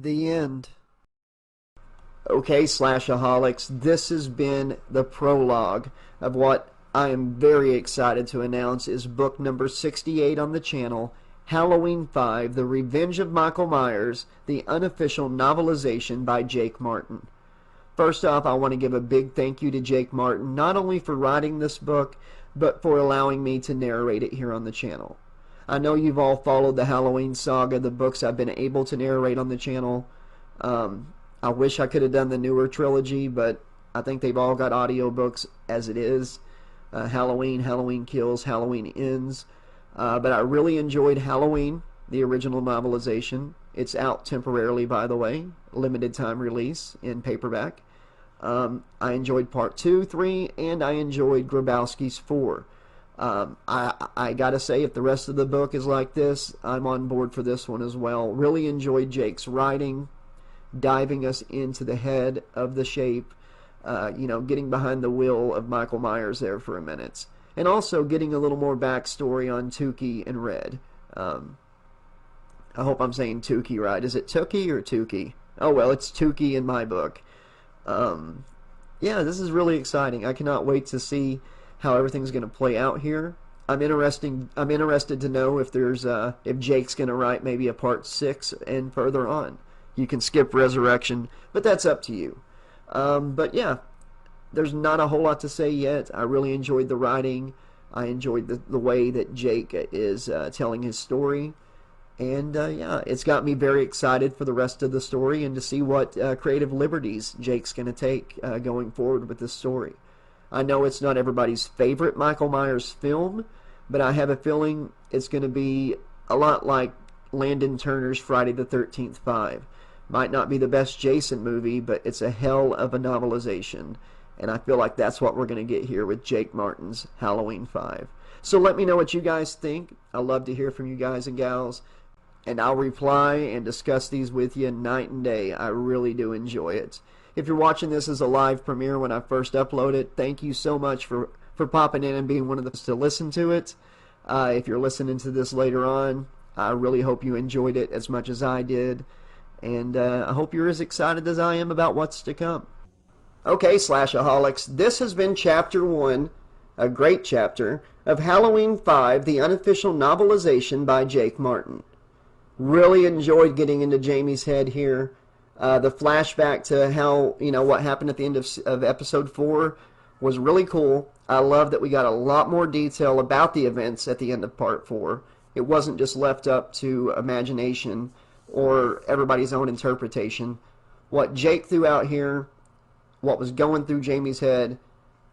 The end. Okay, Slashaholics, this has been the prologue of what I am very excited to announce is book number 68 on the channel, Halloween 5, The Revenge of Michael Myers, the unofficial novelization by Jake Martin. First off, I want to give a big thank you to Jake Martin, not only for writing this book, but for allowing me to narrate it here on the channel. I know you've all followed the Halloween saga, the books I've been able to narrate on the channel. I wish I could have done the newer trilogy, but I think they've all got audiobooks as it is. Halloween, Halloween Kills, Halloween Ends. But I really enjoyed Halloween, the original novelization. It's out temporarily, by the way. Limited time release in paperback. I enjoyed Part 2, 3, and I enjoyed Grabowski's 4. I gotta say, if the rest of the book is like this, I'm on board for this one as well. Really enjoyed Jake's writing, diving us into the head of the shape, getting behind the will of Michael Myers there for a minute. And also getting a little more backstory on Tukey and Red. I hope I'm saying Tukey right. Is it Tukey or Tukey? Oh well, it's Tukey in my book. Yeah, this is really exciting. I cannot wait to see how everything's going to play out here. I'm interested to know if there's if Jake's going to write maybe a part 6 and further on. You can skip Resurrection, but that's up to you. But yeah, there's not a whole lot to say yet. I really enjoyed the writing. I enjoyed the way that Jake is telling his story. And yeah, it's got me very excited for the rest of the story and to see what creative liberties Jake's going to take going forward with this story. I know it's not everybody's favorite Michael Myers film, but I have a feeling it's going to be a lot like Landon Turner's Friday the 13th 5. Might not be the best Jason movie, but it's a hell of a novelization. And I feel like that's what we're going to get here with Jake Martin's Halloween 5. So let me know what you guys think. I love to hear from you guys and gals. And I'll reply and discuss these with you night and day. I really do enjoy it. If you're watching this as a live premiere when I first upload it, thank you so much for popping in and being one of the to listen to it. If you're listening to this later on, I really hope you enjoyed it as much as I did. And I hope you're as excited as I am about what's to come. Okay, Slashaholics, this has been Chapter 1, a great chapter, of Halloween 5, the unofficial novelization by Jake Martin. Really enjoyed getting into Jamie's head here. The flashback to how, what happened at the end of episode 4 was really cool. I love that we got a lot more detail about the events at the end of part 4. It wasn't just left up to imagination or everybody's own interpretation. What Jake threw out here, what was going through Jamie's head,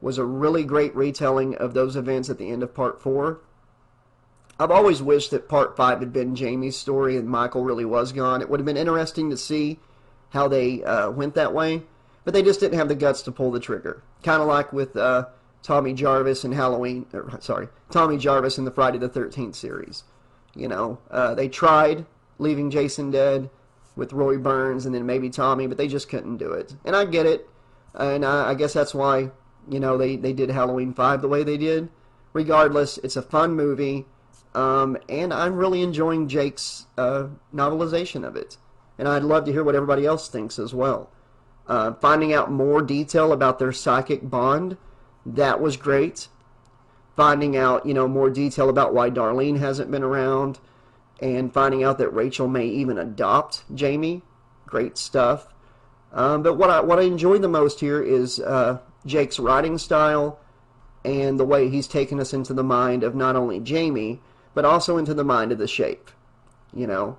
was a really great retelling of those events at the end of part 4. I've always wished that Part 5 had been Jamie's story and Michael really was gone. It would have been interesting to see how they went that way, but they just didn't have the guts to pull the trigger. Kind of like with Tommy Jarvis in Tommy Jarvis in the Friday the 13th series. You know, they tried leaving Jason dead with Roy Burns and then maybe Tommy, but they just couldn't do it. And I get it, and I guess that's why, you know, they did Halloween 5 the way they did. Regardless, it's a fun movie. And I'm really enjoying Jake's novelization of it. And I'd love to hear what everybody else thinks as well. Finding out more detail about their psychic bond, that was great. Finding out, you know, more detail about why Darlene hasn't been around. And finding out that Rachel may even adopt Jamie. Great stuff. But what I enjoy the most here is Jake's writing style and the way he's taken us into the mind of not only Jamie, but also into the mind of the Shape, you know.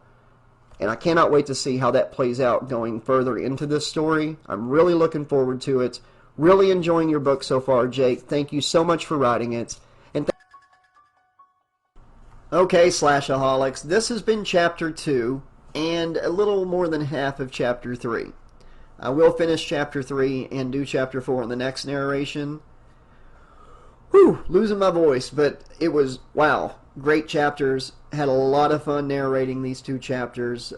And I cannot wait to see how that plays out going further into this story. I'm really looking forward to it. Really enjoying your book so far, Jake. Thank you so much for writing it. And okay, Slashaholics, this has been Chapter 2 and a little more than half of Chapter 3. I will finish Chapter 3 and do Chapter 4 in the next narration. Whew, losing my voice, but it was, wow, great chapters. Had a lot of fun narrating these two chapters.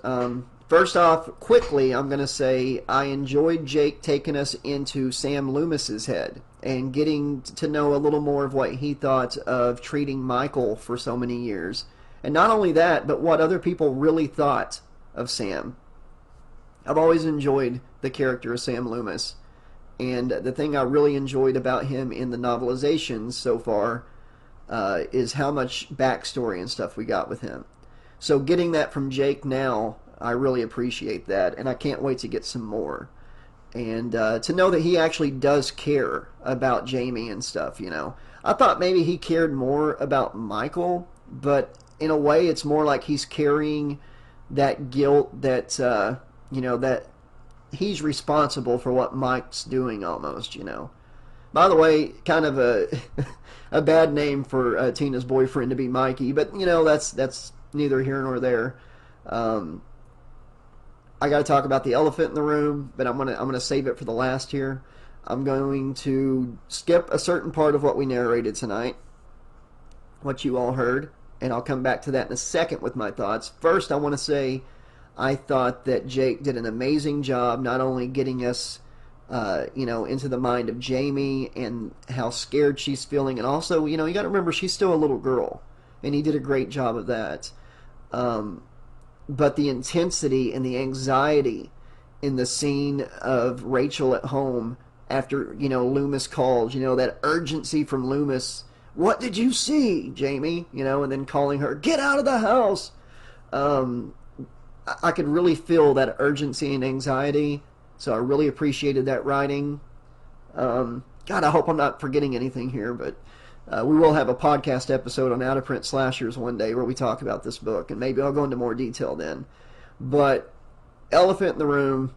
First off, quickly, I'm going to say I enjoyed Jake taking us into Sam Loomis's head and getting to know a little more of what he thought of treating Michael for so many years. And not only that, but what other people really thought of Sam. I've always enjoyed the character of Sam Loomis. And the thing I really enjoyed about him in the novelizations so far is how much backstory and stuff we got with him. So getting that from Jake now, I really appreciate that, and I can't wait to get some more. And to know that he actually does care about Jamie and stuff, you know. I thought maybe he cared more about Michael, but in a way it's more like he's carrying that guilt that, you know, that he's responsible for what Mike's doing almost, you know. By the way, kind of a bad name for Tina's boyfriend to be Mikey, but you know, that's neither here nor there. I got to talk about the elephant in the room, but I'm gonna save it for the last here. I'm going to skip a certain part of what we narrated tonight, what you all heard, and I'll come back to that in a second with my thoughts. First, I want to say I thought that Jake did an amazing job not only getting us you know, into the mind of Jamie and how scared she's feeling, and also, you know, you got to remember she's still a little girl, and he did a great job of that. But the intensity and the anxiety in the scene of Rachel at home after, you know, Loomis calls, you know, that urgency from Loomis, "What did you see, Jamie?" You know, and then calling her, "Get out of the house." I could really feel that urgency and anxiety, so I really appreciated that writing. God, I hope I'm not forgetting anything here, but we will have a podcast episode on out-of-print slashers one day where we talk about this book, and maybe I'll go into more detail then. But elephant in the room,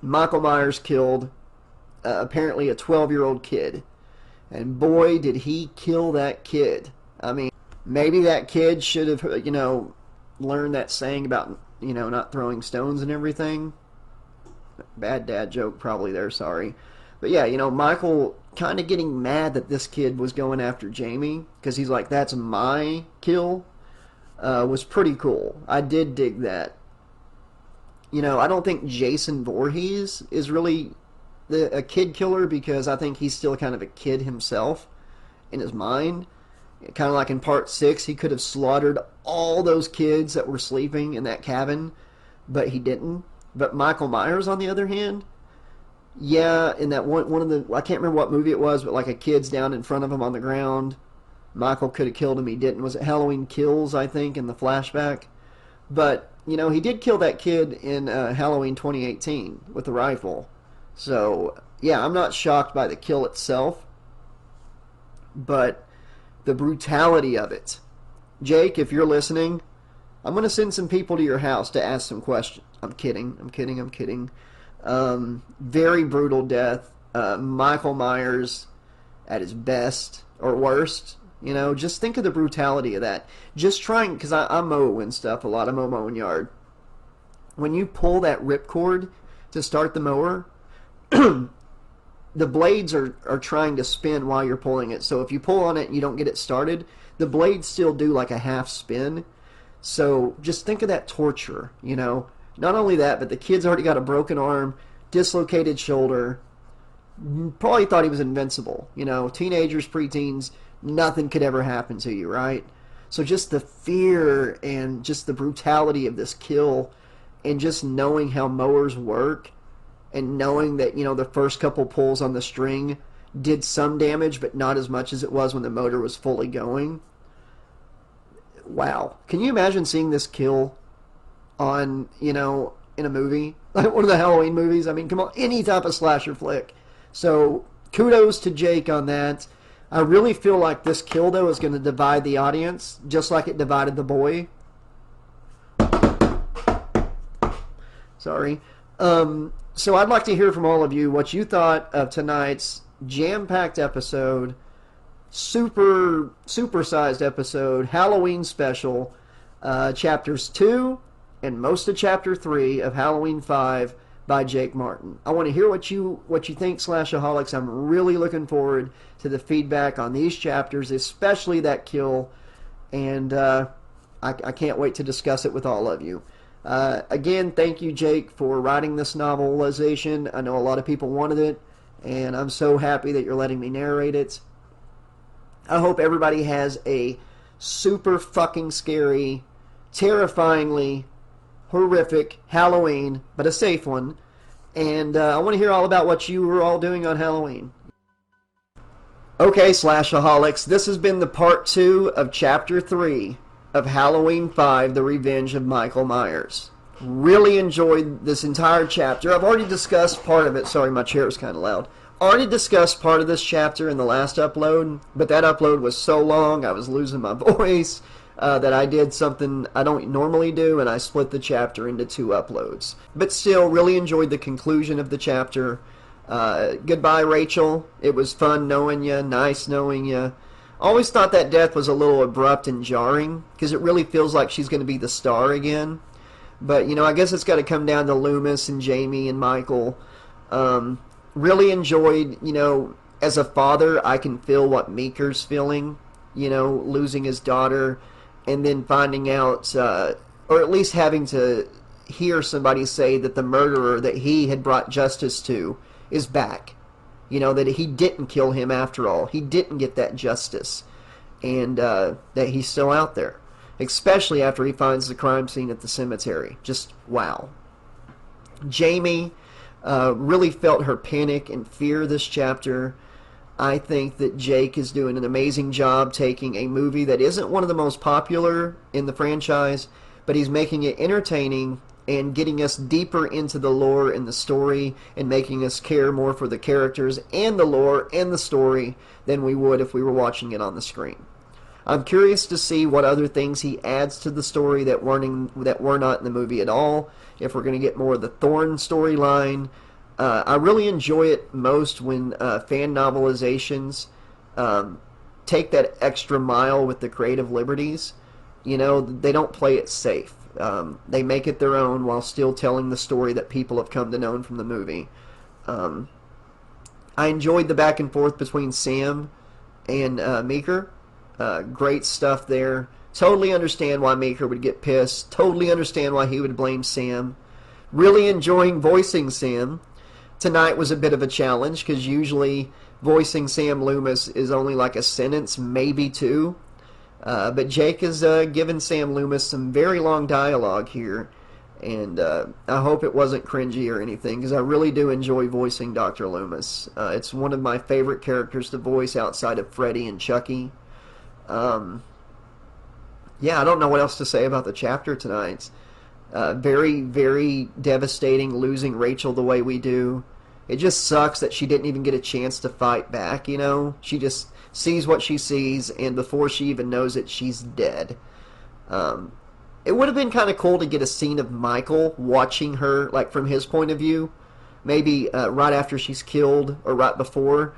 Michael Myers killed apparently a 12-year-old kid, and boy, did he kill that kid. I mean, maybe that kid should have, you know, learned that saying about, you know, not throwing stones and everything. Bad dad joke probably there, sorry. But yeah, you know, Michael kind of getting mad that this kid was going after Jamie because he's like, "That's my kill," was pretty cool. I did dig that. You know, I don't think Jason Voorhees is really a kid killer because I think he's still kind of a kid himself in his mind. Kind of like in Part 6, he could have slaughtered all those kids that were sleeping in that cabin, but he didn't. But Michael Myers, on the other hand, yeah, in that one of the, I can't remember what movie it was, but like a kid's down in front of him on the ground. Michael could have killed him, he didn't. Was it Halloween Kills, I think, in the flashback? But, you know, he did kill that kid in Halloween 2018 with the rifle. So, yeah, I'm not shocked by the kill itself, but the brutality of it. Jake, if you're listening, I'm going to send some people to your house to ask some questions. I'm kidding. Very brutal death. Michael Myers at his best, or worst. You know, just think of the brutality of that. Just trying, because I mow and stuff a lot. I mow my own yard. When you pull that ripcord to start the mower, the blades are trying to spin while you're pulling it. So if you pull on it and you don't get it started, the blades still do like a half spin. So just think of that torture, you know. Not only that, but the kid's already got a broken arm, dislocated shoulder, probably thought he was invincible. You know, teenagers, preteens, nothing could ever happen to you, right? So just the fear and just the brutality of this kill, and just knowing how mowers work, and knowing that, you know, the first couple pulls on the string did some damage, but not as much as it was when the motor was fully going. Wow. Can you imagine seeing this kill on, you know, in a movie? Like one of the Halloween movies? I mean, come on, any type of slasher flick. So, kudos to Jake on that. I really feel like this kill, though, is going to divide the audience, just like it divided the boy. Sorry. So I'd like to hear from all of you what you thought of tonight's jam-packed episode, super-sized episode, Halloween special, chapters 2 and most of chapter 3 of Halloween 5 by Jake Martin. I want to hear what you think, Slashaholics. I'm really looking forward to the feedback on these chapters, especially that kill, and I can't wait to discuss it with all of you. Again, thank you, Jake, for writing this novelization. I know a lot of people wanted it, and I'm so happy that you're letting me narrate it. I hope everybody has a super fucking scary, terrifyingly horrific Halloween, but a safe one. And I want to hear all about what you were all doing on Halloween. Okay, Slashaholics, this has been the part 2 of Chapter 3 of Halloween 5, The Revenge of Michael Myers. Really enjoyed this entire chapter. I've already discussed part of it. Sorry, my chair is kind of loud. Already discussed part of this chapter in the last upload, but that upload was so long, I was losing my voice, that I did something I don't normally do, and I split the chapter into 2 uploads. But still, really enjoyed the conclusion of the chapter. Goodbye, Rachel. It was fun knowing you, nice knowing you. Always thought that death was a little abrupt and jarring, because it really feels like she's going to be the star again. But, you know, I guess it's got to come down to Lumis and Jamie and Michael. Really enjoyed, you know, as a father, I can feel what Meeker's feeling, you know, losing his daughter, and then finding out, or at least having to hear somebody say that the murderer that he had brought justice to is back. You know, that he didn't kill him after all. He didn't get that justice. And that he's still out there. Especially after he finds the crime scene at the cemetery. Just wow. Jamie really felt her panic and fear this chapter. I think that Jake is doing an amazing job taking a movie that isn't one of the most popular in the franchise, but he's making it entertaining and getting us deeper into the lore and the story, and making us care more for the characters and the lore and the story than we would if we were watching it on the screen. I'm curious to see what other things he adds to the story that were not in the movie at all, if we're going to get more of the Thorne storyline. I really enjoy it most when fan novelizations take that extra mile with the creative liberties. You know, they don't play it safe. They make it their own while still telling the story that people have come to know from the movie. I enjoyed the back and forth between Sam and Meeker. Great stuff there. Totally understand why Meeker would get pissed. Totally understand why he would blame Sam. Really enjoying voicing Sam. Tonight was a bit of a challenge, because usually voicing Sam Loomis is only like a sentence, maybe 2. But Jake has given Sam Loomis some very long dialogue here, and I hope it wasn't cringy or anything, because I really do enjoy voicing Dr. Loomis. It's one of my favorite characters to voice outside of Freddy and Chucky. Yeah, I don't know what else to say about the chapter tonight. Very, very devastating losing Rachel the way we do. It just sucks that she didn't even get a chance to fight back, you know? She just sees what she sees, and before she even knows it, she's dead. It would have been kind of cool to get a scene of Michael watching her, like from his point of view. Maybe right after she's killed, or right before.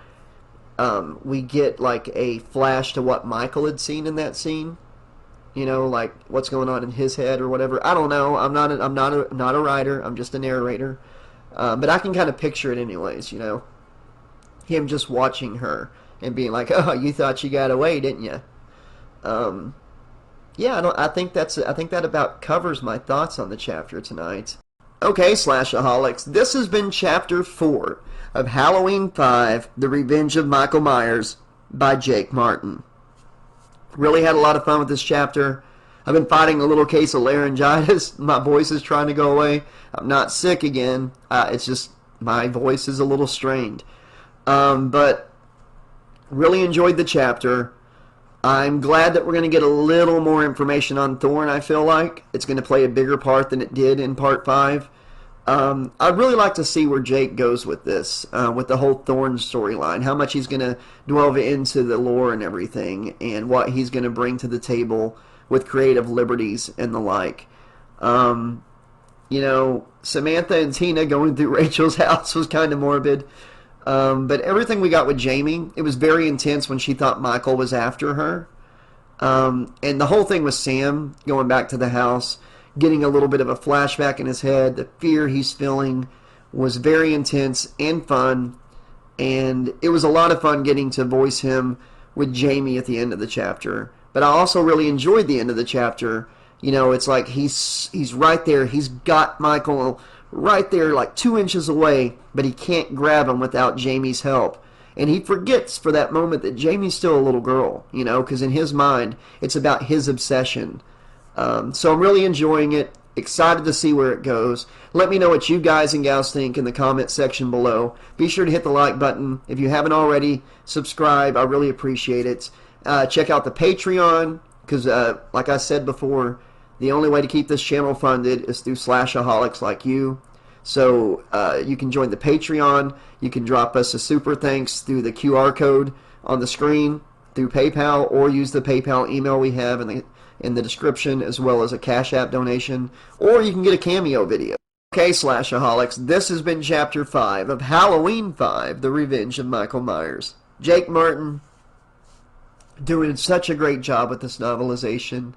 we get like a flash to what Michael had seen in that scene. You know, like what's going on in his head or whatever. I don't know. I'm not a writer. I'm just a narrator. But I can kind of picture it anyways. You know, him just watching her and being like, "Oh, you thought you got away, didn't you?" Yeah, I think that about covers my thoughts on the chapter tonight. Okay, Slashaholics, this has been Chapter 4 of Halloween 5, The Revenge of Michael Myers by Jake Martin. Really had a lot of fun with this chapter. I've been fighting a little case of laryngitis. My voice is trying to go away. I'm not sick again. It's just my voice is a little strained. But really enjoyed the chapter. I'm glad that we're going to get a little more information on Thorne, I feel like. It's going to play a bigger part than it did in Part 5. I'd really like to see where Jake goes with this, with the whole Thorne storyline, how much he's going to delve into the lore and everything, and what he's going to bring to the table with creative liberties and the like. You know, Samantha and Tina going through Rachel's house was kind of morbid. But everything we got with Jamie, it was very intense when she thought Michael was after her. And the whole thing with Sam going back to the house, getting a little bit of a flashback in his head, the fear he's feeling was very intense and fun. And it was a lot of fun getting to voice him with Jamie at the end of the chapter. But I also really enjoyed the end of the chapter. You know, it's like he's right there. He's got Michael right there, like 2 inches away, but he can't grab him without Jamie's help. And he forgets for that moment that Jamie's still a little girl, you know, because in his mind, it's about his obsession. So I'm really enjoying it. Excited to see where it goes. Let me know what you guys and gals think in the comment section below. Be sure to hit the like button. If you haven't already, subscribe. I really appreciate it. Check out the Patreon, because like I said before, the only way to keep this channel funded is through Slashaholics like you. So you can join the Patreon. You can drop us a super thanks through the QR code on the screen through PayPal, or use the PayPal email we have in the description, as well as a Cash App donation, or you can get a cameo video. Okay, Slashaholics, this has been Chapter 5 of Halloween 5, The Revenge of Michael Myers. Jake Martin doing such a great job with this novelization.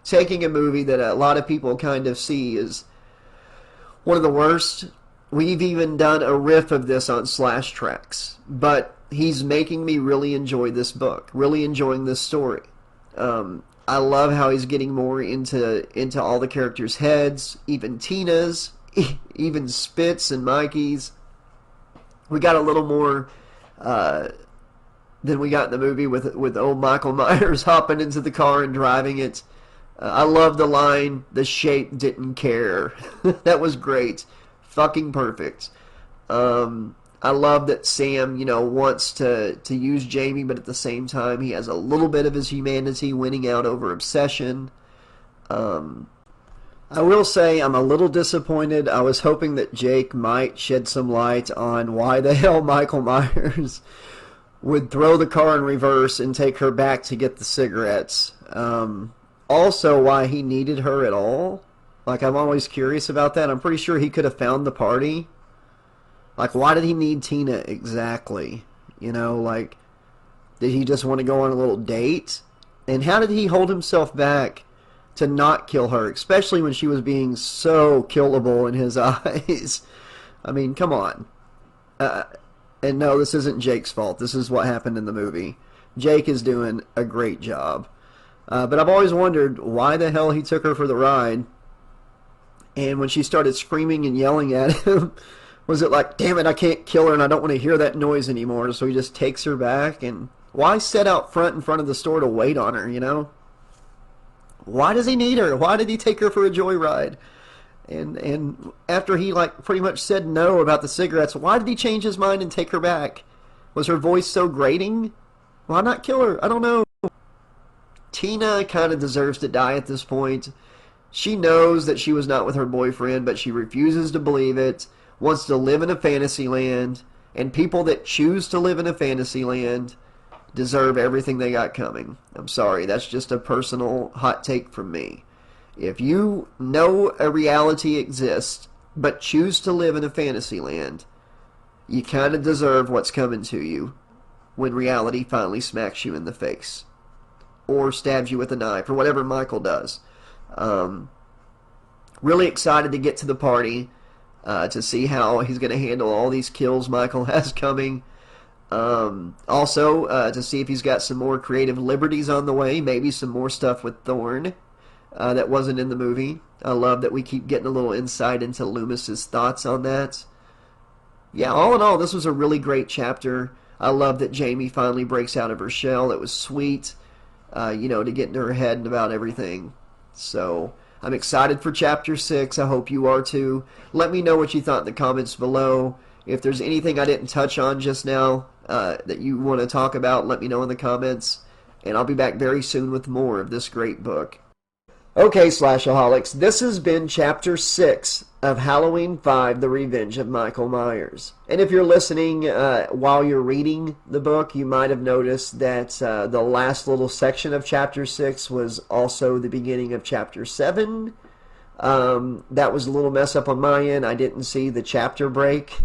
Taking a movie that a lot of people kind of see as one of the worst. We've even done a riff of this on Slash Tracks. But he's making me really enjoy this book. Really enjoying this story. I love how he's getting more into all the characters' heads. Even Tina's. Even Spitz and Mikey's. We got a little more than we got in the movie with old Michael Myers hopping into the car and driving it. I love the line, "The shape didn't care." That was great. Fucking perfect. I love that Sam, you know, wants to use Jamie, but at the same time, he has a little bit of his humanity winning out over obsession. I will say I'm a little disappointed. I was hoping that Jake might shed some light on why the hell Michael Myers would throw the car in reverse and take her back to get the cigarettes. Also, why he needed her at all. Like, I'm always curious about that. I'm pretty sure he could have found the party. Like, why did he need Tina exactly? You know, like, did he just want to go on a little date? And how did he hold himself back to not kill her, especially when she was being so killable in his eyes? I mean, come on. And no, this isn't Jake's fault. This is what happened in the movie. Jake is doing a great job. But I've always wondered why the hell he took her for the ride. And when she started screaming and yelling at him, was it like, damn it, I can't kill her and I don't want to hear that noise anymore, so he just takes her back? And why sit out front in front of the store to wait on her, you know? Why does he need her? Why did he take her for a joyride? And after he, like, pretty much said no about the cigarettes, why did he change his mind and take her back? Was her voice so grating? Why not kill her? I don't know. Tina kind of deserves to die at this point. She knows that she was not with her boyfriend, but she refuses to believe it, wants to live in a fantasy land, and people that choose to live in a fantasy land deserve everything they got coming. I'm sorry, that's just a personal hot take from me. If you know a reality exists, but choose to live in a fantasy land, you kind of deserve what's coming to you. when reality finally smacks you in the face. Or stabs you with a knife, or whatever Michael does. Really excited to get to the party, to see how he's going to handle all these kills Michael has coming. Also, to see if he's got some more creative liberties on the way, maybe some more stuff with Thorne that wasn't in the movie. I love that we keep getting a little insight into Lumis's thoughts on that. Yeah, all in all, this was a really great chapter. I love that Jamie finally breaks out of her shell. It was sweet, to get into her head and about everything. So I'm excited for Chapter 6. I hope you are too. Let me know what you thought in the comments below. If there's anything I didn't touch on just now that you want to talk about, let me know in the comments. And I'll be back very soon with more of this great book. Okay, Slashaholics, this has been Chapter 6 of Halloween 5, The Revenge of Michael Myers. And if you're listening while you're reading the book, you might have noticed that the last little section of Chapter 6 was also the beginning of Chapter 7. That was a little mess up on my end. I didn't see the chapter break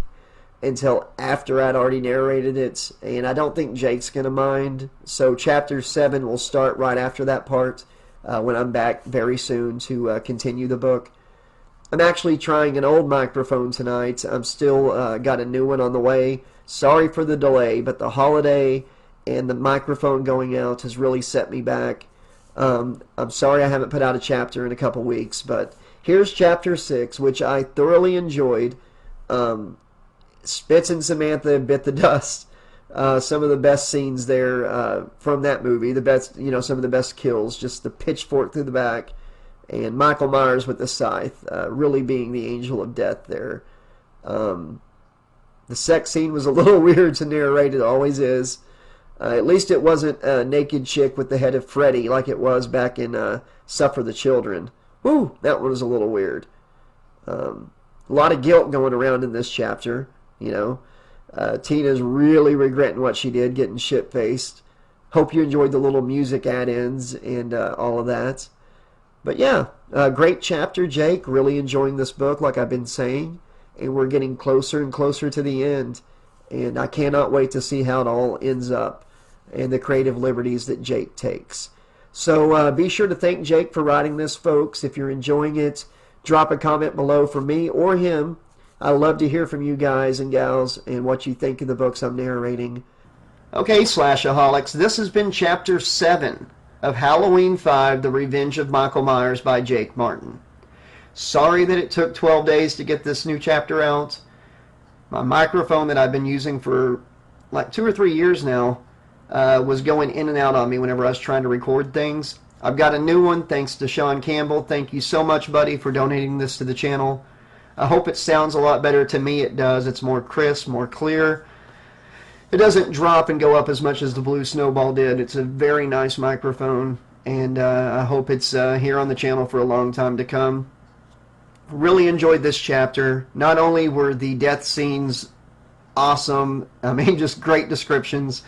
until after I'd already narrated it, and I don't think Jake's going to mind. So Chapter 7 will start right after that part. When I'm back very soon to continue the book. I'm actually trying an old microphone tonight. I'm still got a new one on the way. Sorry for the delay, but the holiday and the microphone going out has really set me back. I'm sorry I haven't put out a chapter in a couple weeks, but here's Chapter 6, which I thoroughly enjoyed. Spitz and Samantha bit the dust. Some of the best scenes there from that movie. The best, some of the best kills. Just the pitchfork through the back, and Michael Myers with the scythe, really being the angel of death there. The sex scene was a little weird to narrate. It always is. At least it wasn't a naked chick with the head of Freddy like it was back in Suffer the Children. Woo, that one was a little weird. A lot of guilt going around in this chapter. Tina's really regretting what she did, getting shit-faced. Hope you enjoyed the little music add-ins and all of that. But yeah, great chapter, Jake. Really enjoying this book, like I've been saying. And we're getting closer and closer to the end. And I cannot wait to see how it all ends up and the creative liberties that Jake takes. So be sure to thank Jake for writing this, folks. If you're enjoying it, drop a comment below for me or him. I love to hear from you guys and gals and what you think of the books I'm narrating. Okay, Slashaholics, this has been Chapter 7 of Halloween 5, The Revenge of Michael Myers by Jake Martin. Sorry that it took 12 days to get this new chapter out. My microphone that I've been using for like 2 or 3 years now was going in and out on me whenever I was trying to record things. I've got a new one thanks to Sean Campbell. Thank you so much, buddy, for donating this to the channel. I hope it sounds a lot better. To me it does. It's more crisp, more clear. It doesn't drop and go up as much as the Blue Snowball did. It's a very nice microphone, and I hope it's here on the channel for a long time to come. Really enjoyed this chapter. Not only were the death scenes awesome, I mean just great descriptions,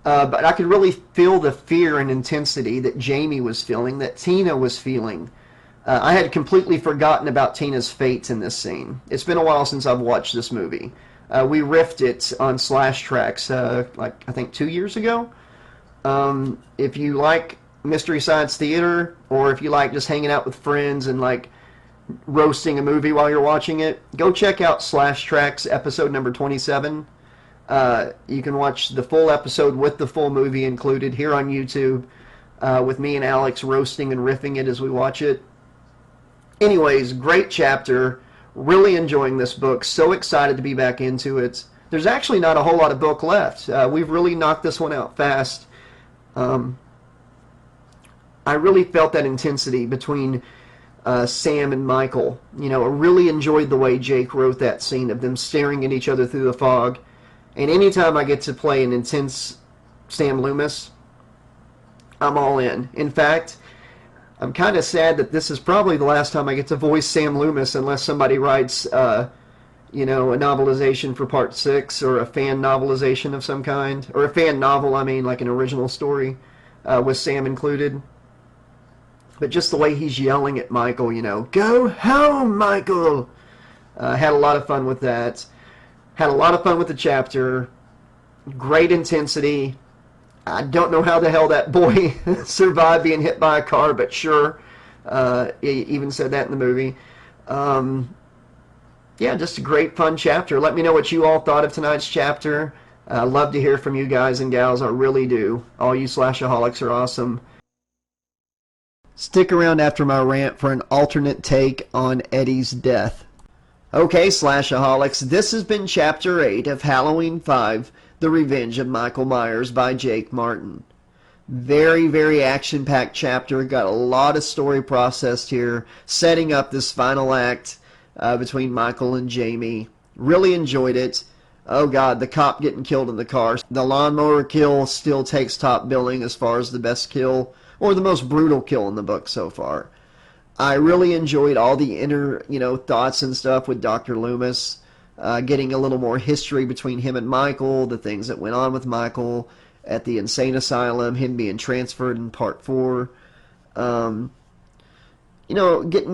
but I could really feel the fear and intensity that Jamie was feeling, that Tina was feeling. I had completely forgotten about Tina's fate in this scene. It's been a while since I've watched this movie. We riffed it on Slash Tracks, like I think 2 years ago. If you like Mystery Science Theater, or if you like just hanging out with friends and like roasting a movie while you're watching it, go check out Slash Tracks episode number 27. You can watch the full episode with the full movie included here on YouTube, with me and Alex roasting and riffing it as we watch it. Anyways, great chapter. Really enjoying this book. So excited to be back into it. There's actually not a whole lot of book left. We've really knocked this one out fast. I really felt that intensity between Sam and Michael. I really enjoyed the way Jake wrote that scene of them staring at each other through the fog. And anytime I get to play an intense Sam Loomis, I'm all in. In fact, I'm kind of sad that this is probably the last time I get to voice Sam Loomis unless somebody writes, a novelization for Part 6 or a fan novelization of some kind. Or a fan novel, I mean, like an original story with Sam included. But just the way he's yelling at Michael, go home, Michael! Had a lot of fun with that. Had a lot of fun with the chapter. Great intensity. I don't know how the hell that boy survived being hit by a car, but sure. He even said that in the movie. Yeah, just a great, fun chapter. Let me know what you all thought of tonight's chapter. I love to hear from you guys and gals. I really do. All you slashaholics are awesome. Stick around after my rant for an alternate take on Eddie's death. Okay, slashaholics, this has been Chapter 8 of Halloween 5, The Revenge of Michael Myers by Jake Martin. Very, very action-packed chapter. Got a lot of story processed here, setting up this final act between Michael and Jamie. Really enjoyed it. Oh god, the cop getting killed in the car. The lawnmower kill still takes top billing as far as the best kill, or the most brutal kill in the book so far. I really enjoyed all the inner, thoughts and stuff with Dr. Lumis, getting a little more history between him and Michael, the things that went on with Michael at the insane asylum, him being transferred in part 4. Getting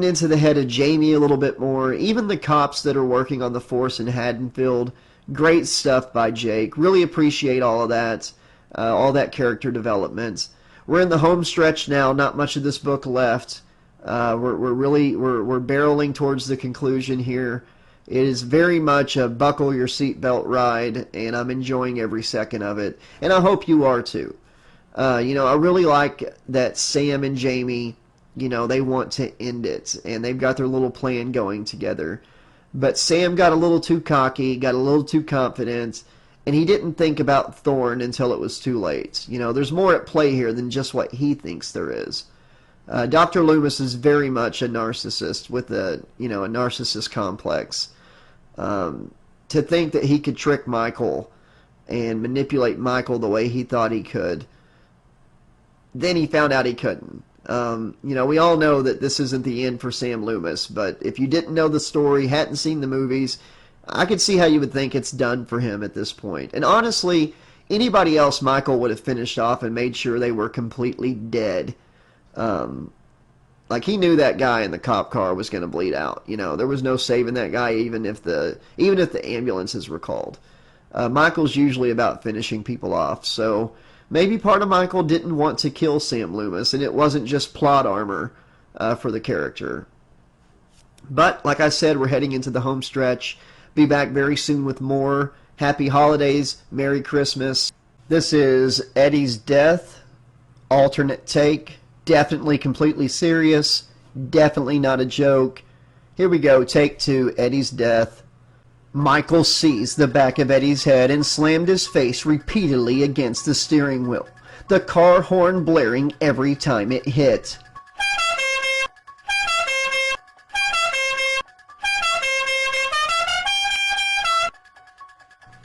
into the head of Jamie a little bit more. Even the cops that are working on the force in Hadenfield. Great stuff by Jake. Really appreciate all of that. All that character development. We're in the home stretch now. Not much of this book left. We're barreling towards the conclusion here. It is very much a buckle your seatbelt ride, and I'm enjoying every second of it. And I hope you are too. I really like that Sam and Jamie, they want to end it, and they've got their little plan going together. But Sam got a little too cocky, got a little too confident, and he didn't think about Thorne until it was too late. There's more at play here than just what he thinks there is. Dr. Lumis is very much a narcissist with a narcissist complex. To think that he could trick Michael and manipulate Michael the way he thought he could, then he found out he couldn't. We all know that this isn't the end for Sam Loomis, but if you didn't know the story, hadn't seen the movies, I could see how you would think it's done for him at this point. And honestly, anybody else Michael would have finished off and made sure they were completely dead. Like he knew that guy in the cop car was going to bleed out. There was no saving that guy, even if the ambulances were called. Michael's usually about finishing people off, so maybe part of Michael didn't want to kill Sam Loomis, and it wasn't just plot armor for the character. But, like I said, we're heading into the home stretch. Be back very soon with more. Happy holidays. Merry Christmas. This is Eddie's death. Alternate take. Definitely completely serious. Definitely not a joke. Here we go. Take 2. Eddie's death. Michael seized the back of Eddie's head and slammed his face repeatedly against the steering wheel, the car horn blaring every time it hit.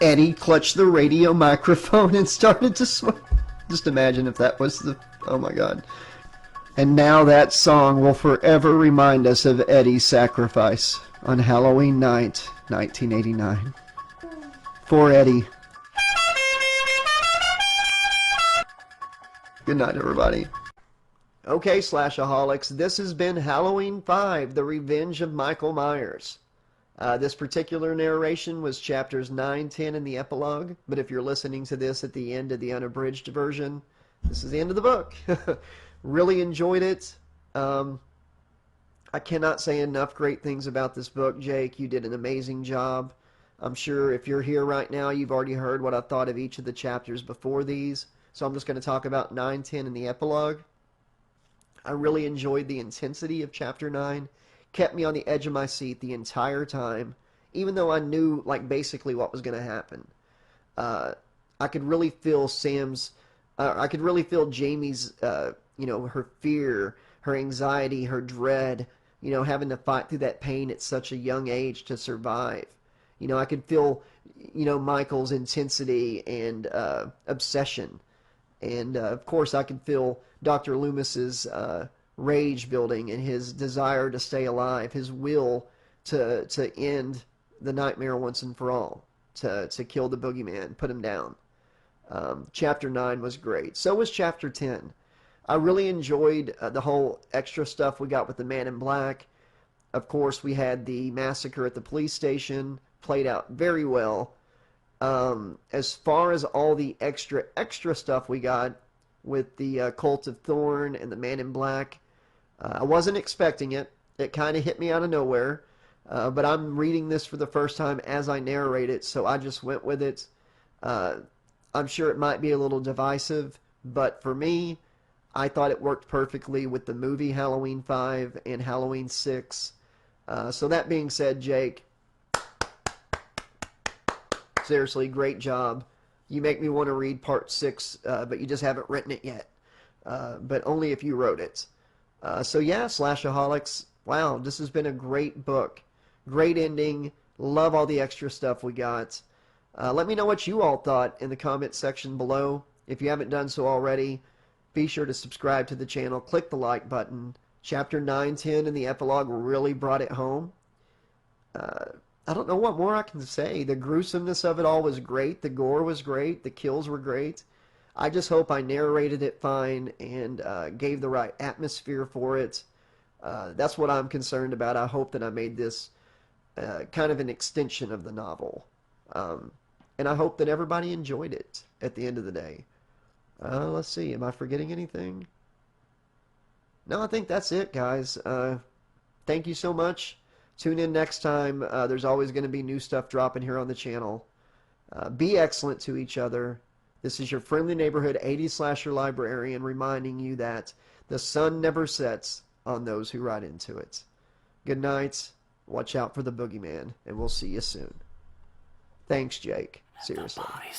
Eddie clutched the radio microphone and started to swear. Just imagine if that was the... Oh my god. And now that song will forever remind us of Eddie's sacrifice on Halloween night, 1989. For Eddie. Good night, everybody. Okay, Slashaholics, this has been Halloween 5, The Revenge of Michael Myers. This particular narration was chapters 9, 10, and the epilogue, but if you're listening to this at the end of the unabridged version, this is the end of the book. Really enjoyed it. I cannot say enough great things about this book, Jake. You did an amazing job. I'm sure if you're here right now, you've already heard what I thought of each of the chapters before these, so I'm just going to talk about 9, 10, and the epilogue. I really enjoyed the intensity of chapter 9. Kept me on the edge of my seat the entire time, even though I knew, basically what was going to happen. I could really feel I could really feel Jamie's, her fear, her anxiety, her dread, having to fight through that pain at such a young age to survive. I could feel, Michael's intensity and obsession. And, of course, I could feel Dr. Loomis's rage building and his desire to stay alive, his will to end the nightmare once and for all, to kill the boogeyman, put him down. Chapter 9 was great. So was Chapter 10. I really enjoyed the whole extra stuff we got with the Man in Black. Of course, we had the massacre at the police station, played out very well. As far as all the extra stuff we got with the Cult of Thorne and the Man in Black, I wasn't expecting it. It kind of hit me out of nowhere. But I'm reading this for the first time as I narrate it, so I just went with it. I'm sure it might be a little divisive, but for me, I thought it worked perfectly with the movie Halloween 5 and Halloween 6. So that being said, Jake, seriously, great job. You make me want to read part 6, but you just haven't written it yet. But only if you wrote it. So yeah, Slashaholics, wow, this has been a great book. Great ending. Love all the extra stuff we got. Let me know what you all thought in the comment section below. If you haven't done so already, be sure to subscribe to the channel. Click the like button. Chapter 9, 10, and the epilogue really brought it home. I don't know what more I can say. The gruesomeness of it all was great. The gore was great. The kills were great. I just hope I narrated it fine and gave the right atmosphere for it. That's what I'm concerned about. I hope that I made this kind of an extension of the novel. And I hope that everybody enjoyed it at the end of the day. Let's see. Am I forgetting anything? No, I think that's it, guys. Thank you so much. Tune in next time. There's always going to be new stuff dropping here on the channel. Be excellent to each other. This is your friendly neighborhood 80s slasher librarian reminding you that the sun never sets on those who ride into it. Good night. Watch out for the boogeyman, and we'll see you soon. Thanks, Jake. Seriously. Fly!